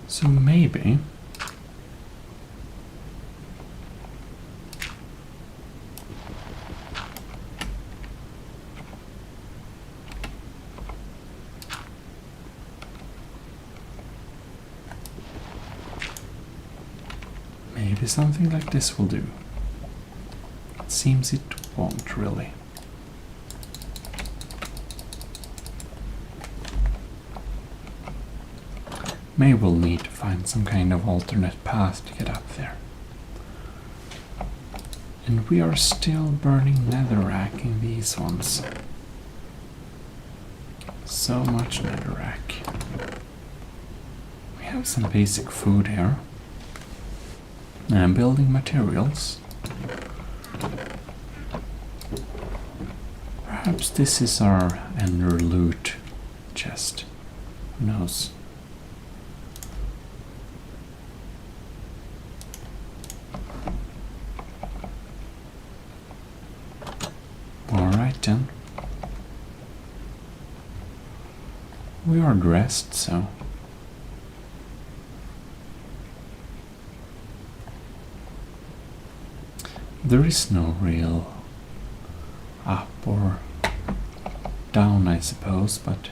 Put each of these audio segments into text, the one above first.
So maybe something like this will do. It seems it won't really. Maybe we'll need to find some kind of alternate path to get up there. And we are still burning netherrack in these ones. So much netherrack. We have some basic food here. And building materials. Perhaps this is our ender loot chest. Who knows? Alright then. We are dressed, so there is no real up or down, I suppose, but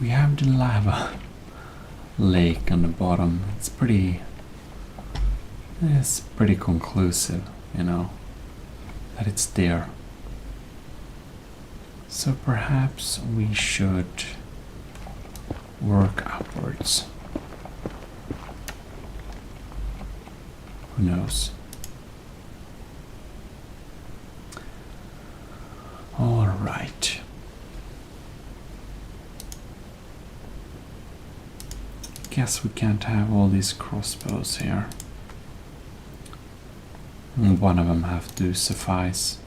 we have the lava lake on the bottom. It's pretty conclusive, you know, that it's there. So perhaps we should work upwards. Who knows? All right. Guess we can't have all these crossbows here. And one of them have to suffice.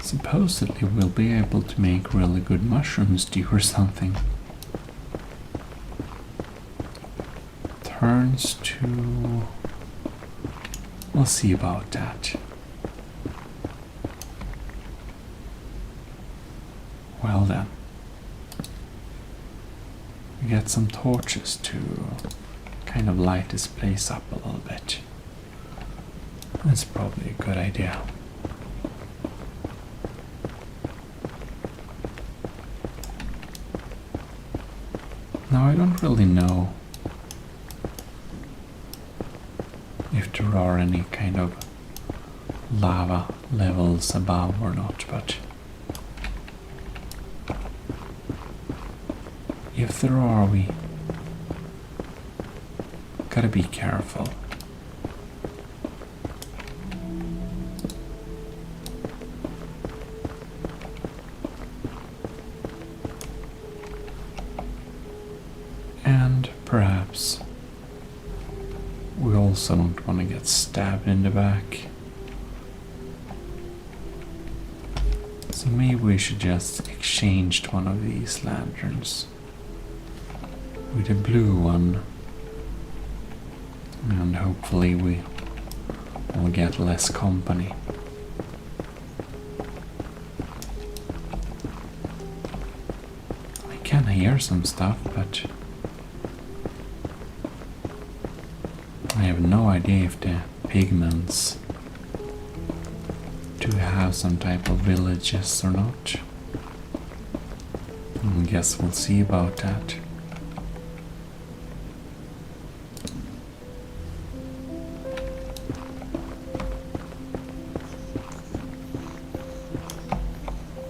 Supposedly we'll be able to make really good mushroom stew or something. Turns to... we'll see about that. Well then. We get some torches to kind of light this place up a little bit. That's probably a good idea. Now I don't really know if there are any kind of lava levels above or not, but if there are, we gotta be careful. And perhaps we also don't want to get stabbed in the back. So maybe we should just exchange one of these lanterns with a blue one, and hopefully we will get less company. I can hear some stuff, but I have no idea if the pigments do have some type of villages or not. I guess we'll see about that.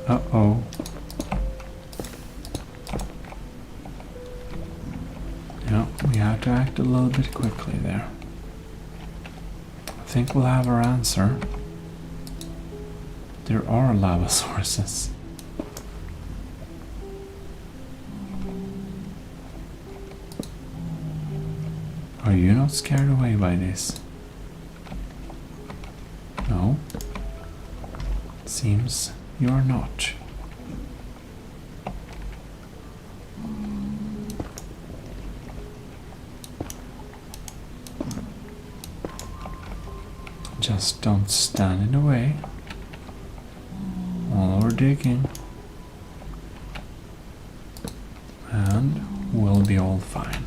Uh-oh. Yeah, we have to act a little bit quickly there. I think we'll have our answer. There are lava sources. Are you not scared away by this? No? Seems you're not. Just don't stand in the way while we're digging, and we'll be all fine.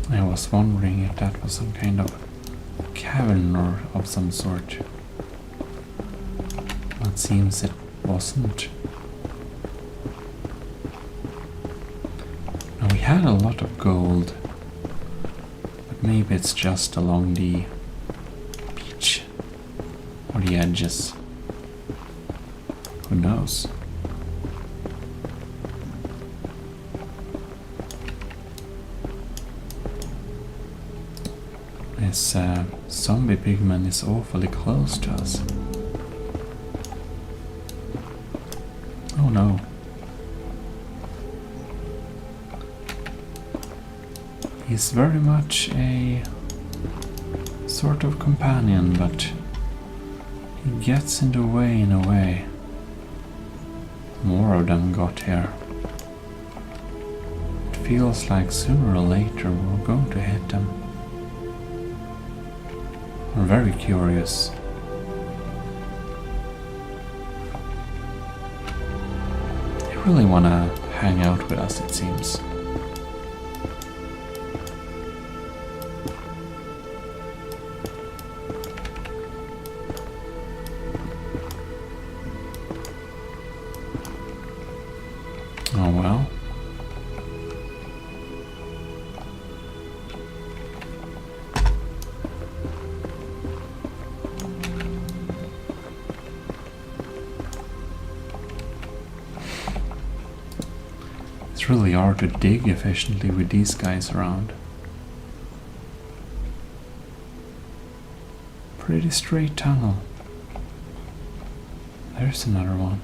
I was wondering if that was some kind of cavern or of some sort. It seems it wasn't. Now we had a lot of gold, but maybe it's just along the beach or the edges. Who knows? This zombie pigman is awfully close to us. Oh no. He's very much a sort of companion, but he gets in the way in a way. More of them got here. It feels like sooner or later we're going to hit them. I'm very curious. They really want to hang out with us, it seems. Oh well. It's really hard to dig efficiently with these guys around. Pretty straight tunnel. There's another one.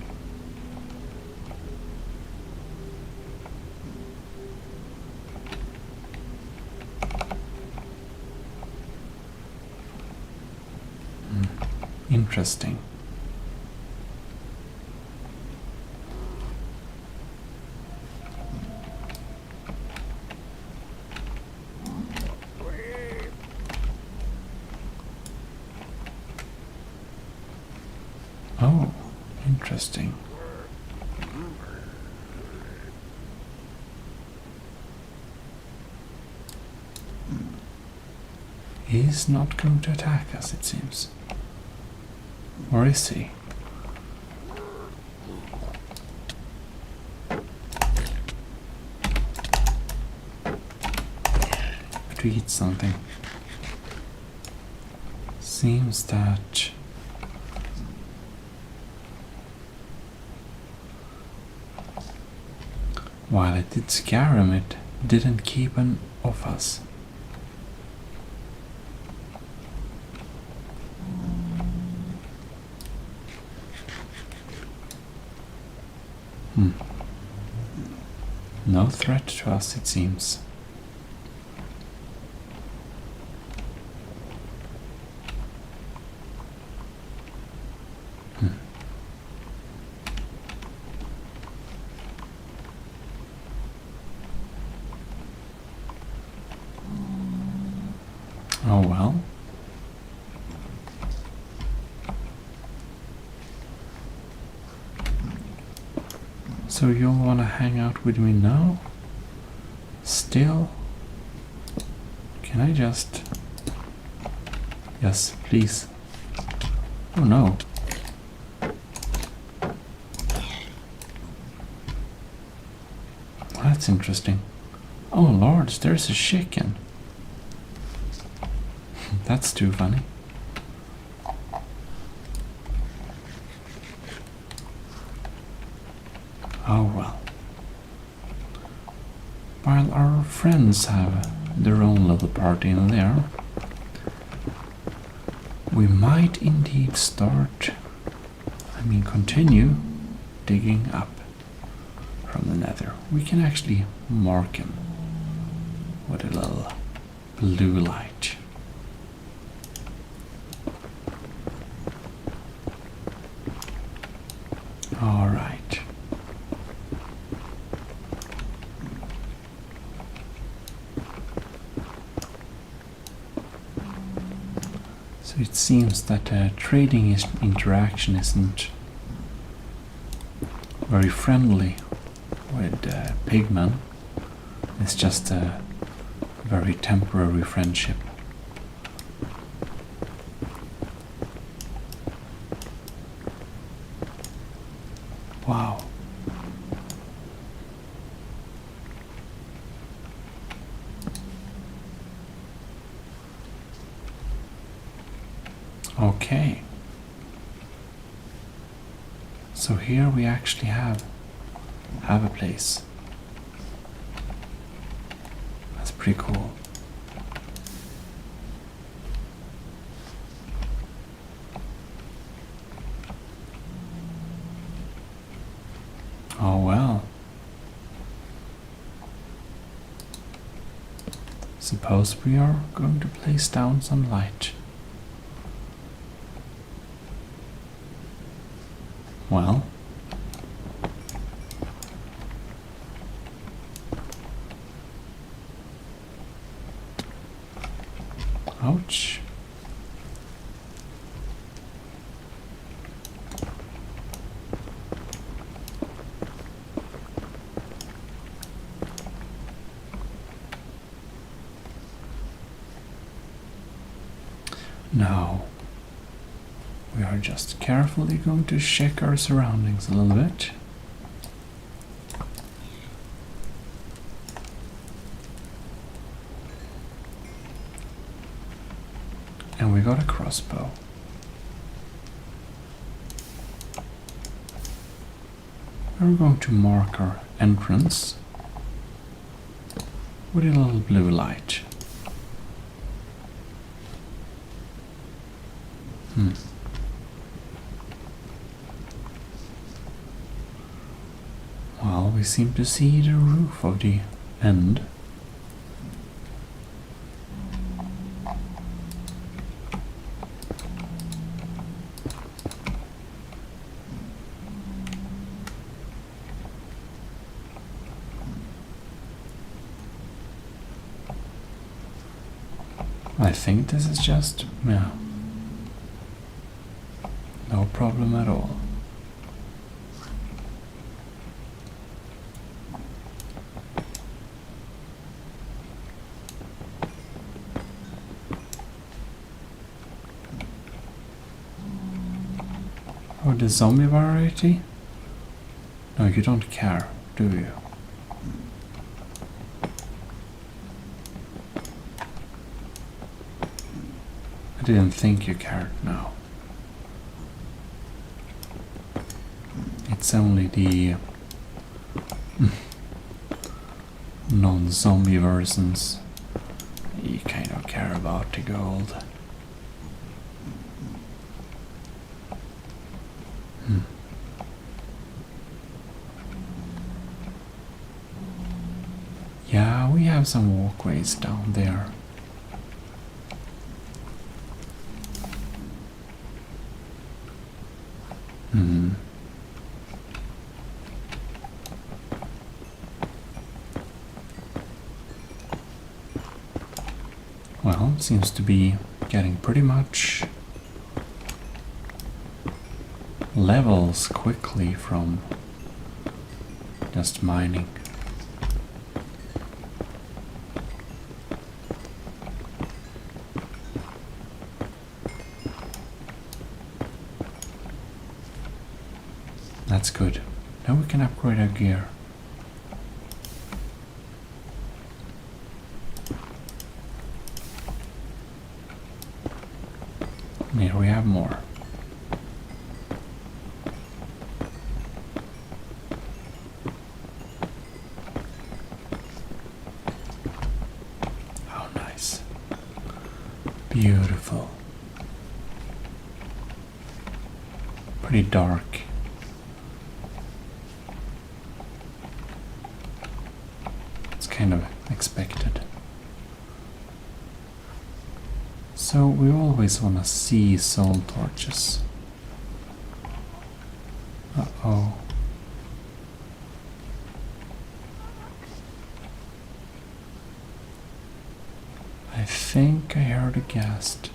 Interesting. Oh, interesting. He's not going to attack us, it seems. Or is he? To eat something. Seems that while it did scare him, it didn't keep him off us. No threat to us, it seems. Oh well. So you'll want to hang out with me now? Still? Can I just... Yes, please. Oh no. That's interesting. Oh lords, there's a chicken. That's too funny. Oh well. While our friends have their own little party in there, we might indeed continue digging up. from the nether. We can actually mark him with a little blue light. All right. So it seems that trading interaction isn't very friendly with pigmen. It's just a very temporary friendship. Wow. Okay. So here we actually have a place. That's pretty cool. Oh well. Suppose we are going to place down some light. Well, ouch. Now, we are just carefully going to check our surroundings a little bit. And we got a crossbow. We're going to mark our entrance with a little blue light. Well, we seem to see the roof of the end. I think this is just, yeah, no problem at all. Oh, the zombie variety? No, you don't care, do you? I didn't think you cared, no. It's only the non-zombie versions you kind of care about the gold. Yeah, we have some walkways down there. Well, it seems to be getting pretty much levels quickly from just mining. That's good. Now we can upgrade our gear. Here we have more. Oh, nice. Beautiful. Pretty dark. kind of expected. So we always want to see soul torches. Uh-oh. I think I heard a ghast.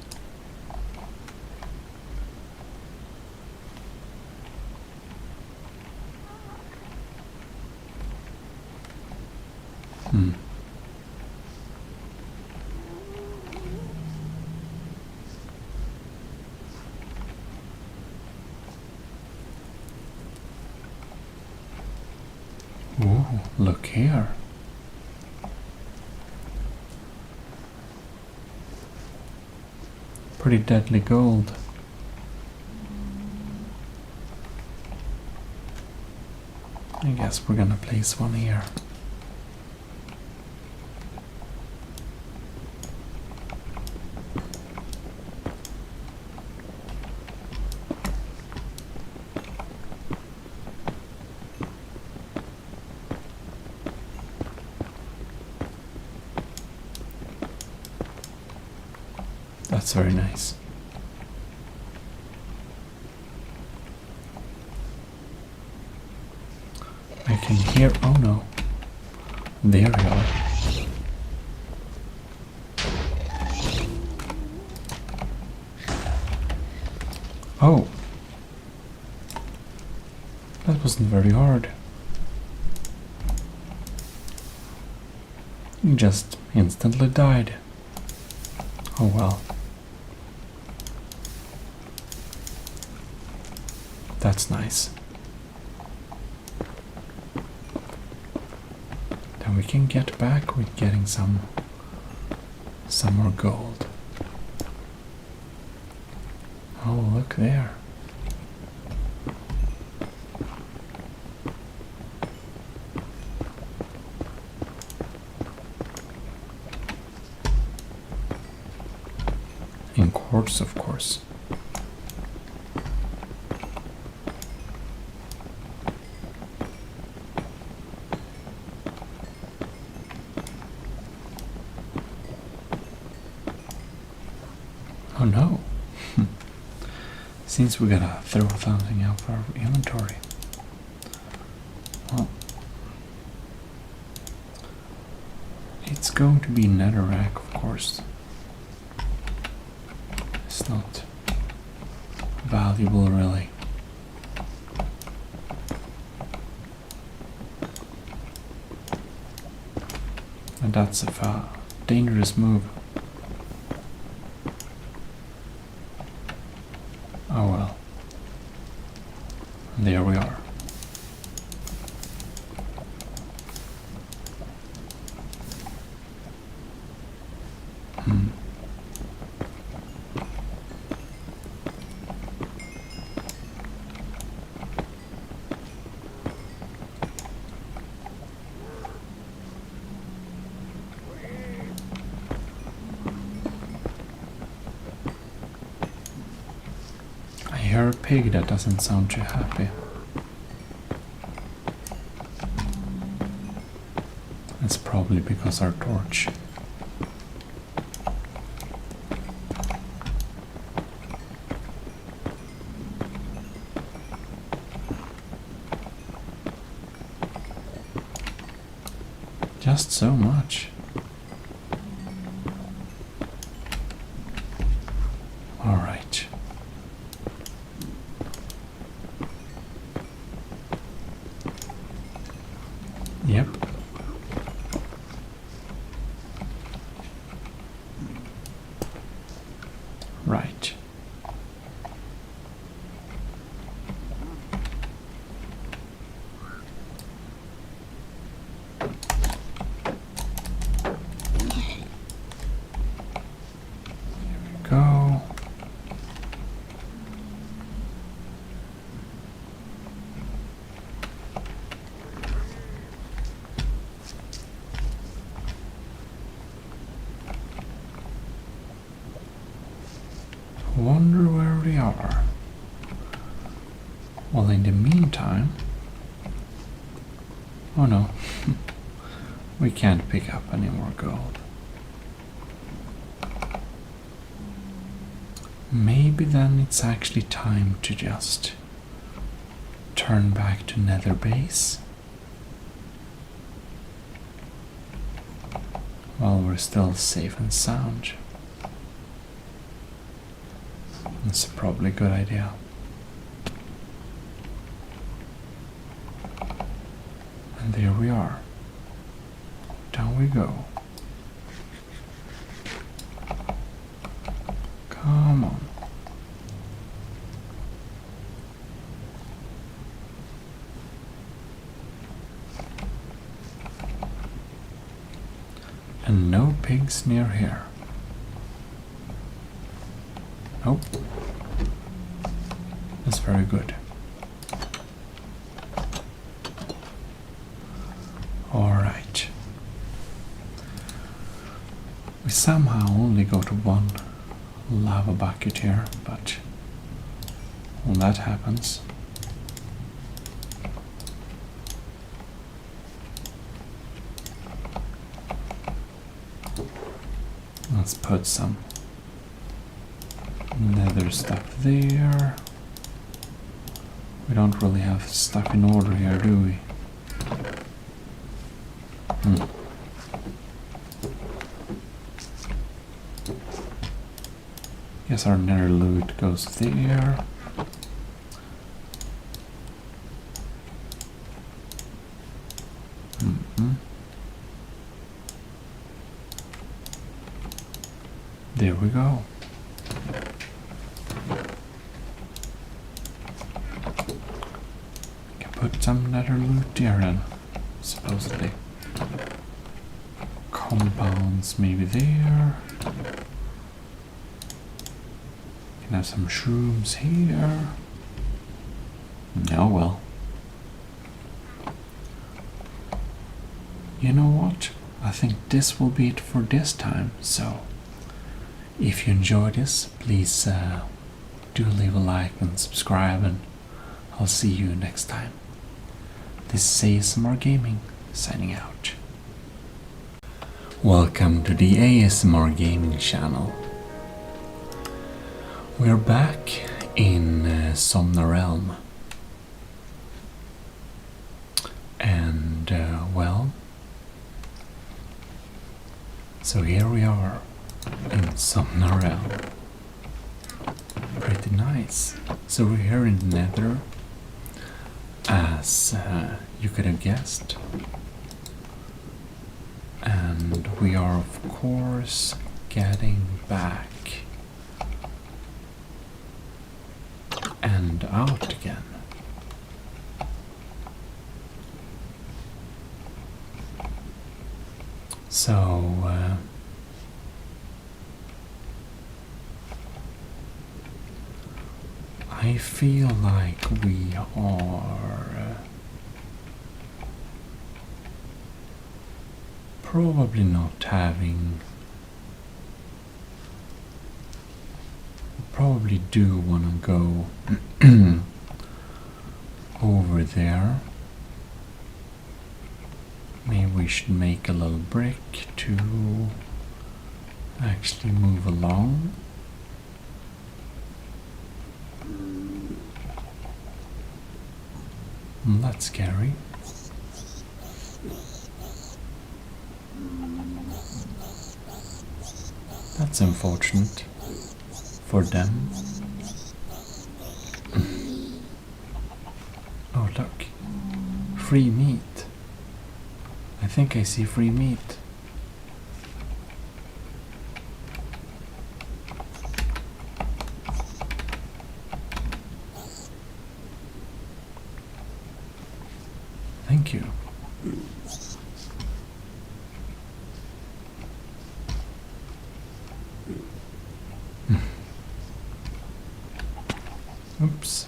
Ooh, look here. Pretty deadly gold. I guess we're gonna place one here. That's very nice. I can hear. Oh no. There we are. Oh. That wasn't very hard. You just instantly died. Oh well. That's nice. Then we can get back with getting some more gold. Oh, look there. In quartz, of course. Oh no. Seems we gotta throw something out for our inventory. Well, it's going to be netherrack, of course. It's not valuable, really. And that's a dangerous move. Oh well. There we are. I hear a pig that doesn't sound too happy. It's probably because our torch. Just so much. All right. Yep. Right. Go. Wonder where we are. Well, in the meantime. Oh no. we can't pick up any more gold. Maybe then it's actually time to just turn back to Nether base while we're still safe and sound. That's probably a good idea. And there we are. Down we go. Come on. And no pigs near here. Nope. That's very good. Alright. We somehow only go to one lava bucket here, but when that happens, let's put some nether stuff there. We don't really have stuff in order here, do we? Guess our nether loot goes there. There we go. Can put some nether loot there then, supposedly. Compounds maybe there. Can have some shrooms here. Oh well. You know what? I think this will be it for this time, so if you enjoyed this, please do leave a like and subscribe, and I'll see you next time. This is ASMR Gaming, signing out. Welcome to the ASMR Gaming channel. We're back in Somna Realm. And, well, so here we are in Somna Realm. Pretty nice. So we're here in the Nether, as you could have guessed. And we are, of course, getting back and out again. So, I feel like we are probably not having. Probably do want to go over there. Maybe we should make a little brick to actually move along. That's scary. That's unfortunate for them. Oh look, free meat. I think I see free meat. Thank you. Oops.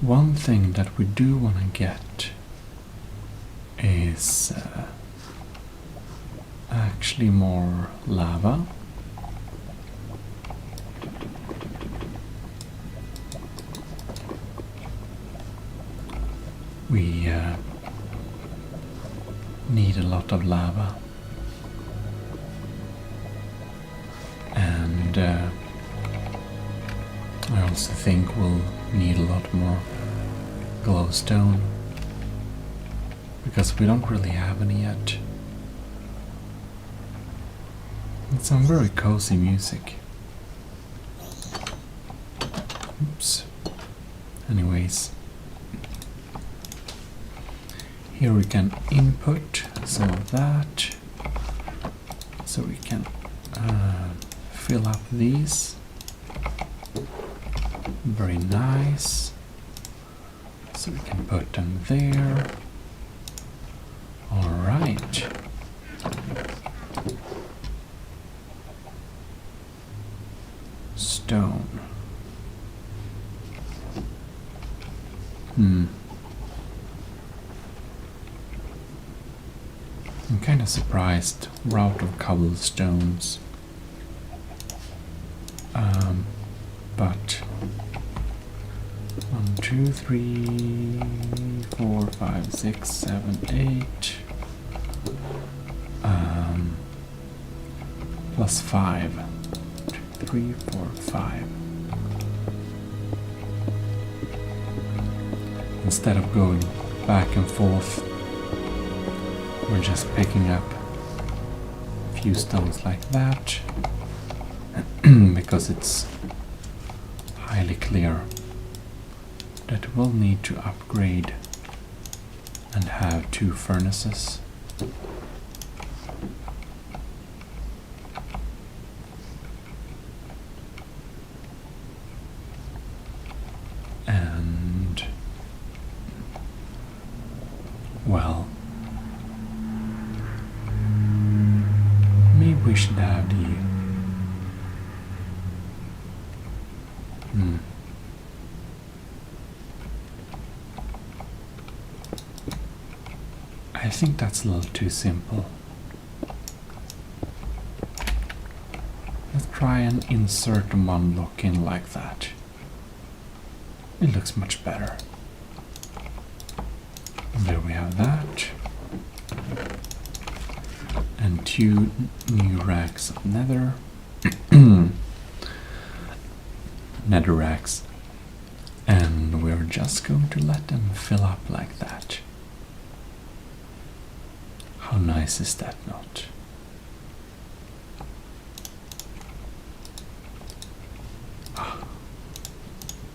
One thing that we do want to get is actually more lava. We need a lot of lava, and I also think we'll need a lot more glowstone, because we don't really have any yet. It's some very cozy music. Oops. Anyways, here we can input some of that, so we can fill up these. Very nice. So we can put them there. All right. Stone. I'm kind of surprised we're out of cobblestones. But 1, 2, 3, 4, 5, 6, 7, 8. Plus 5. 2, 3, 4, 5. Instead of going back and forth, we're just picking up a few stones like that, because it's highly clear that we'll need to upgrade and have 2 furnaces. And well, maybe we should have the I think that's a little too simple. Let's try and insert one block in like that. It looks much better. There we have that. And 2 new racks of nether. Nether racks. And we're just going to let them fill up like that. How nice is that not? Ah,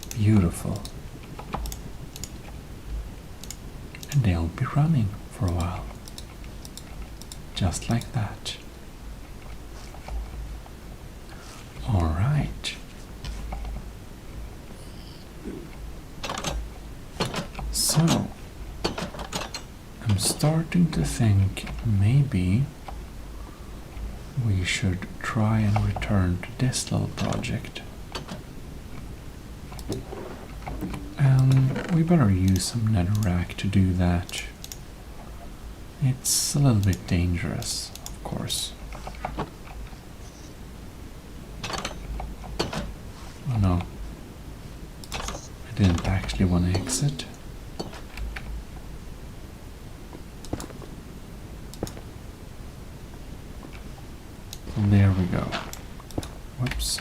beautiful. And they'll be running for a while. Just like that. All right. So, I'm starting to think maybe we should try and return to this little project. And we better use some netherrack to do that. It's a little bit dangerous, of course. Oh no. I didn't actually want to exit. There we go. Whoops.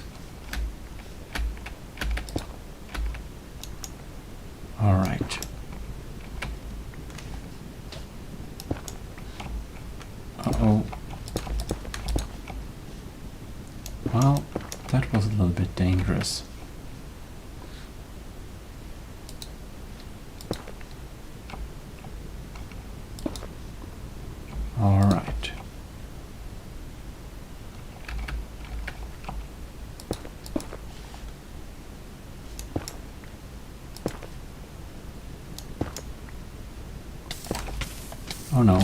All right. Uh-oh. Well, that was a little bit dangerous. All right. Oh no.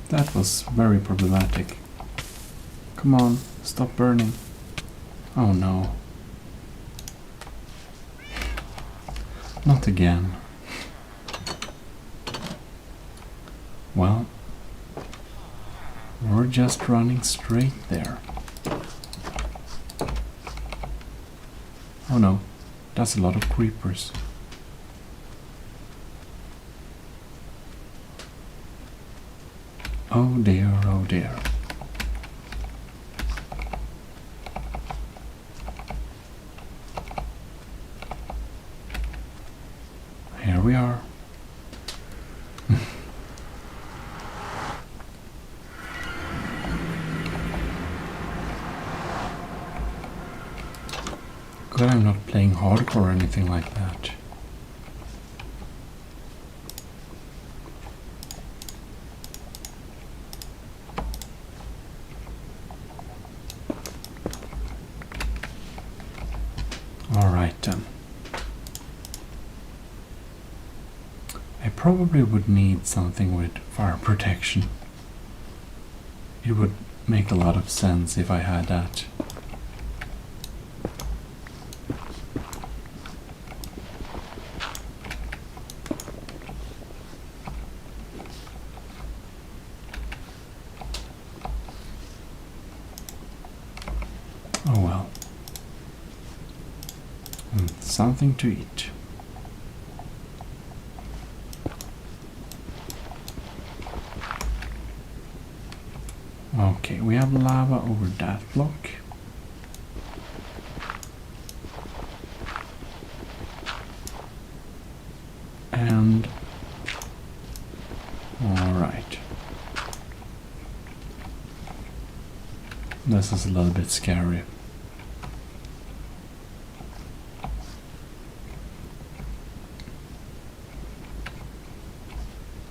That was very problematic. Come on, stop burning. Oh no. Not again. Well, we're just running straight there. Oh no, That's a lot of creepers. Oh dear, oh dear. Here we are. Good, I'm not playing hardcore or anything like that. Alright then. I probably would need something with fire protection. It would make a lot of sense if I had that. Oh well. Something to eat. Okay, we have lava over that block. And alright. This is a little bit scary.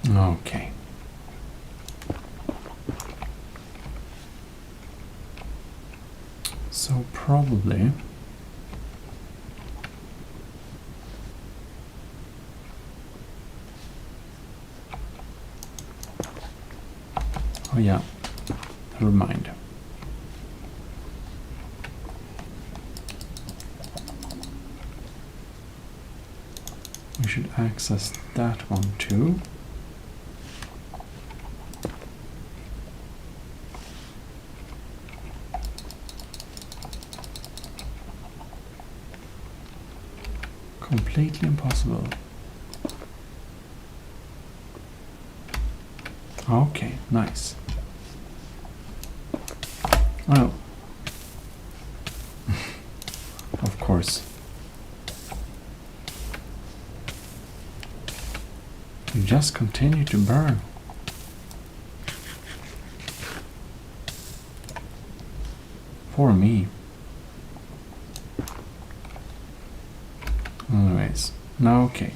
Okay. So probably oh yeah, never mind. We should access that one too. Completely impossible. Okay, nice. Oh no. Of course. You just continue to burn. For me. Anyways, now okay.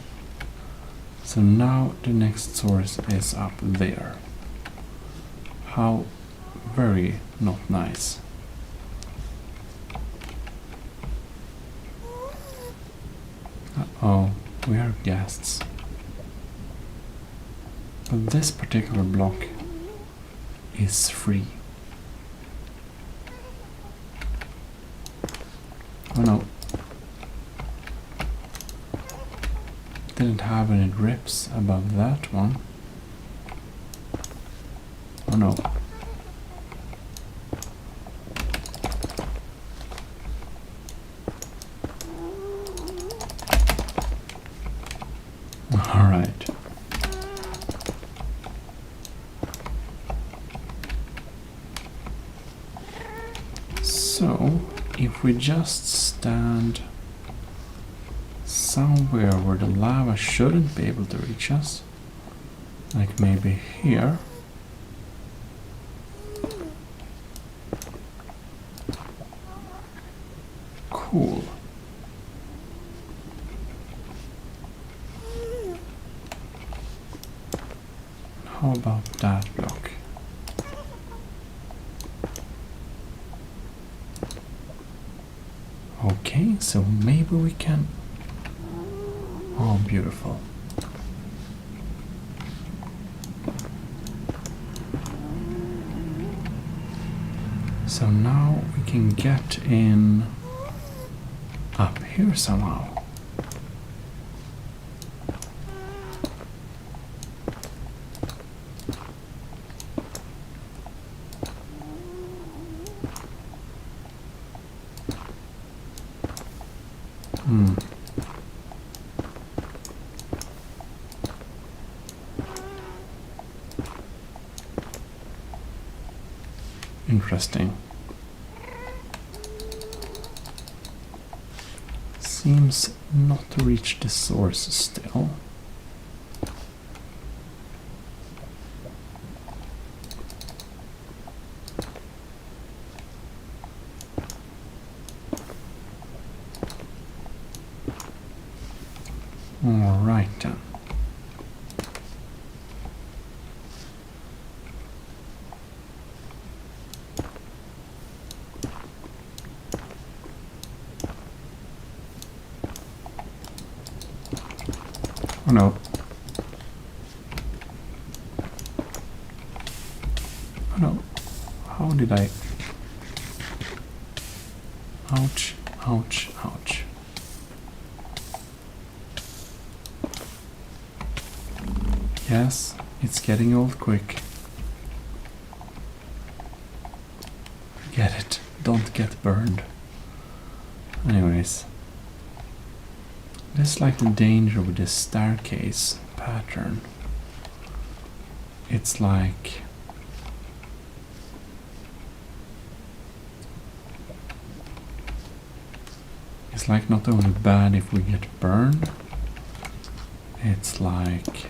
So now the next source is up there. How very not nice. Uh-oh, we are guests. But this particular block is free. Oh no. Didn't have any drips above that one. Oh no. Alright. So, if we just stand somewhere where the lava shouldn't be able to reach us, like maybe here. Cool. How about that block? Okay, so maybe we can. Oh, beautiful. So now we can get in up here somehow. interesting. Seems not to reach the source still. All right then. Oh no. Oh no. How did I... Ouch, ouch, ouch. Yes, it's getting old quick. Get it. Don't get burned. Anyways. This is like the danger with this staircase pattern. It's like... It's like not only bad if we get burned, it's like...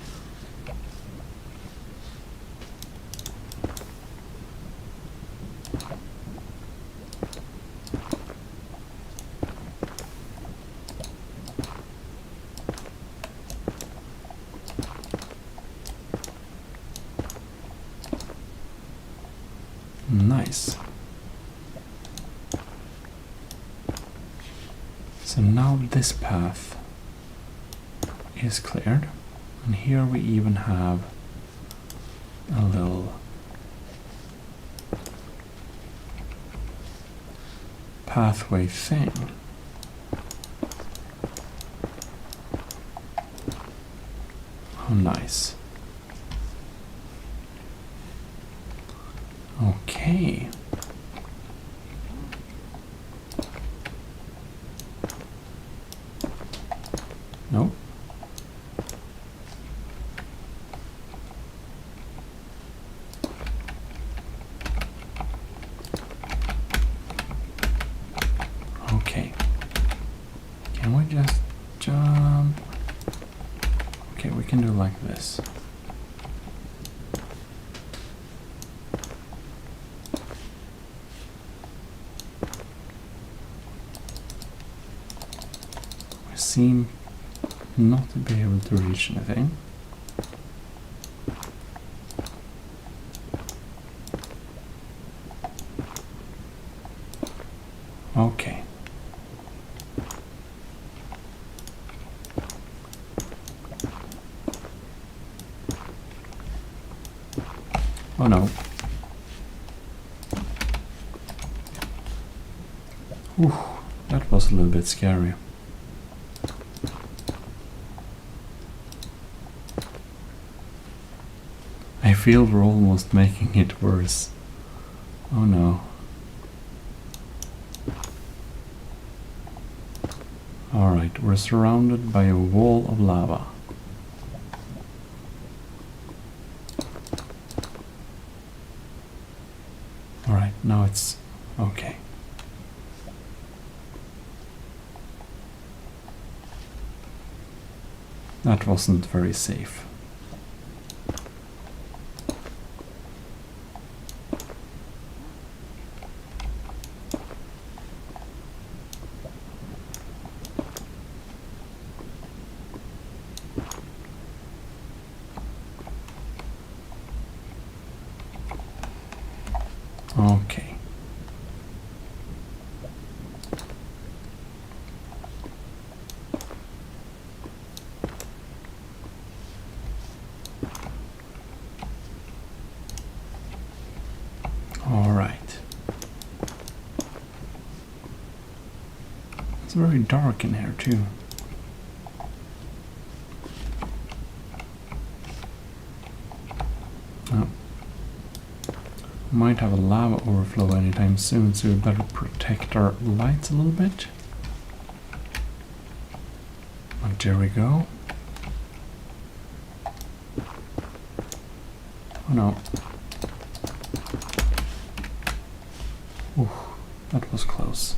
Nice. So now this path is cleared, and here we even have a little pathway thing. Oh, nice. Okay. Nope. Okay. Can we just jump? Okay, we can do like this. Seem not to be able to reach anything. Okay. Oh no. Ooh, that was a little bit scary. I feel we're almost making it worse. Oh no. Alright, we're surrounded by a wall of lava. Alright, now it's okay. That wasn't very safe. Okay. All right. It's very dark in here too. Oh. Might have a lava overflow anytime soon, so we better protect our lights a little bit. And there we go. Oh no. That was close.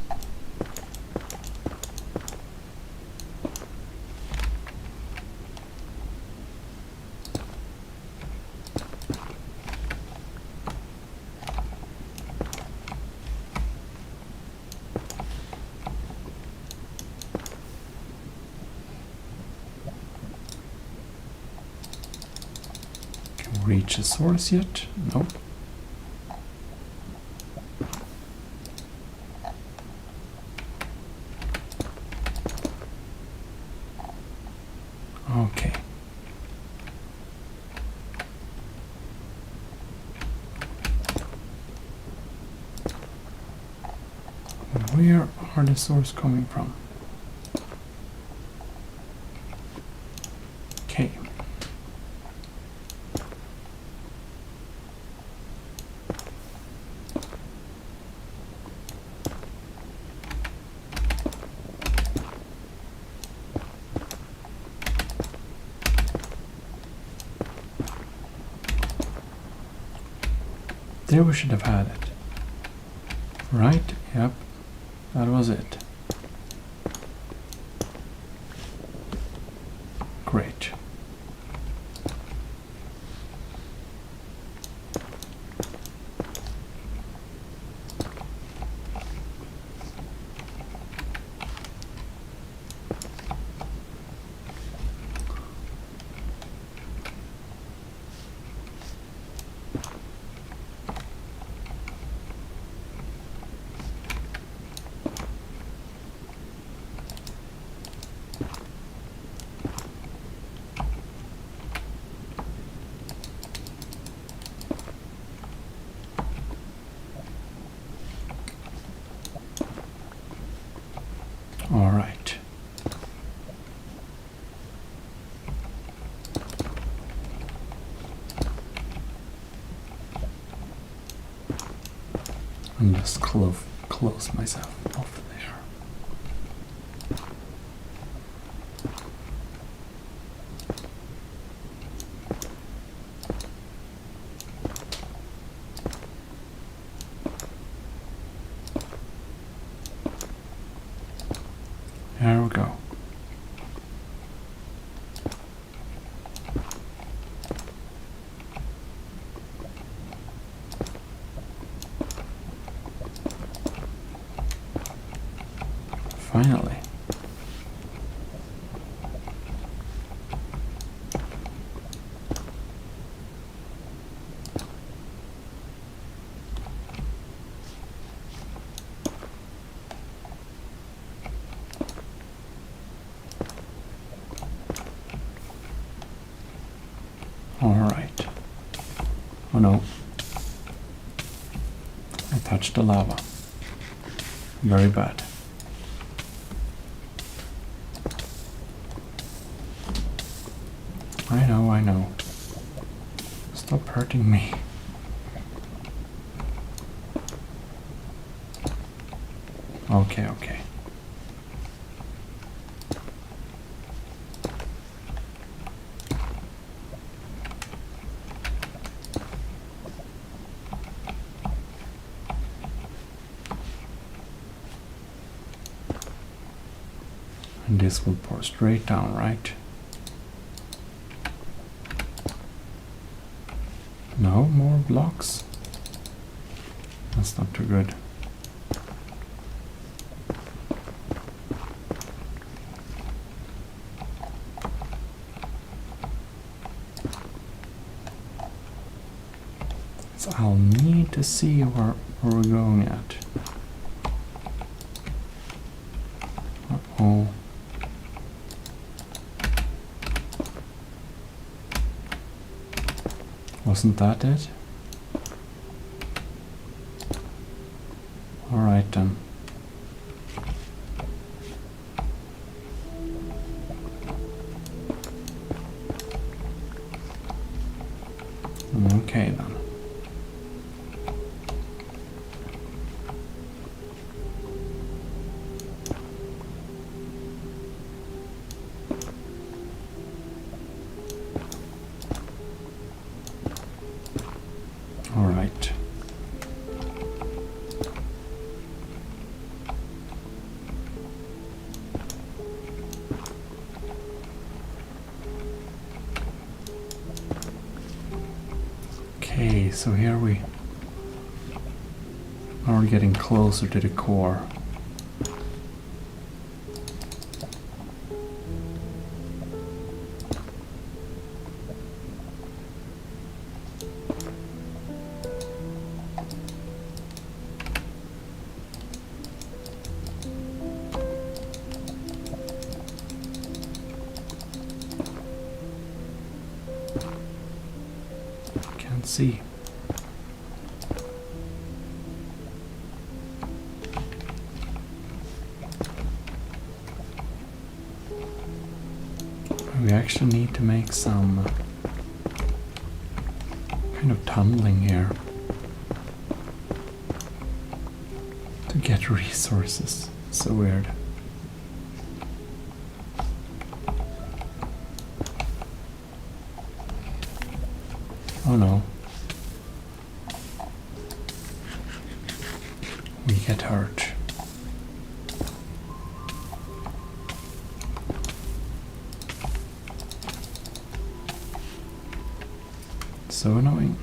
Can we reach a source yet? Nope. Okay. Where are the source coming from? Okay. There we should have had it. Right? Yep. That was it. Great. All right. And just close myself off there. There we go. Finally. All right. Oh no. I touched the lava. Very bad. I know. Stop hurting me. Okay. And this will pour straight down, right? No more blocks? That's not too good. So I'll need to see where we're going at. Uh-oh. Wasn't that it? All right then. Okay then. so here we are getting closer to the core. Can't see. We actually need to make some kind of tunneling here to get resources. So weird. Oh no. We get hurt. So annoying.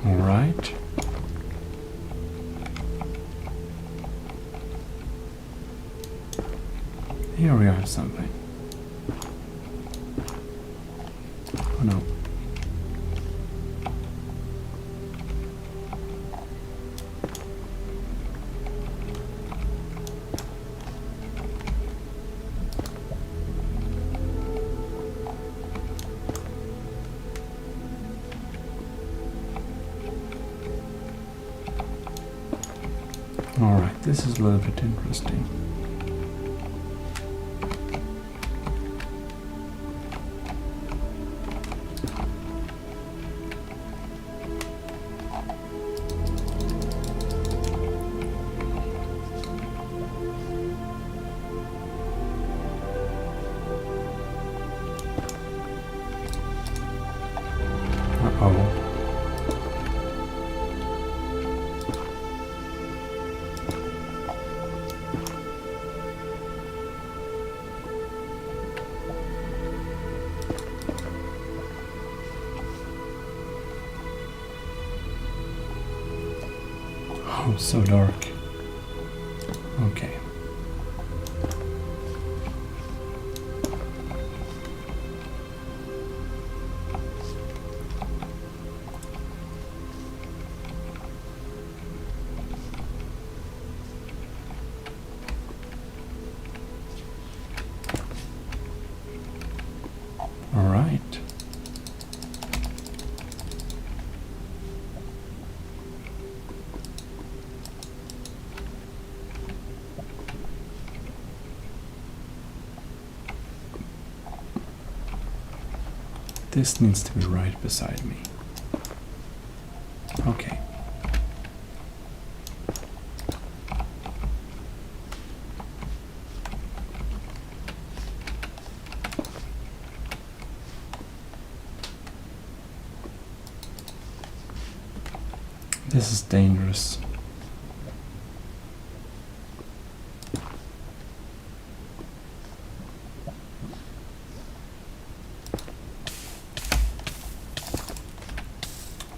All right. Here we have something. Oh no. All right, this is a little bit interesting. Uh-oh. Oh, so dark. Okay. All right. This needs to be right beside me. Okay. This is dangerous.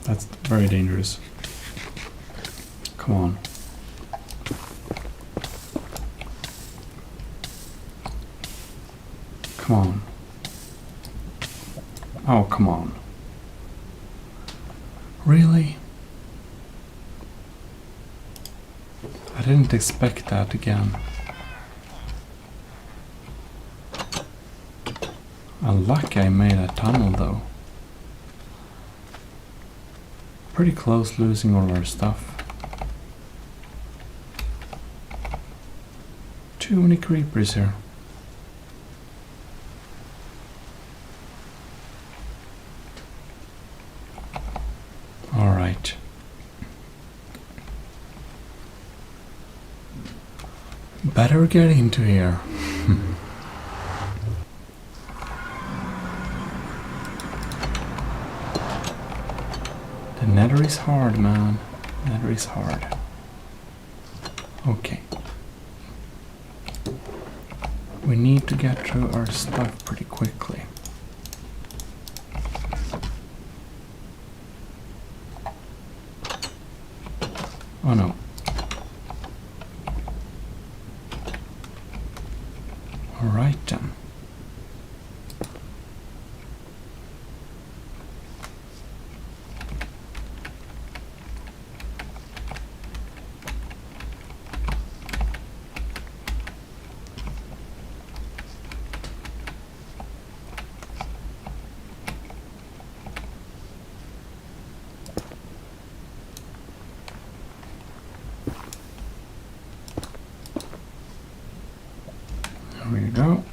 That's very dangerous. Come on. Come on. Oh, come on. Really? I didn't expect that again. Lucky I made a tunnel though. Pretty close losing all our stuff. Too many creepers here. Alright. better get into here. The nether is hard, man. Nether is hard. Okay. We need to get through our stuff pretty quickly. Oh no. Alright then. There we go.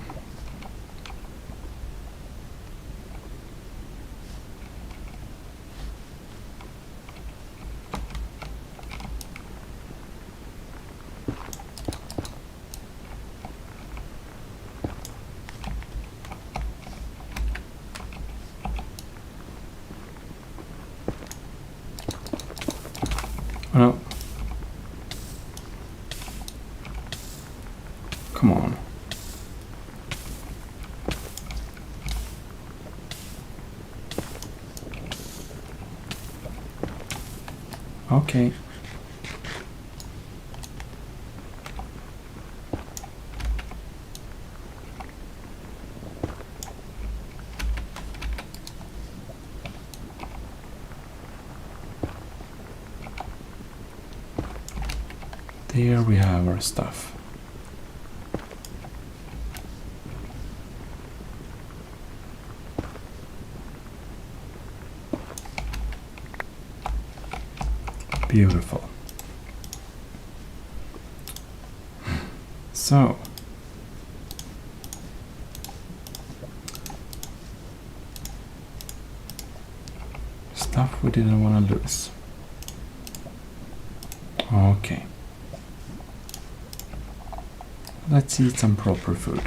Oh no. Come on. Okay. There we have our stuff. Beautiful. So, stuff we didn't want to lose. Okay. Let's eat some proper food.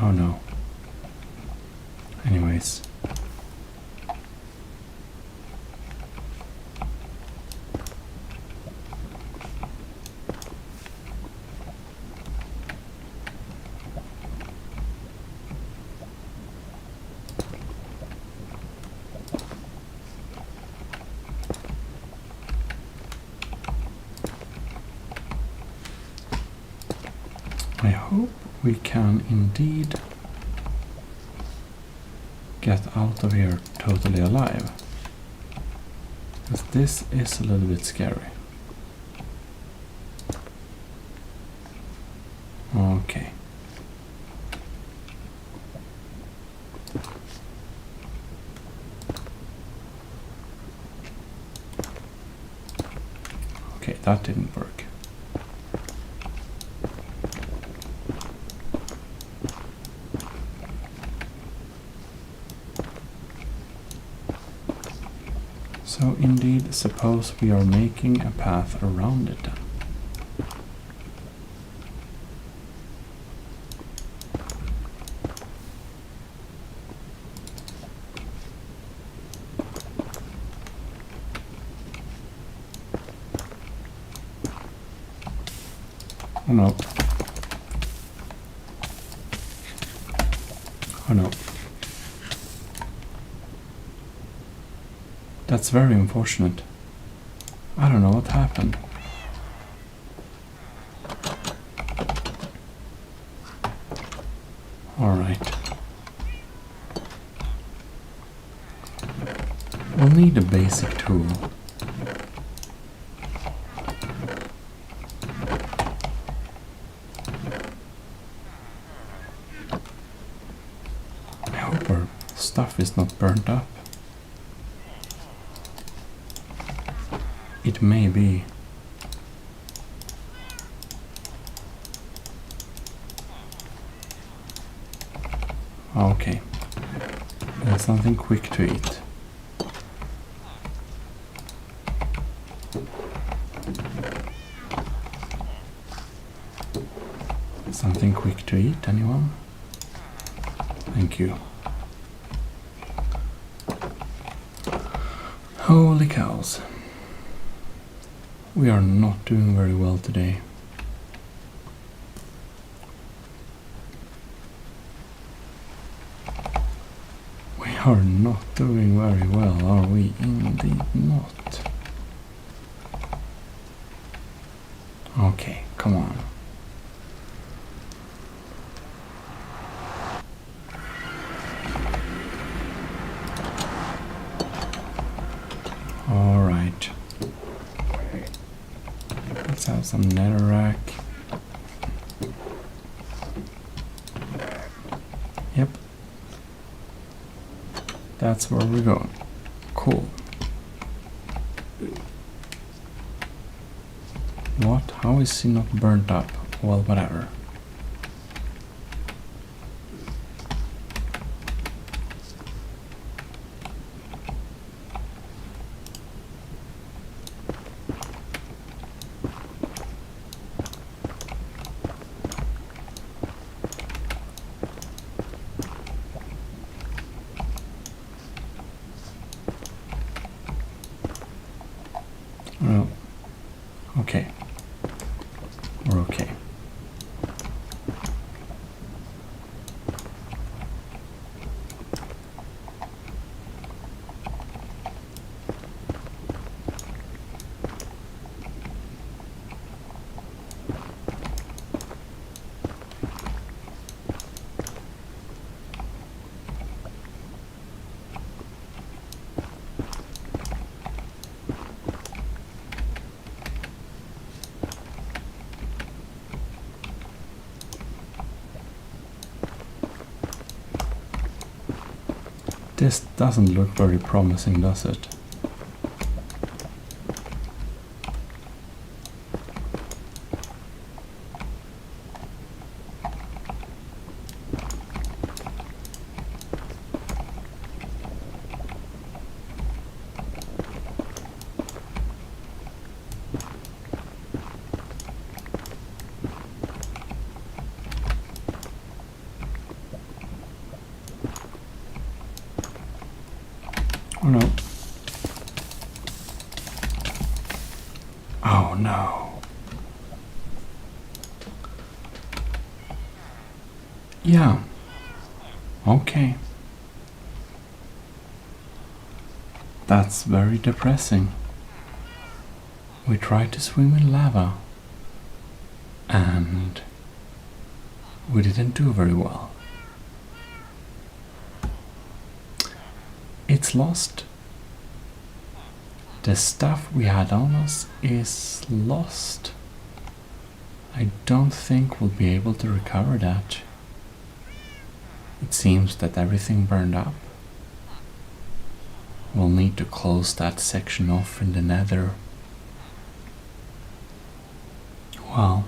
Oh no. Anyways. I hope we can indeed get out of here totally alive, because this is a little bit scary. Okay. Okay, that didn't work. So indeed, suppose we are making a path around it then. Oh no. Oh no. That's very unfortunate. I don't know what happened. Alright. We'll need a basic tool. stuff is not burnt up. It may be. Okay. There's something quick to eat. Something quick to eat, anyone? Thank you. Holy cows. We are not doing very well today. We are not doing very well, are we? Indeed not. Okay, come on. Alright. Let's have some netherrack. Yep. That's where we're going. Cool. What? How is he not burnt up? Well, whatever. Well, okay. We're okay. This doesn't look very promising, does it? Oh no. Oh no. Yeah. Okay. That's very depressing. We tried to swim in lava and we didn't do very well. It's lost. The stuff we had on us is lost. I don't think we'll be able to recover that. It seems that everything burned up. We'll need to close that section off in the nether. Well,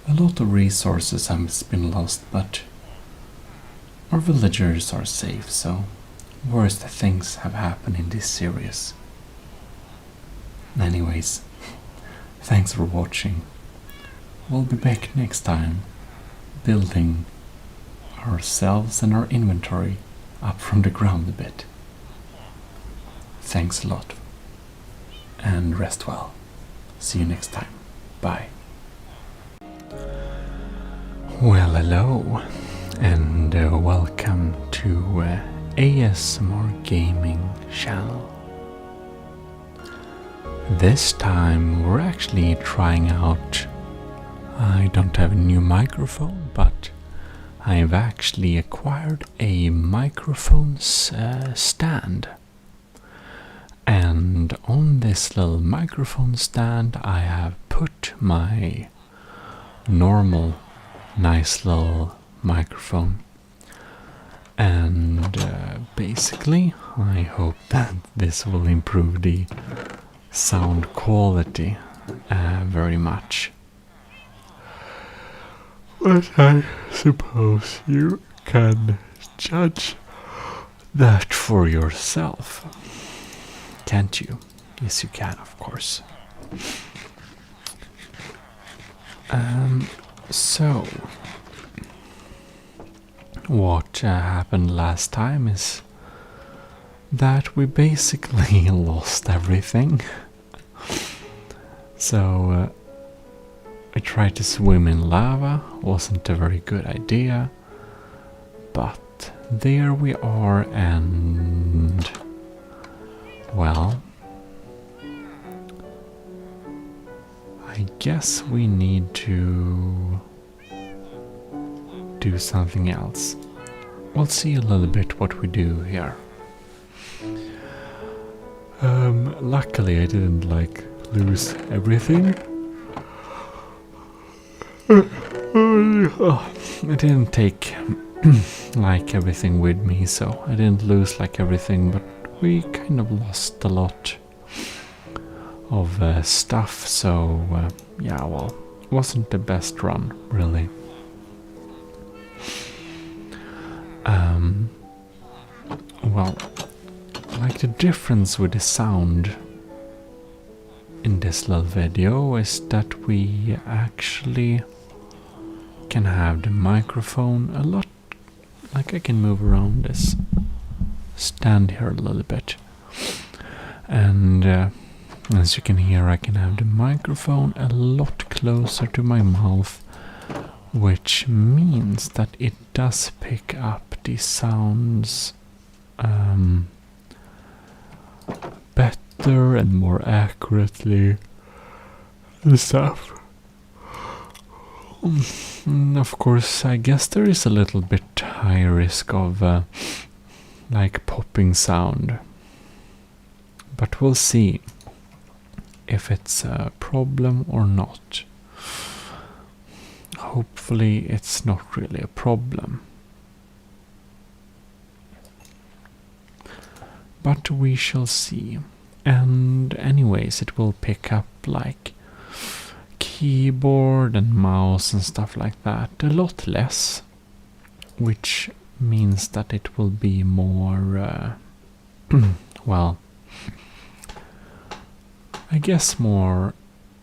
a lot of resources have been lost, but our villagers are safe, so worst things have happened in this series. Anyways, thanks for watching. We'll be back next time, building ourselves and our inventory up from the ground a bit. Thanks a lot, and rest well. See you next time. Bye. Well, hello, and welcome to ASMR Gaming channel. This time we're actually trying out, I don't have a new microphone, but I've actually acquired a microphone stand. And on this little microphone stand I have put my normal nice little microphone. And basically, I hope that this will improve the sound quality very much. But I suppose you can judge that for yourself, can't you? Yes, you can, of course. So, what happened last time is that we basically lost everything. So, I tried to swim in lava, wasn't a very good idea, but there we are, and well, I guess we need to do something else. We'll see a little bit what we do here. Luckily I didn't lose everything. I didn't take everything with me, so I didn't lose everything, but we kind of lost a lot of stuff, so yeah, well, it wasn't the best run, really. Well, the difference with the sound in this little video is that we actually can have the microphone a lot, I can move around this, stand here a little bit, and as you can hear, I can have the microphone a lot closer to my mouth, which means that it does pick up the sounds better and more accurately and stuff. Of course, I guess there is a little bit high risk of popping sound, but we'll see if it's a problem or not. Hopefully it's not really a problem. But we shall see. And anyways, it will pick up keyboard and mouse and stuff like that a lot less, which means that it will be more well, I guess more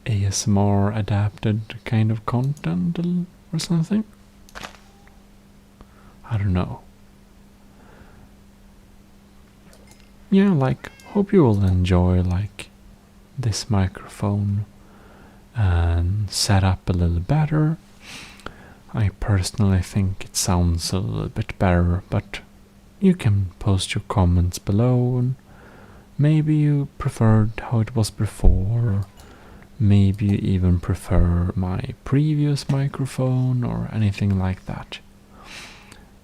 ASMR adapted kind of content or something. I don't know. Yeah, hope you will enjoy this microphone and set up a little better. I personally think it sounds a little bit better, but you can post your comments below, and maybe you preferred how it was before, or maybe you even prefer my previous microphone or anything like that.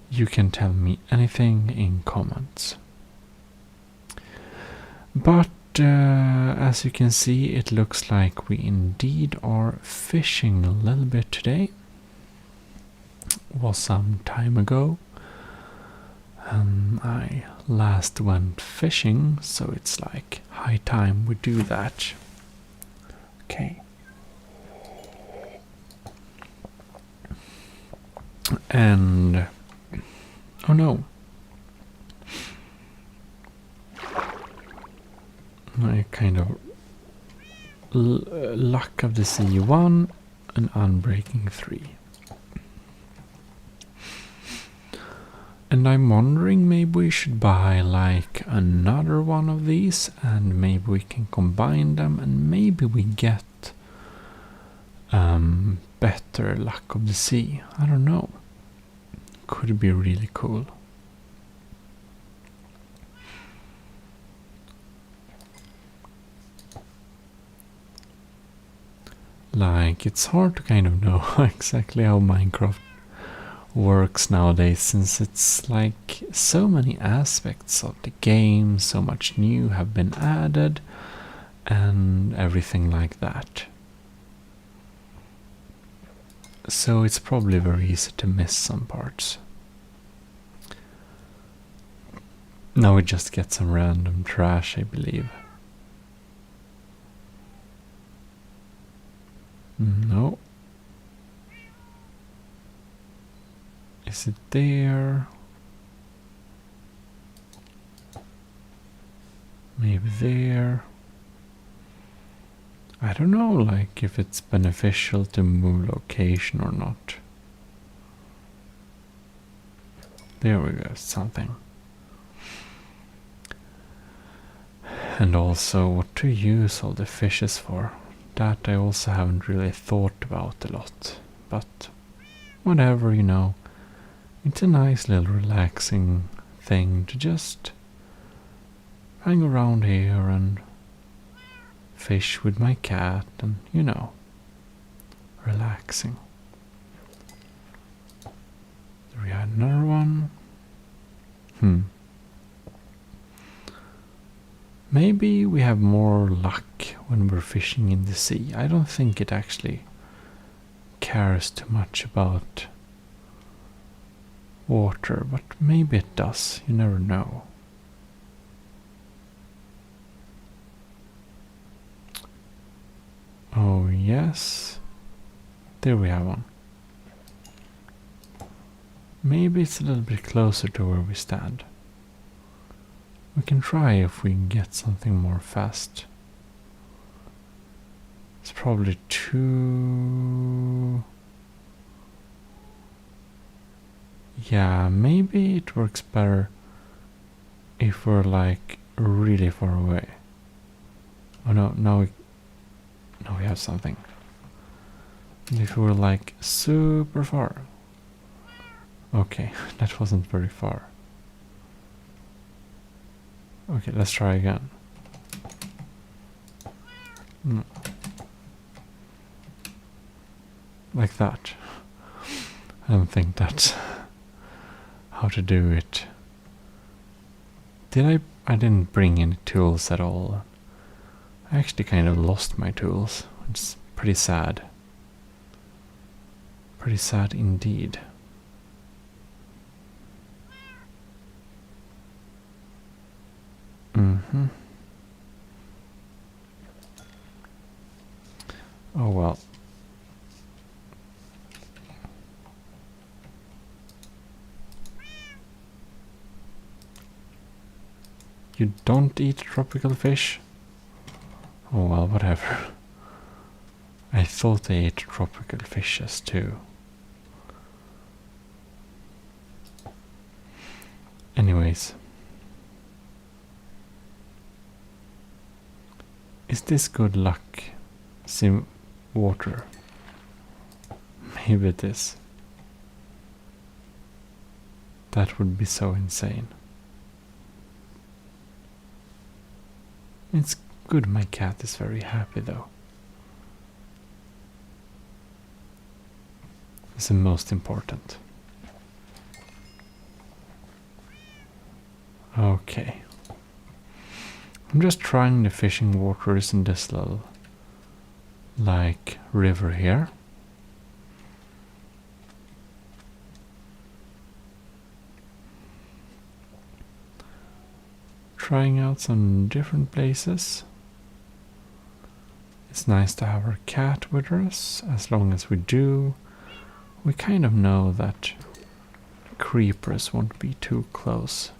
You can tell me anything in comments. But as you can see, it looks like we indeed are fishing a little bit today. It was some time ago I last went fishing, so it's high time we do that. Okay. And oh no, I kind of luck of the sea 1 and unbreaking 3. And I'm wondering, maybe we should buy another one of these, and maybe we can combine them, and maybe we get better luck of the sea. I don't know. Could be really cool. It's hard to kind of know exactly how Minecraft works nowadays, since it's so many aspects of the game, so much new have been added, and everything like that. So it's probably very easy to miss some parts. Now we just get some random trash, I believe. No. Is it there? Maybe there. I don't know, like, if it's beneficial to move location or not. There we go, something. And also what to use all the fishes for. That I also haven't really thought about a lot. But whatever, you know. It's a nice little relaxing thing to just hang around here and fish with my cat and, you know, relaxing. There we had another one. Maybe we have more luck when we're fishing in the sea. I don't think it actually cares too much about water, but maybe it does. You never know. Oh yes, there we have one. Maybe it's a little bit closer to where we stand. We can try if we can get something more fast. It's probably too... Yeah, maybe it works better if we're like really far away. Oh no, now we have something. If we were like super far. Okay, that wasn't very far. Okay, let's try again. Like that. I don't think that's how to do it. I didn't bring any tools at all. I actually kind of lost my tools. It's pretty sad. Pretty sad indeed. Oh well. You don't eat tropical fish? Oh well, whatever. I thought they ate tropical fishes too. Anyways. Is this good luck? Sim water. Maybe it is. That would be so insane. It's good my cat is very happy though. It's the most important. Okay. I'm just trying the fishing waters in this little like river here. Trying out some different places. It's nice to have our cat with us. As long as we do, we kind of know that creepers won't be too close.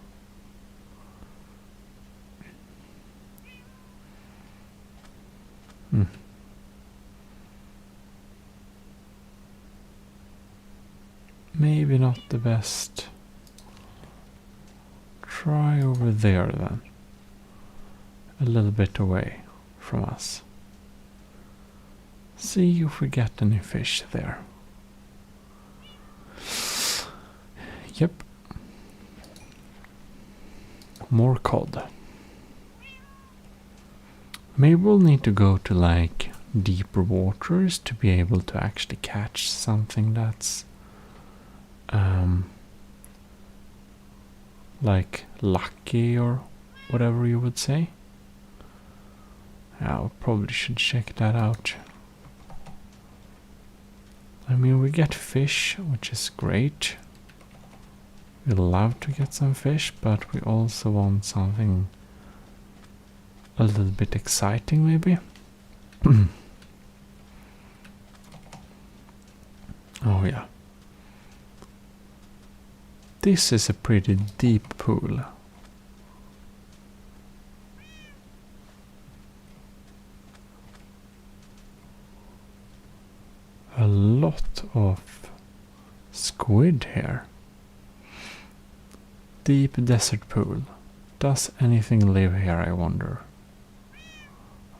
Maybe not the best. Try over there then. A little bit away from us. See if we get any fish there. Yep. More cod. Maybe we'll need to go to like deeper waters to be able to actually catch something that's like lucky or whatever you would say. Yeah, we probably should check that out. I mean, we get fish, which is great. We love to get some fish, but we also want something a little bit exciting, maybe. Oh yeah. This is a pretty deep pool. A lot of squid here. Deep desert pool. Does anything live here, I wonder?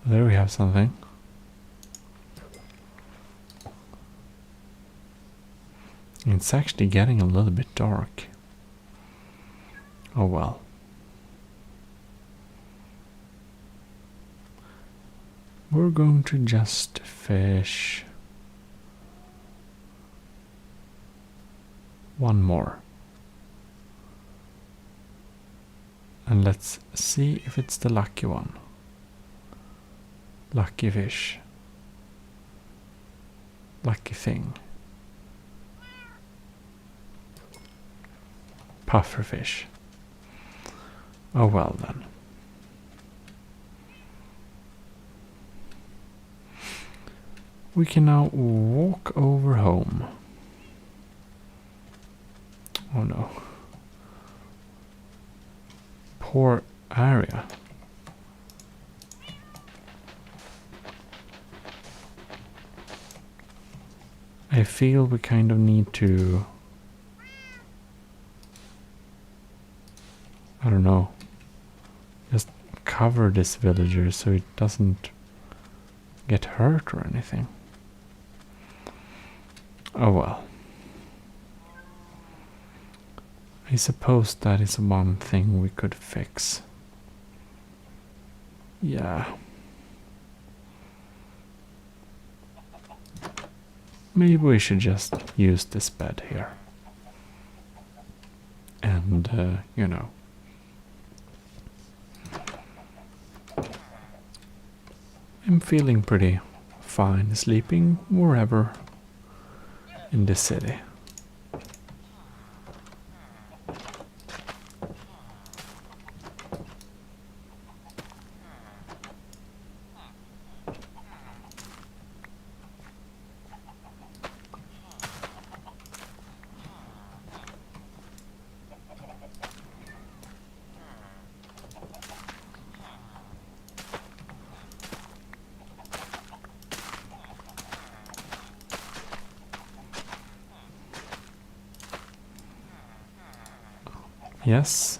There we have something. It's actually getting a little bit dark. Oh well. We're going to just fish one more. And let's see if it's the lucky one. Lucky fish. Lucky thing. Puffer fish. Oh well then. We can now walk over home. Oh no. Poor area. I feel we kind of need to, I don't know, just cover this villager so it doesn't get hurt or anything. Oh well. I suppose that is one thing we could fix. Yeah. Maybe we should just use this bed here. And, you know. I'm feeling pretty fine sleeping wherever in the city. Yes.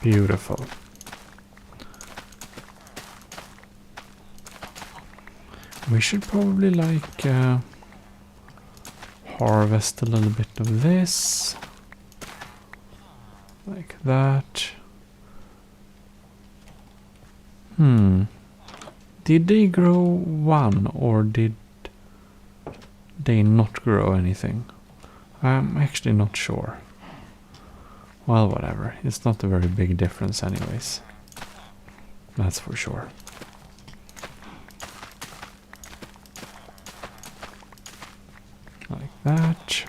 Beautiful. We should probably harvest a little bit of this. Like that. Did they grow one or did they not grow anything? I'm actually not sure. Well, whatever. It's not a very big difference anyways. That's for sure. Like that.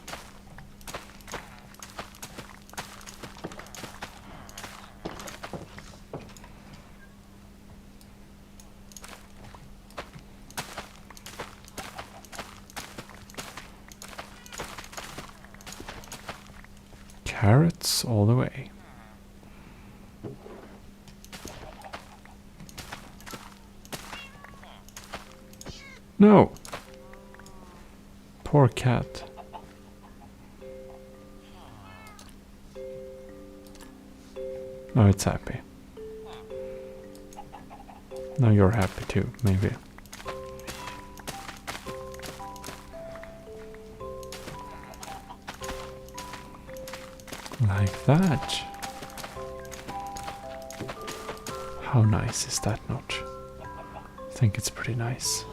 Carrots all the way. No! Poor cat. Now it's happy. Now you're happy too, maybe. Like that. How nice is that not? I think it's pretty nice.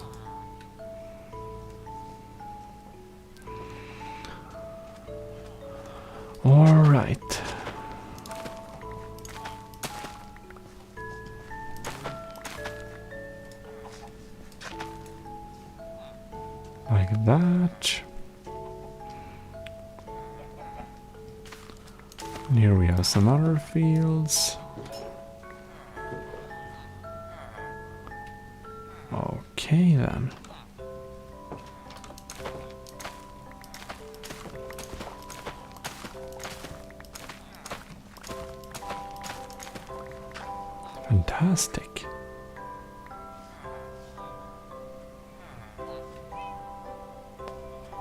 All right. Like that. And here we have some other fields. Okay then. Fantastic.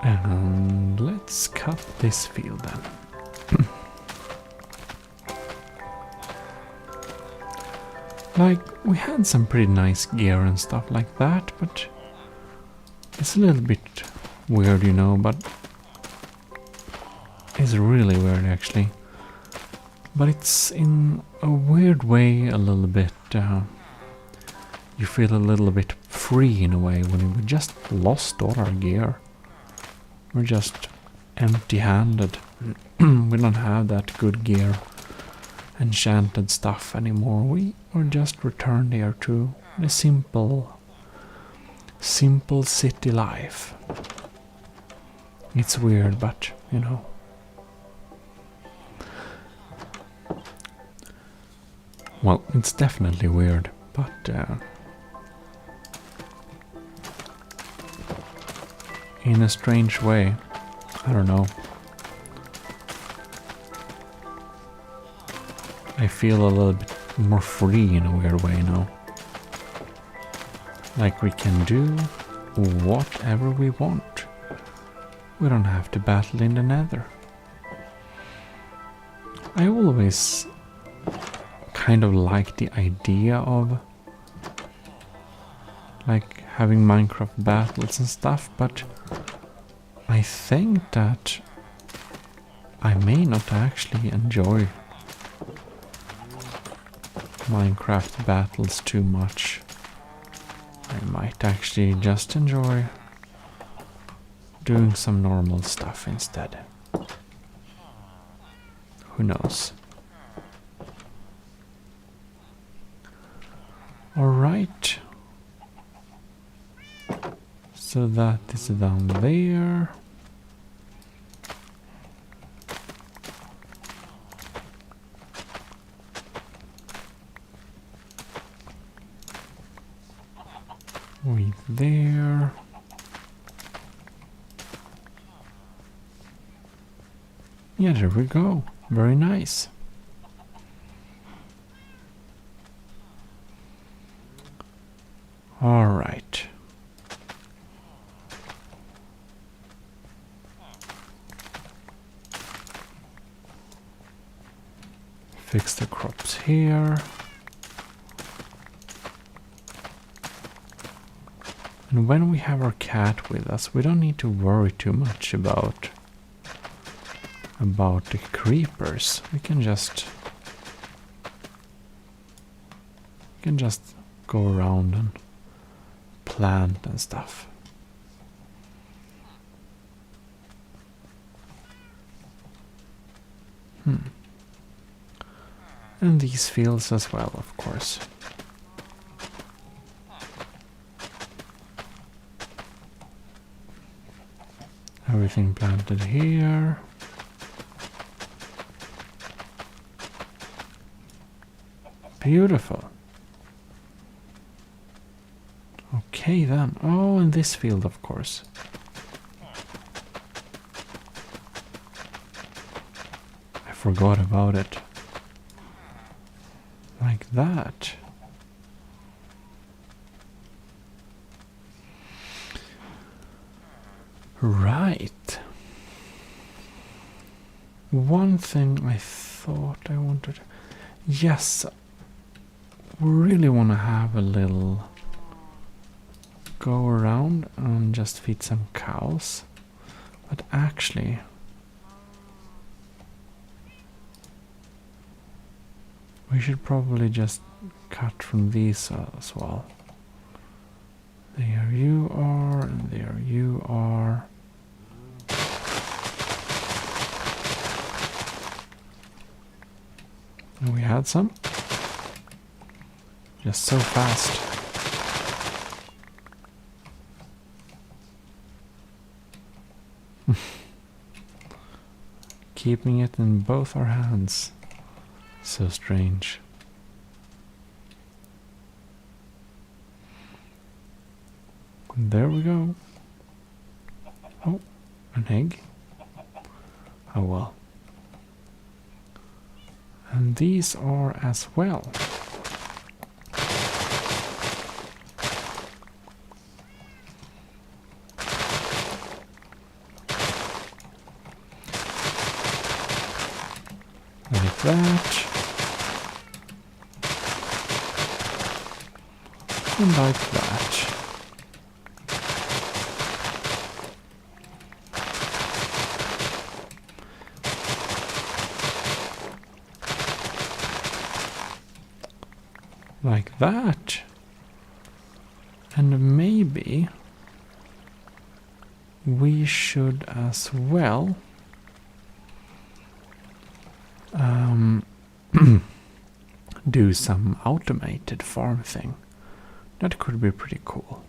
And let's cut this field then. Like, we had some pretty nice gear and stuff like that, but it's a little bit weird, you know, but it's really weird actually. But it's in a weird way a little bit, you feel a little bit free in a way when we just lost all our gear. We're just empty-handed. We don't have that good gear, enchanted stuff anymore. We're just returned here to the simple city life. It's weird, but you know. Well, it's definitely weird, but in a strange way, I don't know. I feel a little bit more free in a weird way now. Like we can do whatever we want. We don't have to battle in the Nether. I always kind of like the idea of like having Minecraft battles and stuff, but I think that I may not actually enjoy Minecraft battles too much. I might actually just enjoy doing some normal stuff instead. Who knows? Alright. So that is down there. Wait there. Yeah, there we go. Very nice. All right. Fix the crops here. And when we have our cat with us, we don't need to worry too much about the creepers. We can just go around and plant and stuff. And these fields as well, of course. Everything planted here. Beautiful. Okay then. Oh, and this field, of course. I forgot about it. Like that. Right. One thing I thought I wanted... Yes, we really want to have a little go around and just feed some cows. But actually... we should probably just cut from these as well. There you are, and there you are. And we had some. Just so fast. Keeping it in both our hands. So strange. There we go. Oh, an egg. Oh well. And these are as well. Like that. And like that. Like that. And maybe we should as well do some automated farm thing. That could be pretty cool.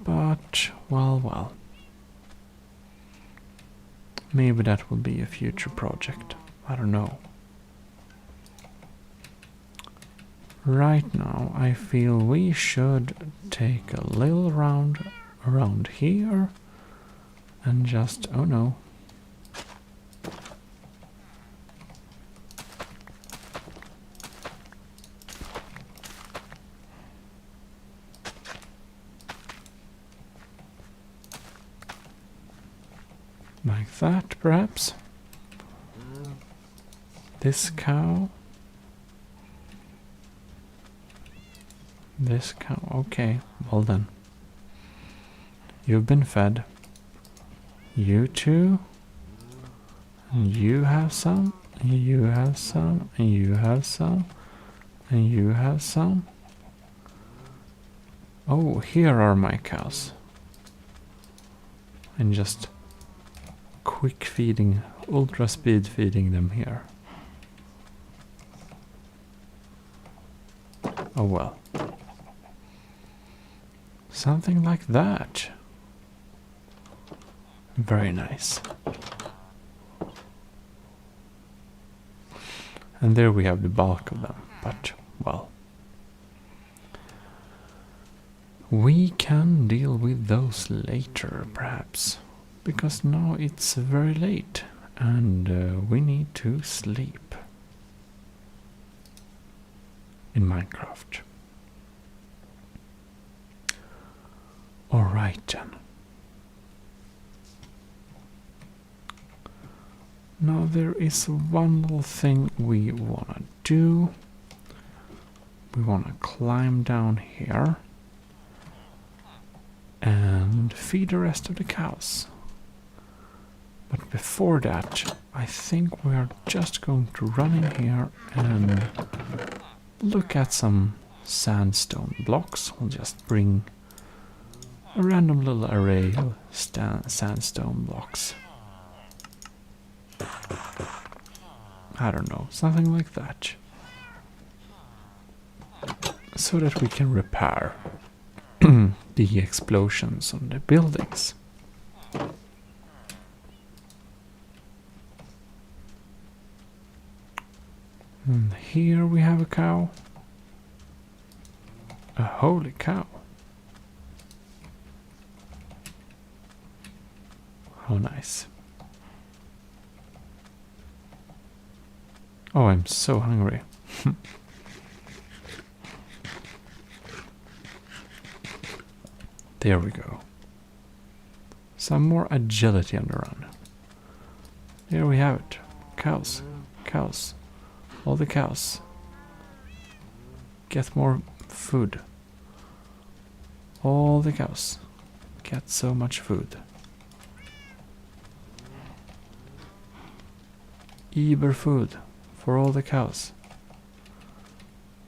But, well. Maybe that will be a future project. I don't know. Right now, I feel we should take a little round around here and just, oh no. Like that, perhaps. This cow. This cow, okay, well then. You've been fed. You too. And you have some, and you have some, and you have some, and you have some. Oh, here are my cows. And just quick feeding, ultra speed feeding them here. Oh well. Something like that. Very nice. And there we have the bulk of them, but, well. We can deal with those later, perhaps. Because now it's very late, and we need to sleep. In Minecraft. Alright then. Now there is one little thing we wanna do. We wanna climb down here and feed the rest of the cows. But before that, I think we are just going to run in here and look at some sandstone blocks. We'll just bring a random little array of sandstone blocks. I don't know, something like that. So that we can repair the explosions on the buildings. And here we have a cow. A holy cow. How nice. Oh, I'm so hungry. There we go. Some more agility on the run. There we have it. Cows. Cows. All the cows. Get more food. All the cows. Get so much food. Eber food for all the cows.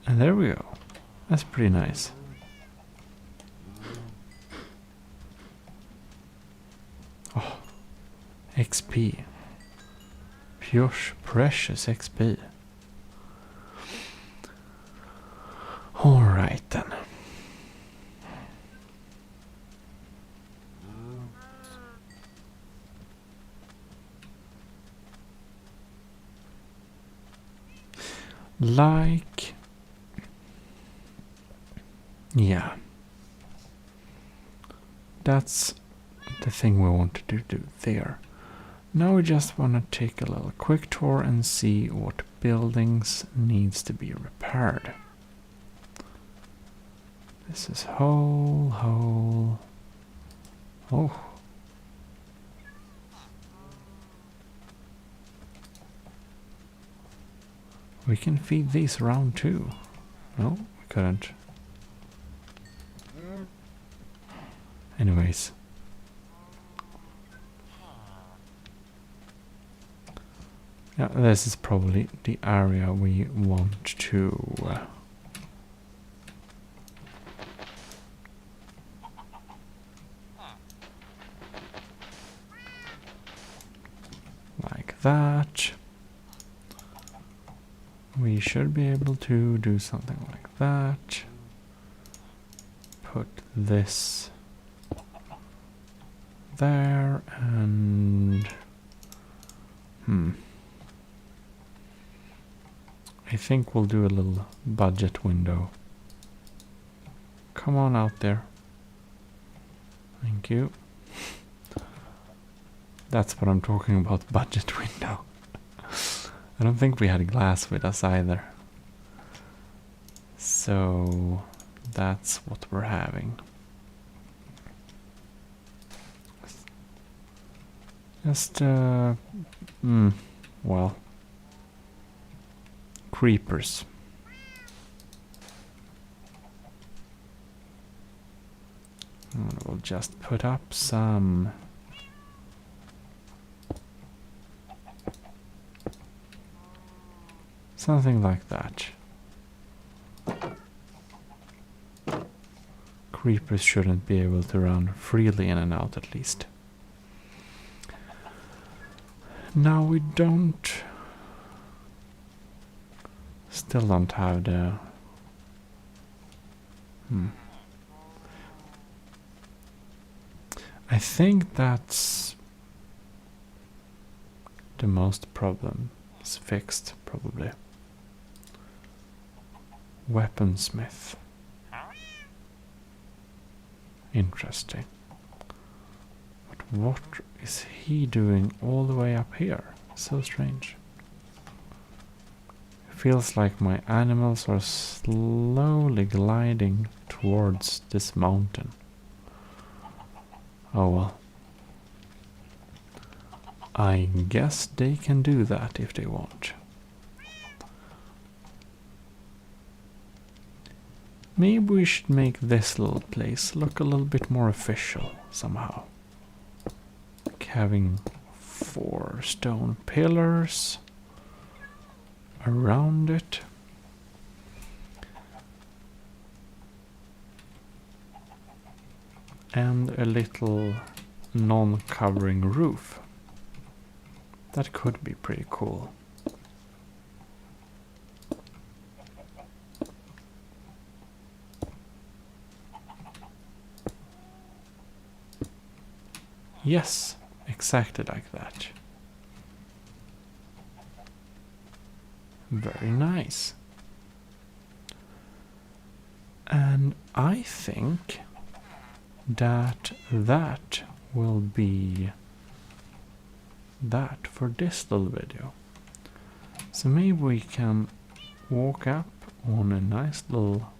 And there we go. That's pretty nice. Oh, XP. Pure precious XP. Alright then. Like, yeah, that's the thing we want to do there. Now we just want to take a little quick tour and see what buildings needs to be repaired. This is whole. Oh. We can feed these around too. No, we couldn't. Anyways. Yeah, this is probably the area we want to like that. We should be able to do something like that. Put this there and I think we'll do a little budget window. Come on out there. Thank you. That's what I'm talking about, budget window. I don't think we had glass with us either. So that's what we're having. Just, well, creepers. And we'll just put up some something like that. Creepers shouldn't be able to run freely in and out, at least. Now we still don't have the I think that's the most problem is fixed, probably. Weaponsmith. Interesting. But what is he doing all the way up here? So strange. Feels like my animals are slowly gliding towards this mountain. Oh well. I guess they can do that if they want. Maybe we should make this little place look a little bit more official somehow. Like having 4 stone pillars around it. And a little non-covering roof. That could be pretty cool. Yes, exactly like that. Very nice. And I think that will be that for this little video. So maybe we can walk up on a nice little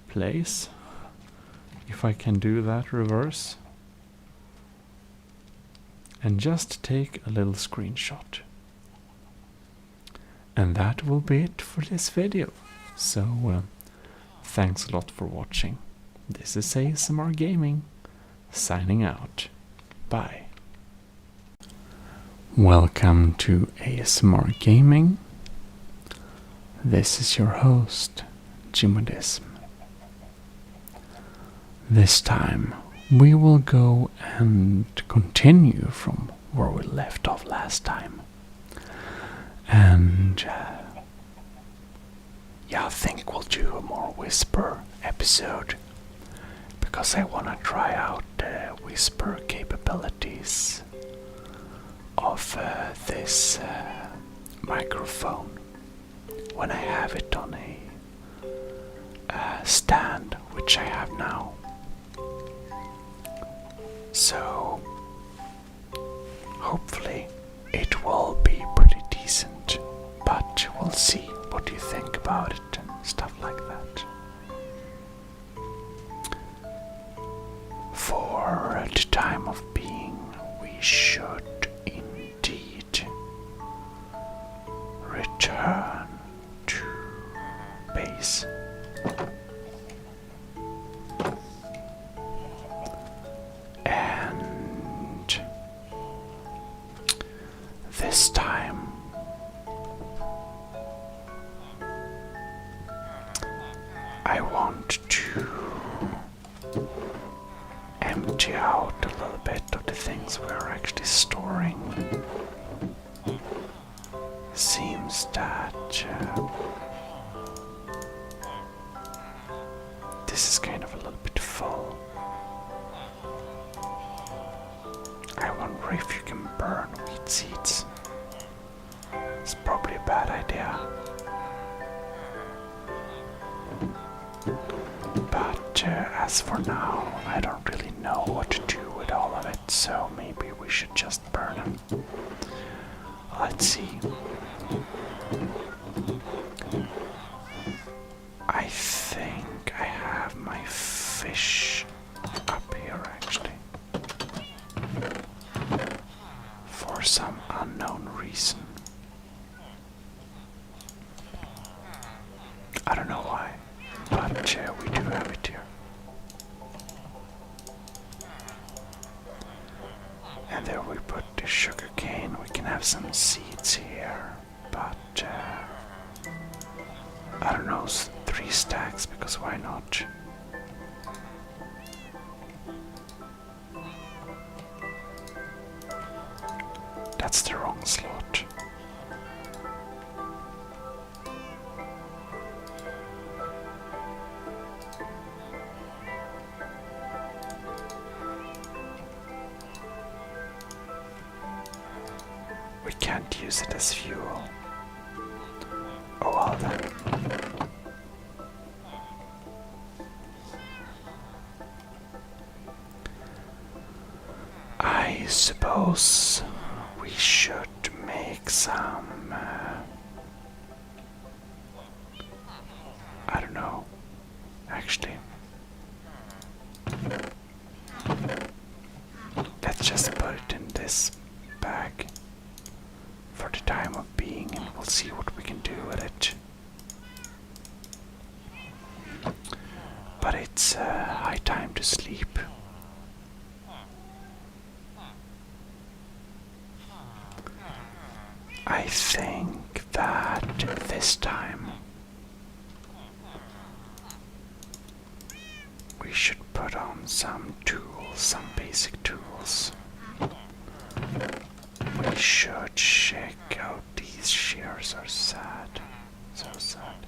place. If I can do that reverse. And just take a little screenshot. And that will be it for this video. So thanks a lot for watching. This is ASMR Gaming, signing out. Bye. Welcome to ASMR Gaming. This is your host, Gmodism. This time we will go and continue from where we left off last time. And yeah, I think we'll do a more whisper episode. Because I want to try out the whisper capabilities of this microphone when I have it on a stand, which I have now. So hopefully it will be pretty decent, but we'll see. What do you think about it and stuff like that? For the time of being, we should indeed return to base. And this time I want to empty out a little bit of the things we're actually storing. Seems that this is kind of a little bit full. I wonder if you can burn wheat seeds. It's probably a bad idea. But as for now, I don't really know what to do with all of it, so maybe we should just burn them. Let's see. I think I have my fish up here actually. For some unknown reason. I don't know why, but we do have it here. And there we put the sugar cane. We can have some seeds here, but I don't know, 3 stacks, because why not? That's the wrong slot. We can't use it as fuel. Oh well then. I suppose we should make some I don't know, actually. Let's just put it in this bag for the time of being, and we'll see what we can do with it. But it's high time to sleep. I think that this time we should put on some tools, some basic tools. We should check out these shears are sad. So sad.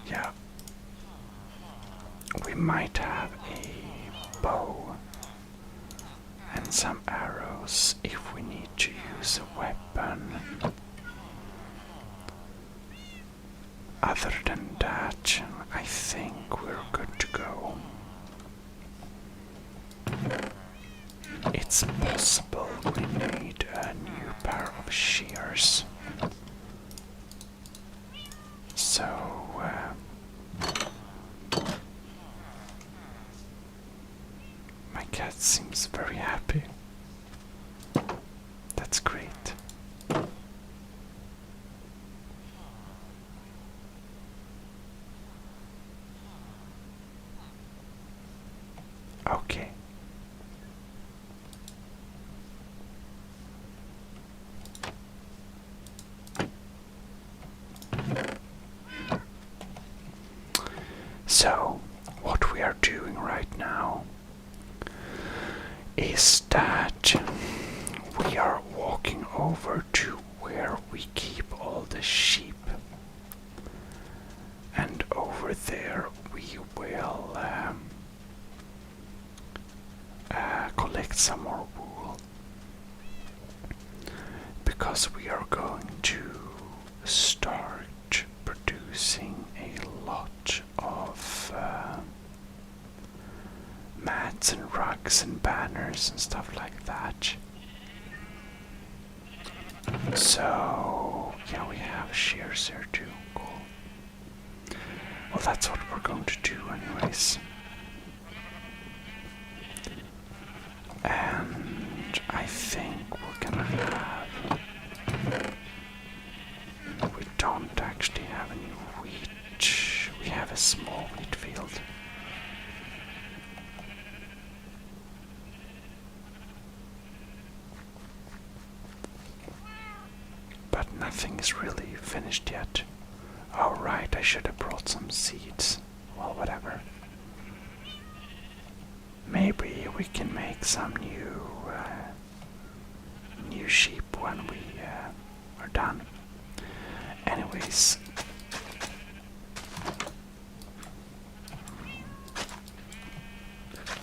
Yeah. We might have a bow and some arrows if we need to use a weapon. Other than that, I think we're good to go. It's possible we need a new pair of shears. So, my cat seems very happy. That's great. Okay. So, what we are doing right now is that we are walking over to where we keep all the sheep. And over there we will collect some more wool. Because we are going to start using a lot of mats and rugs and banners and stuff like that. So, yeah, we have shears here too. Cool. Well, that's what we're going to do anyways. And I think we're gonna have... We don't actually have any wheat. We have a small wheat field. But nothing is really finished yet. Oh right, I should have brought some seeds. Well, whatever. Maybe we can make some new sheep when we are done. Anyways,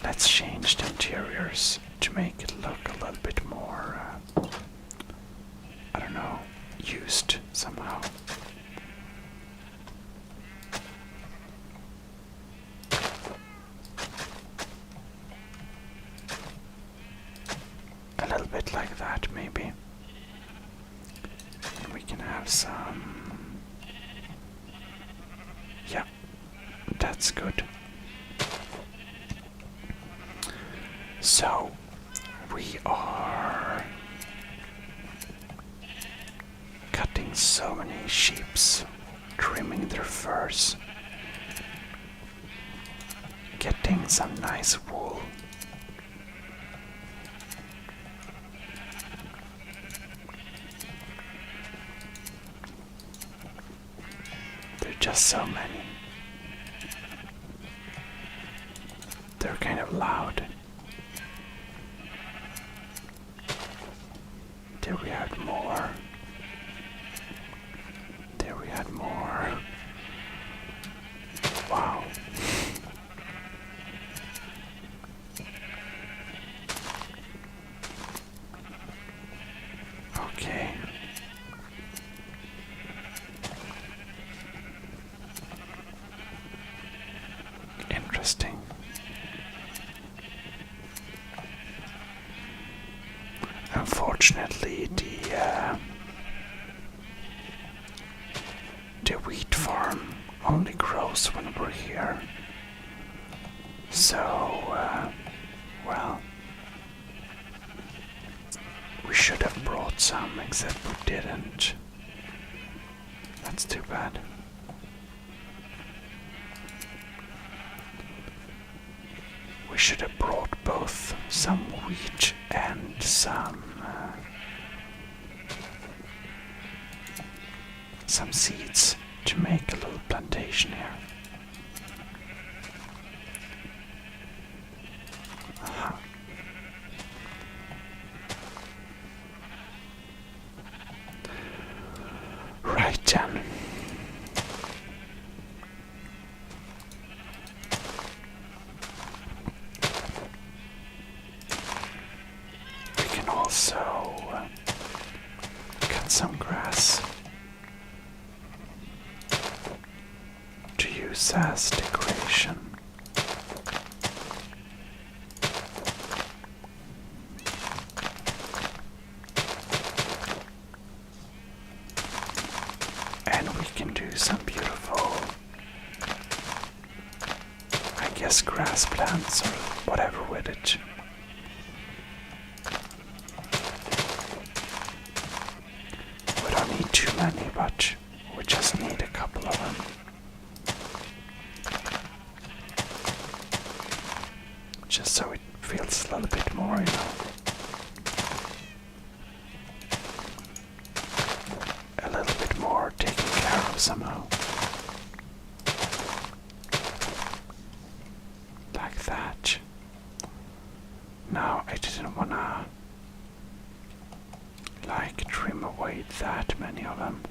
let's change the interiors to make it look a little bit more, I don't know, used somehow. A little bit like that, maybe. And we can have some... Yeah, that's good. So, we are cutting so many sheeps, trimming their furs, getting some nice wool. Just so many. They're kind of loud. There we had more. There we had more. Wow. Okay. Interesting. Unfortunately, the wheat farm only grows when we're here. So, well, we should have brought some, except we didn't. That's too bad. We should have brought both some wheat and some seeds to make a little plantation here. Uh-huh. Right then. Also, cut some grass to use as decoration. And we can do some beautiful, I guess, grass plants or whatever with it. Too many, but we just need a couple of them. Just so it feels a little bit more, you know. A little bit more taken care of somehow. Like that. Now, I didn't wanna trim away that many of them.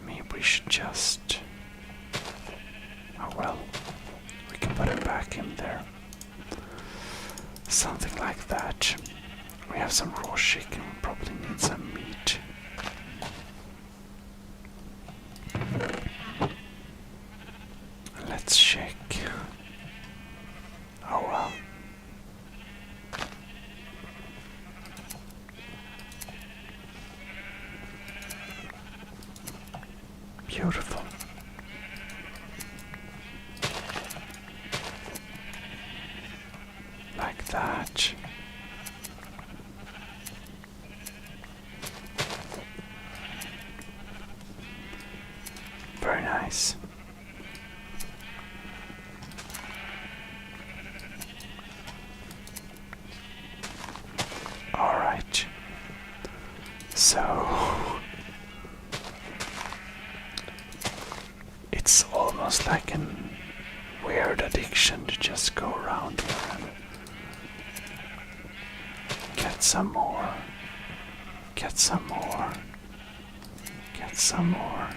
Maybe we should just... Oh well, we can put them back in there. Something like that. We have some raw chicken, we probably need some meat. Beautiful. Like that. Very nice. Alright. So it's almost like a weird addiction to just go around here and get some more, get some more, get some more,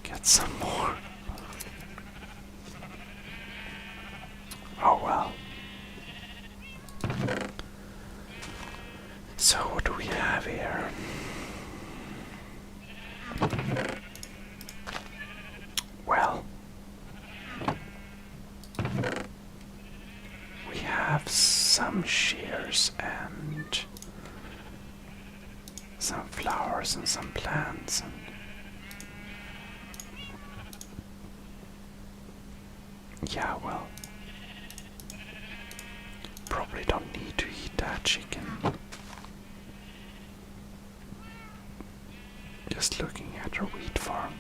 get some more. Oh well. So what do we have here? Well, we have some shears and some flowers and some plants and yeah, well, probably don't need to eat that chicken. Just looking at our wheat farm.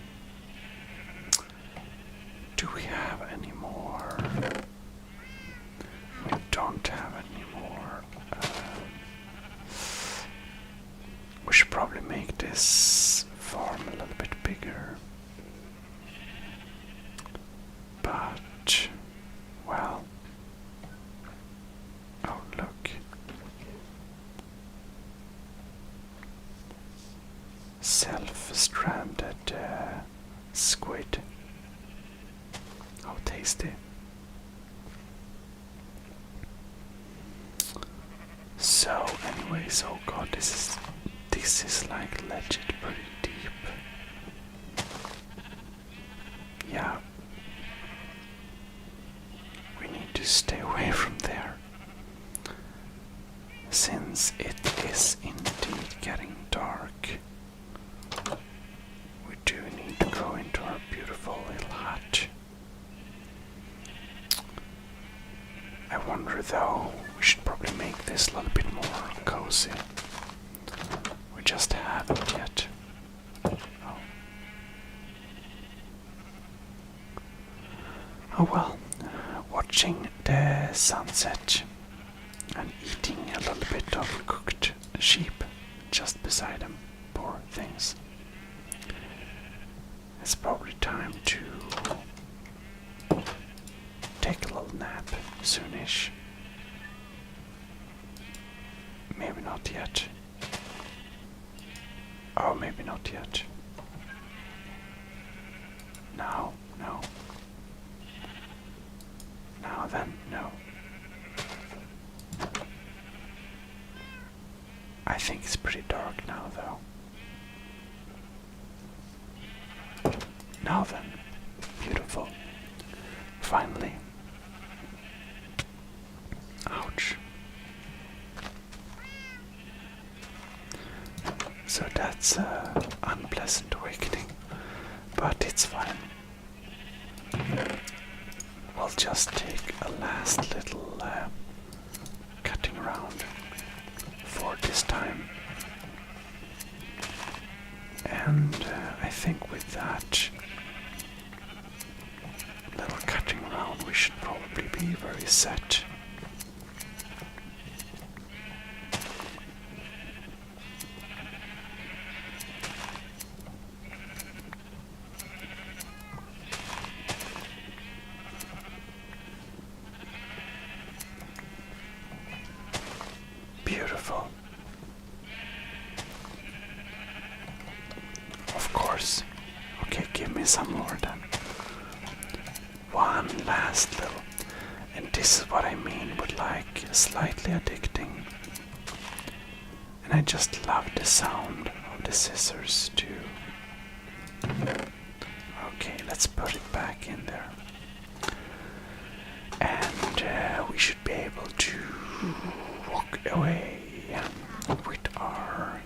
Do we have any more? We don't have any more. We should probably make this farm a little bit bigger. But, well. Oh, look. Self-stranded squid. How tasty. So, anyways, oh god, this is like legit pretty deep. Yeah. We need to stay away from there. Since it is indeed getting dark, we do need to go into our beautiful little hut. I wonder though, we should probably make this a little bit more cozy. We just haven't yet. Oh. Oh well, watching the sunset and eating a little bit of cooked sheep just beside them, poor things. It's probably time to take a little nap soonish. Maybe not yet. Oh, maybe not yet. Now, no. Now then, no. I think it's pretty dark now, though. Now then, beautiful. Finally. Ouch. So that's an unpleasant awakening, but it's fine. We'll just take a last little cutting around for this time. And I think with that little cutting around we should probably be very set. Beautiful. Of course. Okay, give me some more then. One last little. And this is what I mean with like slightly addicting. And I just love the sound of the scissors too. Okay, let's put it back in there. And we should be able to walk away with our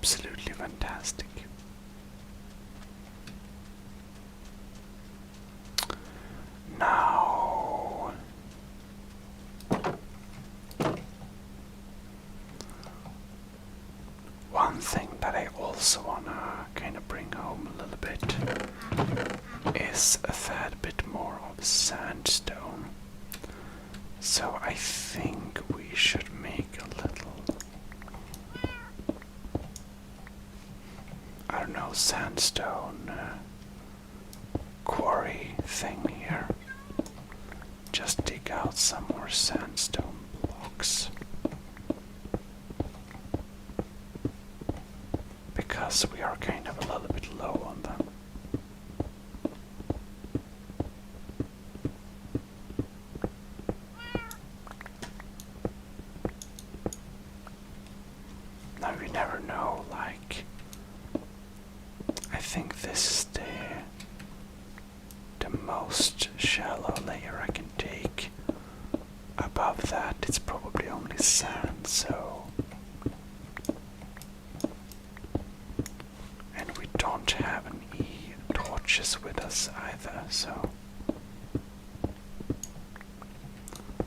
absolutely fantastic. Now, one thing that I also wanna kind of bring home a little bit is a tad bit more of sandstone. So I think we should make a little, I don't know, sandstone quarry thing here. Just dig out some more sandstone blocks. Because we are kind of a little bit low on them. Now you never know, like, I think this is the most shallow layer I can take. Above that it's probably only sand, so, and we don't have any torches with us either, so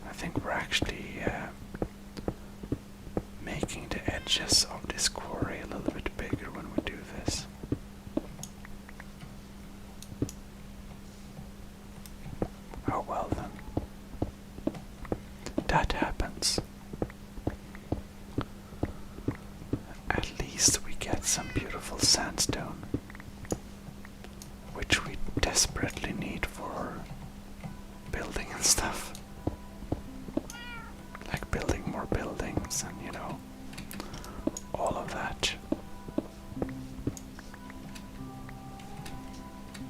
I think we're actually making the edges of this quarry a little bit bigger when we do this. Oh well then. That happens. At least we get some beautiful sandstone, which we desperately need for building and stuff. Like building more buildings and, you know, all of that.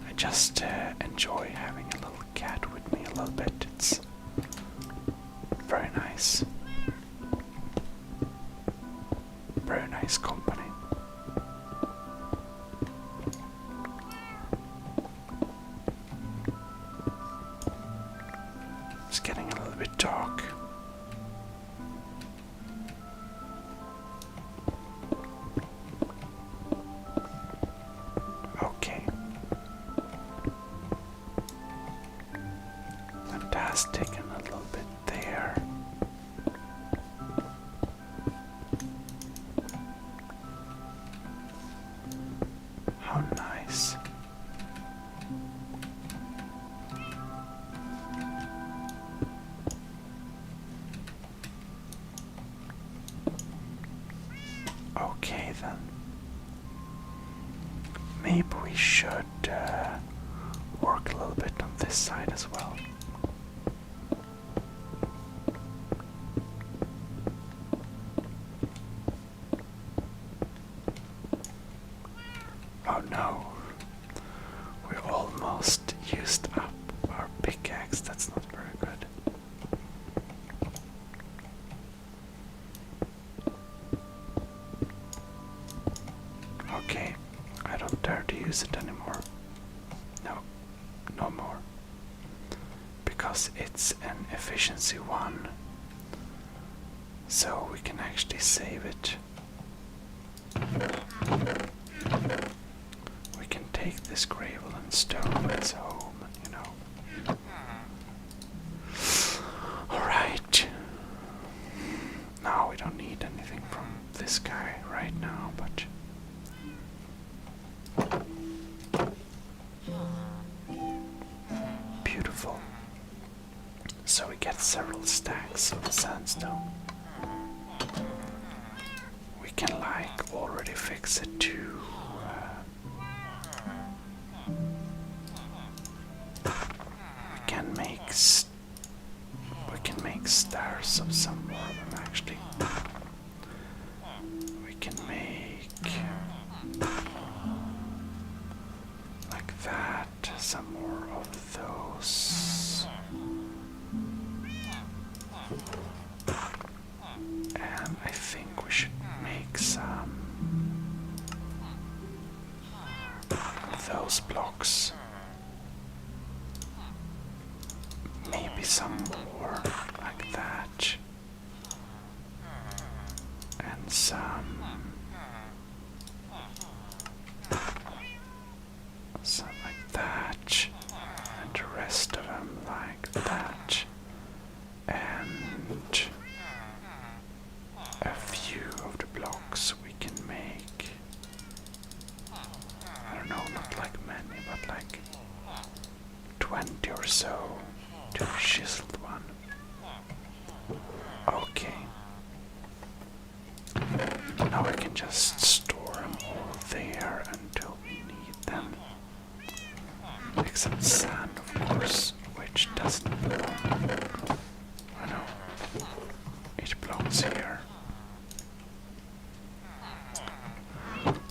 I just enjoy having a little cat with me a little bit. It's very nice. Very nice company. It's getting a little bit dark. Okay. Fantastic, and a little bit there. How nice. Okay then. Maybe we should work a little bit on this side as well. Oh no, we almost used up our pickaxe. That's not very good. Okay, I don't dare to use it anymore. No, no more. Because it's an efficiency 1. So we can actually save it. We can take this gravel and stone with us home, and, you know. Alright. Now we don't need anything from this guy right now, but beautiful. So we get several stacks of sandstone. We can like already fix it to we can make stairs of some more of them actually. We can make like that, some more of those. And I think we should make some of those blocks. Maybe some more like that. And some now we can just store them all there until we need them. Except sand, of course, which doesn't belong. I know. It belongs here.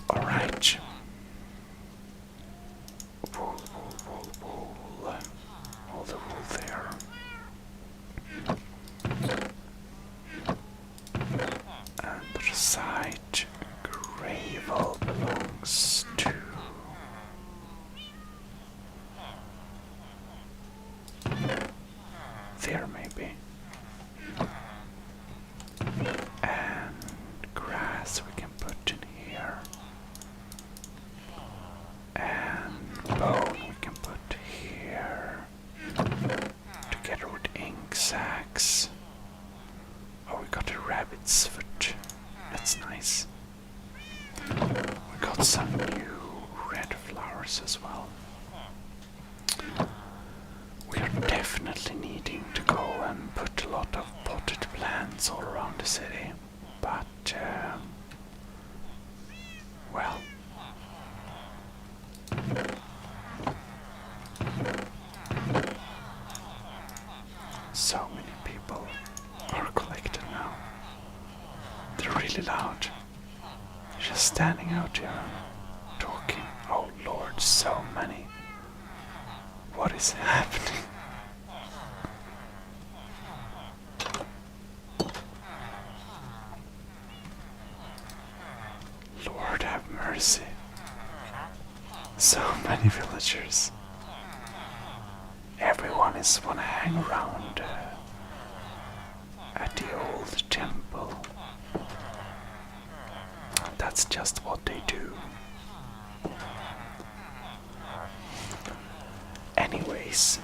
Alright. Wool, wool, wool, wool. All the wool there. And the side gravel belongs to there maybe. And grass we can put in here. And bone we can put here. Together with ink sacks. Oh, we got a rabbit's foot. That's nice. We got some new red flowers as well. We are definitely needing to go and put a lot of potted plants all around the city. But, well. So many people are collected now. They're really loud. Just standing out here, talking. Oh Lord, so many. What is happening? Lord have mercy. So many villagers. Everyone is wanna hang around at the old temple. That's just what they do. Anyways,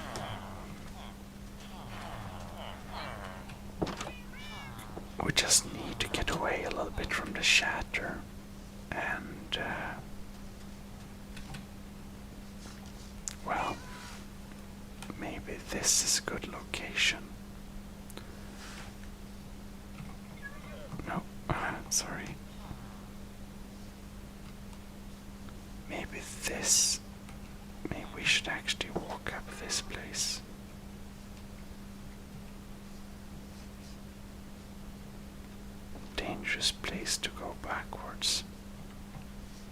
we just need to get away a little bit from the shatter and well, maybe this is a good location. No, sorry. Maybe this. Maybe we should actually walk up this place. Dangerous place to go backwards.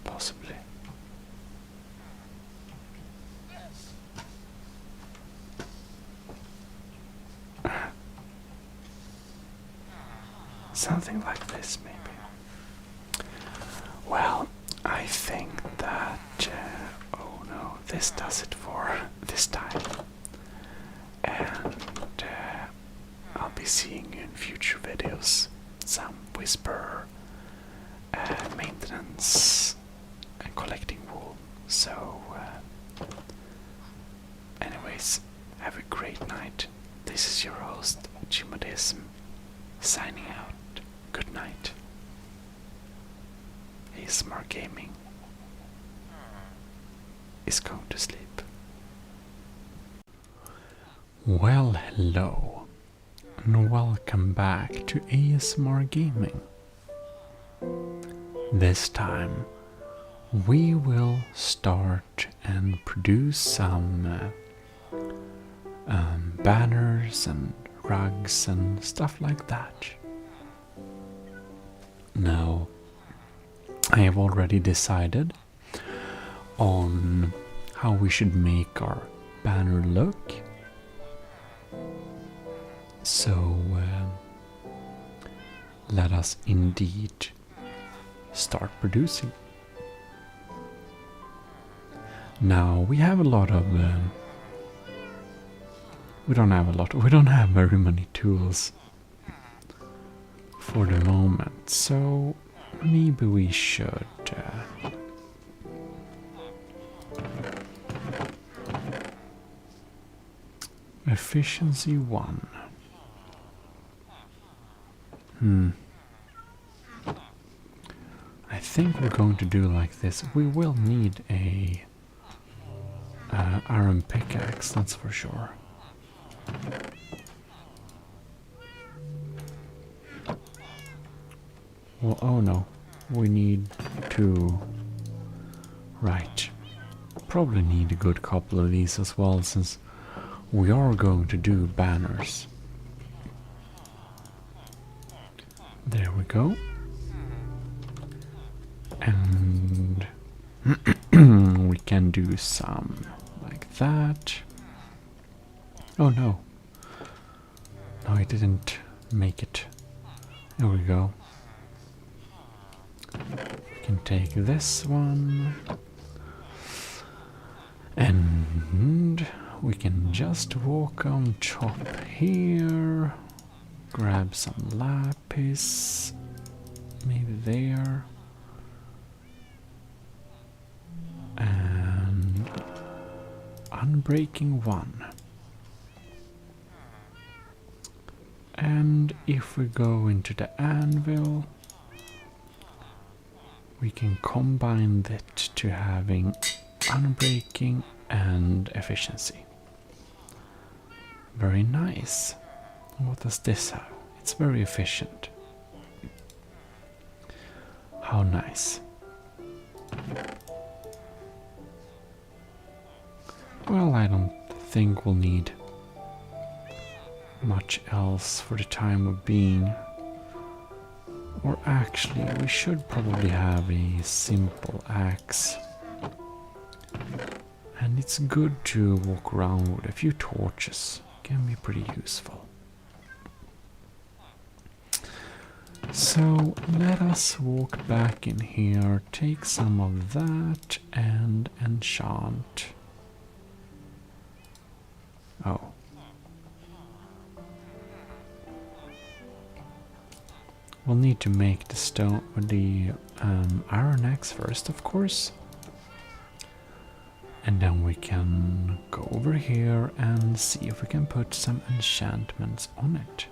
Possibly. Something like this, maybe. Well, I think that, oh no, this does it for this time. And I'll be seeing you in future videos. Some whisper, maintenance, and collecting wool. So, anyways, have a great night. This is your host, Gmodism, signing out. Good night. ASMR Gaming is going to sleep. Well, hello, and welcome back to ASMR Gaming. This time, we will start and produce some banners and rugs and stuff like that. Now, I have already decided on how we should make our banner look. So, let us indeed start producing. Now, we have a lot of... we don't have very many tools for the moment, so maybe we should efficiency 1. I think we're going to do like this. We will need a iron pickaxe, that's for sure. Well, oh no. we need to... Right. Probably need a good couple of these as well, since we are going to do banners. There we go. And we can do some like that. Oh no. No, I didn't make it. There we go. We can take this one. And we can just walk on top here. Grab some lapis. Maybe there. And unbreaking one. And if we go into the anvil, we can combine that to having unbreaking and efficiency. Very nice. What does this have? It's very efficient. How nice. Well, I don't think we'll need much else for the time of being. Or actually, we should probably have a simple axe. And it's good to walk around with a few torches. Can be pretty useful. So let us walk back in here, take some of that and enchant. Oh. We'll need to make the stone with the iron axe first, of course. And then we can go over here and see if we can put some enchantments on it.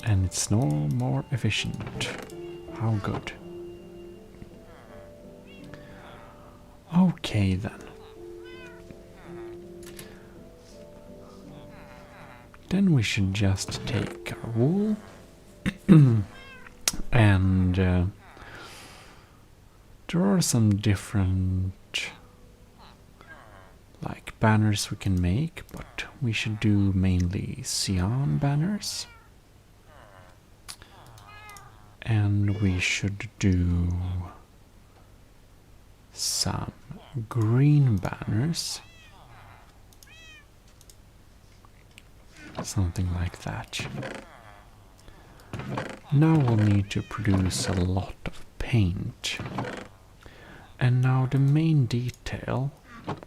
And it's no more efficient. How good. Okay then. Then we should just take our wool and there are some different like banners we can make, but we should do mainly cyan banners. And we should do some green banners. Something like that. Now we'll need to produce a lot of paint. And now the main detail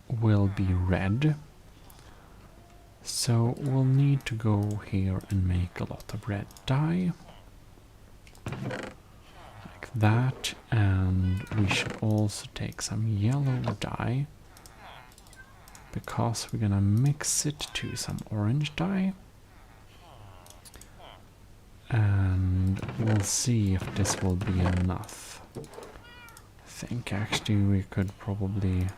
will be red. So we'll need to go here and make a lot of red dye. Like that. And we should also take some yellow dye, because we're gonna mix it to some orange dye. And we'll see if this will be enough. I think actually we could probably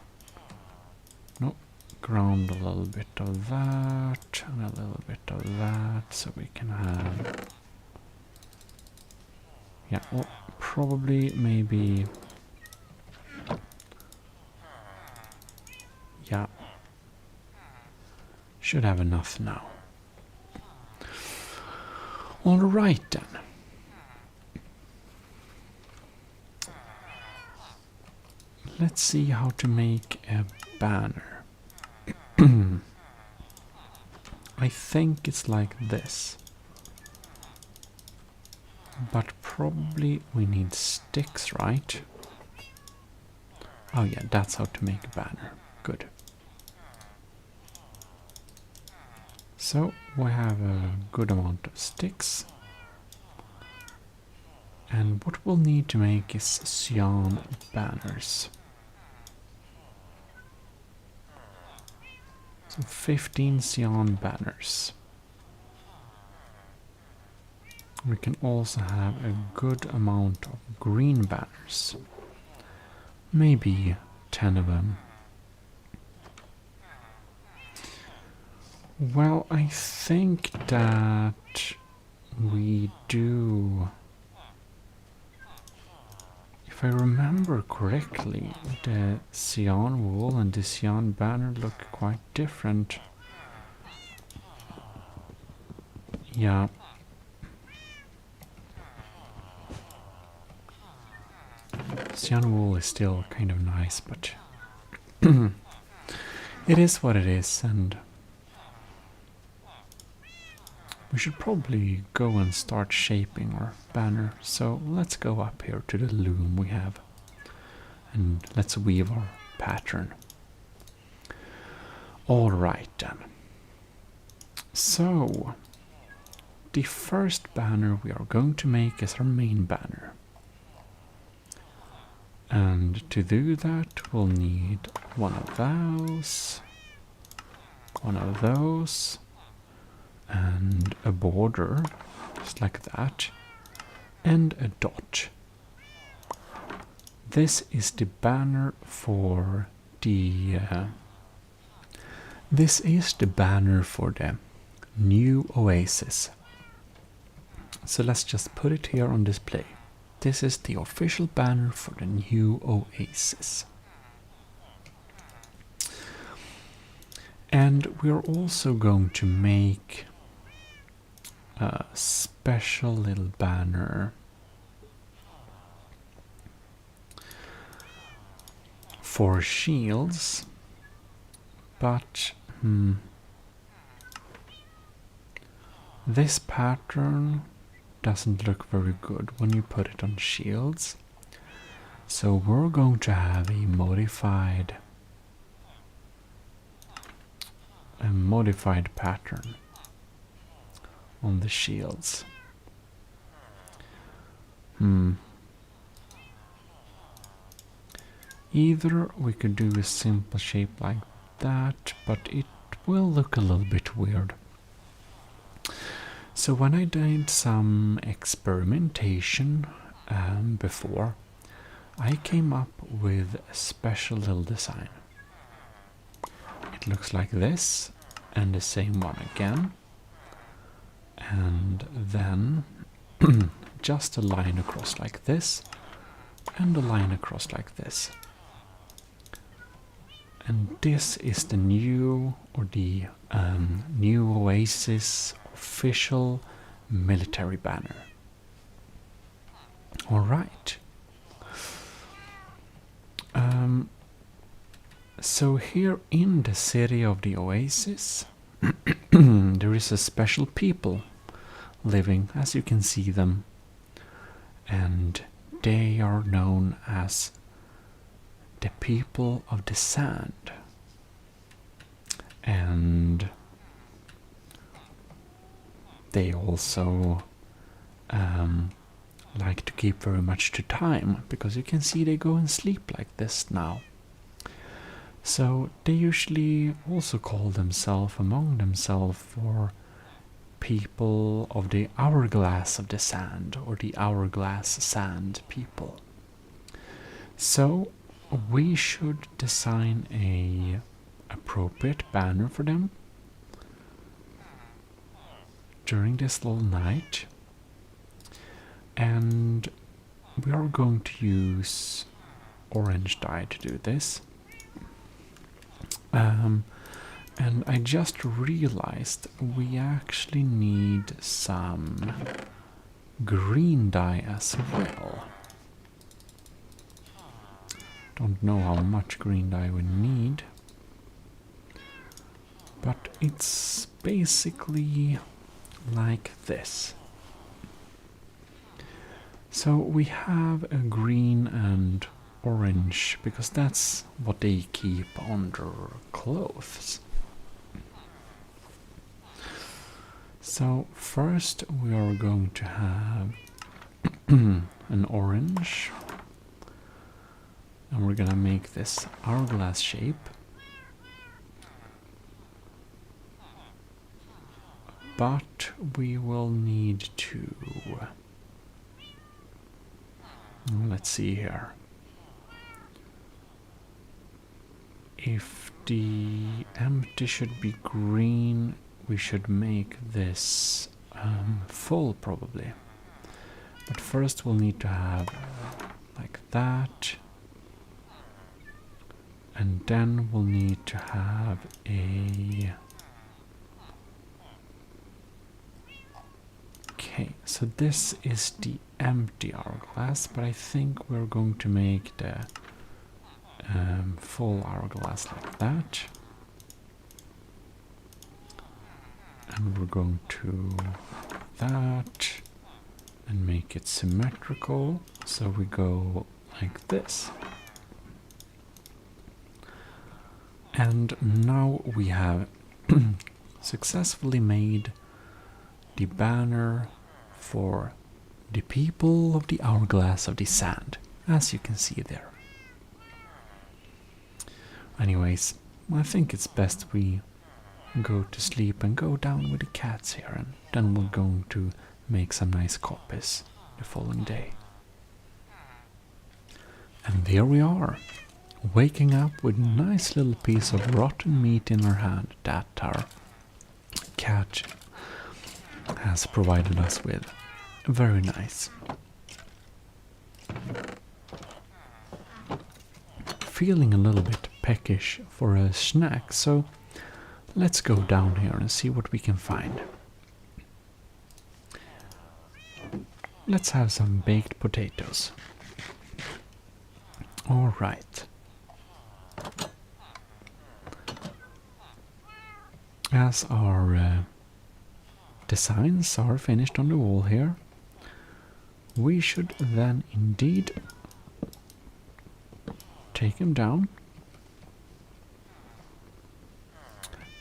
ground a little bit of that and a little bit of that, so we can have, yeah, well, probably maybe, yeah, should have enough now. All right then. Let's see how to make a banner. I think it's like this. But probably we need sticks, right? Oh yeah, that's how to make a banner. Good. So we have a good amount of sticks. And what we'll need to make is cyan banners. So 15 cyan banners. We can also have a good amount of green banners. Maybe 10 of them. Well, I think that we do... If I remember correctly, the cyan wall and the cyan banner look quite different. Yeah. Cyan wool is still kind of nice, but it is what it is, and we should probably go and start shaping our banner. So let's go up here to the loom we have, and let's weave our pattern. Alright then. So, the first banner we are going to make is our main banner. And to do that, we'll need one of those, and a border, just like that, and a dot. This is the banner for the... this is the banner for the new oasis. So let's just put it here on display. This is the official banner for the new oasis. And we're also going to make a special little banner for shields, but this pattern doesn't look very good when you put it on shields. So we're going to have a modified pattern on the shields. Either we could do a simple shape like that, but it will look a little bit weird. So when I did some experimentation before, I came up with a special little design. It looks like this, and the same one again, and then just a line across like this, and a line across like this. And this is the new, or the new Oasis official military banner. Alright. So here in the city of the Oasis, there is a special people living, as you can see them, and they are known as the people of the sand. And they also like to keep very much to time, because you can see they go and sleep like this now. So they usually also call themselves among themselves for people of the hourglass of the sand, or the hourglass sand people. So we should design a appropriate banner for them during this little night, and we are going to use orange dye to do this. And I just realized we actually need some green dye as well. Don't know how much green dye we need, but it's basically like this. So we have a green and orange, because that's what they keep under clothes. So first we are going to have an orange, and we're gonna make this hourglass shape. But we will need to, let's see here. If the empty should be green, we should make this full probably. But first we'll need to have like that. And then we'll need to have a... Okay, so this is the empty hourglass, but I think we're going to make the full hourglass like that. And we're going to that and make it symmetrical, so we go like this. And now we have successfully made the banner for the people of the hourglass of the sand, as you can see there. Anyways, I think it's best we go to sleep and go down with the cats here, and then we're going to make some nice copies the following day. And there we are, waking up with a nice little piece of rotten meat in our hand that our cat has provided us with. Very nice. Feeling a little bit peckish for a snack, so let's go down here and see what we can find. Let's have some baked potatoes. All right. As our designs are finished on the wall here, we should then indeed take them down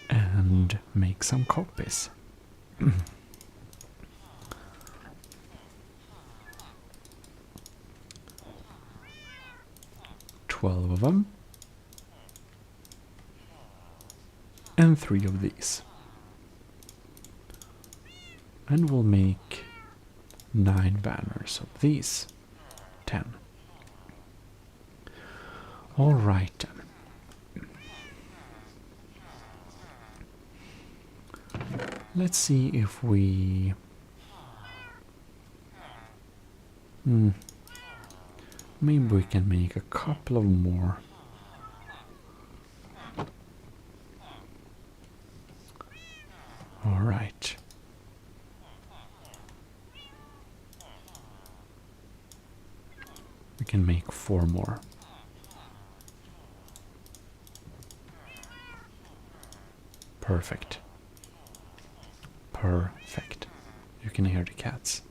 and make some copies. 12 of them. And 3 of these. And we'll make 9 banners of these. 10. Alright then. Let's see if we... maybe we can make a couple of more. Alright. We can make 4 more. Perfect. Perfect. You can hear the cats.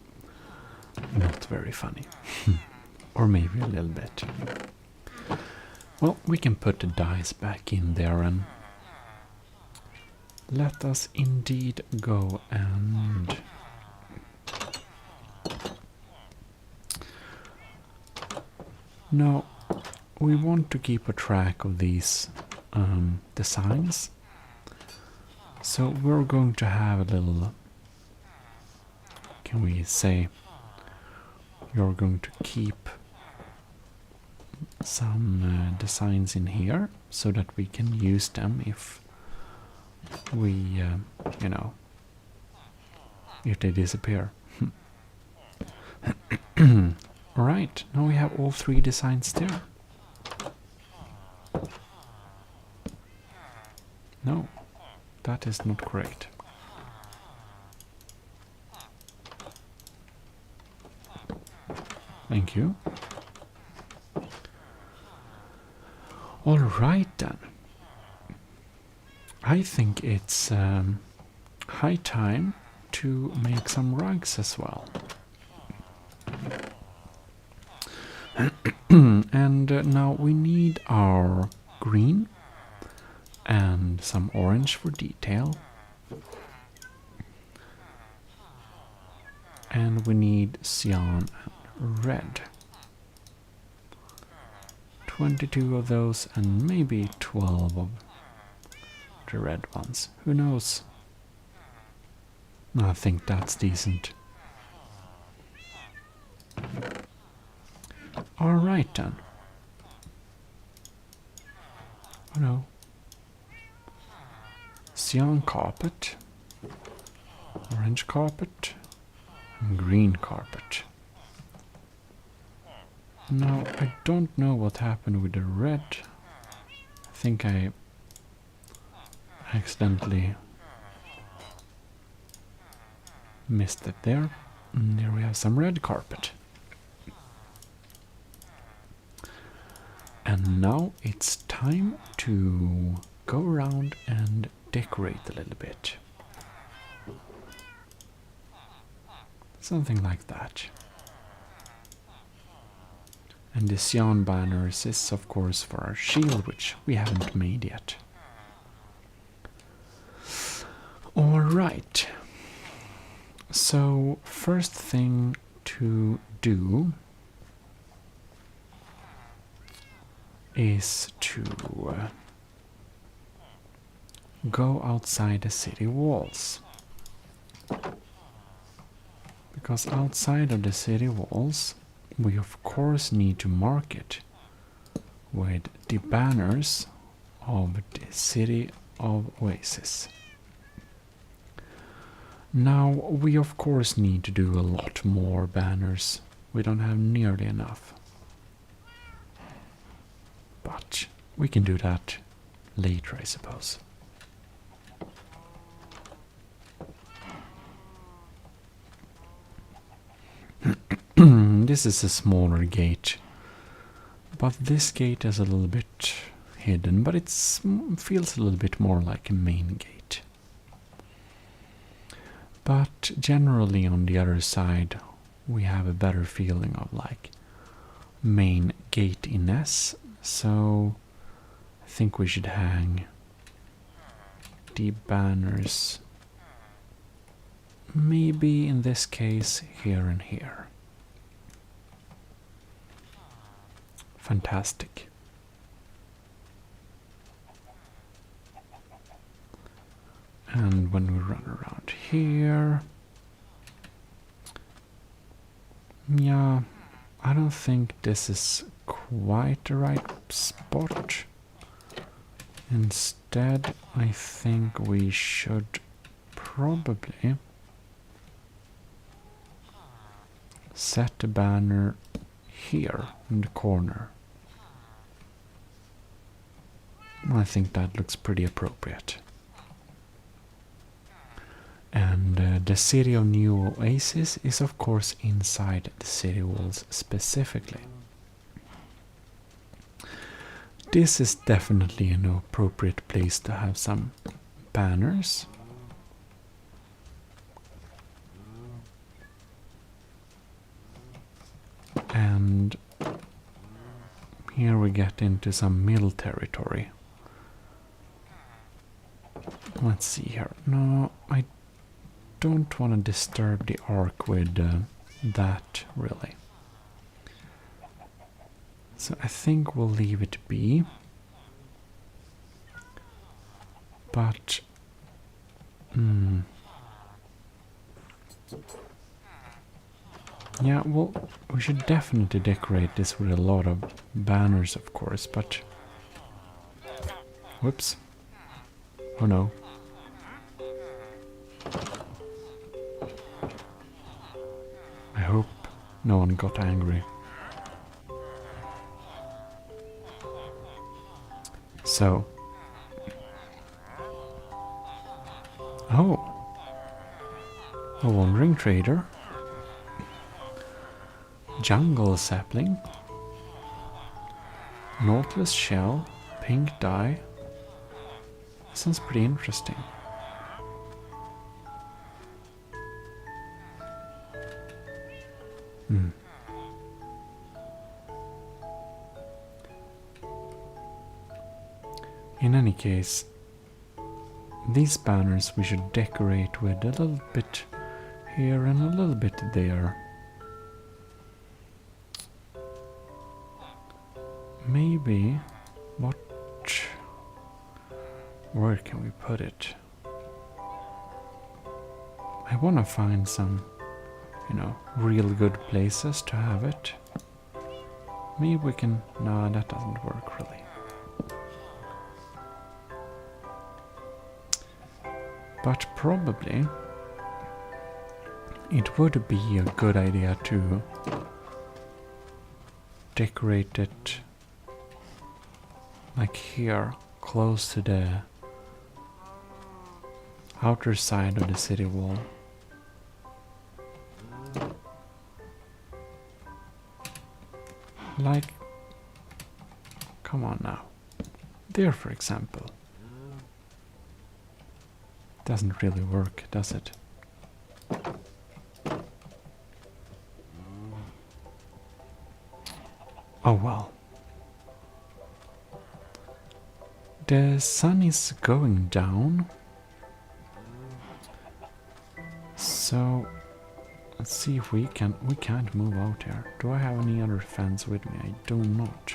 Not very funny. Or maybe a little bit. Well, we can put the dice back in there and let us indeed go and now we want to keep a track of these designs. So we're going to have a little, can we say, you're going to keep some designs in here so that we can use them if we, you know, if they disappear. Alright, now we have all 3 designs there. No, that is not correct. Thank you. All right then. I think it's high time to make some rugs as well. And now we need our green and some orange for detail. And we need cyan and red. 22 of those and maybe 12 of the red ones. Who knows? I think that's decent. Alright then. Oh no. Cyan carpet, orange carpet, and green carpet. Now, I don't know what happened with the red. I think I accidentally missed it there. And here we have some red carpet. And now it's time to go around and decorate a little bit. Something like that. And the cyan banners is of course for our shield, which we haven't made yet. Alright. So first thing to do is to go outside the city walls. Because outside of the city walls, we of course need to mark it with the banners of the city of Oasis. Now, we of course need to do a lot more banners. We don't have nearly enough. But we can do that later, I suppose. This is a smaller gate, but this gate is a little bit hidden, but it feels a little bit more like a main gate. But generally on the other side we have a better feeling of like main gate-iness, so I think we should hang the banners maybe in this case here and here. Fantastic. And when we run around here, yeah, I don't think this is quite the right spot. Instead, I think we should probably set the banner here in the corner. I think that looks pretty appropriate. And the city of New Oasis is of course inside the city walls specifically. This is definitely an appropriate place to have some banners. And here we get into some mill territory. Let's see here. No, I don't want to disturb the arc with that, really. So I think we'll leave it be. But... yeah, well, we should definitely decorate this with a lot of banners, of course, but... whoops. Oh no. I hope no one got angry. So. Oh. A wandering trader. Jungle sapling. Nautilus shell. Pink dye. Sounds pretty interesting. In any case, these banners we should decorate with a little bit here and a little bit there. Maybe, where can we put it? I want to find some, real good places to have it. Maybe we can, no, that doesn't work really. But probably it would be a good idea to decorate it like here, close to the outer side of the city wall. Like, come on now. There, for example. Doesn't really work, does it? Oh well. The sun is going down. So let's see if we can't move out here. Do I have any other fans with me? I do not.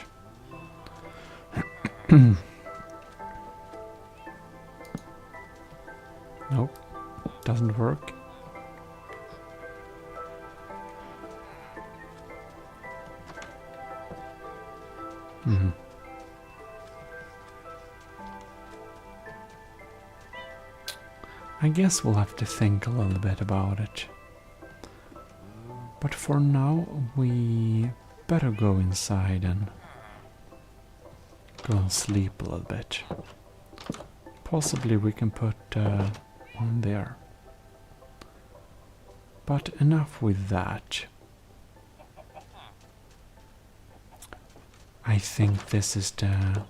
Nope. Doesn't work. Mm-hmm. I guess we'll have to think a little bit about it. But for now, we better go inside and go and sleep a little bit. Possibly we can put one there. But enough with that. I think this is the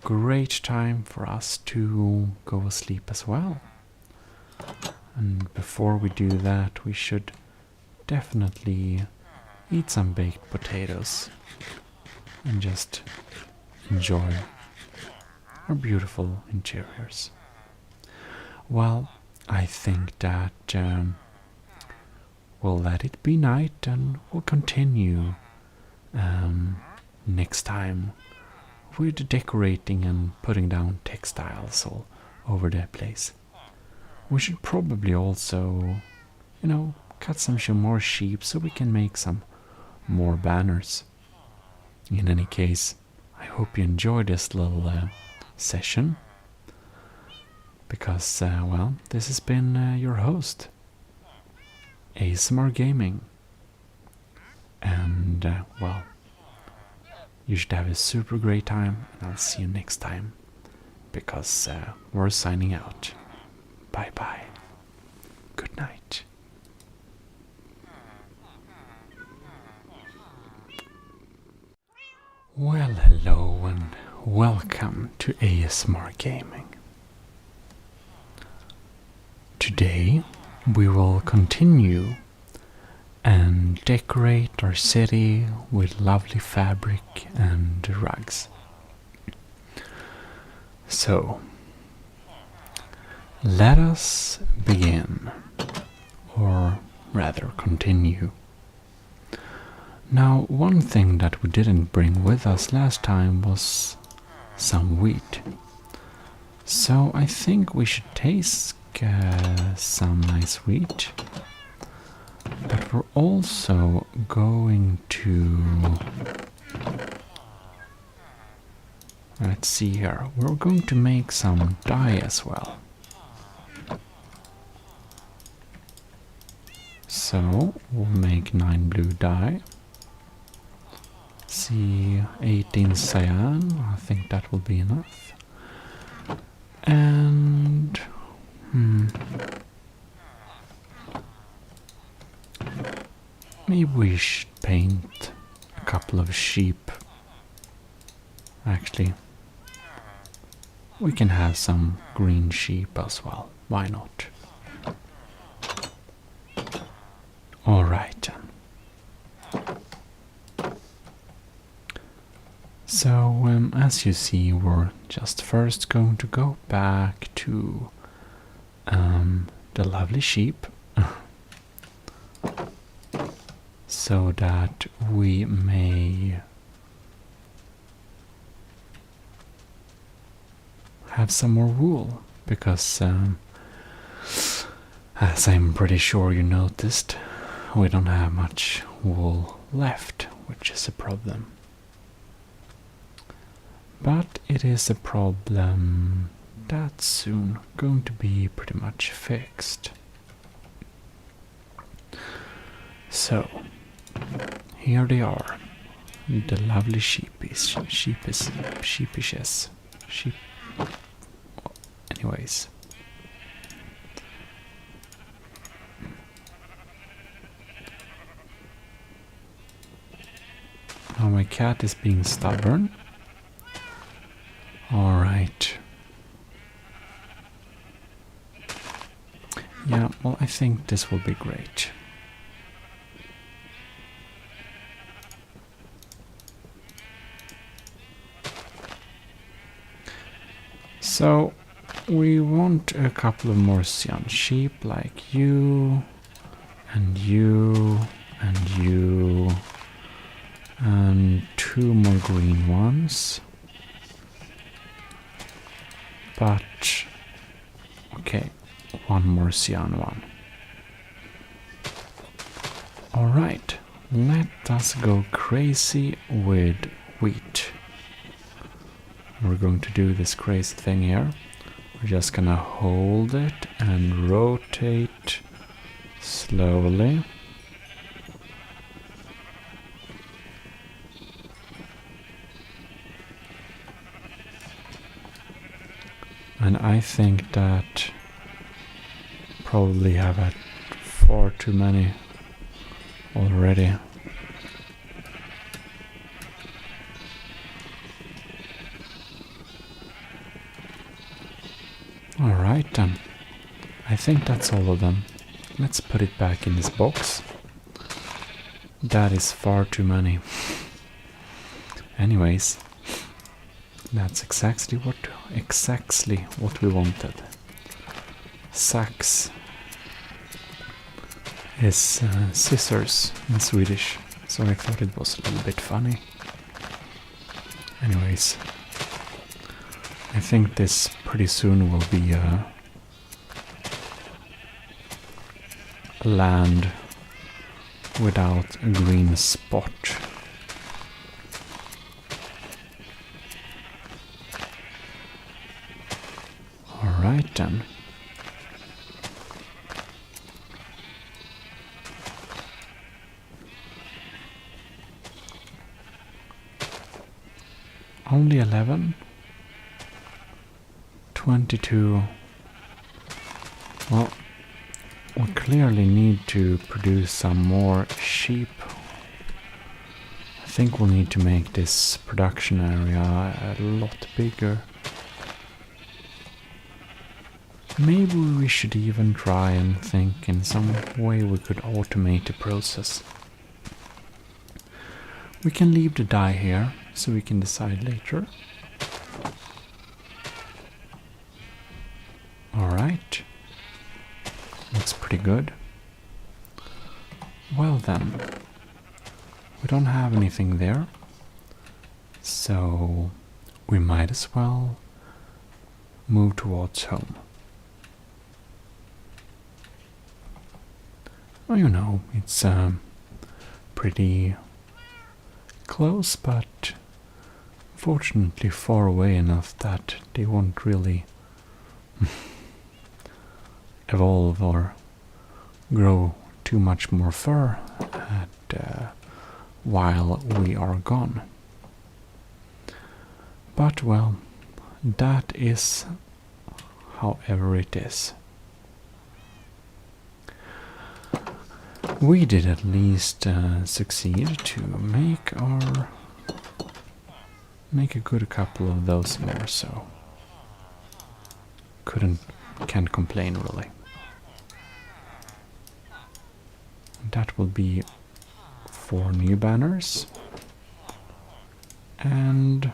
great time for us to go asleep as well. And before we do that, we should definitely eat some baked potatoes and just enjoy our beautiful interiors. Well, I think that we'll let it be night and we'll continue next time with decorating and putting down textiles all over the place. We should probably also, cut some more sheep so we can make some more banners. In any case, I hope you enjoyed this little session. Because, well, this has been your host, ASMR Gaming. And, well, you should have a super great time, and I'll see you next time. Because we're signing out. Bye bye. Good night. Well, hello and welcome to ASMR Gaming. Today we will continue and decorate our city with lovely fabric and rugs. So, let us begin, or rather continue. Now, one thing that we didn't bring with us last time was some wheat. So I think we should taste some nice wheat. But we're also going to... Let's see here. We're going to make some dye as well. So, we'll make 9 blue dye. See, 18 cyan. I think that will be enough. And... maybe we should paint a couple of sheep. Actually, we can have some green sheep as well. Why not? Alright. So, as you see, we're just first going to go back to the lovely sheep. So that we may have some more wool, because as I'm pretty sure you noticed, we don't have much wool left, which is a problem. But it is a problem that's soon going to be pretty much fixed. So, here they are. the lovely sheepishes. Sheep. Anyways. Now my cat is being stubborn. Alright. Yeah, well, I think this will be great. So, we want a couple of more cyan sheep like you, and you, and you, and 2 more green ones. But, okay, 1 more cyan one. Alright, let us go crazy with wheat. We're going to do this crazy thing here. We're just gonna hold it and rotate slowly. And I think that probably have had far too many already. Alright then. I think that's all of them. Let's put it back in this box. That is far too many. Anyways, that's exactly what we wanted. Sax is scissors in Swedish, so I thought it was a little bit funny. Anyways, I think this pretty soon will be a land without a green spot. Alright then. Only 11? 22. Well, we clearly need to produce some more sheep. I think we'll need to make this production area a lot bigger. Maybe we should even try and think in some way we could automate the process. We can leave the dye here, so we can decide later. Alright. Looks pretty good. Well then, we don't have anything there, so we might as well move towards home. Well, you know, it's pretty close, but fortunately far away enough that they won't really evolve or grow too much more fur while we are gone. But well, that is however it is. We did at least succeed to make a good couple of those more, so can't complain really. That will be 4 new banners and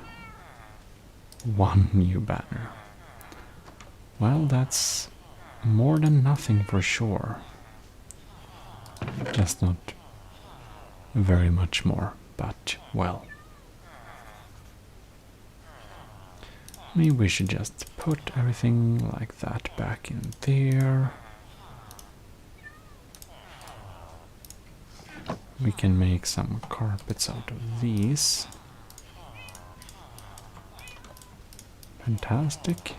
1 new banner. Well, that's more than nothing for sure. Just not very much more, but well. Maybe we should just put everything like that back in there. We can make some carpets out of these. Fantastic.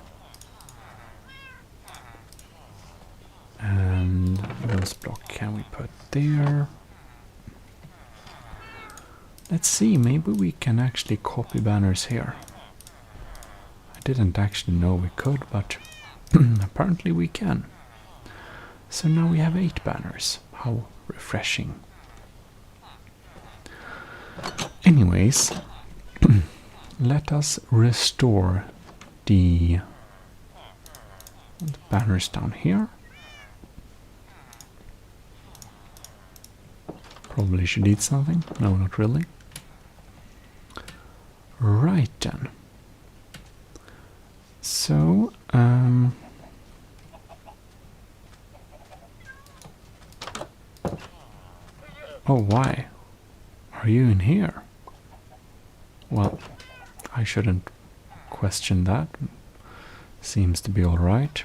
And those blocks can we put there? Let's see, maybe we can actually copy banners here. I didn't actually know we could, but apparently we can. So now we have 8 banners. How refreshing. Anyways, let us restore the banners down here. Probably should eat something. No, not really. Right then. So, oh, why? Are you in here? Well, I shouldn't question that. Seems to be alright.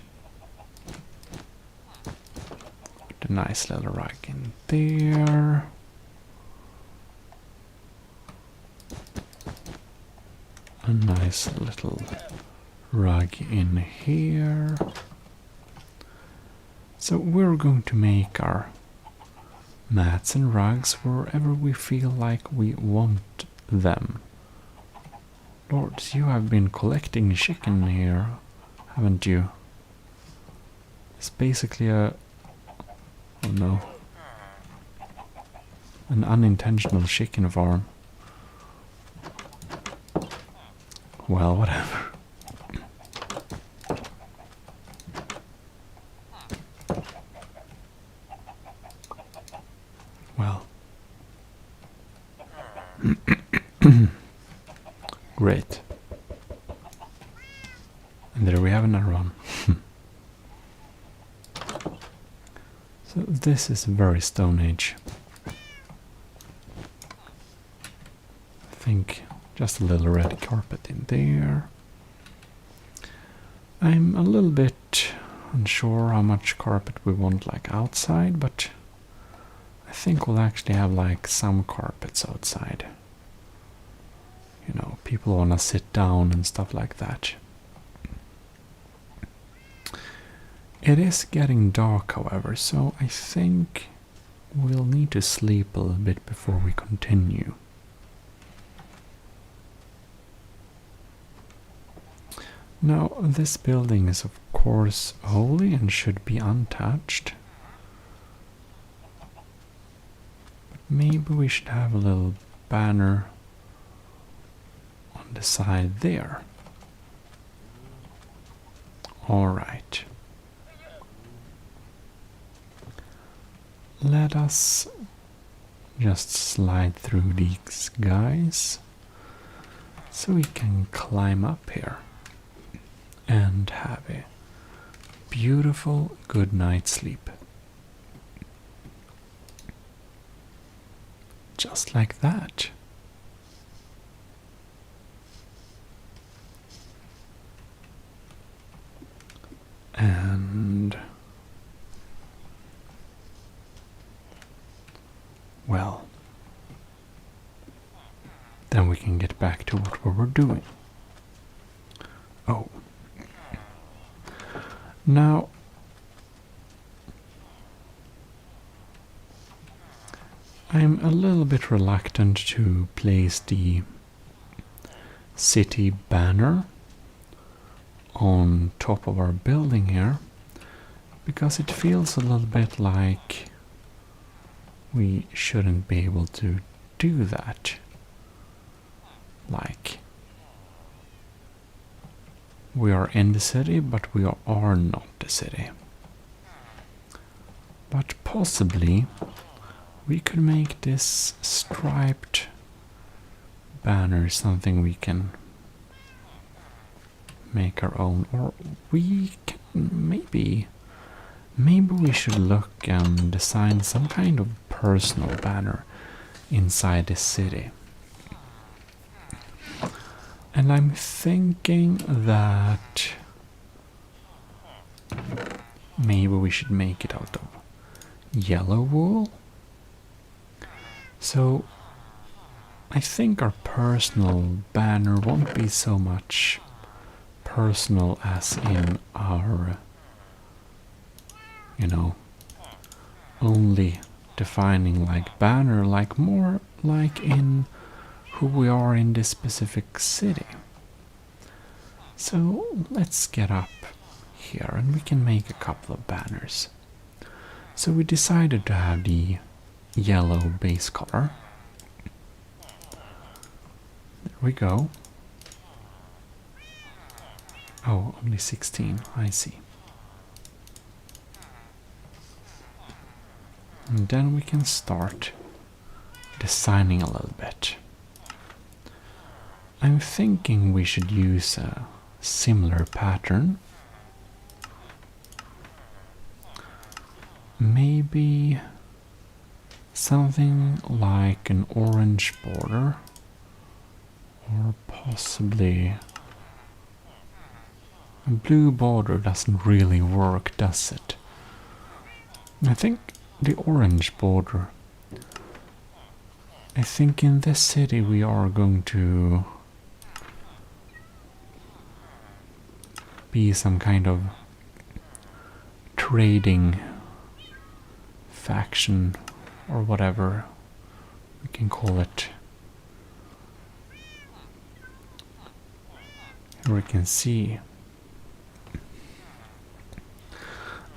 Put a nice little rug in there. A nice little rug in here. So we're going to make our mats and rugs wherever we feel like we want them. Lords, you have been collecting chicken here, haven't you? It's basically a... oh no. An unintentional chicken farm. Well, whatever. Well. Great. And there we have another one. So this is very Stone Age. I think just a little red carpet in there. I'm a little bit unsure how much carpet we want like outside, but I think we'll actually have like some carpets outside. You know, people wanna sit down and stuff like that. It is getting dark, however, so I think we'll need to sleep a little bit before we continue. Now, this building is of course holy and should be untouched. But maybe we should have a little banner on the side there. Alright. Let us just slide through these guys so we can climb up here and have a beautiful good night's sleep. Just like that. And well, then we can get back to what we were doing. Oh. Now, I'm a little bit reluctant to place the city banner on top of our building here, because it feels a little bit like we shouldn't be able to do that. Like, we are in the city, but we are not the city. But possibly we could make this striped banner something we can make our own, or we can maybe we should look and design some kind of personal banner inside the city. And I'm thinking that maybe we should make it out of yellow wool. So I think our personal banner won't be so much personal as in our, you know, only defining like banner, like more like in who we are in this specific city. So let's get up here and we can make a couple of banners. So we decided to have the yellow base color. There we go. Oh, only 16, I see. And then we can start designing a little bit. I'm thinking we should use a similar pattern. Maybe something like an orange border, or possibly a blue border doesn't really work, does it? I think the orange border. I think in this city we are going to be some kind of trading faction or whatever we can call it. Here we can see.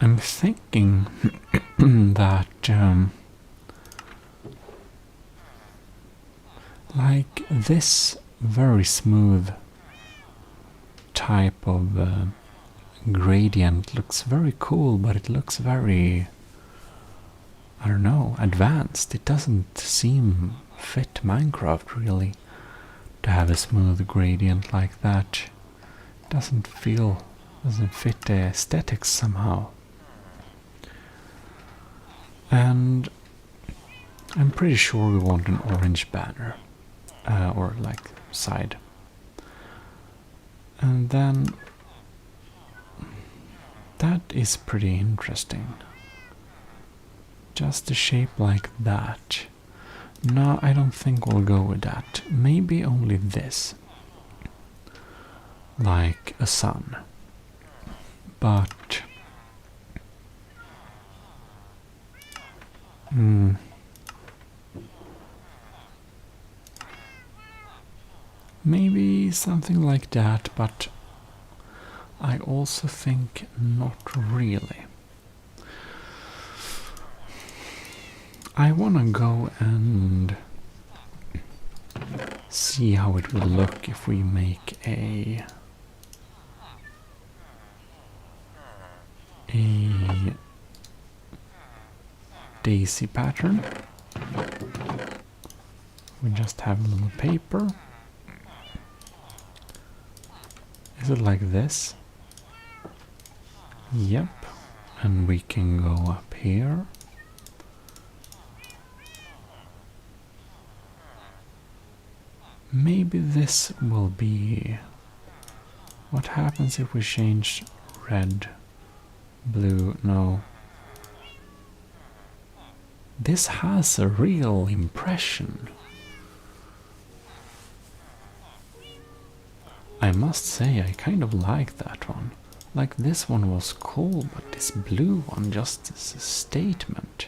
I'm thinking that like this very smooth type of gradient looks very cool, but it looks very, I don't know, advanced. It doesn't seem fit Minecraft really to have a smooth gradient like that. It doesn't fit the aesthetics somehow. And I'm pretty sure we want an orange banner, or like side. And then that is pretty interesting. Just a shape like that. No, I don't think we'll go with that. Maybe only this. Like a sun. But maybe something like that, but I also think not really. I wanna go and see how it will look if we make a daisy pattern. We just have a little paper. Is it like this? Yep. And we can go up here. Maybe this will be... What happens if we change red, blue? No. This has a real impression. I must say, I kind of like that one. Like, this one was cool, but this blue one just is a statement.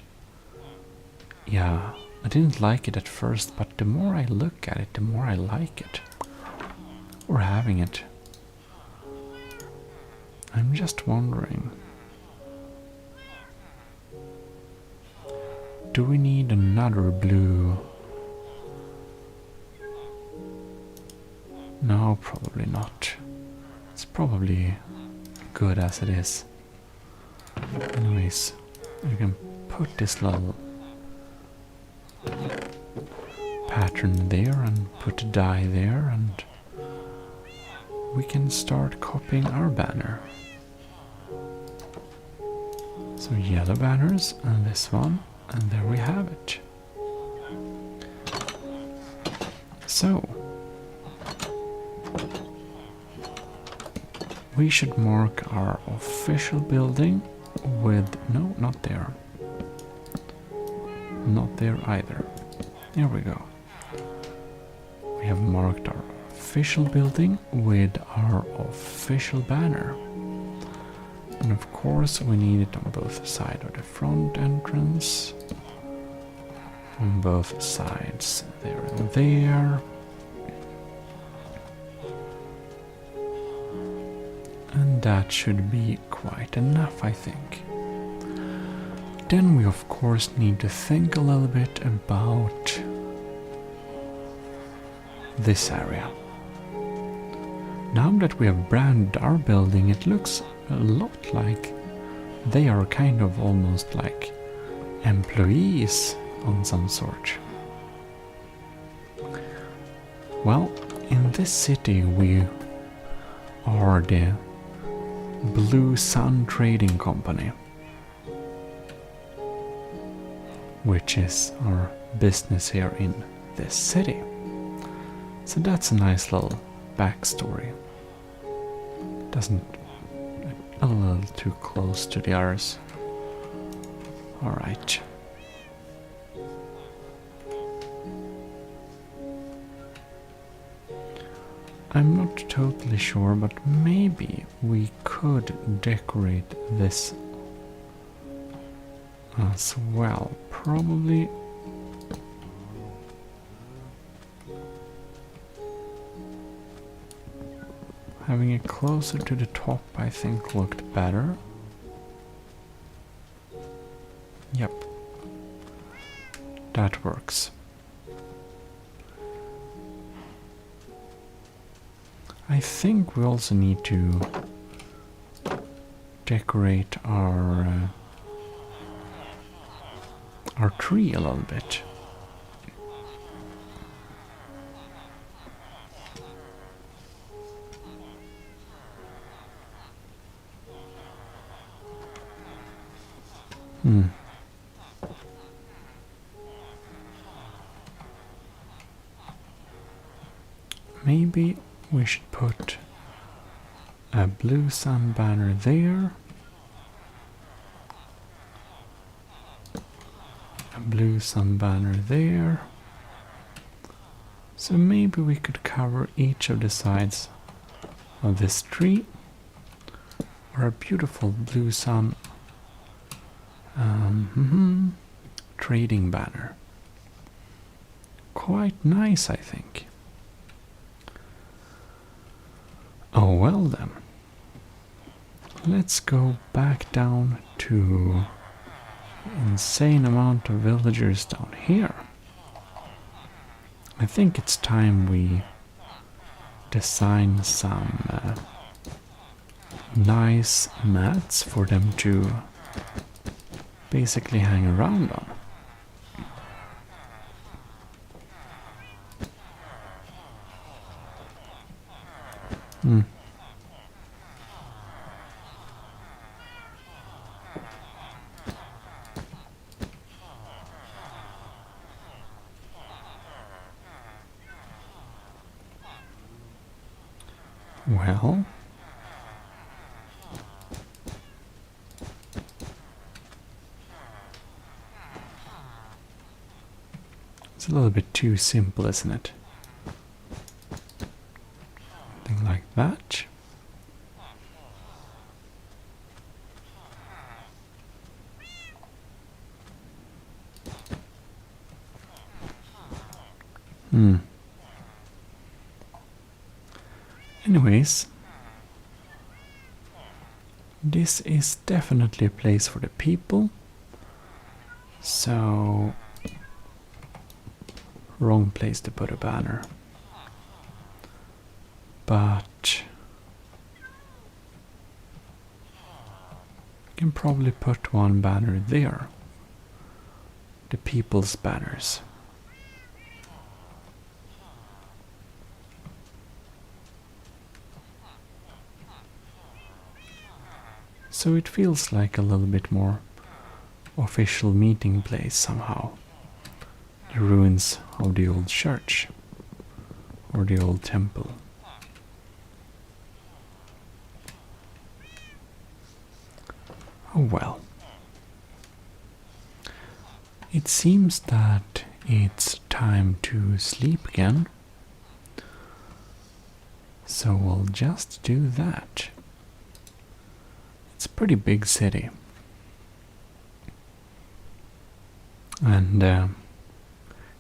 Yeah, I didn't like it at first, but the more I look at it, the more I like it. Or having it. I'm just wondering. Do we need another blue? No, probably not. It's probably good as it is. Anyways, you can put this little pattern there and put a die there, and we can start copying our banner. So yellow banners and this one, and there we have it. So we should mark our official building with... No, not there. Not there either. There we go. We have marked our official building with our official banner. And of course we need it on both sides of the front entrance. On both sides, there and there. that should be quite enough, I think. Then we of course need to think a little bit about this area. Now that we have branded our building, it looks a lot like they are kind of almost like employees on some sort. Well, in this city we are the Blue Sun Trading Company, which is our business here in this city. So that's a nice little backstory. Doesn't a little too close to the others. Alright. I'm not totally sure, but maybe we could decorate this as well. Probably having it closer to the top, I think, looked better. Yep, that works. I think we also need to decorate our tree a little bit. Maybe we should put a Blue Sun banner there, a Blue Sun banner there. So maybe we could cover each of the sides of this tree, or a beautiful Blue Sun trading banner. Quite nice, I think. Oh well then. Let's go back down to insane amount of villagers down here. I think it's time we design some nice mats for them to basically hang around on. Well, it's a little bit too simple, isn't it? Something like that. Anyways, this is definitely a place for the people. So, wrong place to put a banner. But you can probably put one banner there. The people's banners. So it feels like a little bit more official meeting place somehow. The ruins of the old church or the old temple. Oh well. It seems that it's time to sleep again. So we'll just do that. It's a pretty big city. And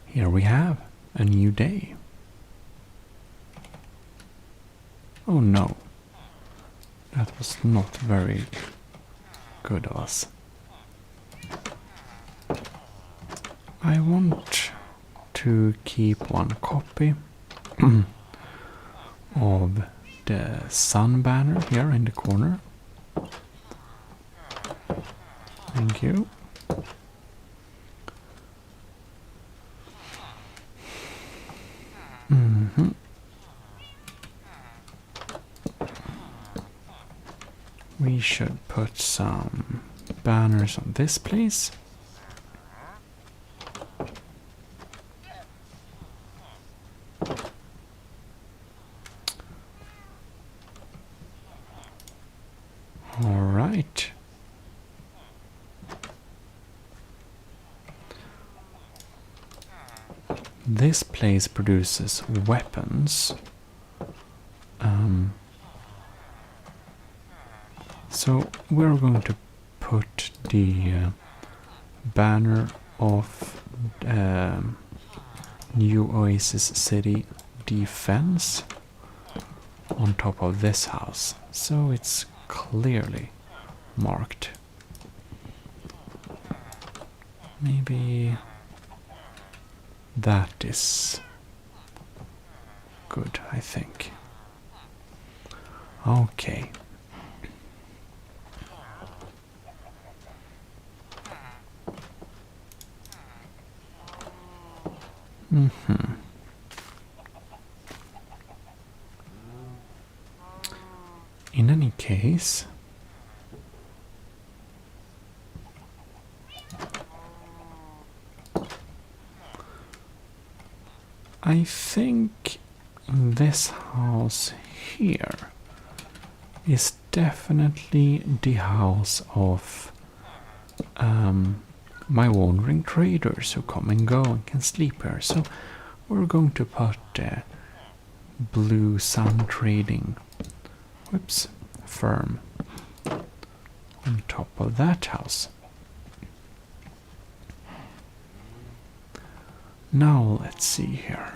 here we have a new day. Oh no. That was not very good of us. I want to keep one copy of the sun banner here in the corner. Thank you. We should put some banners on this place. All right. This place produces weapons. So we're going to put the banner of New Oasis City defense on top of this house, so it's clearly marked. Maybe that is good, I think. Okay. In any case, I think this house here is definitely the house of my wandering traders who come and go and can sleep here. So we're going to put Blue Sun Trading firm on top of that house. Now let's see here.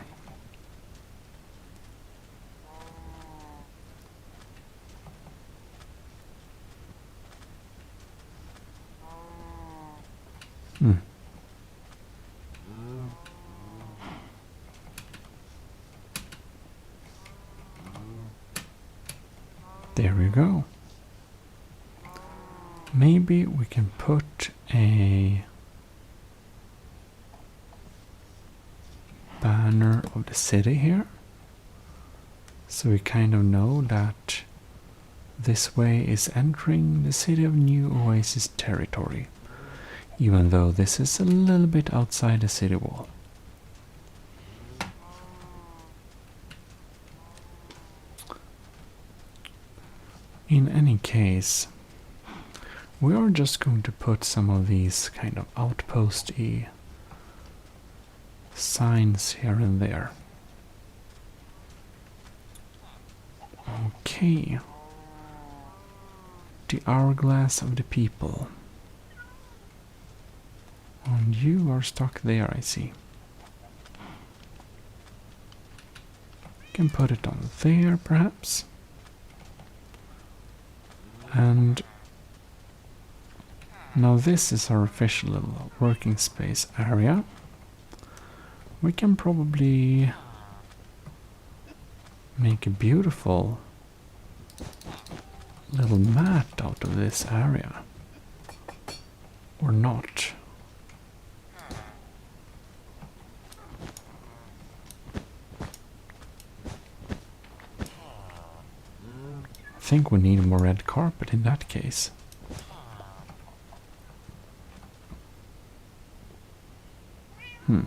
There we go. Maybe we can put a banner of the city here, so we kind of know that this way is entering the city of New Oasis territory, even though this is a little bit outside the city wall. In any case, we are just going to put some of these kind of outpost-y signs here and there. Okay. The hourglass of the people. And you are stuck there, I see. Can put it on there, perhaps. And now this is our official little working space area. We can probably make a beautiful little mat out of this area. Or not. I think we need more red carpet in that case. Maybe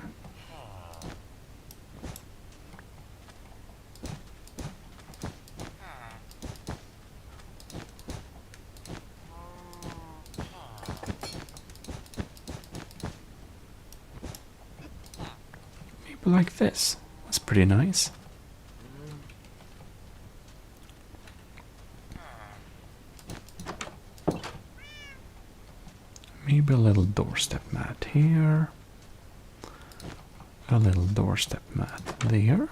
like this. That's pretty nice. Maybe a little doorstep mat here. A little doorstep mat there.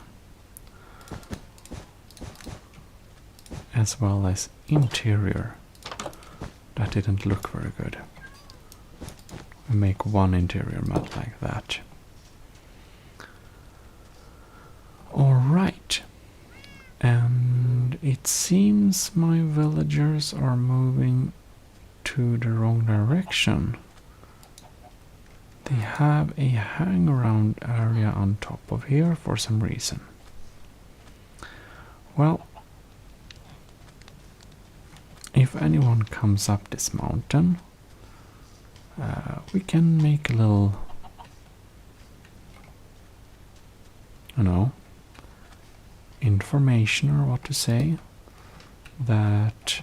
as well as interior. That didn't look very good. We make one interior mat like that. Alright. And it seems my villagers are moving to the wrong direction. They have a hang-around area on top of here for some reason. Well, if anyone comes up this mountain, we can make a little, you know, information or what to say, that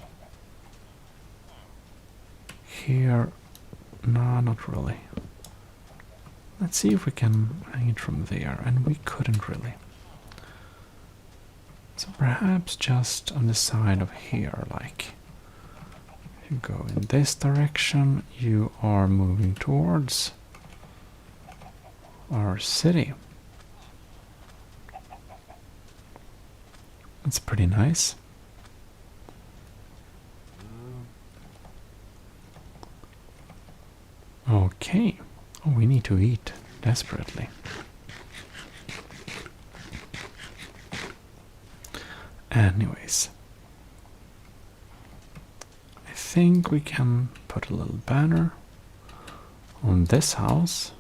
here, no, not really. Let's see if we can hang it from there, and we couldn't really. So perhaps just on the side of here, like, if you go in this direction, you are moving towards our city. It's pretty nice. Okay. Oh, we need to eat desperately. Anyways, I think we can put a little banner on this house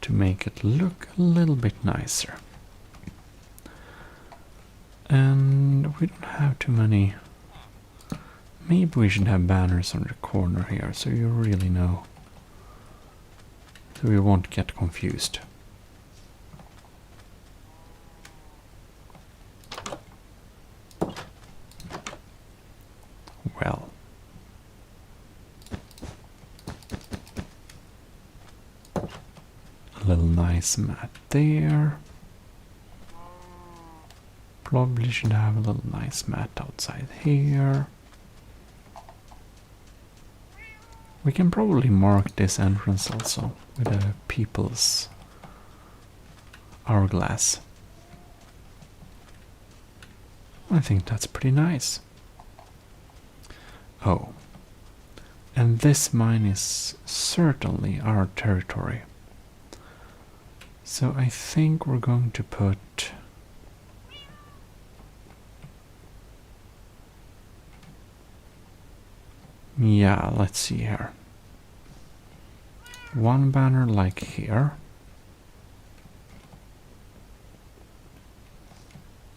to make it look a little bit nicer. And we don't have too many. Maybe we should have banners on the corner here so you really know. So we won't get confused. Well. A little nice mat there. Probably should have a little nice mat outside here. We can probably mark this entrance also with a people's hourglass. I think that's pretty nice. Oh, and this mine is certainly our territory. So I think we're going to put yeah, let's see here. One banner like here.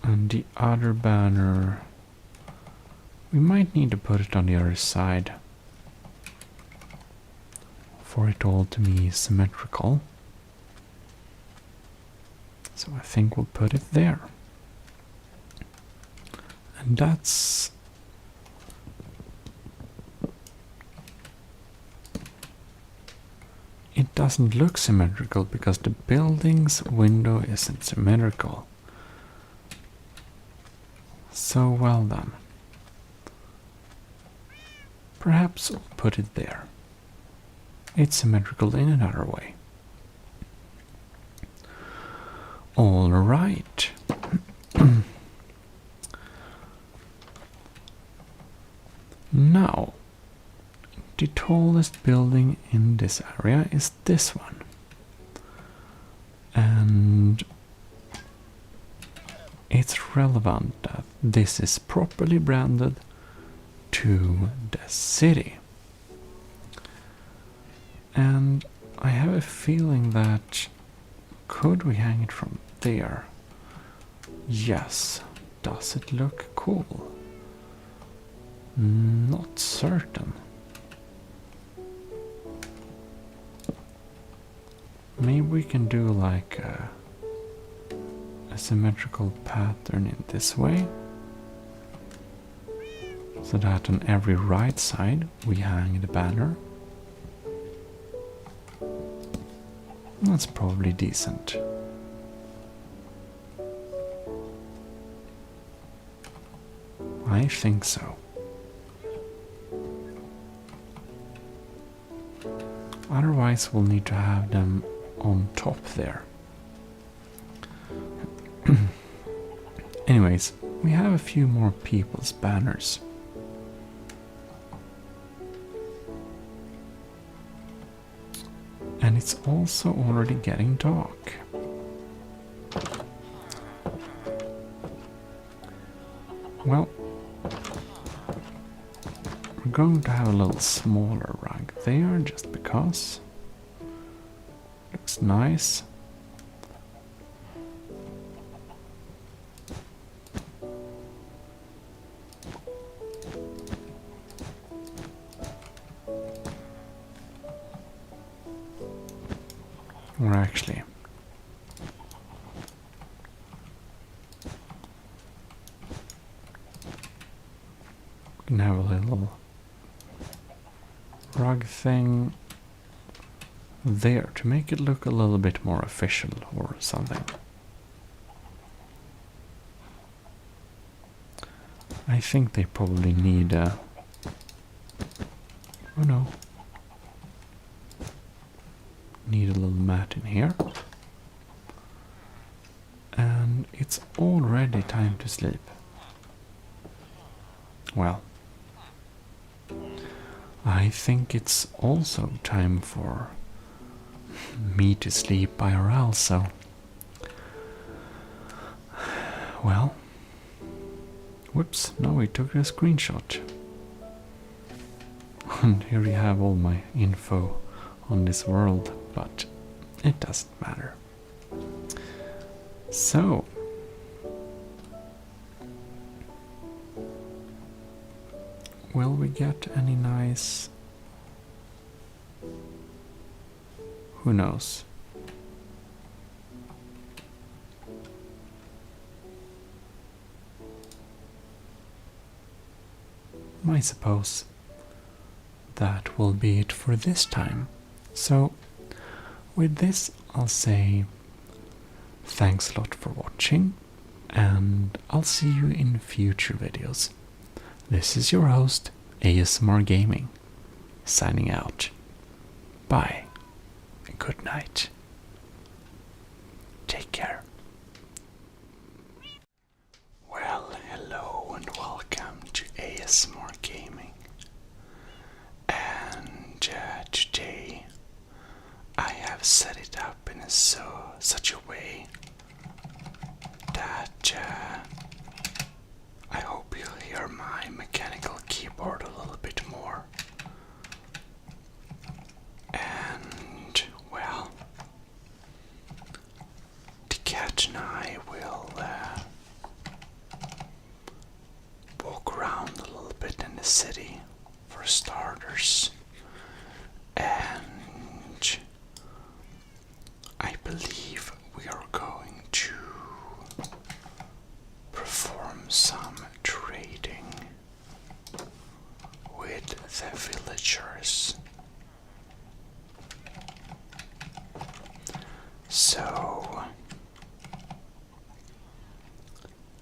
And the other banner, we might need to put it on the other side for it all to be symmetrical. So I think we'll put it there. And that's it doesn't look symmetrical because the building's window isn't symmetrical. So well done. Perhaps we'll put it there. It's symmetrical in another way. All right. Now, the tallest building in this area is this one. And it's relevant that this is properly branded to the city. And I have a feeling that could we hang it from there? Yes. Does it look cool? Not certain. Maybe we can do like a symmetrical pattern in this way, so that on every right side we hang the banner. That's probably decent. I think so. Otherwise we'll need to have them on top there. Anyways, we have a few more people's banners. And it's also already getting dark. Well, we're going to have a little smaller rug there just because. Looks nice. Or actually, we can have a little rug thing there to make it look a little bit more official or something. I think they probably need a... Oh no. Need a little mat in here. And it's already time to sleep. Well, I think it's also time for me to sleep IRL, so... Well... Whoops, no, we took a screenshot. And here you have all my info on this world, but it doesn't matter. So, will we get any nice... Who knows? I suppose that will be it for this time. So, with this, I'll say thanks a lot for watching, and I'll see you in future videos. This is your host, ASMR Gaming, signing out. Bye, and good night. Take care. Well, hello and welcome to ASMR Gaming. And today I have set it up in such a way that I hope you'll hear my mechanical keyboard a little bit more. And, well, the cat and I will walk around a little bit in the city for starters. And I believe we are going to perform some trading with the villagers. So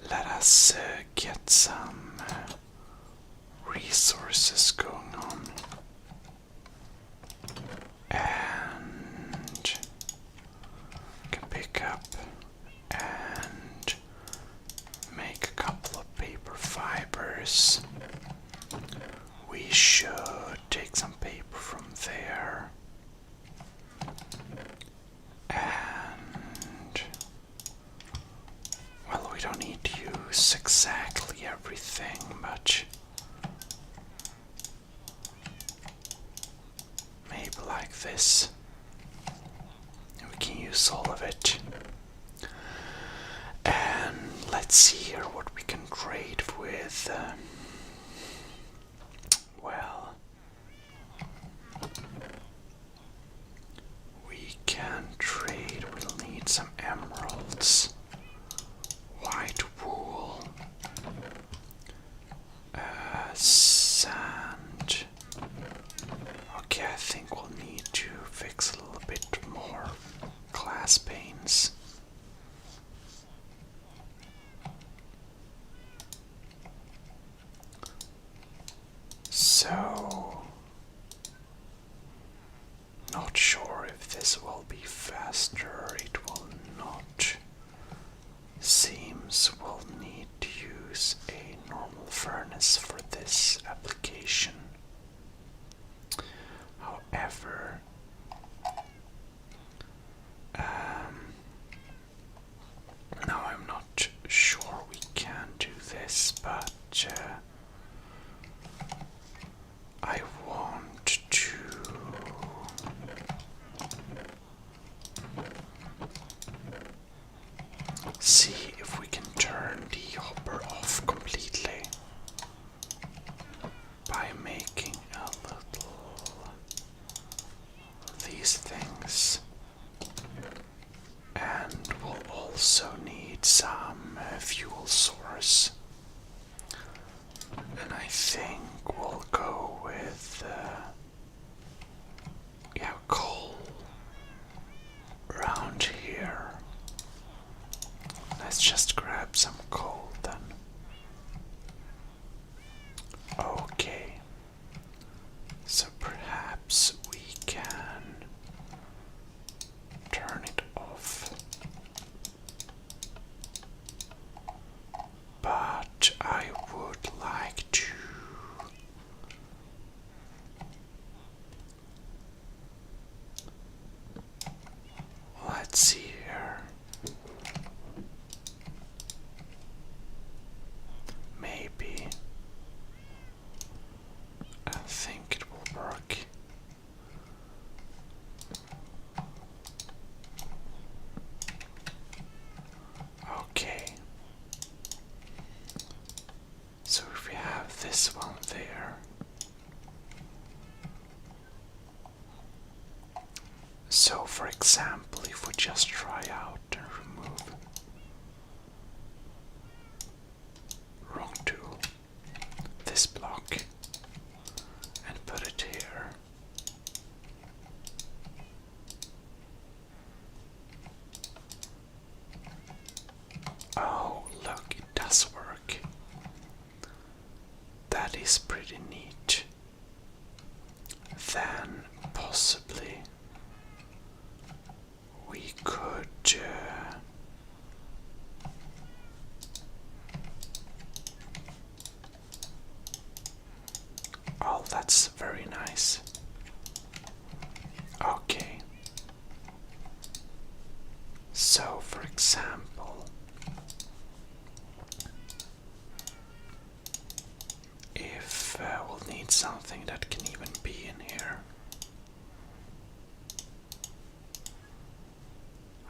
let us get some resources going on. And can pick up and make a couple of paper fibers. We should take some paper from there. And, well, we don't need to use exactly everything, but maybe like this. And we can use all of it. And let's see here what we can trade with. Well, we can trade. We'll need some emeralds, white wool, sand. Okay, I think we'll need to fix a little bit more glass panes. see if we can turn the hopper off completely by making a little these things. And we'll also need some fuel source. And I think we'll go with coal around here. Let's just grab some coal then. Okay, so perhaps we can turn it off, but I would like to let's see here. Maybe I think it will work. Okay. So if we have this one there. So for example, if we just try out and remove wrong tool, this block, and put it here. Oh, look, it does work. That is pretty neat. Then possibly we could oh, that's very nice. Okay. So, for example, if we'll need something that can even be in here.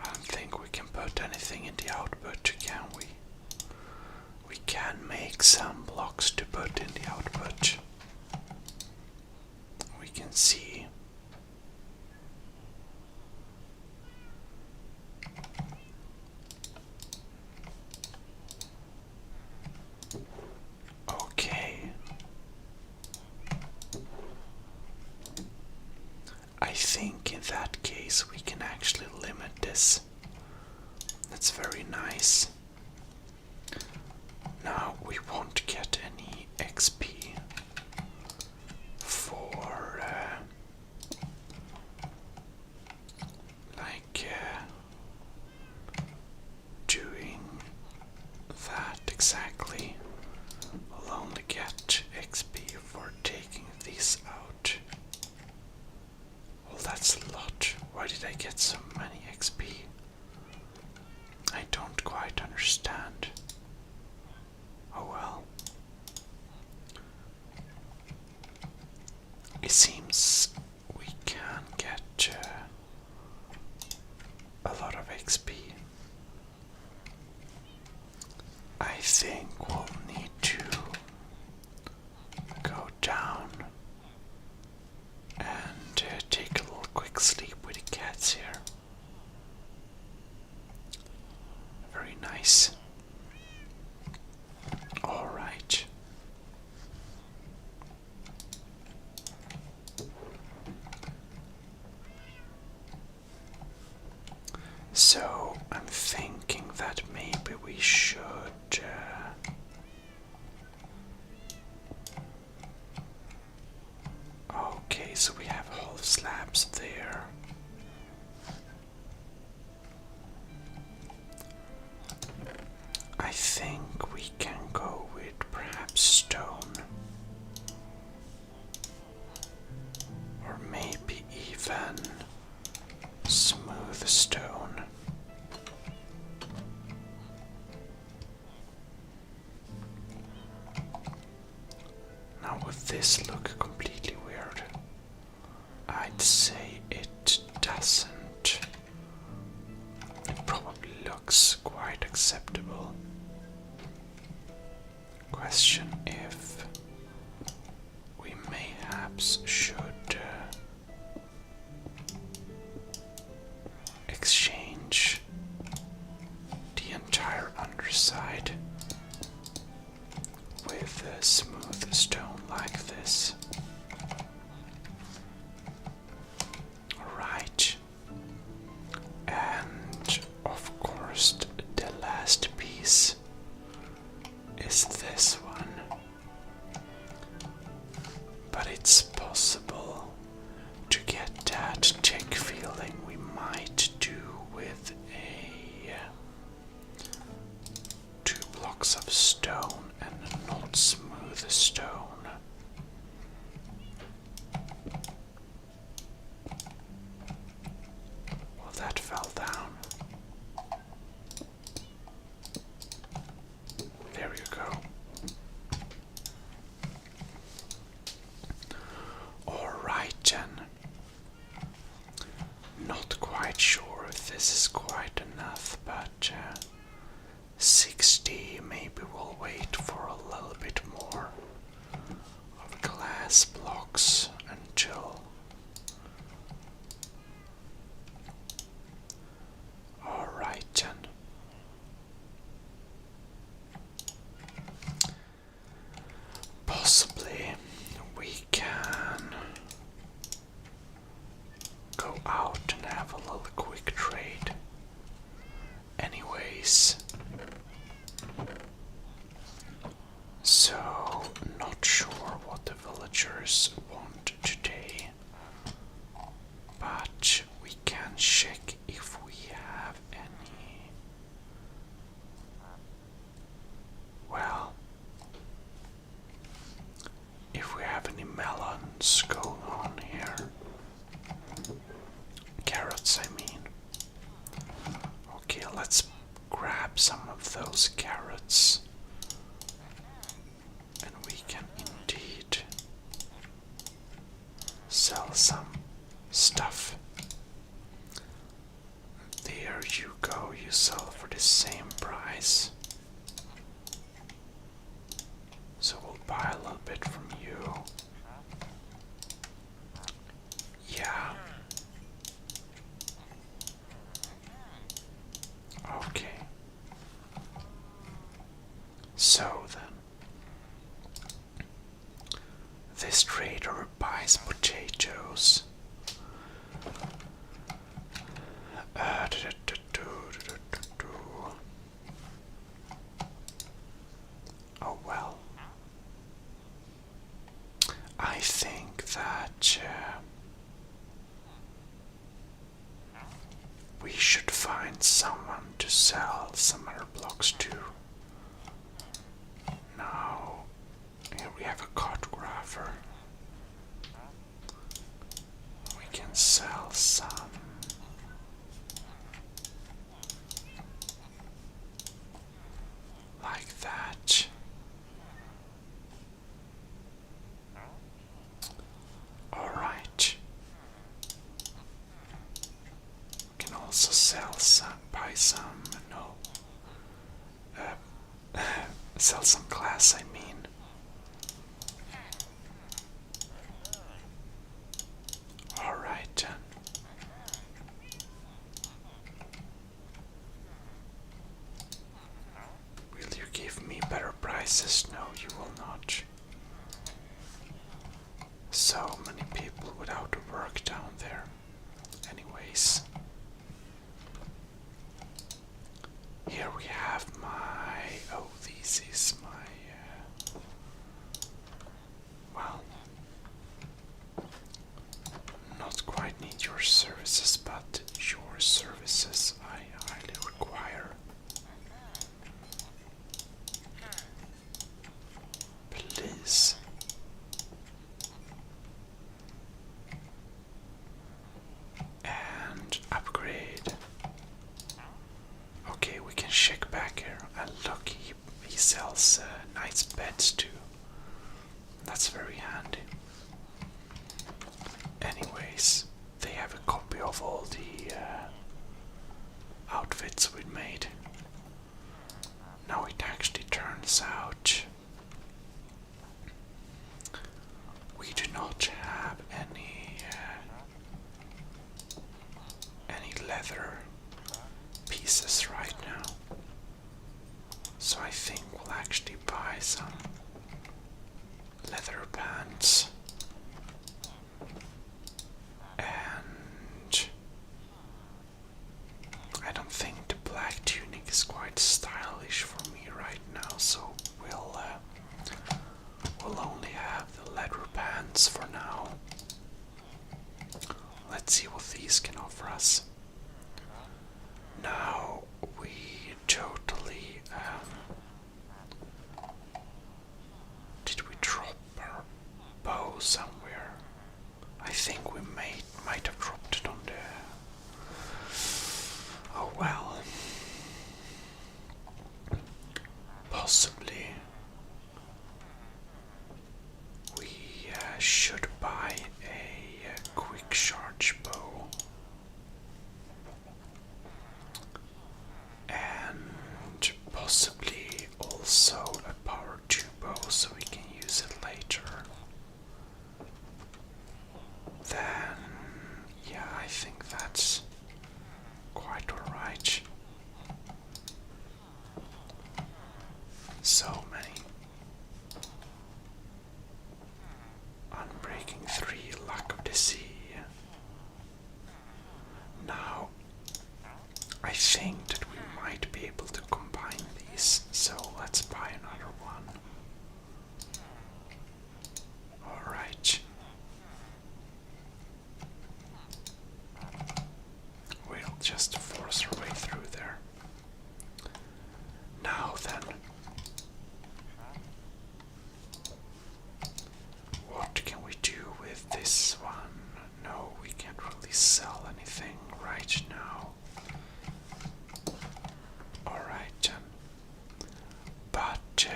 I don't think we can put anything in the output, can we? We can make some blocks to put in the output. We can see. Okay. I think in that case we can actually limit this. That's very nice. Now we won't get any XP for doing that exactly. We'll only get XP for taking these out. Well, that's a lot. Why did I get so many XP? I don't quite understand. Oh well. It seems we can get a lot of XP. I think we'll need to go down and take a little quick sleep with the cats here. Very nice. Alright. So I'm thinking that maybe we should okay, so we have whole slabs there. I think we can go with perhaps stone, or maybe even smooth stone. Now would this look completely weird? I'd say it doesn't. It probably looks quite acceptable. Question if we mayhaps should exchange the entire underside with a smooth stone like this. Alright. And of course the last piece is this one. But it's possible to get that tick feeling we might do with a 2 blocks of stone and a not smooth stone. Well, that fell down. There you go. Alright then. Not quite sure if this is quite enough, but 60, maybe we'll wait for a little bit more of glass blocks until. Alright then. Possibly we can go out and have a little quick trade. Anyways, so not sure what the villagers want today, but we can check if we have any. Well, if we have any melons going on here. Carrots, I mean. Okay, let's grab some of those carrots. And we can indeed sell some stuff. There you go, you sell for the same price. So we'll buy a little bit from you. Yeah. Okay. So then, this trader buys potatoes. Oh well. I think that we should find someone to sell some other blocks to. Now, here we have a cartographer. We can sell some. Like that. Alright. We can also sell some, buy some, no. Sell some glass, I mean. Alright then. Will you give me better prices? No, you will not. So many people without work down there. Anyways. Here we have my. Oh, this is my. Well. Not quite need your services, but your services I highly require. Please. And upgrade. Okay, we can check back here. And look, he sells nice beds too. That's very handy. Anyways, they have a copy of all the outfits we made. pans out. We do not have any leather pieces right now, so I think we'll actually buy some leather pants. And I don't think the black tunic is quite stylish for me right now, so we'll only have the leather pants for now. Let's see what these can offer us. Now we totally did we drop our bow somewhere? I think we might have dropped it on the. Oh well. Possibly. We should buy a quick charge bow. And possibly also a power 2 bow so we can use it later. Then, yeah, I think that's quite alright. So many. Unbreaking 3, Luck of the Sea. Now, I think that we might be able to combine these, so let's buy another one. Alright. We'll just force our way through there. Now then, what can we do with this one? No, we can't really sell anything right now. Alright, but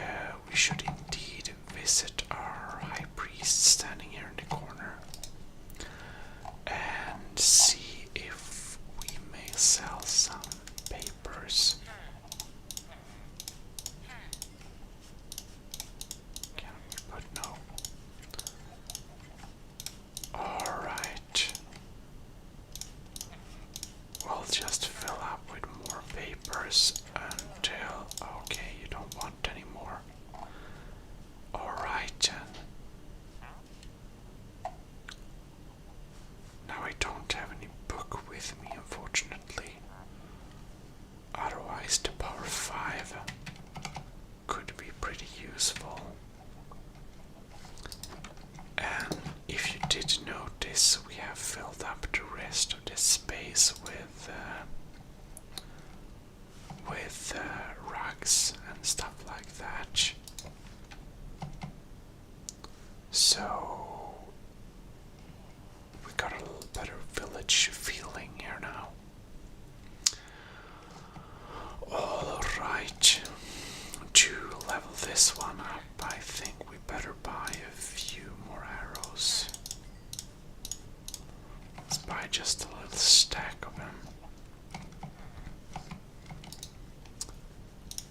we should indeed visit our high priest standing here in the corner and see if we may sell some papers. Can we put no? Alright. We'll just fill up with more papers until. Okay, you don't want any more. Alright then. Now I don't have any book with me, unfortunately. Otherwise, the power 5 could be pretty useful. And if you did notice, we have filled up the rest of this space with rugs and stuff like that. So we got a little better village feeling here now. Alright, to level this one up, I think we better buy a few more arrows. Let's buy just a little stack of them.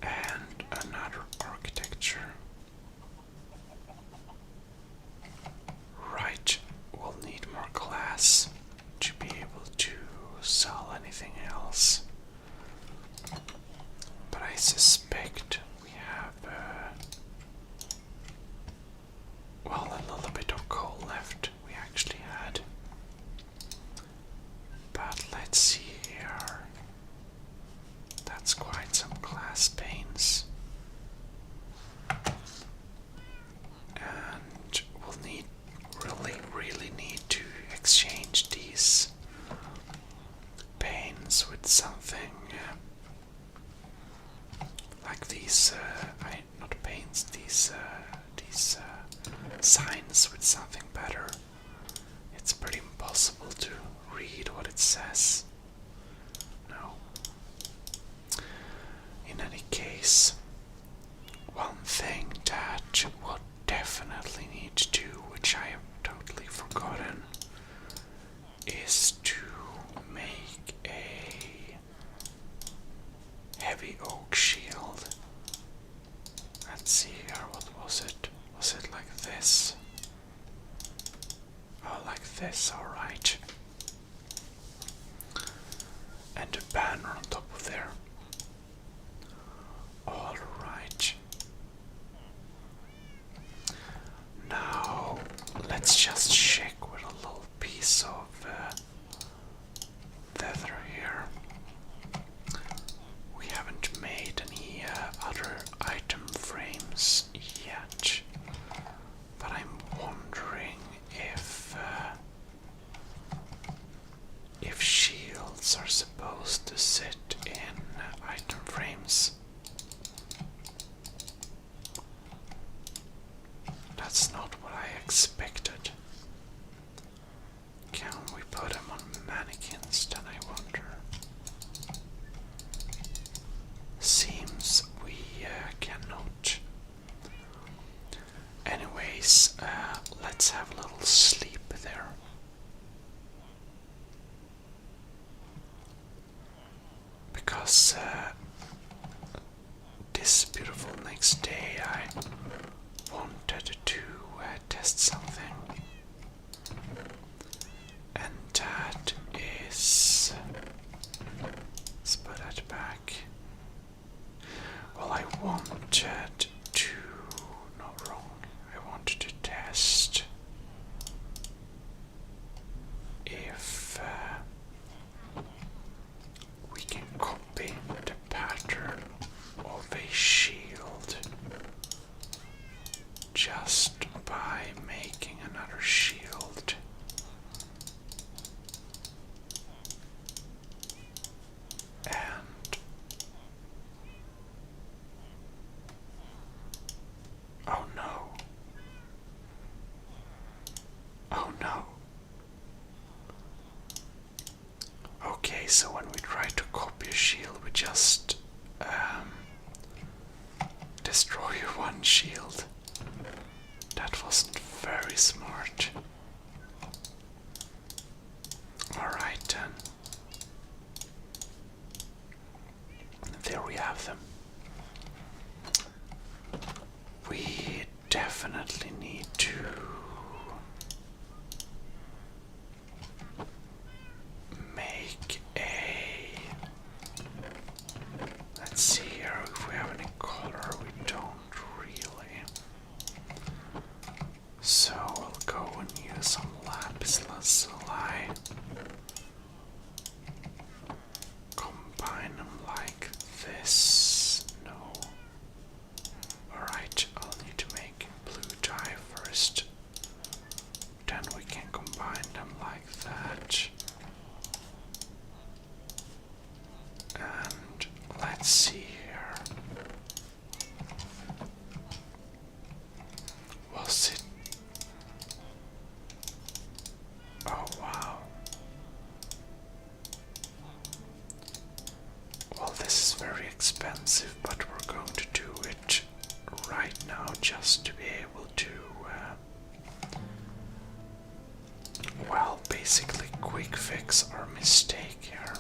And another architecture. Right, we'll need more glass to be able to sell anything else. But I suspect we have, well, a little bit of coal left we actually had. But let's see here. That's quite some glass panes. And we'll really need to exchange these panes with something like these, not panes, these signs with something better. It's pretty impossible to read what it says. No. In any case, one thing that we'll definitely need to do, which I have totally forgotten, is to make a heavy oak shield. let's see here, what was it? Was it like this? Oh, like this, alright. And a banner on top of there. Alright. Now, let's just check with a little piece of leather here. We haven't made any other item frames yet, but I'm wondering if shields are supposed to sit in item frames. That's not what I expected. Can we put them on mannequins then, I wonder? Seems we cannot. Anyways, let's have a little sleep there. Because this beautiful next day I wanted to test something. And that is... let's put that back. Well, I wanted to... no, wrong. I wanted to test if we can copy the pattern of a shield just by making another shield. And oh no. Oh no. Okay, so when we try to copy a shield, we just destroy one shield. That wasn't very smart. Alright then. There we have them. We definitely need to make a... let's see here if we have any color. We don't really. So we'll go and use some lapis lazuli. Combine them like this. No. Alright, I'll need to make blue dye first. Then we can combine them like that. And let's see here. Was it? Oh wow. Well, this is very expensive, but we're going to do it right now just to be able to, well, basically quick fix our mistake here.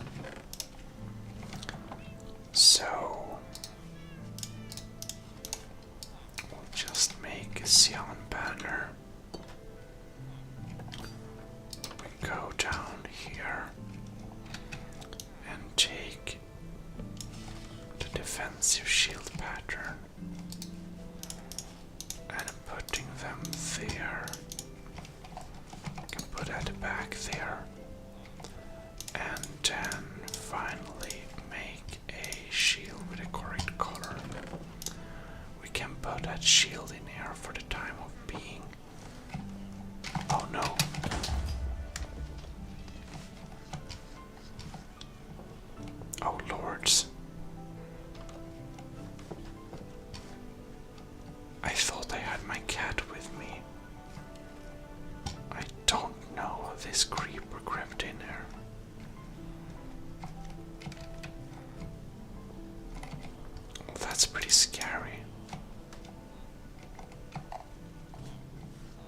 So, we'll just make a cyan banner. We go down here and take the defensive shield pattern and putting them there. You can put that back there, and then finally make a shield with a correct color. We can put that shield in here for the time of being. Oh no. Oh lords. I thought I had my cat with me. I don't know how this creeper crept in here. Well, that's pretty scary.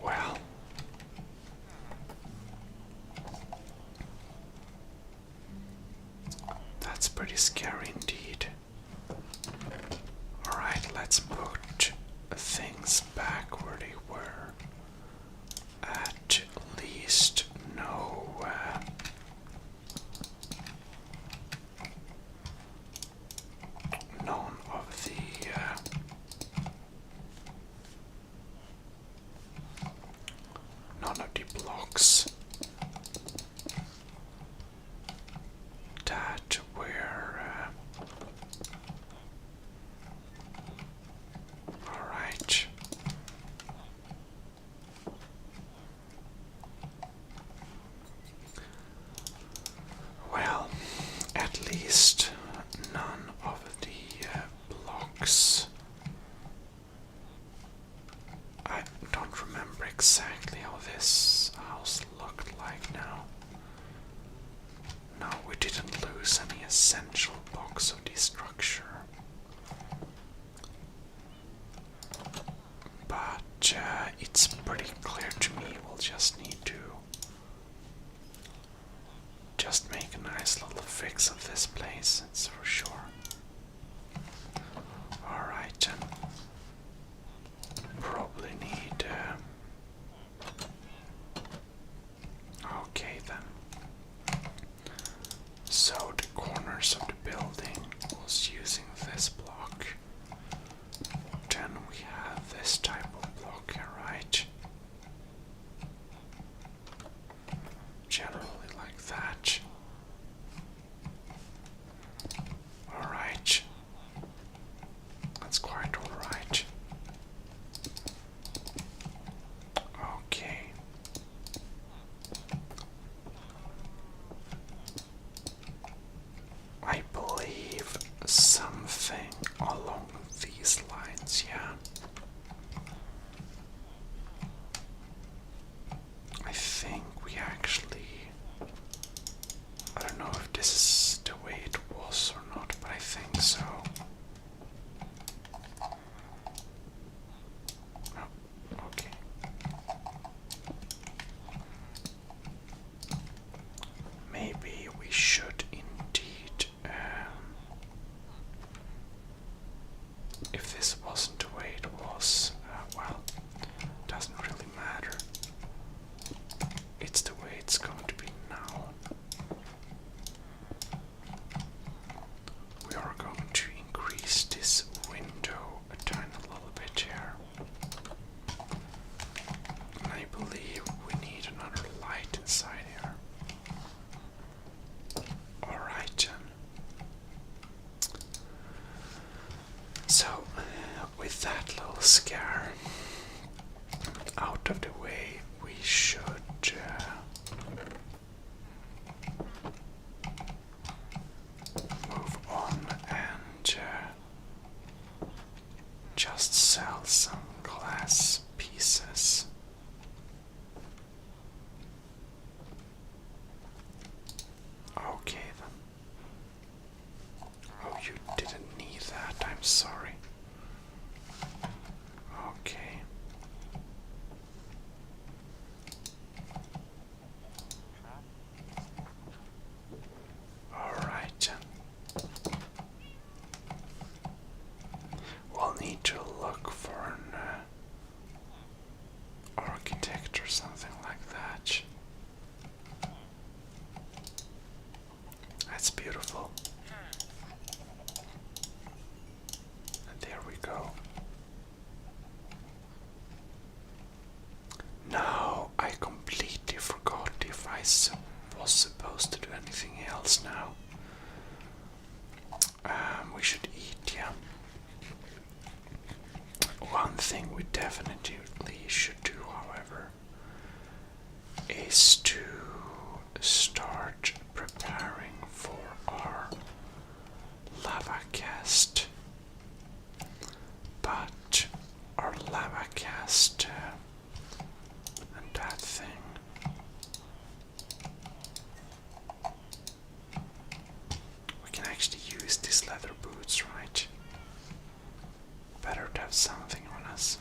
Well. That's pretty scary indeed. Alright, let's put things back where they were. At least none of the blocks that were alright. Well, at least none of the blocks. I don't remember exactly how this house looked like now. No, we didn't lose any essential blocks of the structure. But it's pretty clear to me we'll just need to just make a nice little fix of this place, that's for sure. Alright then. Probably need okay then. So the corners of the building was using this block. Then we have this type of block here, right? Generally like that. Alright. That's quite alright. Okay. I believe something along these lines, yeah. I think we actually, I don't know if this is the way it was or not, but I think so. Oh, okay. Maybe we should indeed, if this wasn't the way it was, well, doesn't really matter. It's the way it's going to be now. We are going to increase this window a tiny little bit here. And I believe we need another light inside here. Alright then. So, with that little scare out of the way, we should move on and just sell some glass pieces. Okay then. Oh, you didn't need that, I'm sorry. Okay. Alright then. We'll need to look for an architect or something like that. That's beautiful. And there we go. No, I completely forgot if I was supposed to do anything else now. We should eat, yeah. One thing we definitely should do, however, is to start preparing for our lava cast. But our lava cast and that thing, we can actually use these leather boots, right? Better to have something on us.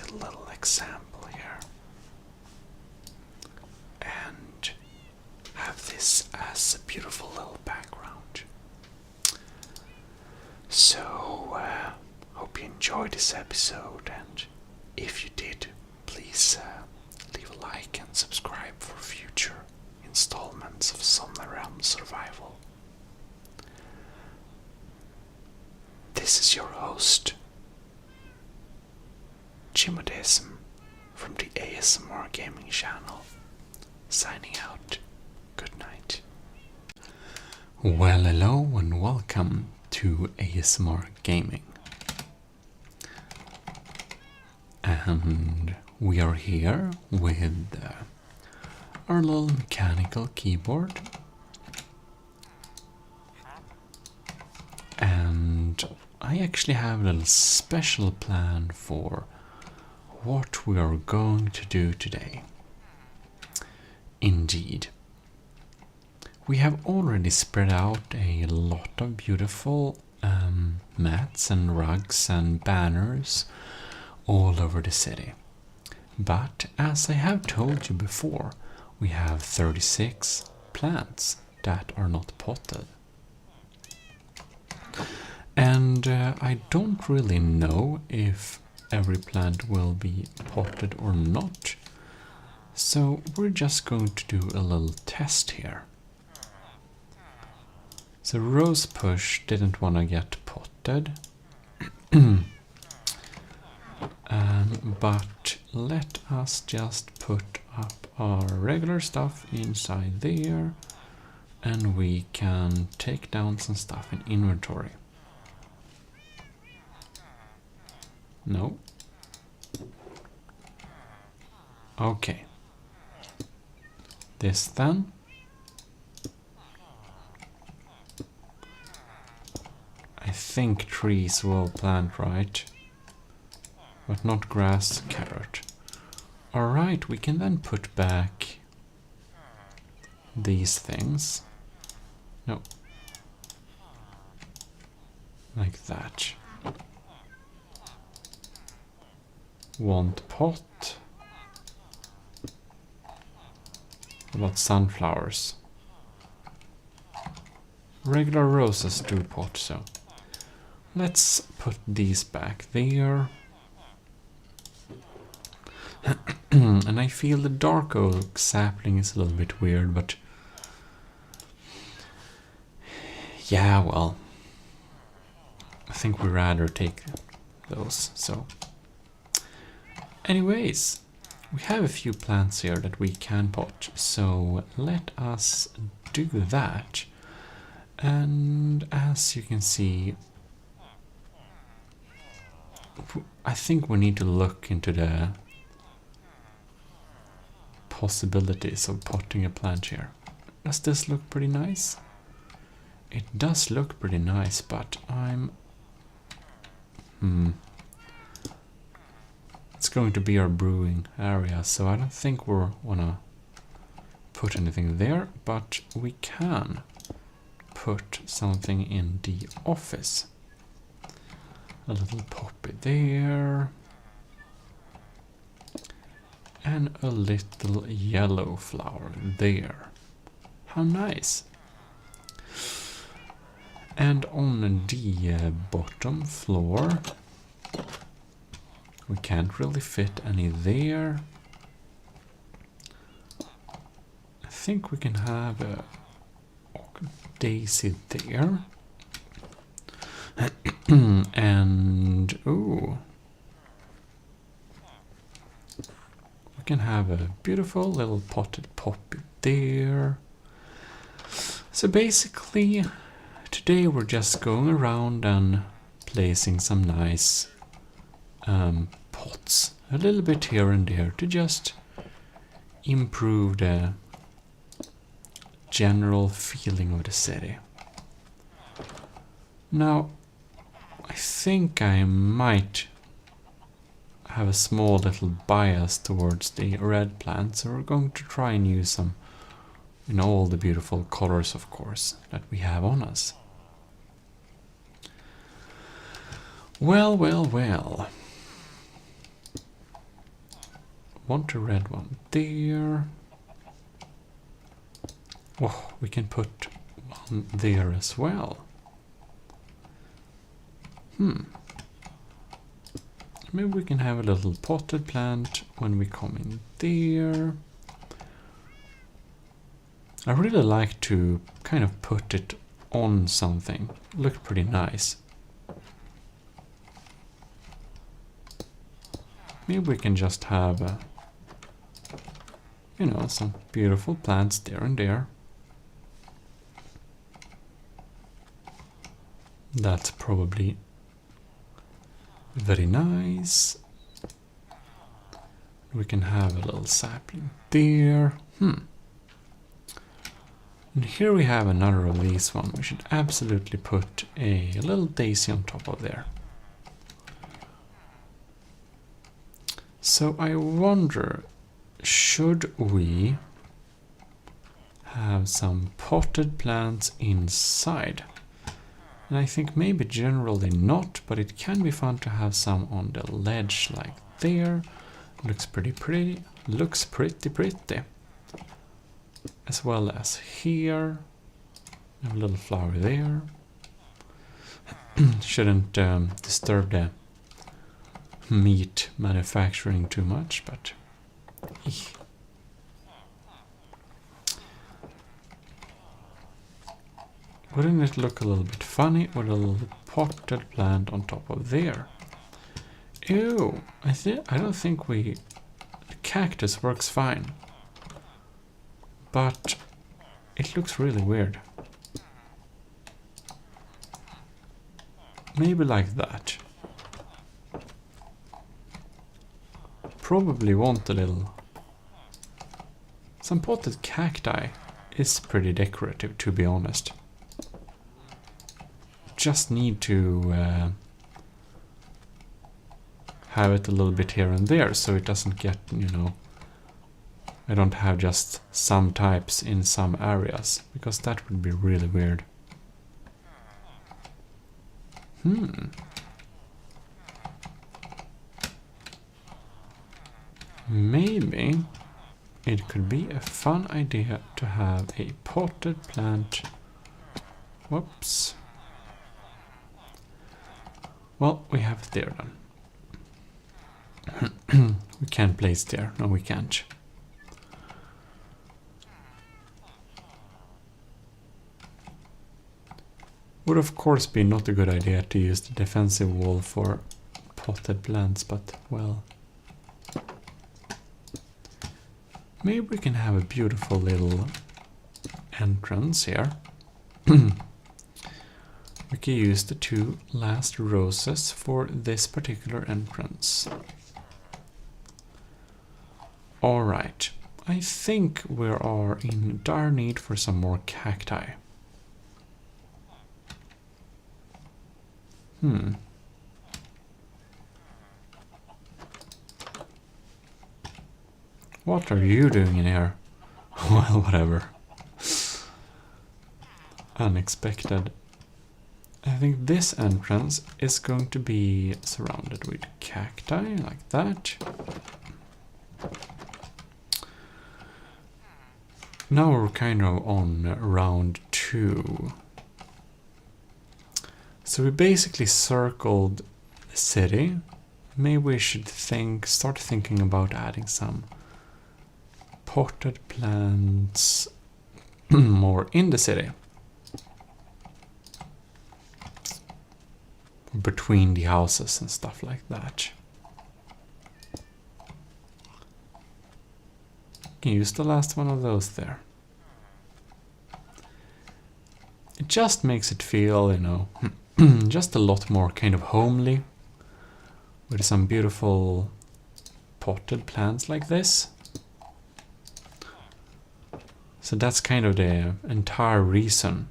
a little example here. And have this as a beautiful little background. So, hope you enjoyed this episode, and if you did, please leave a like and subscribe for future installments of Somna Realm Survival. This is your host, Gmodism, from the ASMR Gaming channel, signing out. Good night. Well, hello and welcome to ASMR Gaming. And we are here with our little mechanical keyboard. And I actually have a little special plan for what we are going to do today. Indeed. We have already spread out a lot of beautiful mats and rugs and banners all over the city. But as I have told you before, we have 36 plants that are not potted. And I don't really know if every plant will be potted or not. So we're just going to do a little test here. So Rosepush didn't want to get potted. But let us just put up our regular stuff inside there, and we can take down some stuff in inventory. No. Okay. This then. I think trees will plant right, but not grass, carrot. Alright, we can then put back these things. No. Like that. Want pot. What about sunflowers? Regular roses do pot, so let's put these back there. And I feel the dark oak sapling is a little bit weird, but yeah, well, I think we'd rather take those, so anyways, we have a few plants here that we can pot, so let us do that. And as you can see, I think we need to look into the possibilities of potting a plant here. Does this look pretty nice? It does look pretty nice, but it's going to be our brewing area, so I don't think we're wanna put anything there, but we can put something in the office. A little poppy there. And a little yellow flower there. How nice. And on the bottom floor, we can't really fit any there. I think we can have a daisy there. And ooh, we can have a beautiful little potted poppy there. So basically, today we're just going around and placing some nice pots, a little bit here and there, to just improve the general feeling of the city. Now, I think I might have a small little bias towards the red plants, so we're going to try and use some in all the beautiful colors, of course, that we have on us. Well, well, well. want a red one there. Oh, we can put one there as well. Maybe we can have a little potted plant when we come in there. I really like to kind of put it on something. Looked pretty nice. Maybe we can just have, you know, some beautiful plants there and there. That's probably very nice. We can have a little sapling there. And here we have another of these one. We should absolutely put a little daisy on top of there. So I wonder, should we have some potted plants inside? And I think maybe generally not, but it can be fun to have some on the ledge like there. Looks pretty pretty. Looks pretty pretty. As well as here. A little flower there. Shouldn't disturb the meat manufacturing too much, but wouldn't it look a little bit funny with a little potted plant on top of there? Ew, I don't think the cactus works fine, but it looks really weird. Maybe like that. Probably want a little. Some potted cacti is pretty decorative, to be honest. Just need to have it a little bit here and there so it doesn't get, you know, I don't have just some types in some areas, because that would be really weird. Maybe it could be a fun idea to have a potted plant. Whoops. Well, we have it there then. We can't place there. No, we can't. Would of course be not a good idea to use the defensive wall for potted plants, but well. Maybe we can have a beautiful little entrance here. We can use the two last roses for this particular entrance. Alright, I think we are in dire need for some more cacti. What are you doing in here? Well, whatever. Unexpected. I think this entrance is going to be surrounded with cacti, like that. Now we're kind of on round 2. So we basically circled the city. Maybe we should start thinking about adding some potted plants more in the city. Between the houses and stuff like that. Can use the last one of those there. It just makes it feel, you know, just a lot more kind of homely. With some beautiful potted plants like this. So that's kind of the entire reason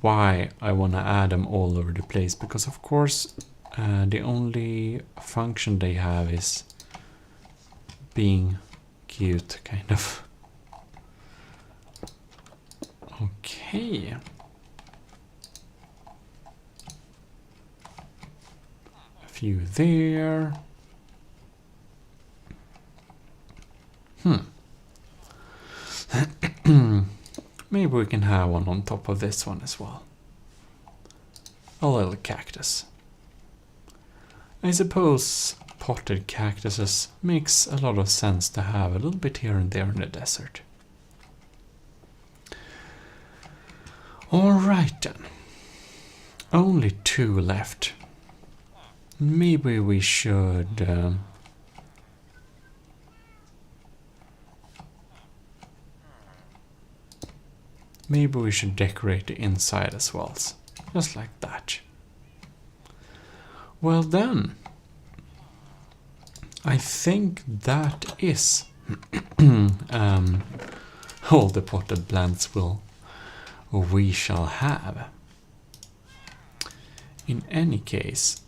why I want to add them all over the place, because of course the only function they have is being cute, kind of. Okay. A few there. Maybe we can have one on top of this one as well. A little cactus. I suppose potted cactuses makes a lot of sense to have a little bit here and there in the desert. Alright then. Only 2 left. Maybe we should... maybe we should decorate the inside as well. Just like that. Well then, I think that is all the potted plants we shall have. In any case,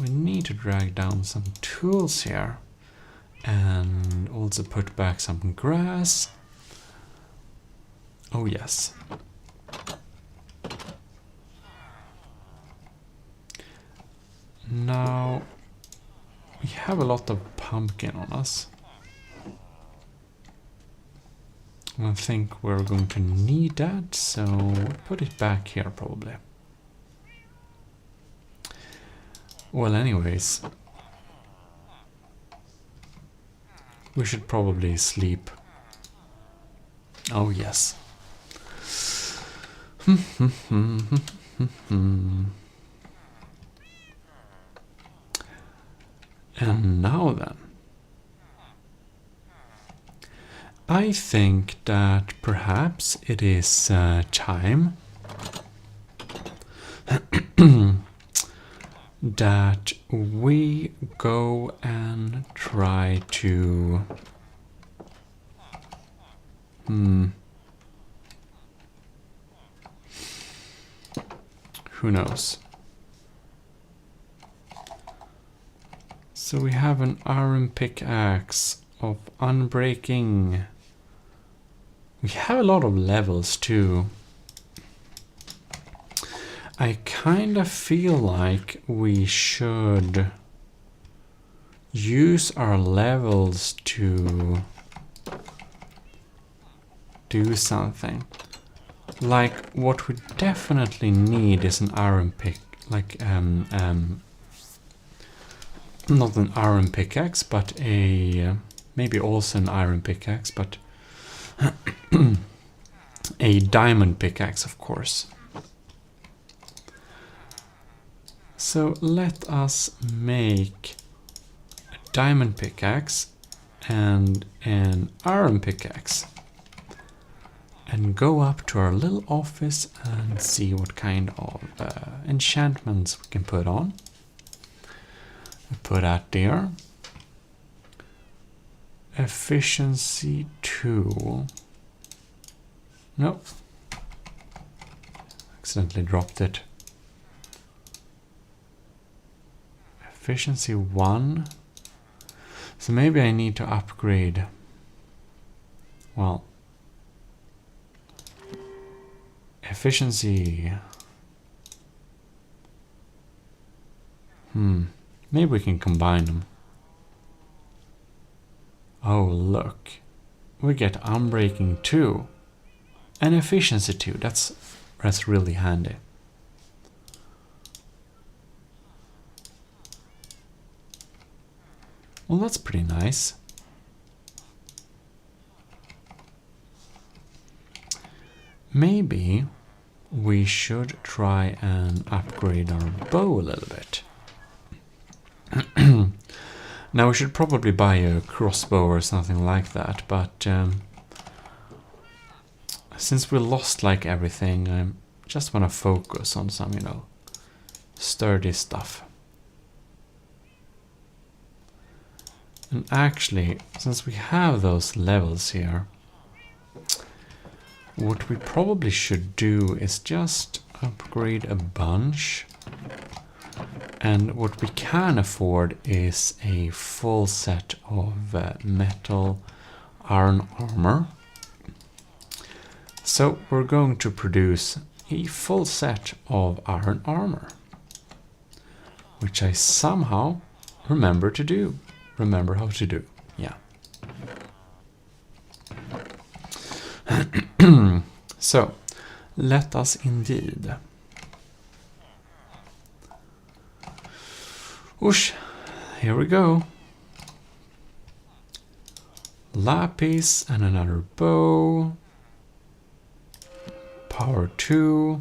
we need to drag down some tools here and also put back some grass. Oh yes. Now, we have a lot of pumpkin on us. I think we're going to need that, so we'll put it back here probably. Well, anyways, we should probably sleep. Oh yes. And now then, I think that perhaps it is time that we go and try to who knows? So we have an iron pickaxe of unbreaking. We have a lot of levels too. I kind of feel like we should use our levels to do something. Like what we definitely need is an iron pick, like not an iron pickaxe, but a maybe also an iron pickaxe, but a diamond pickaxe, of course. So let us make a diamond pickaxe and an iron pickaxe and go up to our little office and see what kind of enchantments we can put on. Put that there. Efficiency 2. Nope. Accidentally dropped it. Efficiency 1. So maybe I need to upgrade. Well, efficiency. Maybe we can combine them. Oh, look. We get unbreaking 2 and efficiency 2. That's really handy. Well, that's pretty nice. Maybe we should try and upgrade our bow a little bit. Now we should probably buy a crossbow or something like that, but since we lost like everything, I just want to focus on some, sturdy stuff. And actually, since we have those levels here, what we probably should do is just upgrade a bunch. And what we can afford is a full set of metal iron armor. So we're going to produce a full set of iron armor, which I somehow remember how to do. Yeah. So, let us indeed. Whoosh, here we go. Lapis and another bow. Power 2.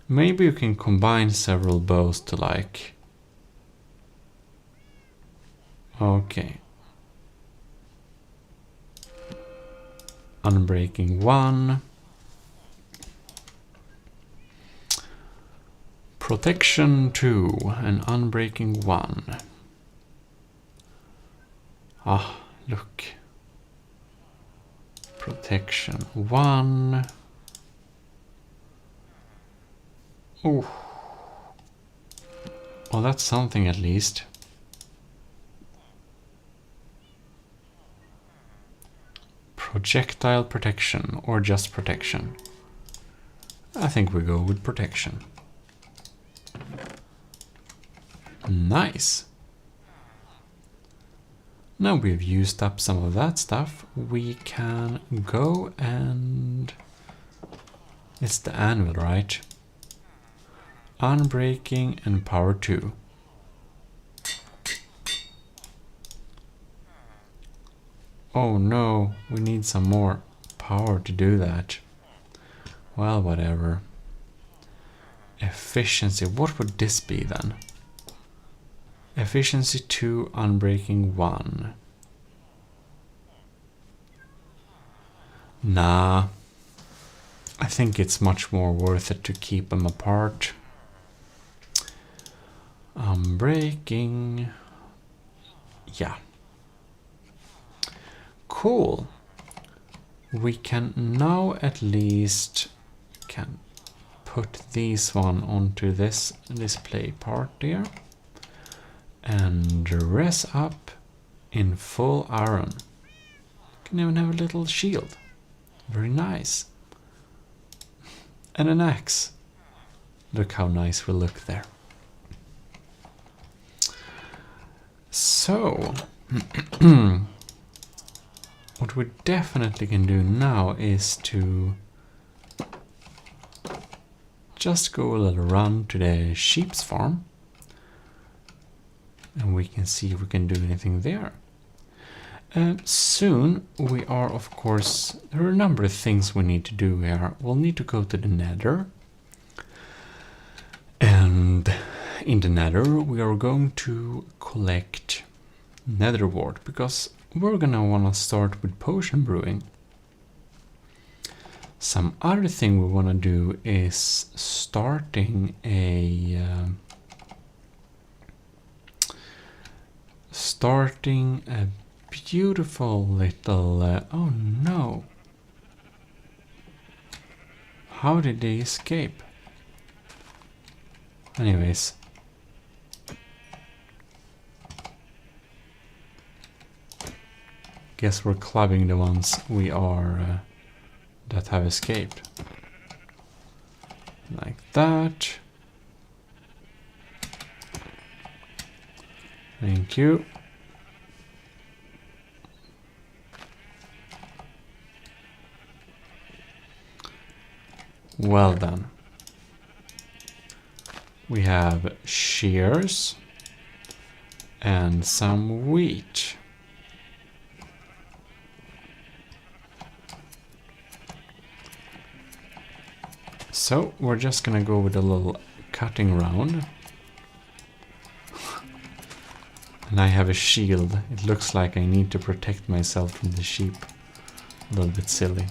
Maybe you can combine several bows to like... Okay. Unbreaking 1. Protection 2 and Unbreaking 1. Ah, look. Protection 1. Oh. Well, that's something at least. Projectile protection or just protection? I think we go with protection. Nice. Now we've used up some of that stuff, we can go and... It's the anvil, right? Unbreaking and power 2. Oh no, we need some more power to do that. Well, whatever. Efficiency, what would this be then? Efficiency 2, Unbreaking 1. Nah. I think it's much more worth it to keep them apart. Unbreaking. Yeah. Cool. We can now at least can put these one onto this display part there and dress up in full iron. Can even have a little shield. Very nice. And an axe. Look how nice we look there. So what we definitely can do now is to just go a little run to the sheep's farm and we can see if we can do anything there. Soon we are, of course, there are a number of things we need to do here. We'll need to go to the Nether, and in the Nether we are going to collect Nether wart because we're gonna wanna start with potion brewing. Some other thing we wanna do is starting a beautiful little oh no, how did they escape? Anyways, guess we're clubbing the ones we are that have escaped. Like that. Thank you. Well done. We have shears and some wheat. So we're just gonna go with a little cutting round. And I have a shield. It looks like I need to protect myself from the sheep. A little bit silly.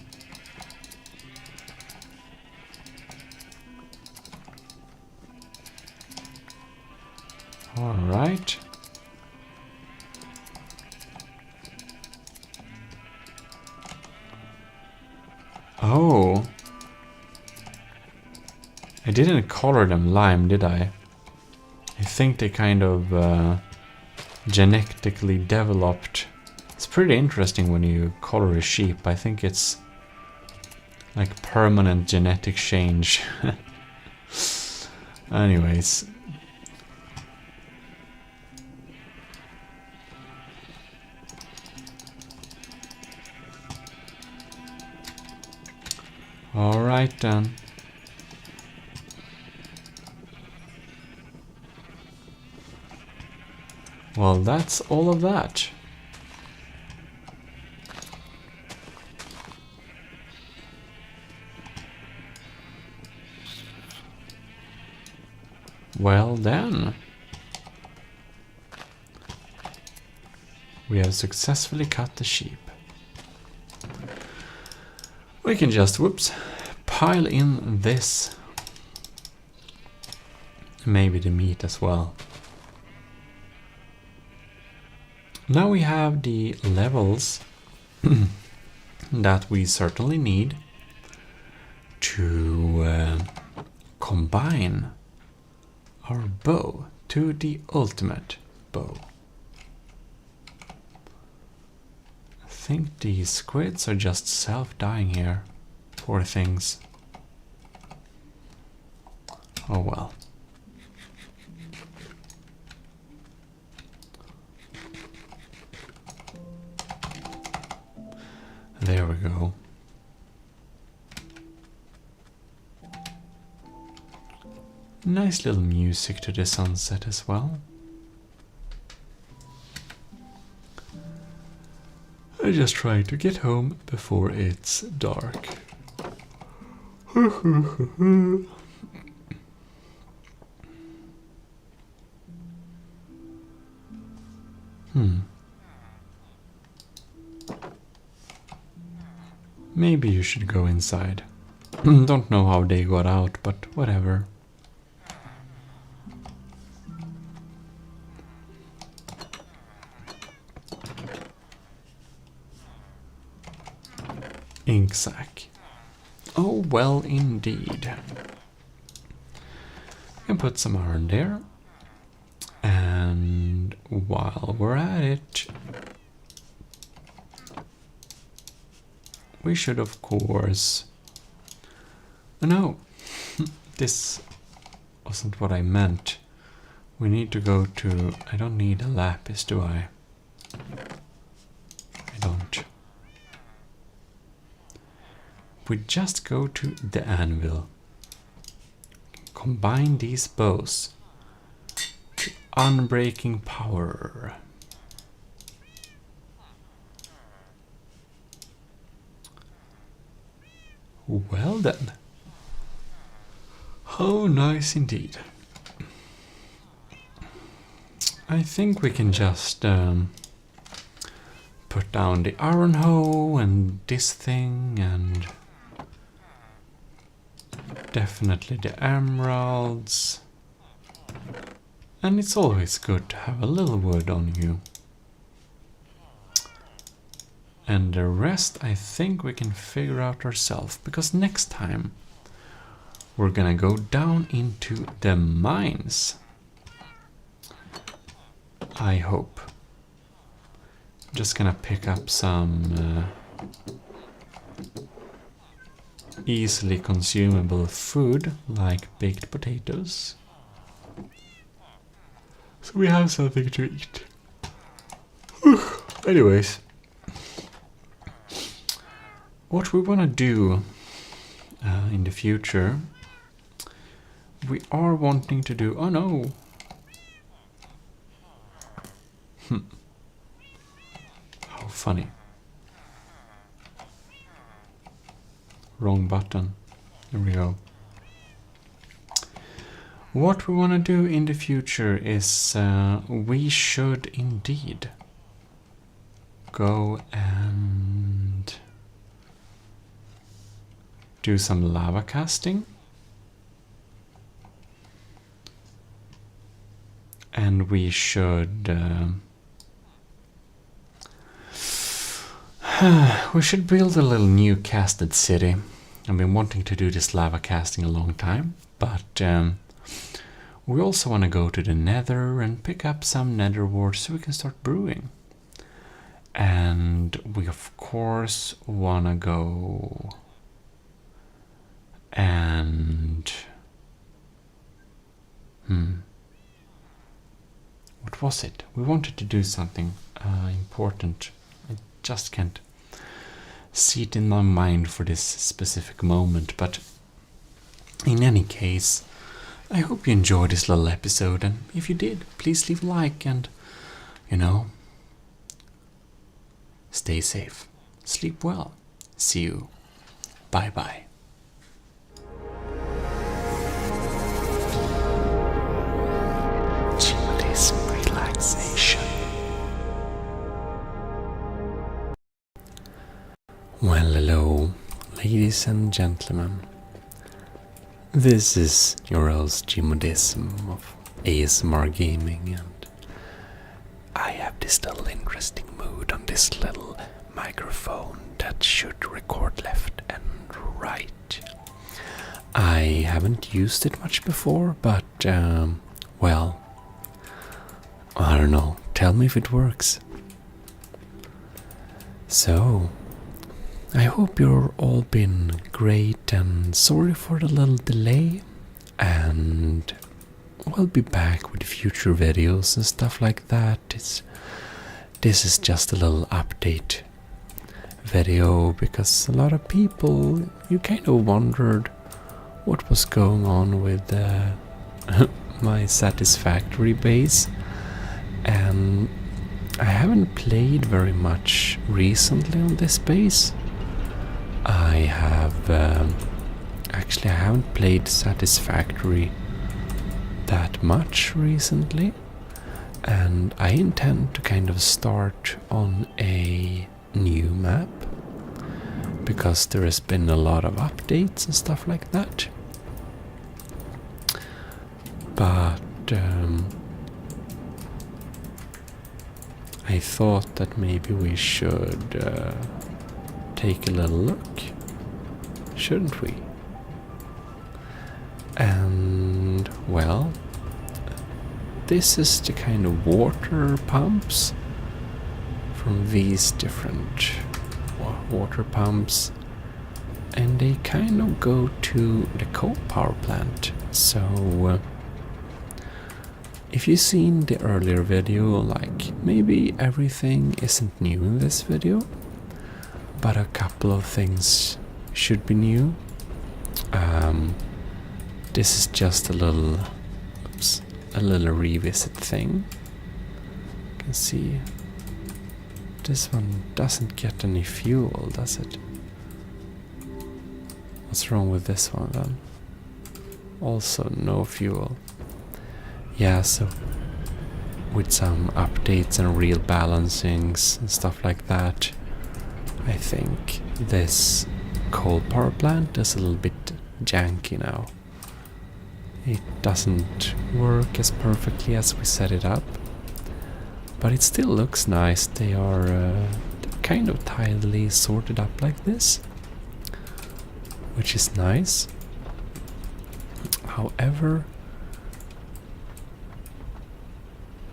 All right. Oh. I didn't color them lime, did I? I think they kind of genetically developed. It's pretty interesting when you color a sheep. I think it's like permanent genetic change. Anyways. Alright then. Well, that's all of that. Well then. We have successfully cut the sheep. We can just, whoops, pile in this. Maybe the meat as well. Now we have the levels that we certainly need to combine our bow to the ultimate bow. I think the squids are just self-dying here. Poor things. Oh well. There we go. Nice little music to the sunset as well. I just try to get home before it's dark. Maybe you should go inside. Don't know how they got out, but whatever. Ink sac. Oh, well, indeed. We can put some iron there. And while we're at it, we should, of course... No, this wasn't what I meant. We need to go to... I don't need a lapis, do I? I don't. We just go to the anvil. Combine these bows to unbreaking power. Well then. How nice indeed. I think we can just put down the iron hoe and this thing and definitely the emeralds. And it's always good to have a little wood on you. And the rest I think we can figure out ourselves, because next time we're gonna go down into the mines. I hope. Just gonna pick up some easily consumable food like baked potatoes. So we have something to eat. Anyways. What we want to do in the future, we are wanting to do... Oh no! How funny. Wrong button. There we go. What we want to do in the future is we should indeed go and do some lava casting. And we should build a little new casted city. I've been wanting to do this lava casting a long time, but we also want to go to the nether and pick up some nether wart so we can start brewing. And we of course want to go and what was it? We wanted to do something important. I just can't see it in my mind for this specific moment. But in any case, I hope you enjoyed this little episode, and if you did, please leave a like and, stay safe, sleep well, see you, bye bye. Gmodism Relaxation. Well, hello, ladies and gentlemen. This is your host Gmodism of ASMR Gaming, and I have this little interesting mood on this little microphone that should record left and right. I haven't used it much before, but, well, I don't know, tell me if it works. So, I hope you're all been great, and sorry for the little delay, and we'll be back with future videos and stuff like that. This is just a little update video because a lot of people, you kind of wondered what was going on with my satisfactory base, and I haven't played very much recently on this base. I haven't played Satisfactory that much recently, and I intend to kind of start on a new map because there has been a lot of updates and stuff like that. But I thought that maybe we should take a little look, shouldn't we? And, well, this is the kind of water pumps from these different water pumps, and they kind of go to the coal power plant. So, if you've seen the earlier video, like, maybe everything isn't new in this video, but a couple of things should be new. This is just a little revisit thing. You can see this one doesn't get any fuel, does it? What's wrong with this one then? Also no fuel. Yeah, so with some updates and real balancings and stuff like that, I think this coal power plant is a little bit janky now. It doesn't work as perfectly as we set it up, but it still looks nice. They are kind of tidily sorted up like this, which is nice. However,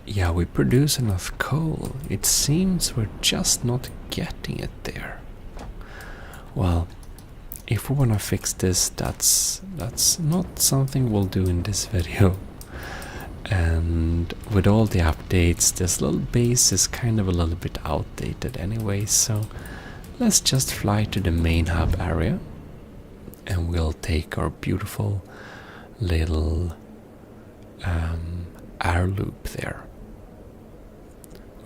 yeah, we produce enough coal. It seems we're just not getting it there. Well, if we want to fix this, that's not something we'll do in this video. And with all the updates, this little base is kind of a little bit outdated anyway, so let's just fly to the main hub area and we'll take our beautiful little air loop there.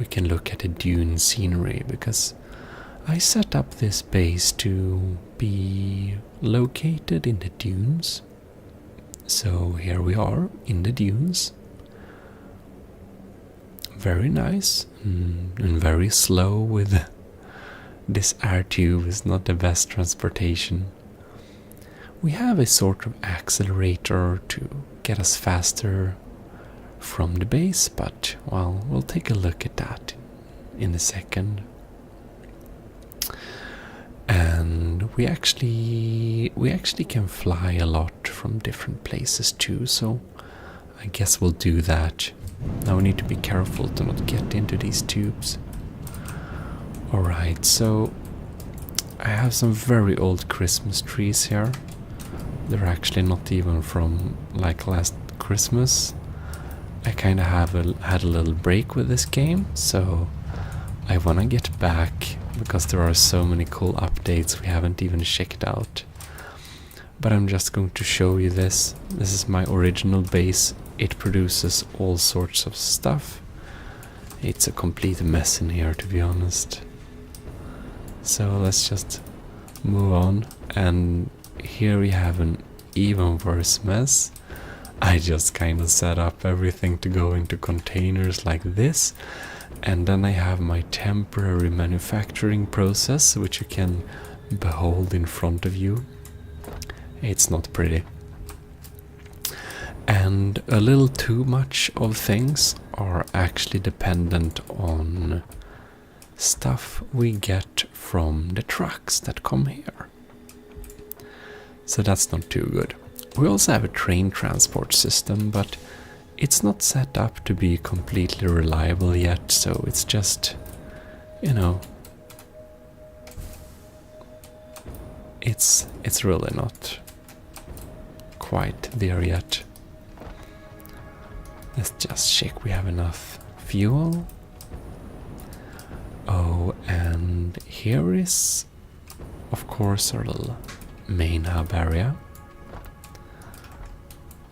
We can look at the dune scenery because I set up this base to be located in the dunes. So here we are in the dunes. Very nice and very slow with this air tube is not the best transportation. We have a sort of accelerator to get us faster from the base, but well, we'll take a look at that in a second. And we actually can fly a lot from different places too, so I guess we'll do that. Now we need to be careful to not get into these tubes. Alright, so I have some very old Christmas trees here. They're actually not even from like last Christmas. I kind of had a little break with this game, so I want to get back because there are so many cool updates we haven't even checked out. But I'm just going to show you this. This is my original base. It produces all sorts of stuff. It's a complete mess in here, to be honest. So let's just move on. And here we have an even worse mess. I just kind of set up everything to go into containers like this. And then I have my temporary manufacturing process, which you can behold in front of you. It's not pretty. And a little too much of things are actually dependent on stuff we get from the trucks that come here. So that's not too good. We also have a train transport system, but it's not set up to be completely reliable yet, so it's just, you know, it's really not quite there yet. Let's just check we have enough fuel. Oh, and here is, of course, our little main hub area.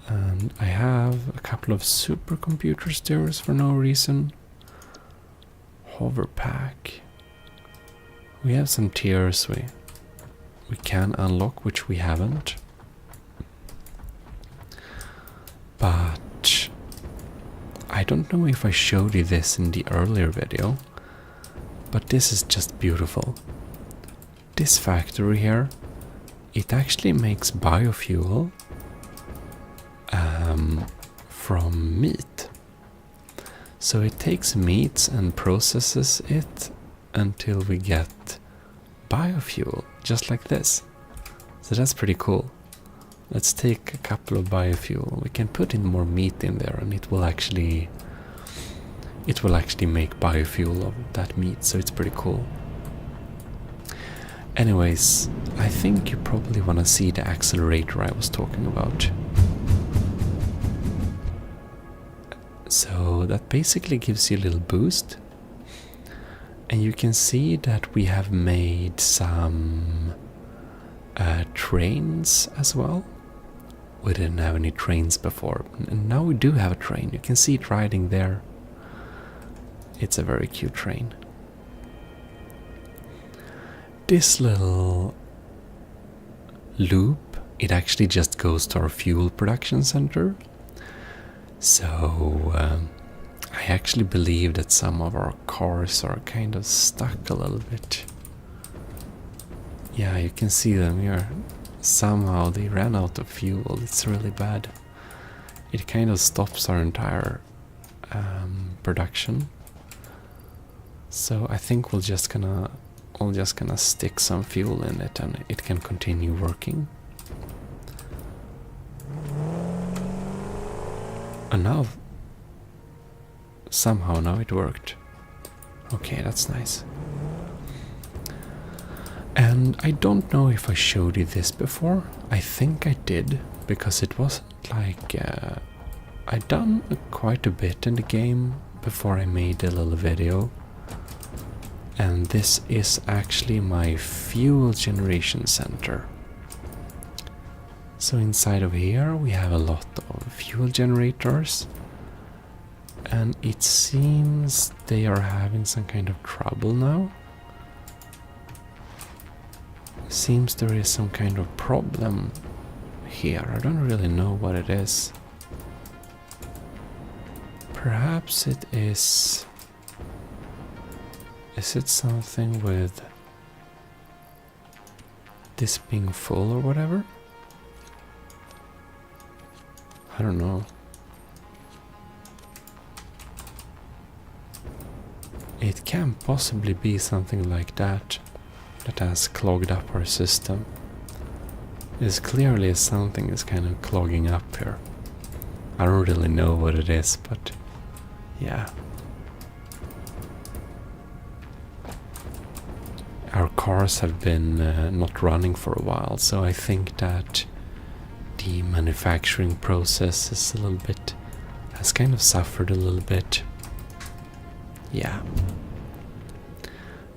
And I have a couple of supercomputer steers for no reason. Hover pack. We have some tiers we can unlock, which we haven't. But I don't know if I showed you this in the earlier video, but this is just beautiful. This factory here, it actually makes biofuel from meat. So it takes meats and processes it until we get biofuel, just like this. So that's pretty cool. Let's take a couple of biofuel. We can put in more meat in there, and it will actually make biofuel of that meat, so it's pretty cool. Anyways, I think you probably want to see the accelerator I was talking about. So that basically gives you a little boost. And you can see that we have made some trains as well. We didn't have any trains before, and now we do have a train. You can see it riding there. It's a very cute train. This little loop, it actually just goes to our fuel production center. So I actually believe that some of our cars are kind of stuck a little bit. Yeah, you can see them here. Somehow they ran out of fuel. It's really bad. It kind of stops our entire production. So I think we're just gonna stick some fuel in it, and it can continue working. And now, somehow now it worked. Okay, that's nice. And I don't know if I showed you this before. I think I did, because it wasn't like I'd done quite a bit in the game before I made the little video. And this is actually my fuel generation center. So inside of here we have a lot of fuel generators, and it seems they are having some kind of trouble now. Seems there is some kind of problem here. I don't really know what it is. Perhaps it is... Is it something with this being full or whatever? I don't know. It can possibly be something like that has clogged up our system. It's clearly something is kind of clogging up here. I don't really know what it is, but yeah. Our cars have been not running for a while, so I think that the manufacturing process is a little bit, has kind of suffered a little bit. Yeah.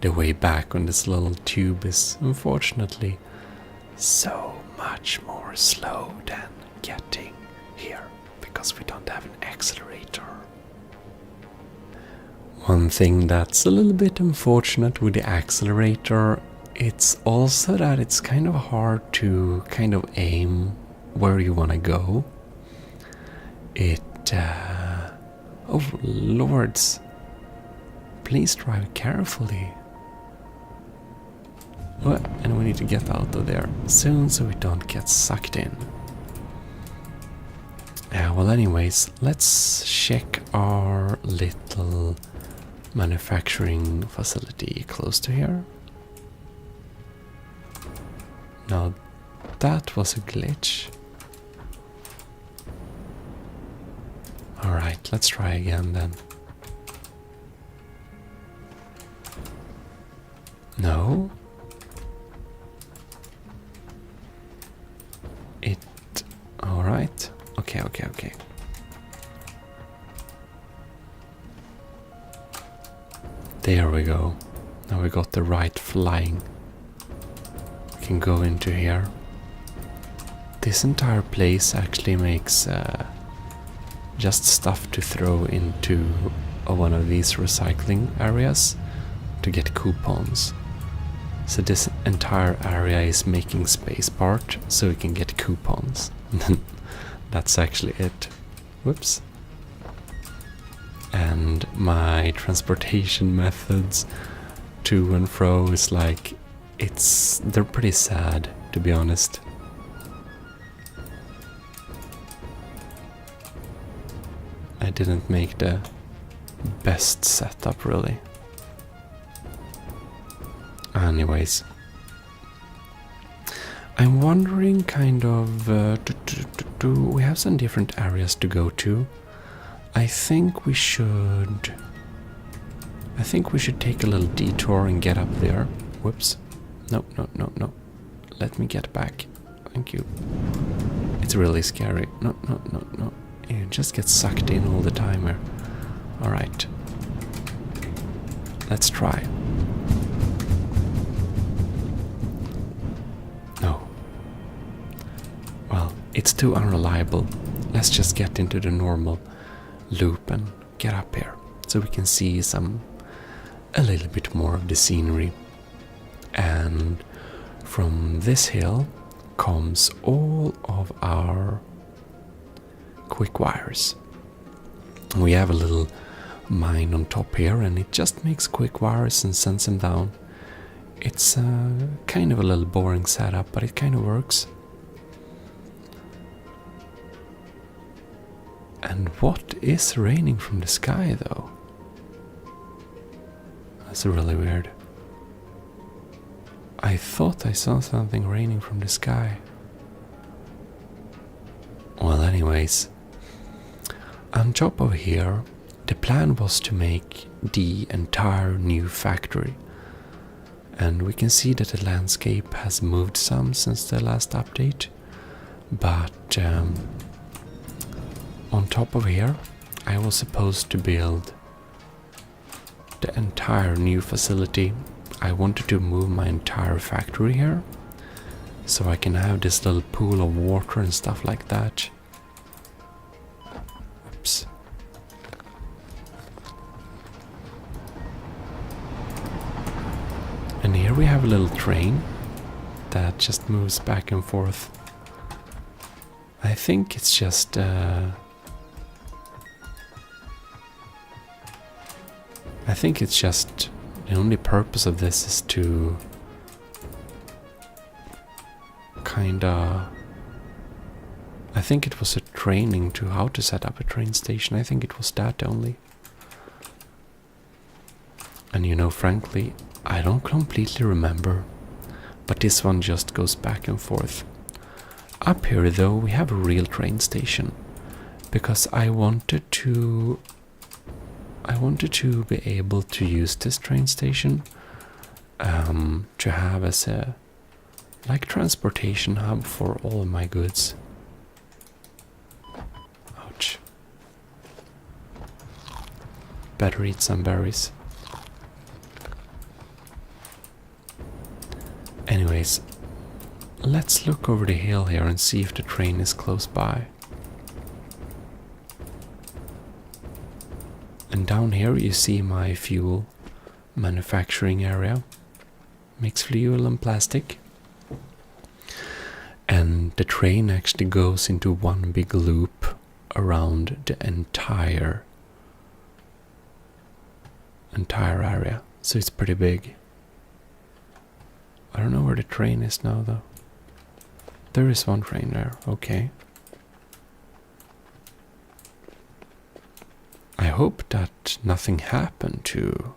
the way back on this little tube is unfortunately so much more slow than getting here, because we don't have an accelerator. One thing that's a little bit unfortunate with the accelerator, it's also that it's kind of hard to kind of aim where you want to go. Oh lords, please drive carefully. What? And we need to get out of there soon so we don't get sucked in. Well, anyways, let's check our little manufacturing facility close to here. Now, that was a glitch. Alright, let's try again then. No? Alright. Okay. There we go. Now we got the right flying. We can go into here. This entire place actually makes just stuff to throw into one of these recycling areas to get coupons. So this entire area is making space part so we can get coupons. That's actually it. Whoops. And my transportation methods to and fro is like, they're pretty sad, to be honest. I didn't make the best setup, really. Anyways, I'm wondering kind of, we have some different areas to go to. I think we should take a little detour and get up there. Whoops. No. Let me get back. Thank you. It's really scary. No. You just get sucked in all the time here. Alright. Let's try. No. Well, it's too unreliable. Let's just get into the normal loop and get up here so we can see a little bit more of the scenery. And from this hill comes all of our quick wires. We have a little mine on top here, and it just makes quick wires and sends them down. It's kind of a little boring setup, but it kind of works. And what is raining from the sky, though? That's really weird. I thought I saw something raining from the sky. Well, anyways, on top of here, the plan was to make the entire new factory. And we can see that the landscape has moved some since the last update. But on top of here, I was supposed to build the entire new facility. I wanted to move my entire factory here, so I can have this little pool of water and stuff like that. Oops. And here we have a little train that just moves back and forth. I think it's just the only purpose of this is to kinda, I think it was a training to how to set up a train station. I think it was that only. And you know, frankly, I don't completely remember, but this one just goes back and forth. Up here though, we have a real train station, because I wanted to be able to use this train station to have as a like transportation hub for all of my goods. Ouch. Better eat some berries. Anyways, let's look over the hill here and see if the train is close by. And down here you see my fuel manufacturing area. Mixed fuel and plastic. And the train actually goes into one big loop around the entire area. So it's pretty big. I don't know where the train is now though. There is one train there, okay. I hope that nothing happened to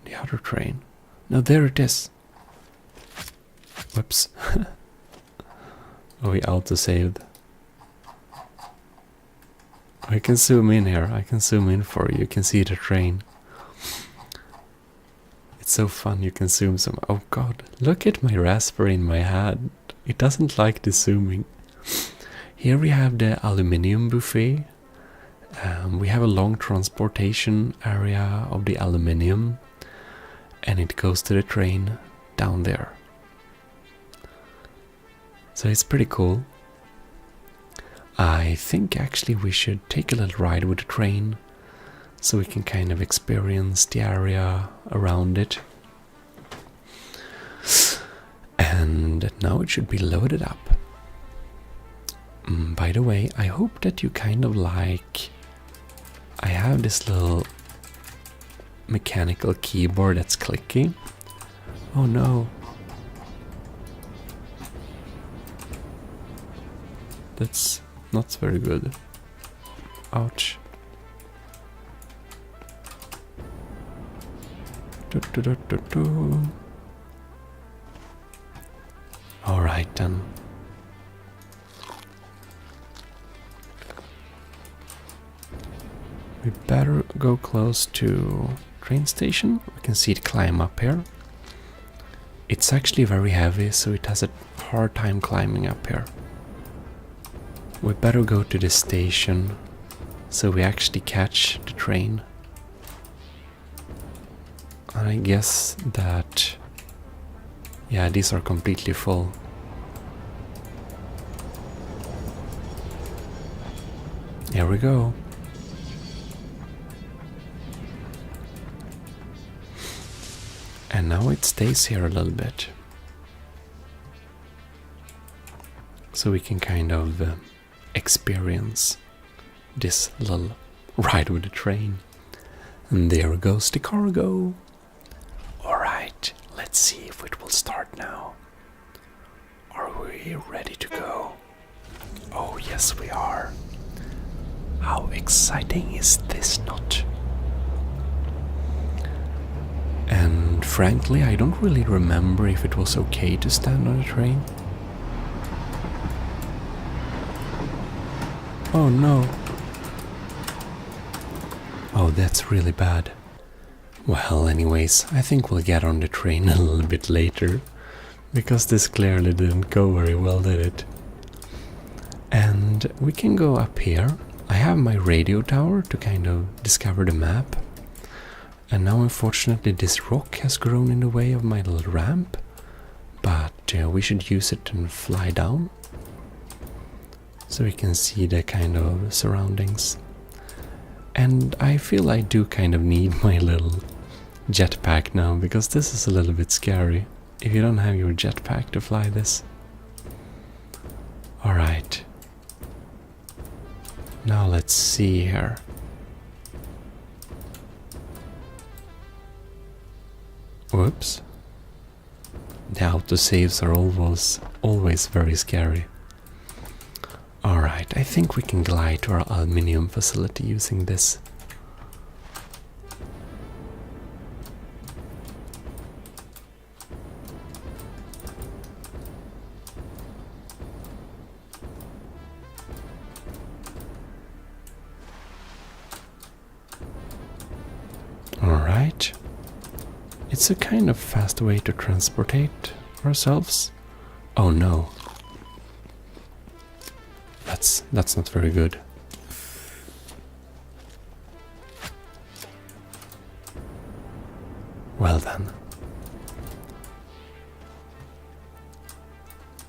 the other train. No, there it is. Whoops. Oh, we auto-saved. I can zoom in here. I can zoom in for you. You can see the train. It's so fun. You can zoom some. Oh god. Look at my Raspberry in my hand. It doesn't like the zooming. Here we have the aluminium buffet. We have a long transportation area of the aluminium. And it goes to the train down there. So it's pretty cool. I think actually we should take a little ride with the train so we can kind of experience the area around it. And now it should be loaded up. By the way, I hope that you kind of like... I have this little mechanical keyboard that's clicky. Oh no. That's not very good. Ouch. Alright then. We better go close to train station. We can see it climb up here. It's actually very heavy, so it has a hard time climbing up here. We better go to the station so we actually catch the train. And I guess that... yeah, these are completely full. Here we go. And now it stays here a little bit. So we can kind of experience this little ride with the train. And there goes the cargo. Alright, let's see if it will start now. Are we ready to go? Oh yes we are. How exciting is this not? And frankly, I don't really remember if it was okay to stand on a train. Oh no. Oh, that's really bad. Well, anyways, I think we'll get on the train a little bit later, because this clearly didn't go very well, did it? And we can go up here. I have my radio tower to kind of discover the map. And now unfortunately this rock has grown in the way of my little ramp, but we should use it and fly down so we can see the kind of surroundings. And I feel I do kind of need my little jetpack now, because this is a little bit scary if you don't have your jetpack to fly this. Alright. Now let's see here. Whoops. The autosaves are always very scary. Alright, I think we can glide to our aluminium facility using this. Alright. It's a kind of fast way to transportate ourselves. Oh no. That's not very good. Well then.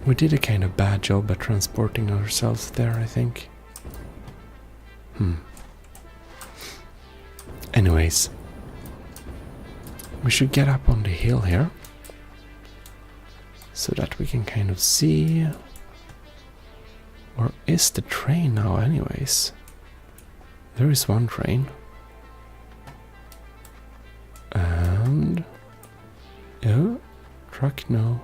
We did a kind of bad job at transporting ourselves there, I think. Anyways, we should get up on the hill here so that we can kind of see. Where is the train now anyways? There is one train. And... oh, truck, no.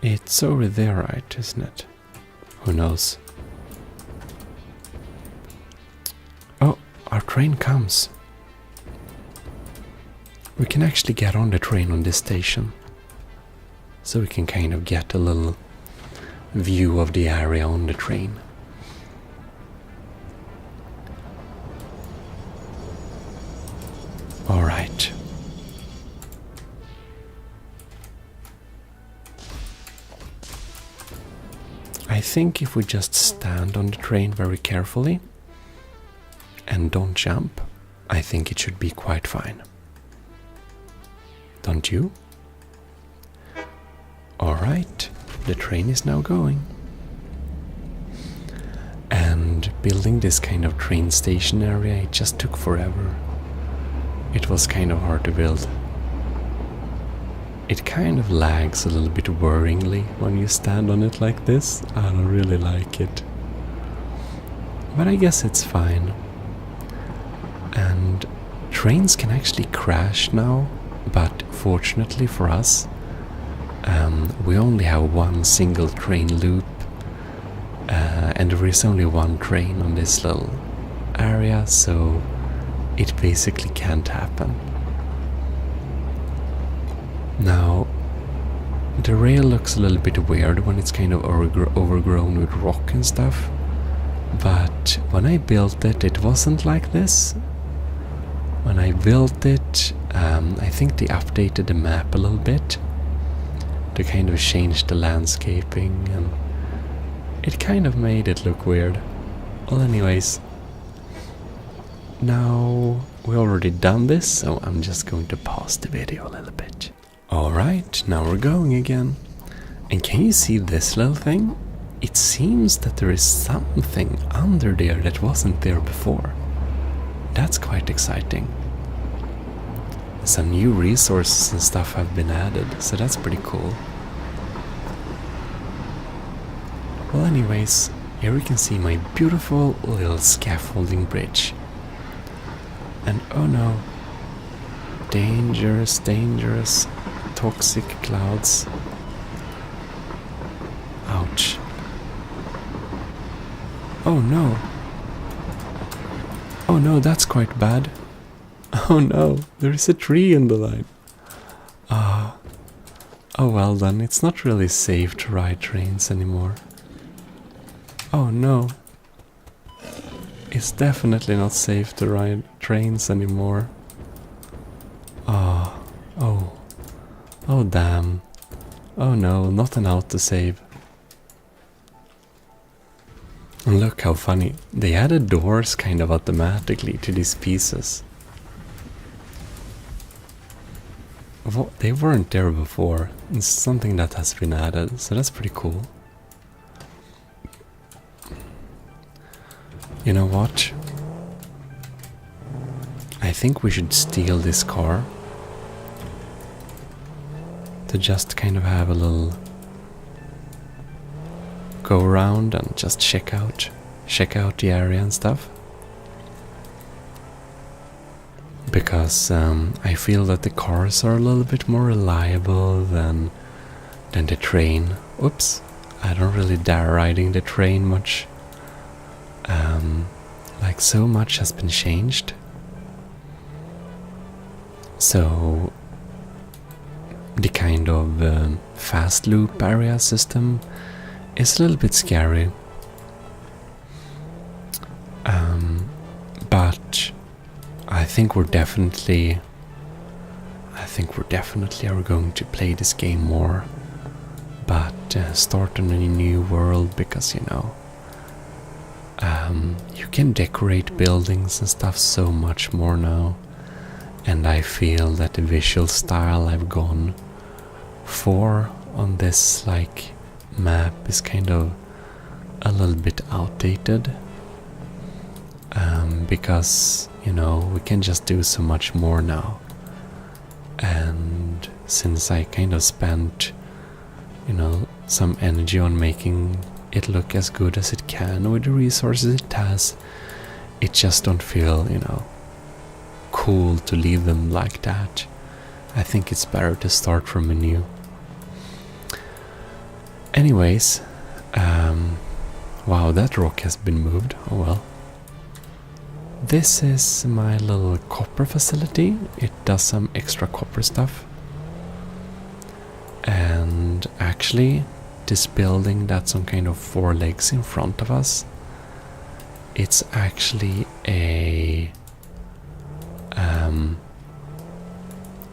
It's over there, right, isn't it? Who knows? Oh, our train comes. We can actually get on the train on this station. So we can kind of get a little view of the area on the train. All right. I think if we just stand on the train very carefully and don't jump, I think it should be quite fine. Don't you? Alright, the train is now going. And building this kind of train station area, it just took forever. It was kind of hard to build. It kind of lags a little bit worryingly when you stand on it like this. I don't really like it. But I guess it's fine. And trains can actually crash now, but fortunately for us, we only have one single train loop, and there is only one train on this little area, so it basically can't happen. Now, the rail looks a little bit weird when it's kind of overgrown with rock and stuff, but when I built it, it wasn't like this. When I built it, I think they updated the map a little bit to kind of change the landscaping, and it kind of made it look weird. Well, anyways, now we already done this, so I'm just going to pause the video a little bit. Alright, now we're going again. And can you see this little thing? It seems that there is something under there that wasn't there before. That's quite exciting. Some new resources and stuff have been added, so that's pretty cool. Well, anyways, here we can see my beautiful little scaffolding bridge. And oh no, dangerous, dangerous, toxic clouds. Ouch. Oh no. Oh no, that's quite bad. Oh no, there is a tree in the line. Oh well then, it's not really safe to ride trains anymore. Oh no. It's definitely not safe to ride trains anymore. Oh damn. Oh no, not an autosave. And look how funny, they added doors kind of automatically to these pieces. Well, they weren't there before. It's something that has been added, so that's pretty cool. You know what? I think we should steal this car to just kind of have a little go around and just check out the area and stuff. Because I feel that the cars are a little bit more reliable than the train. Oops, I don't really dare riding the train much. Like so much has been changed. So the kind of fast loop area system is a little bit scary. But I think we're definitely are going to play this game more, but start on a new world, because you know, you can decorate buildings and stuff so much more now, And I feel that the visual style I've gone for on this like map is kind of a little bit outdated, because you know we can just do so much more now. And since I kind of spent, you know, some energy on making it look as good as it can with the resources it has, it just don't feel, you know, cool to leave them like that. I think it's better to start from a new. Anyways, wow, that rock has been moved. Oh well. This is my little copper facility. It does some extra copper stuff. And actually, this building that's on kind of 4 legs in front of us, it's actually a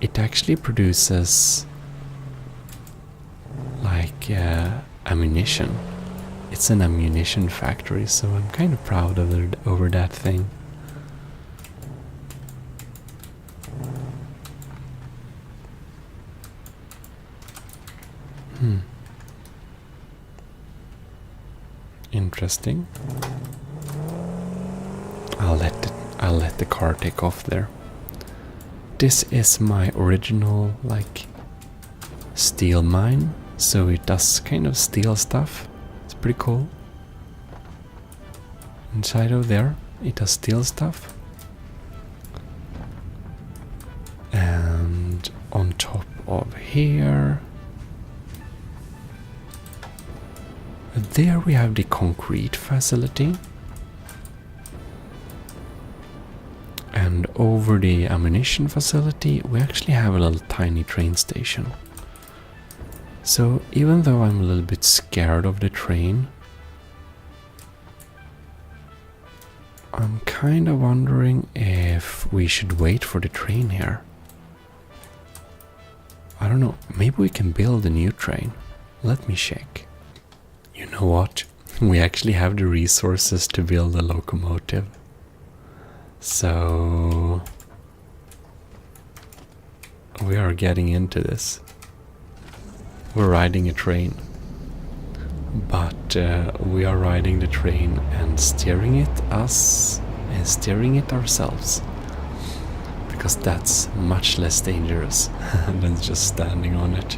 it actually produces like ammunition. It's an ammunition factory, so I'm kind of proud of it over that thing. Interesting. I'll let the car take off there. This is my original like steel mine, so it does kind of steel stuff. It's pretty cool. Inside of there, it does steel stuff. And on top of here, there we have the concrete facility. And over the ammunition facility, we actually have a little tiny train station. So even though I'm a little bit scared of the train, I'm kind of wondering if we should wait for the train here. I don't know, maybe we can build a new train. Let me check. You know what? We actually have the resources to build a locomotive. So we are getting into this. We're riding a train. But we are riding the train and steering it ourselves. Because that's much less dangerous than just standing on it.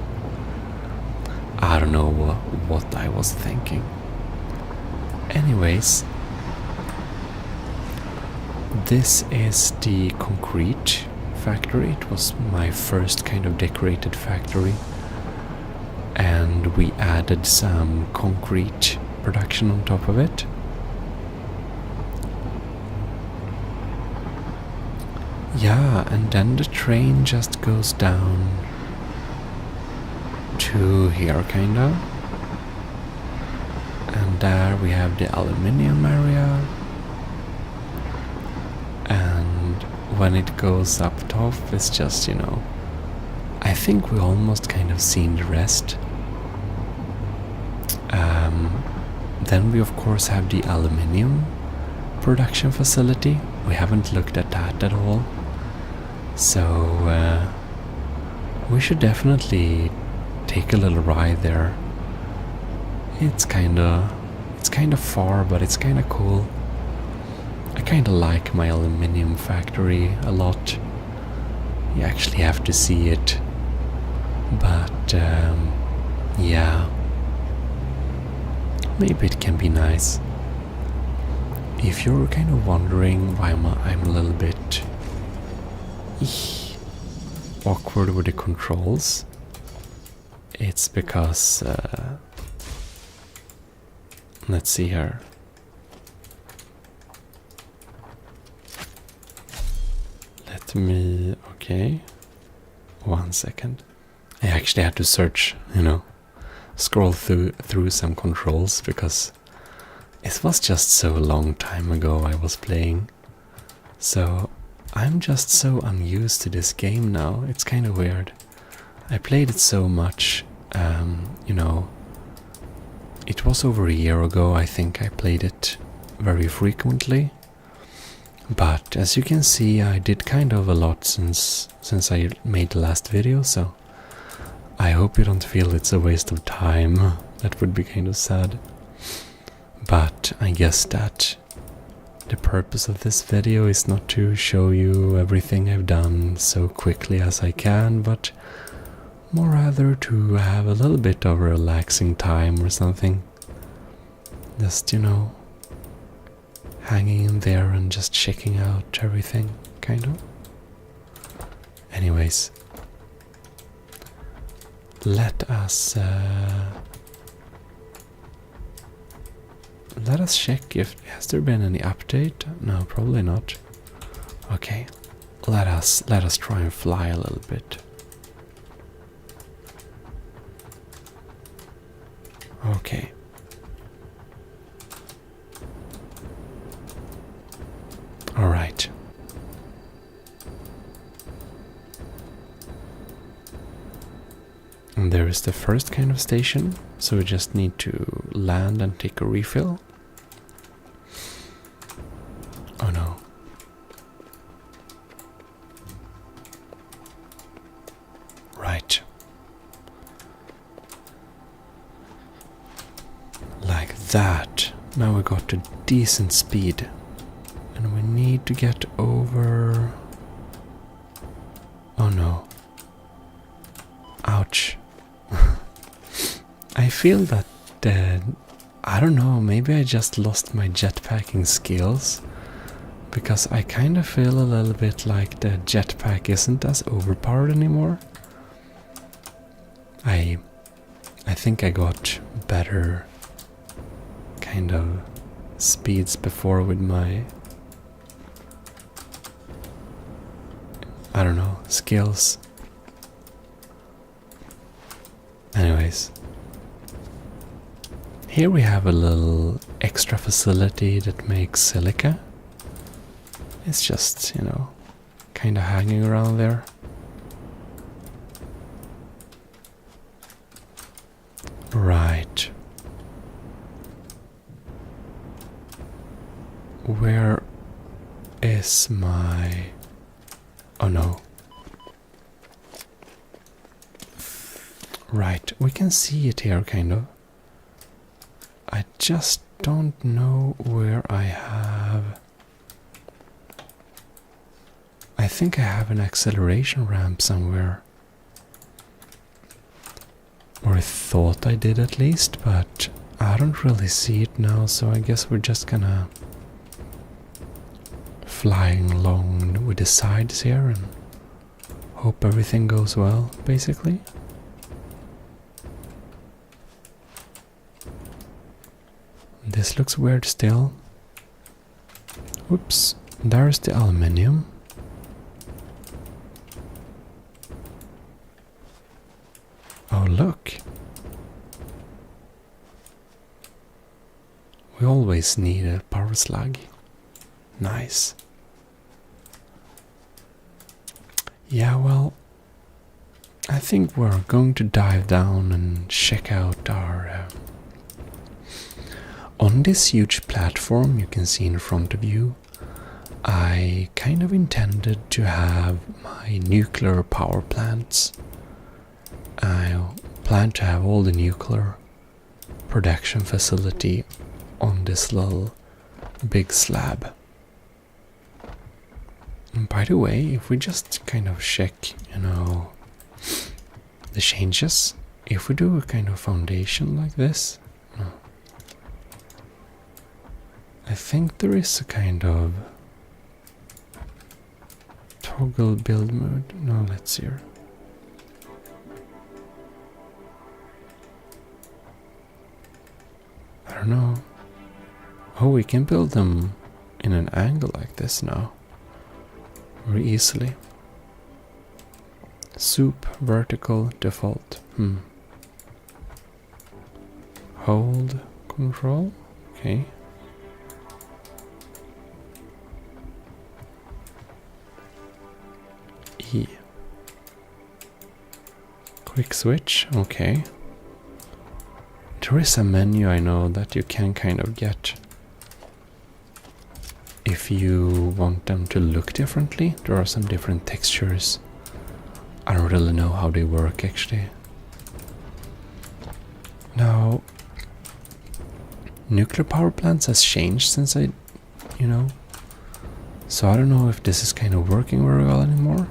I don't know what I was thinking. Anyways, this is the concrete factory. It was my first kind of decorated factory. And we added some concrete production on top of it. Yeah, and then the train just goes down to here, kinda. And there we have the aluminium area. And when it goes up top, it's just, you know, I think we almost kind of seen the rest. Then we of course have the aluminium production facility. We haven't looked at that at all. So we should definitely take a little ride there. It's kind of far, but it's kind of cool. I kind of like my aluminium factory a lot. You actually have to see it. But yeah, maybe it can be nice. If you're kind of wondering why I'm a little bit awkward with the controls, it's because let's see here. Okay, 1 second. I actually had to search, you know, scroll through some controls because it was just so long time ago I was playing. So I'm just so unused to this game now. It's kind of weird. I played it so much, you know, it was over a year ago I think I played it very frequently. But as you can see, I did kind of a lot since I made the last video, so I hope you don't feel it's a waste of time. That would be kind of sad. But I guess that the purpose of this video is not to show you everything I've done so quickly as I can, but more rather to have a little bit of a relaxing time or something. Just, you know, hanging in there and just checking out everything, kind of. Anyways, let us check if has there been any update. No, probably not. Okay, let us try and fly a little bit. Okay. All right. And there is the first kind of station, so we just need to land and take a refill. Oh no. Right. Like that. Now we got a decent speed. And we need to get over... Oh no. Ouch. I feel that, I don't know, maybe I just lost my jetpacking skills. Because I kind of feel a little bit like the jetpack isn't as overpowered anymore. I think I got better kind of speeds before with my, I don't know, skills. Anyways, here we have a little extra facility that makes silica. It's just, you know, kind of hanging around there. Right. Where is my... Oh no. Right, we can see it here, kind of. I just don't know where I have... I think I have an acceleration ramp somewhere. Or I thought I did at least, but I don't really see it now, so I guess we're just gonna... flying along with the sides here and hope everything goes well, basically. This looks weird still. Whoops, there's the aluminium. Oh, look. We always need a power slug. Nice. Yeah, well, I think we're going to dive down and check out our... On this huge platform you can see in front of you, I kind of intended to have my nuclear power plants. I plan to have all the nuclear production facility on this little big slab. And by the way, if we just kind of check, you know, the changes, if we do a kind of foundation like this, I think there is a kind of toggle build mode. No, let's see here. I don't know. Oh, we can build them in an angle like this now. Very easily. Soup, vertical, default. Hold, control. Okay. E. Quick switch, okay. There is a menu I know that you can kind of get if you want them to look differently, there are some different textures. I don't really know how they work actually. Now, nuclear power plants has changed since so I don't know if this is kind of working very well anymore.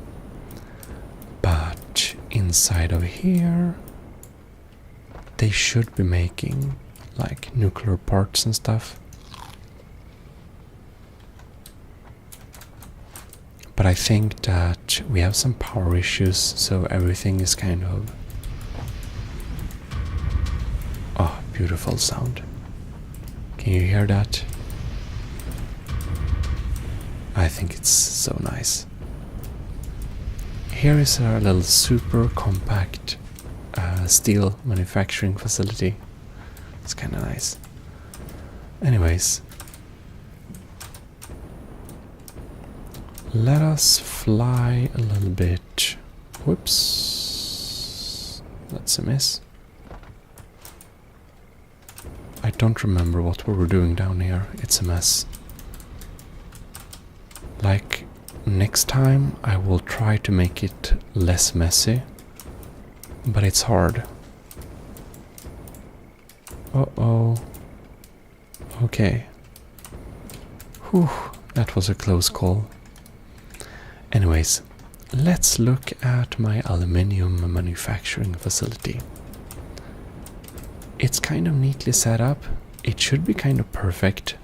But inside of here, they should be making like nuclear parts and stuff. But I think that we have some power issues, so everything is kind of... Oh, beautiful sound. Can you hear that? I think it's so nice. Here is our little super compact steel manufacturing facility. It's kind of nice. Anyways, let us fly a little bit. Whoops. That's a miss. I don't remember what we were doing down here. It's a mess. Like, next time I will try to make it less messy, but it's hard. Uh-oh. Okay. Whew, that was a close call. Anyways, let's look at my aluminium manufacturing facility. It's kind of neatly set up. It should be kind of perfect.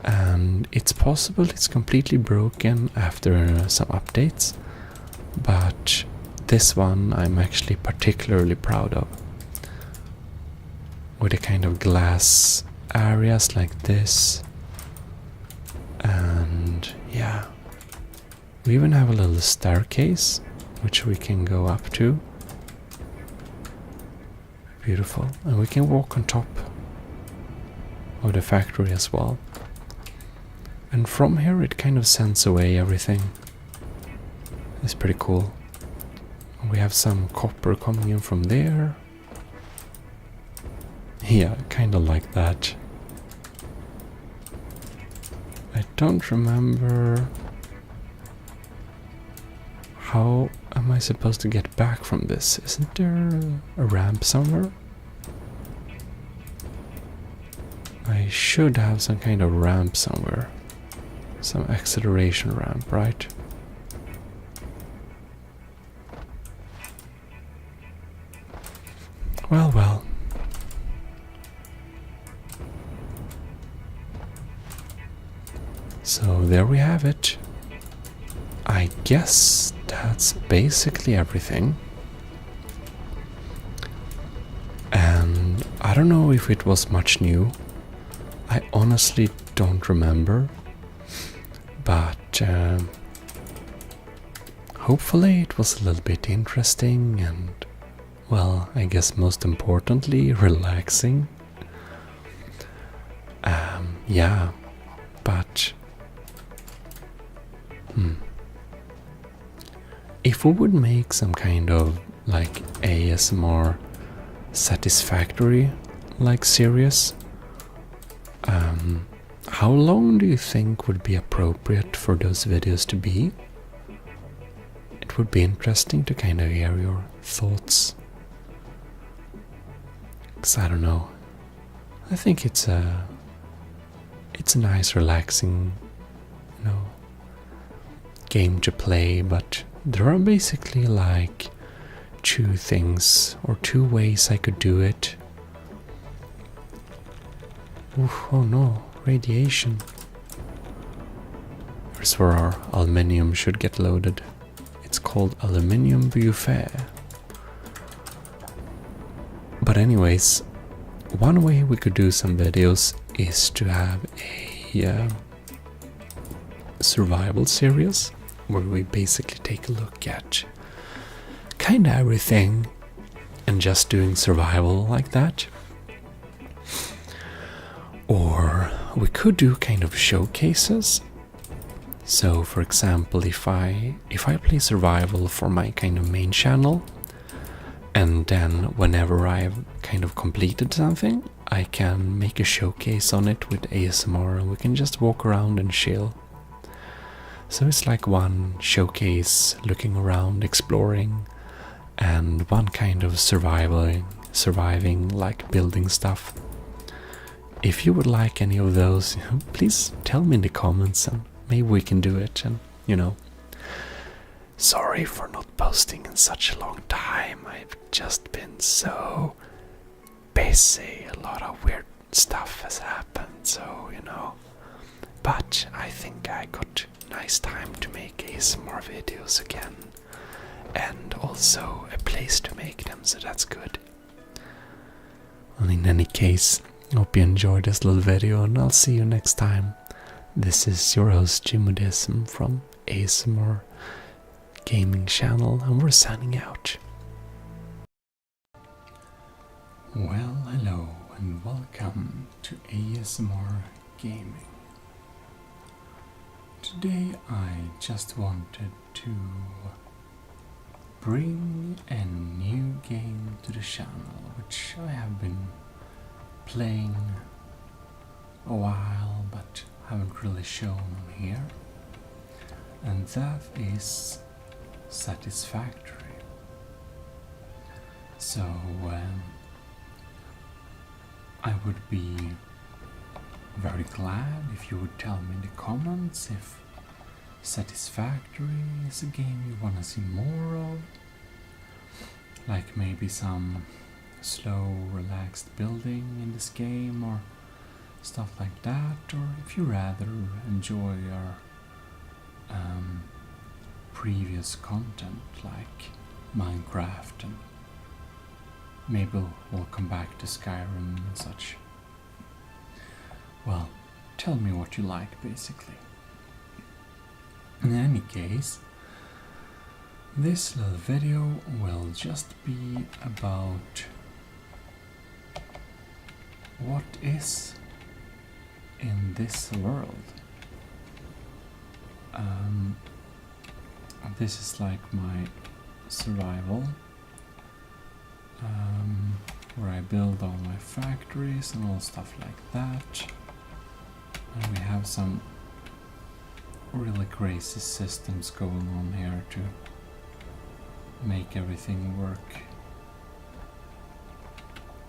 And it's possible it's completely broken after some updates, but this one I'm actually particularly proud of. With a kind of glass areas like this, and yeah, we even have a little staircase which we can go up to. Beautiful. And we can walk on top of the factory as well. And from here it kind of sends away everything. It's pretty cool. We have some copper coming in from there. Yeah, kind of like that. I don't remember... How am I supposed to get back from this? Isn't there a ramp somewhere? I should have some kind of ramp somewhere. Some acceleration ramp, right? Well, well. So there we have it. I guess that's basically everything. And I don't know if it was much new. I honestly don't remember. But hopefully it was a little bit interesting and, well, I guess most importantly, relaxing. Yeah, but if we would make some kind of like ASMR satisfactory like series, how long do you think would be appropriate for those videos to be? It would be interesting to kind of hear your thoughts. 'Cause I don't know. I think it's a nice, relaxing, game to play, but there are basically like two things or two ways I could do it. Oof, oh no, radiation. Here's where our aluminium should get loaded. It's called aluminium buffet. But anyways, one way we could do some videos is to have a survival series where we basically take a look at kind of everything and just doing survival like that. Or we could do kind of showcases. So for example, if I play survival for my kind of main channel And then whenever I've kind of completed something, I can make a showcase on it with ASMR and we can just walk around and chill. So it's like one showcase, looking around, exploring, and one kind of surviving, like building stuff. If you would like any of those, please tell me in the comments and maybe we can do it. And sorry for not posting in such a long time. I've just been so busy. A lot of weird stuff has happened, so But I think I got nice time to make ASMR videos again. And also a place to make them, so that's good. Well, in any case, hope you enjoyed this little video and I'll see you next time. This is your host Gmodism from ASMR Gaming Channel and we're signing out. Well, hello and welcome to ASMR Gaming. Today I just wanted to bring a new game to the channel, which I have been playing a while but haven't really shown here, and that is Satisfactory. So I would be very glad if you would tell me in the comments if Satisfactory is a game you want to see more of, like maybe some slow, relaxed building in this game or stuff like that, or if you rather enjoy our previous content like Minecraft, and maybe we'll come back to Skyrim and such. Well, tell me what you like, basically. In any case, this little video will just be about what is in this world. This is like my survival, where I build all my factories and all stuff like that. And we have some really crazy systems going on here to make everything work,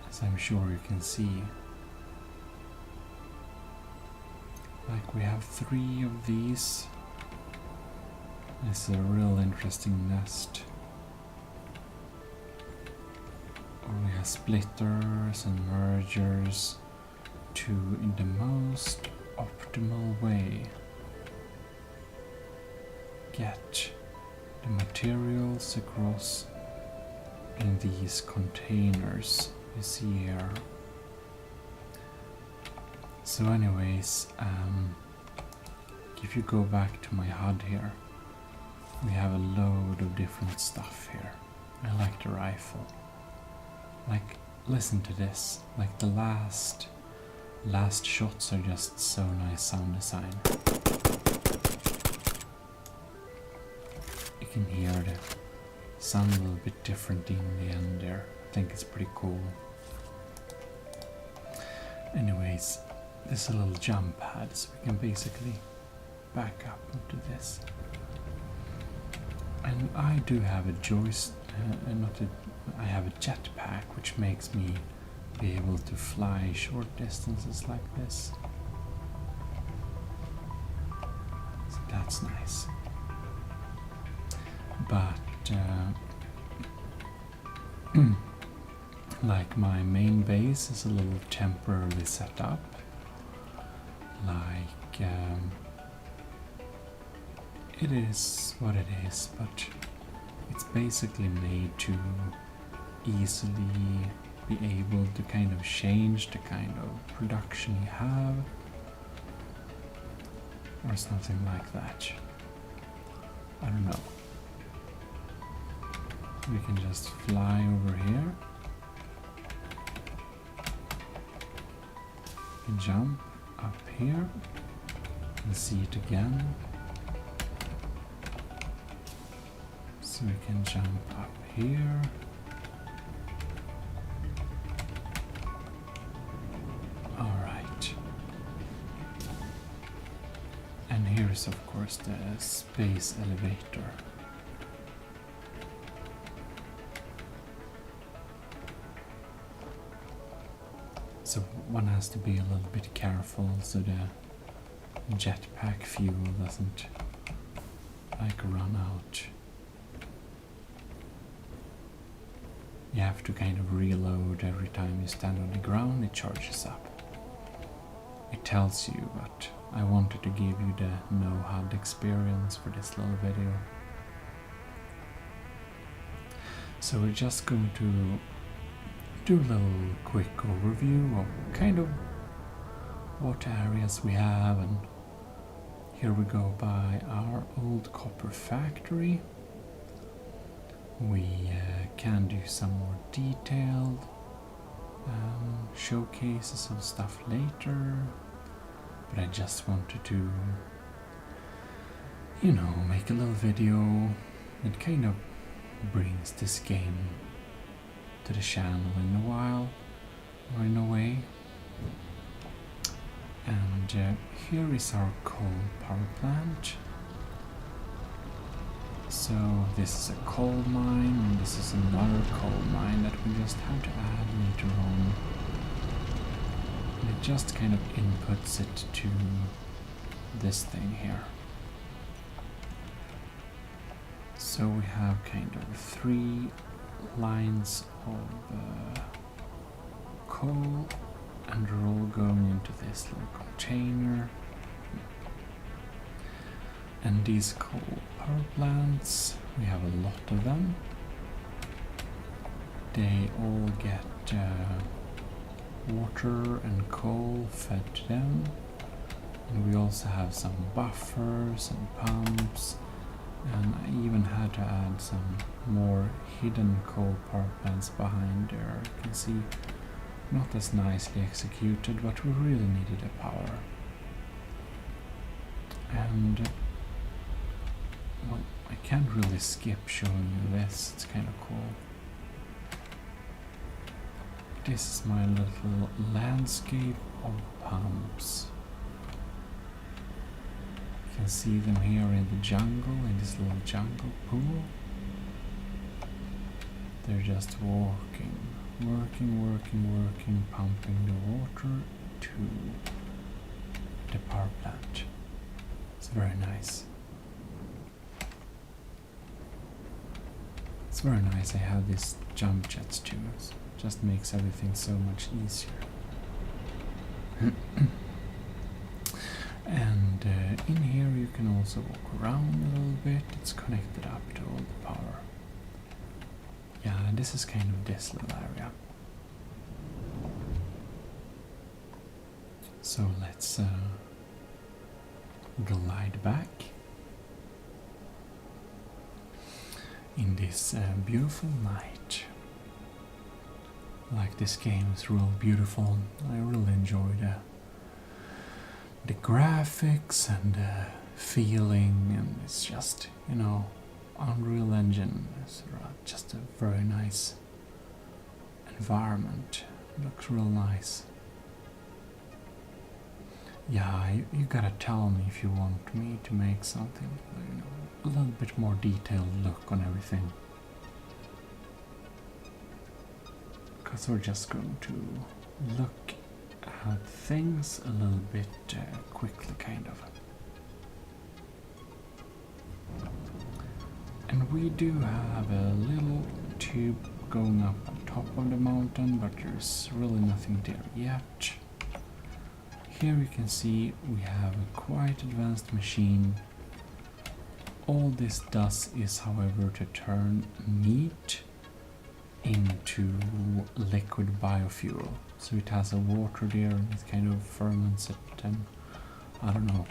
as I'm sure you can see. Like we have 3 of these. This is a real interesting nest. Or we have splitters and mergers to, in the most optimal way, get the materials across in these containers you see here. So anyways, if you go back to my HUD here, we have a load of different stuff here. I like the rifle. Like, listen to this. Like the last shots are just so nice sound design. You can hear the sound a little bit different in the end there. I think it's pretty cool. Anyways, this is a little jump pad, so we can basically back up into this. And I do have a I have a jetpack, which makes me be able to fly short distances like this. So that's nice. But like my main base is a little temporarily set up. Like it is what it is, but it's basically made to easily be able to kind of change the kind of production you have, or something like that. I don't know. We can just fly over here. We jump up here and see it again. So we can jump up here here is of course the space elevator. So one has to be a little bit careful so the jetpack fuel doesn't like run out. You have to kind of reload every time you stand on the ground, it charges up. It tells you, but I wanted to give you the no-HUD experience for this little video. So we're just going to do a little quick overview of kind of what areas we have, and here we go by our old copper factory. We can do some more detailed showcases of stuff later, but I just wanted to, you know, make a little video that kind of brings this game to the channel in a while, or in a way. And here is our coal power plant. So this is a coal mine, and this is another coal mine that we just have to add later on. And it just kind of inputs it to this thing here. So we have kind of 3 lines of coal, and they're all going into this little container. And these coal power plants, we have a lot of them. They all get water and coal fed to them. And we also have some buffers and pumps. And I even had to add some more hidden coal power plants behind there. You can see, not as nicely executed, but we really needed the power. And well, I can't really skip showing you this, it's kind of cool. This is my little landscape of pumps. You can see them here in the jungle, in this little jungle pool. They're just working, pumping the water to the power plant. It's very nice. It's very nice I have these jump jets too. It just makes everything so much easier. And in here you can also walk around a little bit. It's connected up to all the power. Yeah, this is kind of this little area. So let's glide back in this beautiful night. Like, this game is real beautiful. I really enjoy the graphics and the feeling, and it's just, you know, Unreal Engine is just a very nice environment. It looks real nice. Yeah, you gotta tell me if you want me to make something, you know, a little bit more detailed look on everything. Because we're just going to look at things a little bit quickly, kind of. And we do have a little tube going up on top of the mountain, but there's really nothing there yet. Here you can see we have a quite advanced machine. All this does is, however, to turn meat into liquid biofuel. So it has a water there and it kind of ferments it, and I don't know.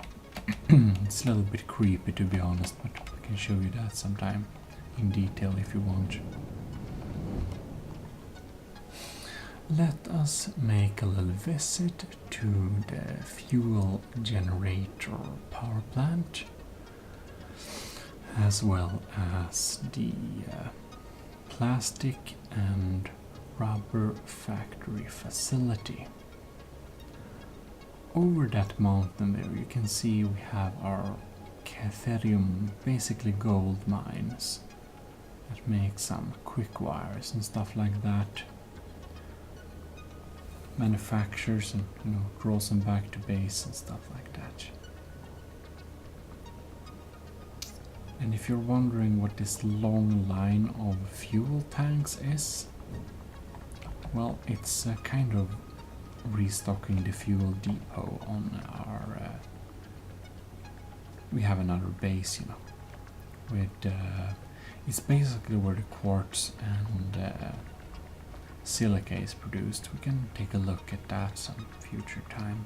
It's a little bit creepy, to be honest, but I can show you that sometime in detail if you want. Let us make a little visit to the fuel generator power plant, as well as the plastic and rubber factory facility. over that mountain there you can see we have our Catherium, basically gold mines that make some quick wires and stuff like that. Manufactures and draws them back to base and stuff like that. And if you're wondering what this long line of fuel tanks is, well, it's kind of restocking the fuel depot on our we have another base, with it's basically where the quartz and silica is produced. We can take a look at that some future time.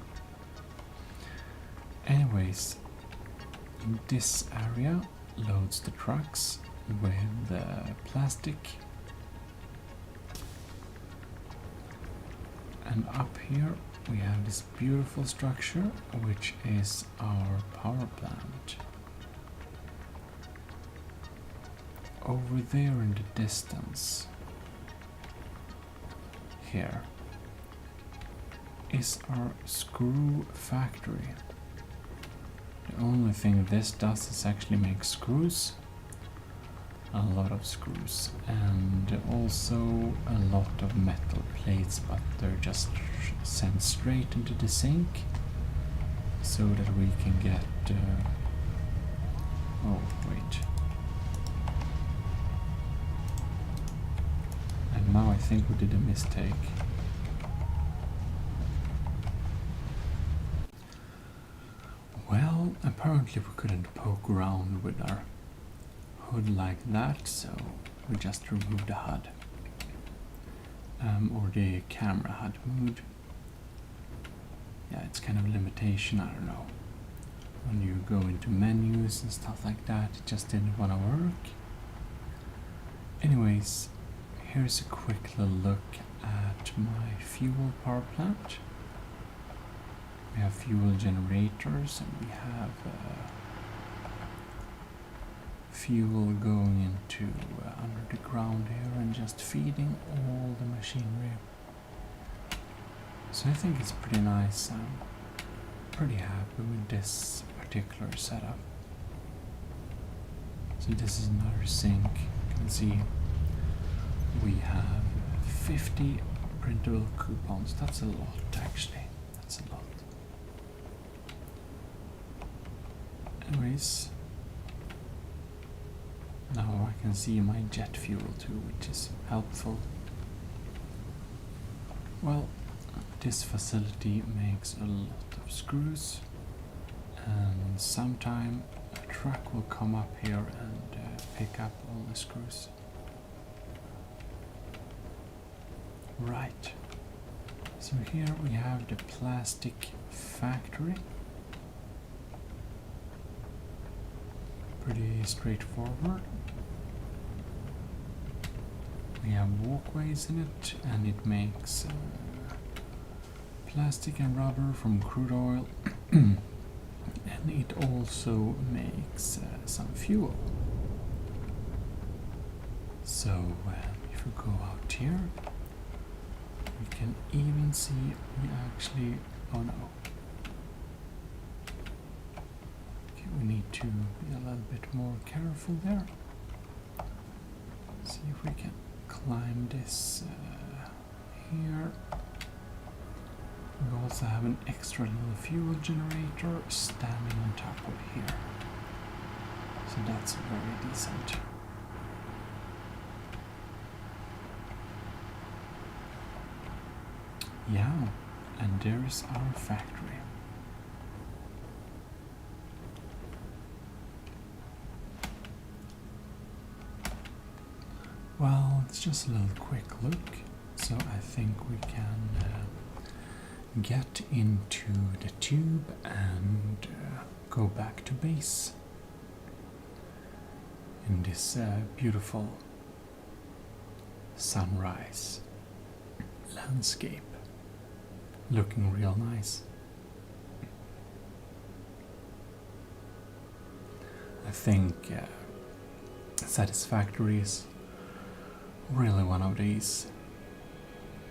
Anyways, this area loads the trucks with plastic. And up here we have this beautiful structure, which is our power plant. Over there in the distance, here, is our screw factory. The only thing this does is actually make screws. A lot of screws, and also a lot of metal plates, but they're just sent straight into the sink so that we can get oh wait, and now I think we did a mistake. Well, apparently we couldn't poke around with our hood like that, so we just removed the HUD, or the camera HUD mode. Yeah, it's kind of a limitation, I don't know. When you go into menus and stuff like that, it just didn't want to work. Anyways, here's a quick little look at my fuel power plant. We have fuel generators, and we have fuel going into under the ground here and just feeding all the machinery. So I think it's pretty nice. I'm pretty happy with this particular setup. So this is another sink. You can see we have 50 printable coupons. That's a lot, actually. That's a lot. Anyways, now I can see my jet fuel too, which is helpful. Well, this facility makes a lot of screws, and sometime a truck will come up here and pick up all the screws. Right, so here we have the plastic factory. Pretty straightforward. We have walkways in it, and it makes plastic and rubber from crude oil, and it also makes some fuel. So if we go out here, we can even see we actually, oh no, okay, we need to be a little bit more careful there. See if we can climb this here. We also have an extra little fuel generator standing on top of here, so that's very decent. Yeah, and there's our factory. Well, it's just a little quick look, so I think we can get into the tube and go back to base in this beautiful sunrise landscape, looking real nice. I think Satisfactory is really one of these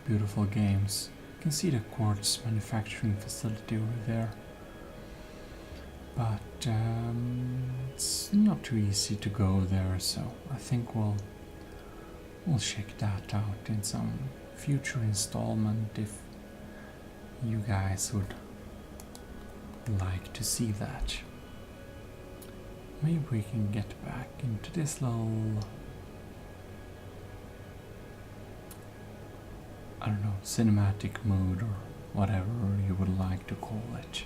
beautiful games. can see the quartz manufacturing facility over there, but it's not too easy to go there, so I think we'll check that out in some future installment if you guys would like to see that. Maybe we can get back into this little, I don't know, cinematic mood or whatever you would like to call it.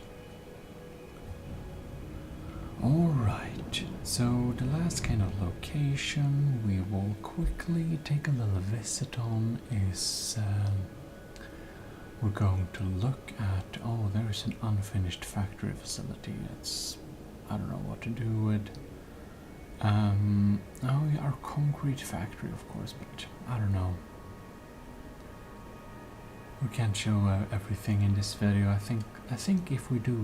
Alright, so the last kind of location we will quickly take a little visit on is we're going to look at, oh, there's an unfinished factory facility. It's, I don't know what to do with. Oh yeah, our concrete factory, of course, but I don't know. We can't show everything in this video. I think if we do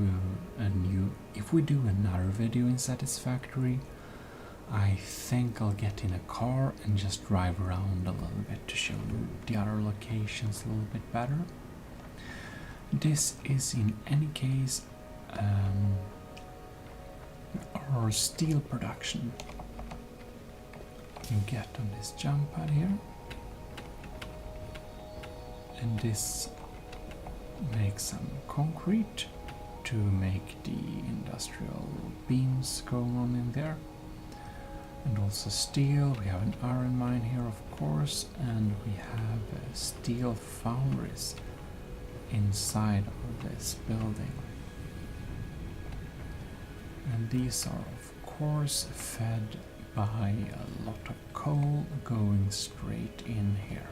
another video in Satisfactory, I think I'll get in a car and just drive around a little bit to show you the other locations a little bit better. This is in any case our steel production. You get on this jump pad here, and this makes some concrete to make the industrial beams going on in there, and also steel. We have an iron mine here, of course, and we have steel foundries inside of this building, and these are of course fed by a lot of coal going straight in here.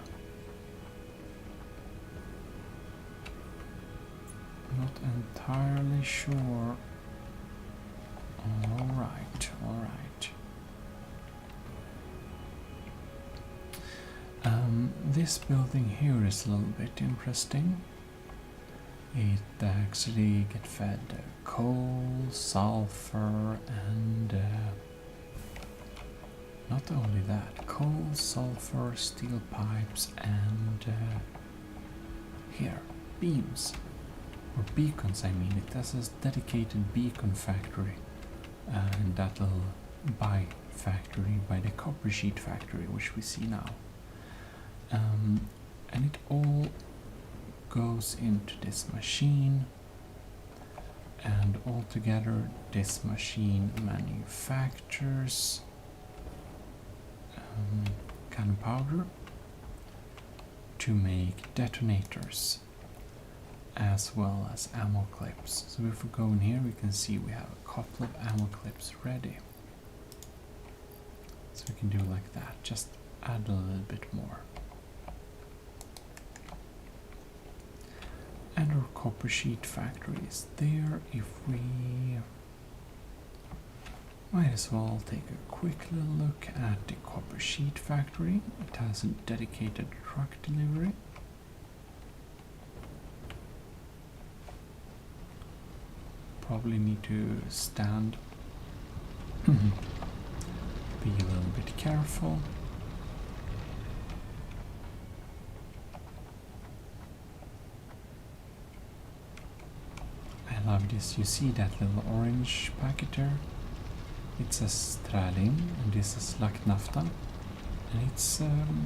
Not entirely sure. Alright. This building here is a little bit interesting. It actually gets fed coal, sulfur, and not only that, coal, sulfur, steel pipes, and here, beams. Or beacons, I mean. It has a dedicated beacon factory in that little by factory, by the copper sheet factory, which we see now. And it all goes into this machine, and altogether this machine manufactures gunpowder to make detonators, as well as ammo clips. So if we go in here, we can see we have a couple of ammo clips ready. So we can do like that, just add a little bit more. And our copper sheet factory is there. If we might as well take a quick little look at the copper sheet factory. It has a dedicated truck delivery. Probably need to stand, be a little bit careful. I love this. You see that little orange packet there? It says Stralin, and this is Laknafta, and it's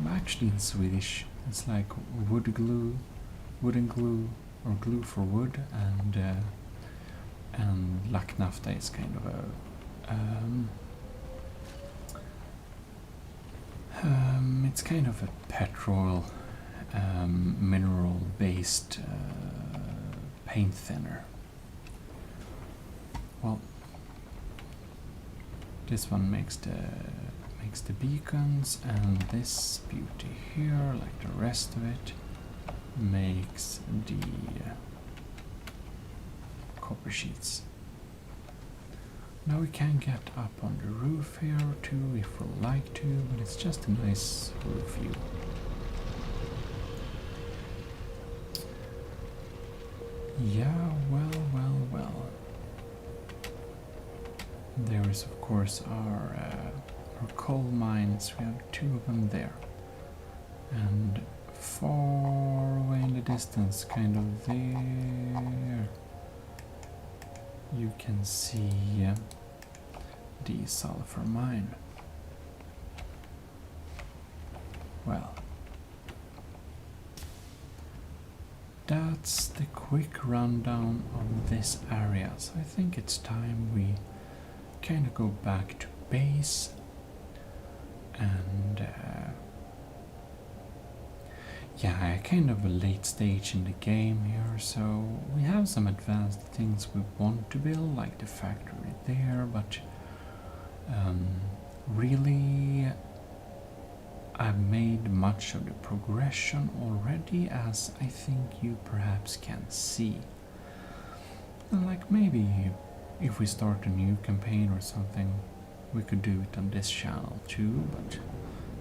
actually in Swedish. It's like wood glue, wooden glue, or glue for wood, and Laknafta is kind of a it's kind of a petrol mineral based paint thinner. Well, this one makes the beacons, and this beauty here, like the rest of it, makes the copper sheets. Now we can get up on the roof here too if we like to, but it's just a nice roof view. Yeah, well. There is of course our coal mines. We have two of them there, and far away in the distance, kind of there, you can see the sulfur mine. Well, that's the quick rundown of this area, so I think it's time we kind of go back to base and yeah, kind of a late stage in the game here, so we have some advanced things we want to build, like the factory there, but really I've made much of the progression already, as I think you perhaps can see. And like maybe if we start a new campaign or something, we could do it on this channel too, but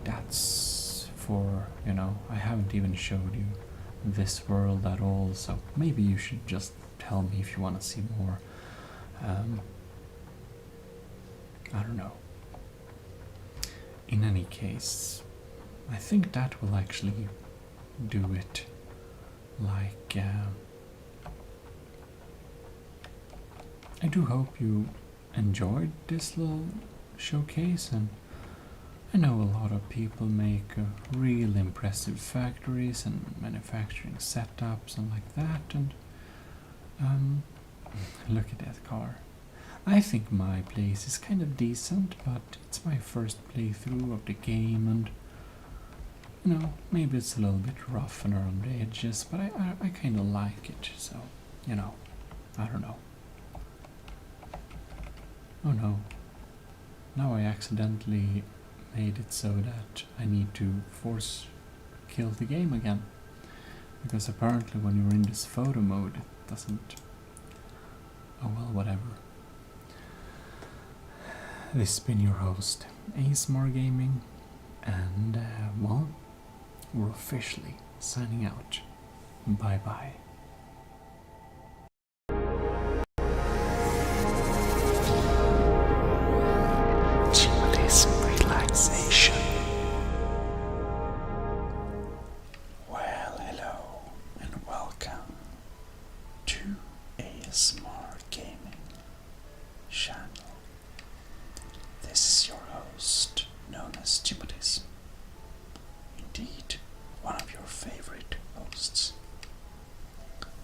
that's for, you know, I haven't even showed you this world at all, so maybe you should just tell me if you want to see more. I don't know. In any case, I think that will actually do it. Like, I do hope you enjoyed this little showcase, and I know a lot of people make real impressive factories and manufacturing setups and like that, and look at that car. I think my place is kind of decent, but it's my first playthrough of the game, and you know, maybe it's a little bit rough and around the edges, but I kind of like it, so, you know, I don't know. Oh no, now I accidentally made it so that I need to force kill the game again, because apparently when you're in this photo mode it doesn't. Oh well, whatever. This has been your host, ASMR Gaming, and well, we're officially signing out. Bye bye. Gmodism Relaxation. Well, hello and welcome to ASMR Gaming channel. This is your host, known as Gmodism. Indeed, one of your favorite hosts.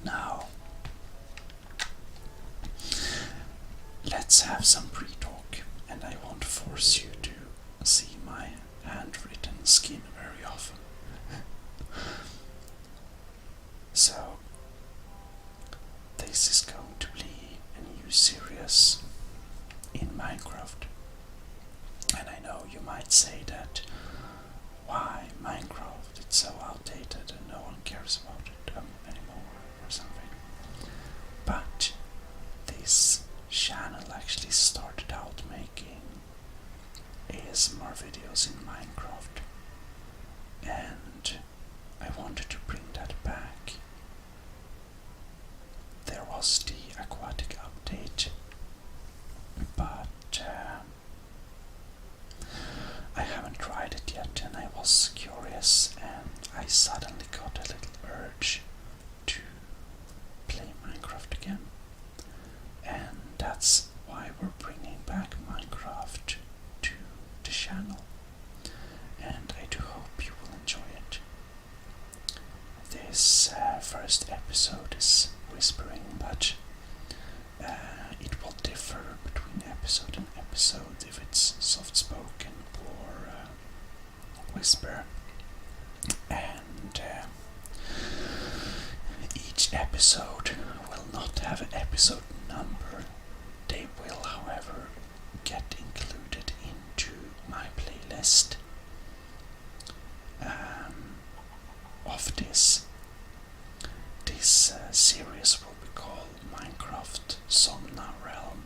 Now, let's have some pre-talk, and I won't force you to see my handwritten skin very often. So, this is going to be a new series in Minecraft. And I know you might say that, why Minecraft? It's so outdated and no one cares about it anymore or something. But this channel actually started out making ASMR videos in Minecraft, and I wanted to bring that back. There was the aquatic update, but I haven't tried it yet, and I was curious, and I suddenly got a little urge to play Minecraft again, and that's why we're bringing back Minecraft to the channel, and I do hope you will enjoy it. This first episode is whispering, but it will differ between episode and episode if it's soft spoken or whisper, and each episode will not have an episode number. They will, however, get included into my playlist of this. This series will be called Minecraft Somna Realm.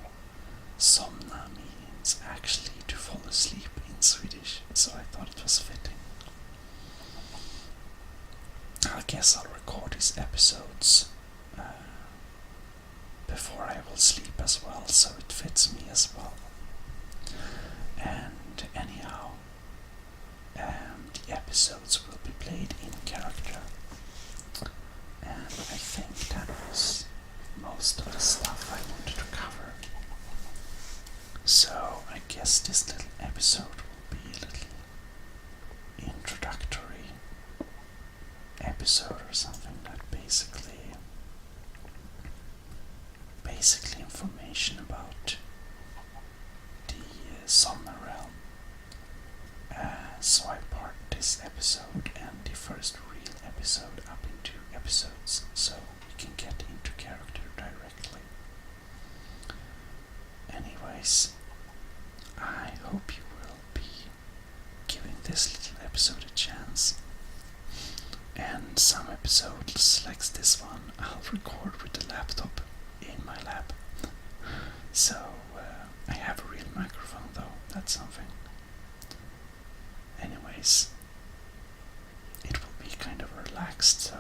Somna means actually to fall asleep in Swedish, so I thought it was fitting. I guess I'll record these episodes before I will sleep as well, so it fits me as well. And anyhow, the episodes will be played in character. guess this little episode will be a little introductory episode or something that basically information about the Summer Realm. So I part this episode and the first real episode up into episodes so we can get into character directly. Anyways, I hope you will be giving this little episode a chance. And some episodes, like this one, I'll record with the laptop in my lab. So I have a real microphone though, that's something. Anyways, it will be kind of relaxed, so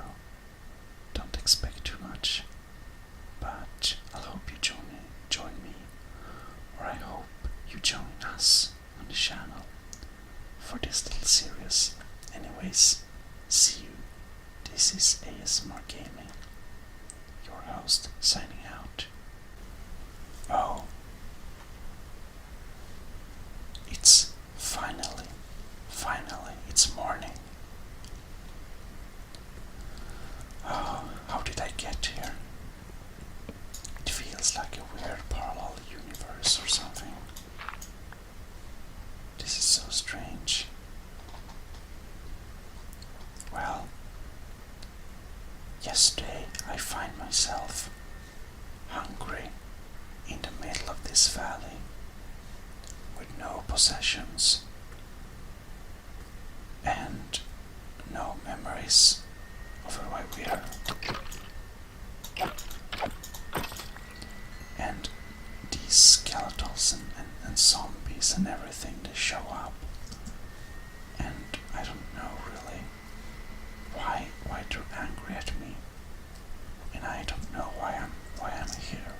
don't expect too much. But I hope you join me, or I hope you join us on the channel for this little series. Anyways, see you. This is ASMR Gaming, your host, signing out. Oh, it's finally, it's morning. Oh, how did I get here? It feels like a weird parallel universe or something. This is so strange. Well, yesterday I find myself hungry in the middle of this valley with no possessions and no memories of who we are. And these skeletons and zombies and everything, they show up, and I don't know really why they're angry at me, and I don't know why I'm here.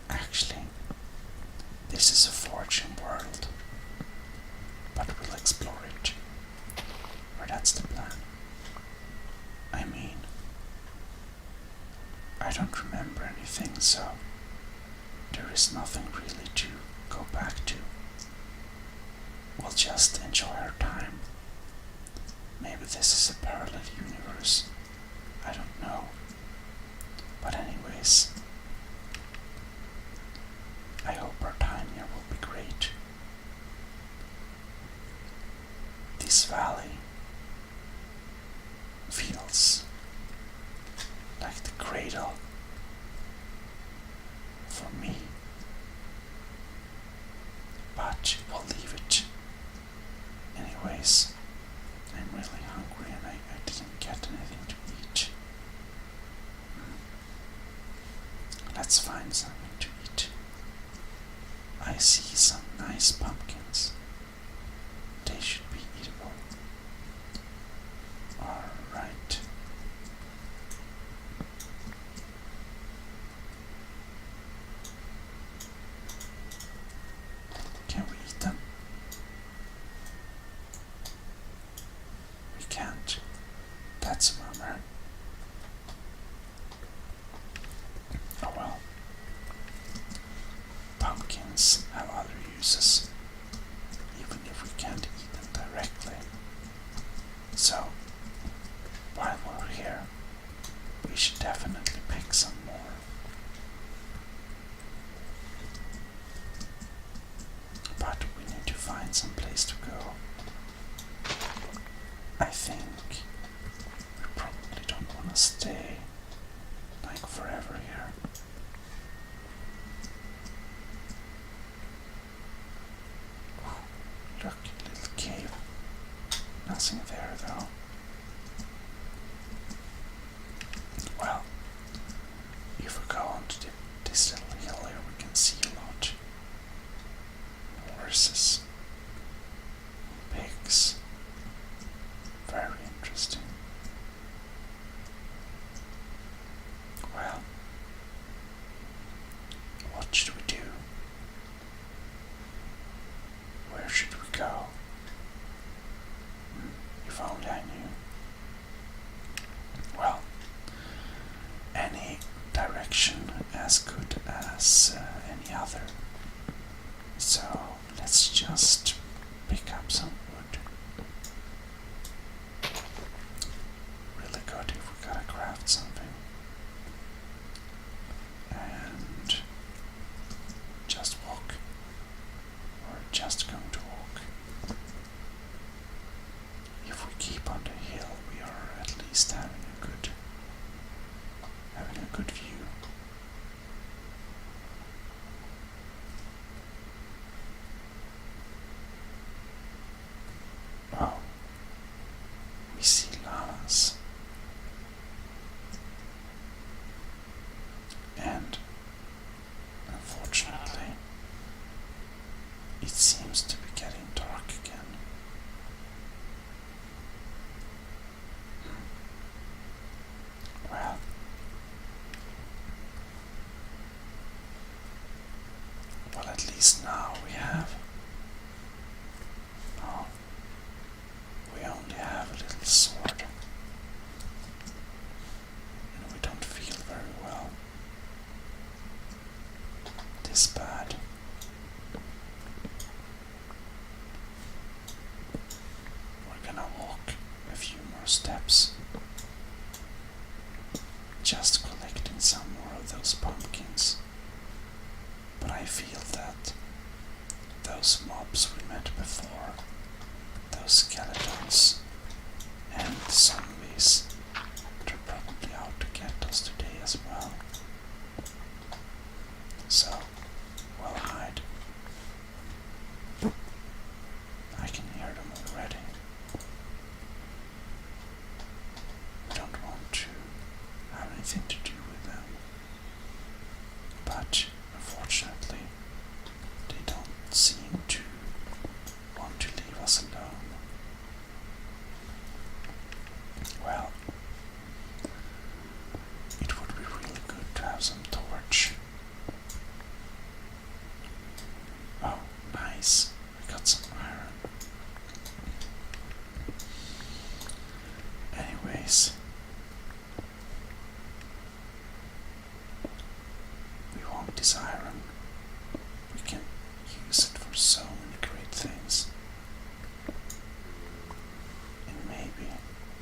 Actually, this is a fortune world, but we'll explore it. Or that's the plan. I mean, I don't remember anything, so there is nothing really to go back to. We'll just enjoy our time. Maybe this is a parallel universe. I don't know. But anyways, I hope our time here will be great. This valley feels like the cradle for me, but we'll leave it. Anyways, I'm really hungry and I didn't get anything to eat. Let's find something to eat. I see some nice pumpkins. They should be eatable. Alright. Can we eat them? We can't. That's a bummer. Oh well. Pumpkins have other uses, even if we can't eat them directly. So, while we're here, we should definitely pick some more. But we need to find some place to go. I think we probably don't want to stay like forever here. Look, little cave. Nothing there though. Well, if we go onto this little hill here, we can see a lot. Horses, pigs. Very interesting. Well, what should we do? Where should we go? If only I knew. Well, any direction as good as any other. So let's just pick up some wood. Really good if we gotta craft something. And just walk. We're just going to walk. If we keep on the hill, we are at least having a good view. Oh, we see llamas. And unfortunately, it seems to be getting dark again. Well, at least now we have. Oh, we only have a little sword. And we don't feel very well. This bad. We're gonna walk a few more steps. Just collecting some more of those pumpkins. But I feel that those mobs we met before, those skeletons and zombies, they're probably out to get us today as well. So, we'll hide. I can hear them already. We don't want to have anything to do with them. But unfortunately, they don't seem to want to leave us alone. Well, it would be really good to have some torch. Oh, nice. We got some iron. Anyways, we want this iron. We can use it for so many great things. And maybe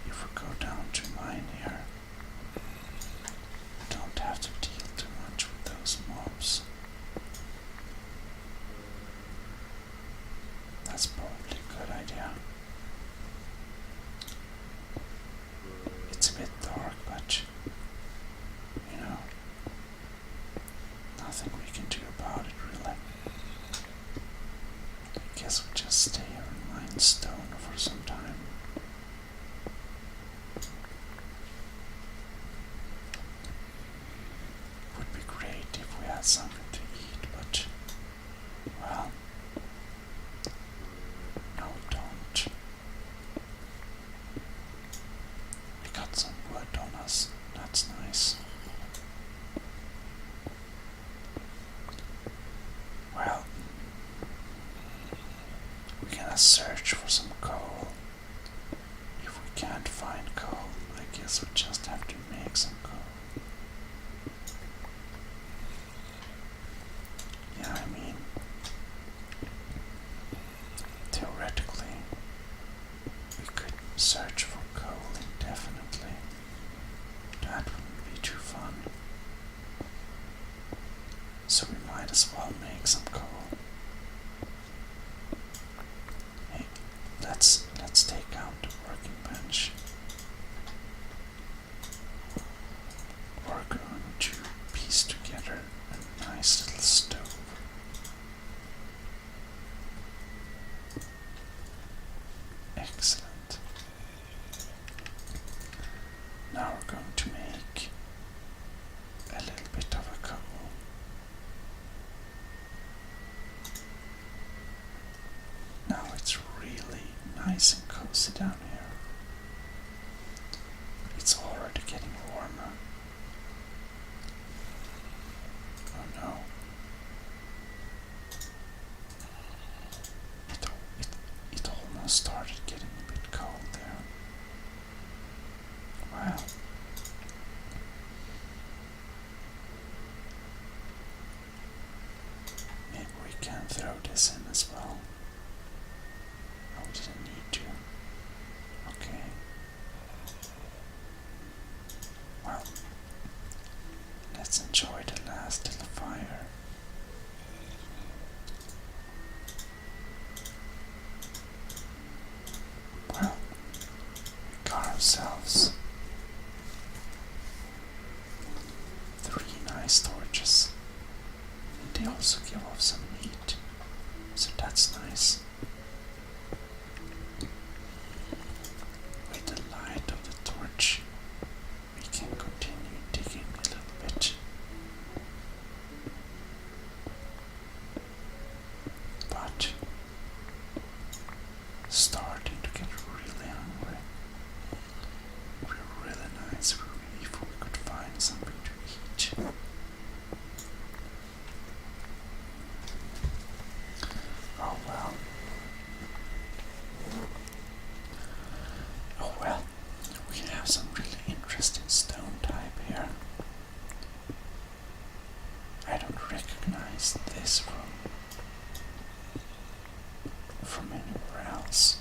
if we go down to mine here, we don't have to deal too much with those mobs. That's probably a good idea. It's a bit dark, but you know, nothing we can do about it really. I guess we just stay here and mine stone for some time. Would be great if we had something to eat, but well, no we don't. We got some wood on us, that's nice. Well, we're gonna search for some coal. If we can't find coal, I guess we just have to make some coal. Yeah, I mean, theoretically, we could search for coal indefinitely. That wouldn't be too fun. So we might as well make some coal. Hey, let's take out the working bench. We're going to piece together a nice little stove. Excellent. Now we're going to make a little bit of a coal. Now it's really nice and cozy down here. It's already getting warmer. Oh no. It almost started getting a bit cold there. Wow. Maybe we can throw this in as well. Oh, we didn't need to. Okay. Well, let's enjoy the last little fire. Well, we got ourselves 3 nice torches. And they also give off some heat, so that's nice. With the light of the torch, we can continue digging a little bit. But starting to get really hungry. It would be really nice if we could find something to eat. Oh well. Oh well. We have some really interesting stone type here. I don't recognize this from anywhere else.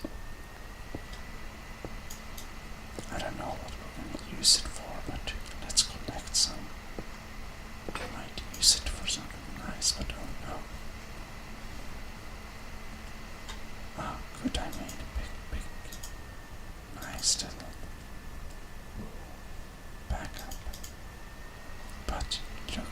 I don't know what we're going to use it for, but let's collect some. We might use it for something nice, but don't know. Oh, good, I made a big, nice little backup. But look.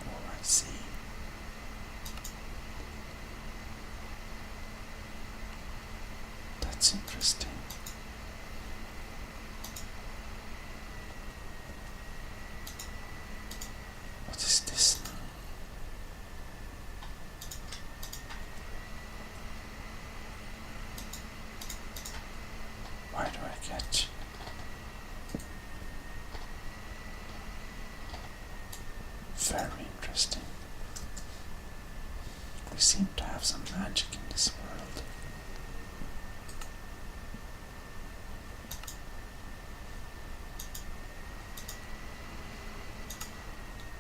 Oh, I see. That's interesting. What is this now? Why do I get very interesting? We seem to have some magic in this world.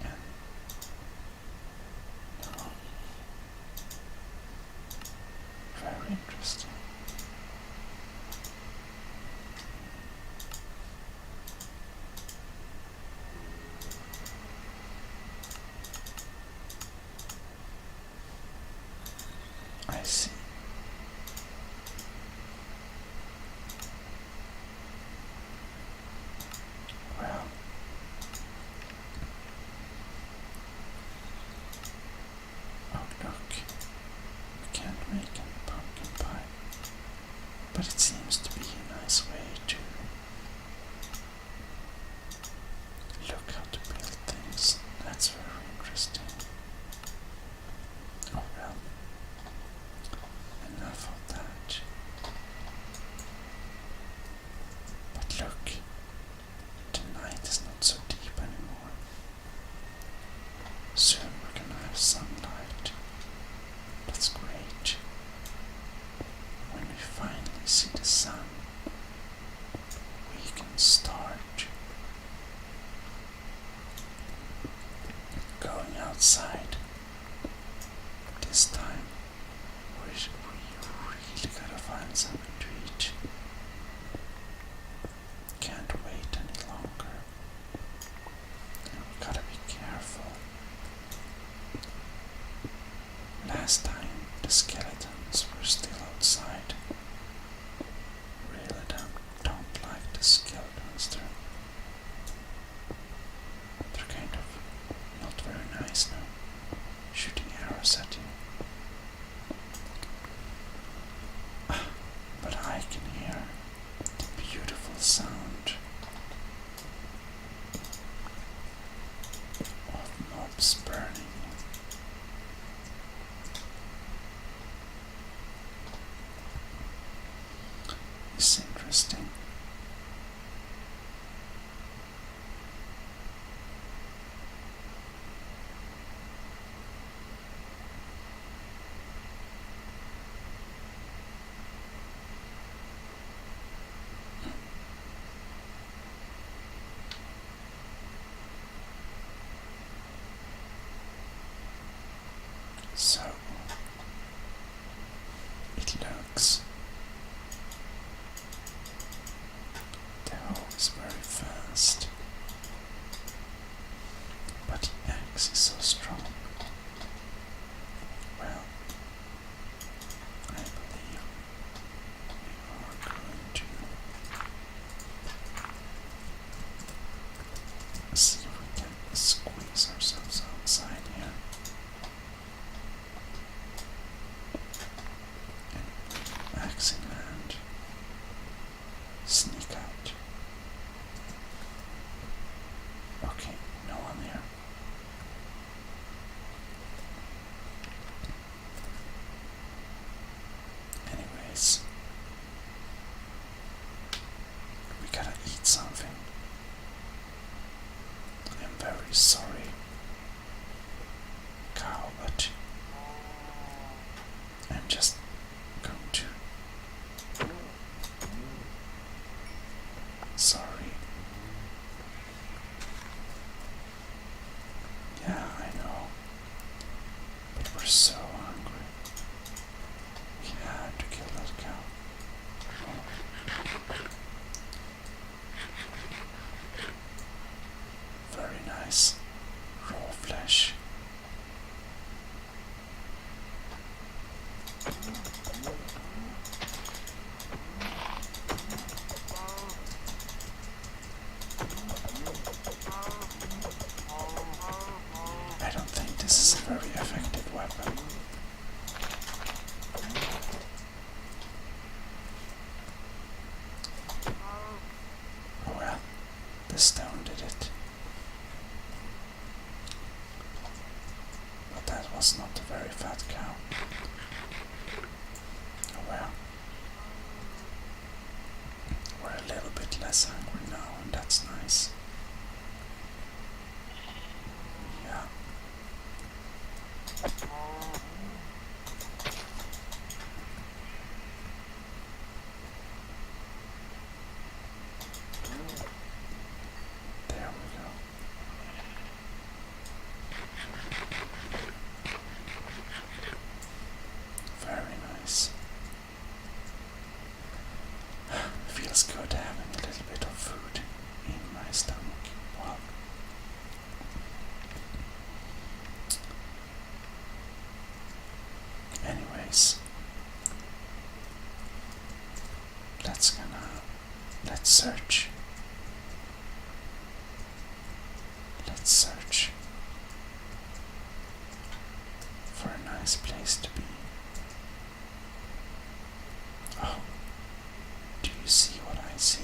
And no, very interesting. I see. Well, oh look, we can't make any pumpkin pie, but it seems to be a nice way to look how to build things. That's very interesting. Oh well. Enough of that. But look, the night is not so deep anymore. Soon we're gonna have sunlight. That's great. When we finally see the So it looks the hoe is very fast, but the axe is so strong. Well, I believe we are going to see if we can squeeze ourselves outside here. Axe in hand. Sneak out. Okay, no one here. Anyways, we gotta eat something. I'm very sorry, cow, but I'm just going to. Sorry. Yeah, I know. But we're so hungry. We had to kill that cow. Very nice. Raw flesh. I don't think this is a very effective weapon. Oh well, the stone did it. But that was not a very fat cow. Oh well. We're a little bit less hungry now, and that's nice. Yeah. There we go. Very nice. Feels good having a little bit of food in my stomach. Wow. Anyways, let's search. Let's search for a nice place to be. Oh, do you see what I see?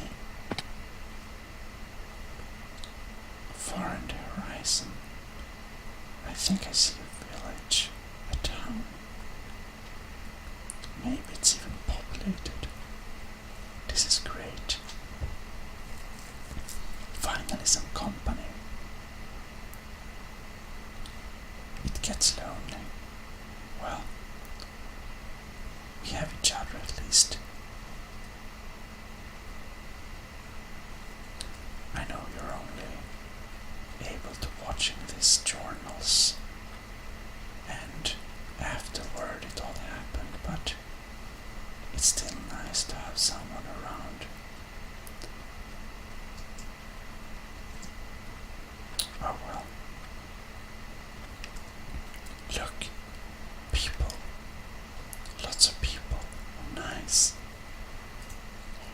Far in the horizon, I think I see a village, a town. Maybe it's even populated. This is great. Finally some company. It gets lonely. Well, we have each other at least. I know you're only able to watching these journals and afterward it all happened, but it's still nice to have someone around. Oh well. Look, people. Lots of people. Nice.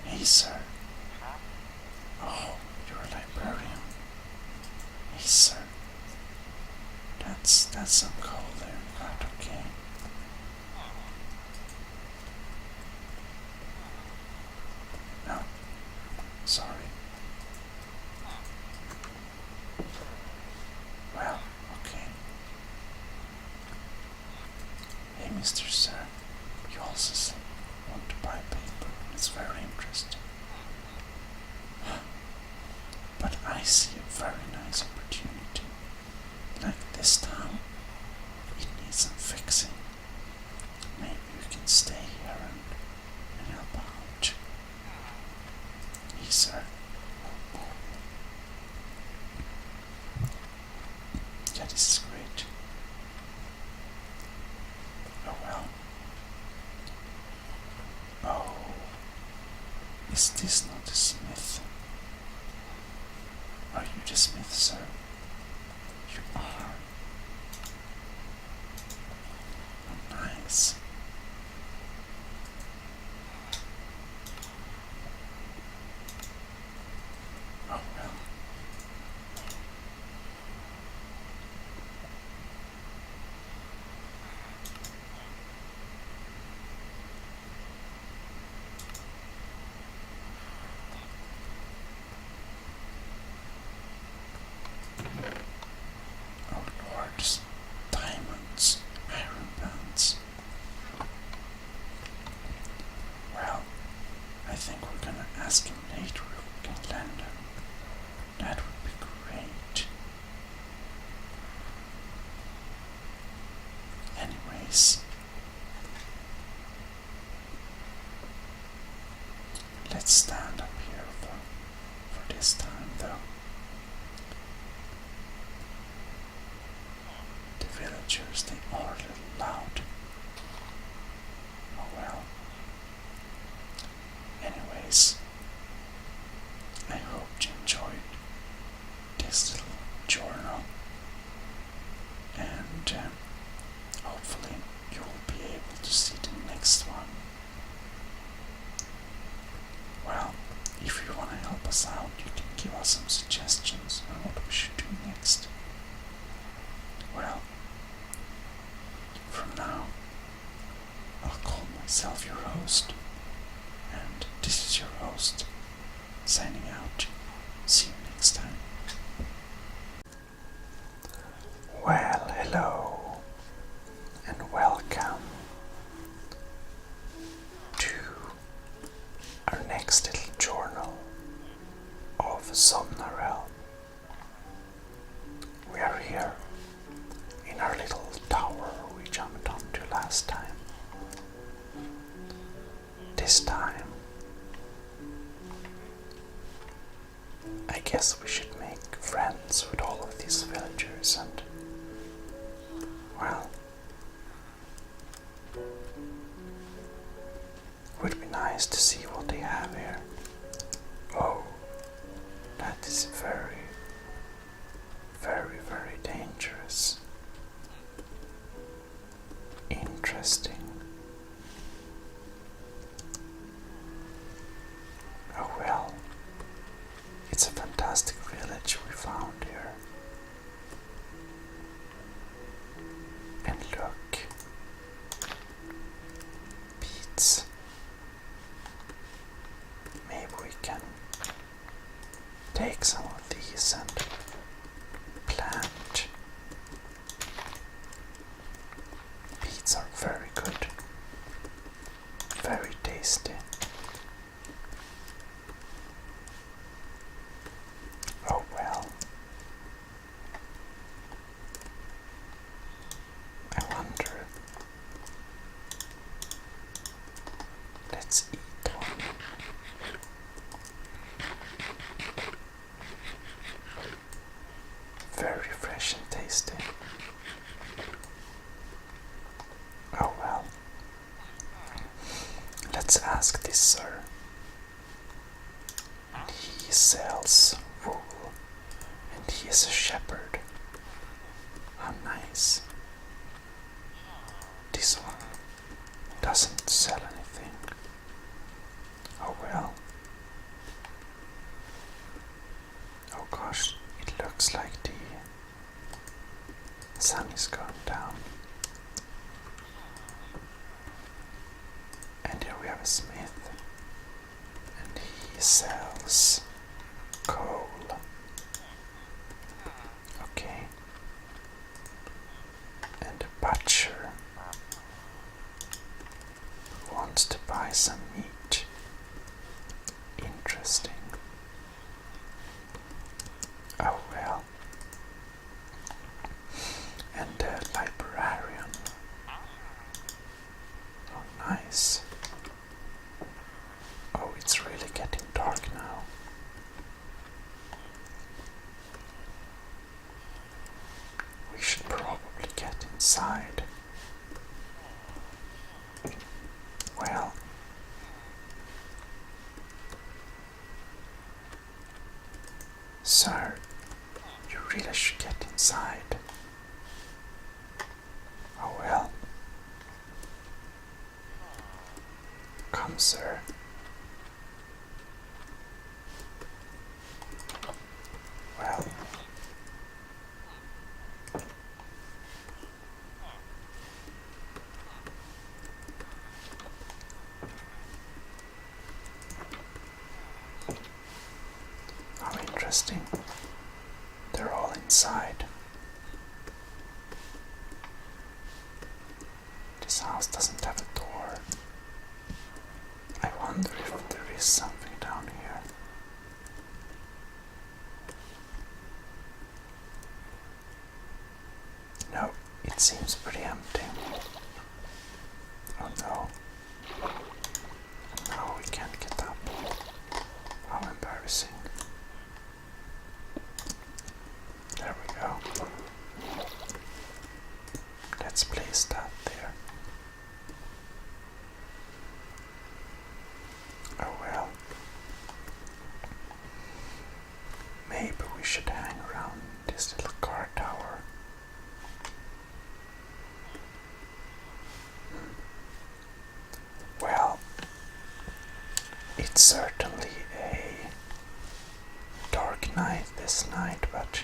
Hey, sir. Oh, you're a librarian. Hey, sir. That's some coal there, but okay. No, sorry. Well, okay. Hey, Mr. Sir, you also want to buy paper. It's very interesting. But I see a very nice opportunity. Like this town, it needs some fixing. Maybe we can stay here and help out. Yes, sir. Yeah, this is great. Is this not a smith? Are you the smith, sir? You are. Oh, nice. Oh well. Oh lords, diamonds, iron bands. Well, I think we're gonna ask him later if we can land him. That would be great. Anyways, let's stand up here for this time though. The villagers, they are a little loud. Oh well. Anyways, I hope you enjoyed this little journal, and hopefully you will be able to see the next one. Well, if you want to help us out, you can give us some suggestions on what we should do next. Well, from now, I'll call myself your host, and this is your host, signing out. See you next time. Well, hello, and welcome to our next little journal of Somnarel. We are here in our little tower we jumped onto last time. This time, I guess we should make friends with all of these villagers and, well, would be nice to see what they have here. Oh, that is very, very, very dangerous. Interesting. Oh well, it's a fantastic village we found here. And look, beets. Maybe we can take some of these and plant. Beets are very good, very tasty. Oh well. I wonder. Let's eat one. Very fresh and tasty. Oh well. Let's ask this sir. He sells wool, and he is a shepherd. How nice. This one doesn't sell anything. Oh well. Oh gosh, it looks like the sun is going down. And here we have a smith, and he sells coal. Okay. And a butcher who wants to buy some meat. Interesting. Oh well. And a librarian. Oh nice. Oh, it's really getting dark now. We should probably get inside. Well, Sir, you really should get inside. Oh well. Come, sir. Well. How interesting. They're all inside. This house doesn't have a door. I wonder if there is something down here. No, it seems pretty empty. Oh no. Now we can't get up. How embarrassing. There we go. Let's place that there. Oh well. Maybe we should hang around this little car tower. Well, it's certainly a dark night this night, but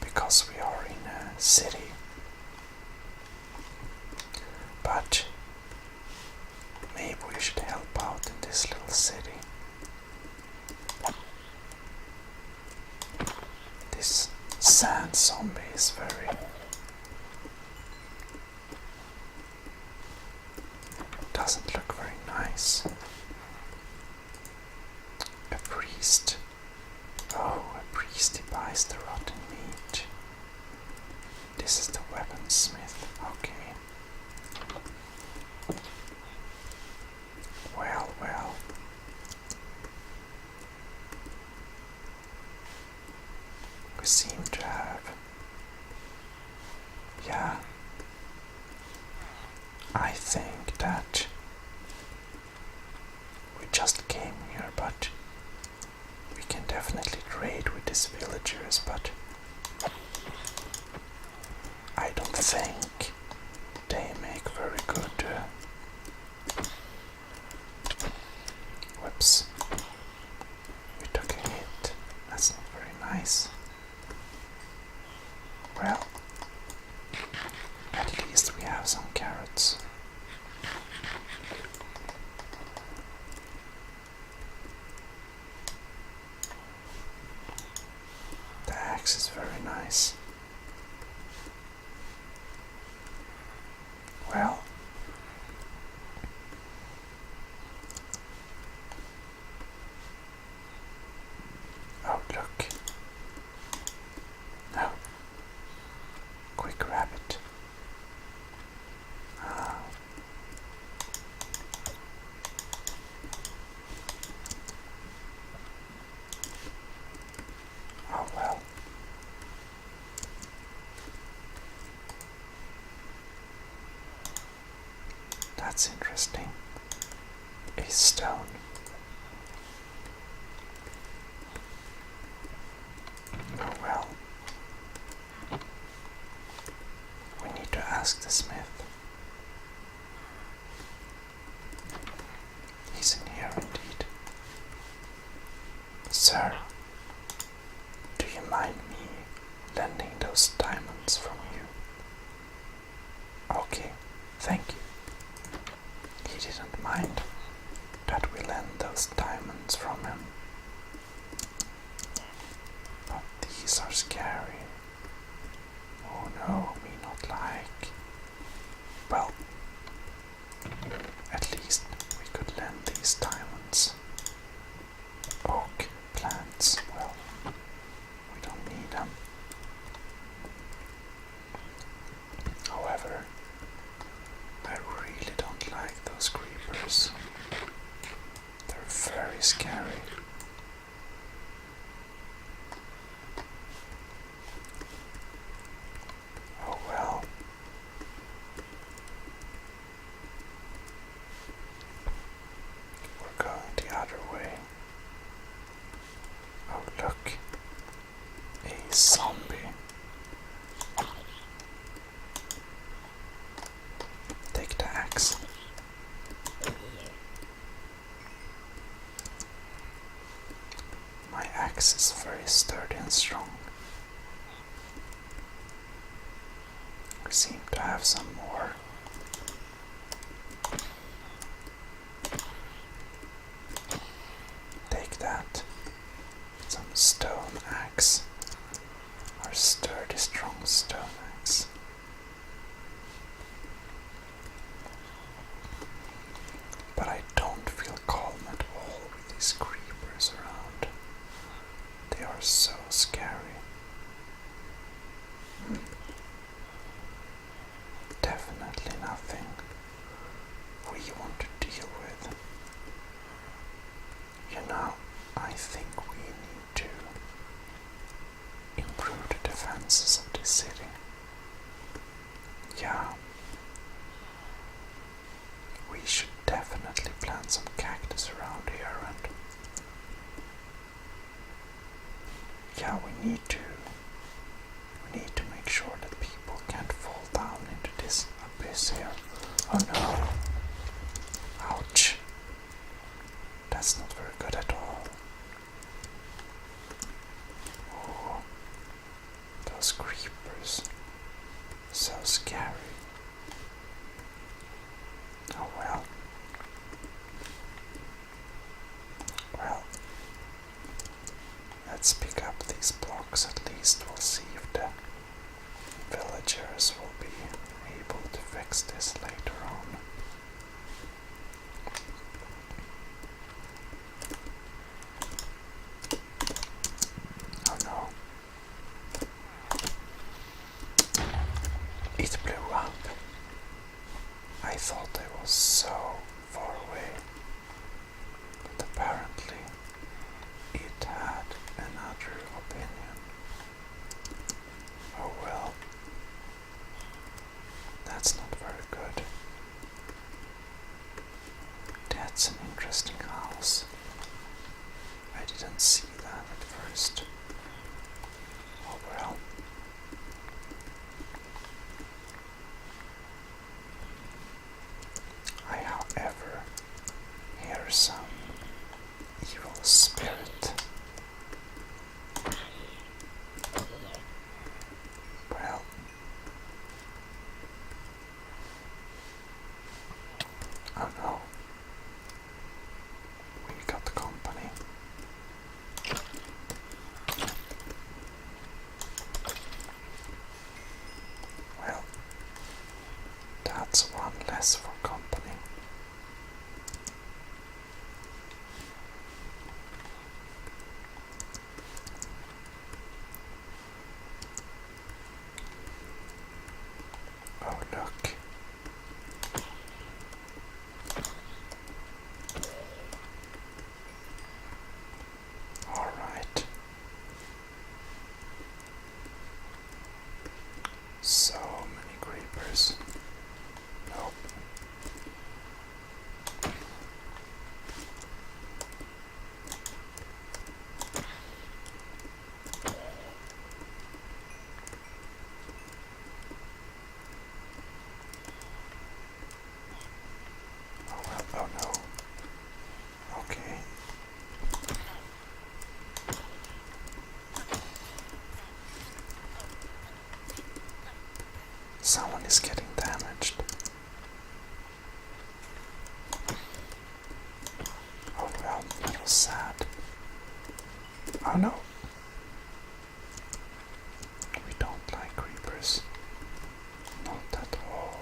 because we are in a city. But maybe we should help out in this little city. This sand zombie is doesn't look very nice. A priest. Oh, a priest, he buys the rotten meat. This is the weaponsmith. Okay. Well. We seem to have... Yeah. I think that we just came here, but we can definitely trade with these villagers, but I don't think they make very good... Whoops. We took a hit. That's not very nice. Well, at least we have some carrots. The axe is very nice. Well, oh look. No. Quick rabbit. Ah. Oh well. That's interesting. A stone. Oh well. We need to ask the smith. He's in here indeed. Sir, do you mind me lending those diamonds from you? Okay, thank you. He didn't mind that we lend those diamonds from him. But these are scary. Oh no, me not like. Well, at least we could lend these diamonds. Oak plants, well, we don't need them. However, I really don't like those creepers. They're very scary. axe is very sturdy and strong. We seem to have some more. Take that. Some stone axe. Our sturdy, strong stone axe. But I don't feel calm at all with these creepers around. They are so scary. Definitely nothing we want to deal with. You know, I think we need to improve the defenses of this city. Yeah. We should definitely plant some cactus around here, and yeah, we need to make sure that people can't fall down into this abyss here. Oh no. Ouch. That's not very good at all. Oh, those creepers. So scary. Oh well. Well, let's pick up these blocks at least. We'll see if the villagers will be able to fix this later on. Oh no. It blew up. I thought I was so far away, but apparently it had another opinion. Oh well, that's not very good. That's an interesting house. I didn't see that at first. Oh well. I, however, hear some evil spirit. Well, oh no, we got company. Well, that's one less for company. Oh look. All right. So many creepers. Nope. Oh well, oh no. Okay. Someone is getting damaged. Oh well, that was sad. Oh no. We don't like creepers. Not at all.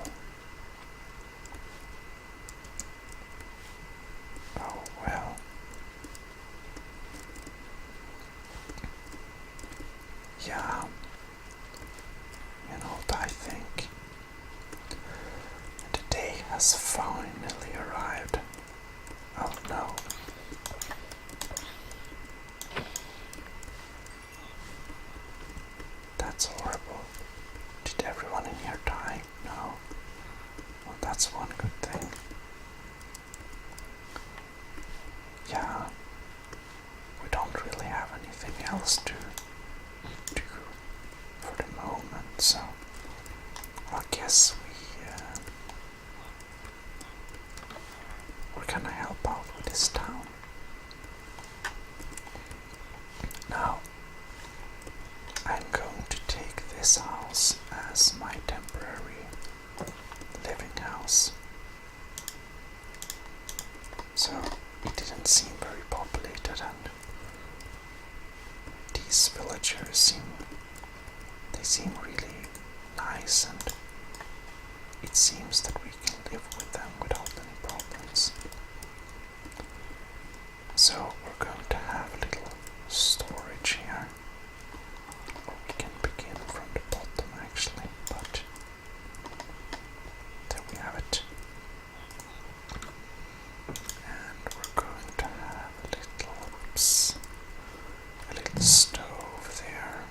Oh well. Yeah. You know what I think? The day has finally arrived. Oh no. That's horrible. Did everyone in here die? No. Well, that's one good thing. Yeah. We don't really have anything else to do for the moment, so I guess we're gonna help out with this town. Now, I'm going to take this house as my temporary living house. So, it didn't seem very populated, and these villagers seem really nice, and it seems that we can live with them without any problems. So we're going to have a little storage here, or we can begin from the bottom actually, but there we have it. And we're going to have a little stove there.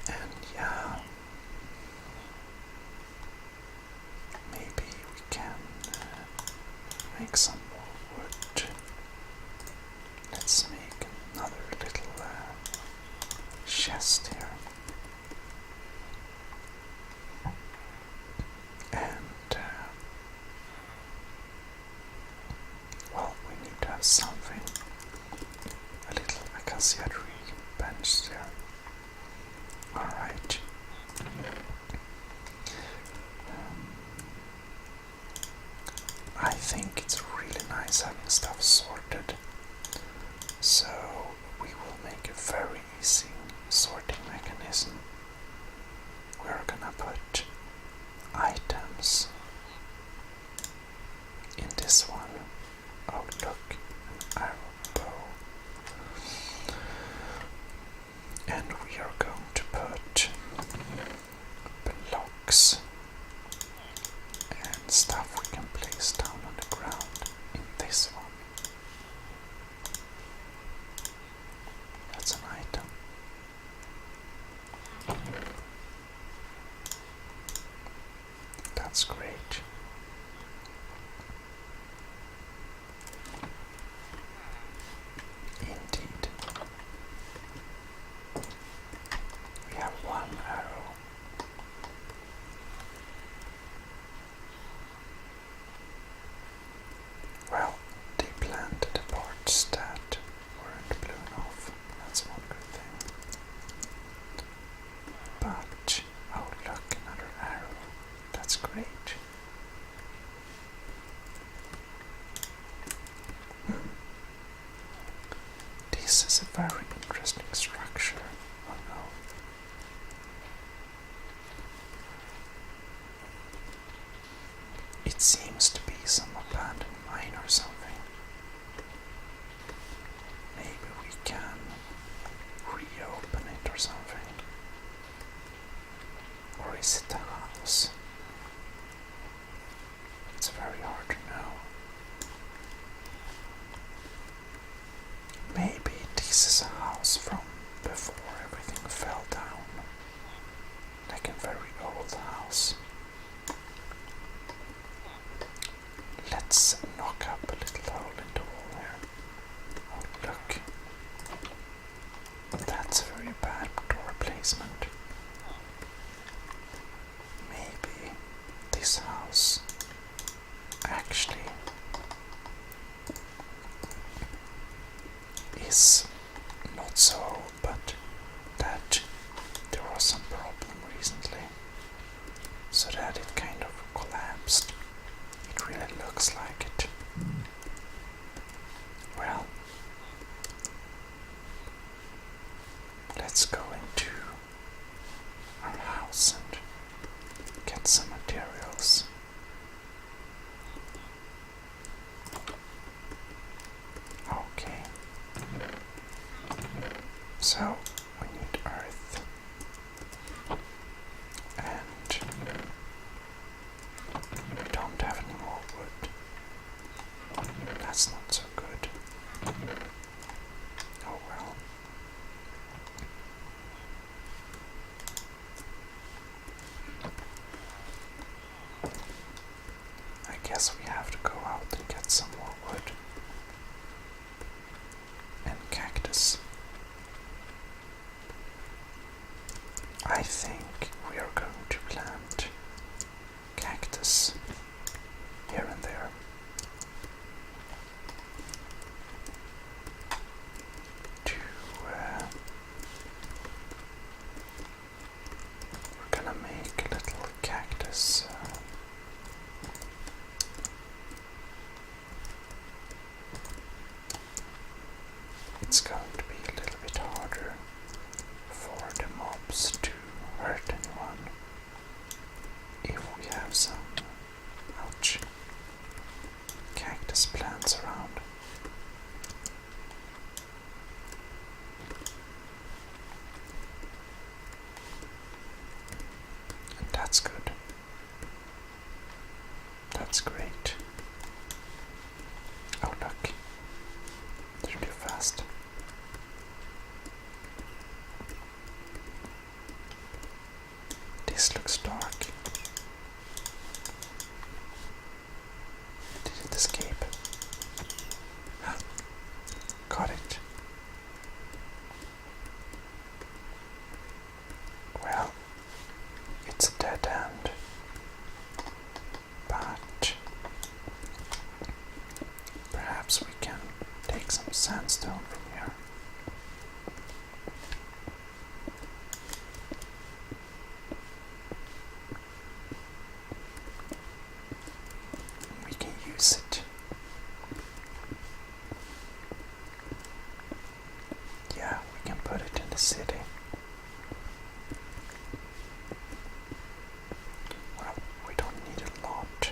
And yeah, maybe we can make some more wood. Let's make another little chest here. And well, we need to have something. A little acacia tree bench there. Alright. I think it's really nice having stuff sorted. So we will make a very easy sorting mechanism. We're gonna put items in this one. Oh look, an arrow bow. And we are going to put blocks and stuff we can place down on the ground in this one. That's an item. That's great. Indeed. We have one arrow. Well, they planted the parts that weren't blown off. That's one good thing. But, oh look, another arrow. That's great. This is a very interesting structure. Oh no. It seems to be some abandoned mine or something. Maybe we can reopen it or something. Or is it a house? It's very hard to know. Maybe this is a house from before everything fell down. Like a very old house. Let's knock up a little hole in the wall here. Oh look. That's a very bad door placement. Maybe this house actually is not so old, but that there was some problem recently, so that it kind of collapsed. It really looks like it. Well, let's go into our house and get some materials. Okay. So, we need earth. And we don't have any more wood. That's not so good. Oh well. I guess we have to go out and get some more wood. And cactus. I think we are going to plant cactus here and there. it's going to be a little bit harder for the mobs to hurt anyone if we have some, ouch, cactus plants around. And that's good. That's great. Oh look, they're too fast. This looks dark. Did it escape? Huh. Got it. Well, it's a dead end. But perhaps we can take some sandstone from here. We can use it. Yeah, we can put it in the city. Well, we don't need a lot.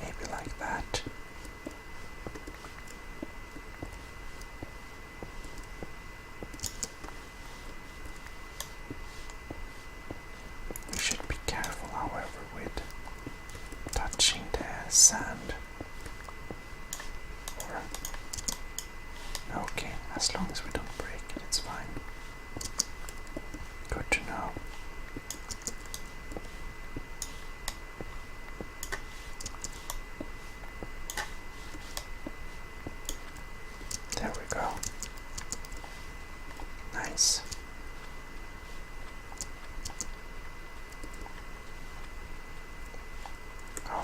Maybe like that. We should be careful, however, with touching the sand. Or, okay, as long as we don't break it, it's fine. Good to know. There we go. Nice.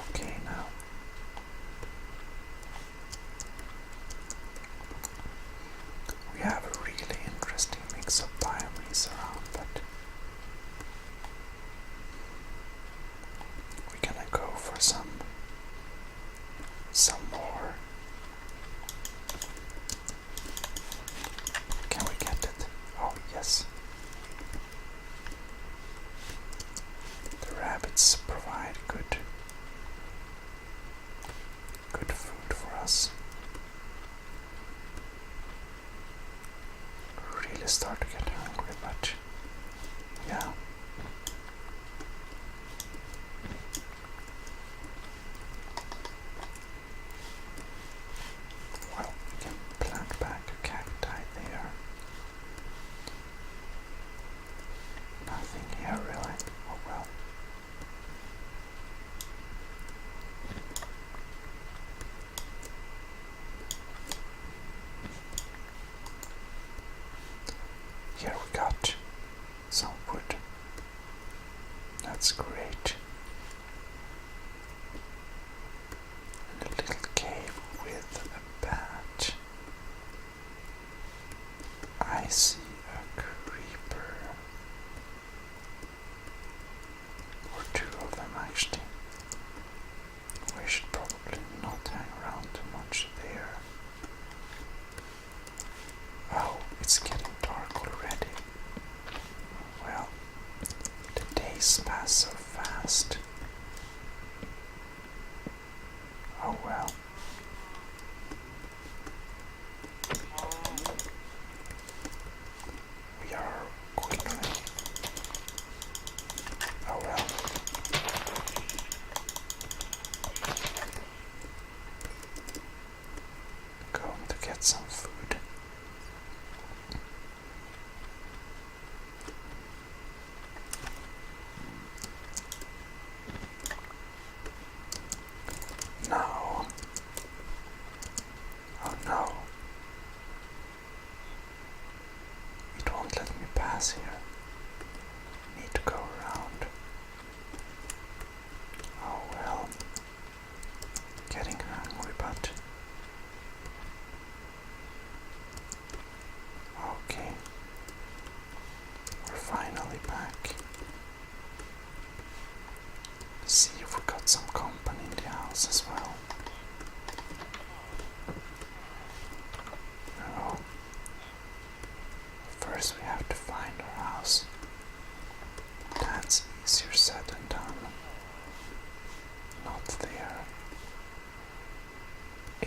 Okay, now. We have a really interesting mix of biomes around, but we're gonna go for some more. Can we get it? Oh, yes. The rabbits provide good food for us. Really start to get hungry, but yeah. Well, we can plant back a cacti there. Nothing here really. Oh well.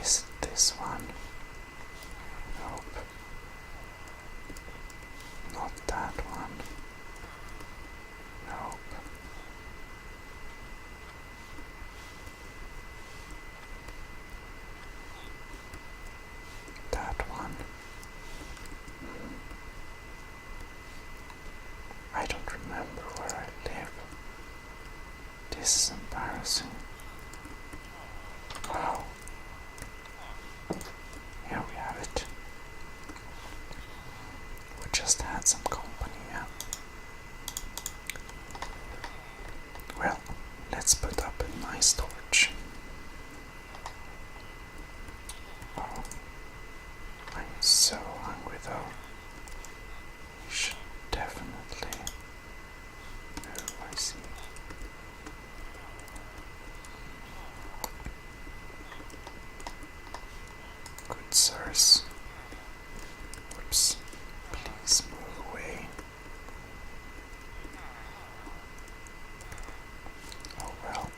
Is it this one? Nope. Not that one. Nope. That one. I don't remember where I live. This is embarrassing. Wow. Here we have it. We just had some company, yeah. Well, let's put up a nice torch. Oh, I'm so hungry though. We should definitely... Oh, I see. Good sirs. Whoops. Please move away. Oh well.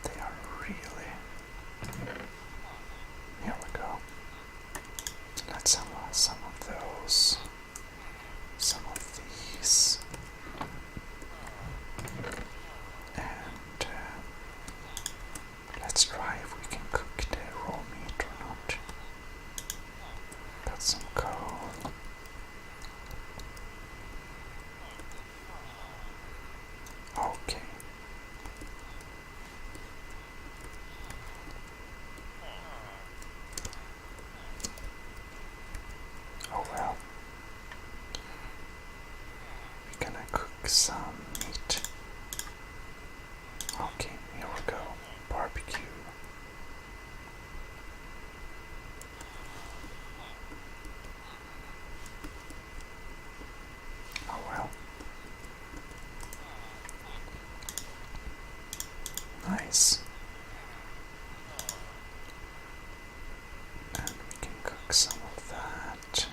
They are really... Here we go. Let's have some of those. Some of these. And let's try if we can cook the raw meat or not. Got some coal. Okay. Oh well. We're gonna cook some meat. Okay, here we go. Barbecue. Oh well. Nice. And we can cook some of that.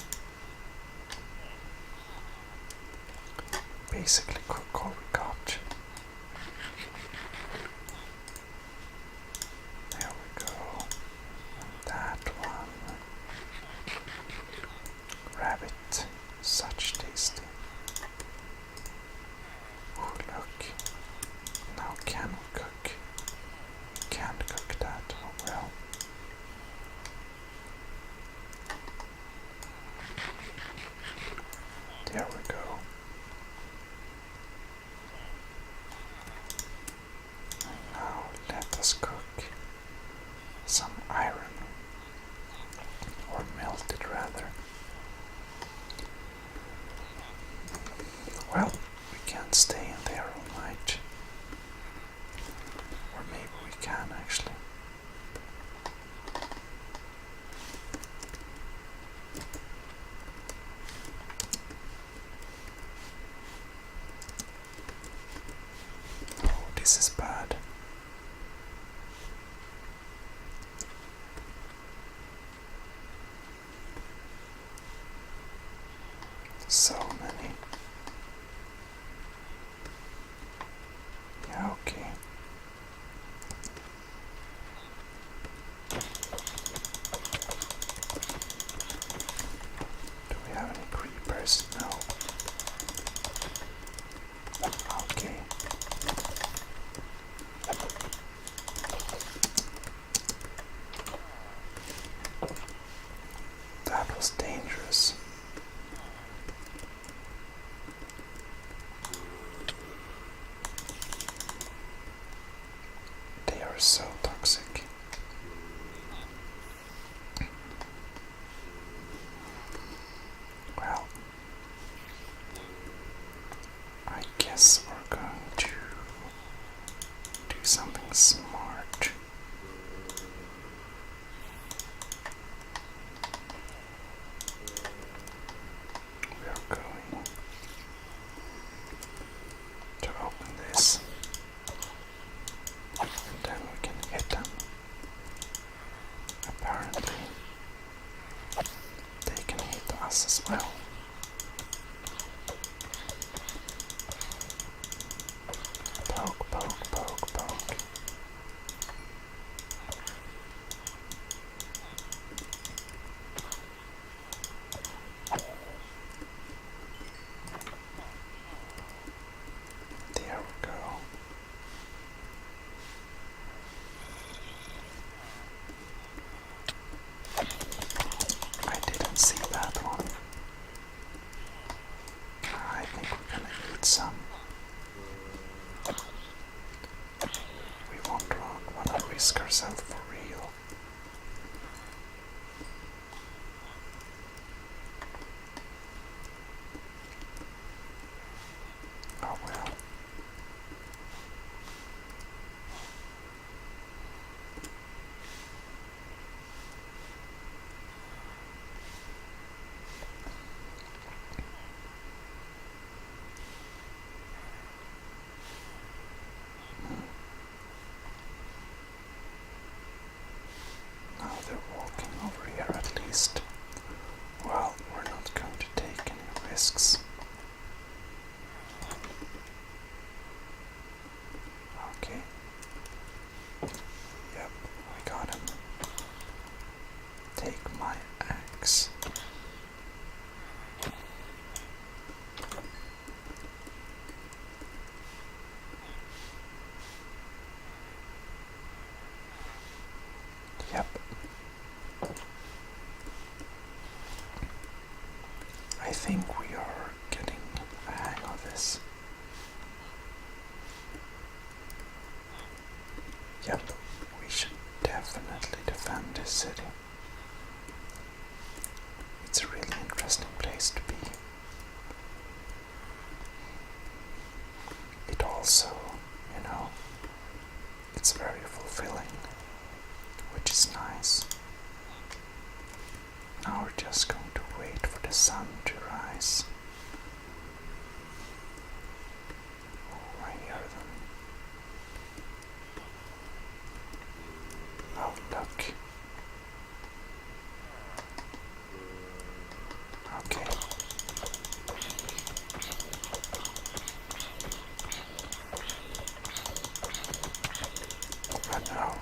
Basically cook all we got. There we go. And that one. Rabbit. Such tasty. Oh look. Now can we cook? Can't cook that. Oh well. There we go. And now let us cook some iron. Or melt it rather. Well, we can't stay in there all night. Or maybe we can actually. Oh, this is bad. So many. Yeah, okay. Do we have any creepers? No. Okay. That was dangerous. They are so toxic. Well, I guess we're going to do something smart. We are going to open this, and then we can hit them. Apparently, they can hit us as well. Poke, poke, poke, poke. risk ourselves for real. Oh well. Now they're walking over here at least. Well, we're not going to take any risks. Okay. Yep, we got him. Take my axe. Yep. I think we are getting a hang of this. Yep, we should definitely defend this city. It's a really interesting place to be. It also, you know, it's very fulfilling, which is nice. Now we're just going to wait for the sun to rise. Oh, I hear them. Oh, look. Okay. Oh no.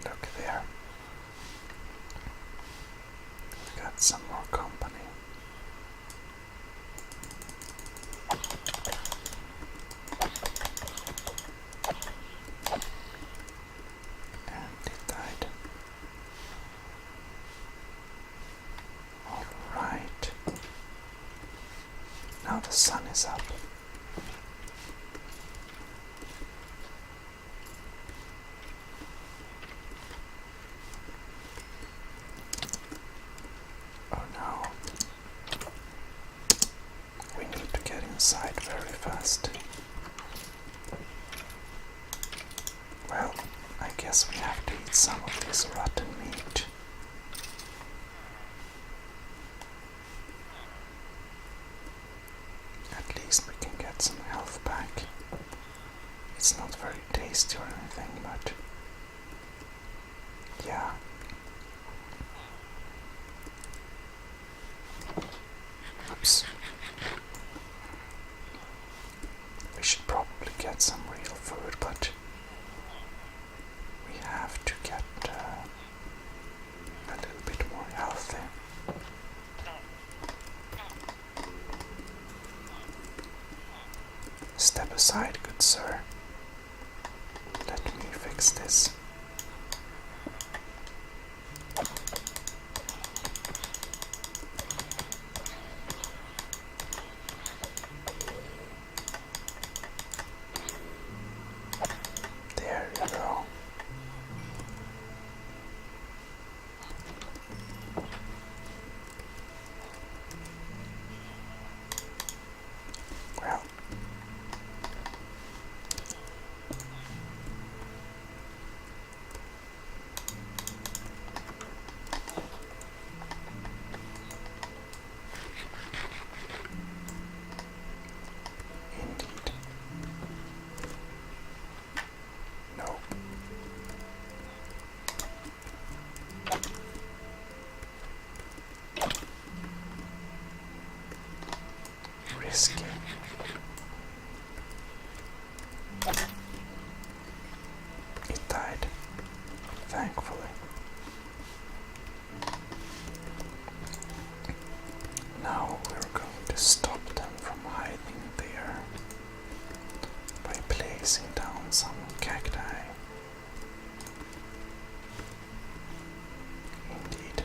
Look there. We got some more company. And it died. Alright. Now the sun is up. Oh no. We need to get inside very fast. Well, I guess we have to eat some of this rotten meat. At least we can get some health back. It's not very tasty or anything, but yeah. Oops. We should probably get some real food, but we have to get a little bit more healthy. Step aside, good sir. Let me fix this. There you go. Well, indeed. Nope. Risky. It died, thankfully. Now we're going to stop them from hiding there by placing down some cacti. Indeed.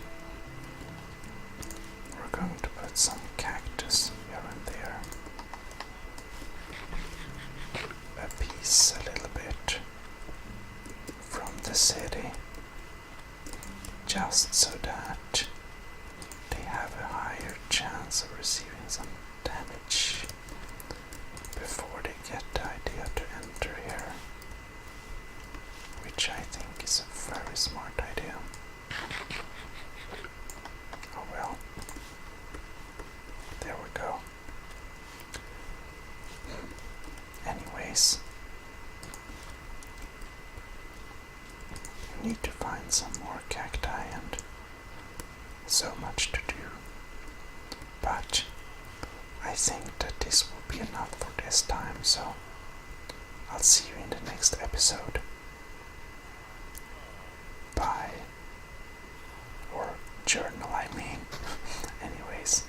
need to find some more cacti and so much to do. But I think that this will be enough for this time, so I'll see you in the next episode. Bye. Or journal, I mean. Anyways.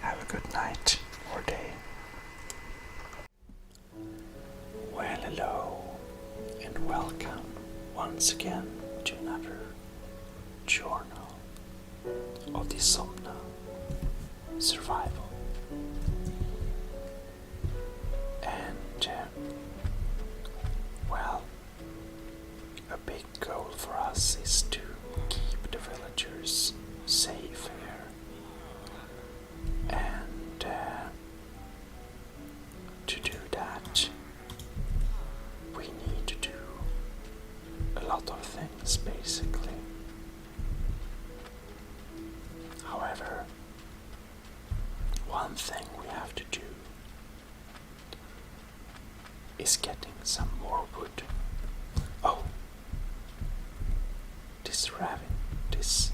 Have a good night or day. Well, hello, and welcome once again to another journal of the Somna survival. And, well, a big goal for us is to keep the villagers safe here. And to do that, we need to do a lot of things, basically. However, one thing we have to do is getting some more wood. Oh! This raven, this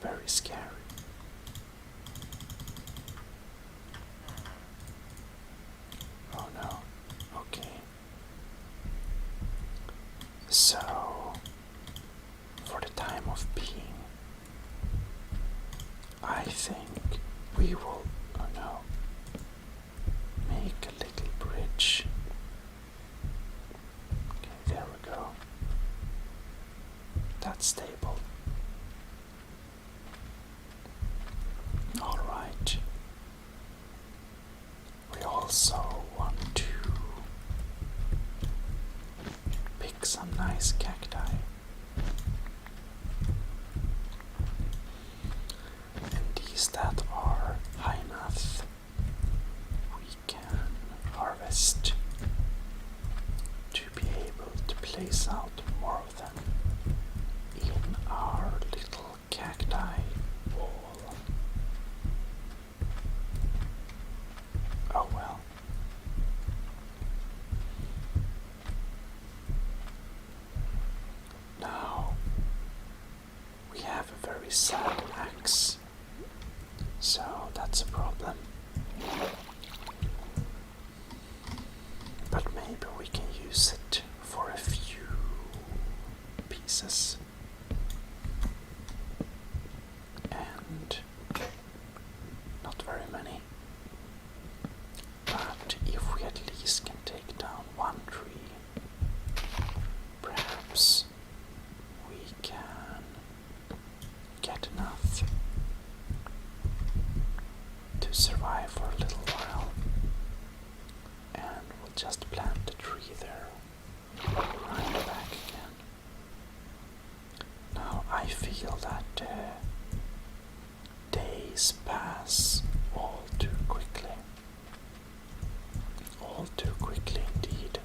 very scary. Oh no, okay. So, for the time of being, I think we will, oh no, make a little bridge. Okay, there we go. That's stable. Alright. We also want to pick some nice cacti. And these that are high enough, we can harvest to be able to place out more of them in our little cacti wall. Oh well. Now we have a very sad axe, so that's a problem. But maybe we can use it for a few pieces. And not very many. But if we at least can take down one tree, perhaps we can get enough to survive for a little while. And we'll just plant the tree there, right back again. Now I feel that days pass all too quickly. All too quickly indeed.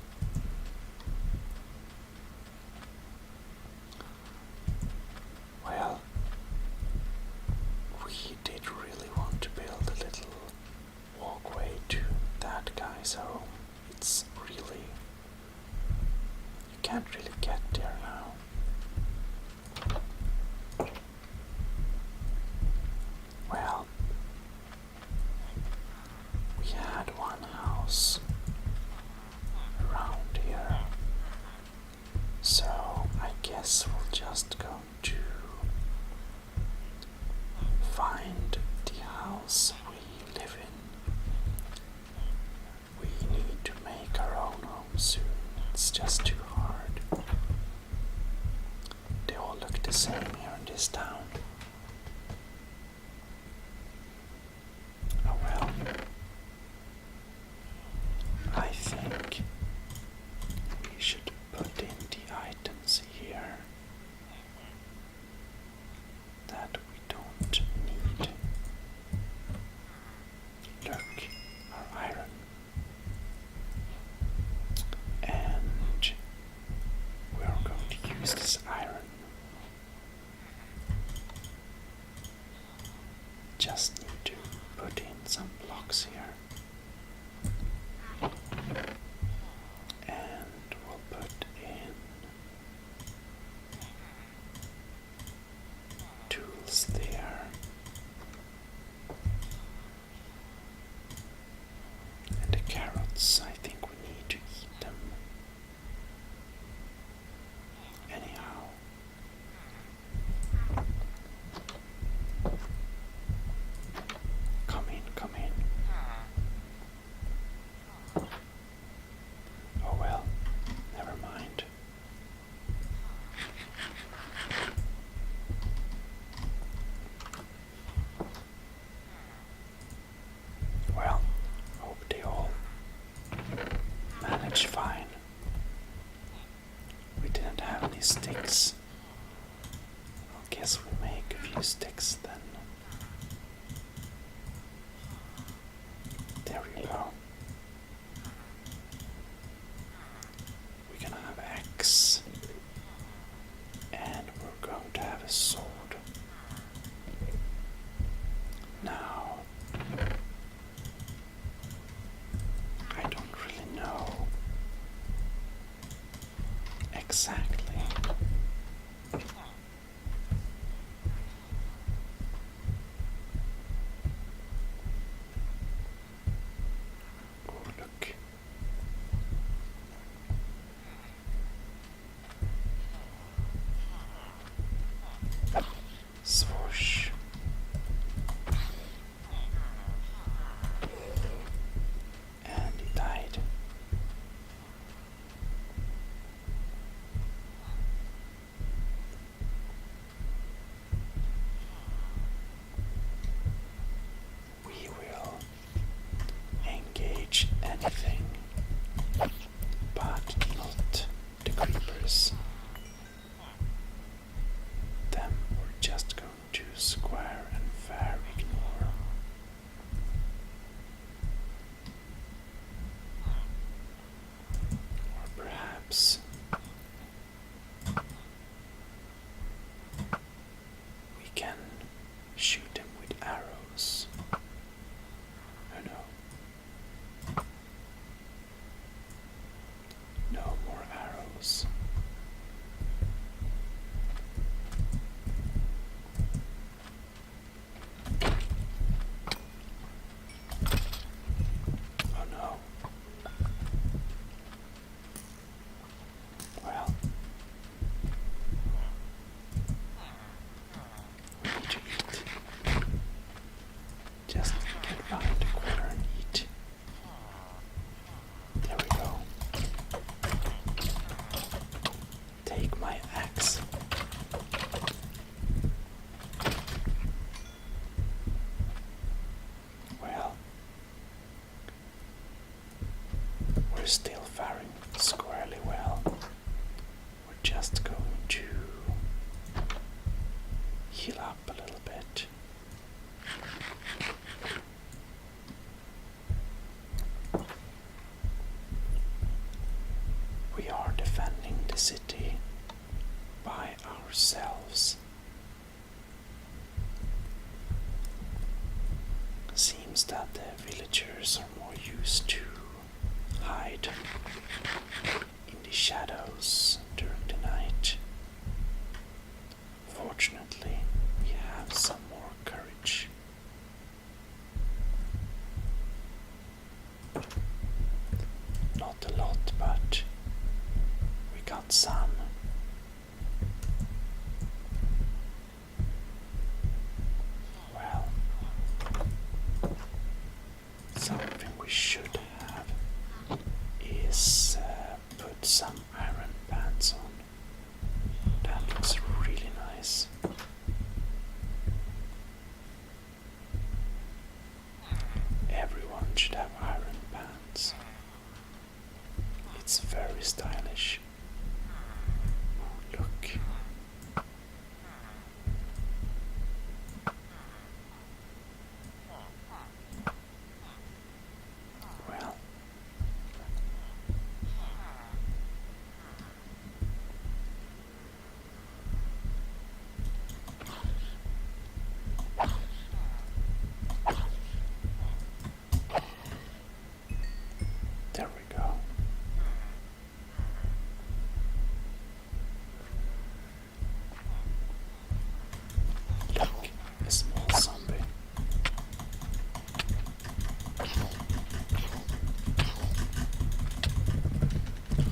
Well, we did really want to build a little walkway to that guy's home. It's really, you can't really get there now. Well, we had one house around here, so I guess we'll just go to find the house we live in. We need to make our own home soon. It's just too hard. They all look the same here in this town. Oh well. I think we should put in the items here that we don't need. Look, our iron. And we are going to use this iron. Just need to put in some blocks here. And we'll put sticks. I guess we'll make a few sticks then. There we go. We're gonna have axe. And we're going to have a sword. Now, I don't really know exactly. Oh, look. Swoosh. And he died. We will engage anything, but not the creepers. Them we're just going to square and fair ignore. Or perhaps we can shoot them with arrows. Oh no. No more arrows. Oh no. Well, we need to eat. Just get behind the corner and eat. There we go. Take my axe. Well, we're still faring squarely well. We're just going to heal up a little bit. We are defending the city by ourselves. Seems that the villagers are more used to hide in the shadows during the night. Fortunately, we have some more courage. Not a lot, but we got some. Well, something we should have is put some iron pants on. That looks really nice. Everyone should have iron pants. It's very stylish. Look. Well, there we go. Look, a small zombie.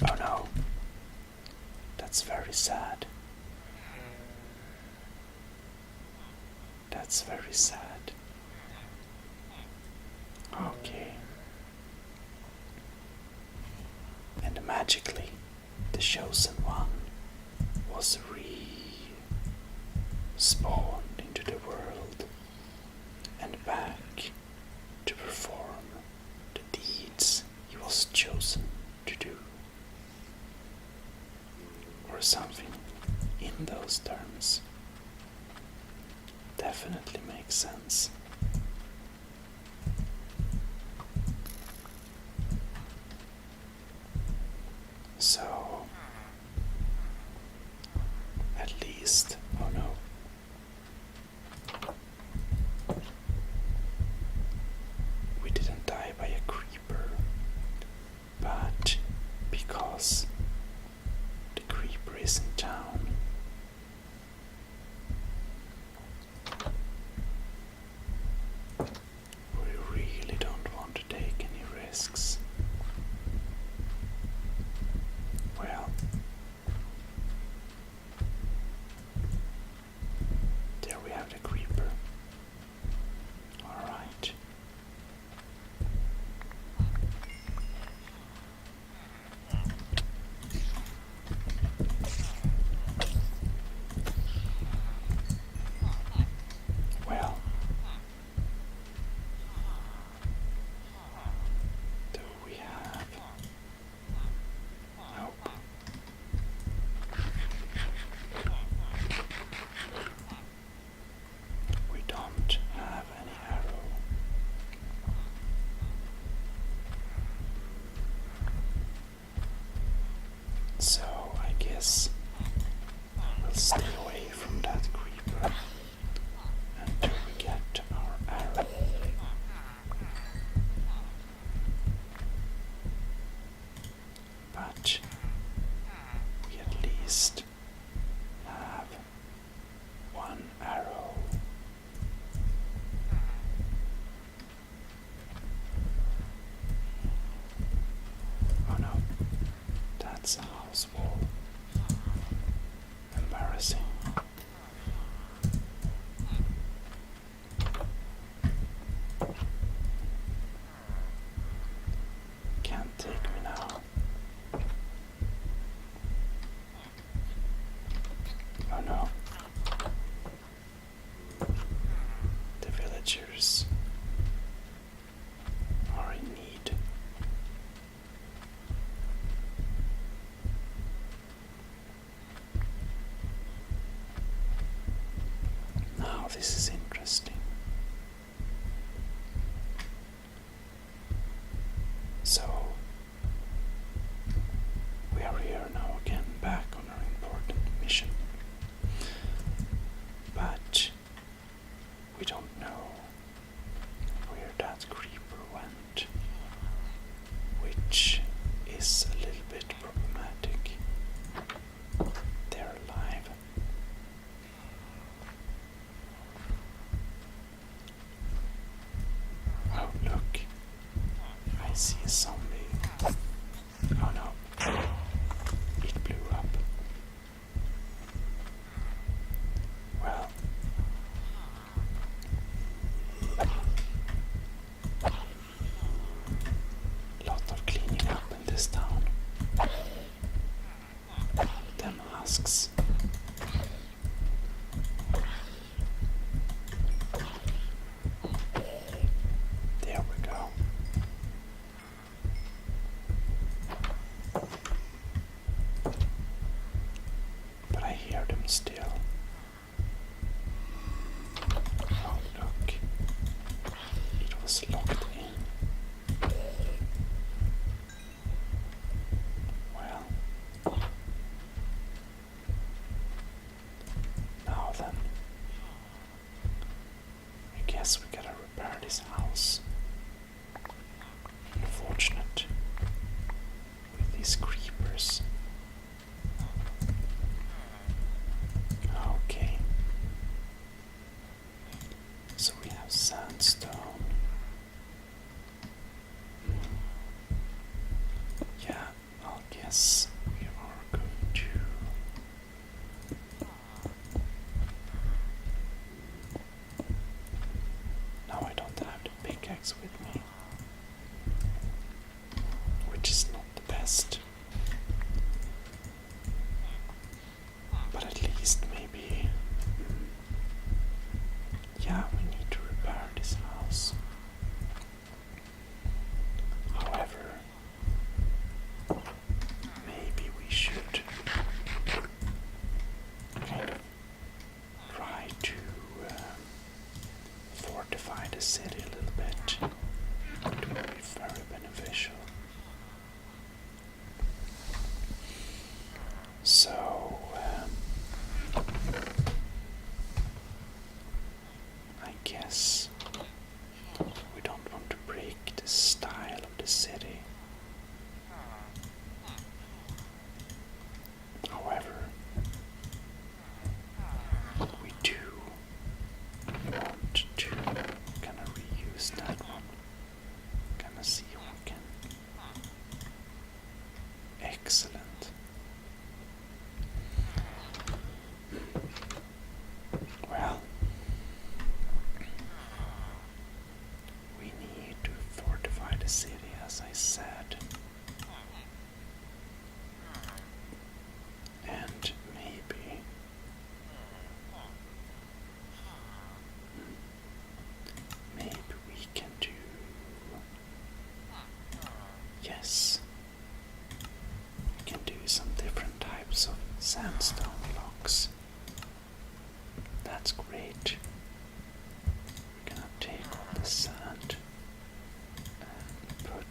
Oh no, that's very sad. That's very sad. Okay. And magically, the chosen one was respawned into the world and back to perform the deeds he was chosen to do. Or something definitely makes sense. So, at least, oh no. We didn't die by a creeper, but because the creeper is in town, we really don't want to take any risks. Well, there we have the creeper. Alright. Well, do we have? Nope. We don't have any arrow. So I guess we'll stay away from that creeper until we get our arrow. But we at least have one arrow. Oh no, that's a house wall. Embarrassing. Can't take me now. Oh no. The villagers are in need. Now this is interesting. So we are here now again, back on our important mission. But we don't know where that creeper went, which is a little bit problematic. They're alive. Oh, look. I see a zombie. Oh no. It blew up. Well. Lot of cleaning up in this town. Them husks. There we go. But I hear them still. Oh, look. It was locked in. Well. Now then. I guess we gotta repair this house. Unfortunate. With these creepers. Okay. So we have sandstone. Yeah, I'll guess we are going to. Now I don't have the pickaxe with me, which is not the best. But at least maybe. Yeah, we need to repair this house. However, maybe we should kind of try to guess we don't want to break the style of the city. However, we do want to kinda reuse that one. Gonna see if we can. Excellent. Well, we need to fortify the city, as I said. And maybe we can do, yes, we can do some different types of sandstone blocks. That's great. We're gonna take all the sand and put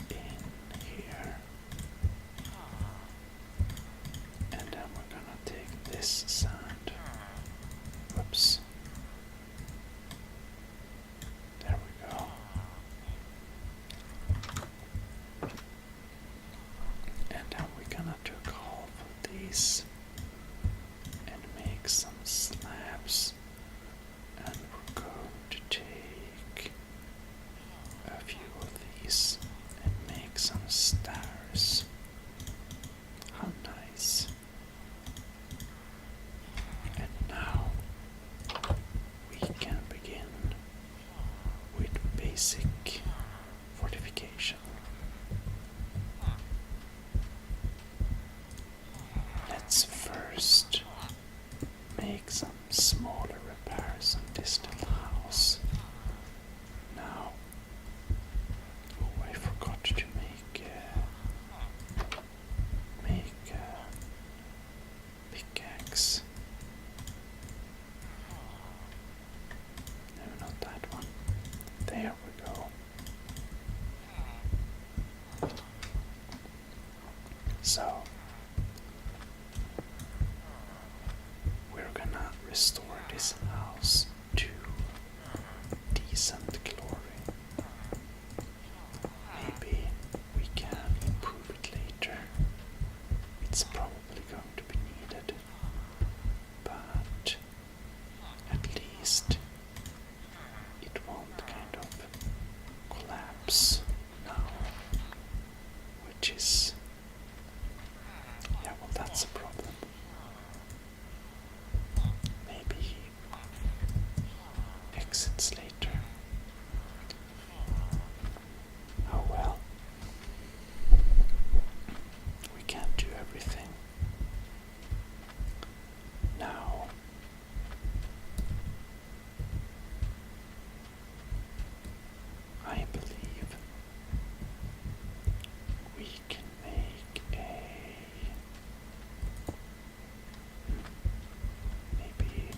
in here. And then we're gonna take this sand. Whoops. There we go. And then we're gonna take half of these and make some slabs. And we're going to take a few of these and make some stairs. How nice. And now we can begin with basic fortification. Let's first make some smaller repairs on this little house. Now, oh, I forgot to make pickaxe. No, not that one. There we go. So, we're gonna restore this house to decent glory. Maybe we can improve it later. It's probably going to be needed, but at least it won't kind of collapse now, which is, yeah, well, that's a problem. Maybe he exits later. Oh well. We can't do everything. Now, I believe we can make maybe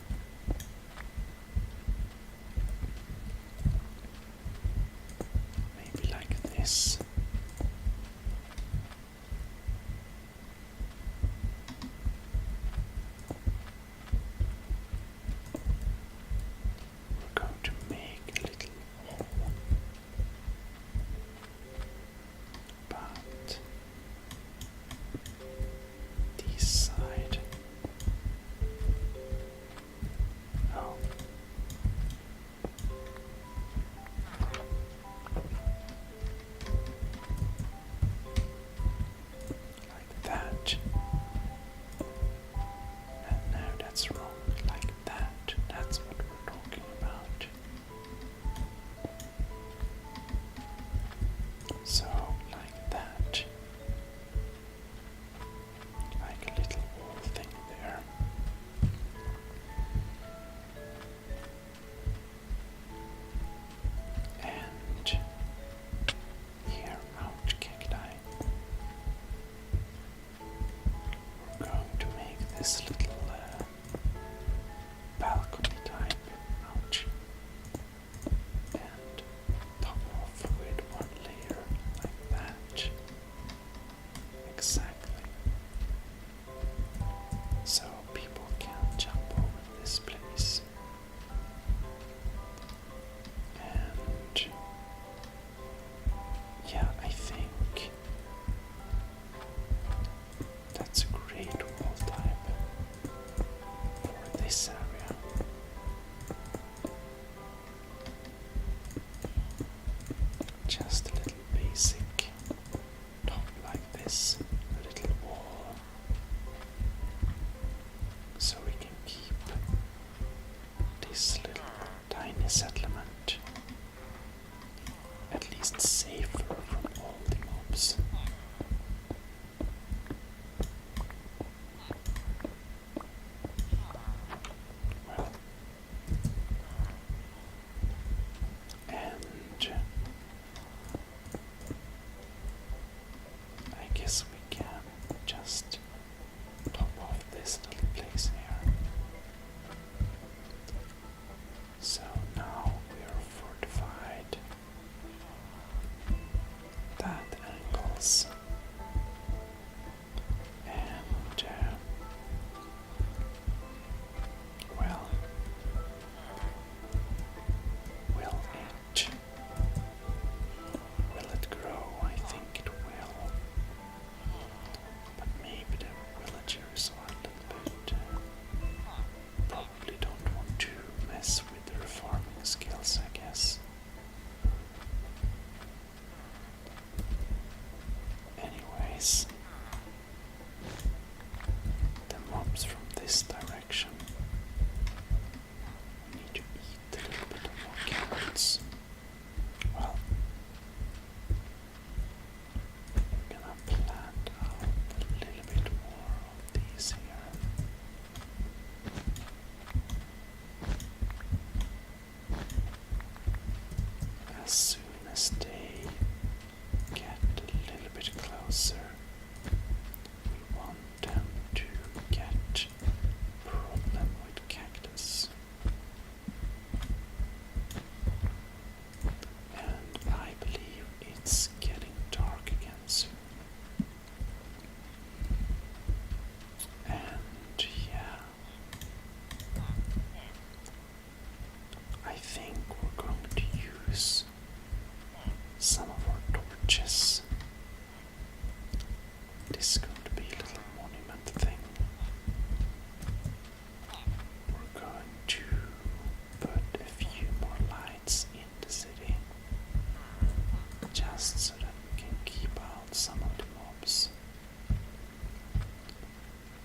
this little tiny settlement at least safer from all the mobs. Well, and I guess we can just top off this little place here. So now we are fortified. That angles. And well, will it grow? I think it will. But maybe the villagers are a little bit probably don't want to mess with their farming skills, I guess. Anyways, the mobs from this direction need to eat a little bit more carrots. Well, I'm gonna plant out a little bit more of these here. As soon as they get a little bit closer, we want them to get problem with cactus. And I believe it's getting dark again soon. And yeah, I think we're going to use some of our torches. This is going to be a little monument thing. We're going to put a few more lights in the city, just so that we can keep out some of the mobs.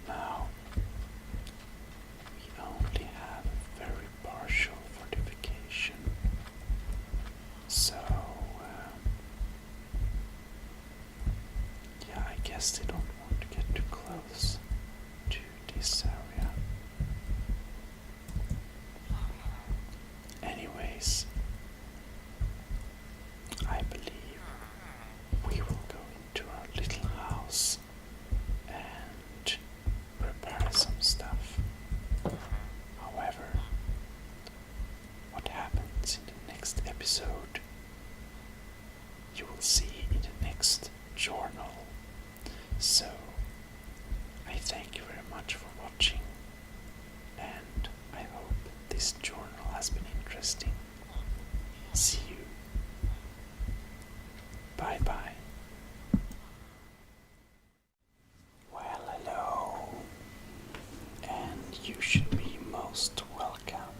Now, we only have a very partial fortification, so yeah, I guess they don't want to get too close to this area. Anyways, I believe we will go into our little house and prepare some stuff. However, what happens in the next episode, you will see in the next journal. So, I thank you very much for watching, and I hope this journal has been interesting. See you. Bye bye. Well, hello, and you should be most welcome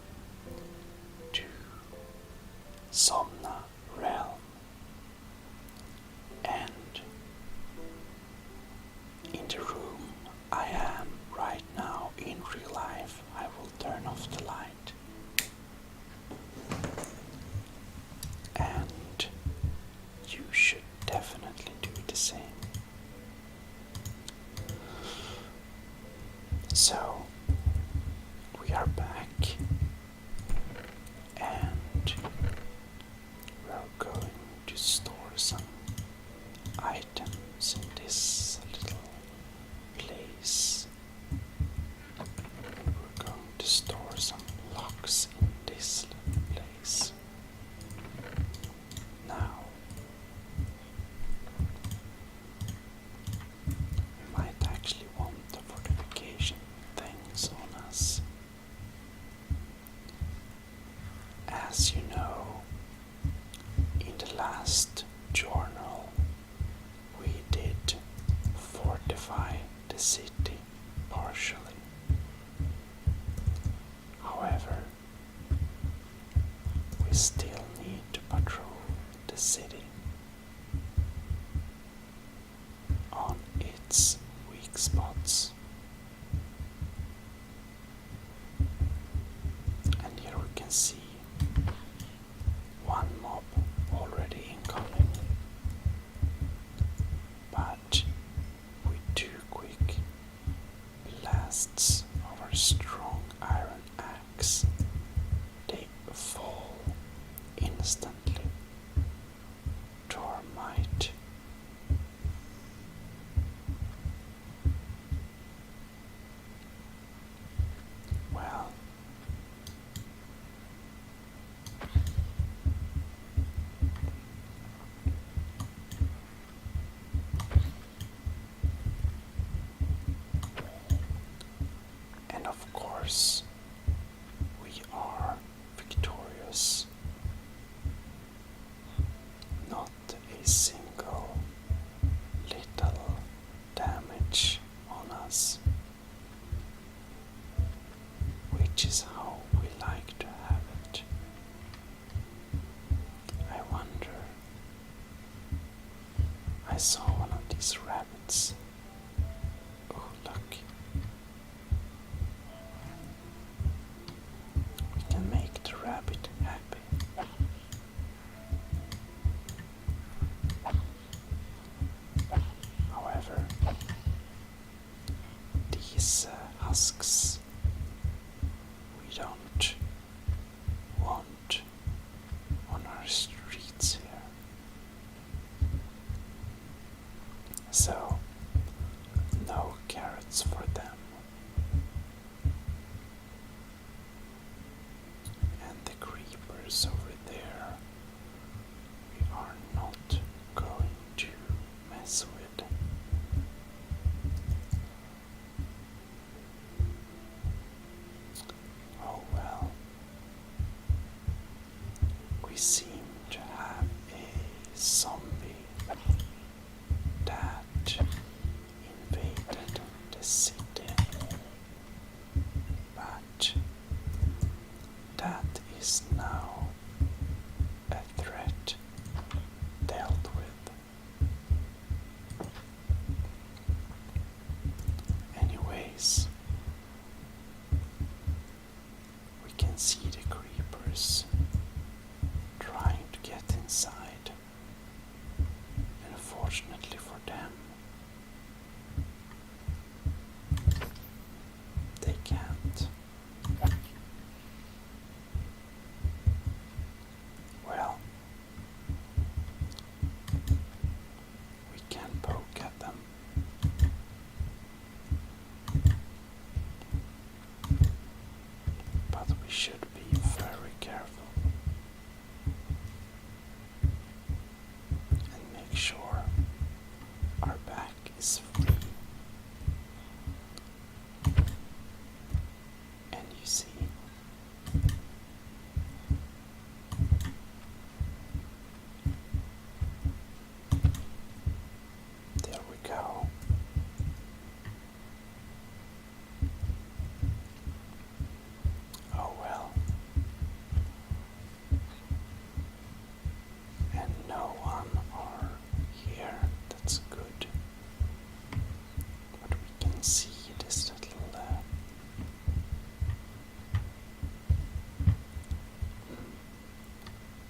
to Somna Realm. And in the room I am right now in real life, I will turn off the light. And you should definitely do the same. So, we are back, and we are going to store some items in this little place. We're going to store some locks in this little place. Now, we might actually want the fortification things on us. As you know, in the last journal, we did fortify the city partially. However, we still need to patrol the city on its weak spots. And here we're see one mob already incoming, but with 2 quick blasts of our strong iron axe, they fall instantly to our might. Well, and of course, we are victorious. Not a single little damage on us, which is how we like to have it. I wonder, I saw one of these rabbits. Oh, look. We can make the rabbit happy. However, these husks we don't want on our streets here. So, no carrots for them. And the creepers over there, we are not going to mess with. Oh well. We seem to have a zombie that invaded the city, but that is now a threat dealt with. Anyways, we can see the creepers trying to get inside, and fortunately for them, they can't. Well, we can poke at them. But we should be very careful and make sure our back is free. And you see, there we go. Oh well. And no one are here. That's good. But we can see this little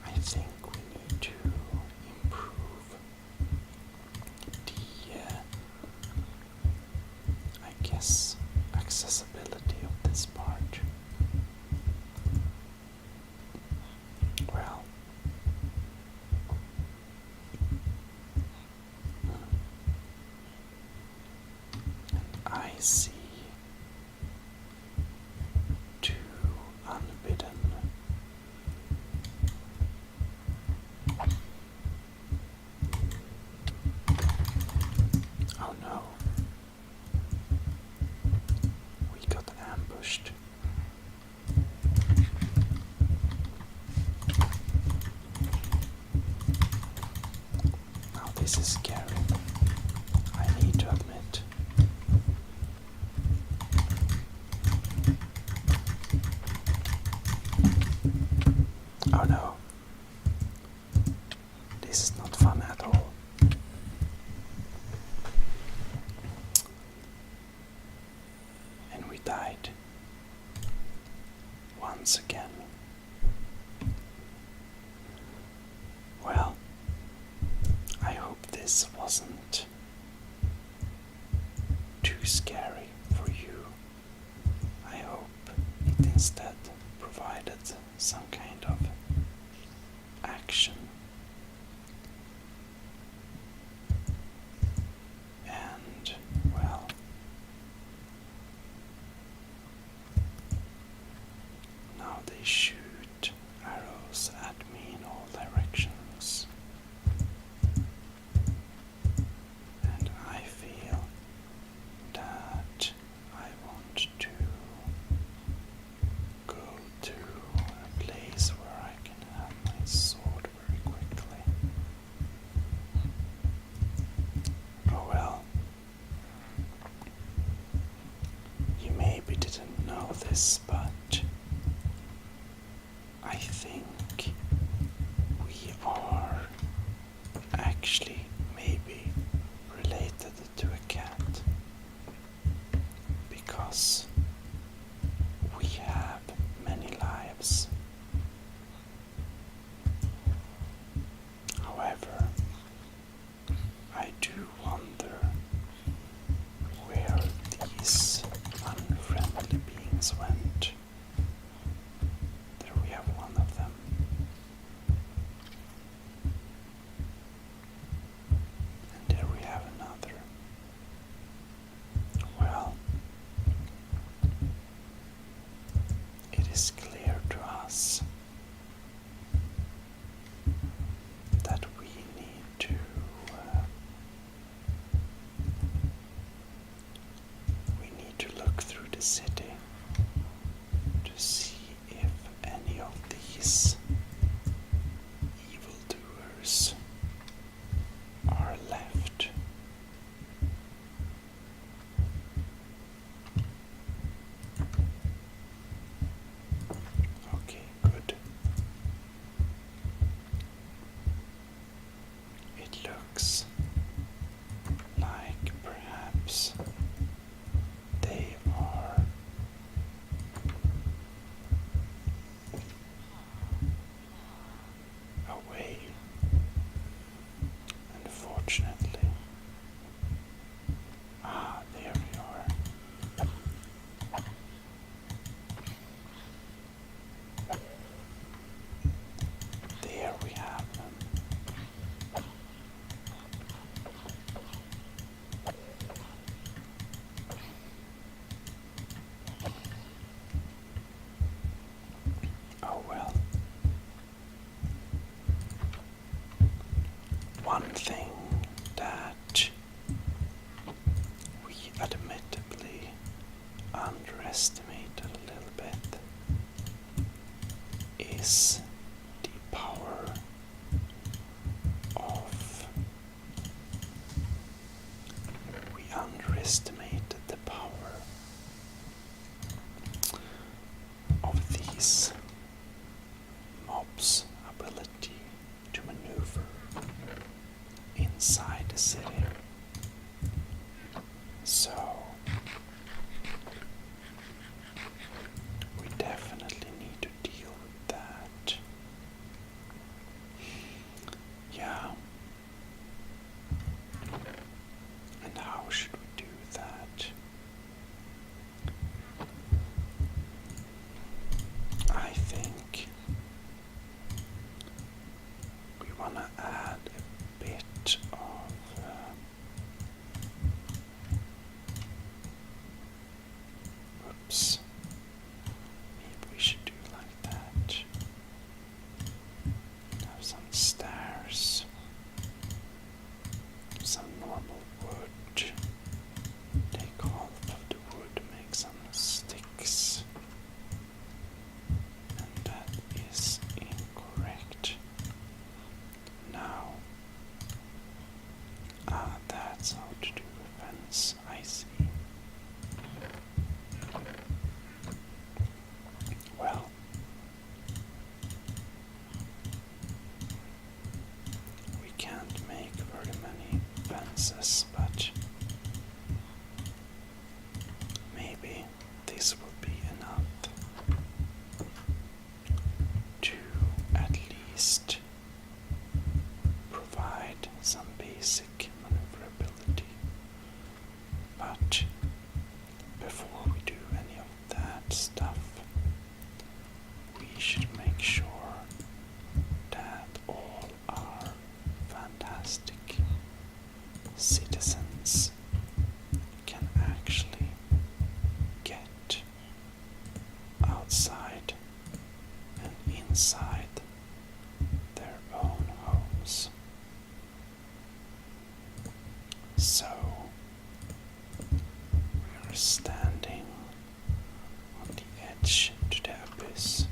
I think we need to improve the I guess accessibility of this part. Well, and I see 2 unbidden. Oh no. We got ambushed. Now this is scary, I need to admit. Oh no. This is not fun at all. And we died. Once again. too scary for you. I hope it instead provided some kind of action. And, well, now they shoot arrows at me in all directions. And I feel that I want to go to a place where I can have my sword very quickly. Oh well. You maybe didn't know this, but I think we are actually maybe related to a cat, because we have many lives. However, I do wonder where these unfriendly beings went. There we have one of them. And there we have another. Well, it is clear to us that we need to look through the city to see if any of these evildoers are left. Okay, good. It looks like perhaps they are away, unfortunately. Ah, there we are. There we have them. Oh well. One thing that we admittedly underestimated a little bit is the power of. We underestimated the power of these mobs' ability to maneuver inside the city. So we definitely need to deal with that. should make sure that all our fantastic citizens can actually get outside and inside their own homes. So we are standing on the edge to the abyss,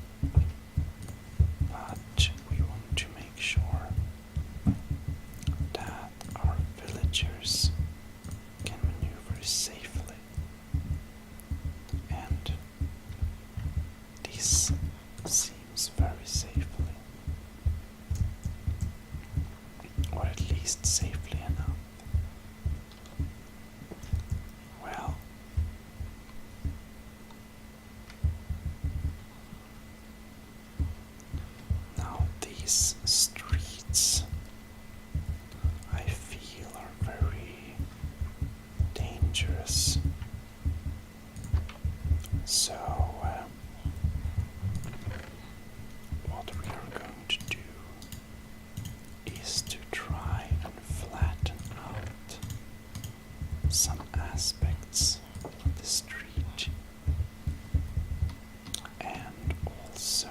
but we want to make sure that our villagers can maneuver safely, and this seems very safely, or at least safely enough. Well, now these streets, I feel, are very dangerous. So, what we are going to do is to try and flatten out some aspects of the street, and also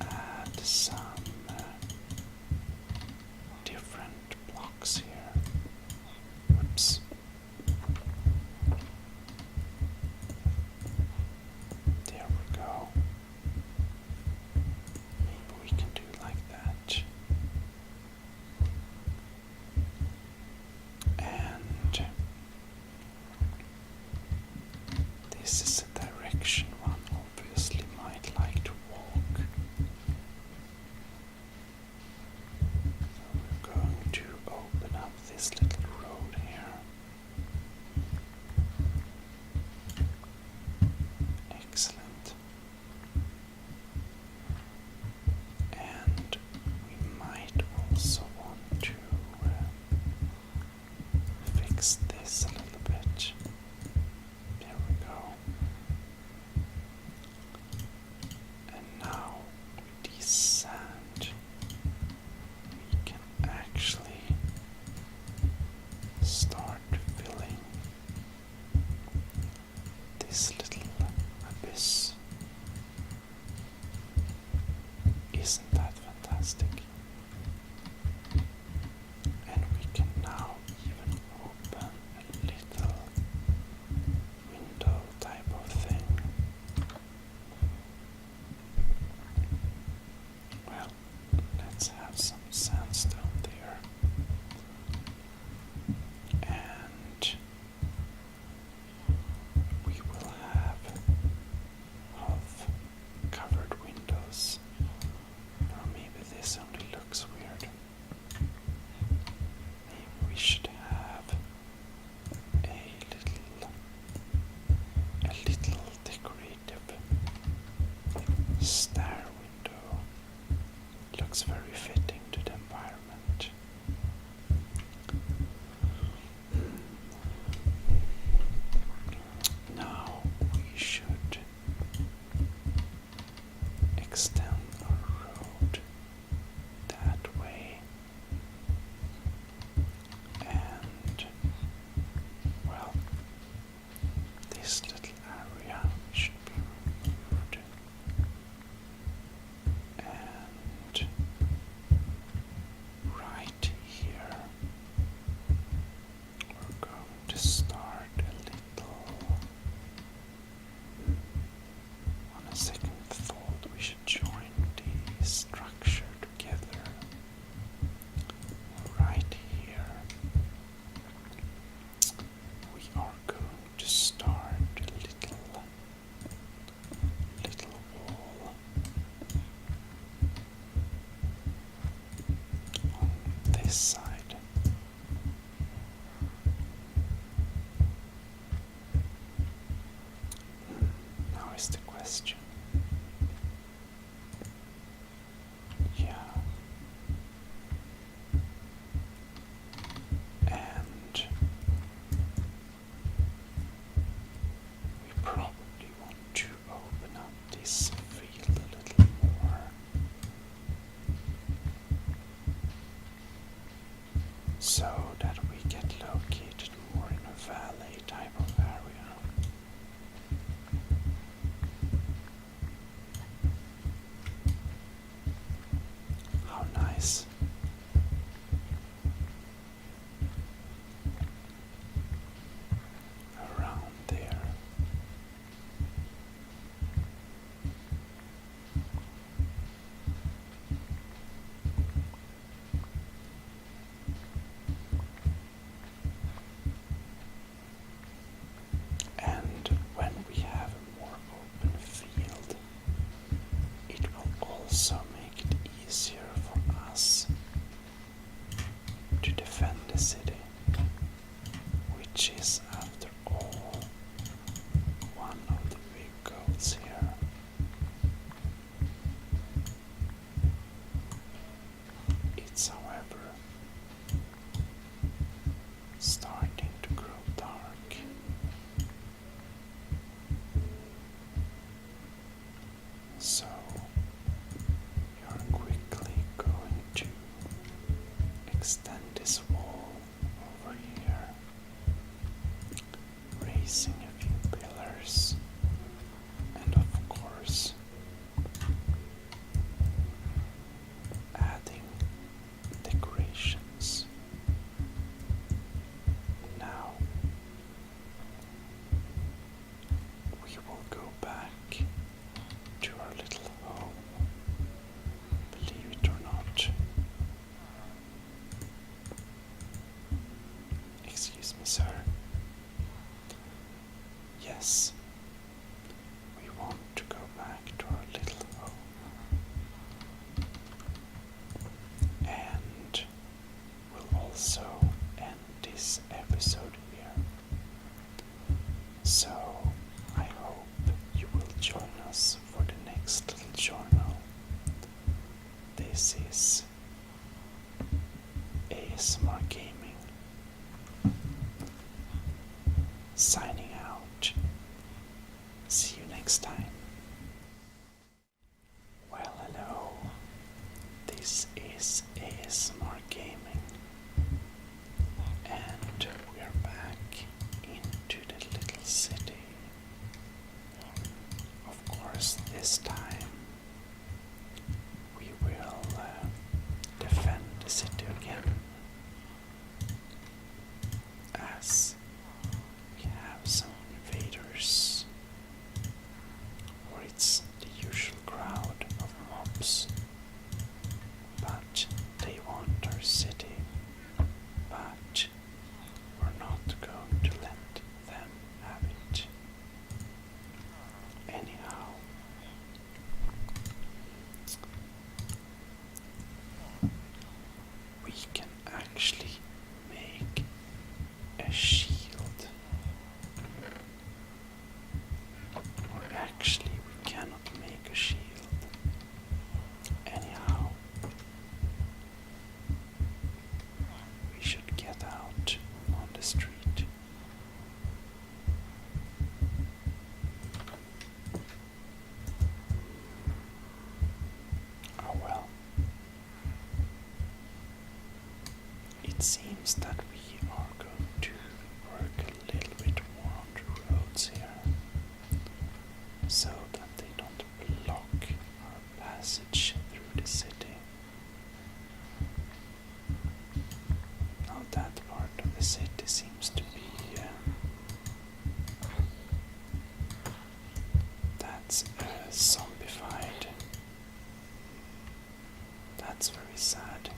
add some different blocks here. Whoops. There we go. Maybe we can do like that. And this is a direction one obviously might like to walk. So we're going to open up this little road here. Excellent. And we might also want to fix this a little bit. There we go. And now with this sand, we can actually start filling this little abyss. Isn't that fantastic? And we can now even open a little window type of thing. Well, let's have some sandstone there. And we will have half covered windows. Or maybe this only looks weird. Maybe we should have a little decorative stair window. Looks very fitting to the environment. Now we should extend our road that way, and well, this little area should be removed, and right here we're going to start a little. On a second thought, we should join the structure together right here. We are going to start a little wall on this side. Now is the question. Yeah. And we probably want to open up this nice. Around there. And when we have a more open field, it will also make it easier for us to defend the city, which is, after all, one of the big goals here. It's, however, starting to grow dark. So we are quickly going to extend this wall over here, raising a few pillars, and of course adding decorations. Now we will go back to our little home, believe it or not. Excuse me, sir. Yes, we want to go back to our little home. And we'll also end this episode here. So I hope you will join us for the next little journal. This is ASMR Gaming, signing out. See you next time. Well, hello. This is ASMR Gaming, and we're back into the little city. Of course, this time we will defend the city again, as we have some invaders, or it's the usual crowd of mobs, but they want our city, but we're not going to let them have it. Anyhow, we can actually make a shield. Or actually, we cannot make a shield. Anyhow, we should get out on the street. Oh well. It seems that we are going to work a little bit more on the roads here, so that they don't block our passage through the city. Now that part of the city seems to be that's zombified. That's very sad.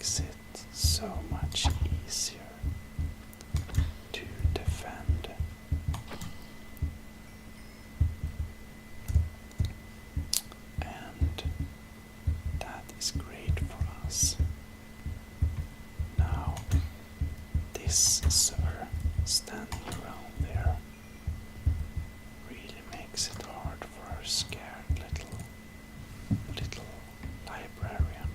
makes it so much easier to defend. And that is great for us. Now, this sir standing around there really makes it hard for our scared little librarian.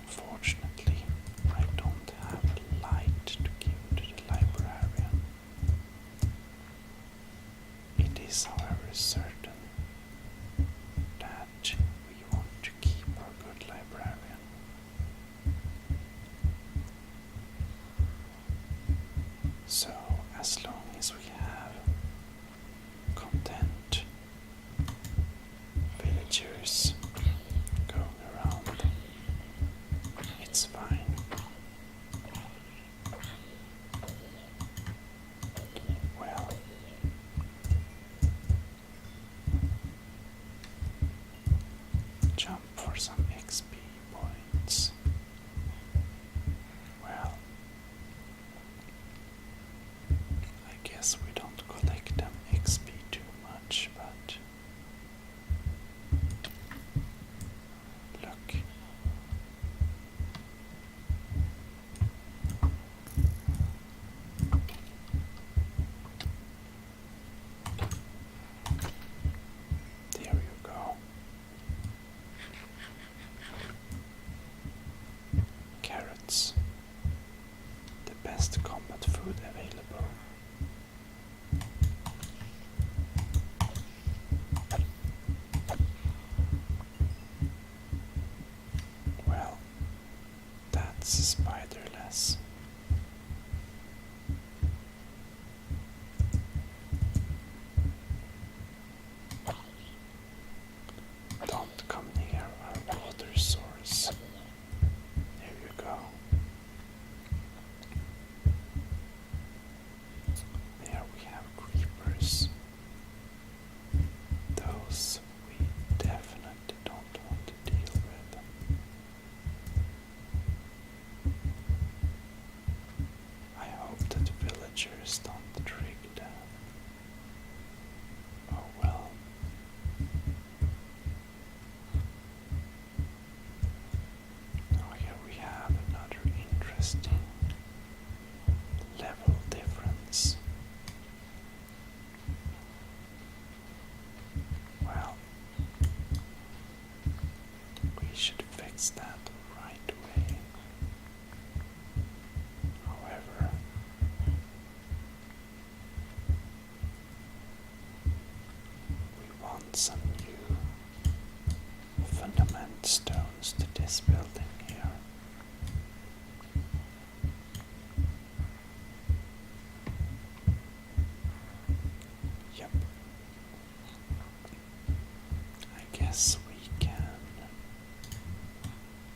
Unfortunately, I don't have a light to give to the librarian. It is, however, certain that we want to keep our good librarian. So, as long as we have content villagers going around, it's fine. Well, jump for some XP points. Well, I guess we don't collect them XP too much, but look. There you go. Carrots. The best combat food available. Well, that's spiderless. Don't come near our water source. There you go. There we have creepers. Those we definitely don't want to deal with. I hope that villagers don't trigger them. Oh well. Now here we have another interesting level difference. Well, we should fix that right away. However, we want some new fundament stones to this building here. Yep. I guess we can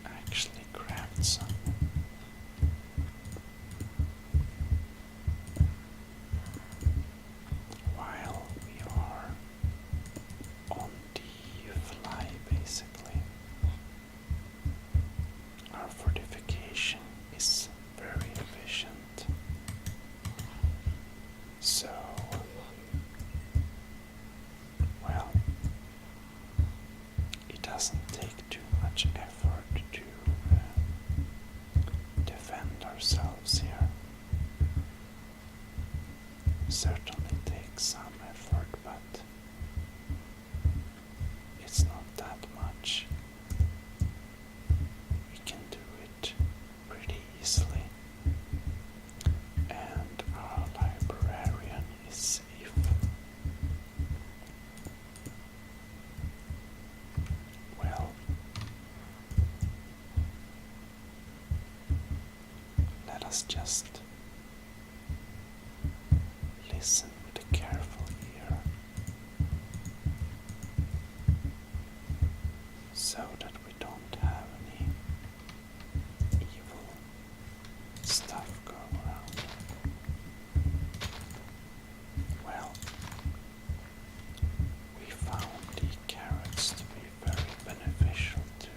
actually craft some. While we are on the fly, basically. Our fortification is very efficient. So, well, it doesn't take too much effort to defend ourselves here. Certainly takes some effort, but it's not that much. We can do it pretty easily. And our librarian is safe. Well, let us just listen with a careful ear, so that we don't have any evil stuff going around. Well, we found the carrots to be very beneficial to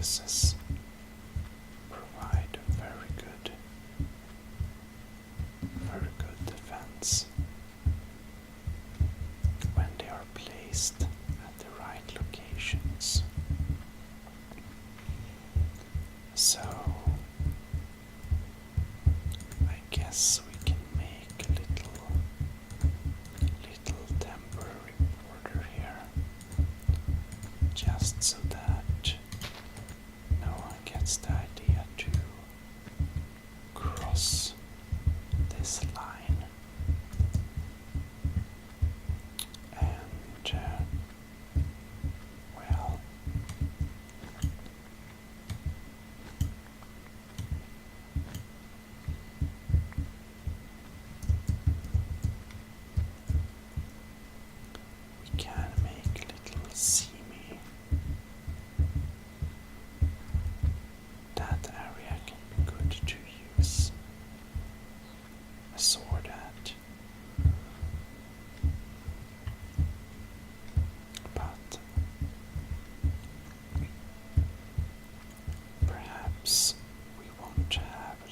cactuses provide very good defense when they are placed at the right locations. So I guess we can make a little temporary border here, just so that no one gets the idea to cross this line. And well, we can make a little seamy. That area can be good to use a sword at, but perhaps we want to have a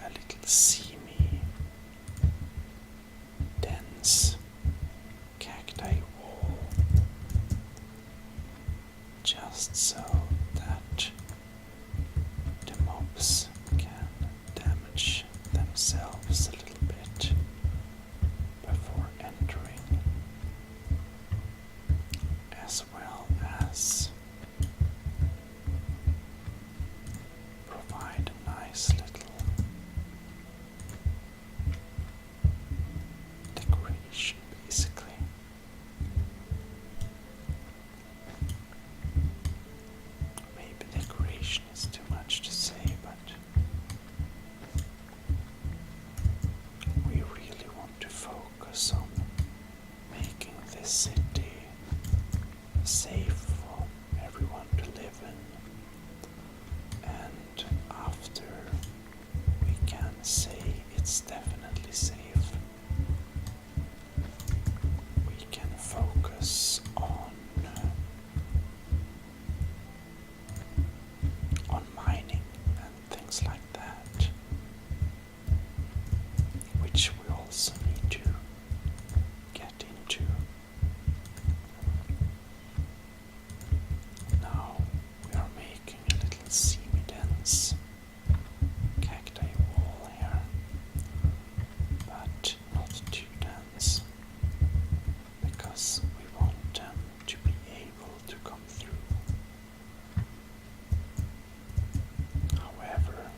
little seamy, dense cacti wall, just so that the mobs can damage themselves a little bit before entering, as well as provide a nice little decoration, basically. Maybe decoration is too much to say, but we really want to focus on making this city safe for everyone to live in, and after we can say it's definitely safe, we can focus on mining and things like that, which we also need to get into. Now we are making a little semi-dense cacti wall here, but not too dense, because we want them to be able to come through. However,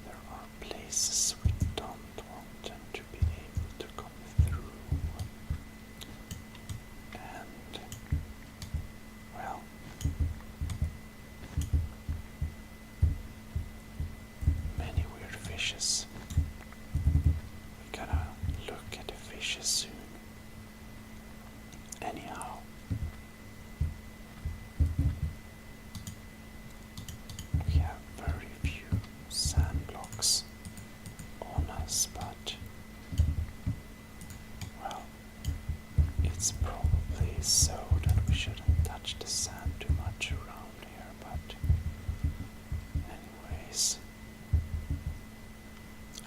there are places we don't want them to be able to come through, and well, many weird fishes. We gotta look at the fishes soon. Anyhow, we have very few sand blocks on us, but well, it's probably so that we shouldn't touch the sand too much around here, but anyways,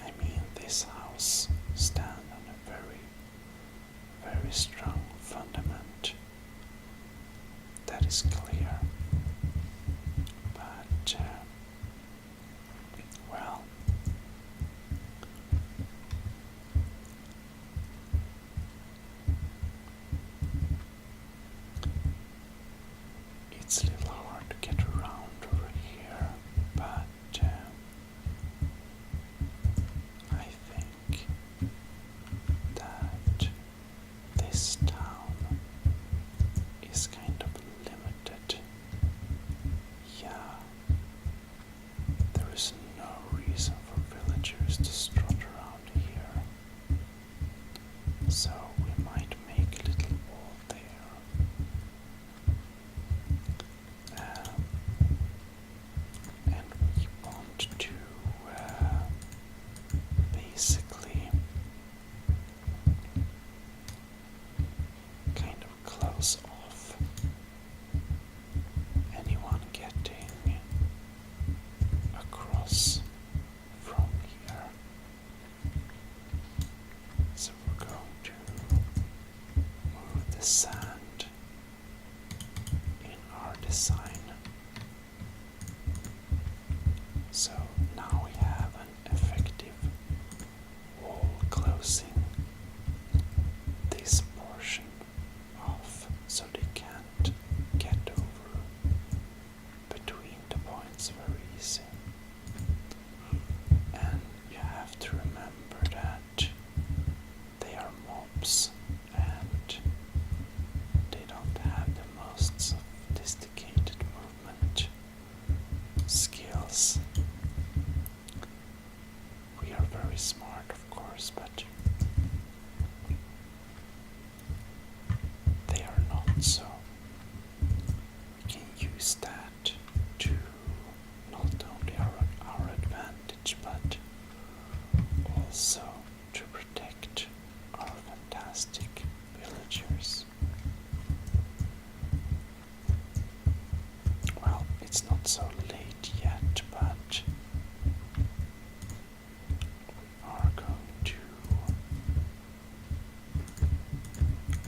I mean, this house stands on a very strong fundament. That is clear. But well, it's a little hard to get around over here, but I think that this town is kind of limited. Yeah, there is no reason for villagers to strut around here, so we might make a little wall there. And we want to basically kind of close So now we have an effective wall closing this portion off so they can't get over between the points very easy. And you have to remember that they are mobs and they don't have the most sophisticated movement skills. We are very smart, of course, but they are not, so we can use that to not only our advantage, but also to protect our fantastic villagers. Well, it's not so late yet, but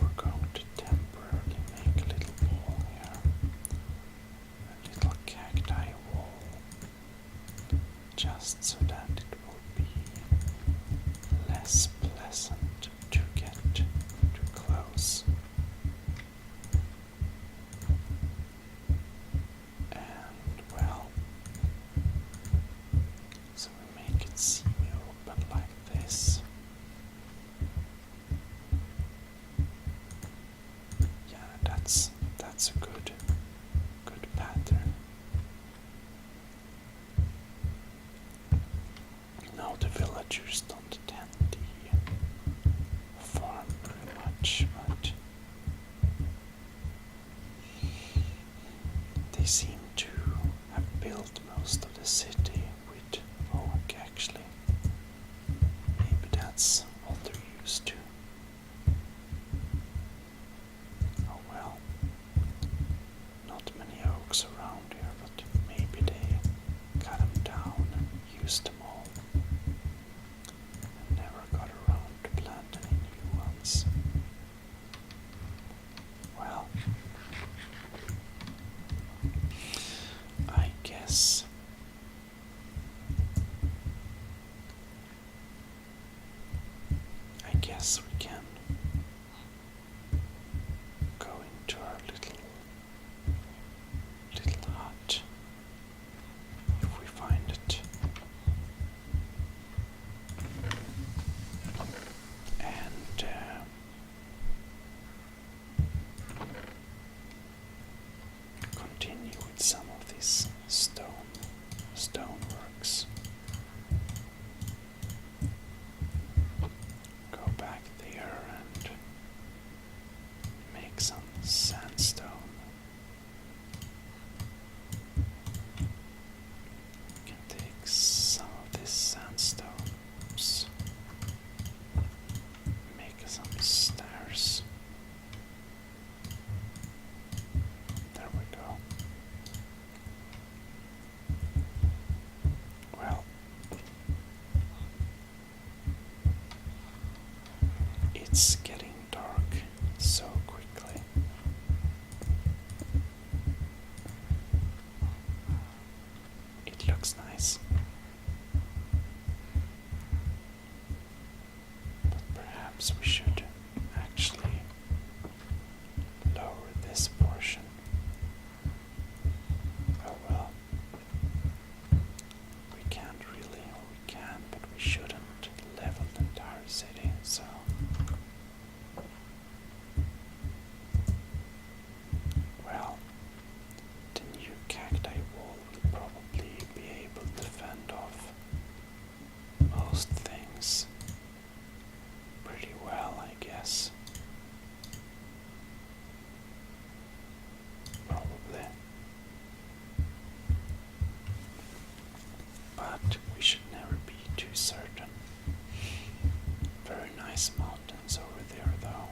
we're going to temporarily make a little wall here, a little cacti wall, just so that it will be less pleasant to get too close. And well, so we make it semi-open like this. Yeah, that's a good pattern. Now the villagers don't attend the farm very much, but they seem to have built most of the city with oak, actually. Maybe that's all they're used to. Oh well, not many oaks around here, but maybe they cut them down and used them all and never got around to plant any new ones. Well, I guess we can go into our little hut if we find it. And continue with some of these stoneworks. Go back there and make some sandstone. You can take some of this sandstone, make some stairs. There we go. Well, it's getting dark so quickly. It looks nice. But perhaps we should actually lower this portion. Oh well. We can't really, or we can, but we shouldn't level the entire city, so well, the new cacti wall will probably be able to fend off most things pretty well, I guess. Probably. But we should never be too certain. Very nice mountains over there, though.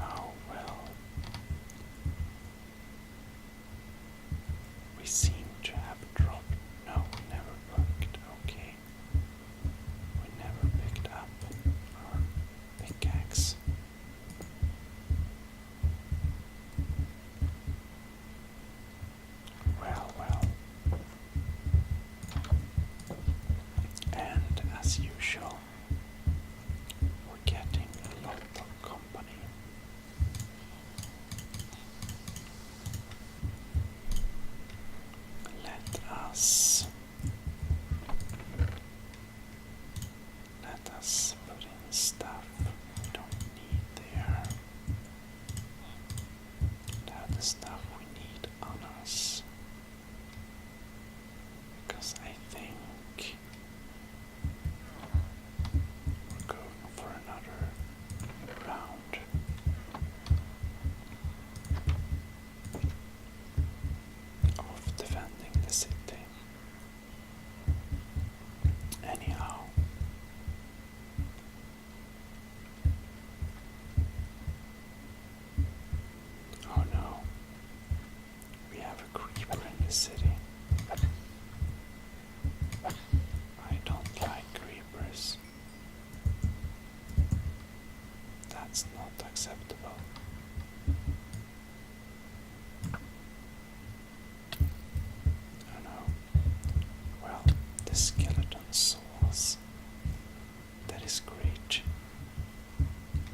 Oh well. We seem to have dropped. No, we never picked. Okay. We never picked up our pickaxe. us put in stuff we don't need there. And have the stuff we need on us. Because I think we're going for another round. Of defending the city. Anyhow, oh no, we have a creeper in the city. I don't like creepers. That's not acceptable. Oh no. Well, the skeleton saw us. That is great.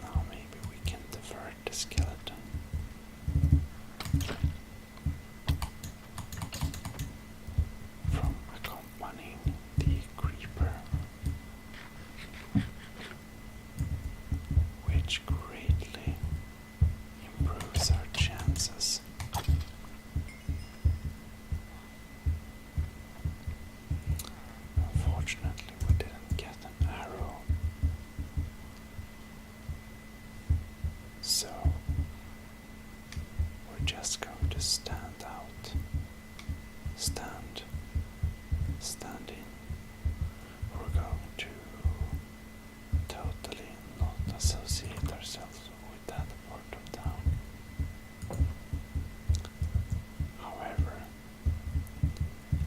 Now maybe we can divert the skeleton. From accompanying the creeper. Which greatly improves our chances. Unfortunately, we didn't get an arrow. So, we're just going to stand out. Stand in. We're going to totally not associate ourselves with that part of town. However,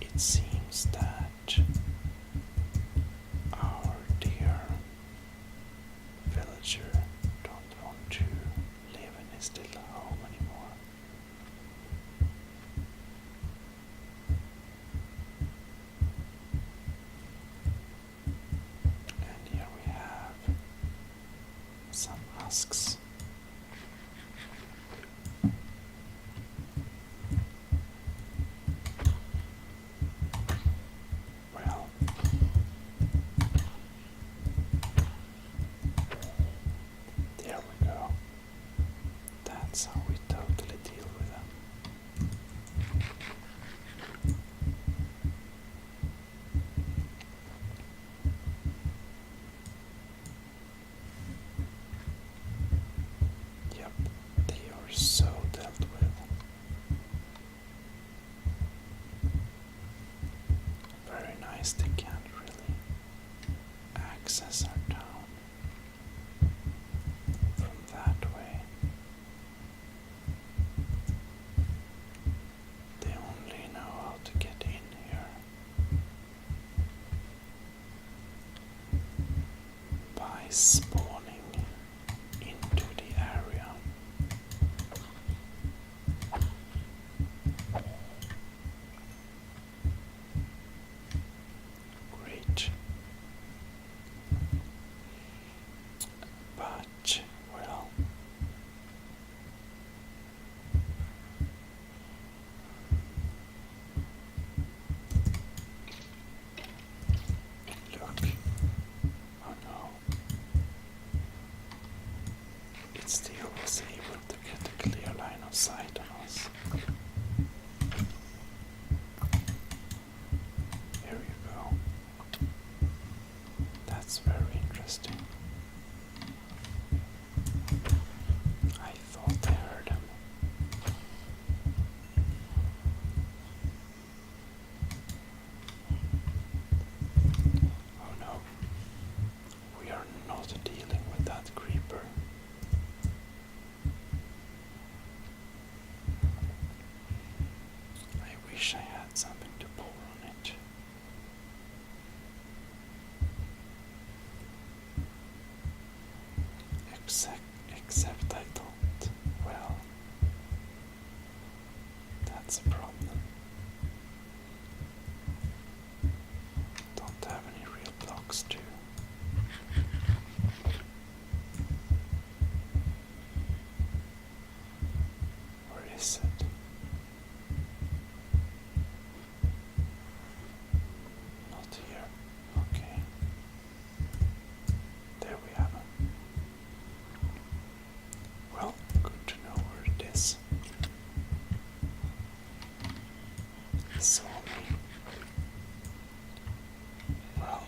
it seems that our dear villager don't want to live in his little home anymore. And here we have some husks. Well, there we go. That's how we totally deal with them. Yep, they are so dealt with. Very nice, they can't really access our town from that way. They only know how to get in here by spawning into the area. Great. But, well, look. Oh no. It still was able to get a clear line of sight on us. Here you go. That's very interesting. I thought I heard him. Oh no. We are not dealing with that creeper. I wish I had something to pour on it. Except I don't. Well, that's a problem. Don't have any real blocks to. Where is it? saw me. Well,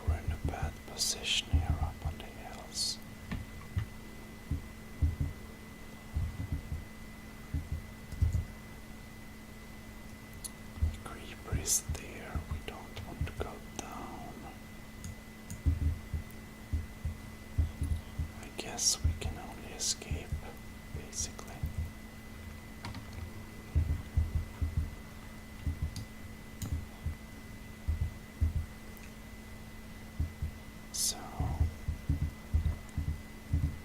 we're in a bad position here up on the hills. The creeper is there, we don't want to go down. I guess we can only escape, basically. So,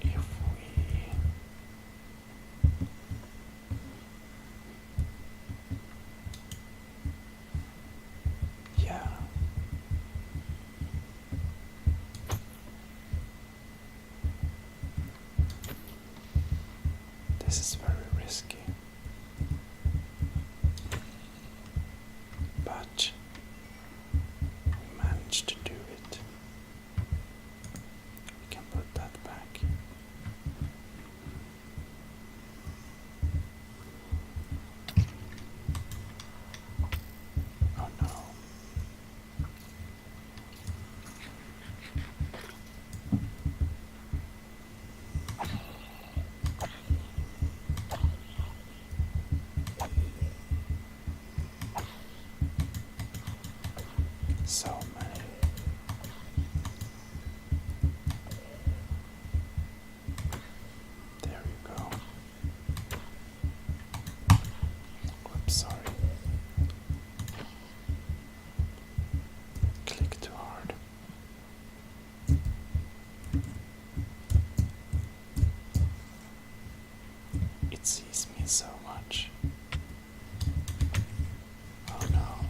if we yeah. This is very risky. But we managed to do it. We can put that back. Oh no. So many. There you go. Oops, sorry. Click too hard. It sees me so much. Oh no.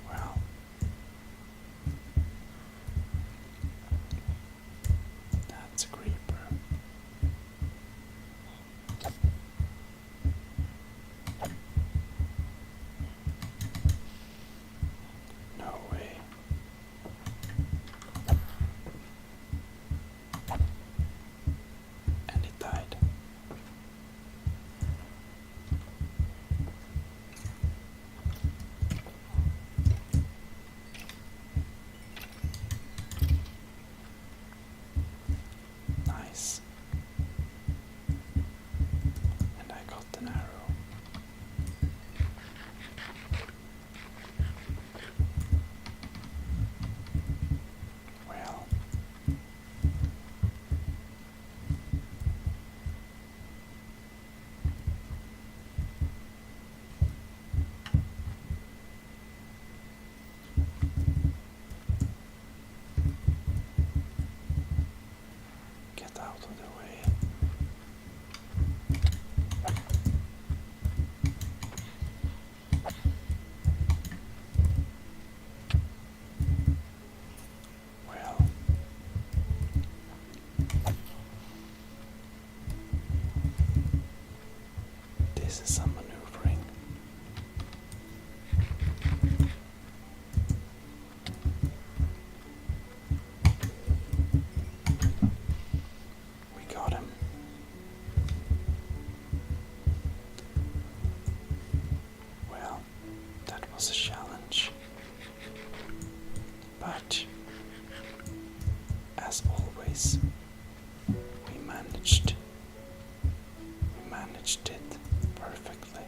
Well, that's a creeper. No way. And it died. Nice. And I got an arrow. Well, get out of the way. Well, this is some maneuvering. We got him. Well, that was a challenge. But, as always, we managed. We managed it perfectly.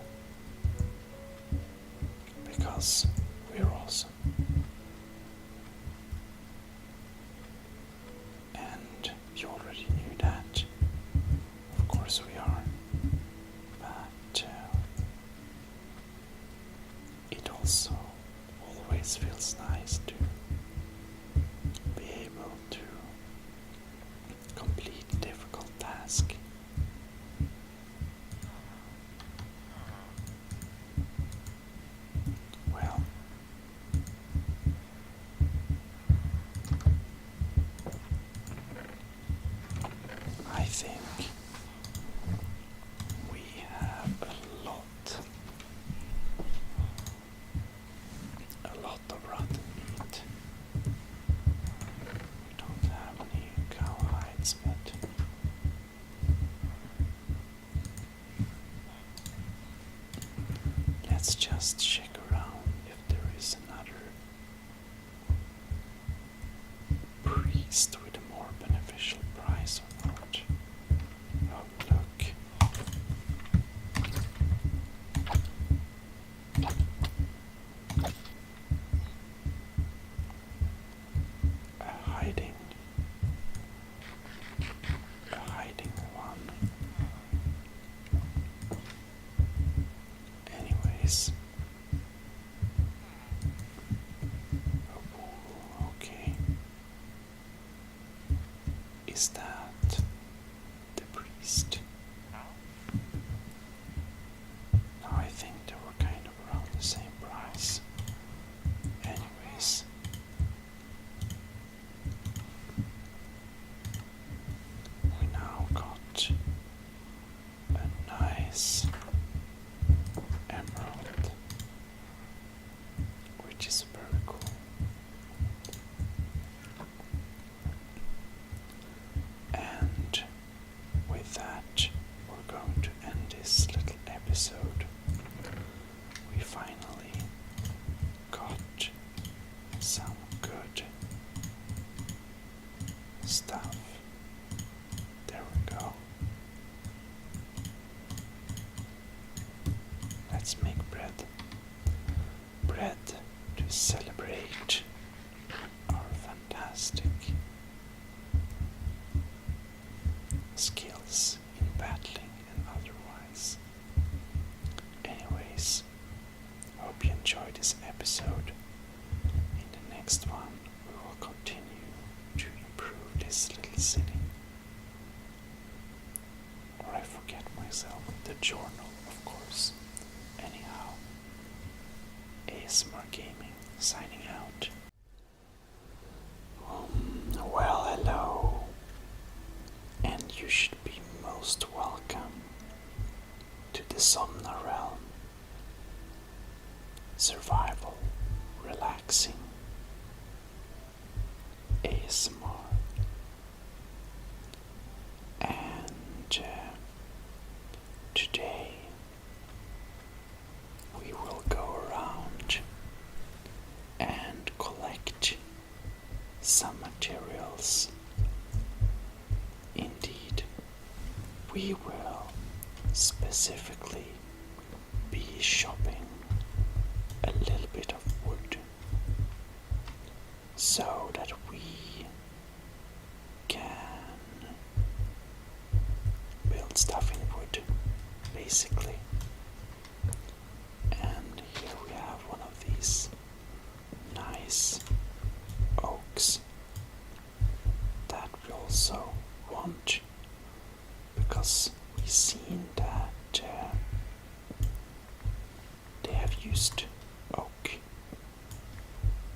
Because we're awesome. And you already knew that. Of course we are. But it also always feels nice to be able to complete a difficult task. Well, I think we have a lot of rotten meat. We don't have any cow hides, but let's just check around if there is another priest with a more beneficial price or not. Oh, look. A hiding one. Anyways. Oh, okay. Is that the priest? No, I think they were kind of around the same price. Anyways. We now got a nice emerald, which is very cool. And with that, we're going to end this little episode. We finally got some good stuff. There we go. Let's make bread. Bread to celebrate our fantastic skills in battling and otherwise. Anyways, hope you enjoyed this episode. In the next one, we will continue to improve this little city. Or I forget myself, the journal, of course. Anyhow, ASMR Gaming signing out. Well, hello, and you should be most welcome to the Somna realm. Survival, relaxing, ASMR, and today we will go around and collect some materials. Indeed, we will specifically be shopping a little bit of wood so that we can build stuff in wood, basically. And here we have one of these nice oaks that we also want, because we've seen that they have used oak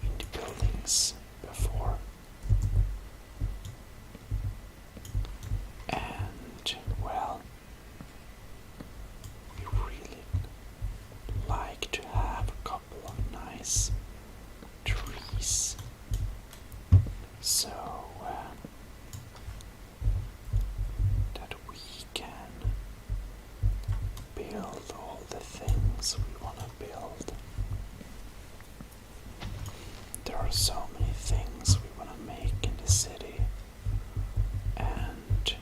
in the buildings before. And well, we really like to have a couple of nice trees, so that we can build all the things we want to build. There are so many things we want to make in the city, and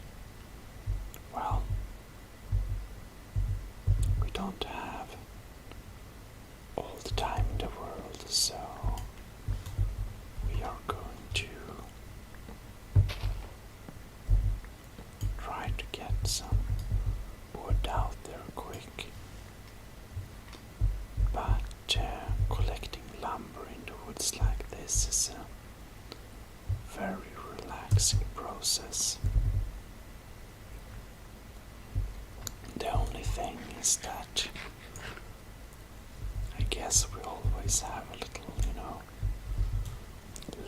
well, we don't have all the time in the world, so we are going to try to get some wood out there quick. But collecting lumber in the woods like this is a very relaxing process. The only thing is that I guess we always have a little,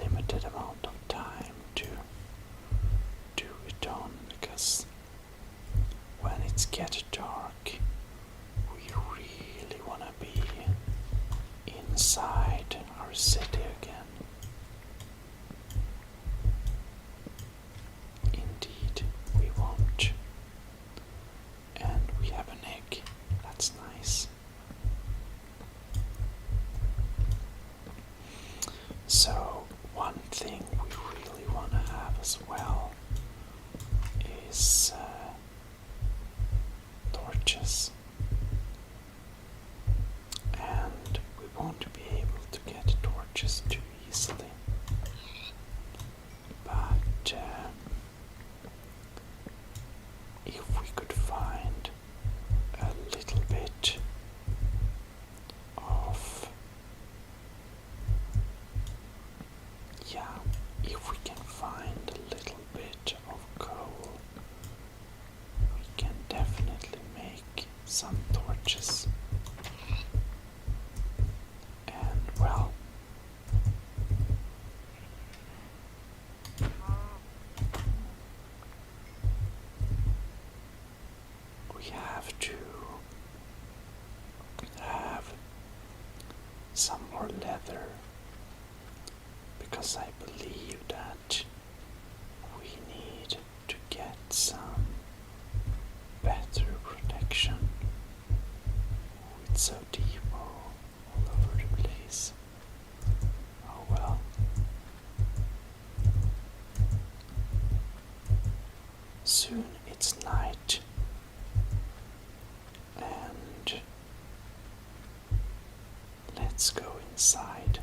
limited amount of time to do it on, because when it's getting dark, we really want to be inside our city again. Indeed, we want. And we have an egg. That's nice. torches. And we won't be able to get torches too easily. But if we could find a little bit of, if we can find a little bit of coal, we can definitely make some torches. And well, we have to have some more leather, because I believe that we need to get some better protection. It's so deep all over the place. Oh well. Soon it's night, and let's go inside.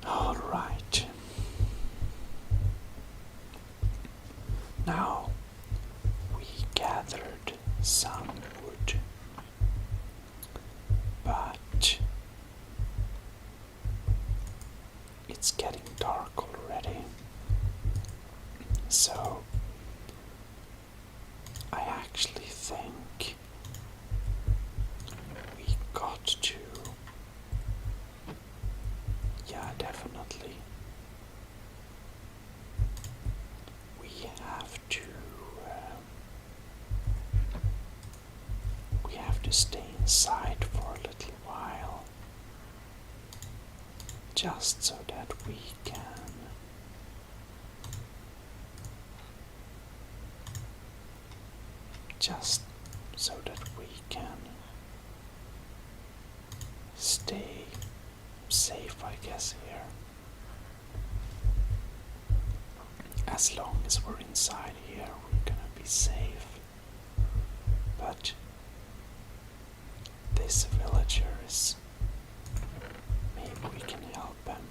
All right. Now we gathered some wood, but it's getting dark already, so I actually think we got to, definitely, we have to stay inside for a little while, just so that we can stay safe, I guess, here. As long as we're inside here, we're gonna be safe. But this villager is, maybe we can help him.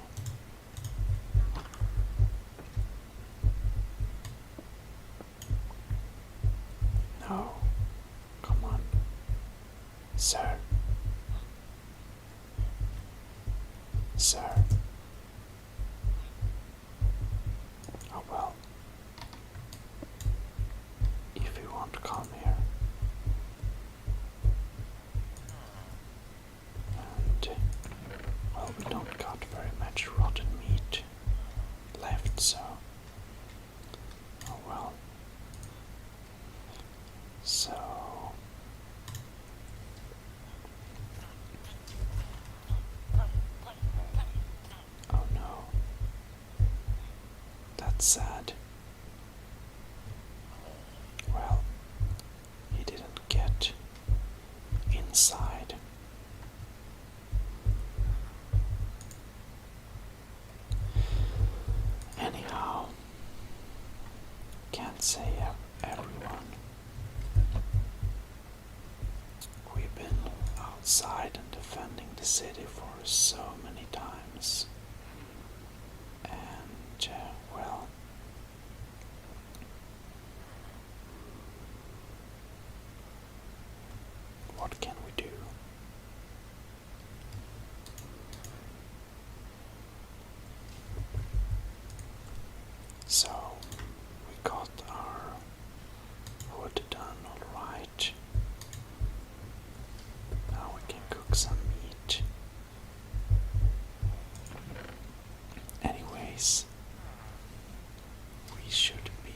No, come on, sir. Sir. Oh well. If you want to come here. And, well, we don't got very much rotten meat left, so. Oh well. So. Sad. Well, he didn't get inside. Anyhow, can't say everyone. We've been outside and defending the city for so many times. And, well, what can we do? So, we got our wood done, alright. Now we can cook some meat. Anyways, we should be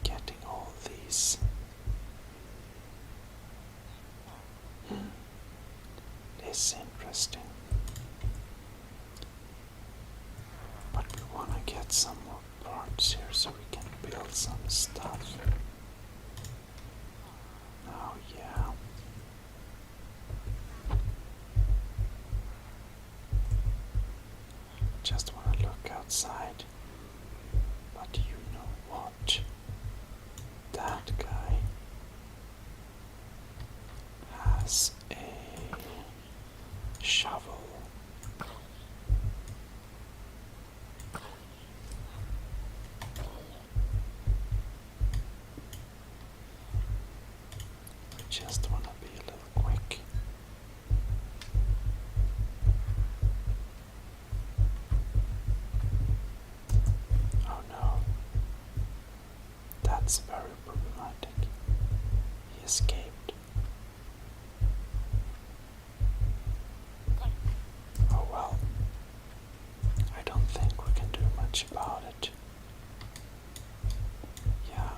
getting all these. This is interesting. But we want to get some more parts here so we can build some stuff. Oh yeah. Just want to look outside. But you know what? That guy has a shovel. I just want to be a little quick. Oh no. That's very problematic. He escaped. Oh well. I don't think we can do much about it. Yeah.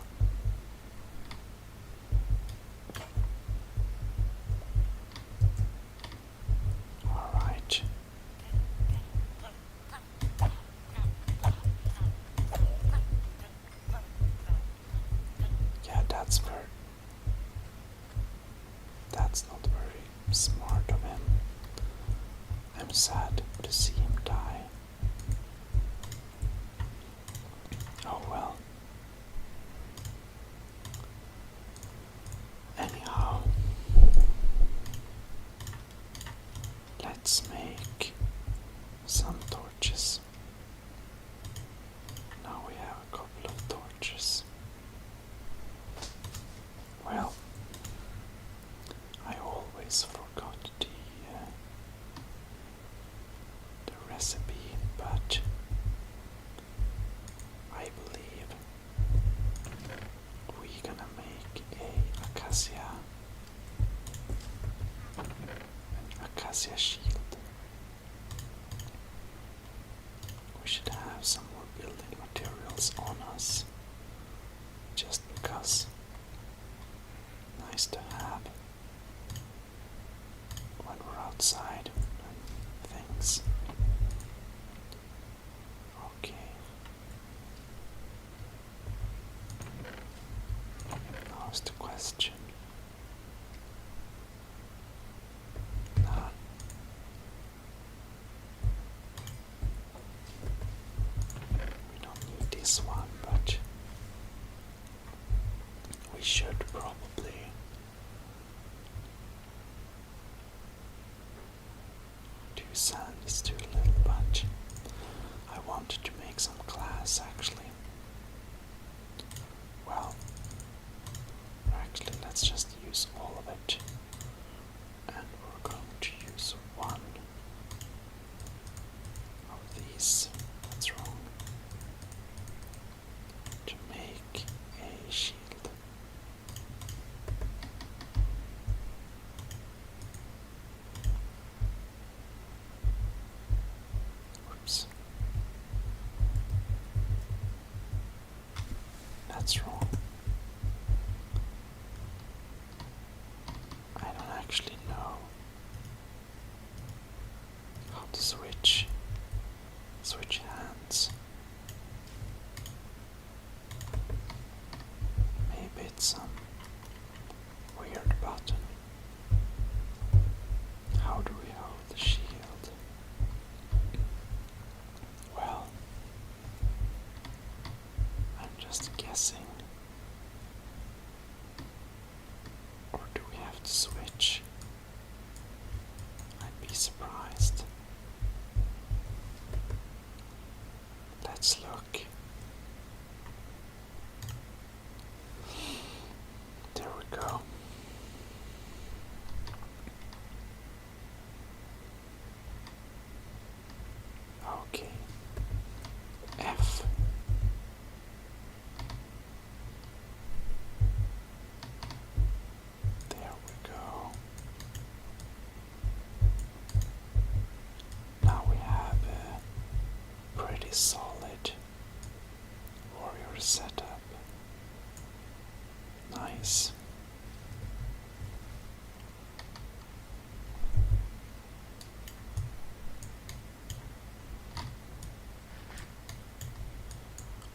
Alright. Yeah, that's not very smart of him. I'm sad to see him die. Oh well. Anyhow, let's make some torches. Now we have a couple of torches. Well, I always forgot the recipe, but I believe we're gonna make an acacia shield. We should have some more building materials on us, just because. Nice to have when we're outside and things. Okay. Now is the question. Nah. We don't need this one, but we should probably. Sand is too little, but I wanted to make some glass actually. Well, actually, let's just use all of it, and we're going to use one of these. That's wrong. To make a shield. That's wrong. I don't actually know how to switch hands. Maybe it's some weird button. How do we hold the shield? Well, I'm just guessing. Or do we have to switch? I'd be surprised. Let's look. There we go. Okay. F. There we go. Now we have a pretty solid warrior setup. Nice.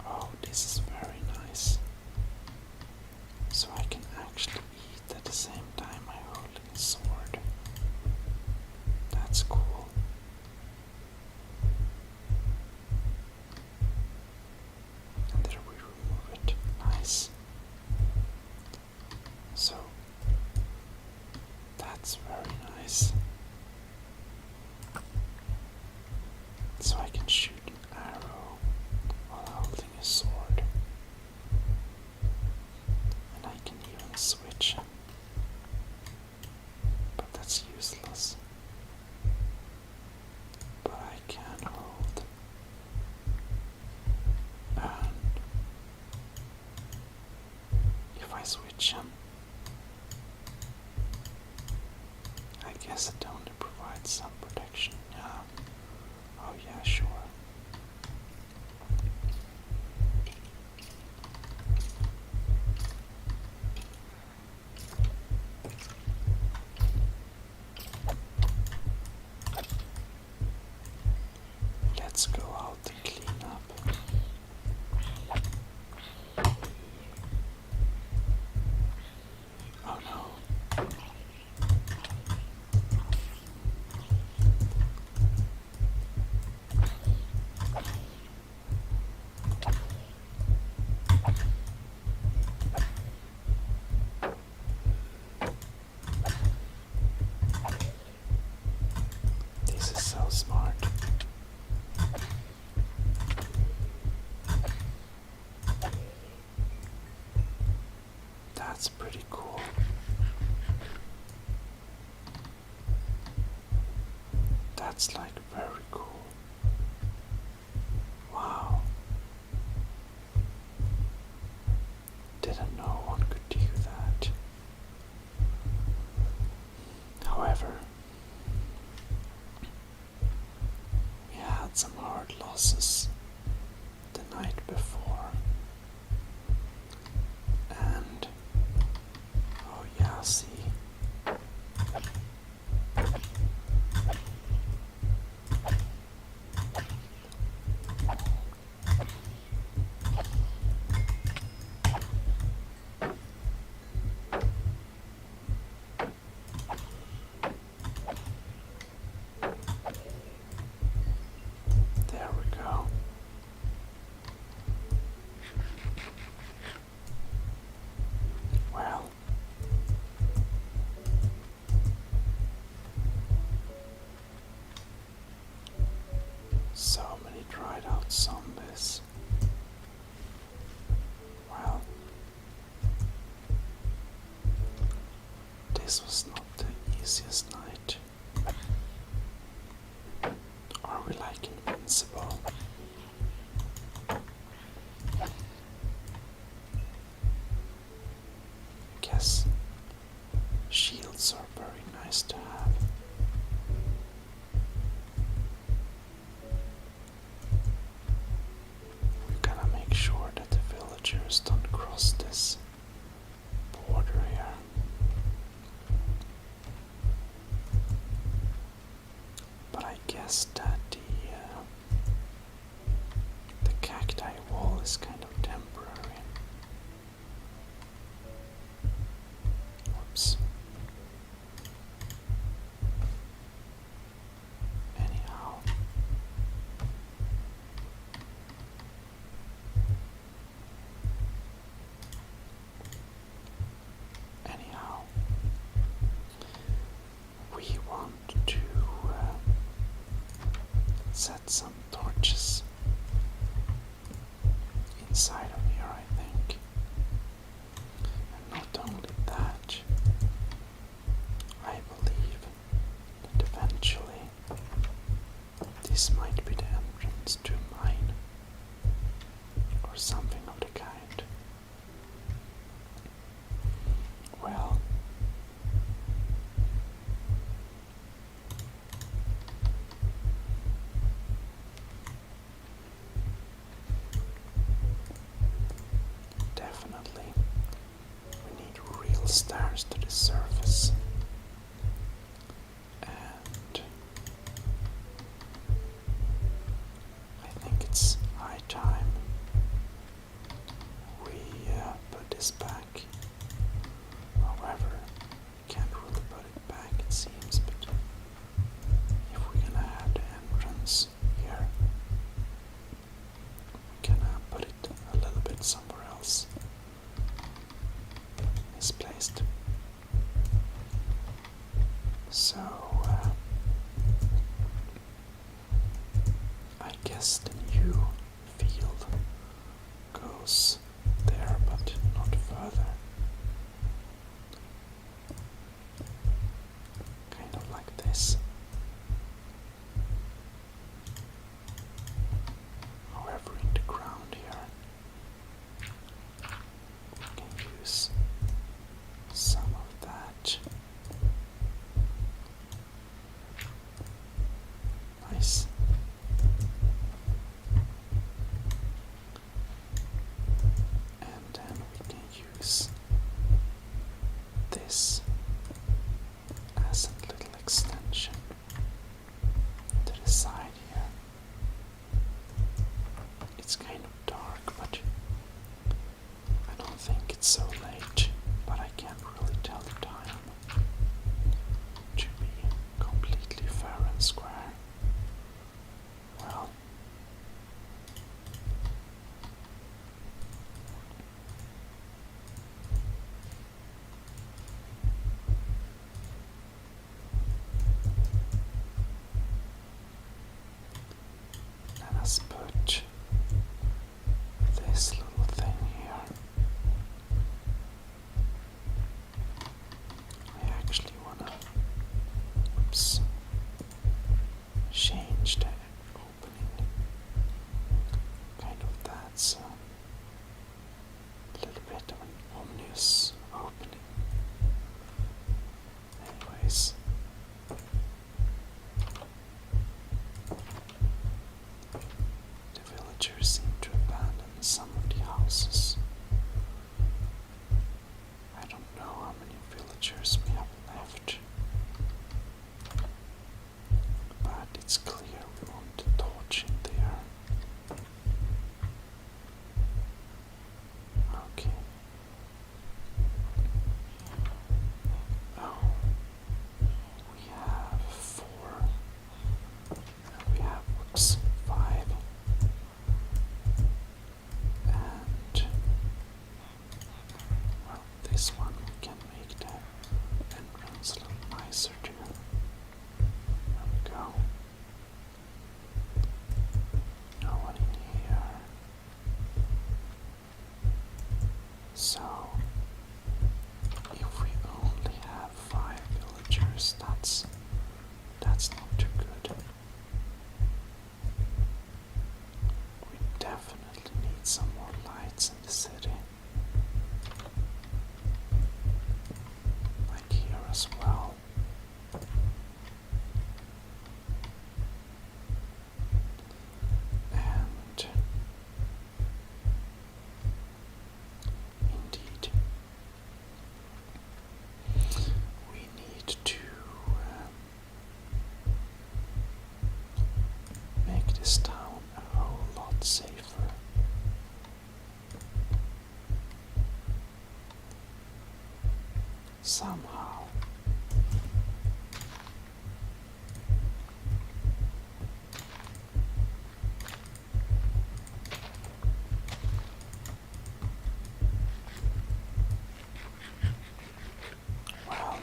Oh, this is very nice. So I can actually eat at the same time I'm holding a sword. That's cool. So I can shoot an arrow while holding a sword. And I can even switch him. But that's useless. But I can hold. And if I switch him, I guess it only provides some protection. Yeah. Oh yeah, sure. Let's go out and clean up. Oh no. This is so smart. That's pretty cool. That's like very cool. Wow. Didn't know one could do that. However, we had some hard losses the night before. And oh yeah, see. There we go. Well, so many dried out zombies. Well, this was not the easiest night. Are we like invincible? I guess shields are very nice to have. We gotta make sure that the villagers don't cross this border here. But I guess that the cacti wall is kind of temporary. Whoops. Anyhow. We want to set some torches inside of here, I think. And not only that, I believe that eventually this might be the entrance to a mine or something of the kind. Well, definitely we need real stairs to the surface. And I think it's high time we put this back. However, we can't really put it back, it seems, but if we're gonna have the entrance here, we can put it a little bit somewhere else. Misplaced. guess the new field goes there, but not further. Kind of like this. However, in the ground here, we can use some of that. Nice. And then we can use this as a little extension to the side here. It's kind of dark, but I don't think it's so late, but I can't really tell the time to be completely fair and square. Well, let us put this little thing here. I actually wanna, oops, change the opening, kind of that's a little bit of an ominous opening. Anyways, the villagers seem to abandon some of the houses. I don't know how many villagers we have left, but it's clear we want a torch in there. Okay. Oh, we have 4. We have, whoops, 5. And, well, this one we can make the entrance a little nicer too. There we go. No one in here. So, if we only have 5 villagers, that's not too good. We definitely need some more lights in the city. Like here as well. And indeed, we need to make this town a whole lot safer. Somehow. Well,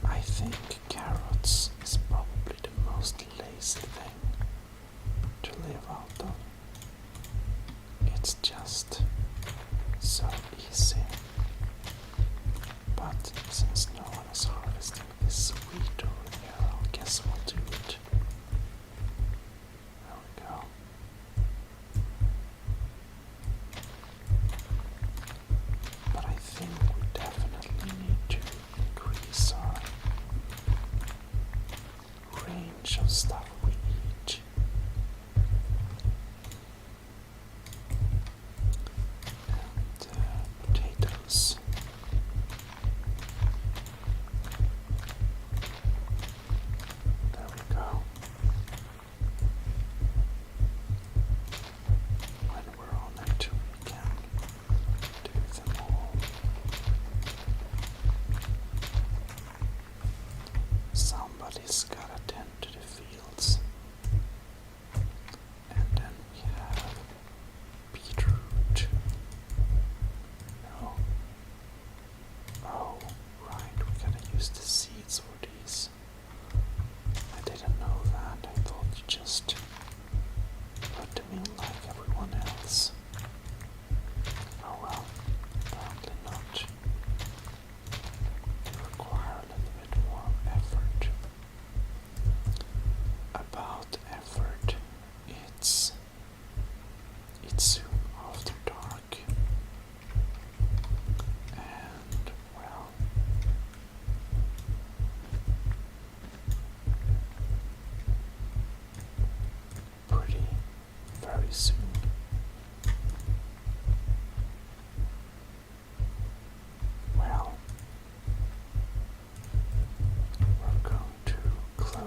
I think carrots is probably the most lazy thing to live out of. It's just so easy. But since no one is harvesting this wheat over there, I guess we'll do it. There we go. But I think we definitely need to increase our range of stuff we eat. And potatoes. There we go. When we're on it, we can do them all. Somebody's gotta tend to the fields.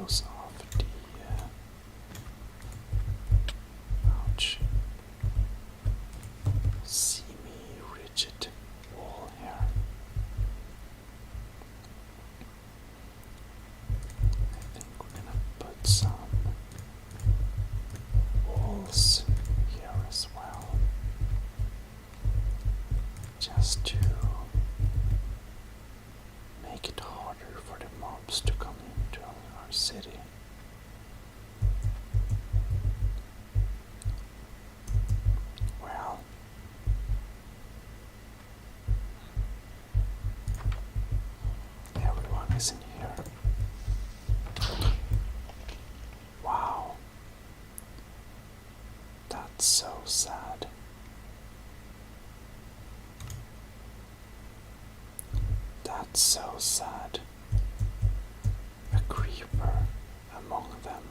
because of the ouch, semi-rigid wall here. I think we're gonna put some walls here as well, just to make it harder for the mobs to come into our city. Well, everyone is in here. Wow, that's so sad. That's so sad. A creeper among them,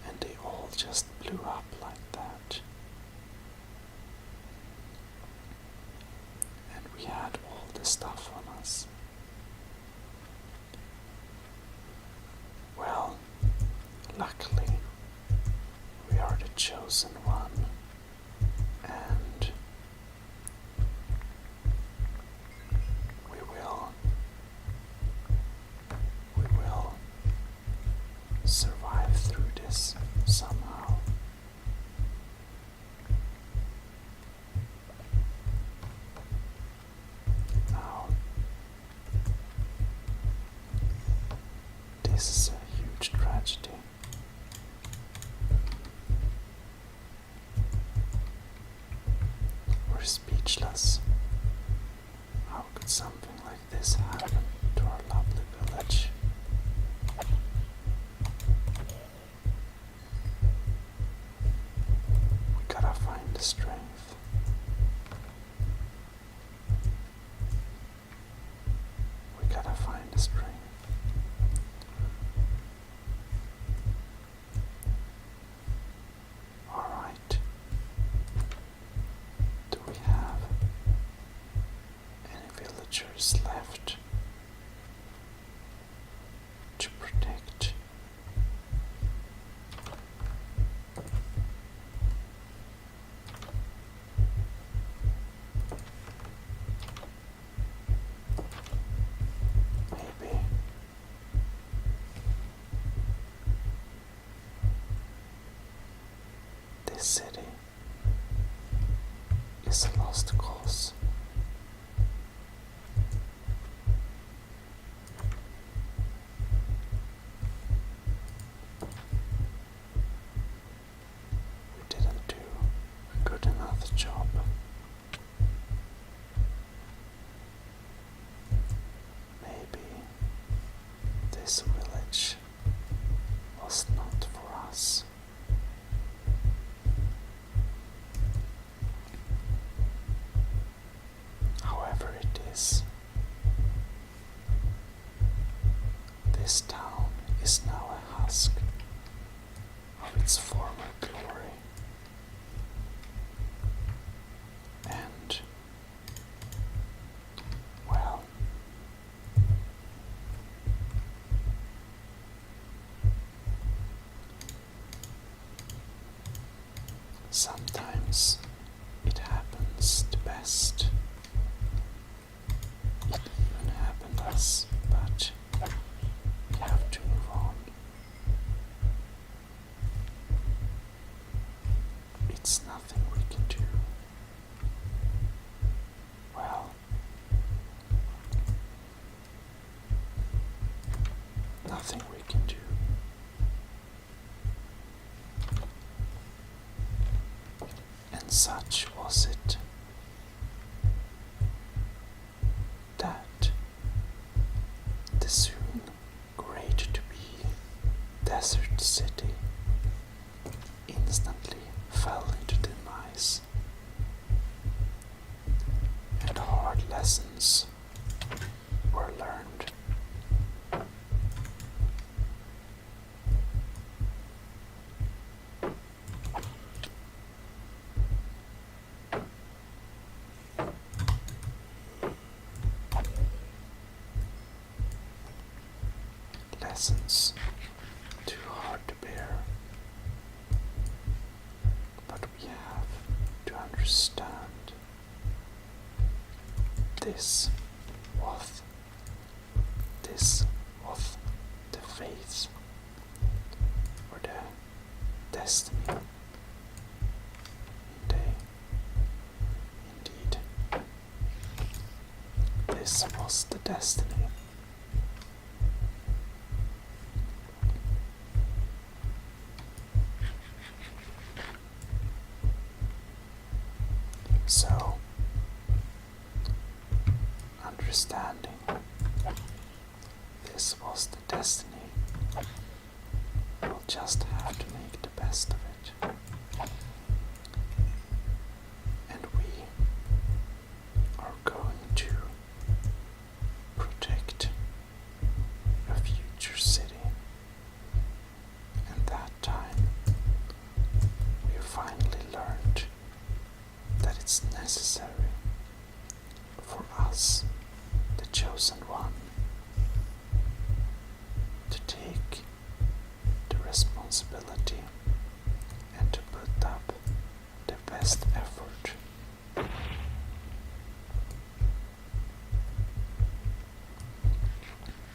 and they all just blew up like that. And we had all the stuff on us. Well, luckily, we are the chosen one, and we will survive through this somehow. Now, this is a huge tragedy. We're speechless. How could something like this happen to our lovely village? We gotta find the strength. We gotta find the strength. Alright. Do we have any villagers left to protect? Maybe. This city is a lost cause. We didn't do a good enough job. Maybe this village was not for us. However it is, this town is now a husk of its former glory. And, well, sometimes it happens the best. It even happened us, but we have to move on. It's nothing we can do. Well, nothing we can do. And such was it that the soon great to be desert city instantly fell into demise, and hard lessons were learned. lessons too hard to bear, but we have to understand this was the faith or the destiny. Indeed, this was the destiny. So, understanding this was the destiny, we'll just have to make the best of it. And we are going to protect a future city. And that time, we finally learned that it's necessary for us, the chosen one, to take the responsibility and to put up the best effort.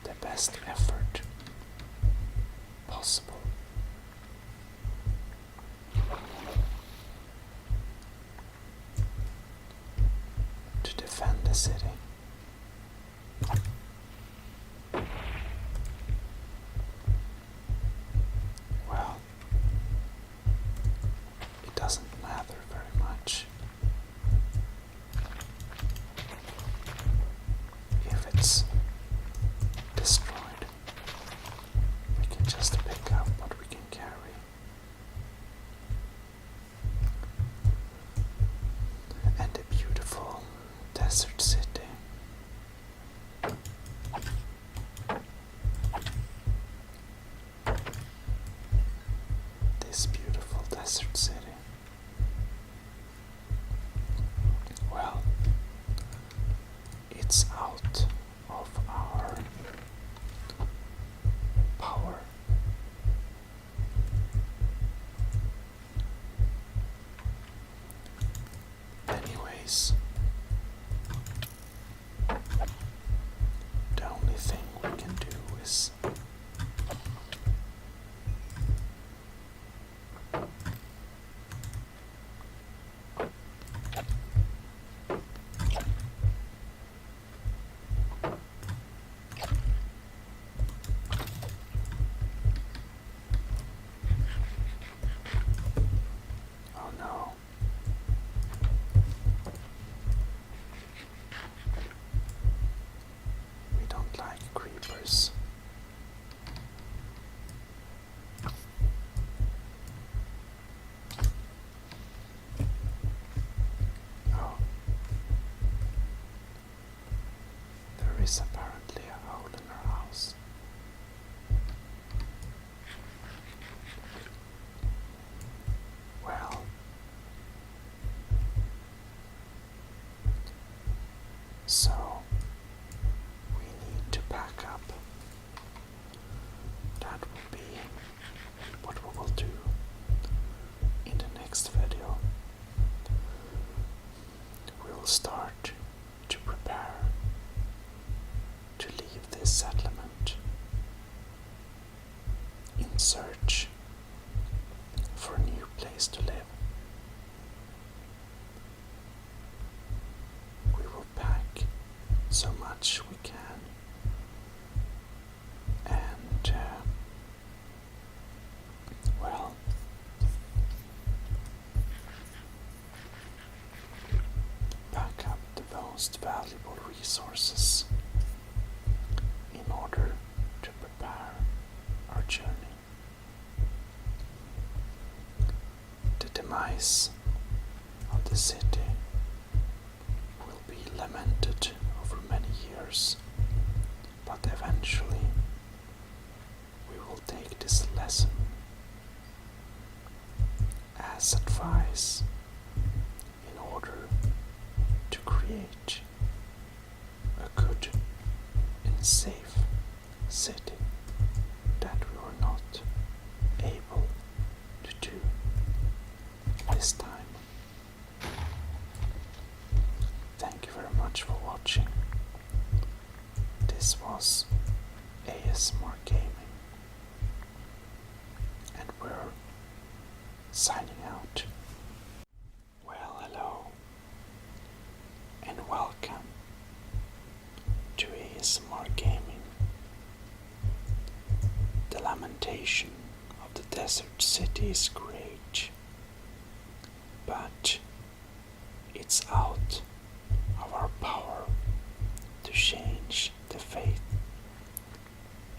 The best effort possible. To defend the city. Well, it doesn't matter very much if it's destroyed. We can just pick up what we can carry. And a beautiful desert city. This beautiful desert city. Well, it's out of our power. Anyways, the only thing we can do is oh no. We don't like creepers. Oh. There is apparently a hole in our house. Well, so we need to pack up. That will be what we will do in the next video. We will start to prepare to leave this settlement in search for a new place to live. We will pack so much we can and well, pack up the most valuable resources in order to prepare our journey. The demise of the city will be lamented over many years, but eventually we will take this lesson as advice in order to create a good and safe city. lamentation of the desert city is great, but it's out of our power to change the fate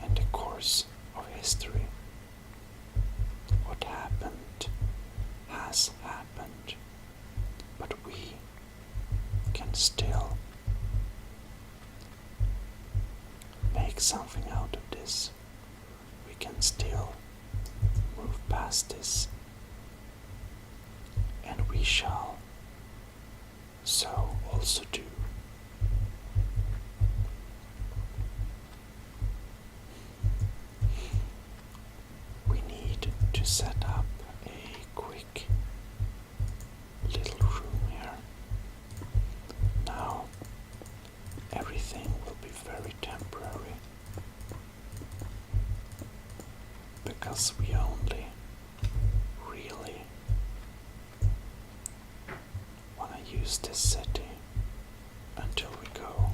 and the course of history. What happened has happened, but we can still make something out of this. We can still move past this, and we shall so also do. We need to set up a quick little room here. Now everything will be very temporary, because we only really want to use this city until we go.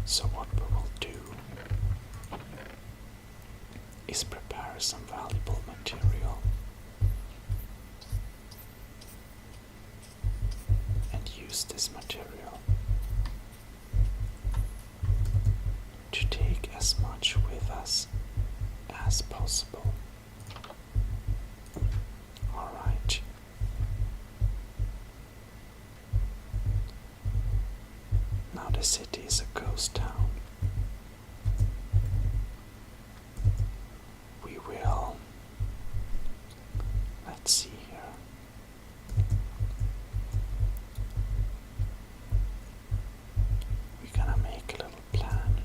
So what we will do is prepare some valuable material and use this material to take as much with us as possible. Alright. Now the city is a ghost town. We will, let's see here. We're gonna make a little plan.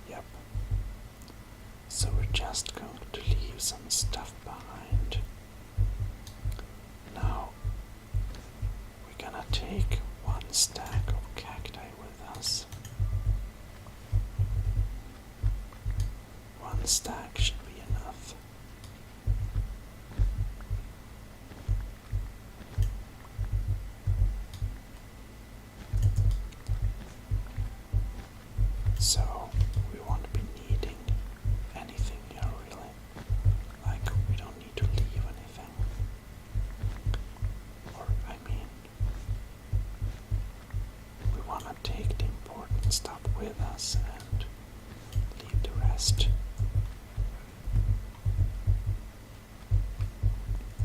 Yep. So we're just going to leave some stuff behind. Now we're gonna take one stack of cacti with us. One stack should be enough. So we won't be needing anything here really. Like, we don't need to leave anything. Or, I mean, we want to take the important stuff with us and leave the rest.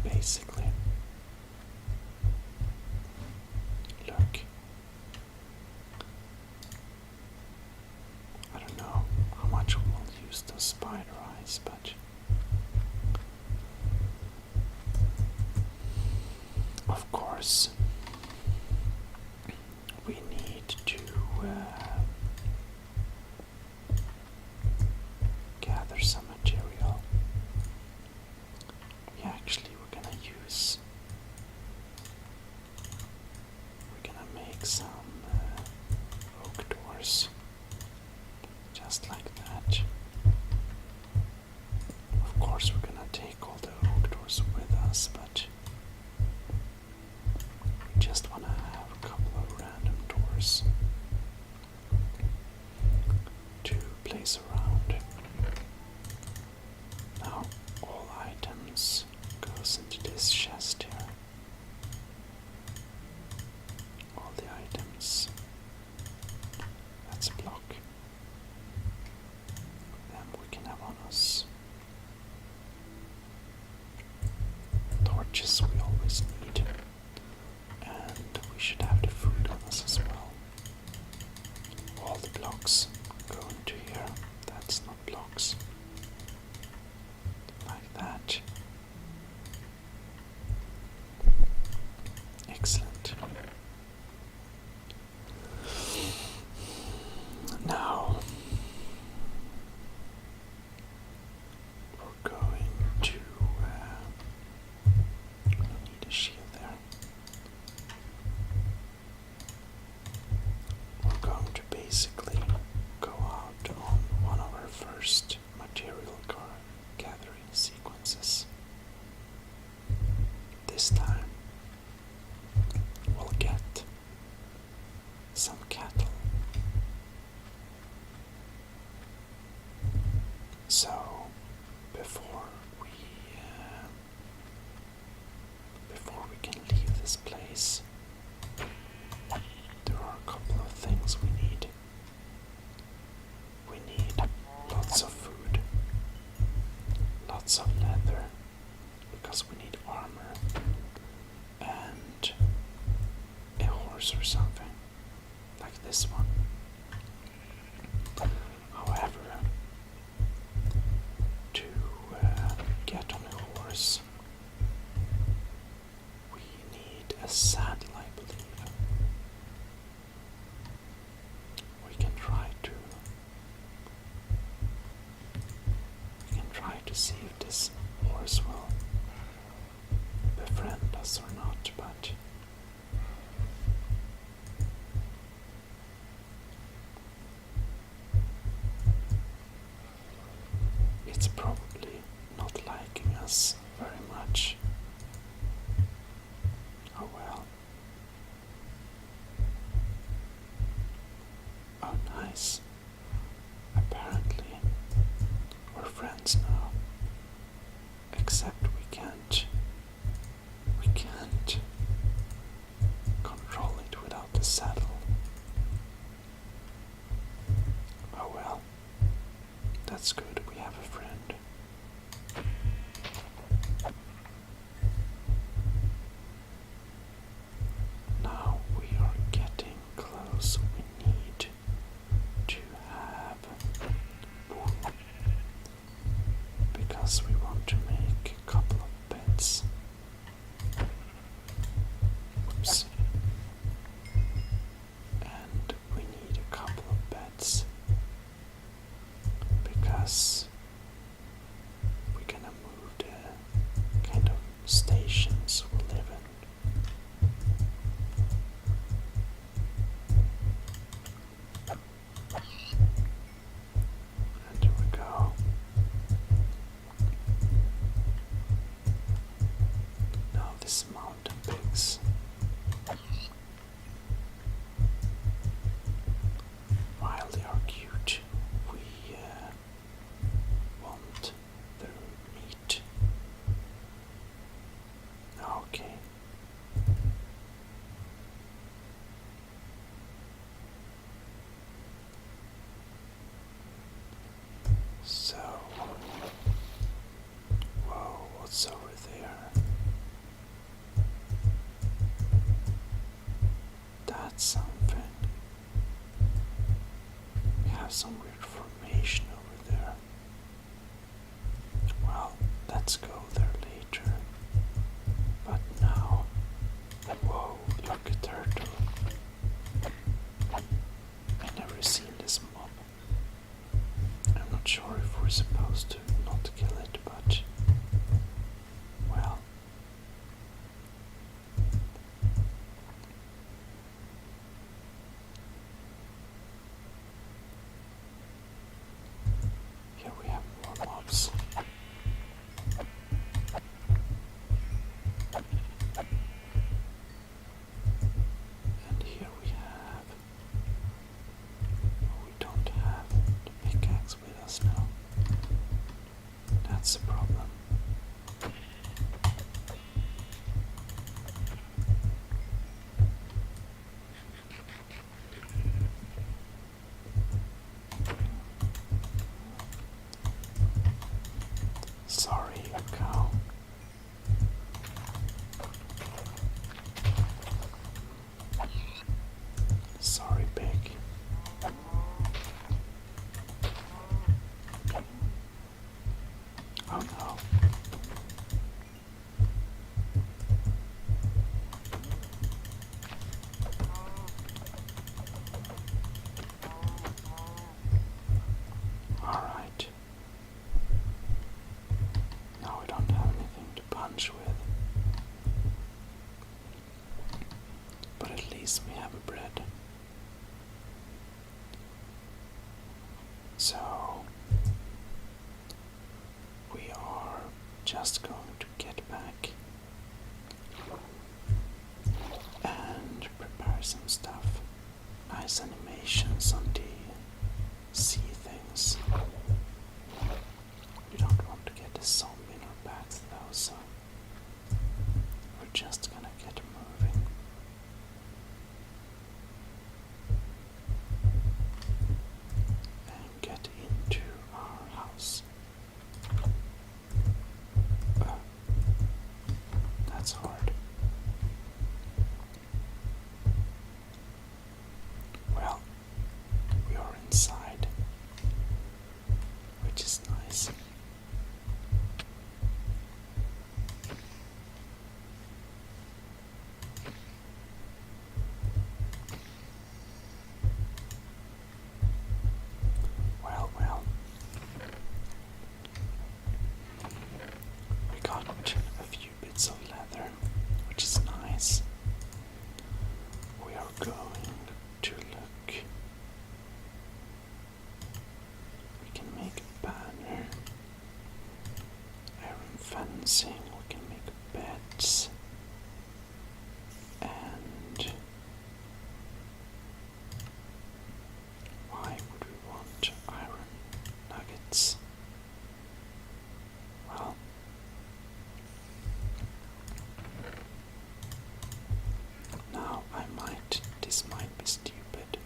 Basically. Look. I don't know how much we'll use those spider eyes, but of course we need to gather some material. We're gonna make some oak doors, just like that. Of course we're gonna take all the oak doors with us, but we just wanna have a couple of random doors to place around. Now all items goes into this chest here. All the items. That's a block. Then we can have on us torches we always need. And we should have the food on us as well. All the blocks go into here. That's not blocks. Like that. Excellent. Now we're going to before we can leave this place, there are a couple of things we need. We need lots of food, lots of leather, because we need armor, and a horse or something, like this one. However, to get on a horse, we need a saddle, I believe. We can try to see if this horse will befriend us or not, but it's probably not liking us very much. Oh well. Oh nice. Apparently we're friends now. Except we can't control it without the saddle. Oh well. That's good, we have a friend. Now we are getting close. We need to have wool, because we want to make a couple of beds. Oops. And we need a couple of beds, because we're gonna move the kind of stations we live in. And here we go. Now these mountain pigs. While they are cute, we want their meat. Okay. So, whoa, what's over there? That's something. We have some weird formation over there. Well, let's go there later. But now, whoa, look a turtle. I've never seen this mob. I'm not sure if we're supposed to not kill it, but well. Here we have more mobs. And here we have. We don't have the pickaxe with us now. That's a problem. Sorry, cow. Sorry, pig. Oh no. Alright. Now we don't have anything to punch with. But at least we have a bread. So we are just going to get back and prepare some stuff. Nice animations on the sea things. We don't want to get fencing, we can make beds, and why would we want iron nuggets? Well, now this might be stupid,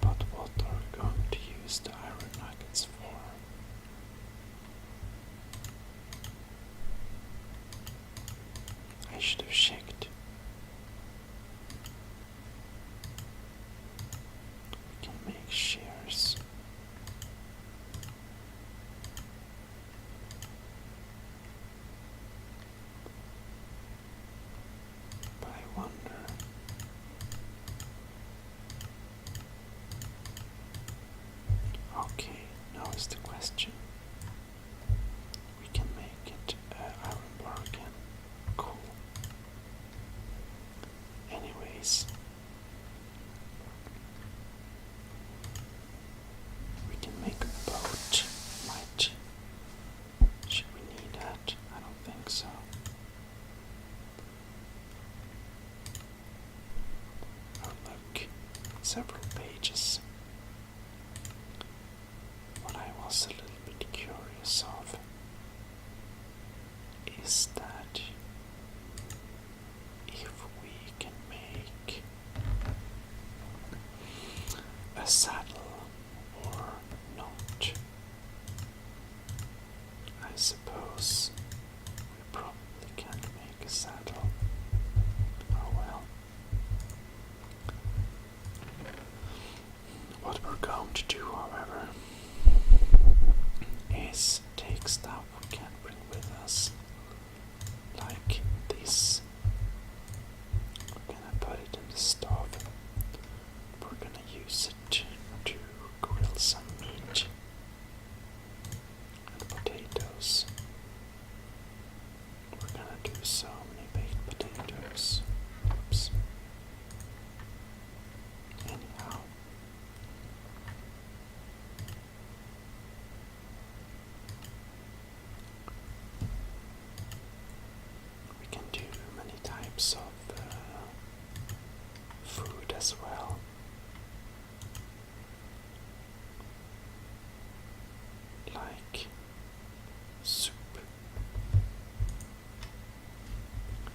but what are we going to use the iron nuggets for? I should have checked. We can make shears. But I wonder. Okay, now is the question. We can make it iron bar again. Cool. Anyways, we can make a boat. Should we need that? I don't think so. Oh look, several pages. What I was a little bit curious of is that if we can make a saddle or not. I suppose we probably can't make a saddle. Oh well. What we're going to do, however, is take stuff we can bring with us, like this. We're gonna put it in the stove. We're gonna use it to grill some meat and potatoes. We're gonna do so many baked potatoes. Oops. Anyhow. We can do many types of food as well. Like soup.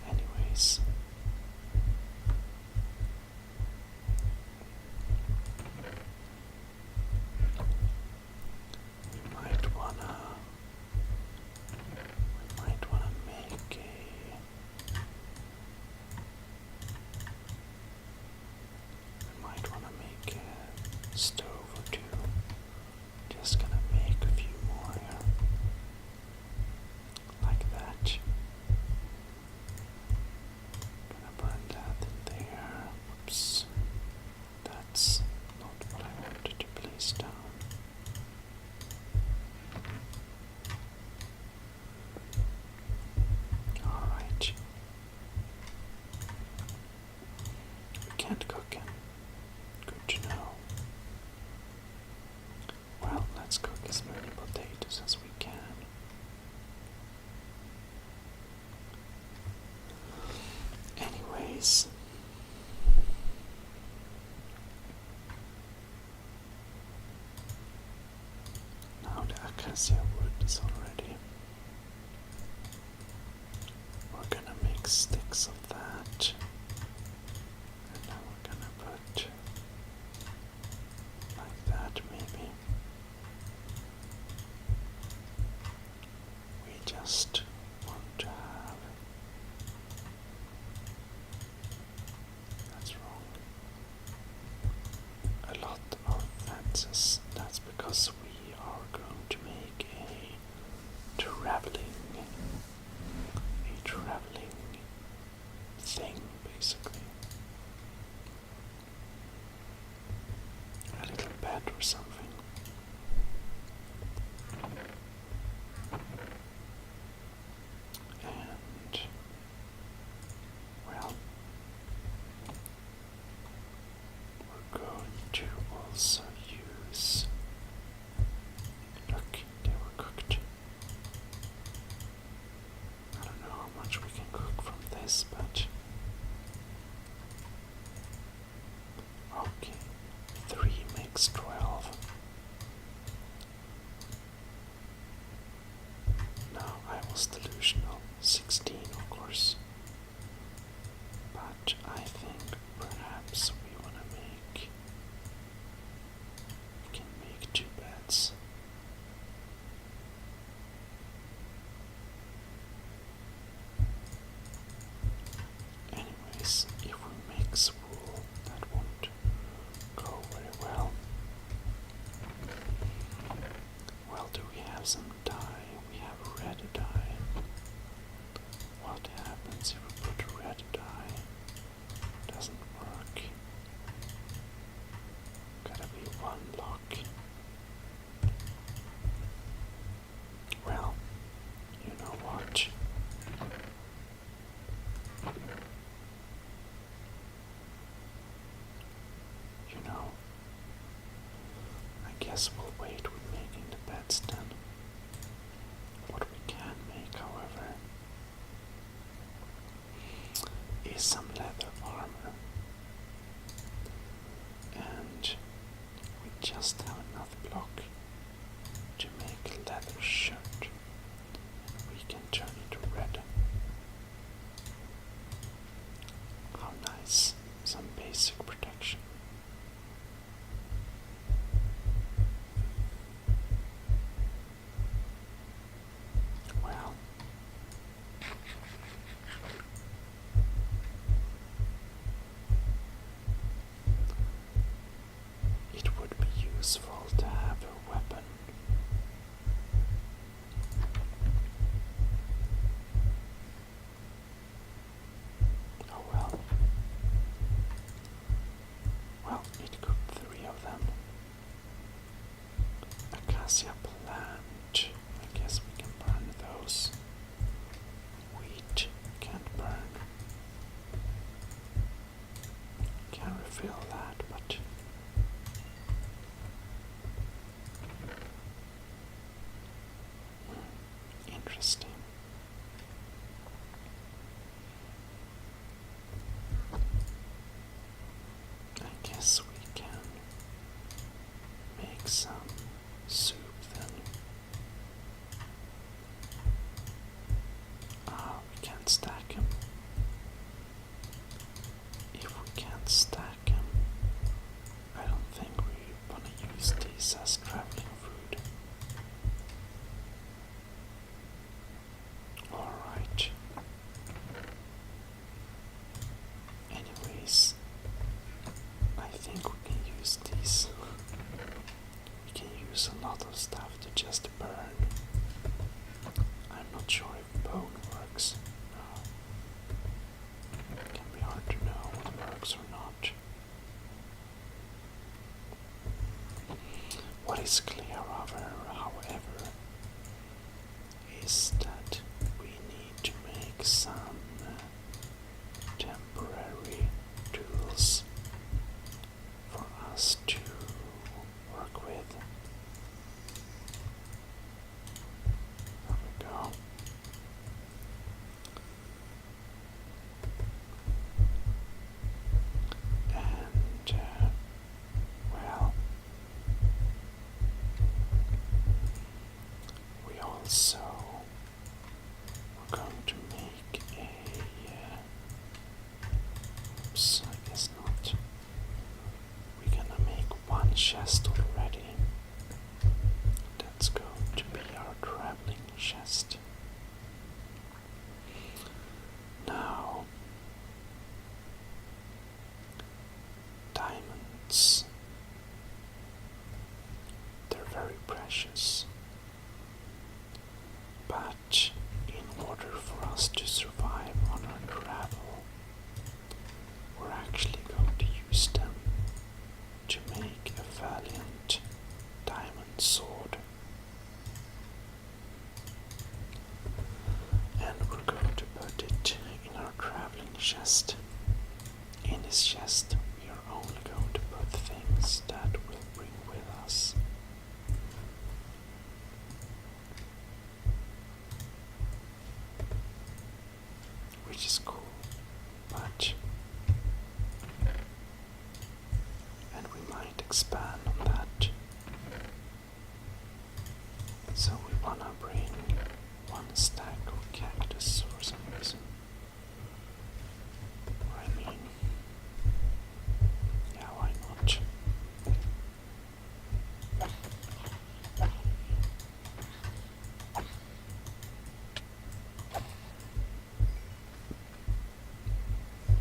Anyways. We might wanna make a stove or two. Just gonna make a few more here. Like that. Gonna burn that in there. Oops. That's not what I wanted to place down. Alright. We can't cook it. Good to know. Well, let's cook as many potatoes as we can. Anyways. Now the acacia wood is all ready. We're gonna make sticks of that. And now we're gonna put like that maybe. We just want to have. That's wrong. A lot of fences. That's because we are going to make a traveling thing, basically. A little bed or something. And, well, we're going to also use. Look, they were cooked. was delusional. 16, of course. But I think perhaps we can make 2 beds. Anyways, if we mix wool, that won't go very well. Well, do we have some dye? We have red dye. What happens if we put red dye? Doesn't work. Gotta be 1 block. Well, you know what? You know, I guess we'll wait with making the beds then. What we can make, however, is some leather armor. And we just have enough block to make a leather shirt. We can turn it red. How nice. Some basic protection. Well, it would be useful to have a weapon. Oh well. Well, it cooked 3 of them. Acacia plant. I guess we can burn those. Wheat can't burn. Can refill that, but interesting. I guess we can make some soup then. We can't stack them. If we can't stack them, I don't think we're gonna use these as traveling food. Alright. Anyways, I think we can use these. We can use a lot of stuff to just burn. I'm not sure if bone works. It can be hard to know what works or not. What is clear, however, is that we need to make some temporary tools for us to work with. There we go. And, well, we also are going to make oops, I guess not. We're gonna make 1 chest already. That's going to be our traveling chest. Now, diamonds. They're very precious. But in order for us to survive on our travel, we're actually going to use them to make a valiant diamond sword. And we're going to put it in our traveling chest. In this chest, we are only going to put things that we'll bring with us. Which is cool, but and we might expand on that. So we wanna bring one stack of cactus for some reason. I mean, yeah, why not?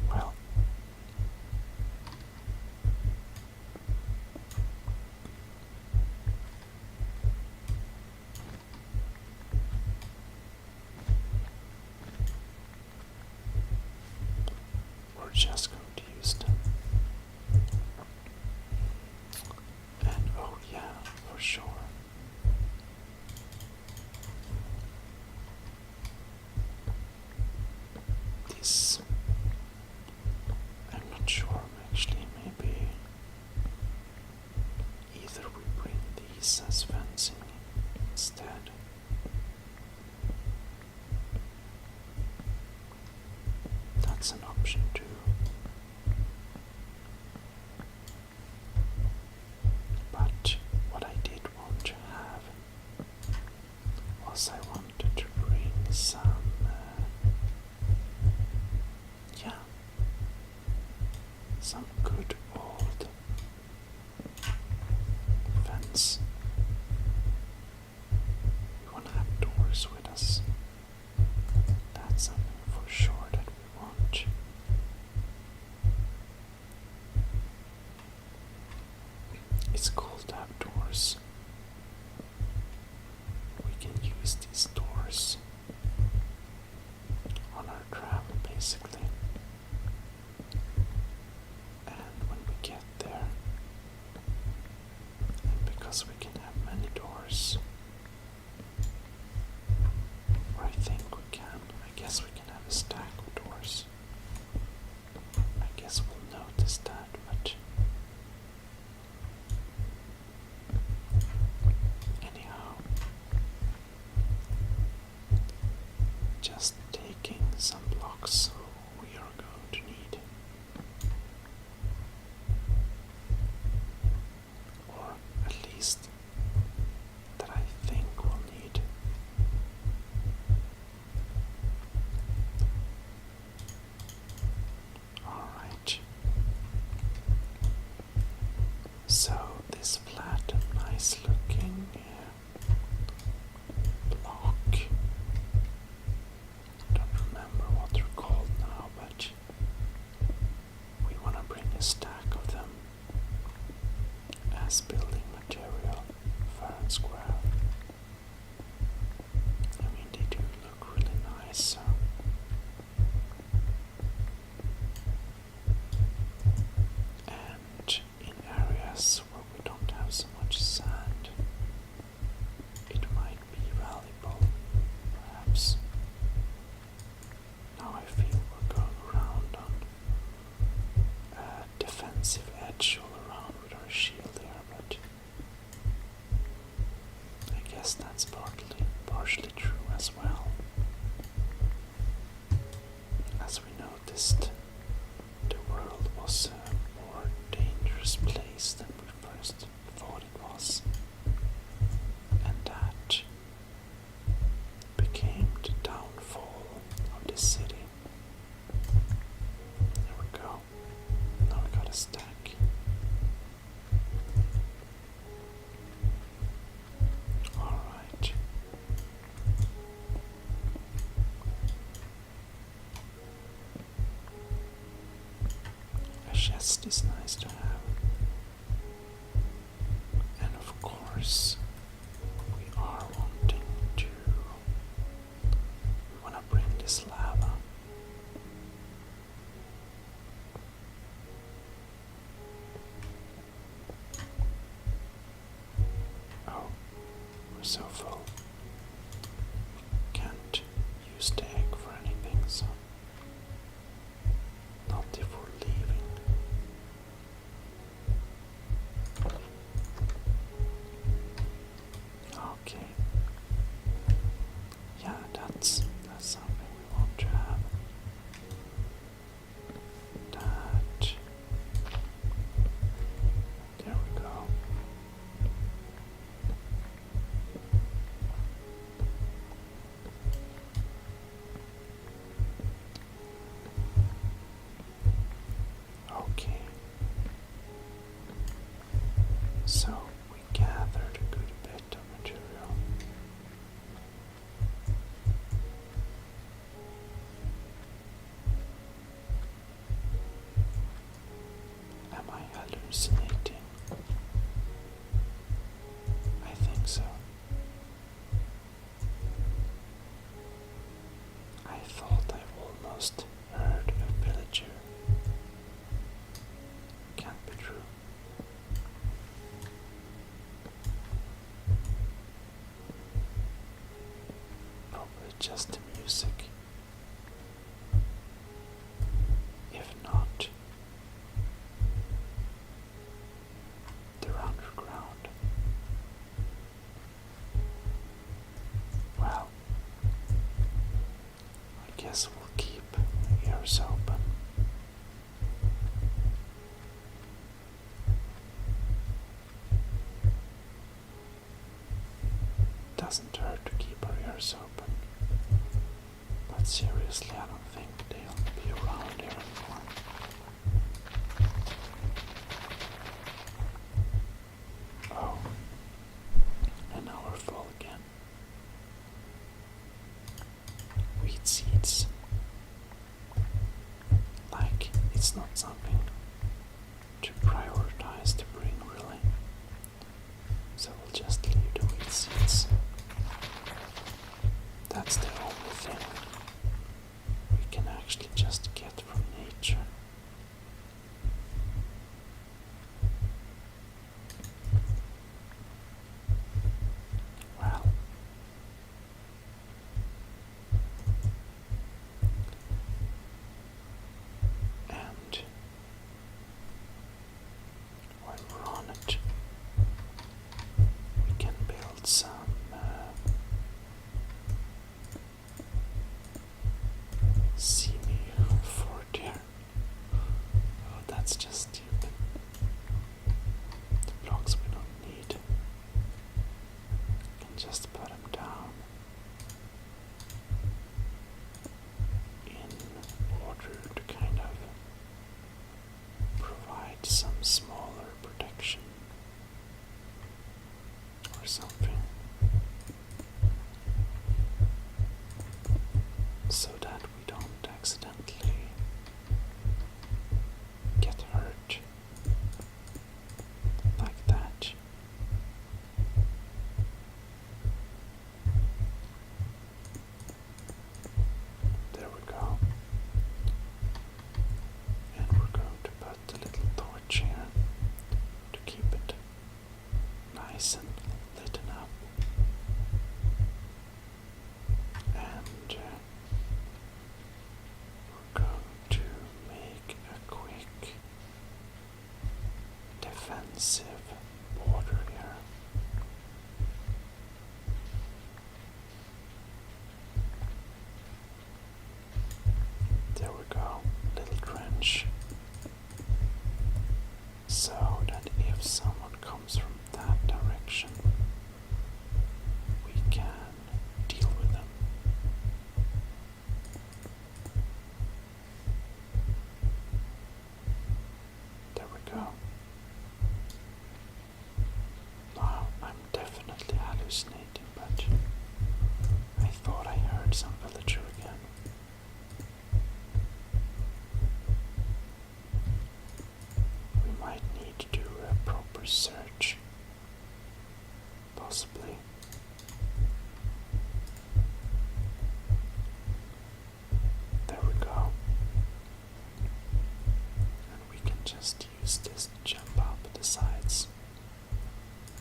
Well, we're just going to use them. And oh yeah, for sure. This, I'm not sure actually, maybe either we bring these as fencing instead. That's an option too. But what I did want to have was I wanted to bring some, yeah, some good old fence. We want to have doors with us. That's something for sure that we want. It's cold outdoors. We can use these doors on our travel basically. And when we get there, and because we can have many doors, or I think we can, I guess we can have a stack of doors. I guess we'll notice that, but anyhow, just taking some blocks we are going to need, or at least that I think we'll need. Alright. So this flat and nice looking block, don't remember what they're called now, but we want to bring a stack of them as building material, fair and square. I mean, they do look really nice, so. And in areas where we don't have so much sand, it might be valuable, perhaps. Now I feel we're going around on a defensive edge all around with our shield here, but I guess that's partially true as well. As we noticed, the world was a more dangerous place than we first thought it was, and that became the downfall of the city. There we go. Now we got a stack. Alright. A chest is nice to have. And of course, we are wanting to. We want to bring this lava. Oh, we're so full. Can't use the egg for anything, so. Not if we're leaving. Okay. Yeah, that's something we want to have. That. There we go. thought I almost heard a villager. Can't be true. Probably just the music. If not, they're underground. Well, I guess we'll keep ears open. Doesn't hurt to keep our ears open. But seriously, I don't think they'll be around here anymore. Oh, and now we're full again. Wheat seeds. Like, it's not something to prioritize to bring, really. So we'll just leave the wheat seeds. That's the only thing we can actually just get from nature. Well, and while we're on it, we can build some semi-fort here. Oh, that's just stupid. The blocks we don't need. Can just put them down in order to kind of provide some smaller protection or something, so that we don't accidentally get hurt like that. There we go. And we're going to put a little torch here to keep it nice and lit up. And we're going to make a quick defensive border here. There we go, little trench. So that if someone comes from that direction, we can deal with them. There we go. Now, I'm definitely hallucinating, but I thought I heard some villager again. We might need to do a proper search. Possibly. There we go. And we can just use this to jump up the sides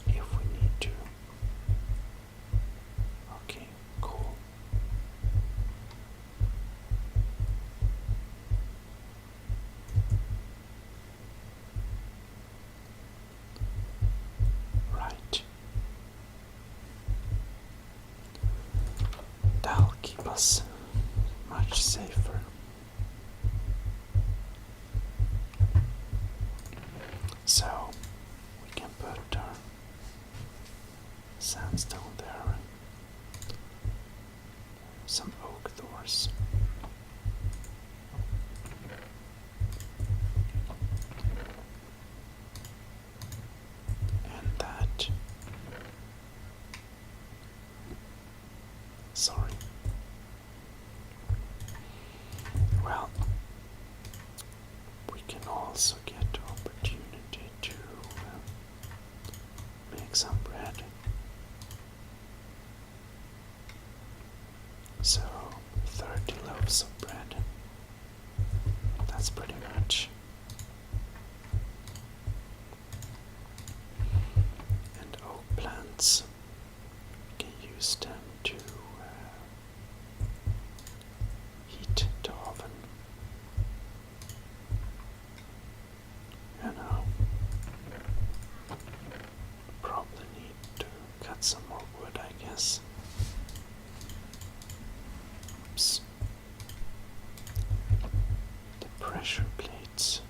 if we need to. Okay, cool. Right. That'll keep us much safer. So we can put our sandstone there and some oak doors. And that. Sorry. Well, we can also get opportunity to make some bread. So 30 loaf loaves of bread. That's pretty much. And oak plants, we can use them to heat the oven. You know, probably need to cut some more wood, I guess. Oops. The pressure plates.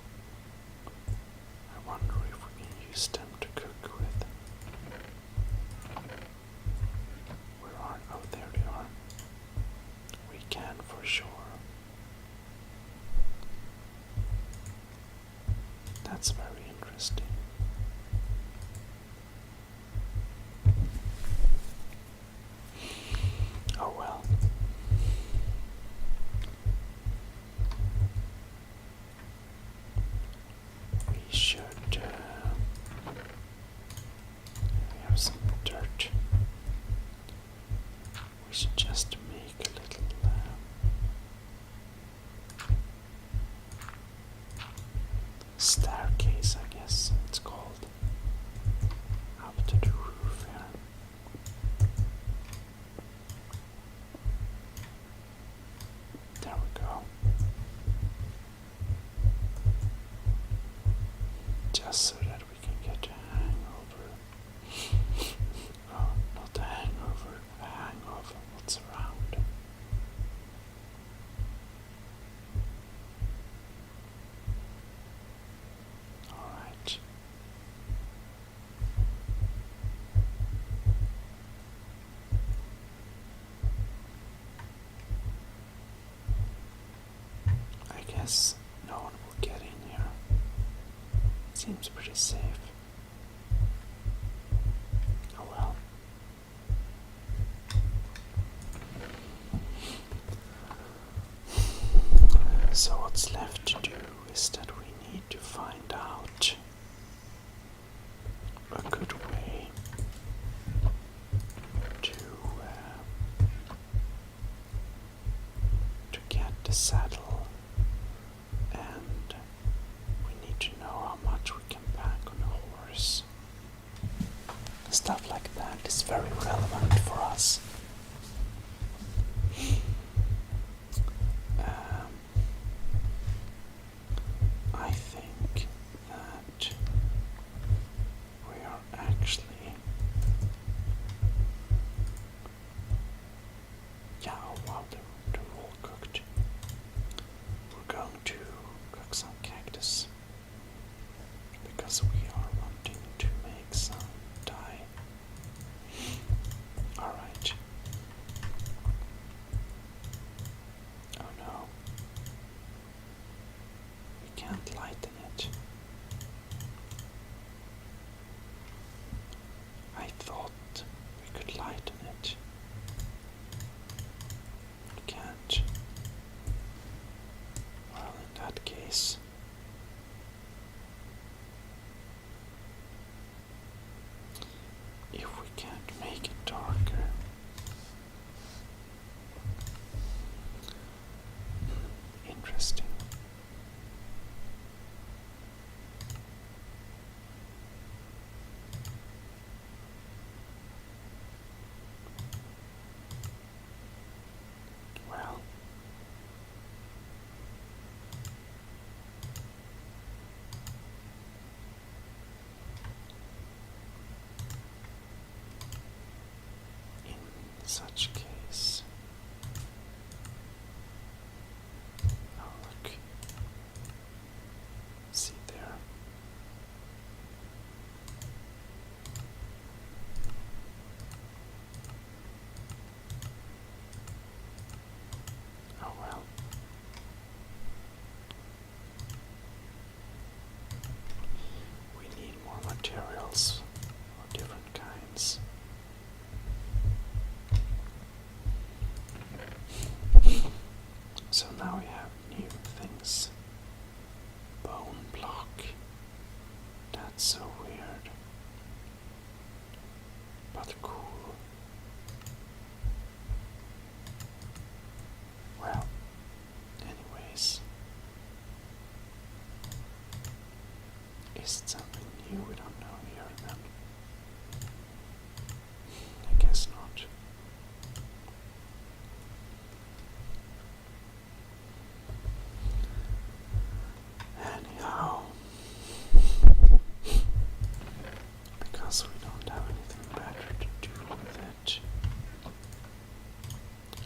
I wonder if we can use them to cook with. Where are? Oh, there they are. We can for sure. That's very interesting. Oh well. We should we have some dirt. We should just make a little staircase, I guess it's called, up to the roof here. There we go. Just so that we can get a hangover. Oh, not a hangover, a hang of what's around. Alright. I guess no one will get in here. Seems pretty safe. Oh well. So what's left to do is that we need to find out a good way to get the saddle, and we need to know how much we can pack on a horse. Stuff like that is very relevant for us. I think that we are actually, yeah, while they're all cooked, we're going to cook some cactus because we are wanting to make some dye. Alright. Oh no. We can't lighten it. I thought we could lighten it. We can't. Well, in that case, if we can't make it darker, interesting. Well, in such case, oh look, see there. Oh well. We need more materials of different kinds. So now we have new things. Bone block. That's so weird. But cool. Well,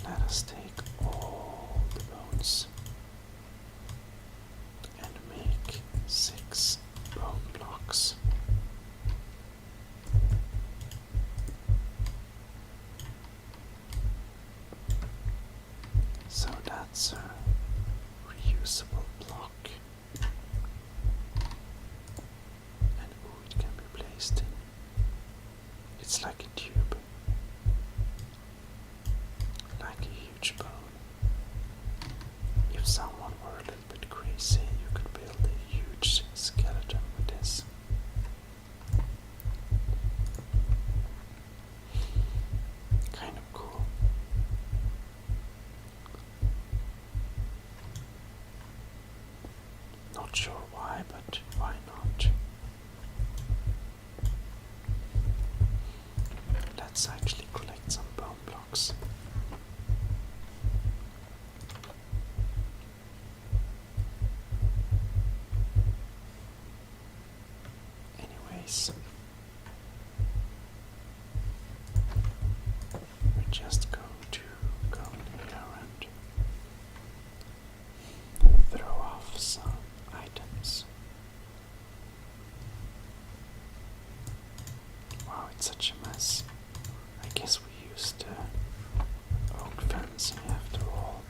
let us take all the bones and make 6 bone blocks. So that's a reusable block. And it can be placed in. It's like a tube. Like a huge bone. If someone were a little bit crazy, you could build a huge skeleton with this. Kind of cool. Not sure why, but why not? Let's actually collect some bone blocks. Anyways, we're just going to go in here and throw off some items. Wow, it's such a mess. I guess we used oak fencing after all.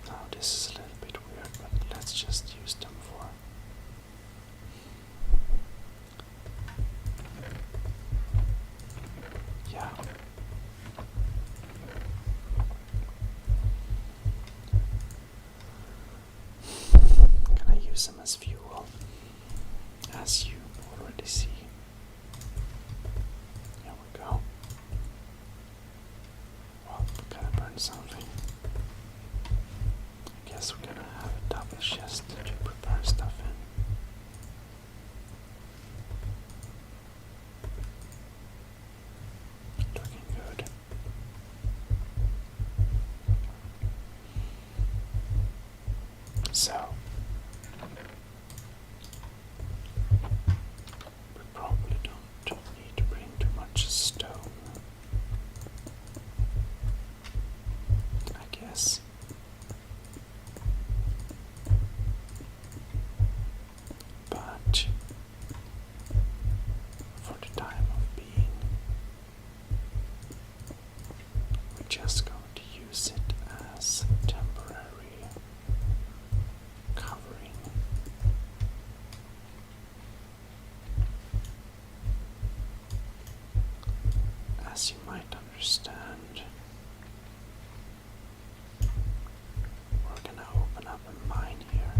Now this is a little bit weird, but let's just use them for yeah. Can I use them as fuel? As you already see. Here we go. Well, gotta burn something. I guess we're gonna have a double chest to prepare stuff in. Looking good. So, we probably don't need to bring too much stone, I guess. But for the time of being, we're just going to use it as temporary covering. As you might understand, we're gonna open up a mine here.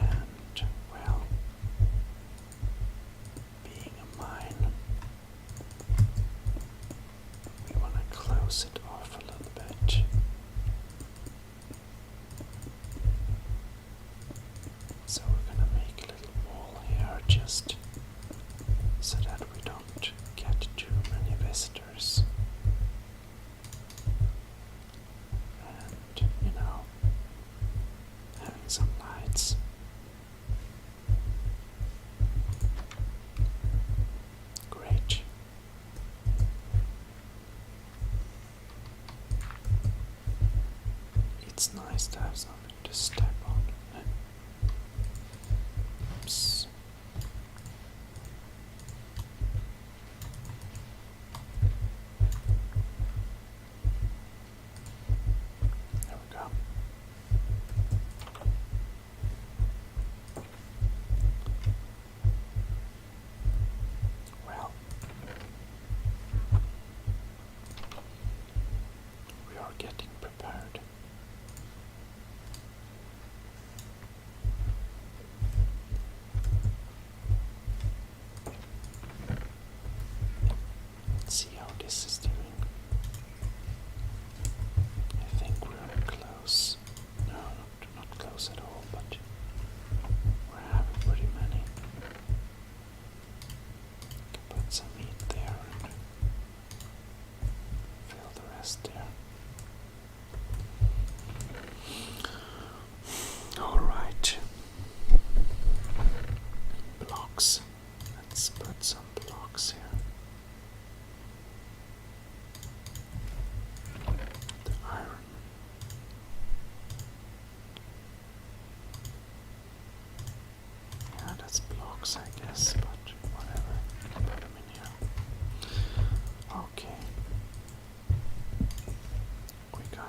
And, well, being a mine, we want to close it off a little bit. So we're gonna make a little wall here just so that we don't get too many visitors. And, you know, having some lights. Great. It's nice to have something to step on. Oops. There we go. Well, we are getting prepared. Let's see how this is doing. I think we're close. No, not close at all, but we're having pretty many. Can put some meat there and fill the rest there. Alright. Blocks. Let's put some blocks here.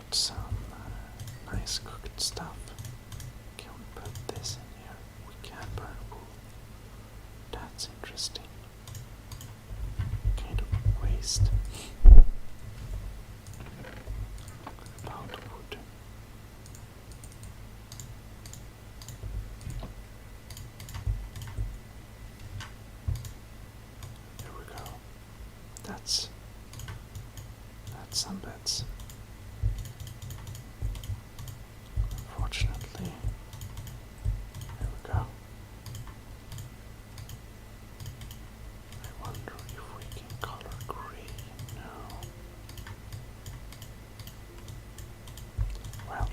got some nice cooked stuff. Can we put this in here? We can burn wool. That's interesting. Kind of waste. About wood. There we go. That's some beds. Unfortunately, there we go. I wonder if we can color gray. No. Well,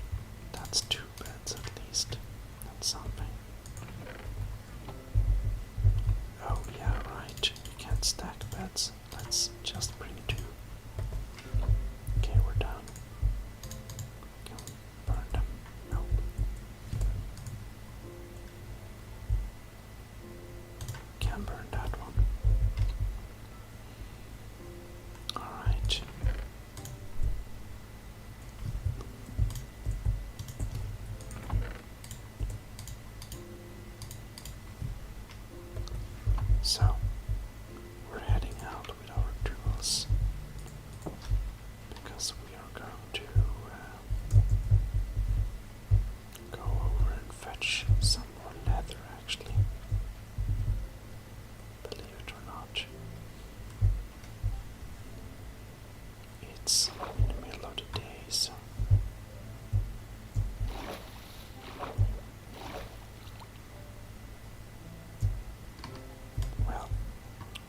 that's 2 beds at least. That's something. Oh yeah, right. You can't stack beds. Let's just bring 2. Okay, we're done. Can we burn them? Nope. Can burn that one. Alright. So, we're heading out with our tools because we are going to go over and fetch some more leather, actually. Believe it or not. It's in the middle of the day, so well,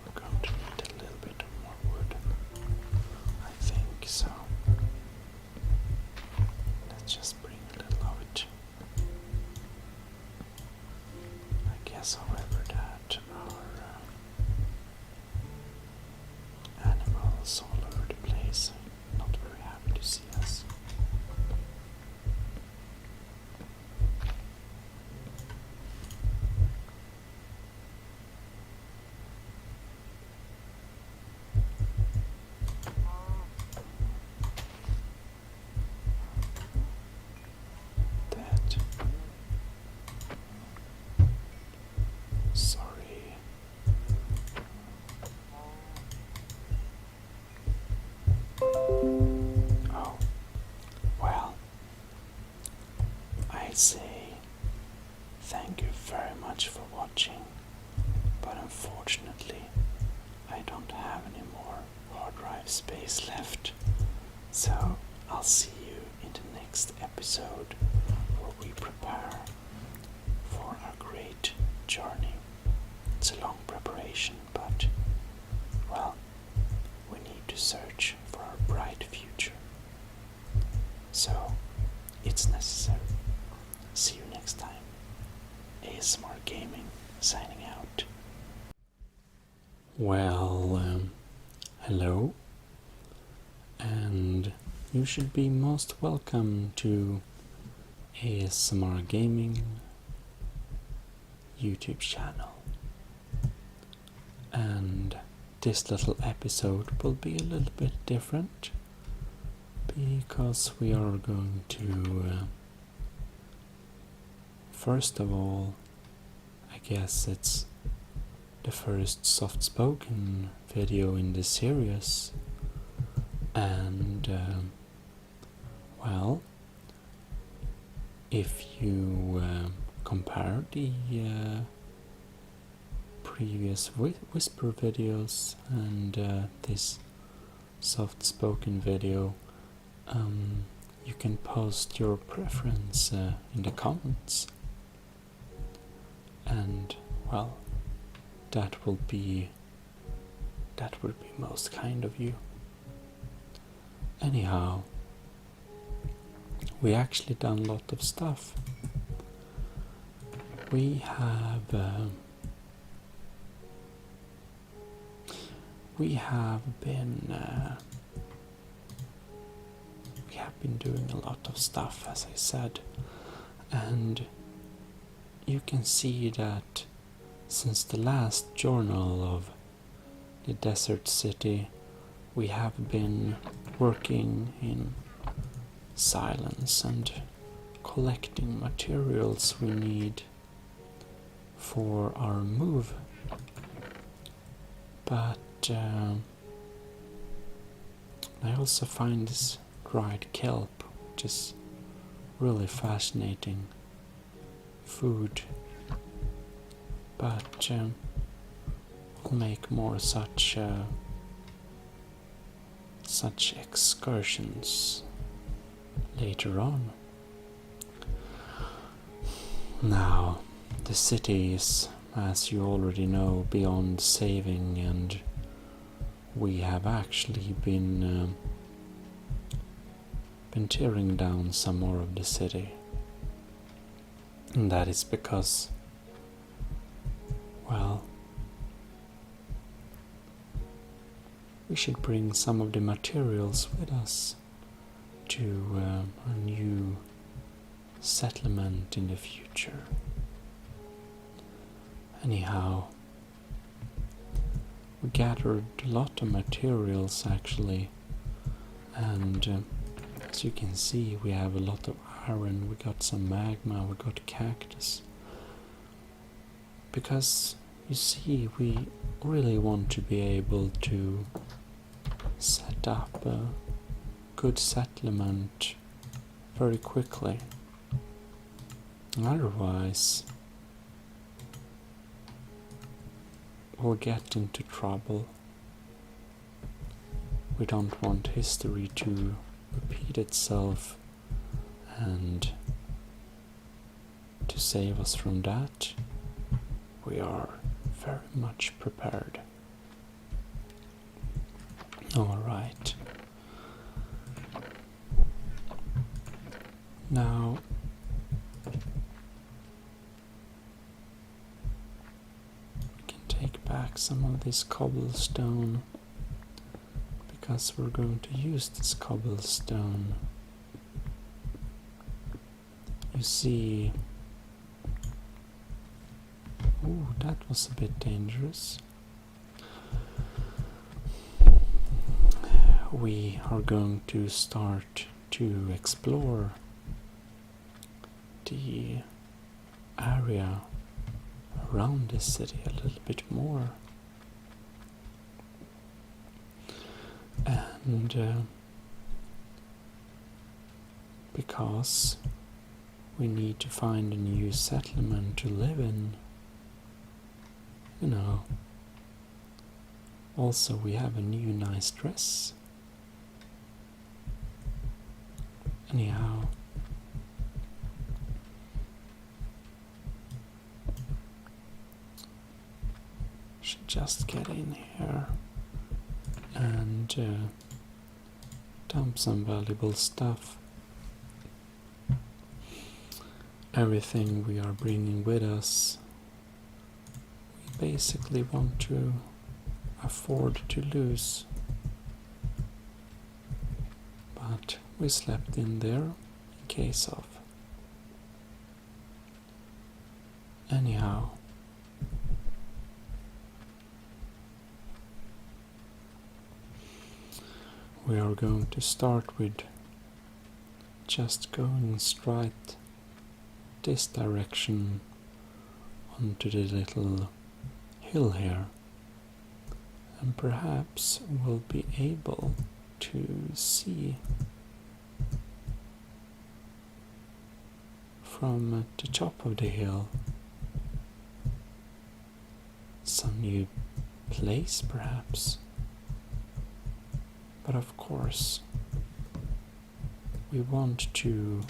we're going to need a little bit more wood, I think, so let's just bring a little of it. I guess, however, that our animals all over the place are not very happy to see us. Dead. Sorry. Oh, well, I say thank you very much for watching, but unfortunately I don't have any more hard drive space left, so I'll see you in the next episode where we prepare for our great journey. It's a long preparation, but, well, we need to search for our bright future. So, it's necessary. See you next time. ASMR Gaming signing out. Well, hello, and you should be most welcome to ASMR Gaming YouTube channel. And this little episode will be a little bit different because we are going to first of all, I guess it's the first soft-spoken video in this series, and well, if you compare the previous whisper videos and this soft-spoken video, you can post your preference in the comments, and well, that would be most kind of you. Anyhow, we actually done a lot of stuff. We have been doing a lot of stuff, as I said, and you can see that since the last journal of the desert city, we have been working in silence and collecting materials we need for our move. But I also find this dried kelp, which is really fascinating food. But we'll make more such excursions later on. Now, the city is, as you already know, beyond saving, and we have actually been tearing down some more of the city. And that is because, well, we should bring some of the materials with us to our new settlement in the future. Anyhow, we gathered a lot of materials actually, and as you can see, we have a lot of iron, we got some magma, we got cactus. Because, you see, we really want to be able to set up a good settlement very quickly. Otherwise, we'll get into trouble. We don't want history to repeat itself, and to save us from that, we are very much prepared. Alright. Now, we can take back some of this cobblestone, because we're going to use this cobblestone. You see, ooh, that was a bit dangerous. We are going to start to explore the area around the city a little bit more. And because we need to find a new settlement to live in, you know. Also, we have a new nice dress. Anyhow, should just get in here and dump some valuable stuff. Everything we are bringing with us, we basically want to afford to lose. But we slept in there in case of. Anyhow, we are going to start with just going straight this direction onto the little hill here, and perhaps we'll be able to see from the top of the hill some new place perhaps. But of course we want to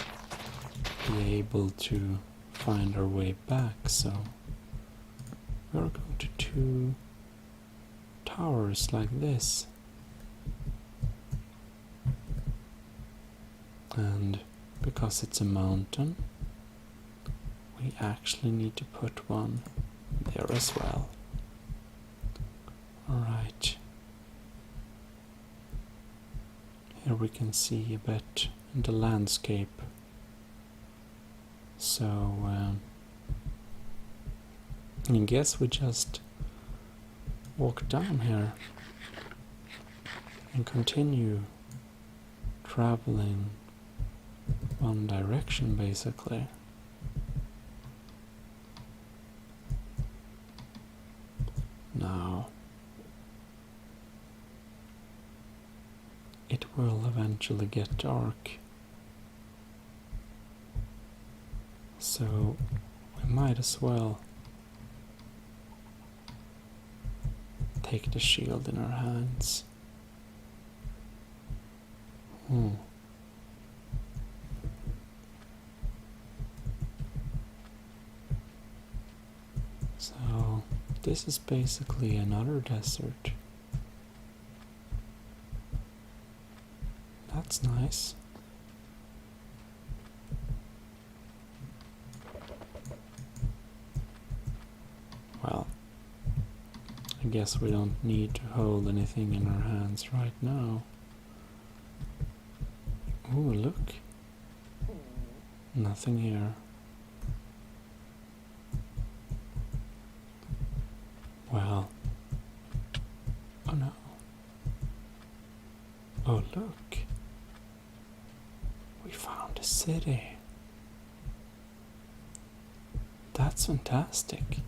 be able to find our way back, so we're going to do towers like this, and because it's a mountain we actually need to put one there as well. Alright, here we can see a bit in the landscape. So I guess we just walk down here and continue traveling one direction basically. Now it will eventually get dark, so we might as well take the shield in our hands. So this is basically another desert. That's nice. Well, I guess we don't need to hold anything in our hands right now. Ooh, look. Nothing here. Well. Oh no. Oh look. We found a city. That's fantastic.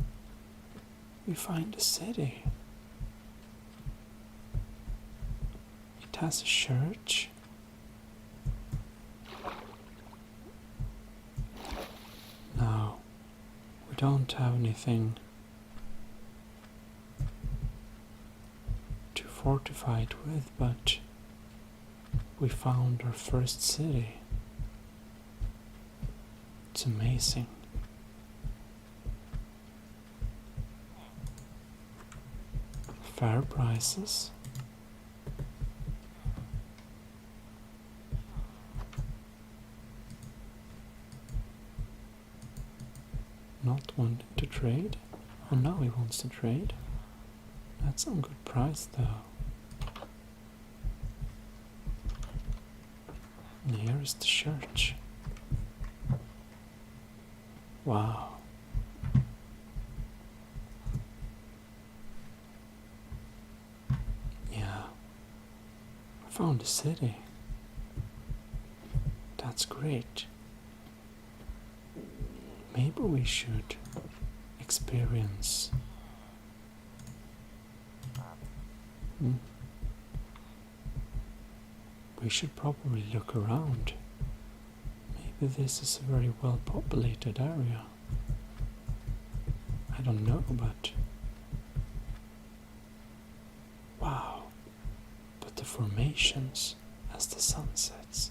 We find a city. It has a church. Now, we don't have anything to fortify it with, but we found our first city. It's amazing. Fair prices. Not wanting to trade? Oh, now he wants to trade. That's some good price though. And here is the church. Wow. Yeah. I found a city. That's great. Maybe we should experience. We should probably look around. Maybe this is a very well populated area. I don't know, but wow. But the formations as the sun sets,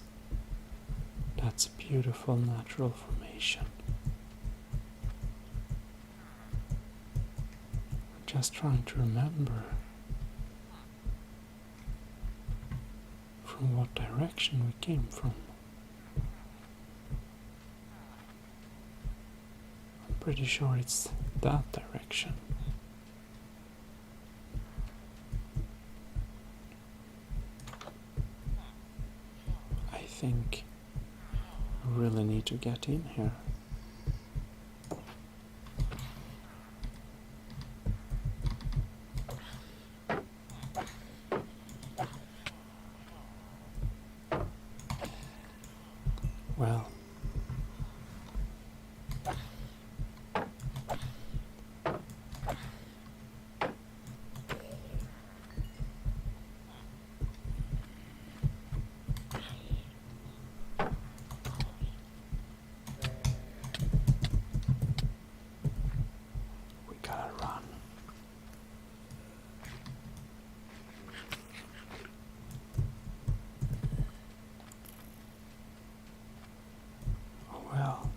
that's a beautiful natural formation. I'm just trying to remember from what direction we came from. I'm pretty sure it's that direction. I think I really need to get in here. Well, we gotta run. Oh well.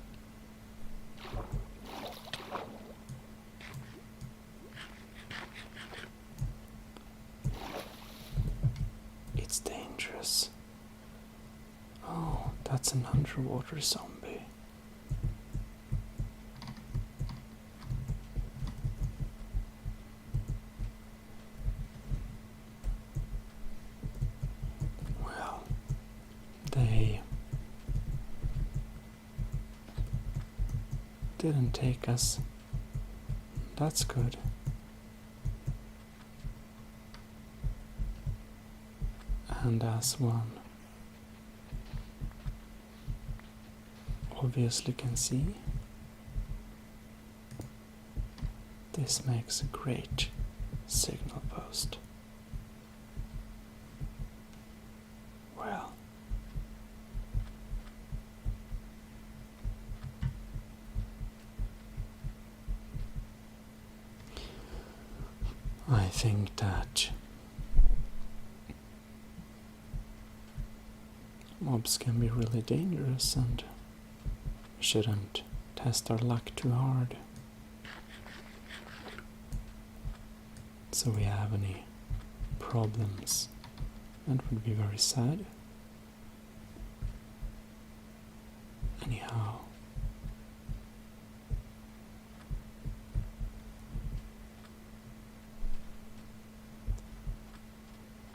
It's dangerous. Oh, that's an underwater zombie. Well, they didn't take us. That's good. And as one obviously can see, this makes a great signal post. Well, I think that mobs can be really dangerous and we shouldn't test our luck too hard. So we have any problems, that would be very sad. Anyhow,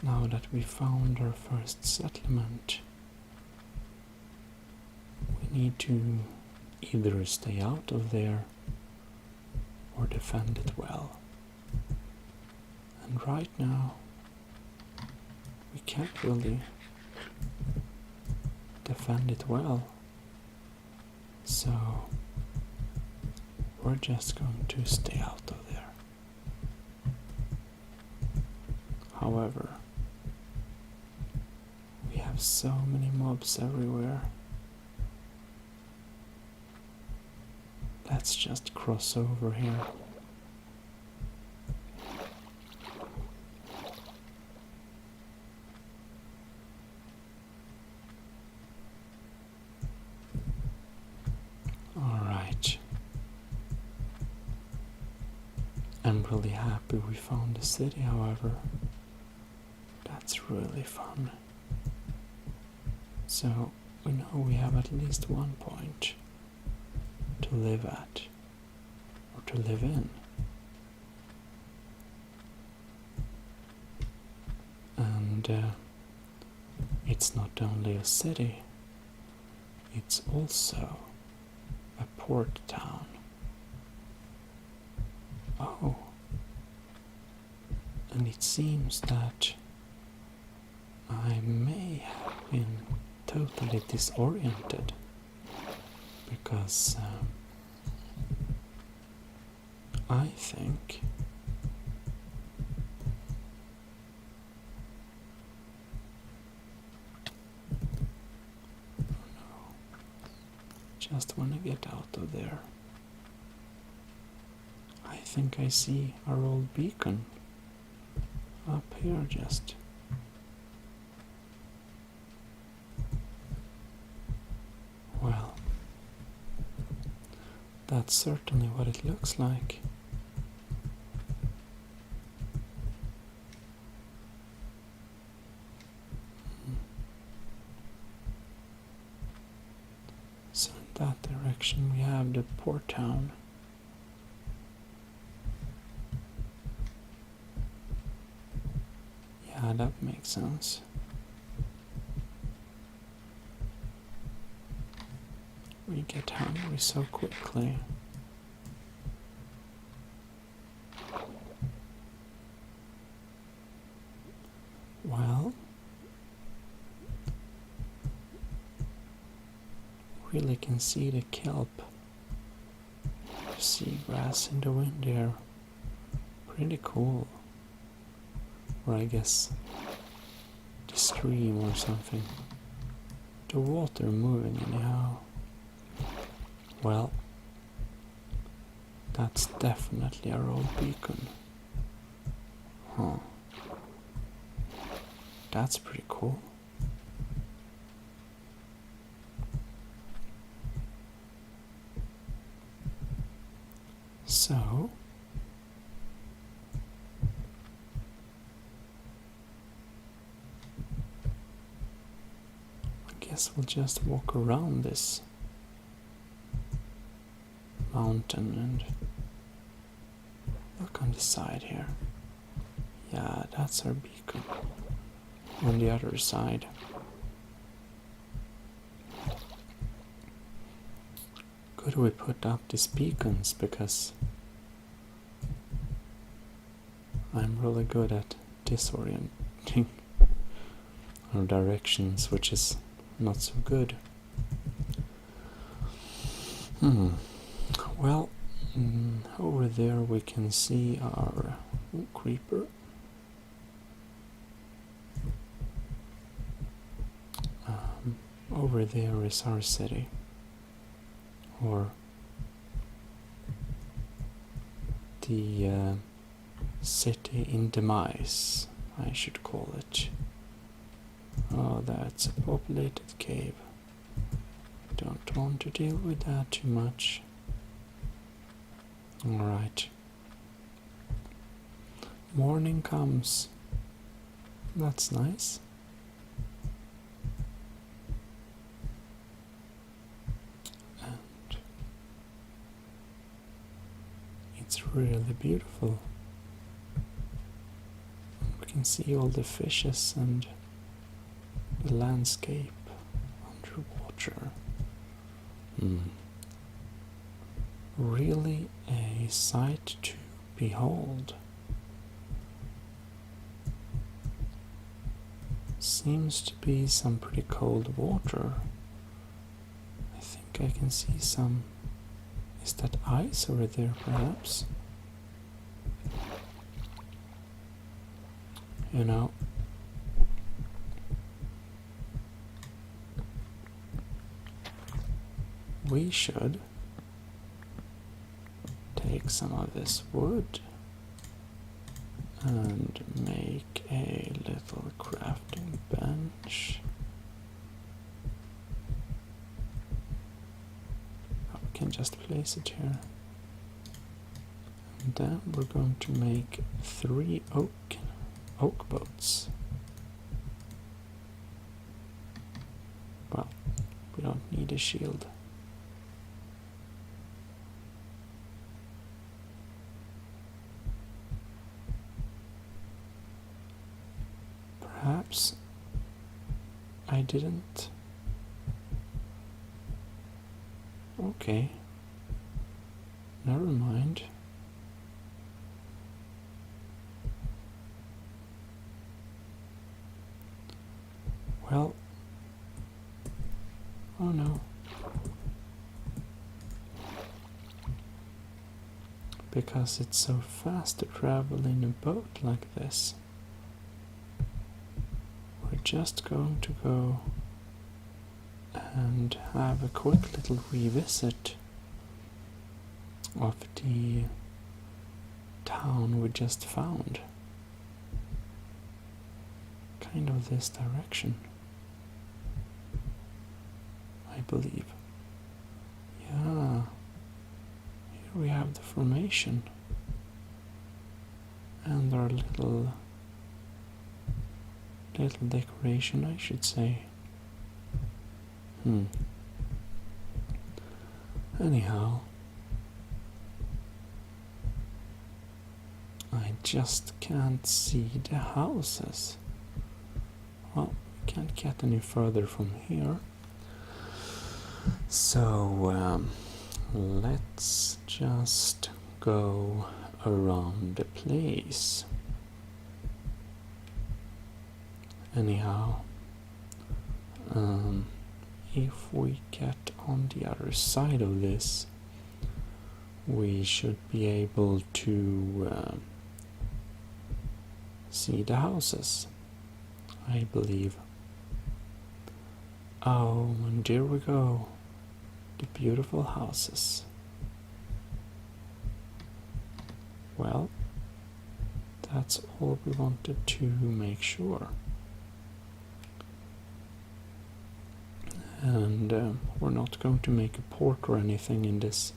now that we found our first settlement, we need to either stay out of there or defend it well. And right now, we can't really defend it well, so we're just going to stay out of there. However, we have so many mobs everywhere. Let's just cross over here. Alright. I'm really happy we found the city, however. That's really fun. So, we know we have at least one point to live at, or to live in. And it's not only a city, it's also a port town. Oh, and it seems that I may have been totally disoriented because I think just want to get out of there. I think I see our old beacon up here just. Well, that's certainly what it looks like. So in that direction we have the port town. Yeah, that makes sense. We get hungry so quickly. Well, really can see the kelp. See grass in the wind there. Pretty cool. Or I guess the stream or something. The water moving anyhow. Well, that's definitely our old beacon. Huh. That's pretty cool. So, I guess we'll just walk around this mountain and look on the side here. Yeah, that's our beacon. On the other side. Could we put up these beacons, because I'm really good at disorienting our directions, which is not so good. Well, over there we can see our creeper. Over there is our city, or the city in demise, I should call it. Oh, that's a populated cave. Don't want to deal with that too much. Alright. Morning comes. That's nice. And it's really beautiful. We can see all the fishes and the landscape underwater. Really a sight to behold. Seems to be some pretty cold water. I think I can see some. Is that ice over there, perhaps? You know, we should take some of this wood and make a little crafting bench. We can just place it here. And then we're going to make 3 oak boats. Well, we don't need a shield. Perhaps I didn't. Okay. Never mind. Well. Oh no. Because it's so fast to travel in a boat like this. We're just going to go and have a quick little revisit of the town we just found. Kind of this direction, I believe. Yeah, here we have the formation and our little decoration, I should say. Anyhow, I just can't see the houses. Well, we can't get any further from here. So, let's just go around the place. Anyhow, if we get on the other side of this, we should be able to see the houses, I believe. Oh, and there we go, the beautiful houses. Well, that's all we wanted to make sure. And we're not going to make a port or anything in this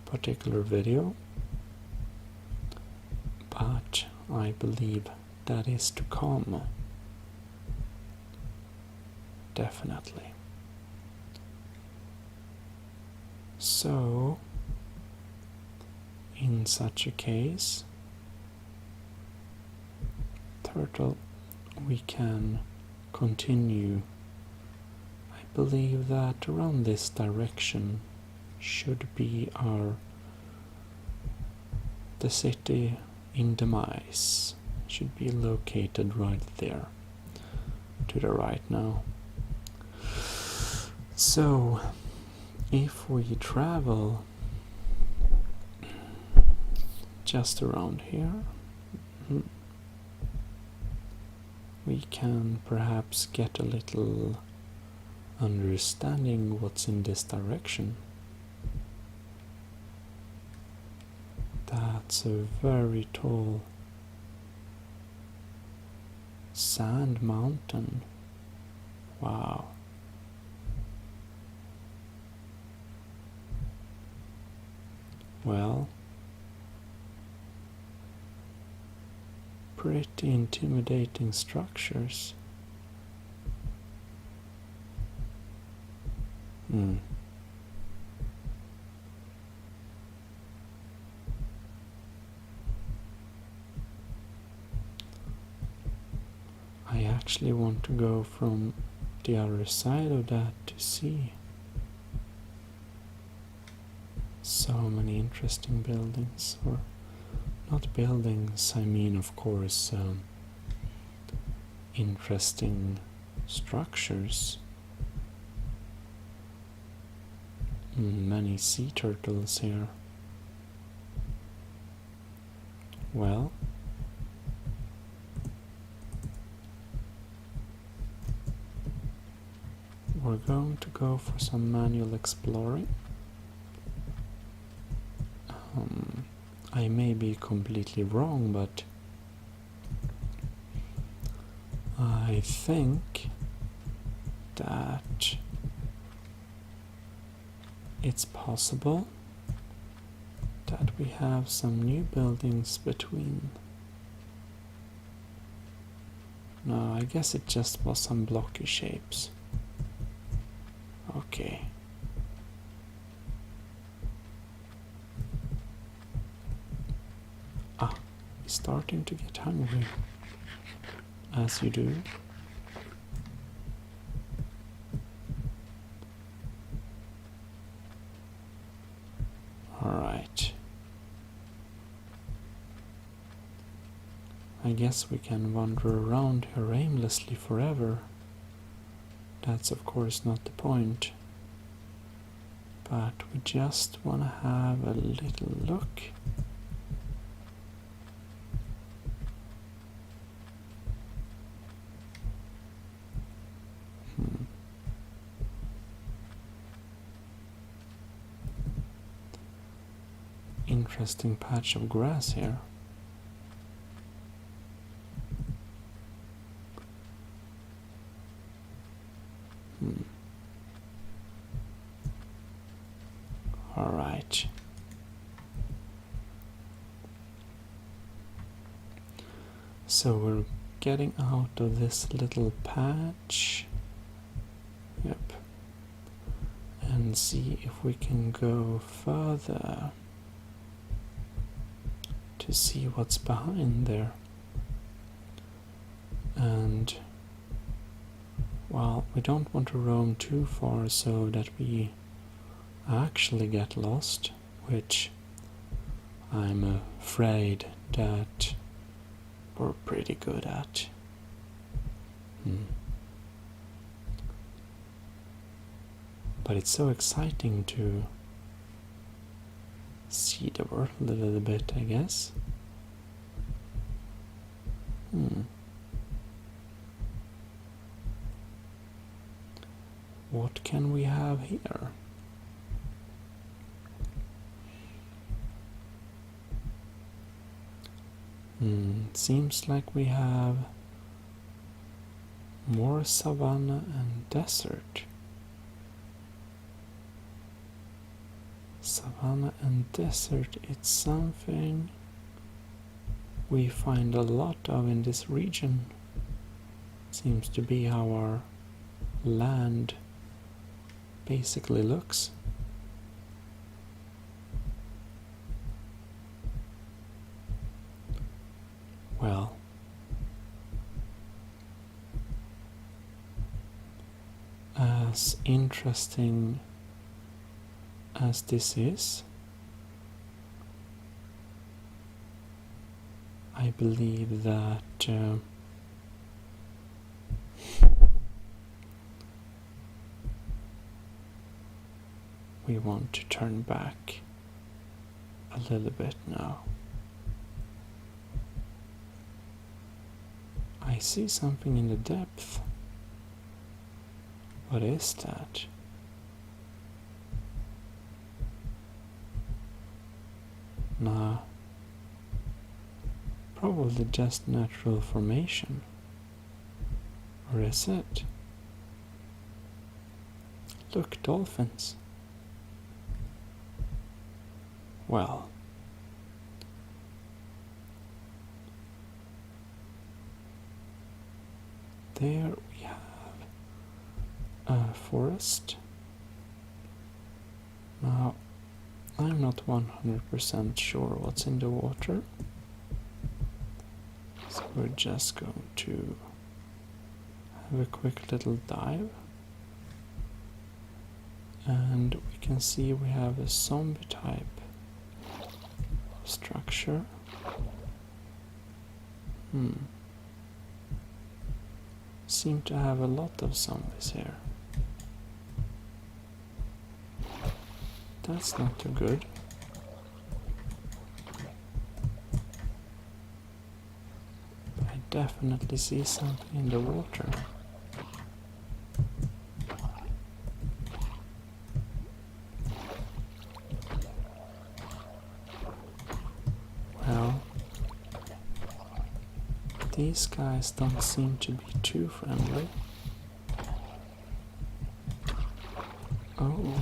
particular video, but I believe that is to come. Definitely. So, in such a case, Turtle, we can continue. I believe that around this direction should be the city in demise. Should be located right there, to the right now. So, if we travel just around here, we can perhaps get a little understanding what's in this direction. That's a very tall sand mountain. Wow. Well, pretty intimidating structures. I actually want to go from the other side of that to see. So many interesting buildings, or not buildings, I mean of course interesting structures. Many sea turtles here. Well, we're going to go for some manual exploring. I may be completely wrong, but I think that it's possible that we have some new buildings between. No, I guess it just was some blocky shapes. Okay. Starting to get hungry, as you do. Alright. I guess we can wander around here aimlessly forever. That's of course not the point. But we just want to have a little look. Interesting patch of grass here. All right. So we're getting out of this little patch. Yep. And see if we can go further to see what's behind there. And well, we don't want to roam too far so that we actually get lost, which I'm afraid that we're pretty good at. But it's so exciting to see the world a little bit, I guess. What can we have here? Seems like we have more savanna and desert. Savanna and desert, it's something we find a lot of in this region. Seems to be how our land basically looks. Well, as interesting as this is, I believe that we want to turn back a little bit now. I see something in the depth. What is that? Nah, probably just natural formation. Or is it? Look, dolphins. Well, there we have a forest. Now, I'm not 100% sure what's in the water, so we're just going to have a quick little dive. And we can see we have a zombie type structure. Seem to have a lot of zombies here. That's not too good. I definitely see something in the water. Well, these guys don't seem to be too friendly. Oh.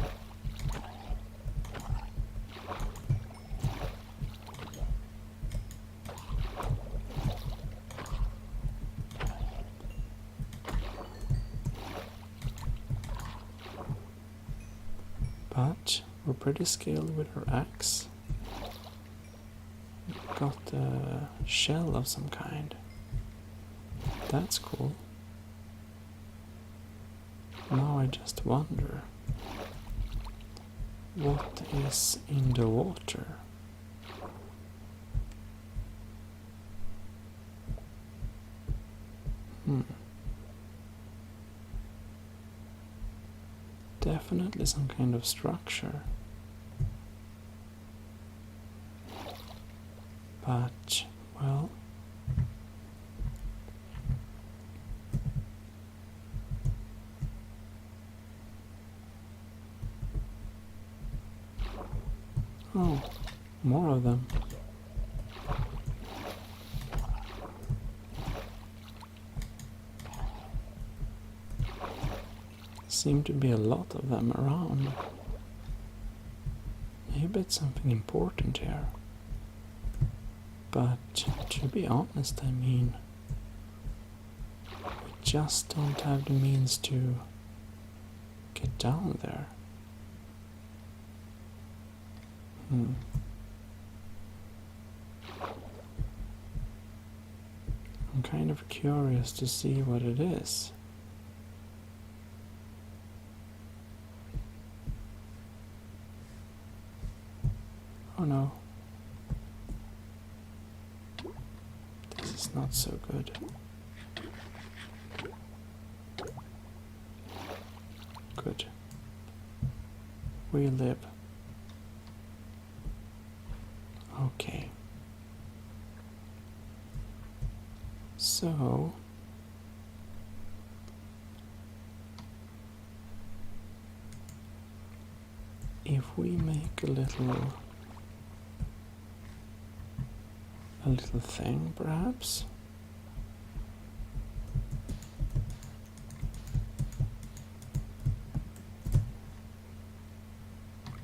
But we're pretty skilled with our axe. We've got a shell of some kind. That's cool. Now I just wonder, what is in the water? Definitely some kind of structure. But, well, oh, more of them. Seem to be a lot of them around. Maybe it's something important here. But to be honest, I mean, we just don't have the means to get down there. I'm kind of curious to see what it is. Oh no. This is not so good. Good. We live. Okay. So if we make a little thing, perhaps.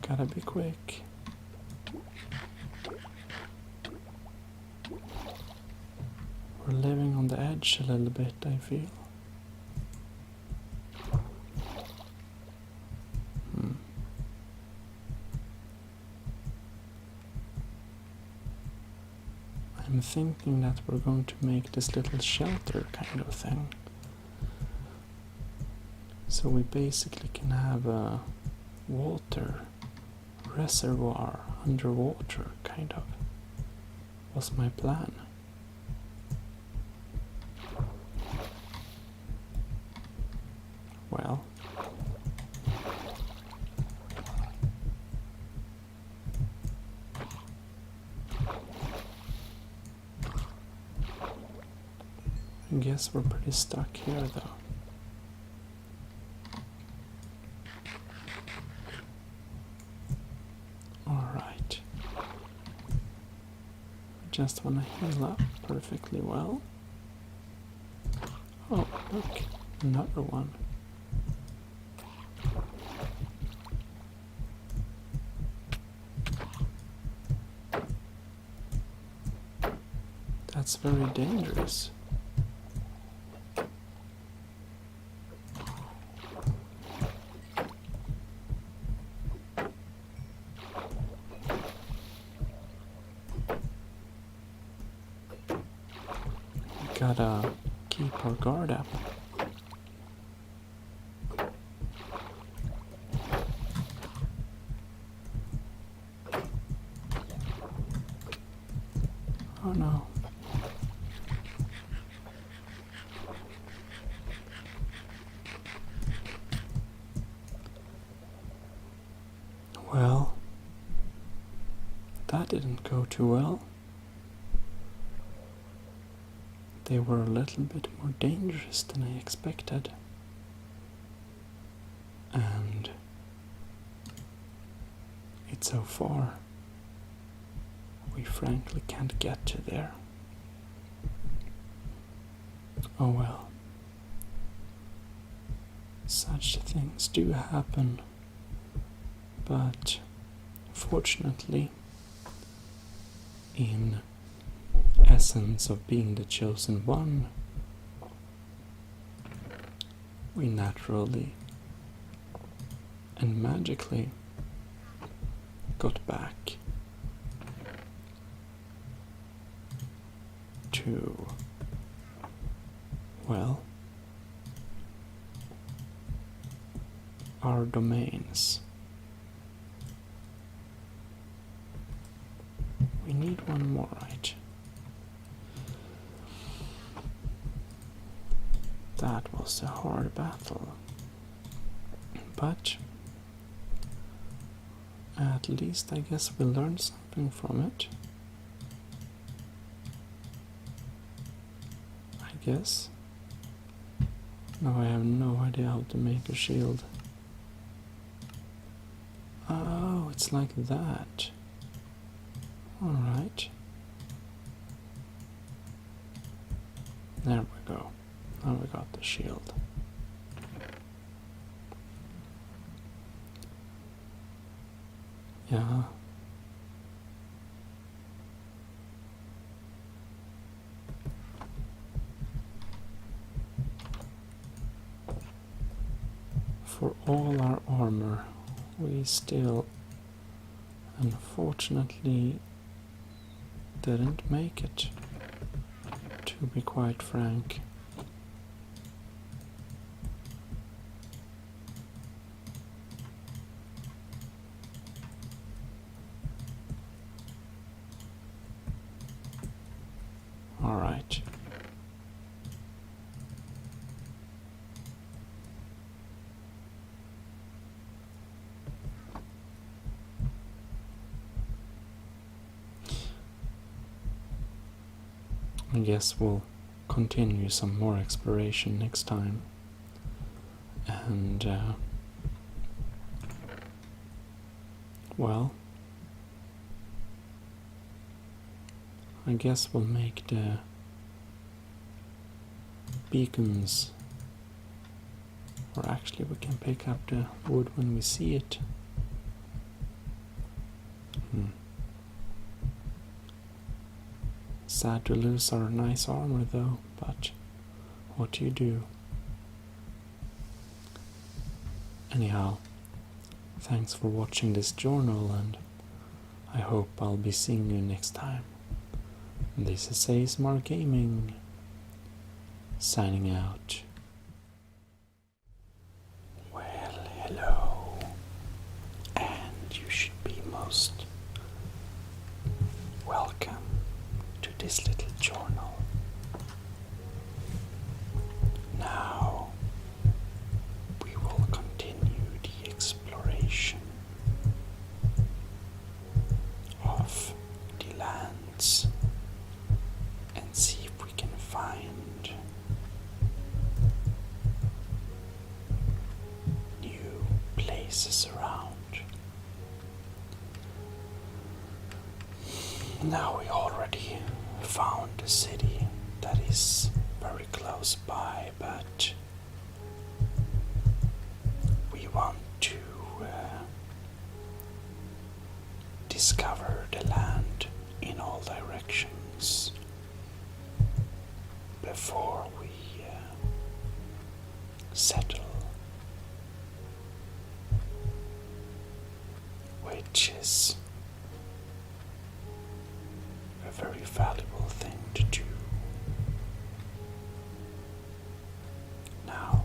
Gotta be quick. We're living on the edge a little bit, I feel. I'm thinking that we're going to make this little shelter kind of thing. So we basically can have a water reservoir underwater, kind of. Was my plan. Well, guess we're pretty stuck here though. Alright. Just wanna heal up perfectly well. Oh, look, another one. That's very dangerous. Gotta keep our guard up. Oh no. Well, that didn't go too well. They were a little bit more dangerous than I expected. And it's so far. We frankly can't get to there. Oh well. Such things do happen. But fortunately, in essence of being the chosen one, we naturally and magically got back to, well, our domains. We need one more, right? That was a hard battle, but at least I guess we learned something from it. I guess. No, I have no idea how to make a shield. Oh, it's like that. Alright. There we go. Now we got the shield. Yeah. For all our armor, we still unfortunately didn't make it, to be quite frank. All right. I guess we'll continue some more exploration next time. And, well, I guess we'll make the beacons, or actually we can pick up the wood when we see it. Sad to lose our nice armor though, but what do you do? Anyhow, thanks for watching this journal, and I hope I'll be seeing you next time. This is ASMR Gaming, signing out. Well, hello, and you should be most welcome to this little journal. Now we will continue the exploration of the lands and see if we can find places around. Now we already found a city that is very close by, but we want to discover the land in all directions before we settle, which is a very valuable thing to do. Now,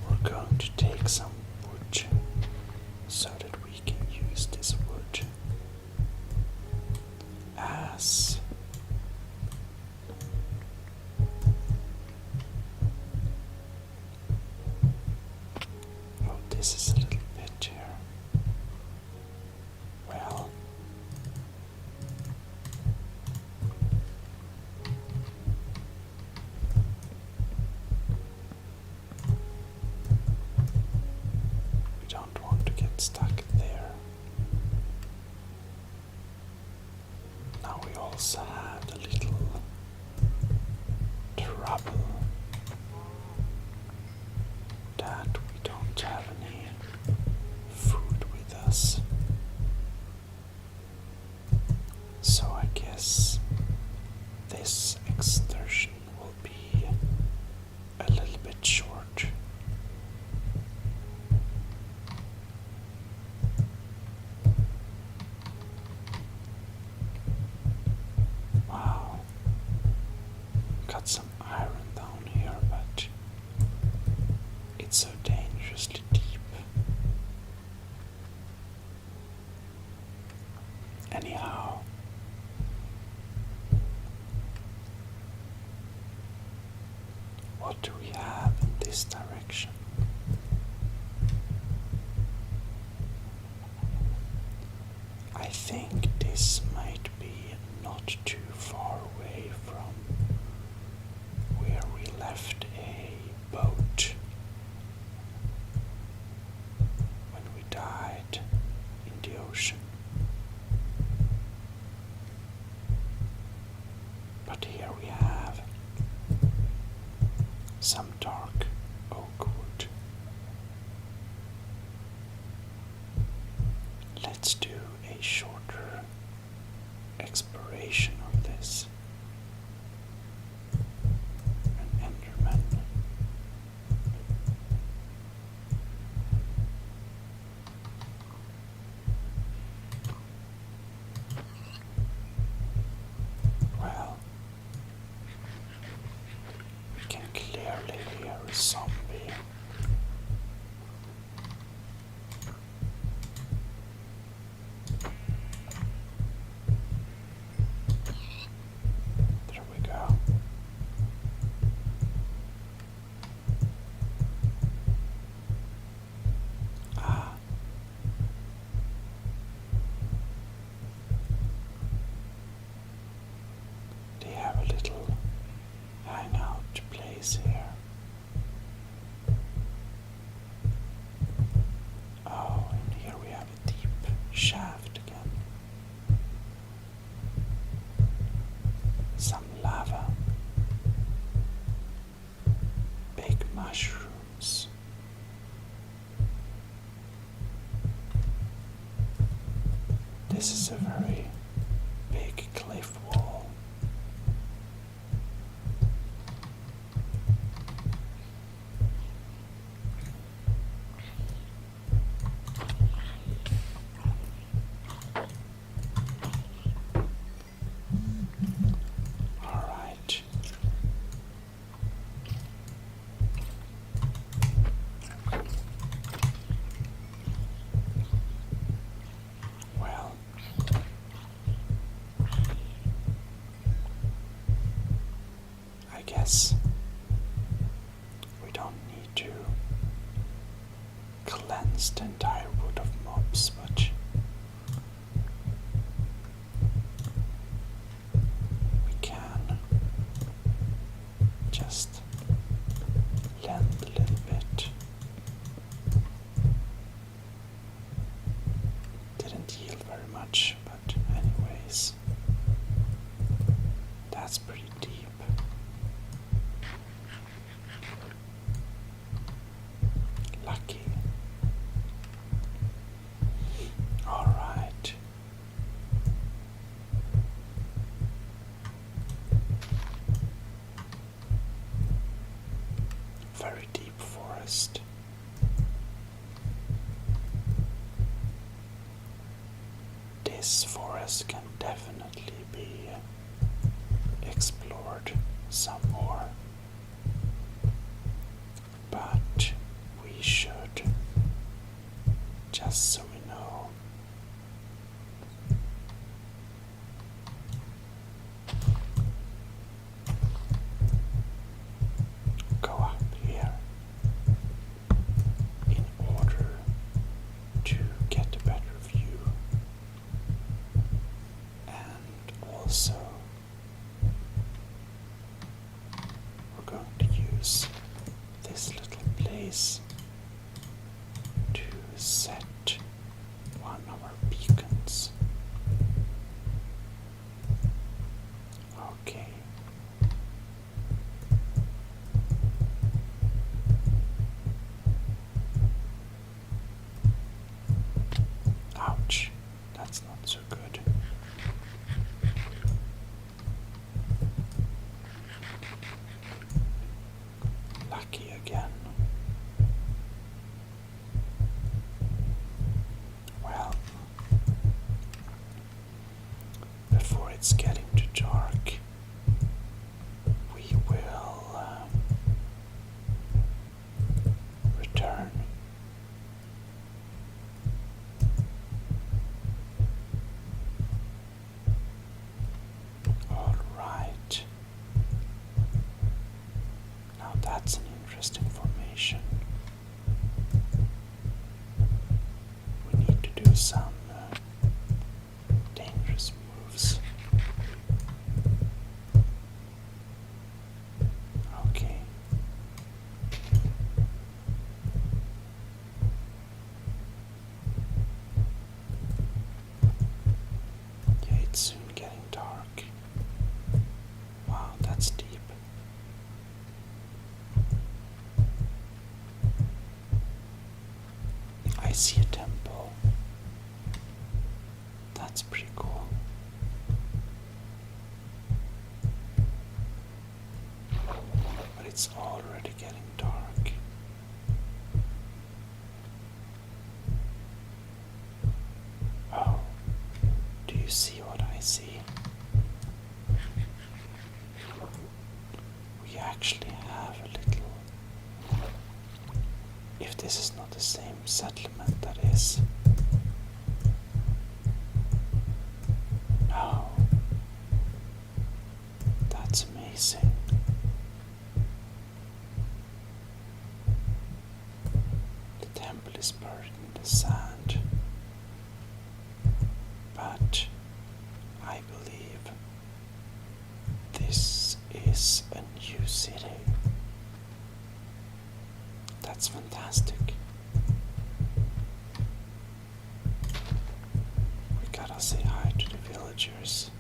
we're going to take some wood so that we can use this wood as this is a little bit here. Well, we don't want to get stuck there. Now we also have the little trouble that we don't have any food with us. So I guess this excursion will be a little bit short. Wow, got some iron down here, but it's so dangerously deep. Anyhow, what do we have in this direction? I think this might be not too far away from where we left a boat when we died in the ocean. But here we have some dark oak wood. Let's do a shorter exploration of this. An Enderman. Well, we can clearly hear a zombie. There we go. Ah. They have a little hangout place here. Oh, and here we have a deep shaft again. Some lava. Big mushrooms. This is a very big cliff wall. All right. Well, I guess we don't need to cleanse the entire wood of mobs, but much, but anyways, that's pretty deep. Lucky. All right. Very deep forest. This forest can definitely be explored some more, but we should, just so we know, go up here in order to get a better view, and also we're going to use this little place to set one of our beacons. Okay. Ouch, that's not so good. Lucky again. Well, before it's getting too dark, we will return. All right. Now that's an interesting formation. We need to do some dangerous moves. Okay. Yeah, it's soon getting dark. Wow, that's deep. I see a temple. That's pretty cool. But it's already getting dark. Oh, do you see what I see? We actually have a little. If this is not the same settlement, that is. No. That's amazing. The temple is buried in the sand. But I believe this is a new city. That's fantastic. We gotta say hi to the villagers.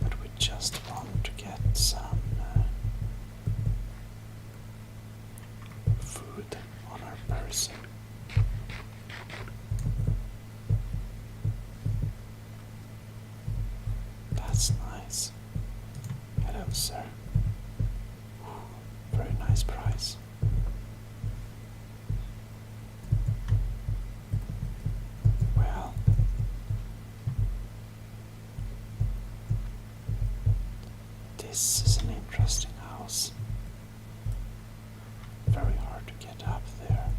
But we just want to get some food on our person. That's nice. Hello, sir. Very nice price. Well, this is an interesting house. Very hard to get up there.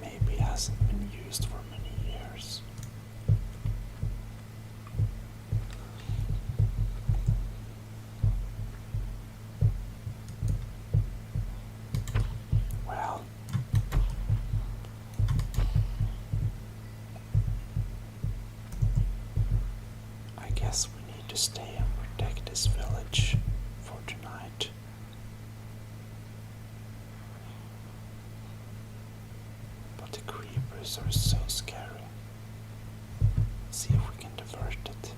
Maybe hasn't been used for many years. Well, I guess we need to stay and protect this village for tonight. creepers are so scary. See if we can divert it.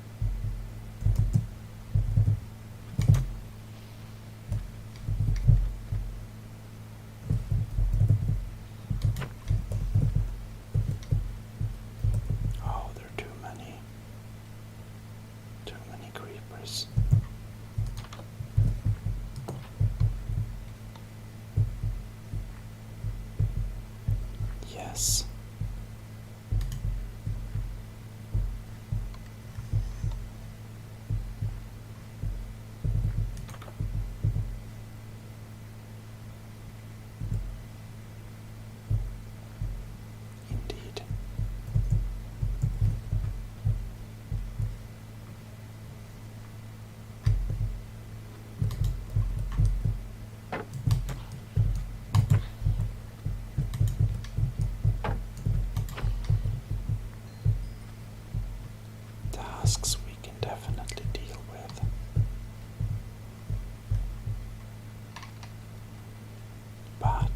Oh, there are too many. Too many creepers. Yes. Indeed. Tasks we can definitely deal with. But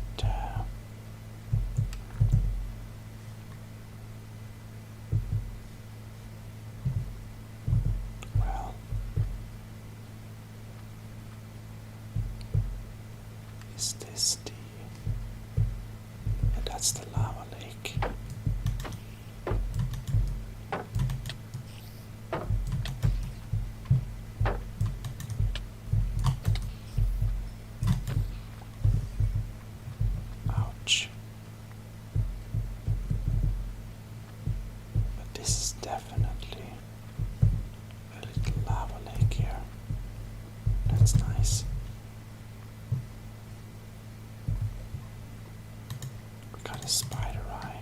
well, is this the... Yeah, that's the lava lake. Ouch. But this is definitely a little lava lake here. That's nice. We got a spider eye.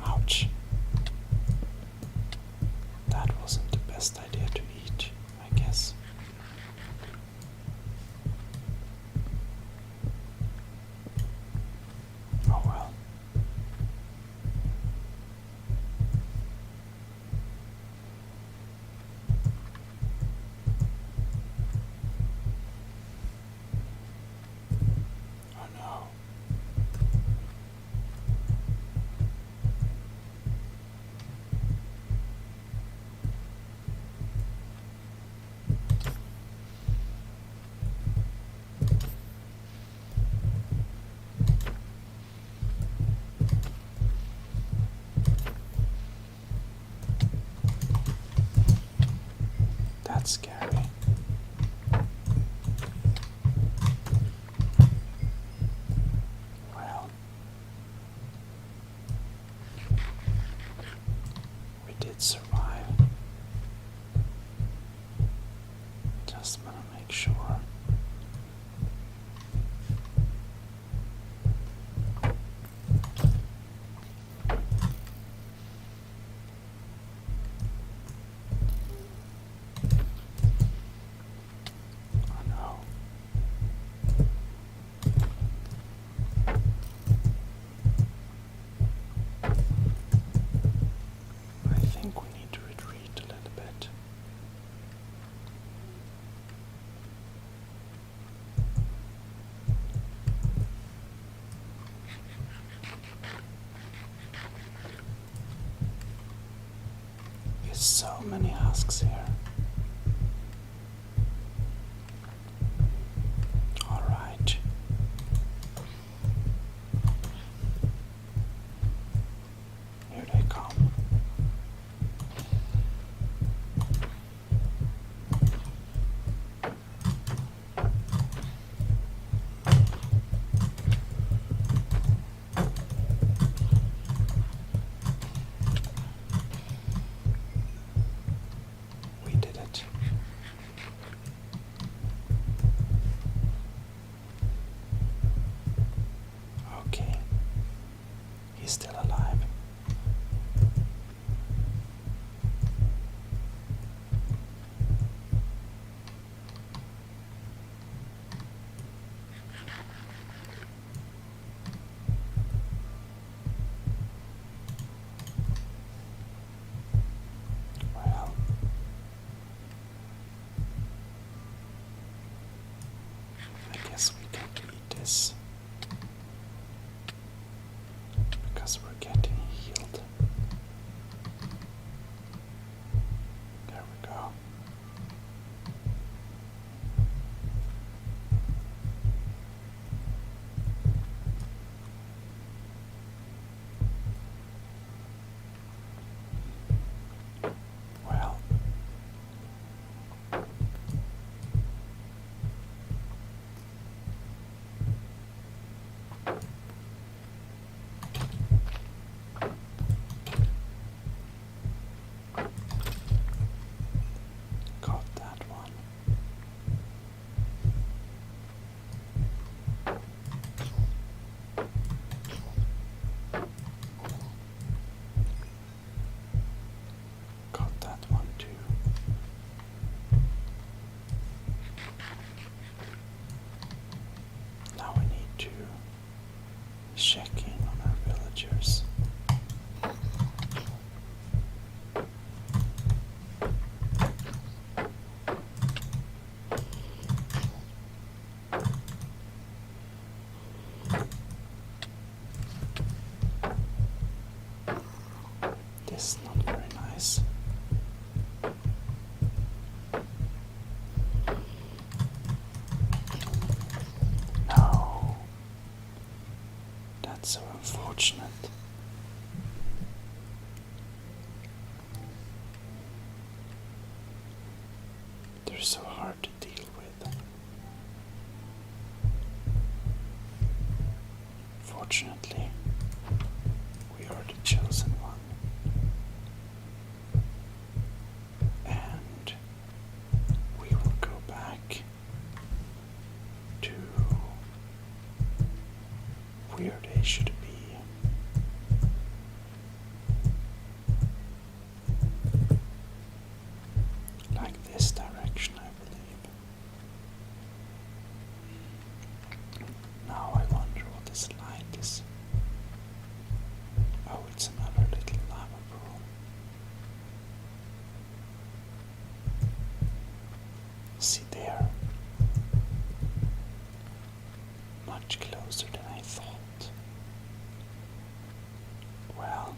Ouch. That wasn't the best idea to eat, I guess. Oh well. Oh no. That's scary. Well, we did survive. Just wanna make sure. Oh no. I think we need to retreat a little bit. There's so many husks here. All right. Here they come. We did it. Okay. He's still alive. Well, I guess we can eat this. is not very nice. No. That's so unfortunate. They're so hard to deal with. Fortunately, we are the chosen one. And we will go back to where they should be. Like this direction, I believe. Now I wonder what this light is. Oh, it's another little lava pool. See there? Much closer than I thought. Well,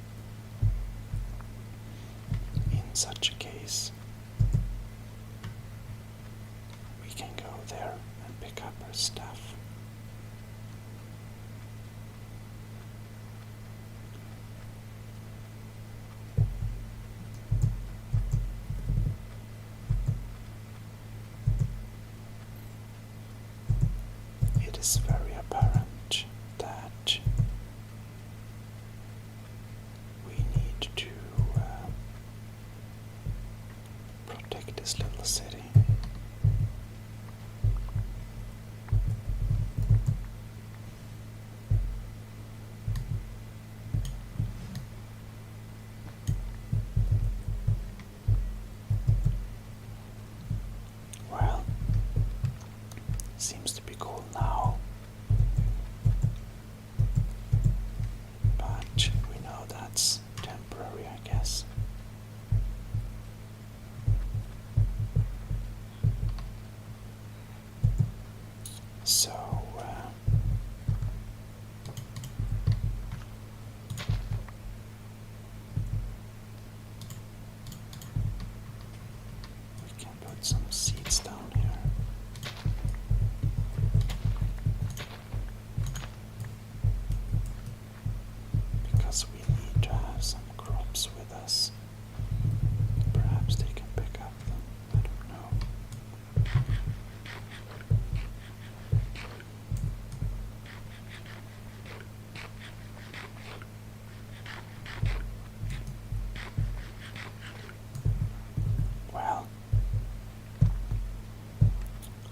in such a case, we can go there and pick up our stuff. It is very apparent that we need to protect this little city. Well, seems to be cool now, but we know that's temporary, I guess. So, we can put some seeds down here. Because we need to have some crops with us. Perhaps they can pick up them. I don't know. Well,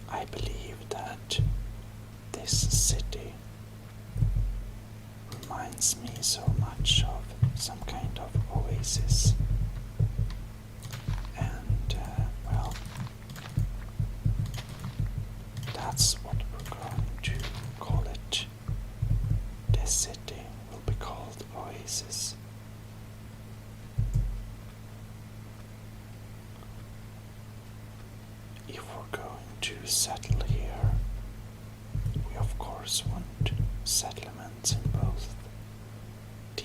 I believe that this city reminds me so much of some kind of oasis. And, well, that's what we're going to call it. This city will be called Oasis. If we're going to settle here, we of course want settlements in both the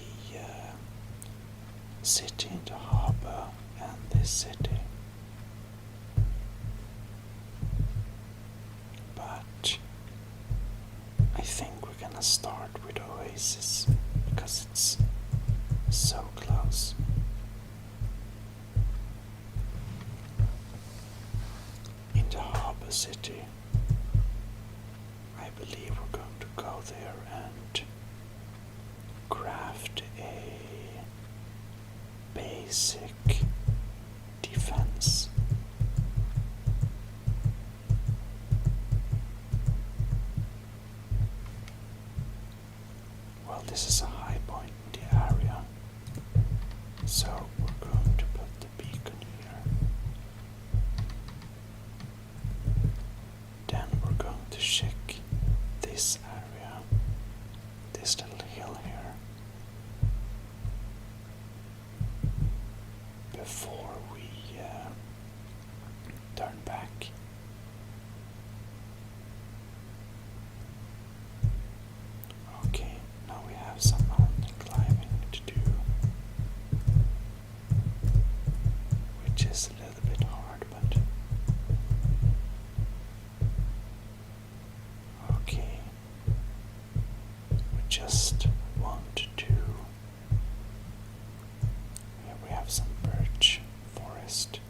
city in the harbor and this city. But I think we're gonna start with Oasis because it's so close. In the harbor city, I believe we're going to go there and craft a basic defense. Well, this is a high point in the area, so we're going to put the beacon here. Then we're going to check this area, this little hill here, before we turn back. Okay, now we have some just want to. Here we have some birch forest.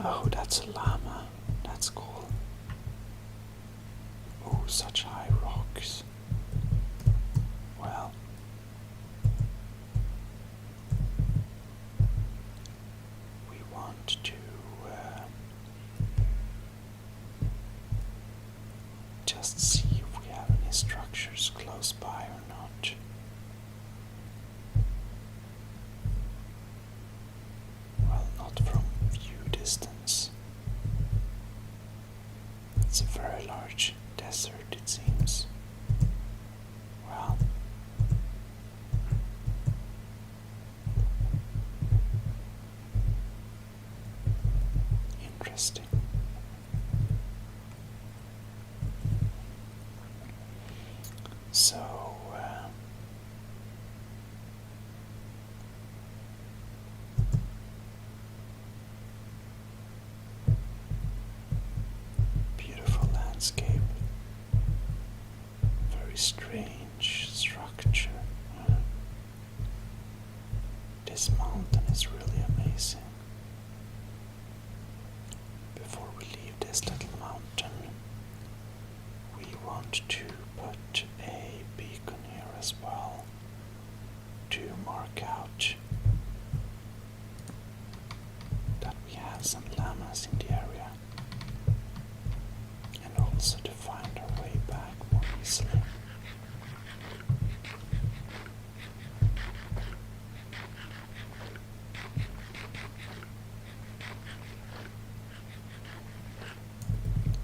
Oh, that's a llama. That's cool. Oh, such high rocks. Well, we want to just see if we have any structures close by or not. Well, not from view distance. It's a very large desert, it seems. Well, interesting. So, beautiful landscape. Very strange structure. This mountain is really amazing. Before we leave this little mountain, we want to put a beacon here as well to mark out that we have some llamas in the area, and also to find our way back more easily.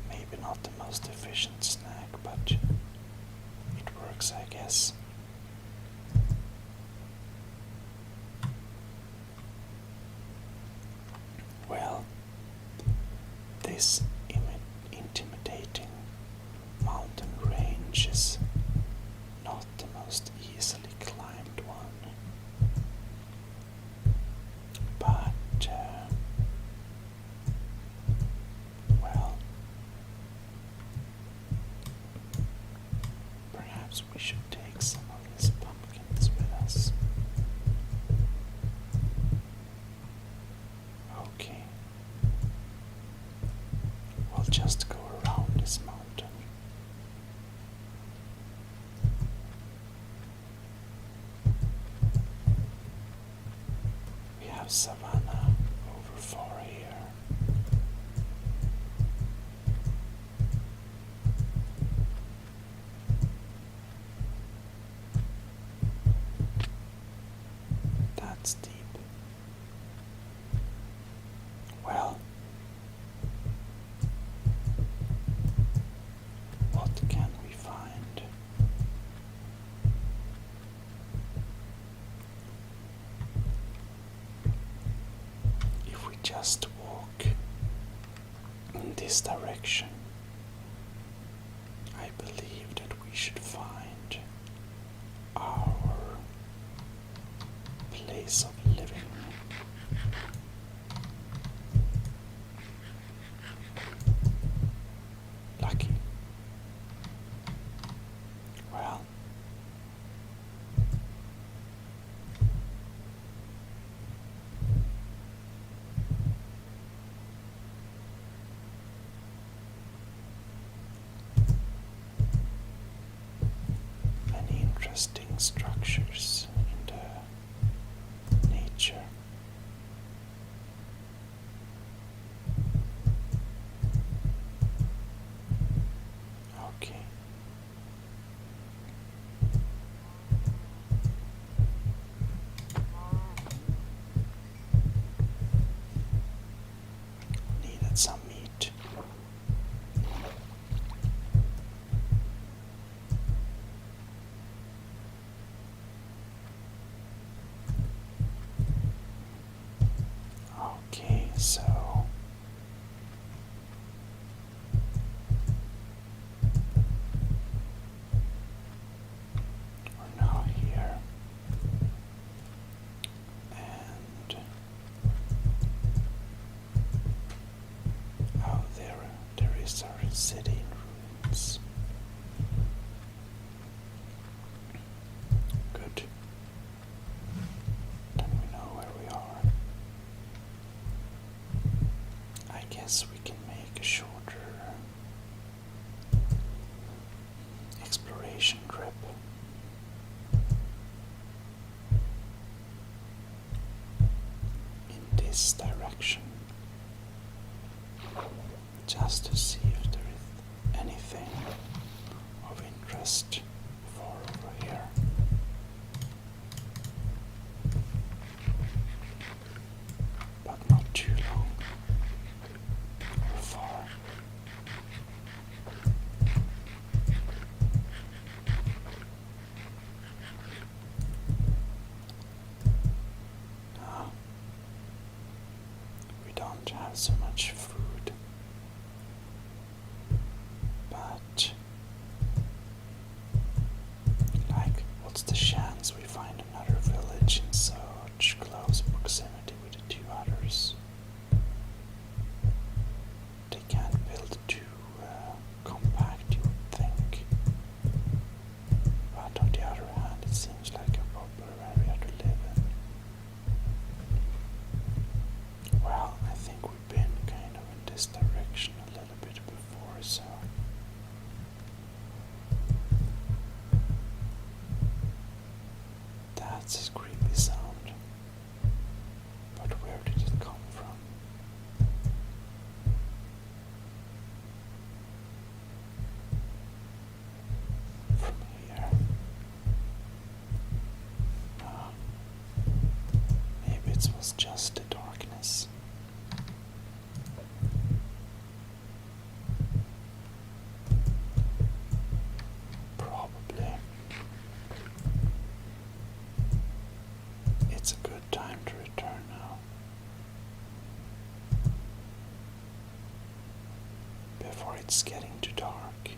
Maybe not the most efficient snack, but it works, I guess. Well, this intimidating mountain range is not the most easily climbed one, but well, perhaps we should take some of these pumpkins with us. Okay. We'll just go around this mountain. We have savanna over far here. That's deep. Well, what can we find? If we just walk in this direction, I believe that we should find our place of living. Lucky. Well, many interesting structures in the nature. Okay. Needed some meat. Okay, so we're now here, and oh, there is our city in ruins. guess we can make a shorter exploration trip. In this direction, just to see if there is anything of interest far over here. But not too long or far. No, we don't have so much food, but like, what's the chance we find another village in such close proximity with the two others? They can't build too compact, you would think. But on the other hand, it seems like a proper area to live in. Well, I think we've been kind of in this direction a little bit before, so that's a creepy sound. But where did it come from? From here? No. Maybe it was just the darkness. Probably. It's a good time to return now, before it's getting too dark.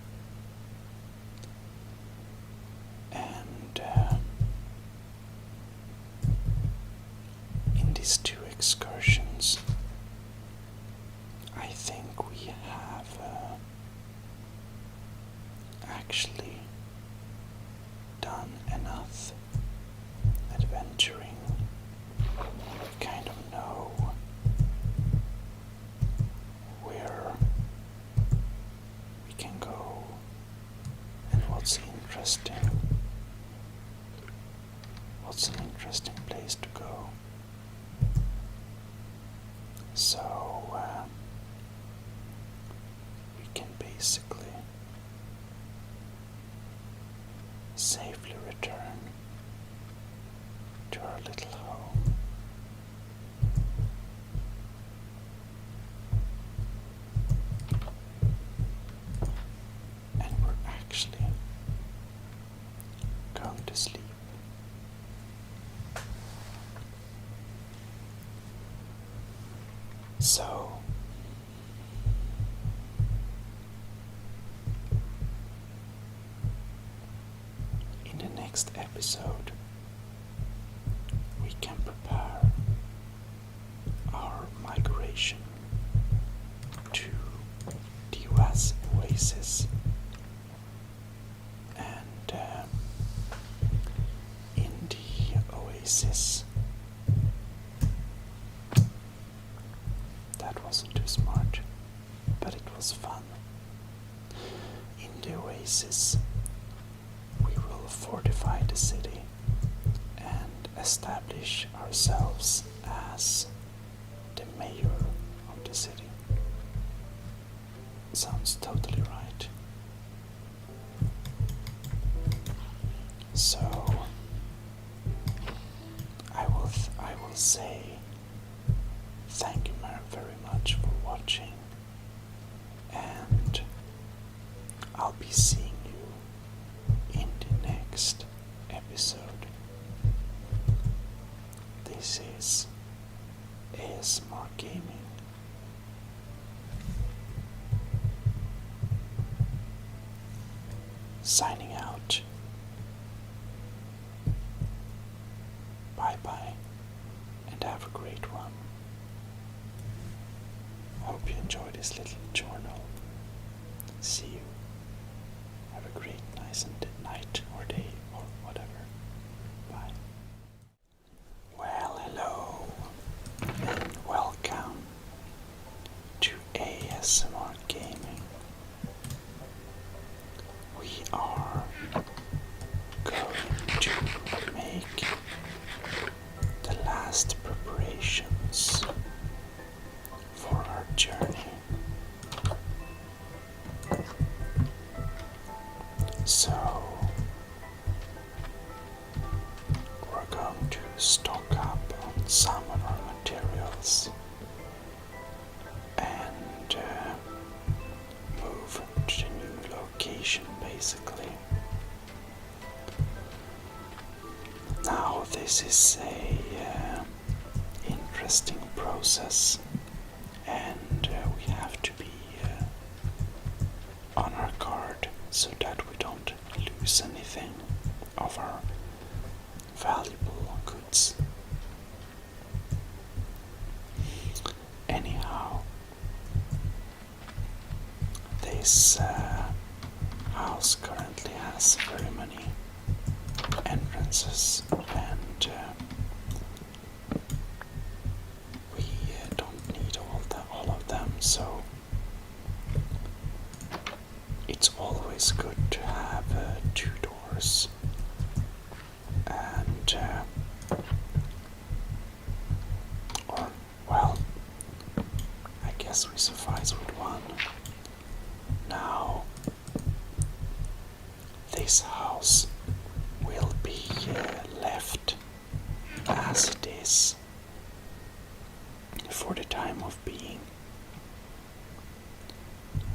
And in these two excursions, I think we have actually done enough adventuring. We kind of know where we can go and what's an interesting place to go. So we can basically safely return to our little home. And we're actually going to sleep. So in the next episode, we can prepare our migration to the oasis, and in the oasis, that wasn't too smart, but it was fun. In the oasis, we will fortify the city and establish ourselves as the mayor of the city. Sounds totally right. So I will say thank you very much for watching, and I'll be seeing you in the next episode. This is ASMR Gaming. Signing out. Bye bye, and have a great one. Hope you enjoy this little journal. See you. Have a great night or day or whatever. Bye. Well, hello and welcome to ASMR Gaming. We are going to make the last preparations for our journey. So we're going to stock up on some of our materials and move to the new location basically. Now this is a interesting process, and we have to be on our guard so that we don't lose anything of our valuable goods. Anyhow, this house currently has very many entrances, and we don't need all of them, so it's always good to have 2 doors, and or well, I guess we suffice with 1. Now this house will be left as it is for the time of being.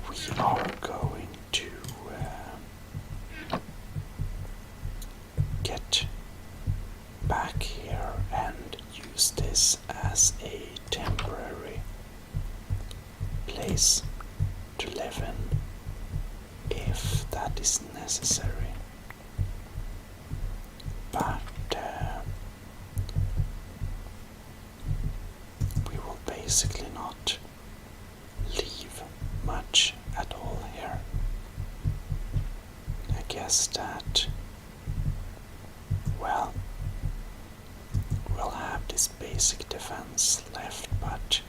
We are going to get back here and use this as a temporary place to live in if that is necessary. But we will basically not leave much at all here. I guess that, well, we'll have this basic defense left, but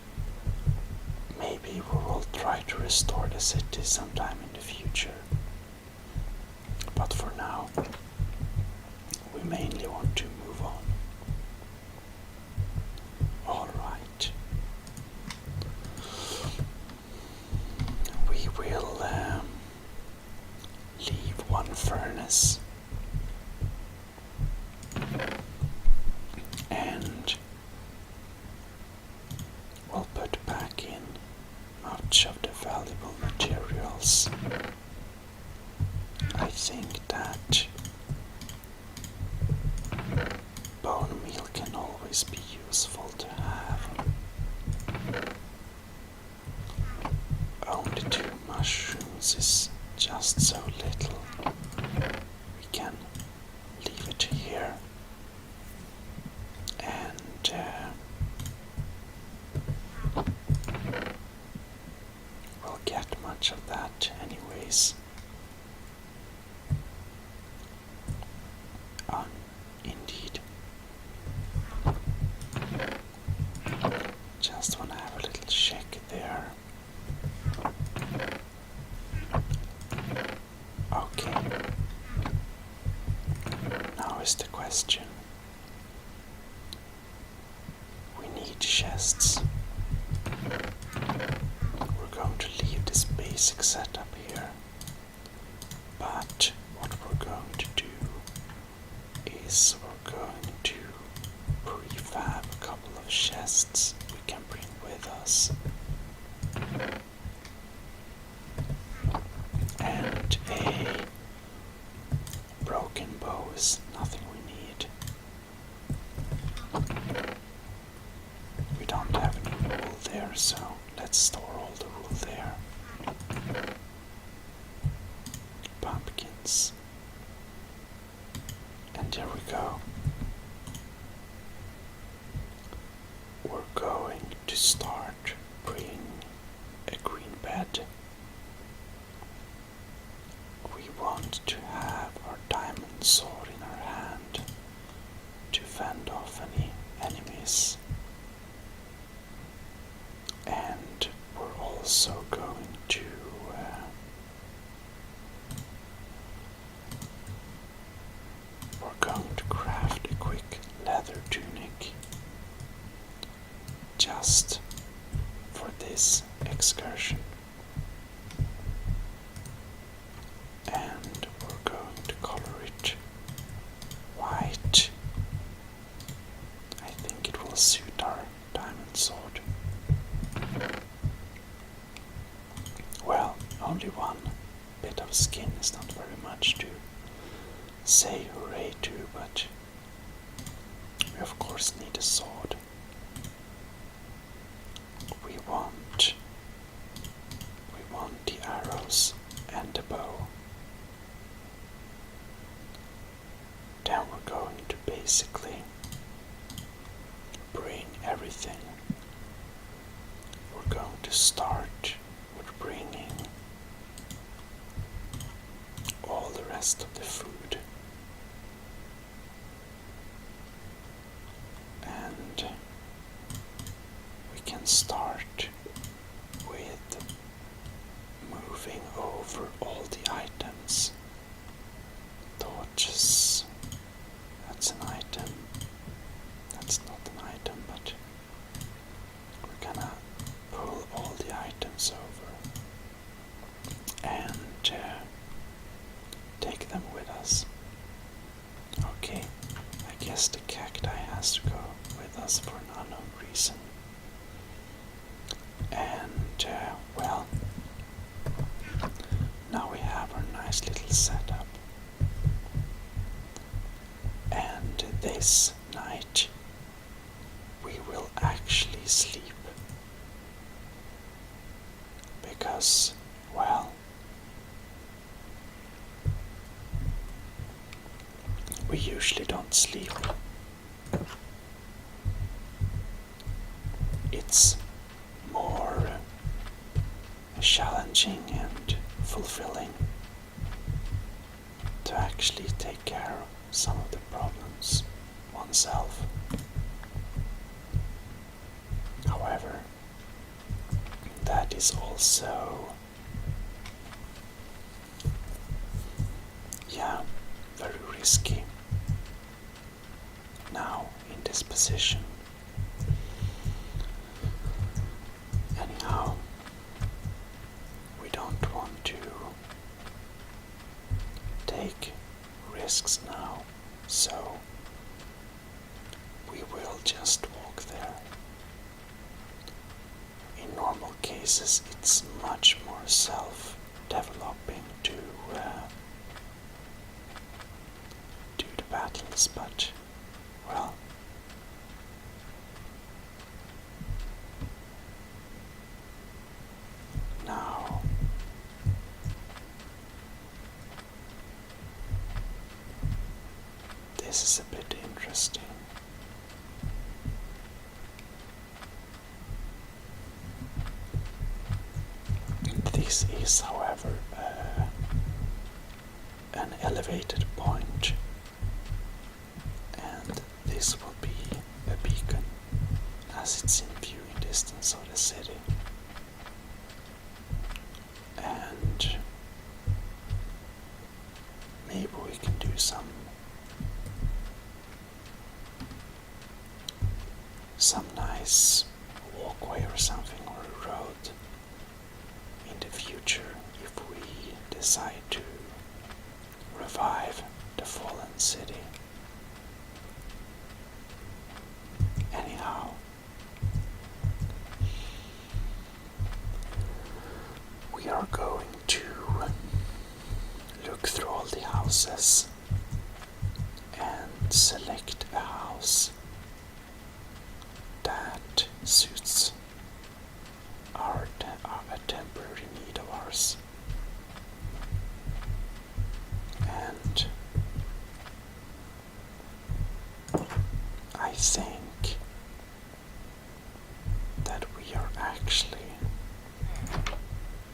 maybe we will try to restore the city sometime in the future. But for now, we mainly want to move on. Alright. We will leave 1 furnace and we'll put back in much of the valuable materials. I think that bone meal can always be useful to have. Only 2 mushrooms is just so little. We can leave it here and we'll get much of that anyways. Indeed. Just want to have a little check there. Okay. Now is the question. We need chests. We're going to leave this basic setup here, but what we're going to do is we're going to prefab a couple of chests we can bring with us. And a broken bow is nothing we need. We don't have any wool there, so let's store all the wool there. Pumpkins. And there we go. We're going to start bringing a green bed. We want to have our diamond sword in our hand to fend off any enemies. And we're also going only one bit of skin is not very much to say hooray to, but we of course need a sword. We want the arrows and the bow. Then we're going to basically bring everything. We're going to start with bringing all the rest of the food. And we can start with moving over all the items. Torches, that's an item. That's not an item, but we're gonna pull all the items over and take them with us. Okay, I guess the cacti has to go with us for an unknown reason. And, well, now we have our nice little setup. And this night we will actually sleep. Because, well, we usually don't sleep. It's more challenging and fulfilling to actually take care of some of the problems oneself. However, that is also, very risky now in this position. Anyhow, we don't want to take risks now, so we will just walk there. In normal cases, it's much more self-developing to do the battles, but, well, now this is a bit interesting. This is, however, an elevated point, and this will be a beacon as it's in viewing distance of the city. And maybe we can do some nice walkway or something, or a road in the future if we decide to revive the fallen city. Anyhow, we are going to look through all the houses and select a house that suits a temporary need of ours. And I think that we are actually,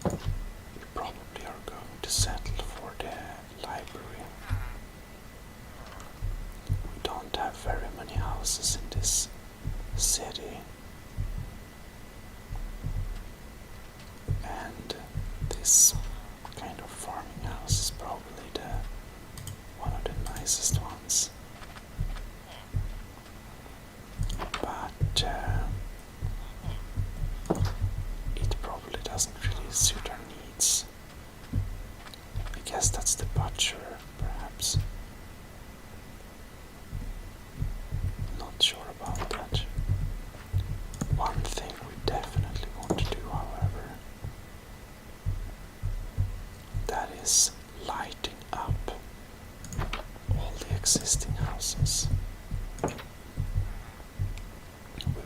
we probably are going to settle for the library. We don't have very many houses in this city, and this kind of farming house is probably one of the nicest ones. But it probably doesn't really suit our needs. I guess that's the butcher, perhaps. Not sure about that. One thing we definitely want to do, however, is lighting up all the existing houses. We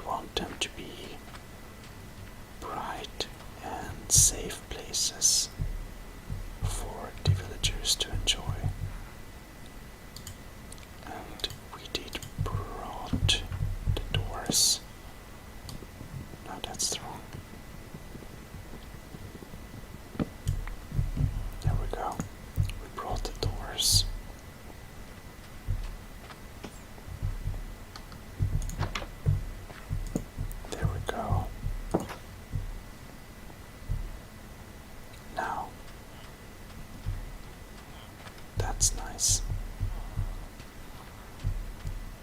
want them to be bright and safe places for the villagers to enjoy. And we did brought the doors. No, that's wrong. There we go. We brought the doors. There we go. Now, that's nice.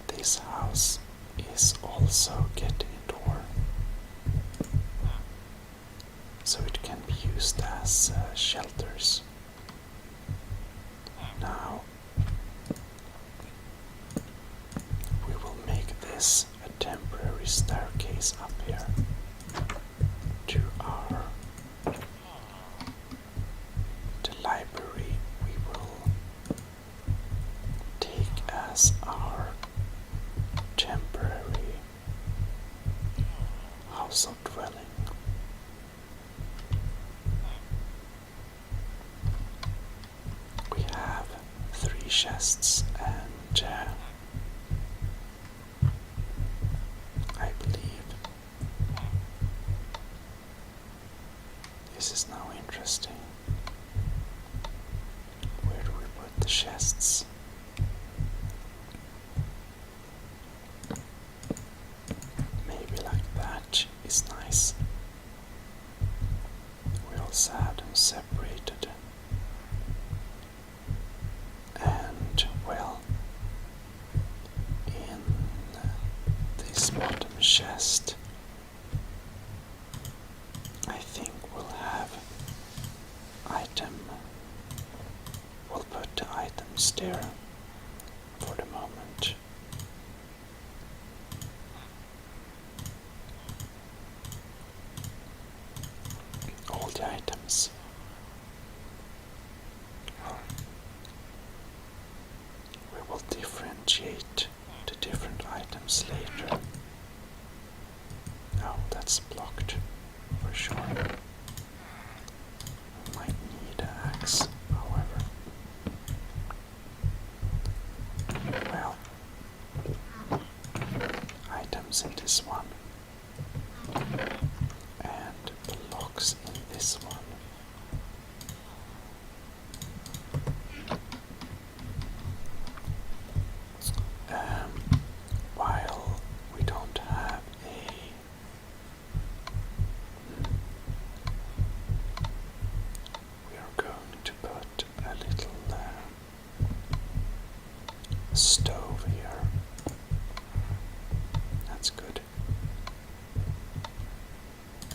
This house is also getting a door, so it can be used as shelters. Now, we will make this a temporary staircase up here to the library. We will take as our temporary house of dwelling. We have 3 chests, and I believe this is now interesting. Where do we put the chests? Maybe like that is nice. We also have them separated. And, well, in this bottom chest, I think we'll have we'll put the items there for the moment. All the items. We will differentiate the different items later. Oh, that's blocked for sure. Might need an axe, however. Well, items in this one, and blocks in this one. While we don't have we are going to put a little stove here. That's good.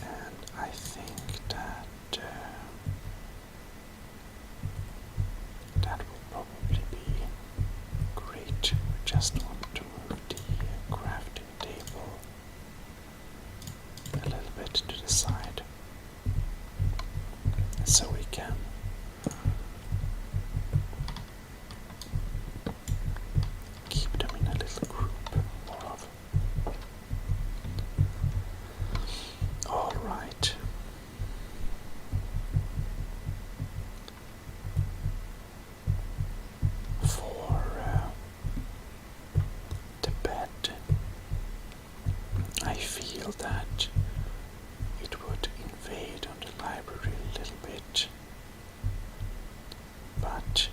And I think that that will probably be great. We just want to move the crafting table a little bit to the side, so we can keep them in a little group, more of. All right. For the bed, I feel that it would invade on the library a little bit, but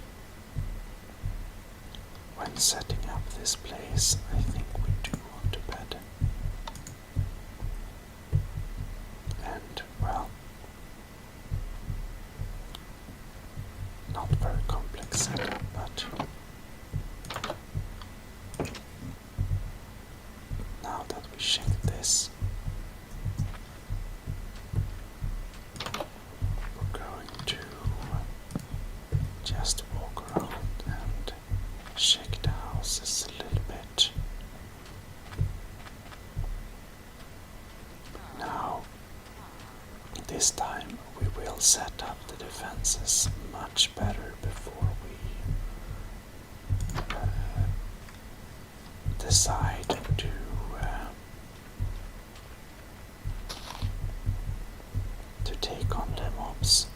when setting up this place, I think we do want a bed. And, well, not very complex setup, but now that we checked this, we're going to just walk around and check the houses a little bit. Now, this time we will set up the defenses much better before we decide to take on the mobs.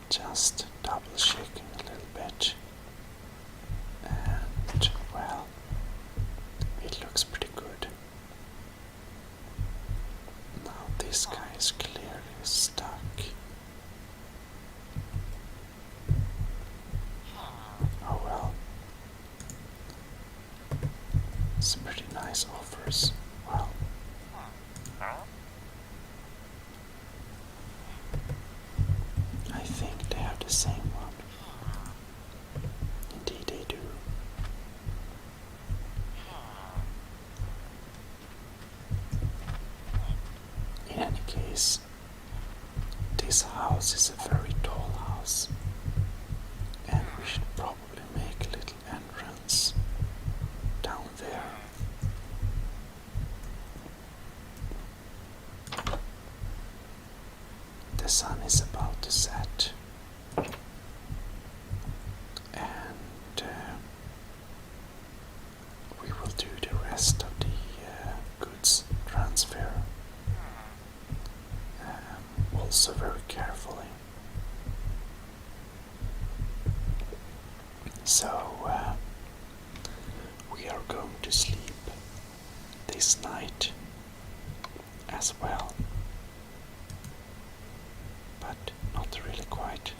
Just double checking a little bit, and well, it looks pretty good. Now this guy is clearly stuck. Oh well. Some pretty nice offers. Well. I think they have the same one. Indeed they do. In any case, this house is a very tall house, and we should probably make a little entrance down there. The sun is about to set, and we will do the rest of the goods transfer also very carefully. So we are going to sleep this night as well, but not really quite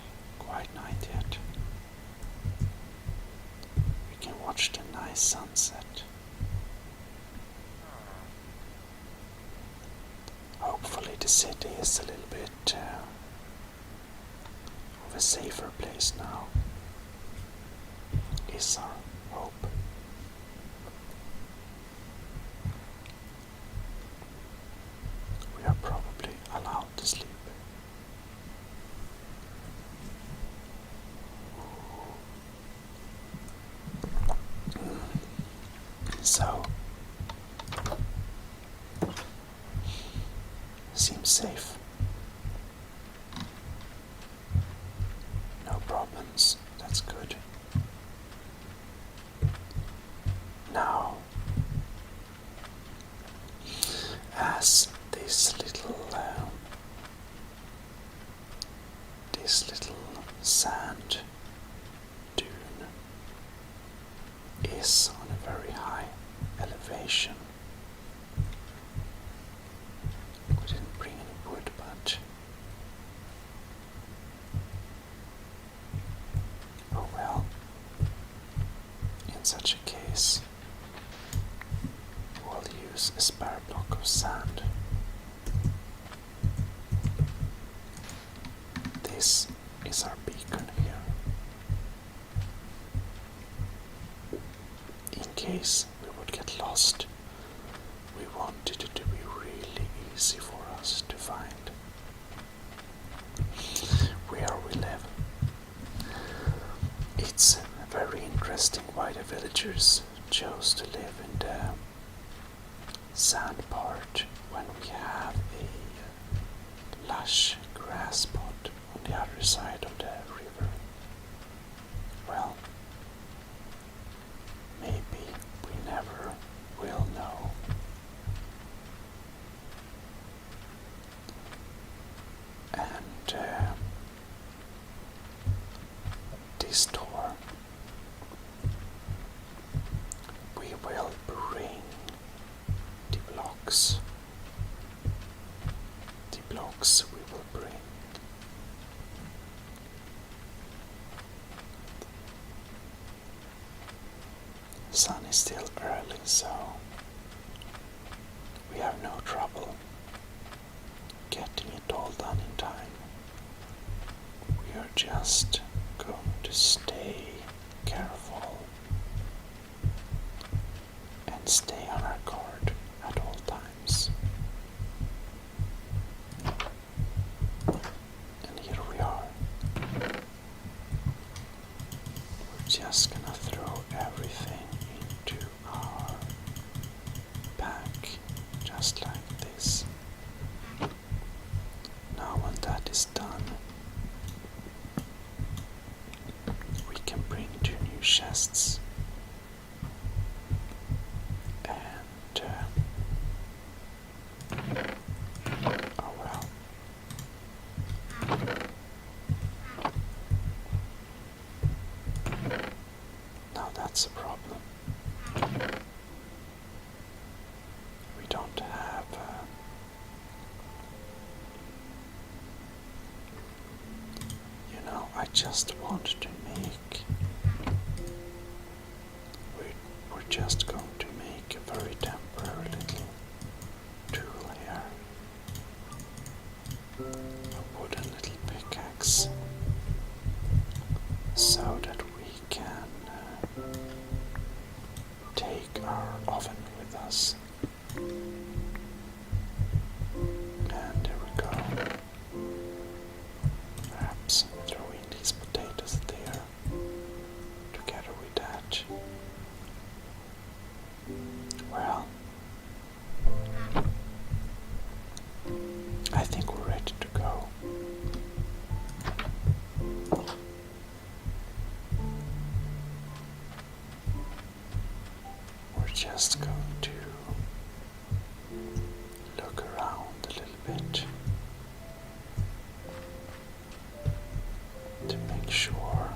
night yet. We can watch the nice sunset. Hopefully the city is a little bit of a safer place now, is our hope. We are probably allowed to sleep. So, seems safe. No problems, that's good. Now, as this little sand dune is on a very high elevation. We didn't bring any wood, but oh well. In such a case, we'll use a spare block of sand. This is our beacon here. In case we would get lost, we wanted it to be really easy for us to find where we live. It's very interesting why the villagers chose to live in the sand part when we have a lush grass spot on the other side of the river. Well, maybe we never will know. And this door, we will bring the blocks. The blocks we will bring. The sun is still early, so we have no trouble getting it all done in time. We are just going to stay careful and stay on our guard at all times. And here we are. We're just gonna throw everything into our pack, just like this. Now chests. And oh well. Now that's a problem. We don't have I just want to make we're just going to make a very temporary little tool here. A wooden little pickaxe, so that we can take our oven with us. And there we go. Perhaps throwing these potatoes there together with that. Well, I think we're ready to go. We're just going to look around a little bit to make sure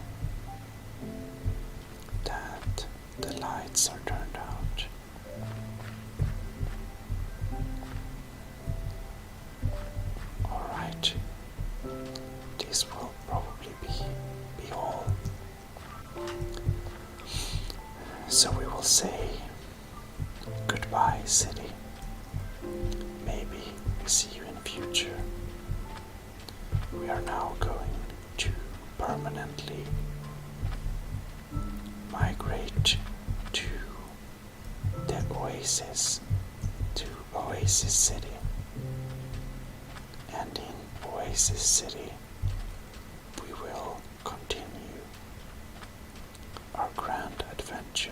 that the lights are turned out. Alright, this will probably be all. So we will say goodbye, city. Maybe we see you in the future. We are now going to permanently migrate to the Oasis, to Oasis City. And in Oasis City, we will continue our grand adventure.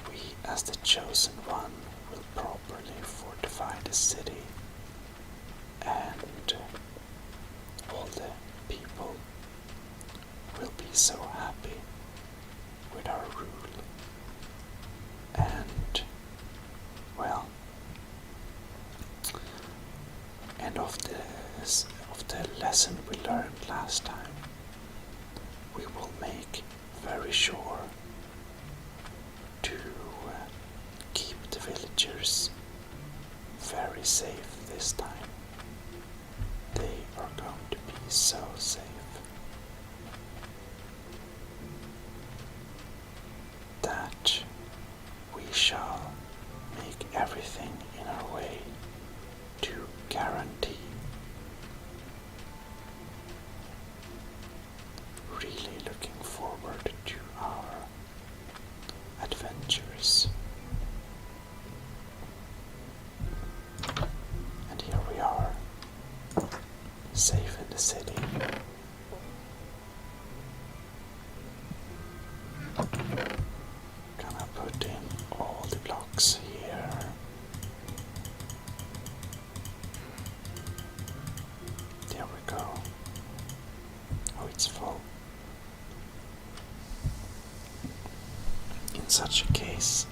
We, as the chosen one, will properly fortify the city, and all the people will be so happy with our rule. And, well, and of the lesson we learned last time, we will make very sure to keep the villagers very safe this time. They are going to be so safe. That we shall make everything in our way to guarantee. Really looking forward to our adventures. And here we are, safe in the city. Gonna put in all the blocks here. There we go. Oh, it's full. In such a case,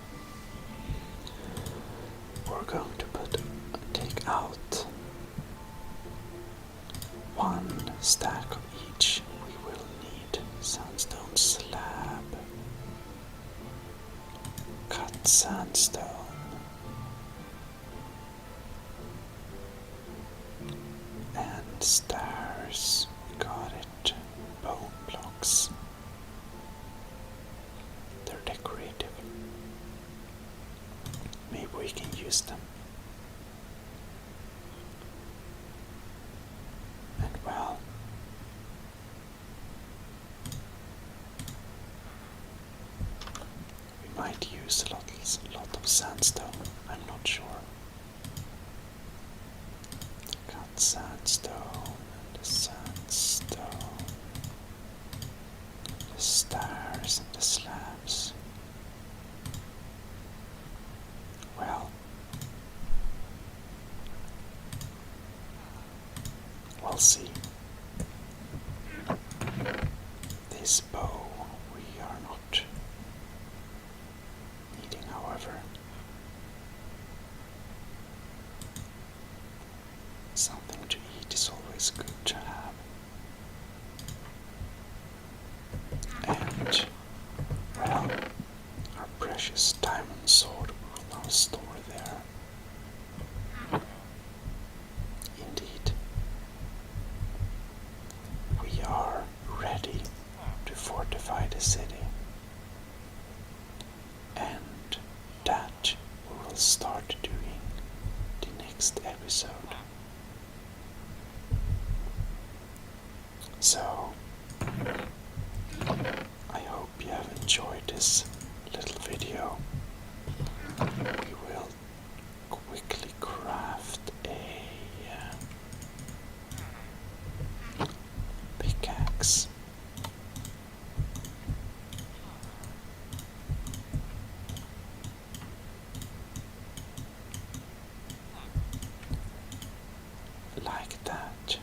we're going to take out one stack of each. We will need sandstone slab, cut sandstone, and stairs. We got it. Bone blocks. They're decorative. Maybe we can use them. And well, we might use a lot of sandstone. I'm not sure. Cut sandstone and the sandstone, the stairs and the slabs. Well, we'll see. This bow Something to eat is always good to have. And, well, our precious diamond sword we will now store there. Indeed, we are ready to fortify the city. And that we will start doing the next episode. So, I hope you have enjoyed this little video. We will quickly craft a pickaxe. Like that.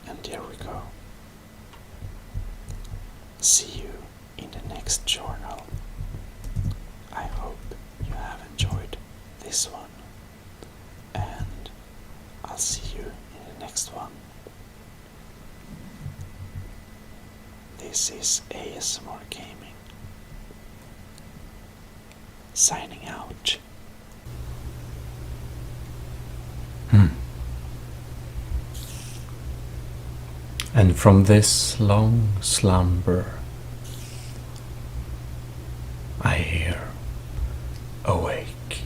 And there we go. See you in the next journal. I hope you have enjoyed this one. And I'll see you in the next one. This is ASMR Gaming. Signing out. And from this long slumber, I hear awake.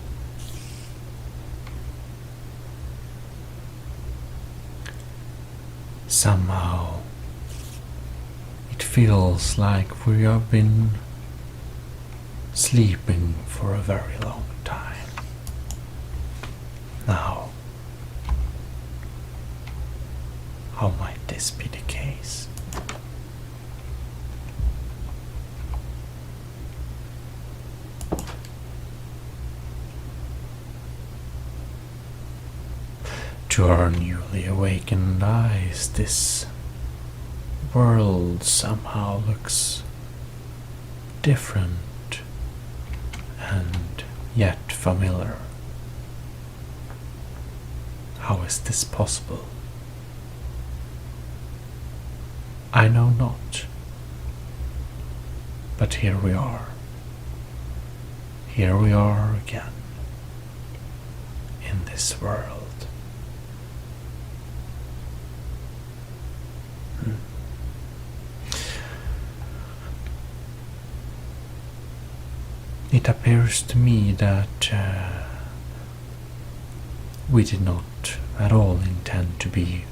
Somehow, it feels like we have been sleeping for a very long time. Now, how might this be the case? To our newly awakened eyes, this world somehow looks different and yet familiar. How is this possible? I know not. But here we are. Here we are again. In this world. It appears to me that we did not at all intend to be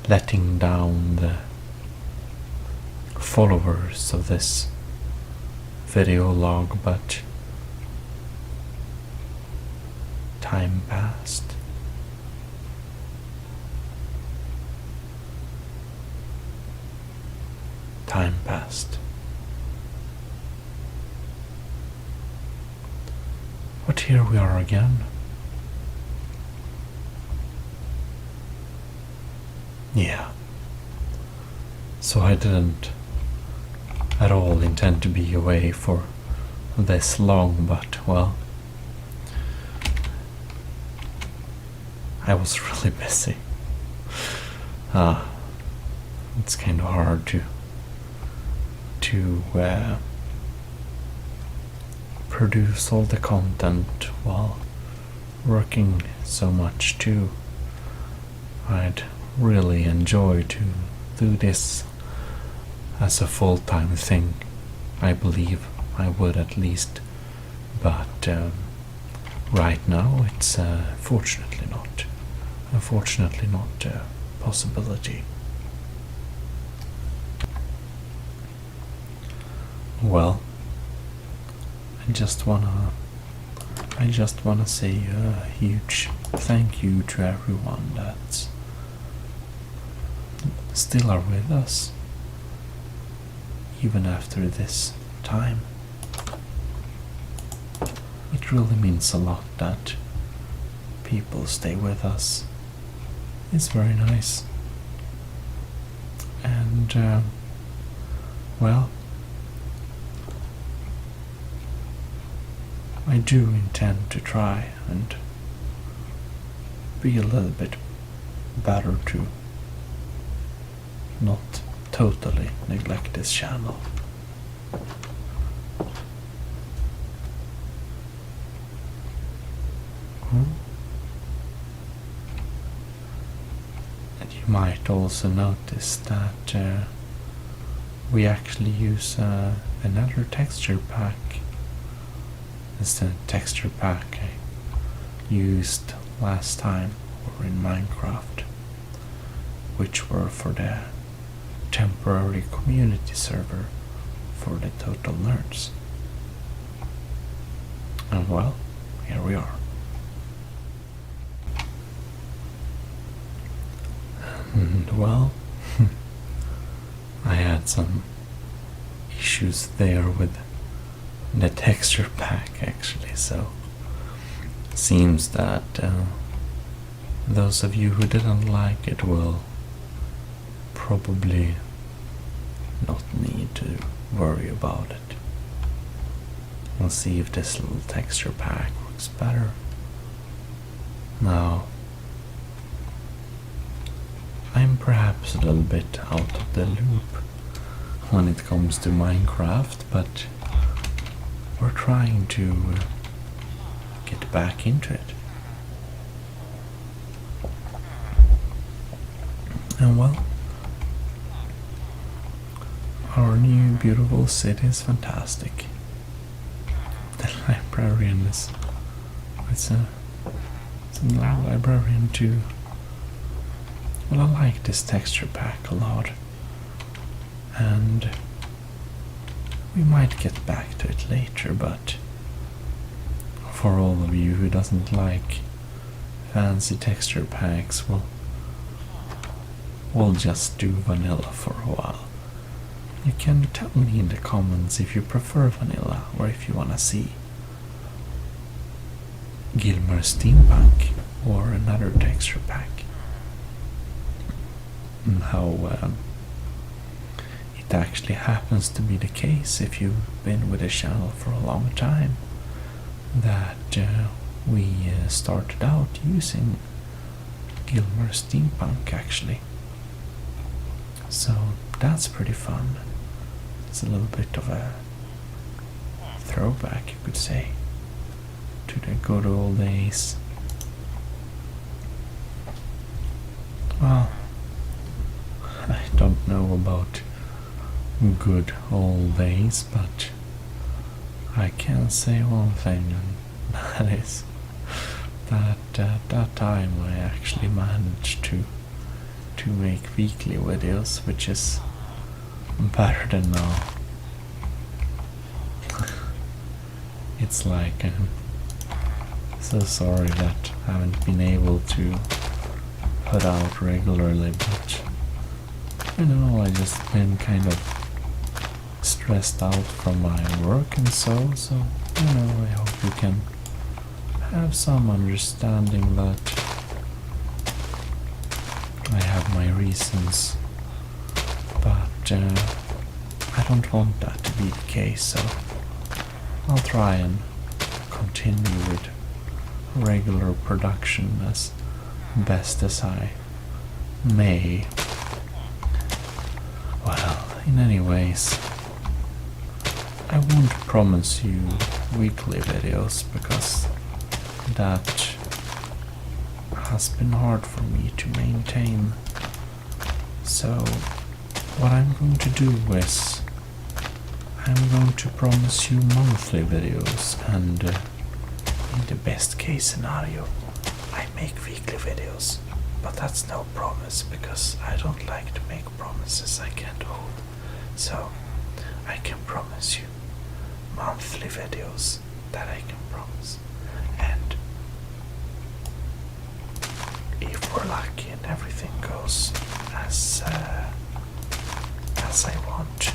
letting down the followers of this video log, but time passed. Time passed. But here we are again. Yeah. So I didn't at all intend to be away for this long, but well, I was really busy. It's kind of hard to produce all the content while working so much too. I'd really enjoy to do this as a full-time thing. I believe I would at least, but right now it's unfortunately not a possibility. Well, I just wanna say a huge thank you to everyone that still are with us even after this time. It really means a lot that people stay with us. It's very nice. And well, I do intend to try and be a little bit better to not totally neglect this channel. And you might also notice that we actually use another texture pack. It's the texture pack I used last time or in Minecraft, which were for the temporary community server for the total nerds. And well, here we are. And well, I had some issues there with the texture pack actually, so seems that those of you who didn't like it will probably not need to worry about it. We'll see if this little texture pack works better. Now, I'm perhaps a little bit out of the loop when it comes to Minecraft, but we're trying to get back into it. And well, our new beautiful city is fantastic. The librarian is... it's a librarian too. Well, I like this texture pack a lot, and we might get back to it later, but for all of you who doesn't like fancy texture packs, we'll just do vanilla for a while. You can tell me in the comments if you prefer vanilla or if you wanna see Gilmer Steampunk or another texture pack. And how it actually happens to be the case, if you've been with the channel for a long time, that we started out using Gilmer Steampunk actually. So that's pretty fun. It's a little bit of a throwback, you could say, to the good old days. Well, I don't know about good old days, but I can say one thing, and that is that at that time I actually managed to make weekly videos, which is better than now. It's like so sorry that I haven't been able to put out regularly, but you know, I just been kind of stressed out from my work and so you know, I hope you can have some understanding that I have my reasons, but I don't want that to be the case, so I'll try and continue with regular production as best as I may. Well, in any ways, I won't promise you weekly videos because that has been hard for me to maintain. So what I'm going to do is I'm going to promise you monthly videos, and in the best case scenario I make weekly videos, but that's no promise because I don't like to make promises I can't hold. So I can promise you monthly videos that I can promise, and if we're lucky and everything goes as I want,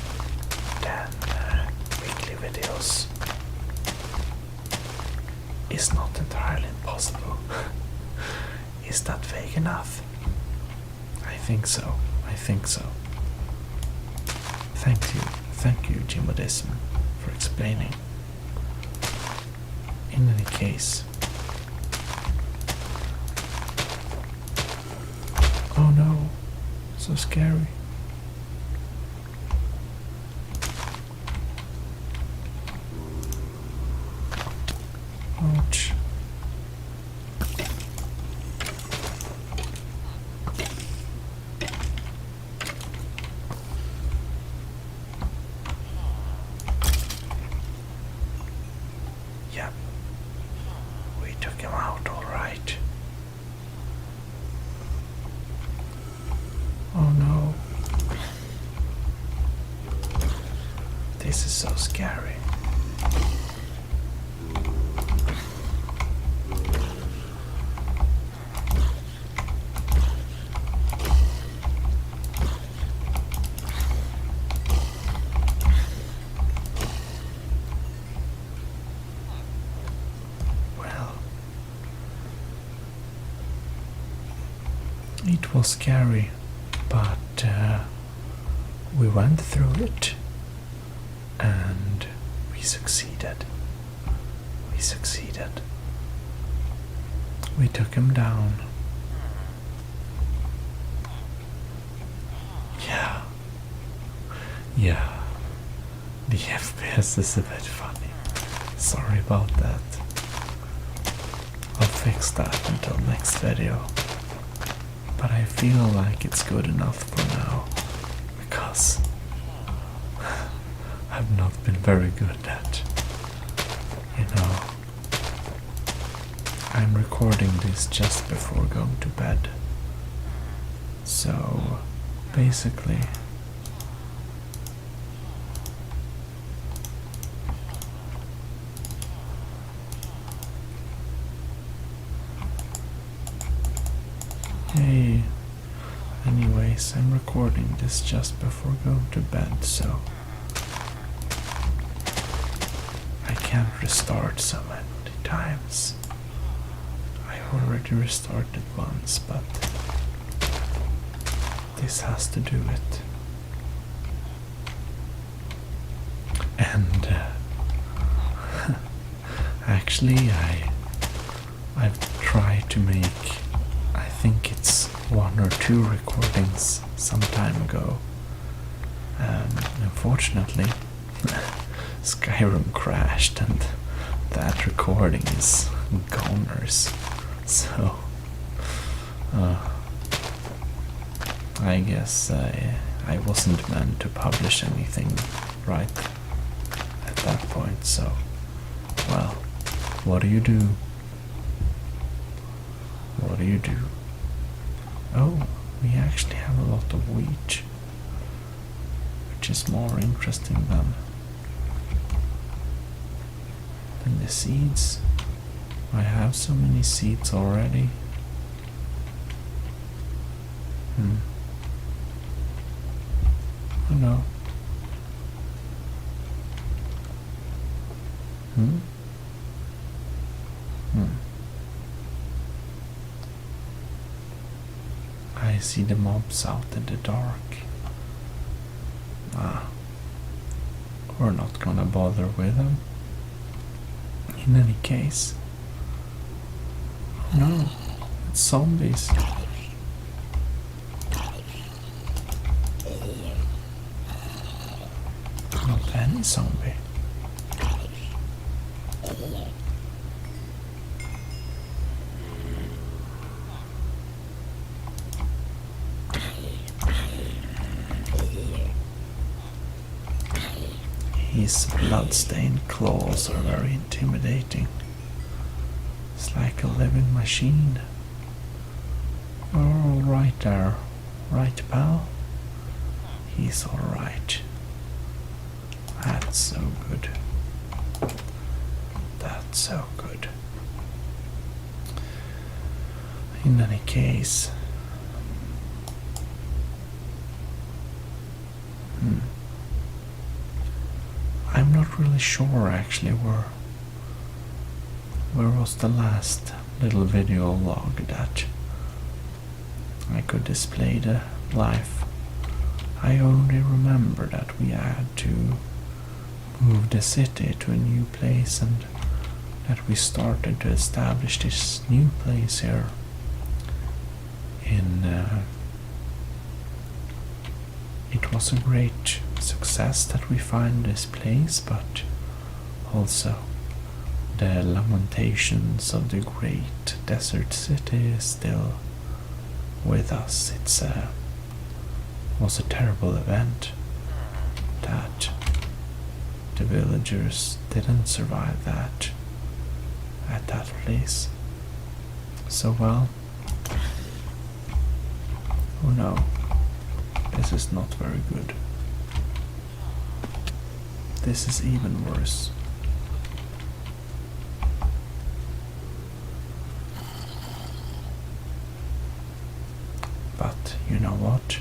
then weekly videos is not entirely impossible. Is that vague enough? I think so. Thank Thank you, Gmodism, for explaining. In any case. Oh no, so scary. Ouch. Yep. We took him out all right. Oh no. This is so scary. It was scary, but we went through it and we succeeded. We succeeded. We took him down. Yeah. Yeah. The FPS is a bit funny. Sorry about that. I'll fix that until next video. But I feel like it's good enough for now, because I've not been very good at, I'm recording this just before going to bed. So, basically, hey, anyways, I'm recording this just before going to bed, so I can't restart so many times. I already restarted once, but this has to do it. And actually, I've tried to make, I think it's 1 or 2 recordings some time ago. Unfortunately, Skyrim crashed and that recording is goners. So, I guess I wasn't meant to publish anything right at that point, so, well, what do you do? What do you do? Oh, we actually have a lot of wheat, which is more interesting than the seeds. I have so many seeds already. Oh no. I see the mobs out in the dark. We're not gonna bother with them. In any case. Oh no, it's zombies. Not any zombie. His blood-stained claws are very intimidating. It's like a living machine. All right there, right, pal? He's all right. That's so good. That's so good. In any case, I'm not really sure actually where was the last little video log that I could display the life I only remember that we had to move the city to a new place and that we started to establish this new place here in it was a great success that we find this place, but also the lamentations of the great desert city is still with us. It's was a terrible event that the villagers didn't survive that at that place. So well, oh no, this is not very good. This is even worse. But you know what?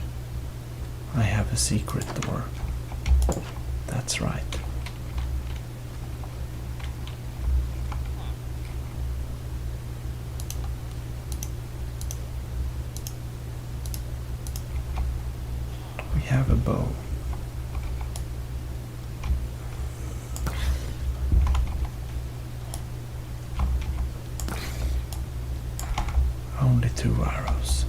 I have a secret door. That's right. We have a bow. Only 2 arrows.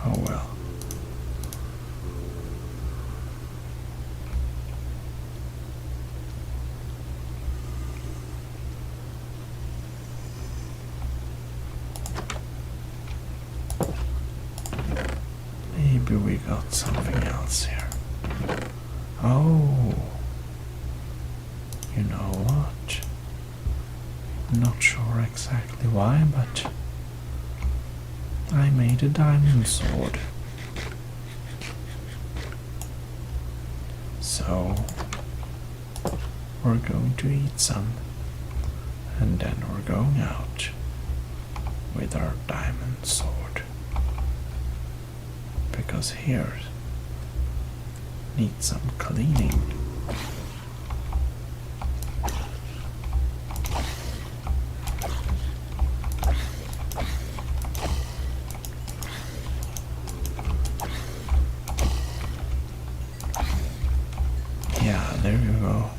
Oh well. Maybe we got something else here. Oh, you know what? I'm not sure exactly why, but I made a diamond sword. So we're going to eat some, and then we're going out with our diamond sword. Because here needs some cleaning. Yeah, there you go.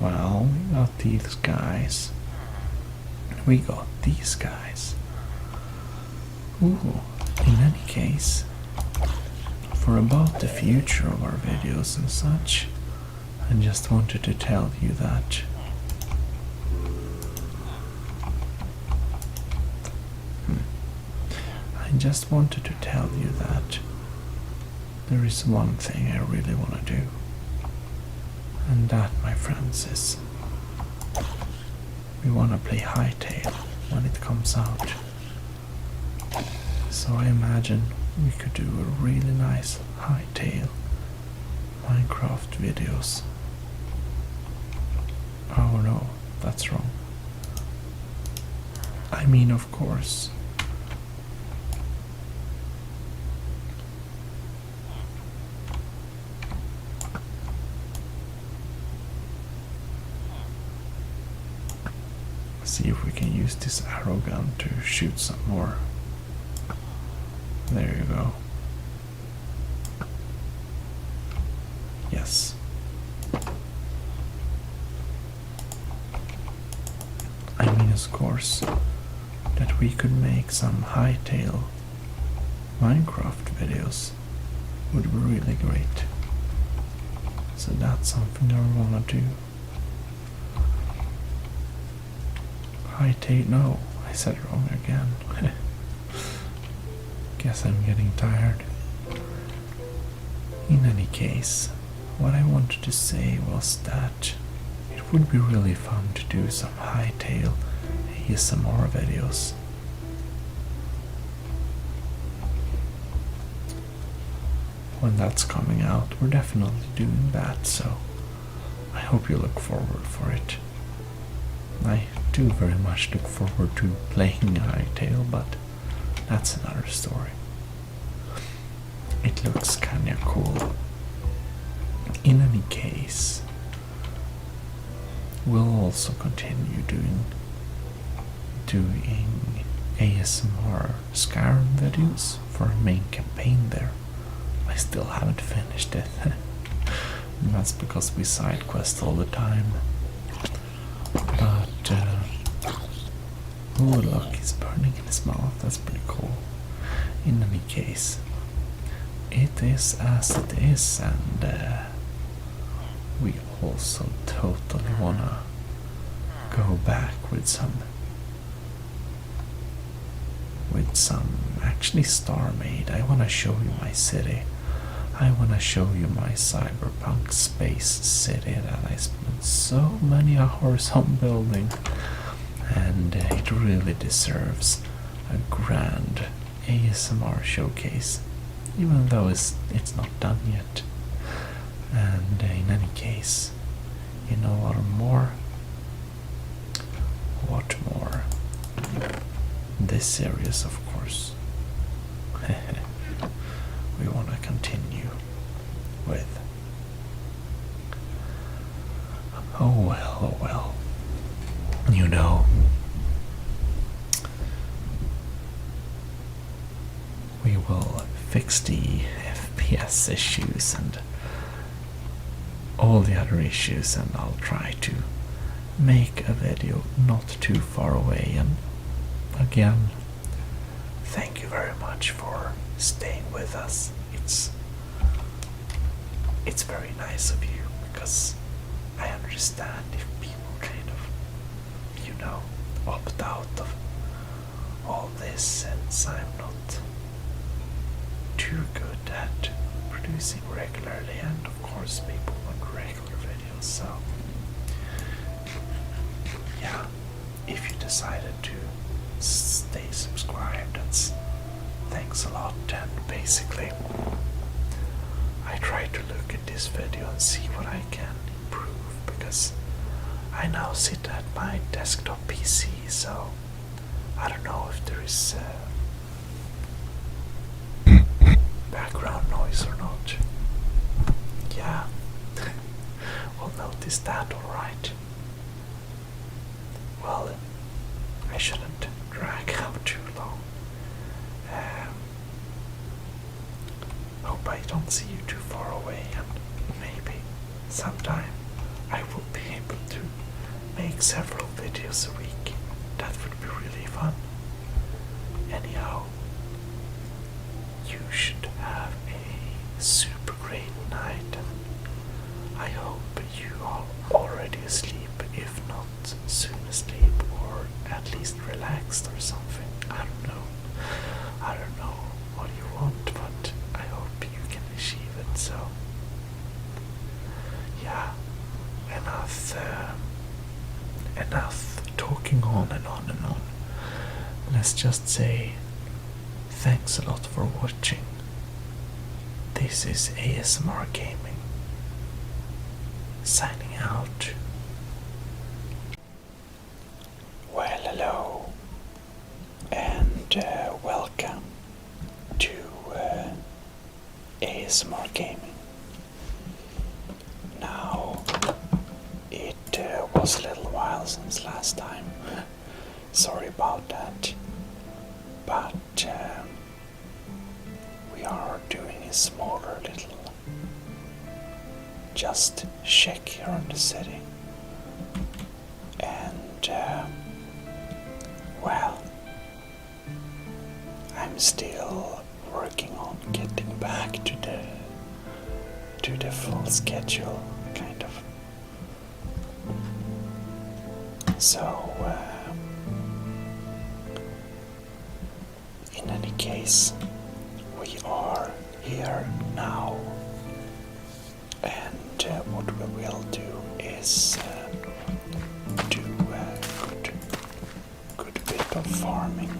Well, we got these guys. We got these guys. Ooh, in any case, for about the future of our videos and such, I just wanted to tell you that there is one thing I really want to do, and that, my friends, is we want to play Hightail when it comes out. So I imagine we could do a really nice Hightail Minecraft videos. Oh no, that's wrong. I mean, of course. See if we can use this arrow gun to shoot some more. There you go. Yes. I mean, of course, that we could make some Hightail Minecraft videos would be really great. So that's something I want to do. Hightail, no, I said it wrong again. Guess I'm getting tired. In any case, what I wanted to say was that it would be really fun to do some Hightail ASMR videos. When that's coming out, we're definitely doing that, so I hope you look forward for it. I do very much look forward to playing Hightail, but that's another story. it looks kinda cool. In any case, we'll also continue doing ASMR Skyrim videos for a main campaign there. I still haven't finished it. And that's because we side quest all the time. But oh look, he's burning in his mouth. That's pretty cool. In any case, it is as it is, and we also totally wanna go back with some actually Star Made. I wanna show you my city. I wanna show you my cyberpunk space city that I spent so many hours on building, and it really deserves a grand ASMR showcase, even though it's not done yet. And in any case, you know what more? What more? This series, of course. We want to continue with. Oh well. You know, we will fix the FPS issues and all the other issues, and I'll try to make a video not too far away. And again, thank you very much for staying with us. It's very nice of you, because I understand if people kind of, you know, opt out of all this, since I'm not too good at producing regularly, and of course people want regular videos. So yeah, if you decided to stay subscribed, that's thanks a lot. And basically I try to look at this video and see what I can improve, because I now sit at my desktop PC, so I don't know if there is background noise or not. Yeah, we'll notice that, alright. Well, I shouldn't drag out too long. Hope I don't see you too far away, and maybe sometime I will be able to make several videos a week. That would be really fun. Anyhow, you should have a super great night, and I hope you are already asleep, if not soon asleep, or at least relaxed or something. I don't know what you want, but I hope you can achieve it. So yeah, enough talking on and on and on. Let's just say thanks a lot for watching. This is ASMR Gaming, signing out. Well, hello, and welcome to ASMR Gaming. Now, it was a little while since last time. Sorry about that, but we are doing a smaller little just check here on the city, and well, I'm still working on getting back to the full schedule, kind of. So in any case, we are here now, and what we will do is do a good bit of farming,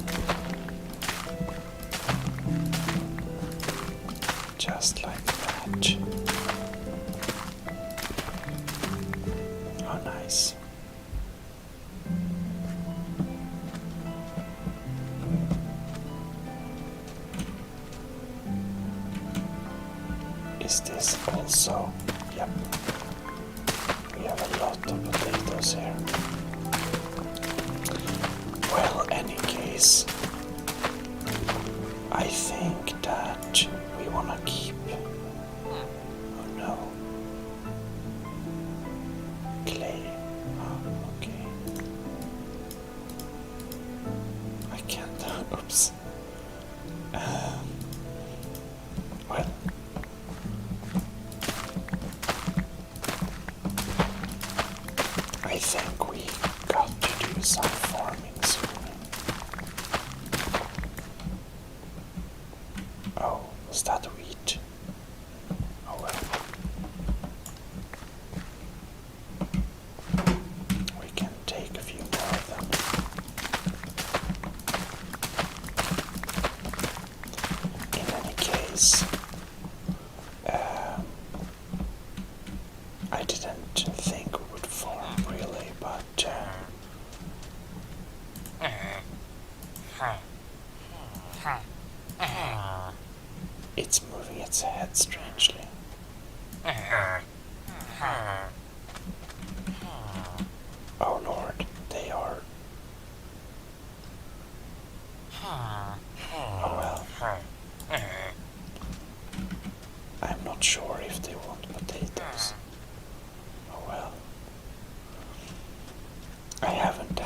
just like that. How nice. is also, yep, we have a lot of potatoes here. Well, any case, I think that we wanna keep, oh no, clay, oh, okay, I can't, oops, well, I think we got to do some farming soon. Oh, was that wheat? Oh well. We can take a few more of them. In any case, I didn't think we would farm really, but it's moving its head strangely. Oh Lord, they are. Oh well. I'm not sure if they want potatoes. Oh well. I haven't.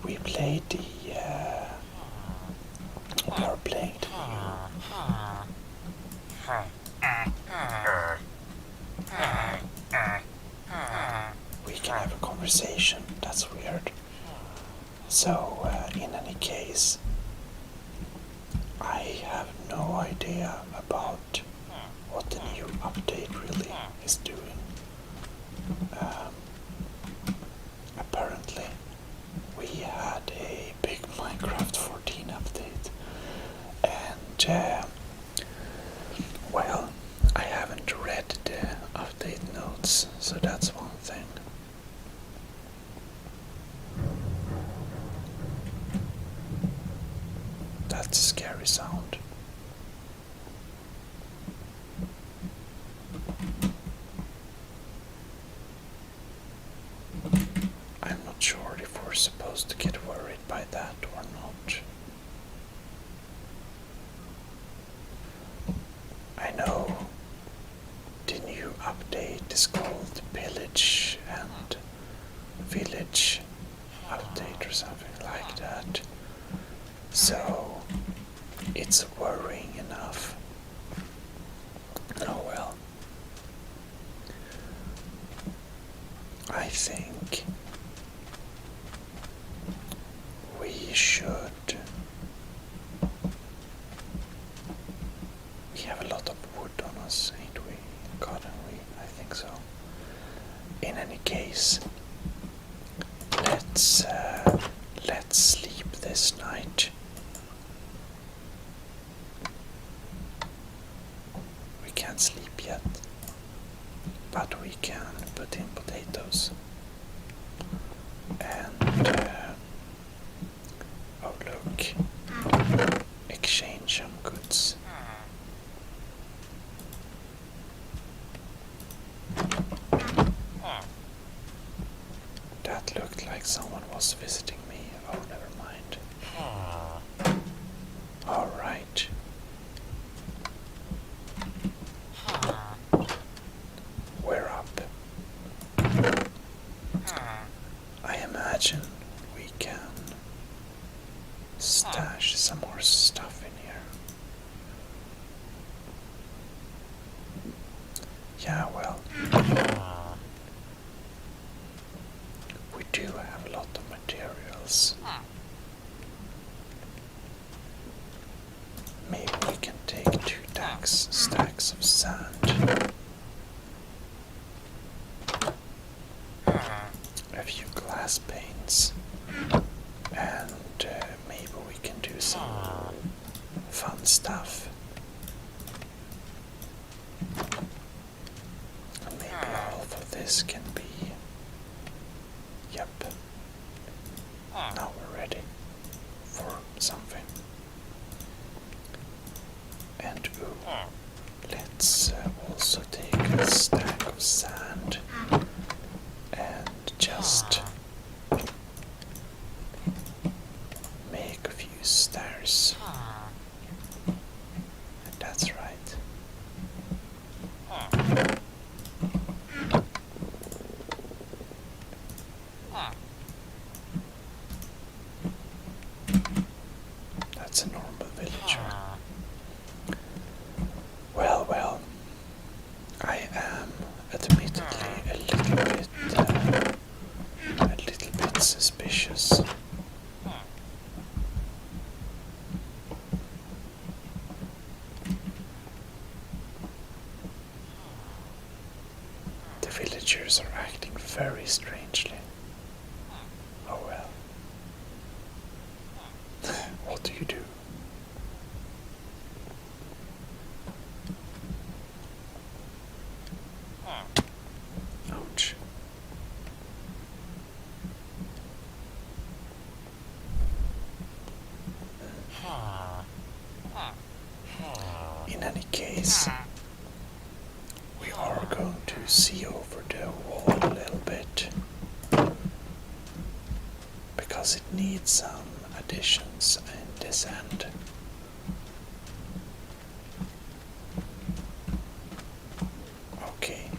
We played the. We are playing the we can have a conversation. That's weird. So, in any case, I have no idea about what the new update really is doing. Apparently, we had a big Minecraft 14 update, and well, I haven't read the update notes, so that's one thing. That's a scary sound. I'm not sure if we're supposed to get worried by that or not. I know the new update is called Pillage and Village update or something like that. So it's worrying enough. Oh well. I think we should. We have a lot of wood on us, ain't we? God, I think so. In any case, let's sleep this night. We can't sleep yet, but we can put in potatoes and oh look, exchange some goods. That looked like someone was visiting me. Oh, never mind. All right. We're up. I imagine we can stash some more stuff in here. Yeah, well, we do have a lot of materials. Maybe we can take 2 stacks of sand, a few glass panes, and maybe we can do some fun stuff. And maybe half of this can be. Yep. Now we're ready for something. And let's also take of sand and just make a few stairs. And that's right. That's a normal villager. Well, well, I am admittedly a little bit suspicious. The villagers are acting very strangely. Oh well. What do you do? Ouch. In any case, we are going to see over the wall a little bit because it needs some additions in this end. Okay.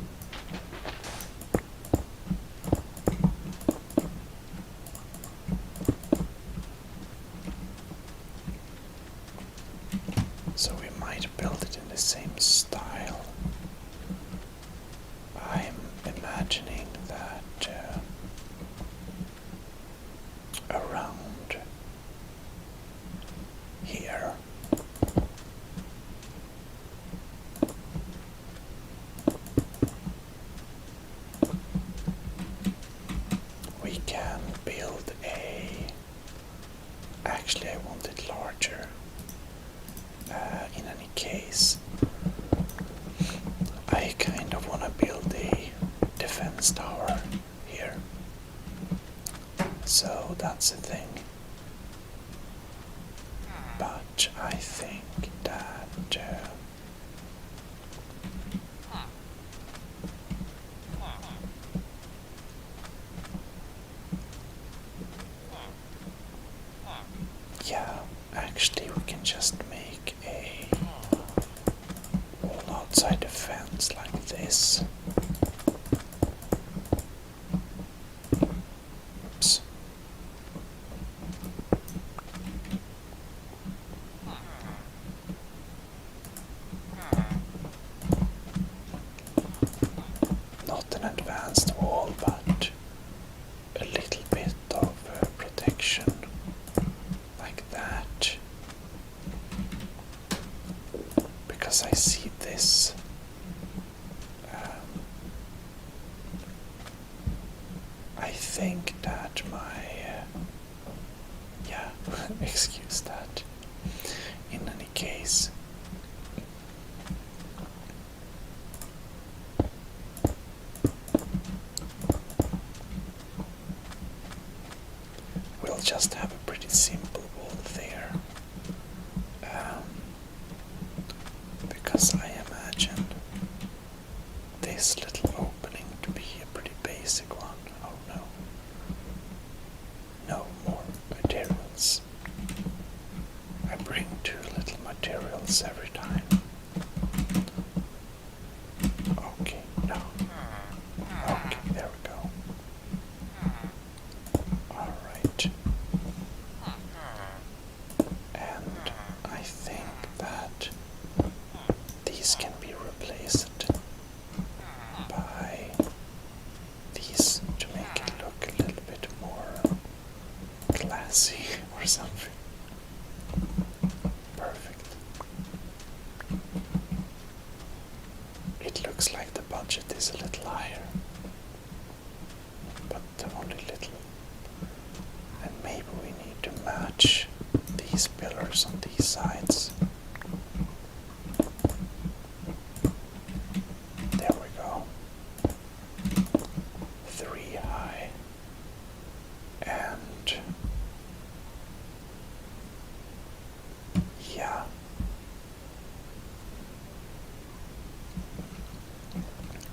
So we might build it in the same style. I'm imagining that around here we can build actually I want it larger. In any case, I kind of want to build a defense tower here. So that's a thing. But I think that yeah, actually we can just make a wall outside the fence like this. Oops. Not an advanced wall, but a little bit of protection like that. Because I see this I think that yeah, excuse that. In any case, we'll just have a pretty simple wall there. Because I imagine this little opening to be a pretty basic one. Oh no. No more materials. I bring too little materials every time. Okay, no. Okay, there we go. Alright. And I think that these can be replaced by these to make it look a little bit more classy or something. Perfect. It looks like the budget is a little higher, but only little. And maybe we need to match these pillars on these sides. There we go. 3 high. And yeah.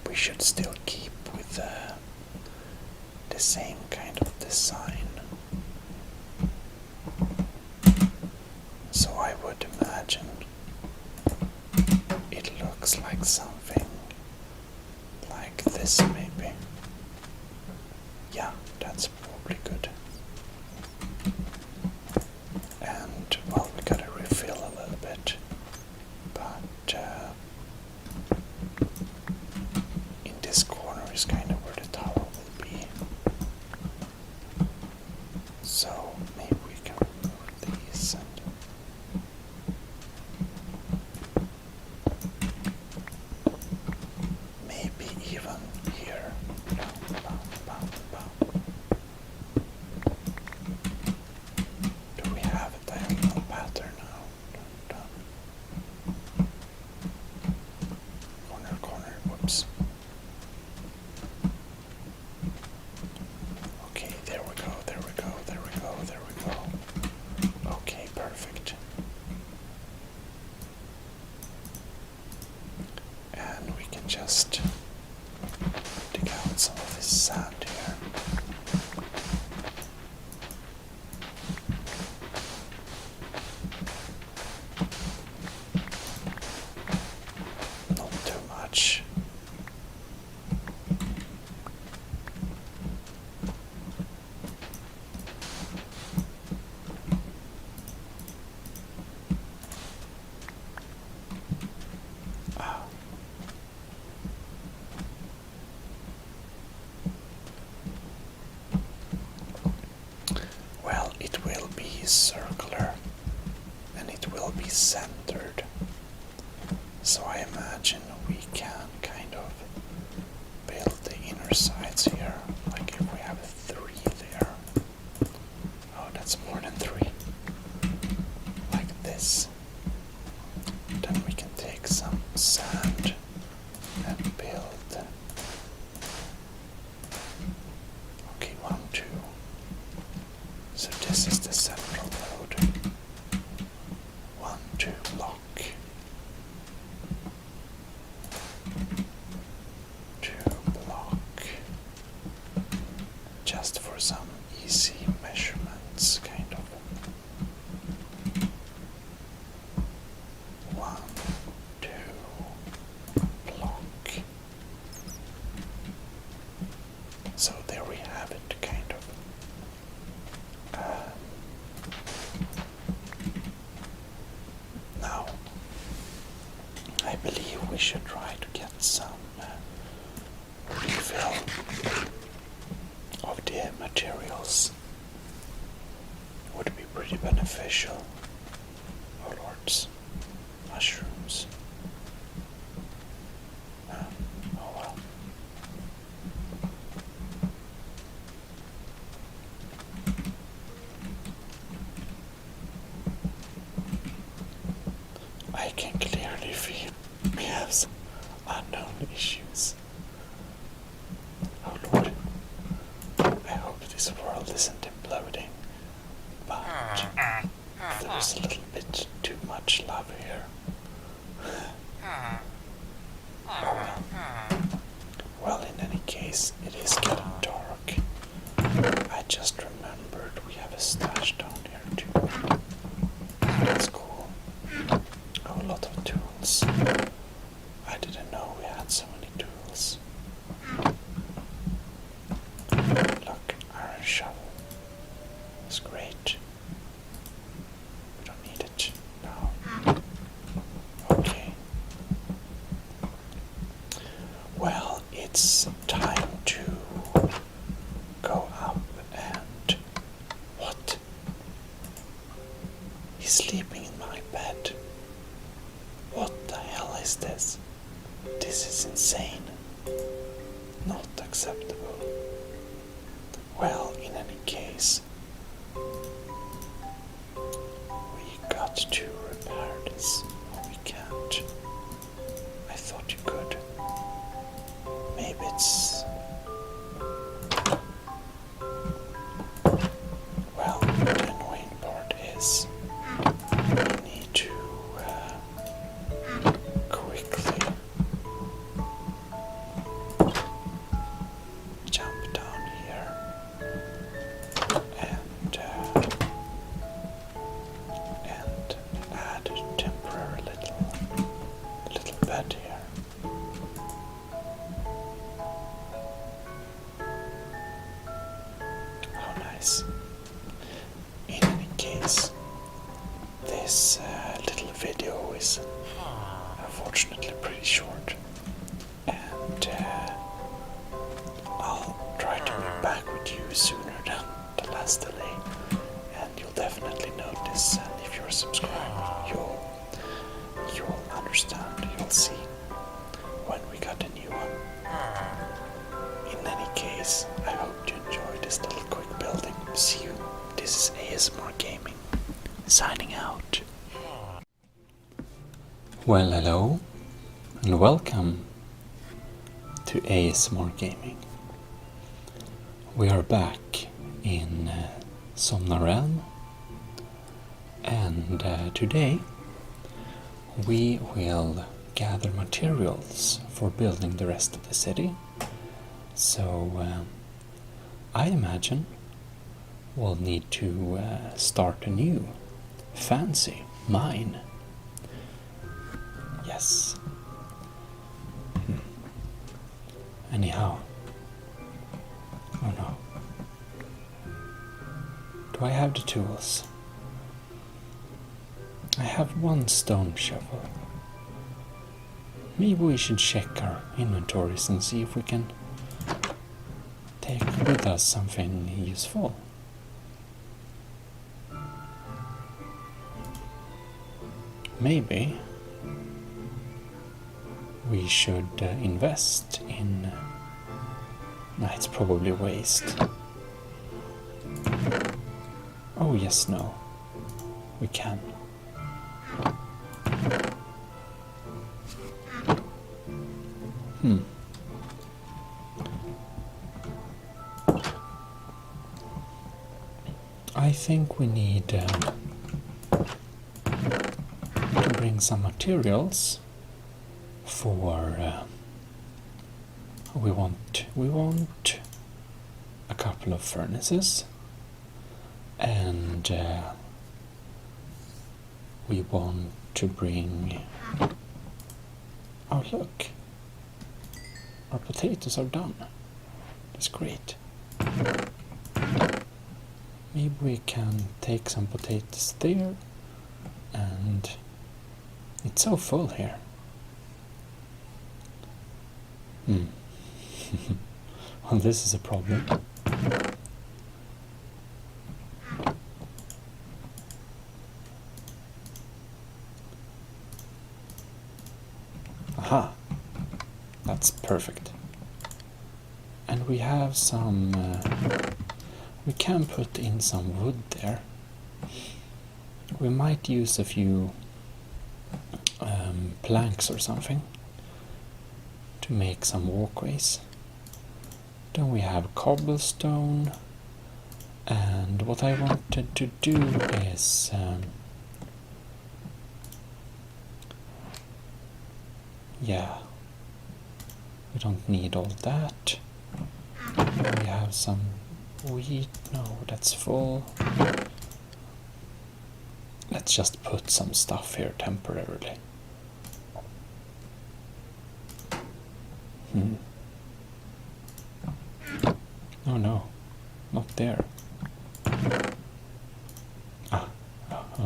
We should still keep with the same kind of design. So I would imagine it looks like something like this maybe. Yeah, that's probably good. And well, we gotta refill a little bit, but in this corner is kind of where the tower will be. So maybe we can remove these and maybe even here. Do we have a diagonal pattern now? Corner, corner, whoops. Okay, there we go, there we go, there we go, there we go. Okay, perfect. And we can just dig out some of this sand here. Not too much. Ah. Well, it will be circular and it will be centered. So I imagine we can kind of build the inner sides here, like if we have 3 there. Oh, that's more than 3. Like this. Then we can take some sand and build. Okay, 1, 2. So this is the central node. 1, 2 block. 2 block. Just for some easy measurements, kind of. 1, 2 block. So there we have it, kind of. Now, I believe we should try to get some refill of the materials. Would be pretty beneficial. Oh lords, mushrooms. Oh well. I can clearly feel we have some unknown issues. Oh lord. I hope this world isn't imploding. But there's a little bit too much love here. Oh well. Well, in any case, it is getting dark. I just remembered we have a stash down here too. That's cool. Oh, a lot of tools. I didn't know we had so many tools. Look, iron shovel. It's great. We don't need it now. Okay. Well, it's time to go up and... What? He's sleeping in my bed. What the hell is this? This is insane. Not acceptable. Well, in any case, we got to repair this. We can't. I thought you could. Maybe it's... Well, the annoying part is we need to quickly this little video is unfortunately pretty short, and I'll try to be back with you sooner than the last delay, and you'll definitely notice, and if you're subscribed, you'll understand, you'll see when we got a new one. In any case, I hope you enjoyed this little quick building. See you. This is ASMR Gaming, signing out. Well, hello, and welcome to ASMR Gaming. We are back in Somnarealm, and today we will gather materials for building the rest of the city. So I imagine we'll need to start a new fancy mine. Yes. Anyhow. Oh no. Do I have the tools? I have one stone shovel. Maybe we should check our inventories and see if we can take with us something useful. Maybe we should invest in... No, it's probably waste. Oh yes, no. We can. I think we need to bring some materials for we want a couple of furnaces, and we want to bring... Oh look, our potatoes are done. That's great. Maybe we can take some potatoes there, and it's so full here. Well, this is a problem. Aha! That's perfect. And we have some... we can put in some wood there. We might use a few planks or something to make some walkways. Then we have cobblestone, and what I wanted to do is yeah, we don't need all that. We have some wheat. No, that's full. Let's just put some stuff here temporarily. Oh no, not there. Oh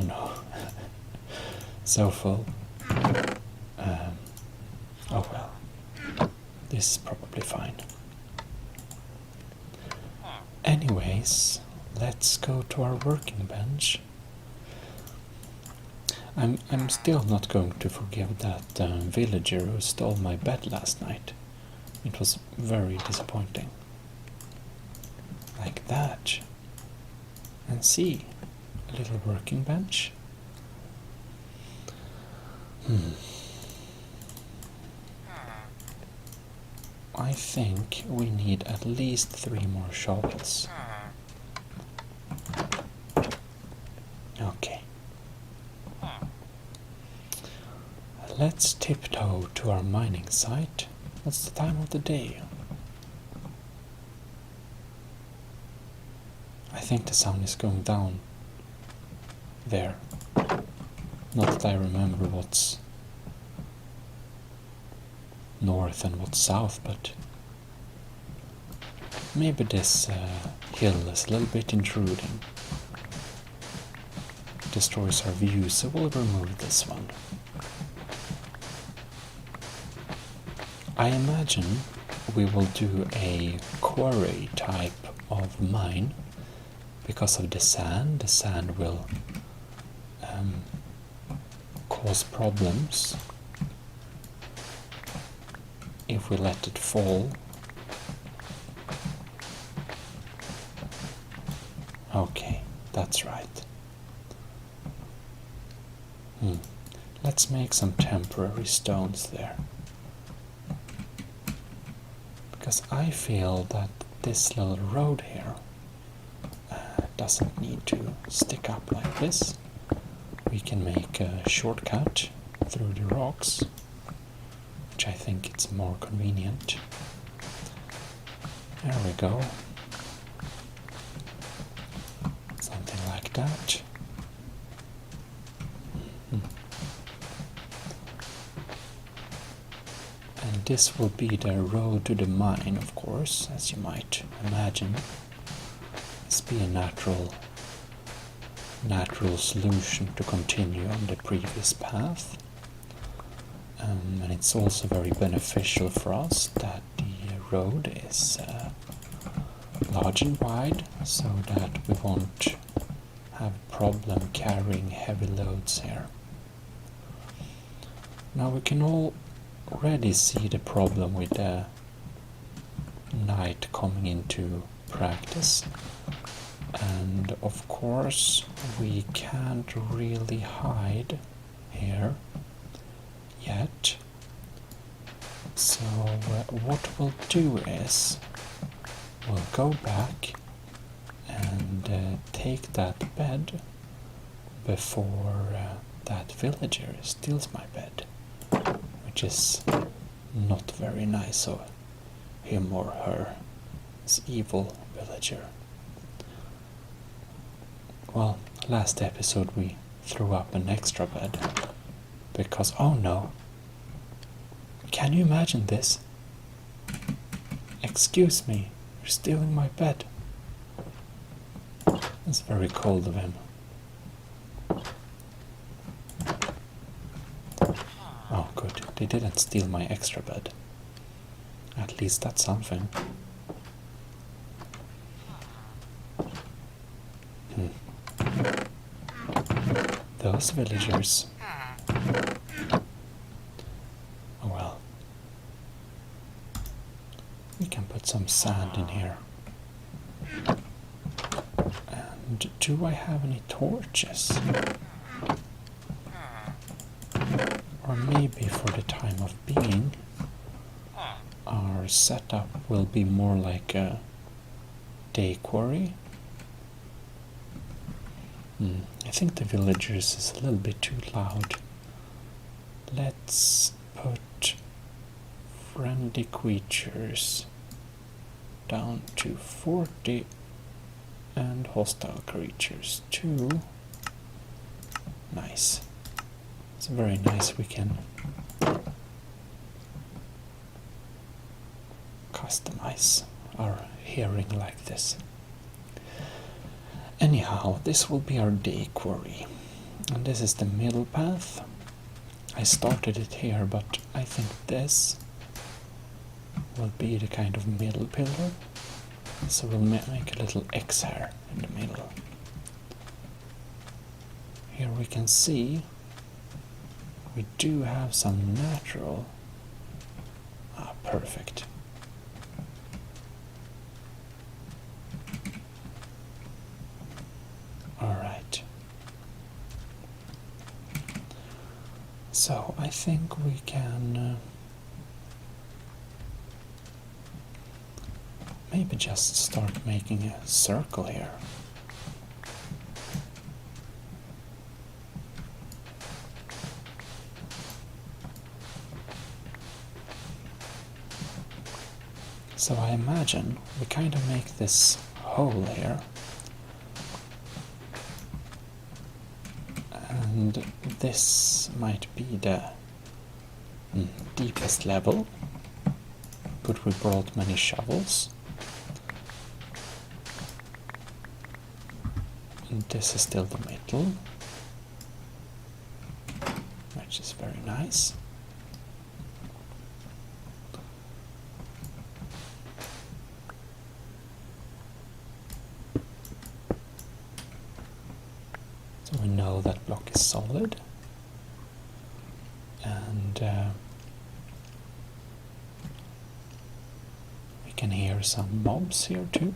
no. So full. Oh well. This is probably fine. Anyways, let's go to our working bench. I'm still not going to forgive that villager who stole my bed last night. It was very disappointing. Like that. And see, a little working bench. I think we need at least 3 more shovels. Okay. Let's tiptoe to our mining site. What's the time of the day? I think the sun is going down there. Not that I remember what's north and what's south, but Maybe this hill is a little bit intruding. Destroys our view, so we'll remove this one. I imagine we will do a quarry type of mine because of the sand. The sand will cause problems if we let it fall. Okay, that's right. Let's make some temporary stones there. Because I feel that this little road here doesn't need to stick up like this. We can make a shortcut through the rocks, which I think it's more convenient. There we go. Something like that. And this will be the road to the mine, of course, as you might imagine. This be a natural solution to continue on the previous path. And it's also very beneficial for us that the road is large and wide, so that we won't have a problem carrying heavy loads here. Now we can already see the problem with the night coming into practice, and of course we can't really hide here yet. So what we'll do is we'll go back and take that bed before that villager steals my bed, which is not very nice of him or her, this evil villager. Well, last episode we threw up an extra bed because, oh no, can you imagine this? Excuse me, you're stealing my bed. It's very cold of him. Oh good, they didn't steal my extra bed. At least that's something. Those villagers. Oh well. We can put some sand in here. And do I have any torches? Or maybe for the time of being, our setup will be more like a day quarry. I think the villagers is a little bit too loud. Let's put friendly creatures down to 40 and hostile creatures 2. Nice. It's very nice we can customize our hearing like this. Anyhow, this will be our day quarry, and this is the middle path. I started it here, but I think this will be the kind of middle pillar, so we'll make a little X here in the middle. Here we can see we do have some natural. Perfect. Alright. So I think we can maybe just start making a circle here. So I imagine we kind of make this hole here. And this might be the deepest level, but we brought many shovels. And this is still the middle, which is very nice. So we know that block is solid, and we can hear some mobs here too.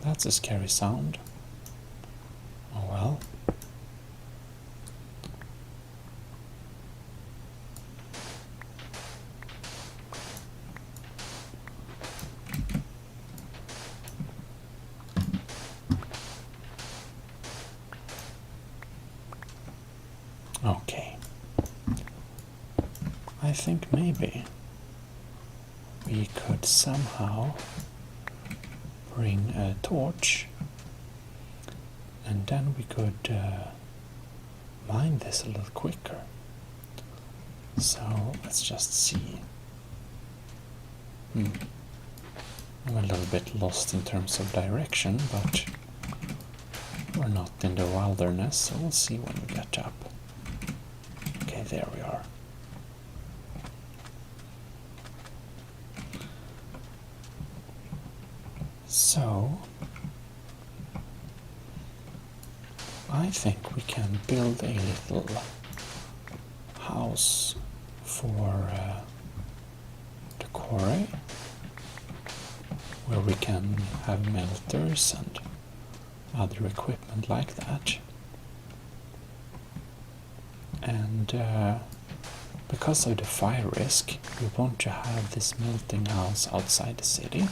That's a scary sound. Oh well. Okay. I think maybe we could somehow bring a torch, and then we could mine this a little quicker. So let's just see. I'm a little bit lost in terms of direction, but we're not in the wilderness, so we'll see when we get up. Okay, there we are. So, I think we can build a little house for the quarry, where we can have melters and other equipment like that. And because of the fire risk, we want to have this melting house outside the city.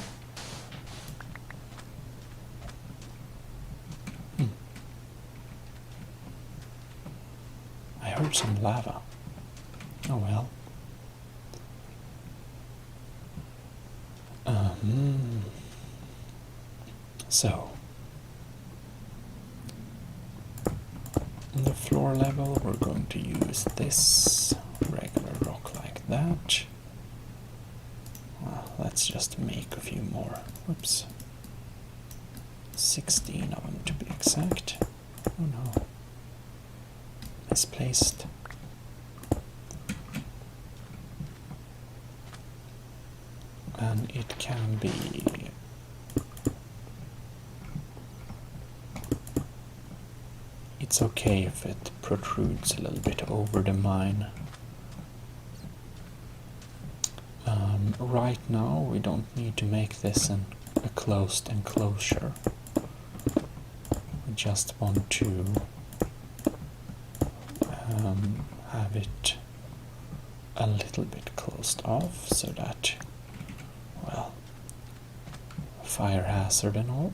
I heard some lava. Oh well. So, on the floor level, we're going to use this regular rock like that. Well, let's just make a few more. Whoops. 16 of them to be exact. Oh no. Misplaced. And it can be it's okay if it protrudes a little bit over the mine. Right now we don't need to make this a closed enclosure. We just want to have it a little bit closed off so that, well, fire hazard and all.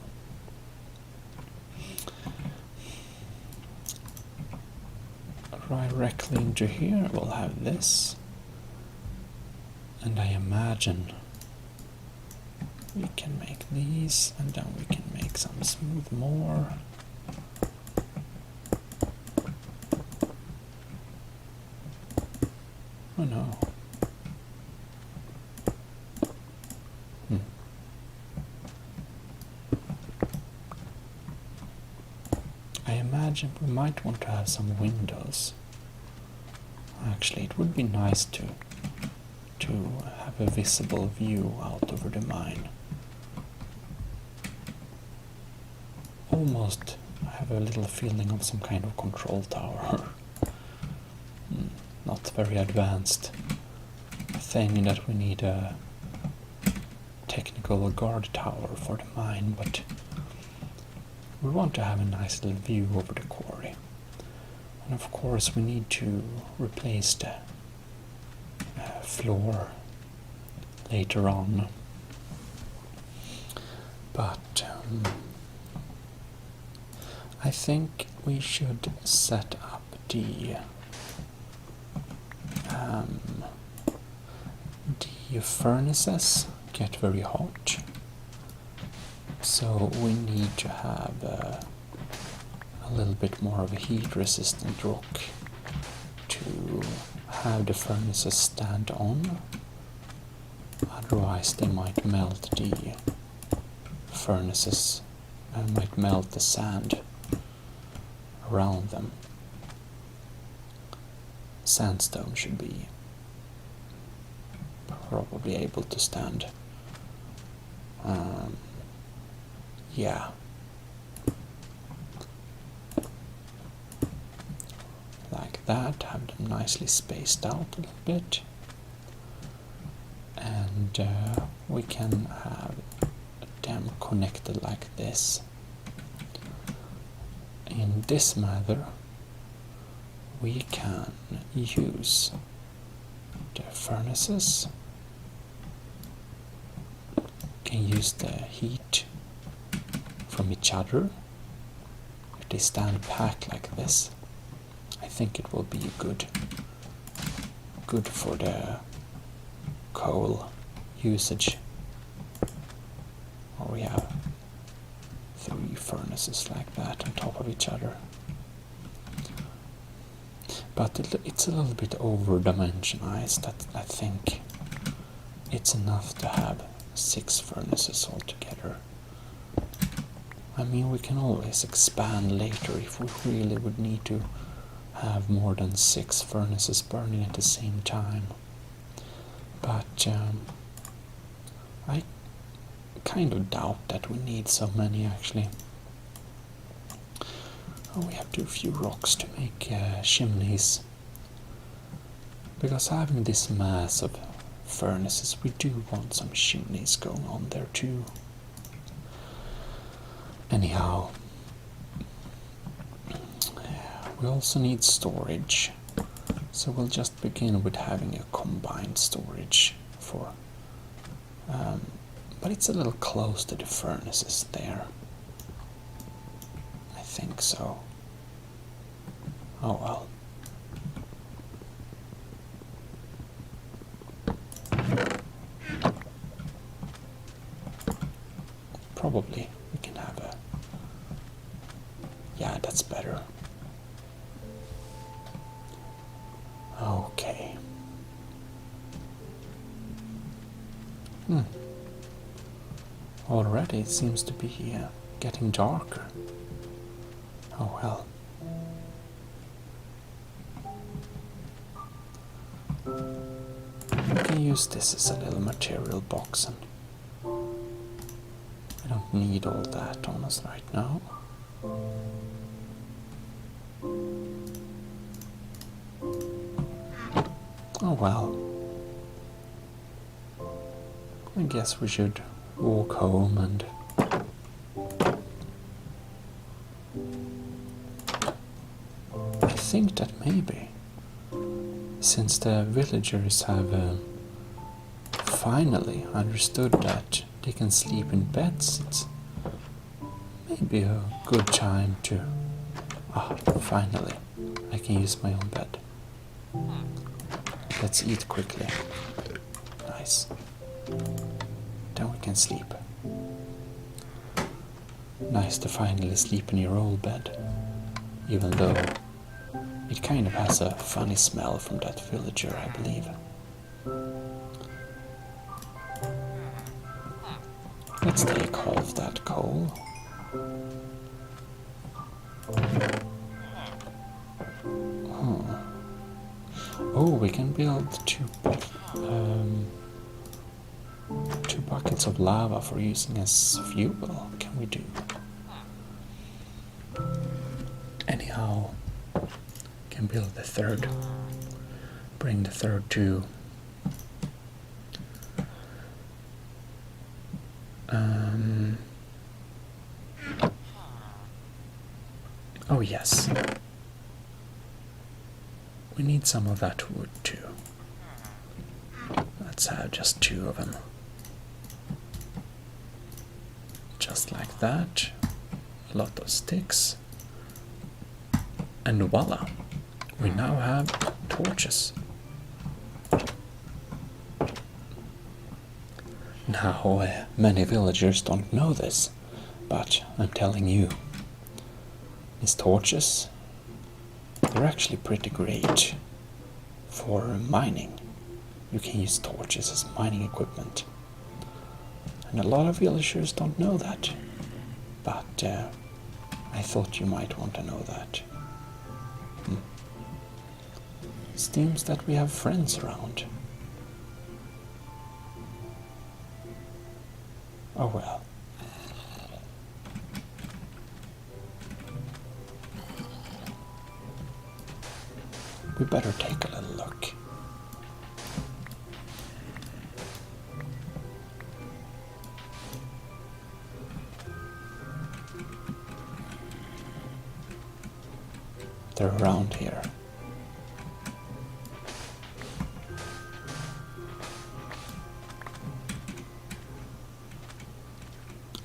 Directly into here we'll have this, and I imagine we can make these, and then we can make some smooth more. Oh no. I imagine we might want to have some windows. Actually, it would be nice to have a visible view out over the mine. Almost have a little feeling of some kind of control tower. Not very advanced thing that we need a technical guard tower for the mine, but we want to have a nice little view over the quarry. And of course we need to replace the floor later on. But I think we should set up the furnaces get very hot. So we need to have a little bit more of a heat resistant rock to have the furnaces stand on, otherwise they might melt the furnaces and might melt the sand around them. Sandstone should be probably able to stand. Yeah. Like that, have them nicely spaced out a little bit. And we can have them connected like this. In this manner, we can use the furnaces, can use the heat from each other. If they stand packed like this, I think it will be good for the coal usage. Or we have 3 furnaces like that on top of each other. But it's a little bit over-dimensionized. I think it's enough to have 6 furnaces altogether. I mean, we can always expand later if we really would need to have more than 6 furnaces burning at the same time. But I kind of doubt that we need so many actually. Oh, we have too few rocks to make chimneys. Because having this mass of furnaces, we do want some chimneys going on there too. Anyhow, we also need storage. So we'll just begin with having a combined storage for... but it's a little close to the furnaces there. I think so. Oh well. Probably we can have a... Yeah, that's better. Okay. Already it seems to be getting darker. Oh well. We can use this as a little material box, and I don't need all that on us right now. Oh well. I guess we should walk home and I think that maybe since the villagers have finally understood that they can sleep in beds, it's maybe a good time to... finally, I can use my own bed. Let's eat quickly. Nice. Then we can sleep. Nice to finally sleep in your old bed, even though it kind of has a funny smell from that villager, I believe. Let's take half that coal. Oh, we can build two buckets of lava for using as fuel. Can we do? Anyhow, can build the third. Bring the third too. Oh yes. We need some of that wood too. Let's have just 2 of them. Just like that. A lot of sticks. And voila! We now have torches. Now, many villagers don't know this, but I'm telling you, these torches, they're actually pretty great for mining. You can use torches as mining equipment. And a lot of villagers don't know that. But I thought you might want to know that. Seems that we have friends around. Oh well. We better take a little look. They're around here.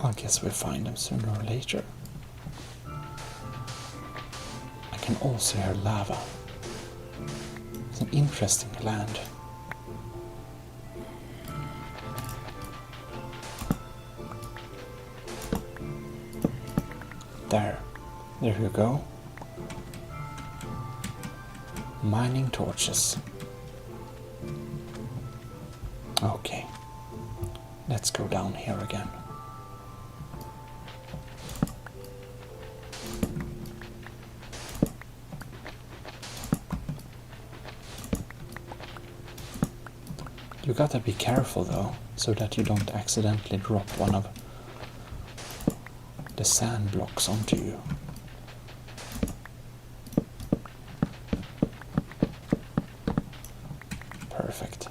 I guess we'll find them sooner or later. I can also hear lava. It's an interesting land. There you go. Mining torches. Okay, let's go down here again. You gotta be careful though, so that you don't accidentally drop one of the sand blocks onto you. Perfect.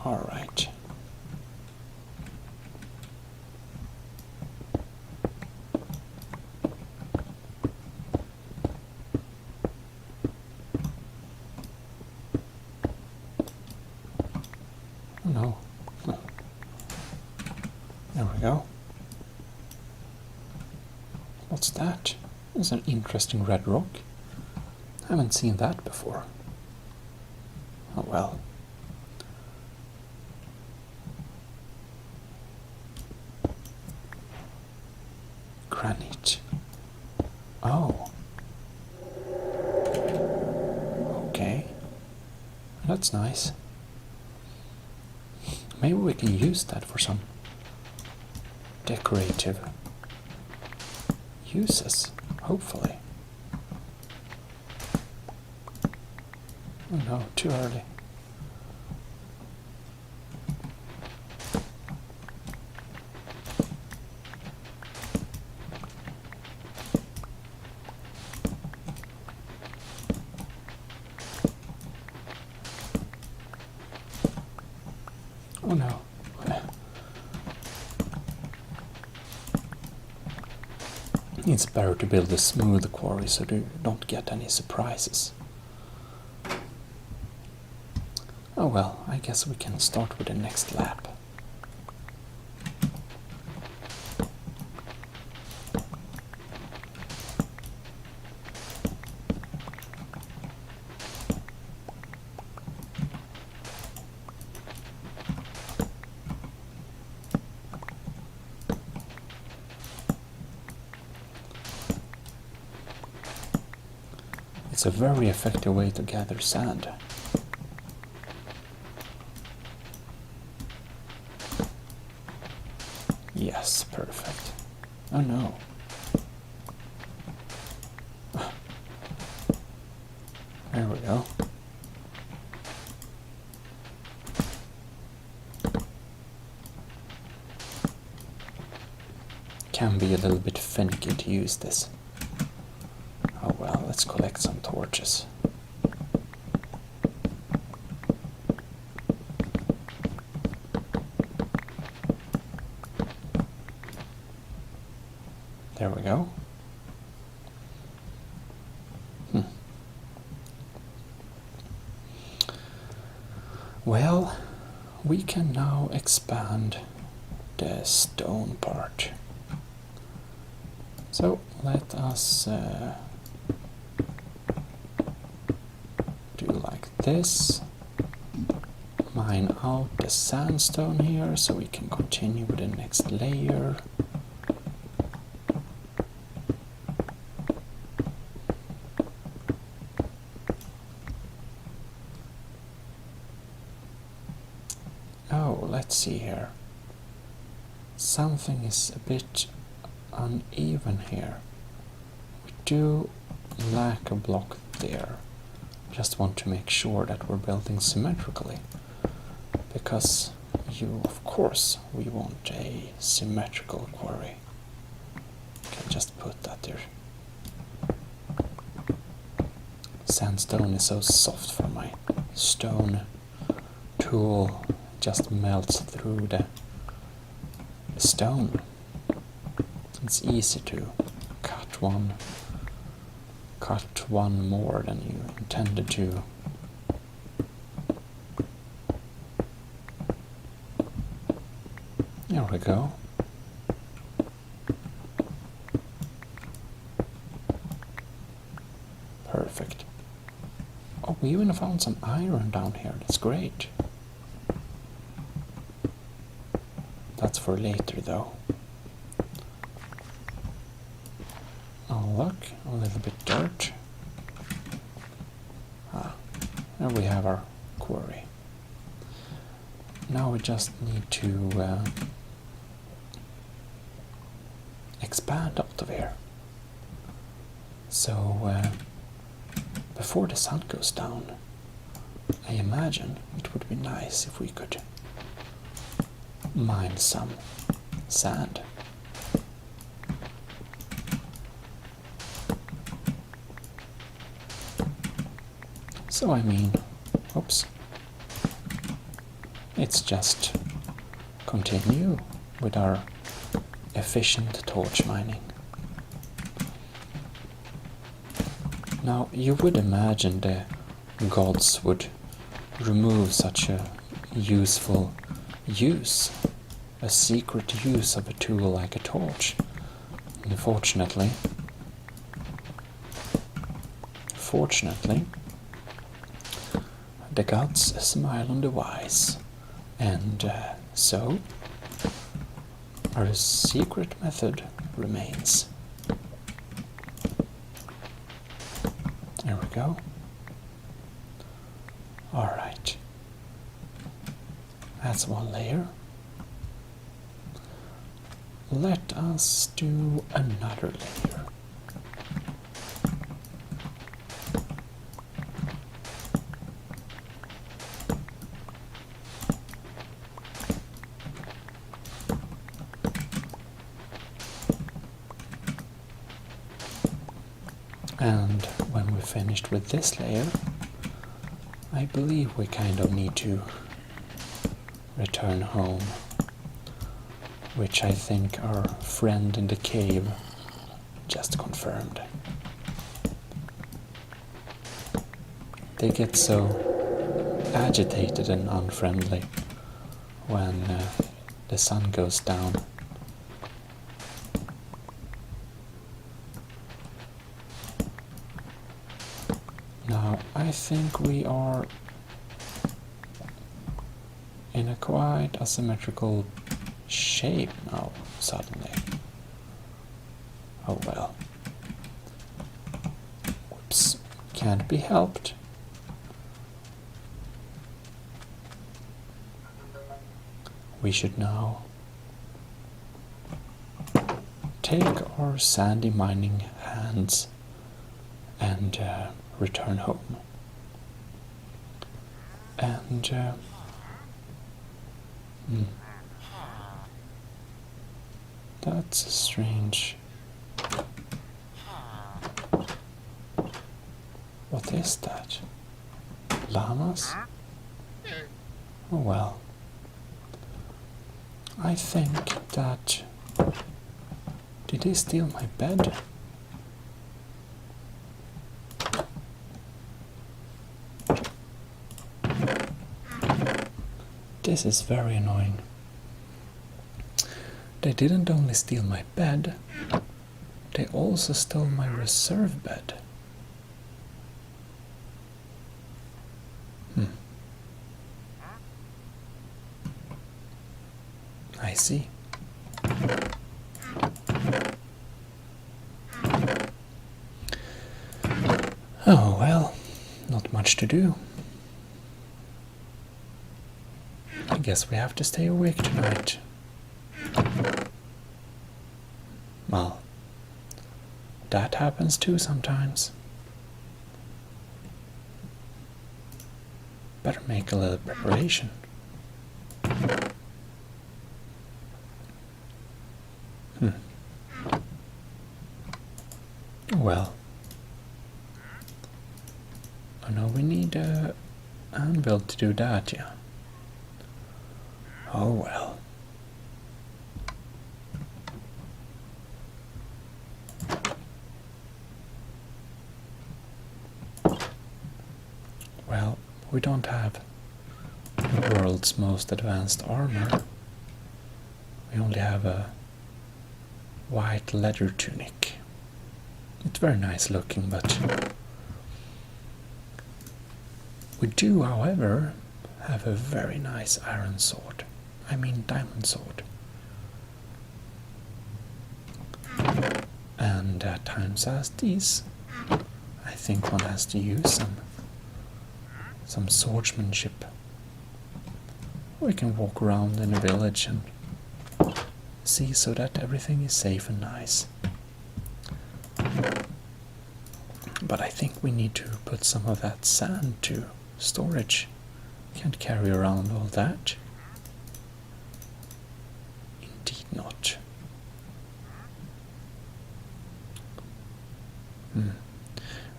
All right. Oh no. There we go. What's that? It's an interesting red rock. I haven't seen that before. Oh well. Granite. Oh. Okay. That's nice. Maybe we can use that for some decorative uses, hopefully. Oh no, too early. Oh no. It's better to build a smooth quarry so you don't get any surprises. Oh well, I guess we can start with the next lap. It's a very effective way to gather sand. Yes, perfect. Oh no. There we go. Can be a little bit finicky to use this. Oh well, let's collect some torches. There we go. Well, we can now expand the stone part. So let us do like this. mine out the sandstone here so we can continue with the next layer. Oh, let's see here. Something is a bit uneven here. We do lack a block there. Just want to make sure that we're building symmetrically, because of course we want a symmetrical quarry. Okay, just put that there. Sandstone is so soft for my stone tool, it just melts through the stone. It's easy to cut one more than you intended to. There we go. Perfect. Oh, we even found some iron down here. That's great. That's for later though. Oh look, a little bit dirt. There we have our quarry. Now we just need to expand out of here. So before the sun goes down, I imagine it would be nice if we could mine some sand. So I mean, oops, it's just continue with our efficient torch mining. Now you would imagine the gods would remove such a useful use, a secret use of a tool like a torch. Unfortunately, the gods smile on the wise, and so our secret method remains. There we go. Alright. That's one layer. Let us do another layer. And when we're finished with this layer, I believe we kind of need to return home, which I think our friend in the cave just confirmed. They get so agitated and unfriendly when the sun goes down. Now, I think we are in a quite asymmetrical shape now, suddenly. Oh well. Whoops, can't be helped. We should now take our sandy mining hands and return home. And that's strange. What is that? Llamas? Oh well. I think that... Did they steal my bed? This is very annoying. They didn't only steal my bed, they also stole my reserve bed. I see. Oh well, not much to do. I guess we have to stay awake tonight. Well, that happens too sometimes. Better make a little preparation. Well, oh no, we need a anvil to do that, yeah. Oh well. Well, we don't have the world's most advanced armor. We only have a white leather tunic. It's very nice looking, but we do, however, have a very nice iron sword. I mean diamond sword. And at times as these, I think one has to use some swordsmanship. We can walk around in a village and see so that everything is safe and nice. But I think we need to put some of that sand to storage. Can't carry around all that. Indeed not.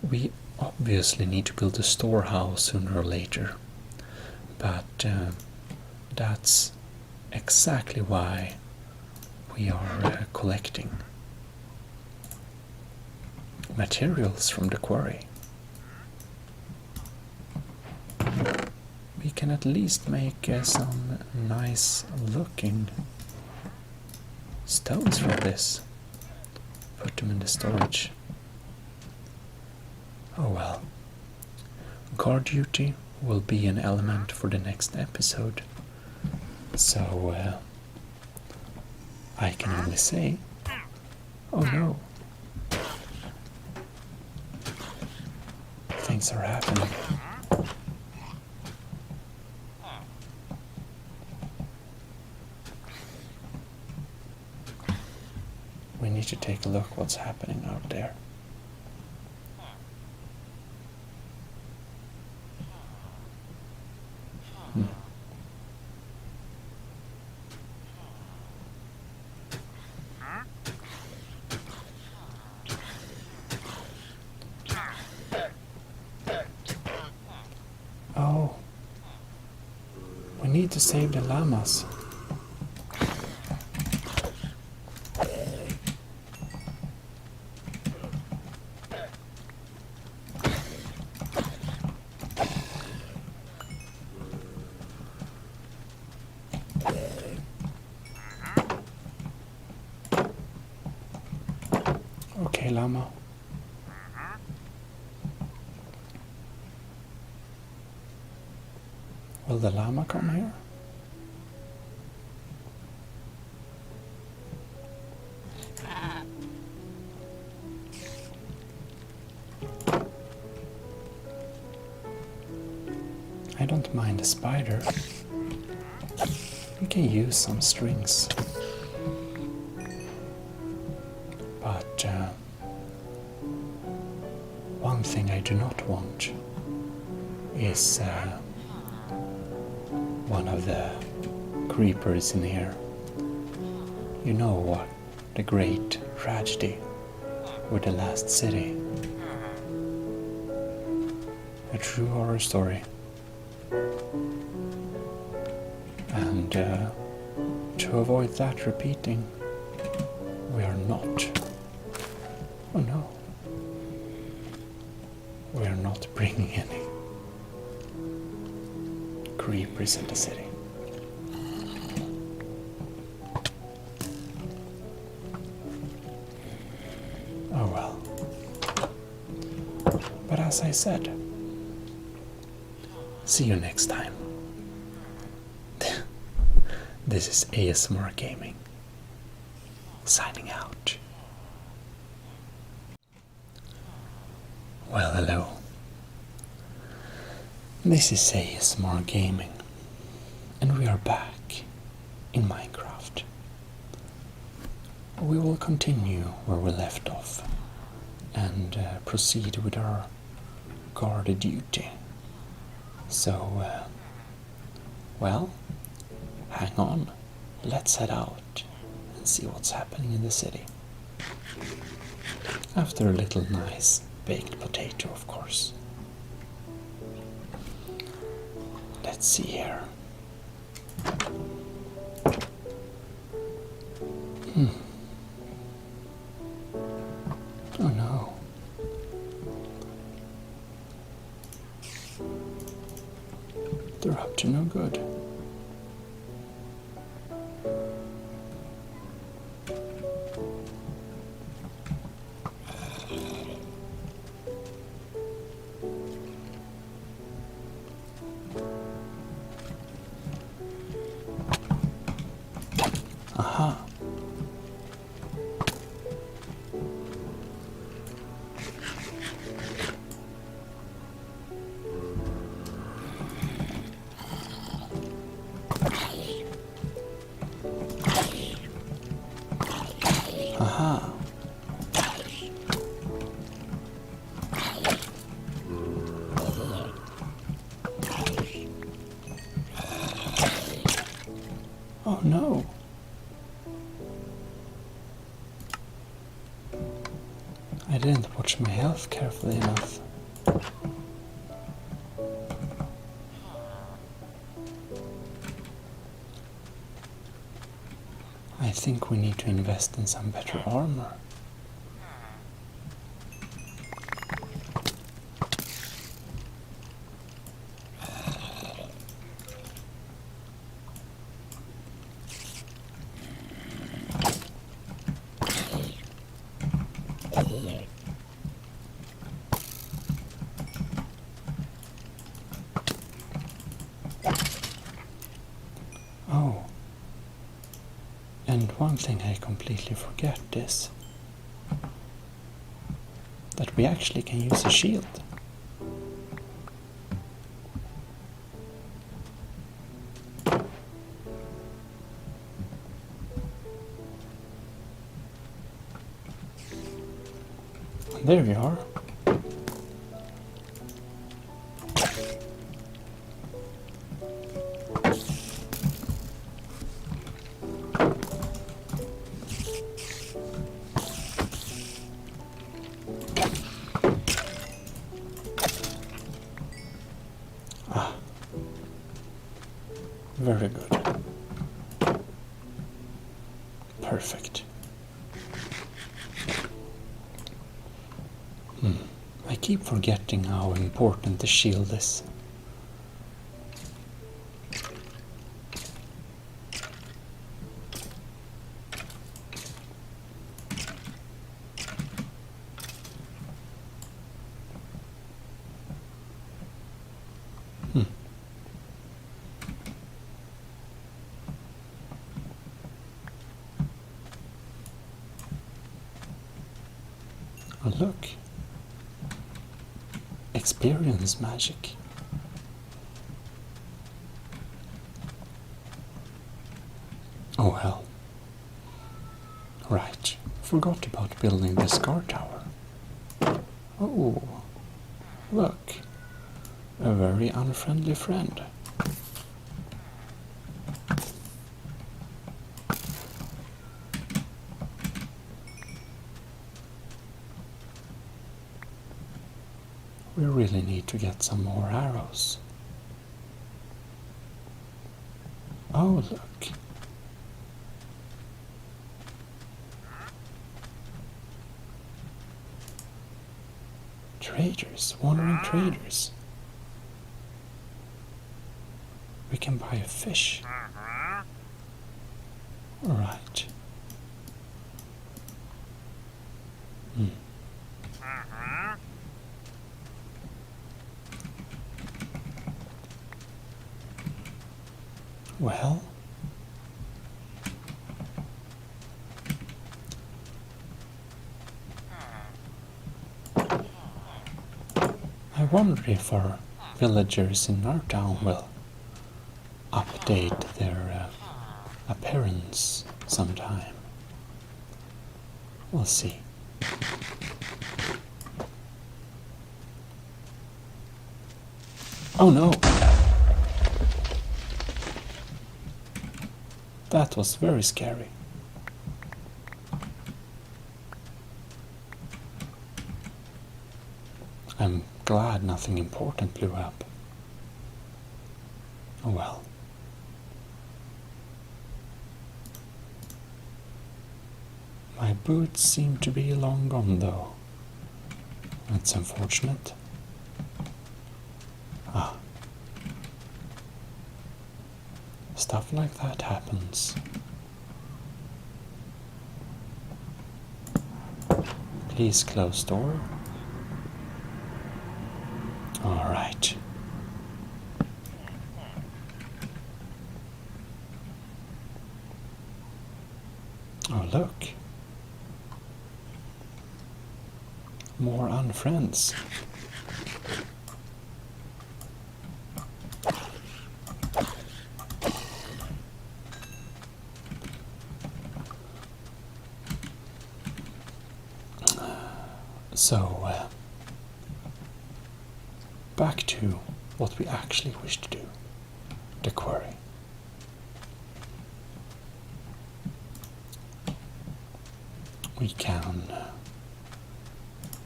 We obviously need to build a storehouse sooner or later. But that's exactly why we are collecting materials from the quarry. We can at least make some nice looking stones from this. Put them in the storage. Oh well. Guard duty will be an element for the next episode. So I can only say, oh no. Things are happening. We need to take a look what's happening out there. Oh, we need to save the llamas. Okay, llama. Will the llama come here? I don't mind a spider. We can use some strings. But one thing I do not want is one of the creepers in here. You know what? The great tragedy with the last city. A true horror story. And to avoid that repeating, we are not. Oh no. We are not bringing any creepers in the city. Oh well. But as I said, see you next time. The This is ASMR Gaming, signing out. Well, hello. This is ASMR Gaming, and we are back in Minecraft. We will continue where we left off and proceed with our guard duty. So, well, hang on, let's head out and see what's happening in the city. After a little nice baked potato, of course. Let's see here. Oh no. They're up to no good. Aha. Aha. Oh no. I didn't watch my health carefully enough. I think we need to invest in some better armor. Oh. And one thing I completely forget is that we actually can use a shield. There we are. Very good. Perfect. I keep forgetting how important the shield is. Oh, look. Experience magic. Oh well. Right. Forgot about building the Scar Tower. Oh. Look. A very unfriendly friend. We really need to get some more arrows. Oh, look. Traders, wandering traders. We can buy a fish. All right. Well, wonder if our villagers in our town will update their appearance sometime. We'll see. Oh no! That was very scary. I'm glad nothing important blew up. Oh well. My boots seem to be long gone though. That's unfortunate. Ah. Stuff like that happens. Please close door. Alright. Oh look. More unfriends. So, back to what we actually wish to do, the quarry. We can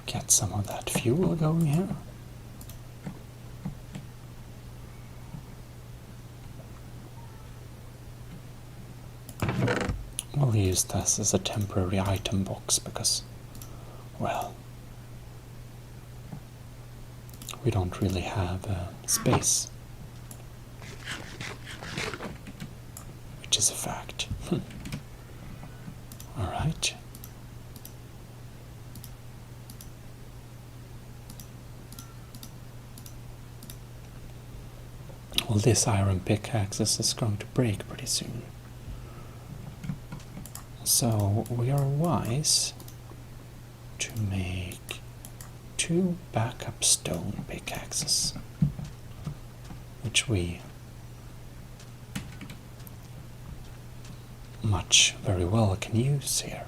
get some of that fuel going here. We'll use this as a temporary item box because, well, we don't really have space, which is a fact. Alright. Well, this iron pickaxe is going to break pretty soon. So we are wise to make 2 backup stone pickaxes, which we very well can use here.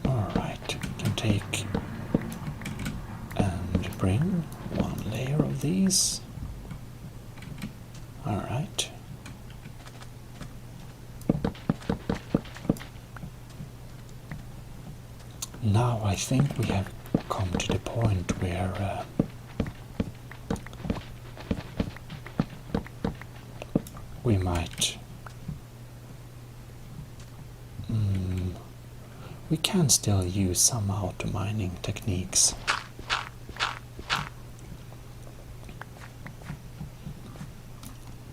Alright, we can take and bring 1 layer of these. Alright. Now I think we have come to the point where we might we can still use some auto mining techniques.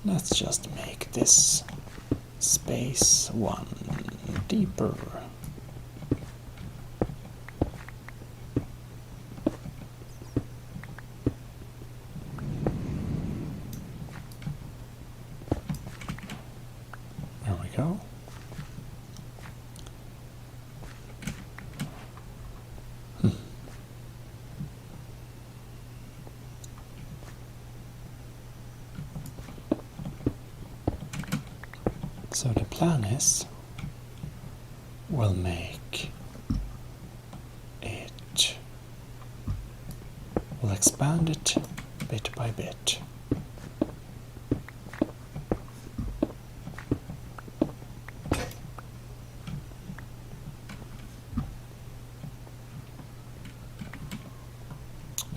Let's just make this space 1 deeper. There we go. So the plan is we'll make it, we'll expand it bit by bit.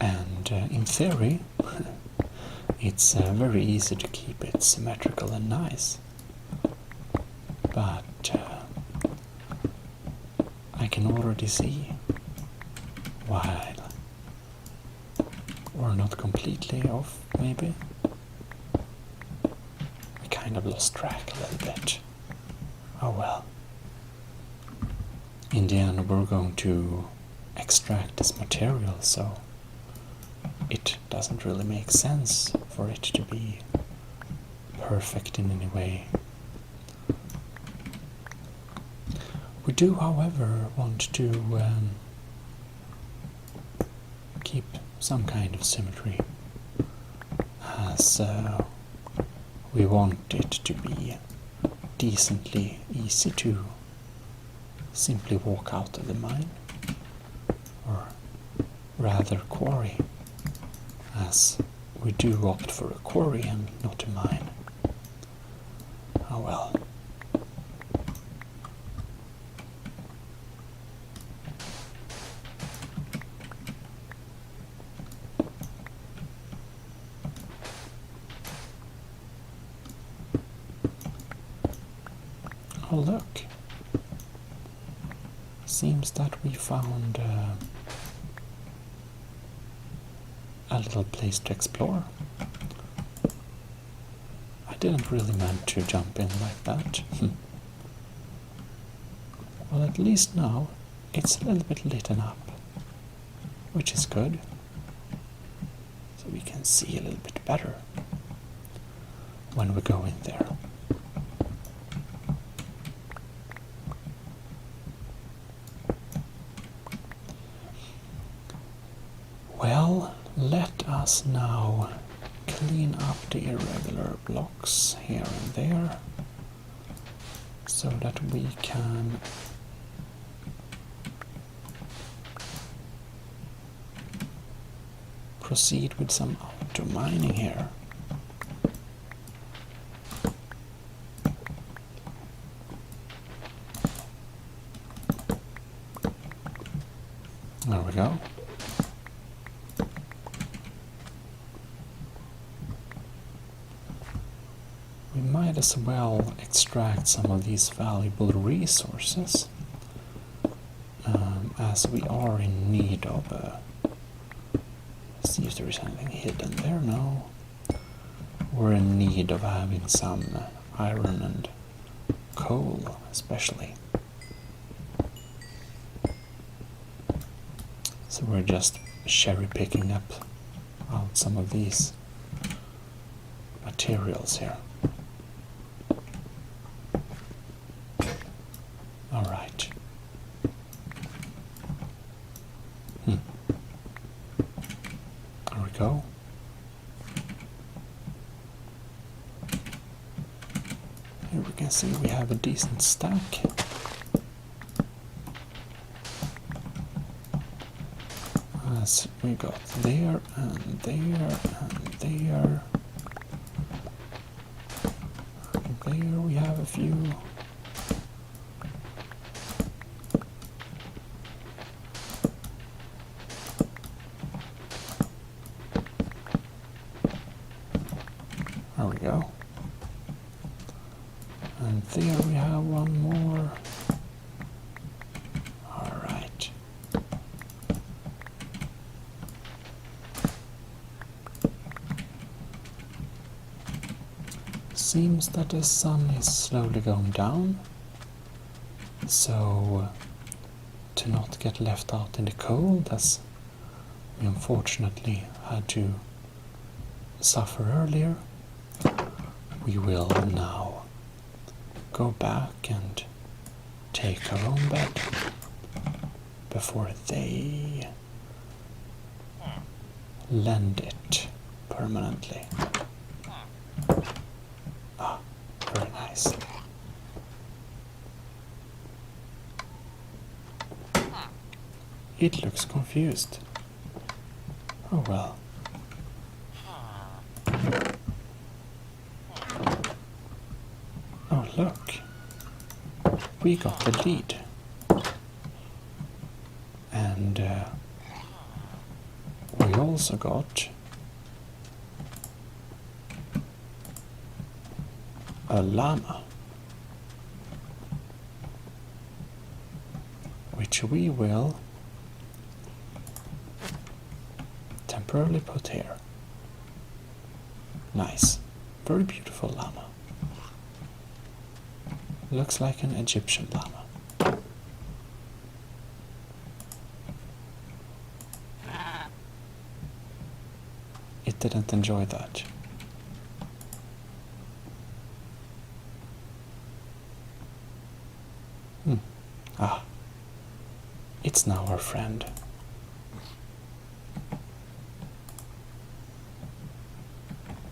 And in theory, it's very easy to keep it symmetrical and nice. But I can already see, while we're not completely off, maybe, I kind of lost track a little bit. Oh well. In the end, we're going to extract this material, so it doesn't really make sense for it to be perfect in any way. We do, however, want to keep some kind of symmetry, as we want it to be decently easy to simply walk out of the mine, or rather quarry, as we do opt for a quarry and not a mine. Oh well. Oh look, seems that we found a little place to explore. I didn't really meant to jump in like that. Well, at least now it's a little bit lit up, which is good, so we can see a little bit better when we go in there. Well, let us now clean up the irregular blocks here and there so that we can proceed with some auto mining here. There we go. We might as well extract some of these valuable resources, as we are in need of see if there is anything hidden there. No. We're in need of having some iron and coal, especially. So we're just cherry picking up out some of these materials here. Alright. There we go. Here we can see we have a decent stack. As we got there and there and there. And there we have a few. There we go. And there we have one more. Alright. Seems that the sun is slowly going down. So, to not get left out in the cold, as we unfortunately had to suffer earlier, we will now go back and take our own bed before they lend it permanently. Ah, very nice. It looks confused. Oh well. Oh look, we got the lead, and we also got a llama, which we will temporarily put here. Nice, very beautiful llama. Looks like an Egyptian llama. It didn't enjoy that. It's now our friend.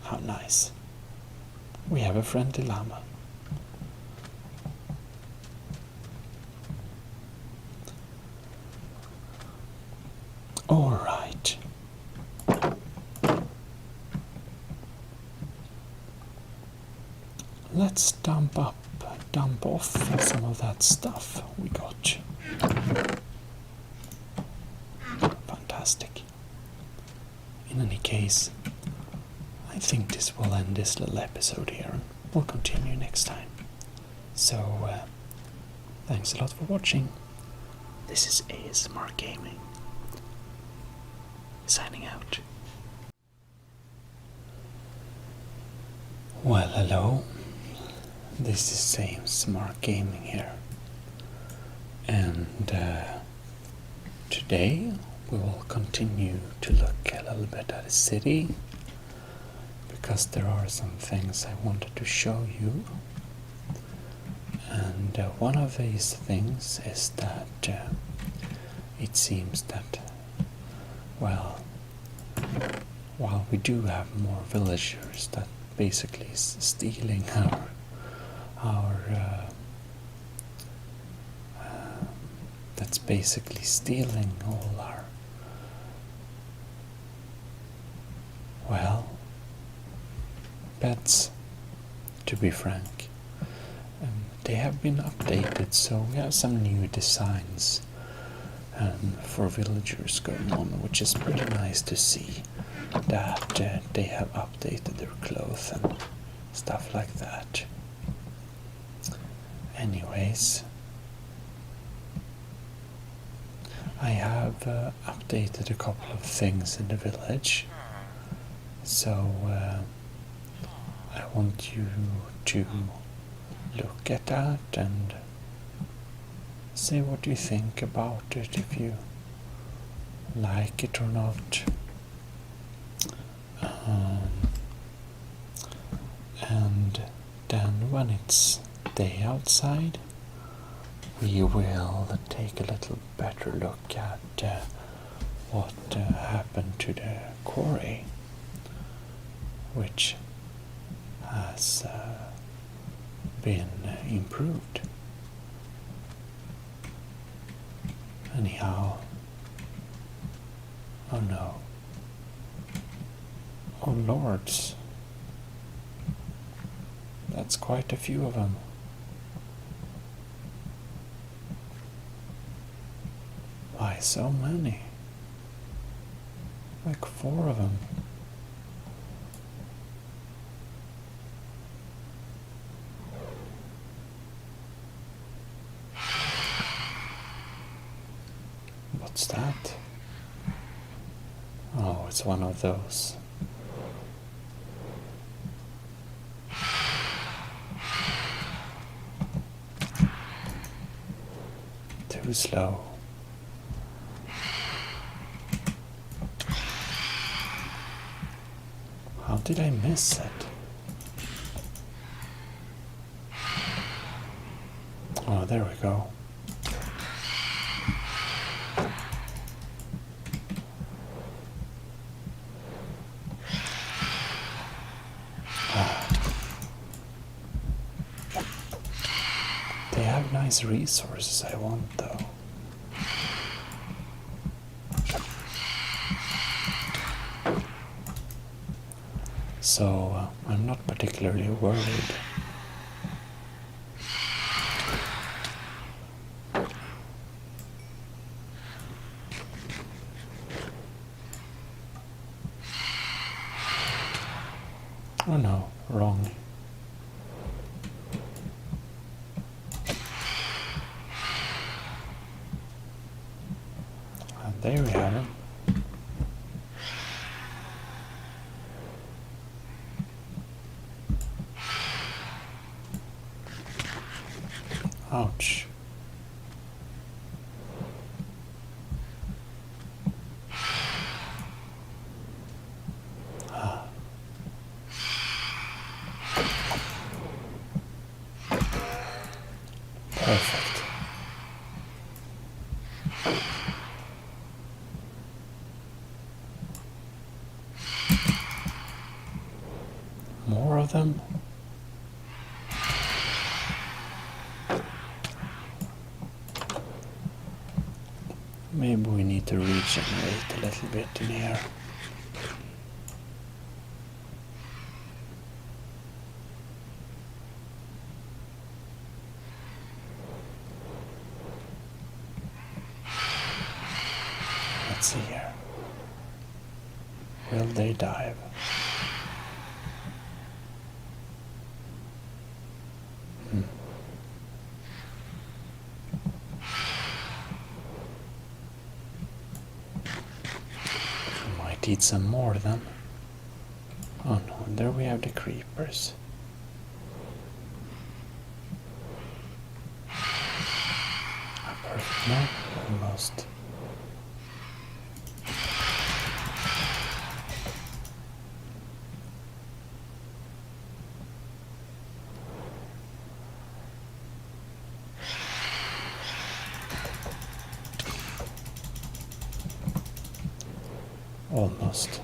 How nice. We have a friendly llama. All right. Let's dump off some of that stuff we got. Fantastic. In any case, I think this will end this little episode here, and we'll continue next time. So, thanks a lot for watching. This is ASMR Gaming, signing out. Well, hello. This is ASMR Gaming here, and today we will continue to look a little bit at the city, because there are some things I wanted to show you. And one of these things is that it seems that, well, while we do have more villagers that basically is stealing our that's basically stealing all our, well, pets, to be frank. They have been updated, so we have some new designs for villagers going on, which is pretty nice to see that they have updated their clothes and stuff like that. Anyways, I have updated a couple of things in the village, so I want you to look at that and say what you think about it, if you like it or not. And then when it's day outside, we will take a little better look at what happened to the quarry, which has been improved. Anyhow, oh no, oh lords, that's quite a few of them. Why so many? Like 4 of them. What's that? Oh, it's one of those. Too slow. How did I miss it? Oh, there we go. They have nice resources I want, though. So I'm not particularly worried. Oh no, wrong. And there we have him. Ouch. Ah. Perfect. of them? Maybe we need to regenerate a little bit in here. Let's see here. Will they dive? Might eat some more then. Oh no, and there we have the creepers. Perfect, no? Almost. Almost.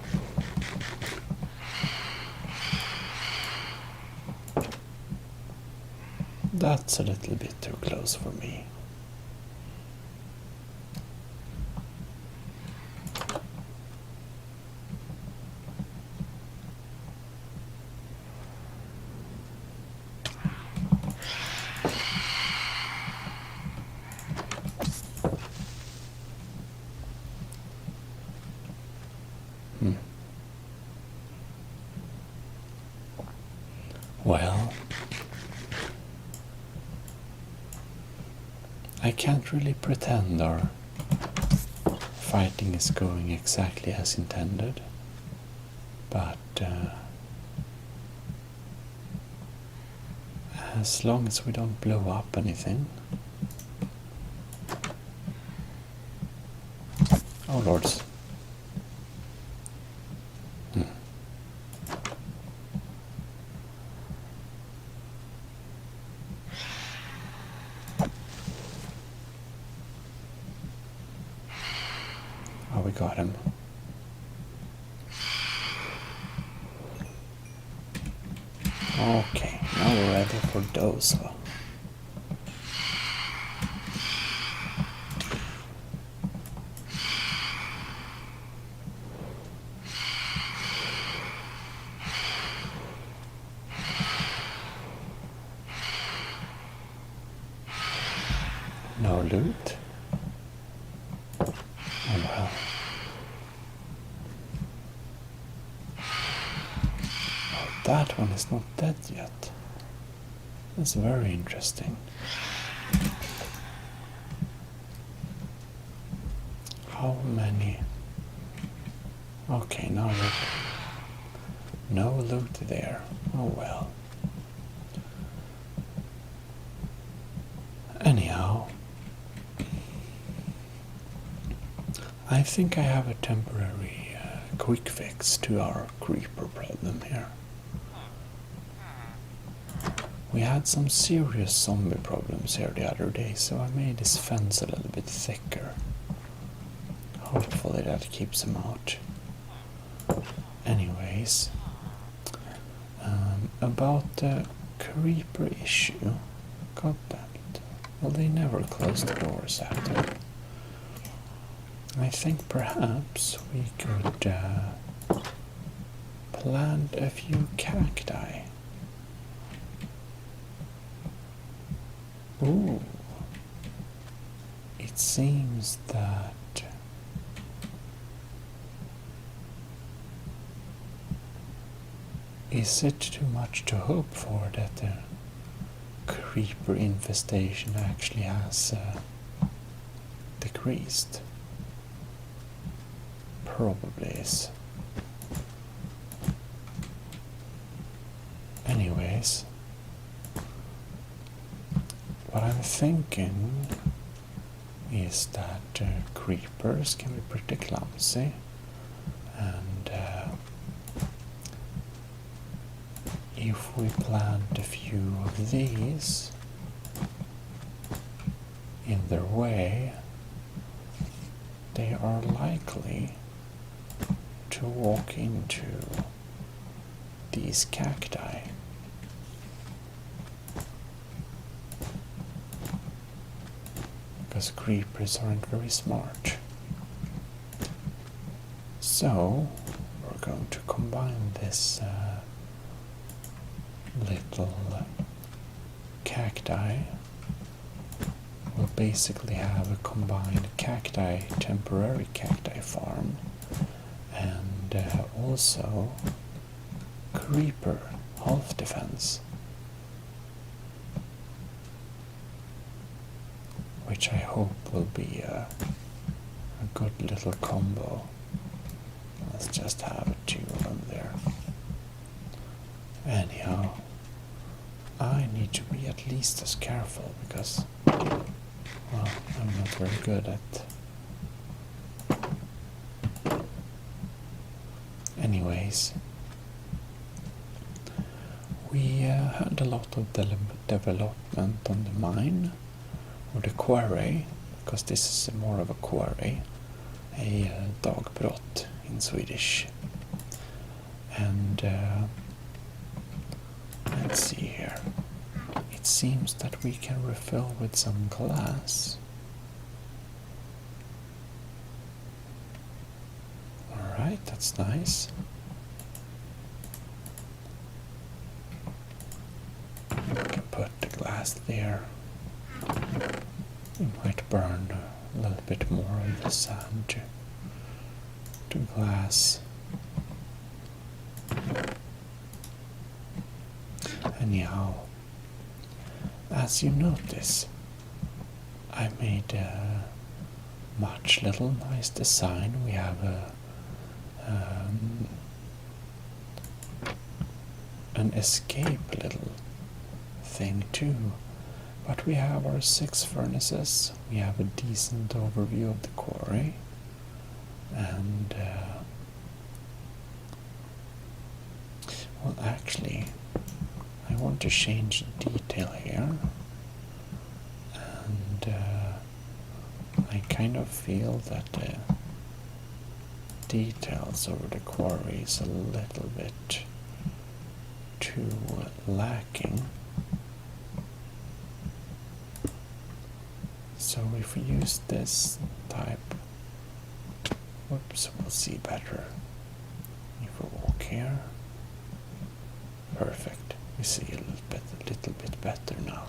That's a little bit too close for me. Well, I can't really pretend our fighting is going exactly as intended, but as long as we don't blow up anything. Oh lords. Oh, we got him. Okay, now we're ready for Dosa. No loot? Oh well. Oh, that one is not dead yet. That's very interesting. How many? Okay, now look. No loot there. Oh well. Anyhow, I think I have a temporary quick fix to our creeper problem here. We had some serious zombie problems here the other day, so I made this fence a little bit thicker. Hopefully that keeps them out. Anyways, about the creeper issue, got that. Well, they never close the doors after. I think perhaps we could plant a few cacti. Ooh. It seems that is it too much to hope for that the creeper infestation actually has decreased? Probably is. Anyways, what I'm thinking is that creepers can be pretty clumsy, and if we plant a few of these in their way, they are likely to walk into these cacti. Because creepers aren't very smart. So we're going to combine this little cacti. We'll basically have a combined temporary cacti farm, and also creeper half defense, which I hope will be a good little combo. Let's just have 2 of them there. Anyhow, I need to be at least as careful because, well, I'm not very good at. Anyways, we had a lot of development on the mine, or the quarry, because this is more of a quarry, a dagbrott in Swedish. And let's see here. It seems that we can refill with some glass. Alright, that's nice. We can put the glass there. We might burn a little bit more of the sand to glass. Anyhow, as you notice, I made a much little nice design. We have an escape little thing too, but we have our 6 furnaces. We have a decent overview of the quarry, and well, actually, I want to change the detail here, and I kind of feel that the details over the quarry is a little bit too lacking. So if we use this type, whoops, we'll see better. If we walk here, perfect. We see a little bit better now.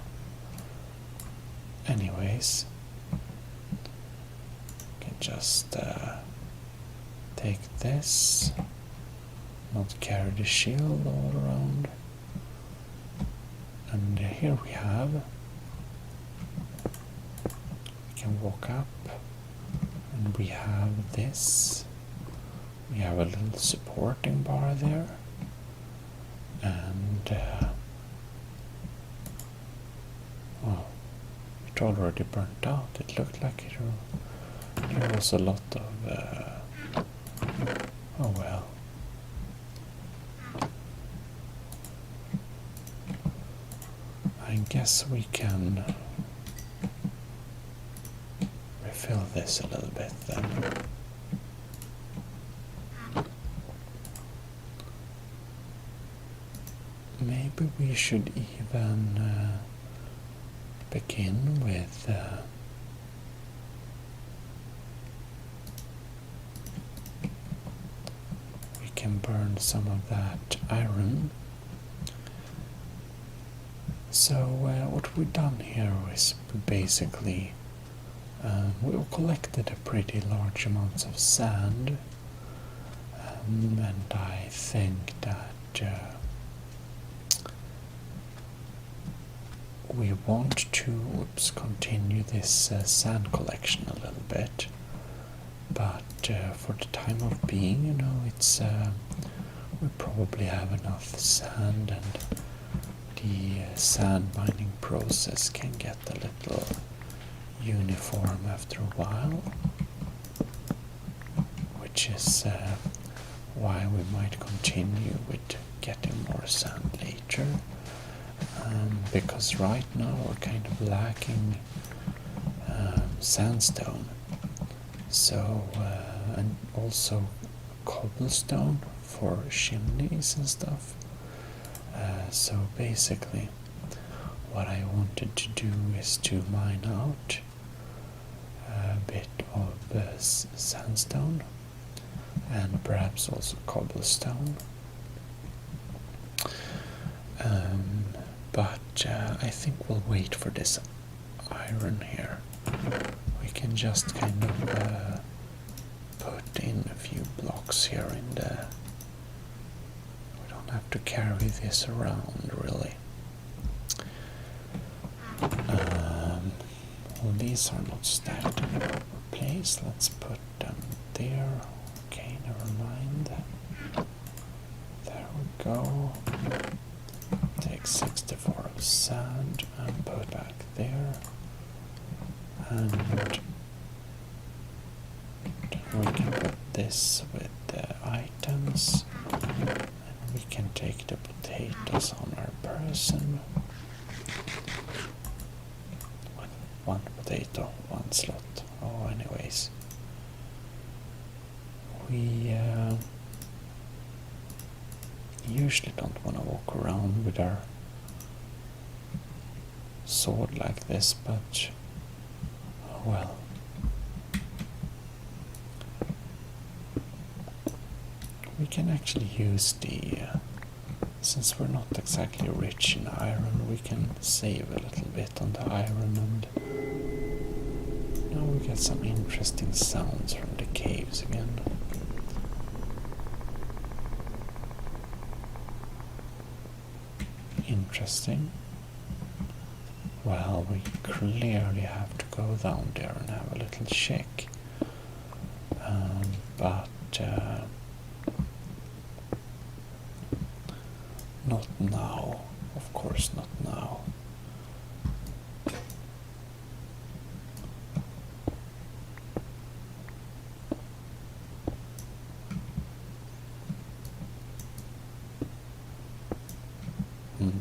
Anyways, can just take this, not carry the shield all around, and here we have. We can walk up, and we have this. We have a little supporting bar there. And oh, it already burnt out. It looked like there was a lot of oh well. I guess we can refill this a little bit then. Maybe we should even begin with we can burn some of that iron. So what we've done here is basically we've collected a pretty large amounts of sand, and I think that we want to continue this sand collection a little bit, but for the time of being, you know, it's we probably have enough sand, and the sand mining process can get a little uniform after a while, which is why we might continue with getting more sand later. Because right now we're kind of lacking sandstone, so and also cobblestone for chimneys and stuff. So basically, what I wanted to do is to mine out a bit of sandstone and perhaps also cobblestone. But I think we'll wait for this iron here. We can just kind of put in a few blocks here in the... We don't have to carry this around really. Well, these are not stacked in a proper place. Let's put them there. Okay, never mind. There we go. Take 64 of sand and put back there. And then we can put this with the items. And we can take the potatoes on our person. One potato, one slot. Oh, anyways. We usually don't want to walk around with our sword like this, but oh well. We can actually use the since we're not exactly rich in iron, we can save a little bit on the iron, and now we get some interesting sounds from the caves again. Interesting. Well, we clearly have to go down there and have a little check. But not now. Of course not now. You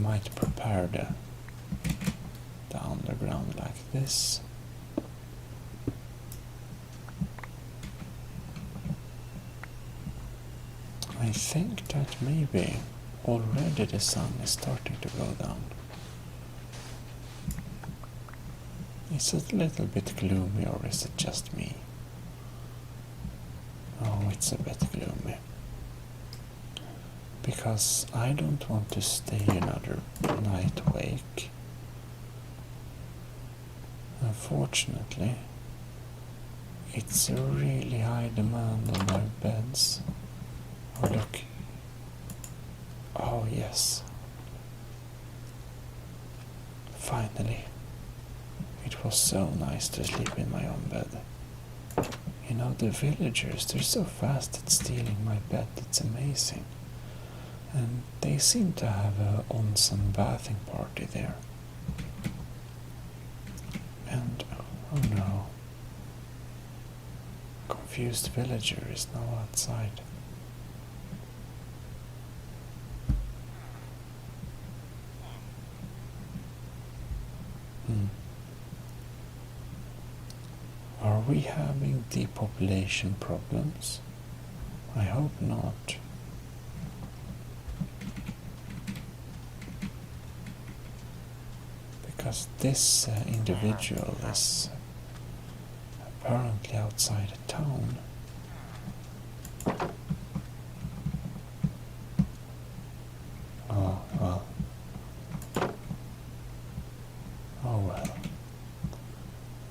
might prepare the underground like this. I think that maybe already the sun is starting to go down. Is it a little bit gloomy, or is it just me? Oh, it's a bit gloomy. Because I don't want to stay another night awake. Unfortunately, it's a really high demand on our beds. Oh, look. Oh, yes. Finally. It was so nice to sleep in my own bed. You know, the villagers, they're so fast at stealing my bed, it's amazing. And they seem to have a onsen bathing party there. And, oh no. Confused villager is now outside. Are we having depopulation problems? I hope not. Because this individual is apparently outside a town. Oh, well. Oh, well.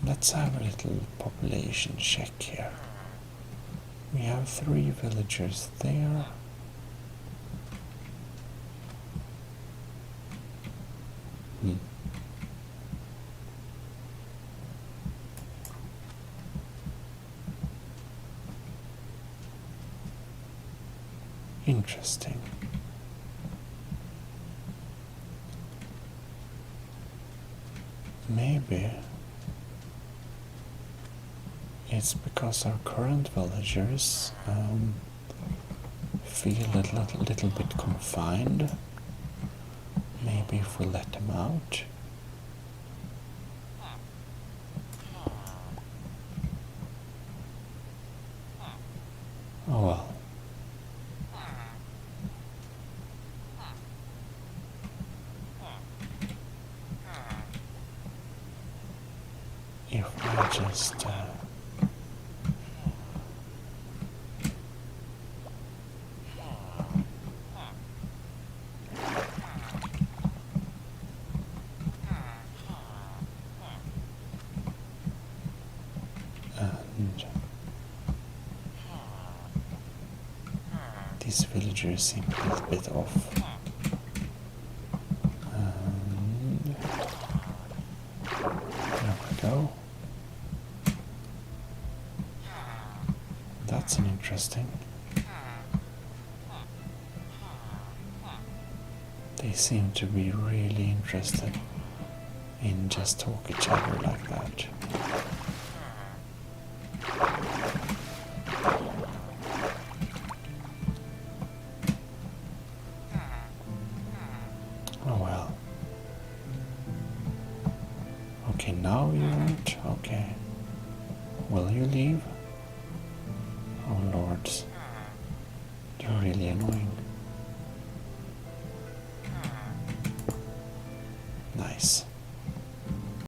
Let's have a little population check here. We have 3 villagers there. Interesting. Maybe it's because our current villagers feel a little bit confined. Maybe if we let them out. Oh well. just and these villagers seem a little bit off. And there we go. That's an interesting. They seem to be really interested in just talk each other like that. Oh well. Okay, now you won't? Okay. Will you leave? Oh lords. You're really annoying. Nice.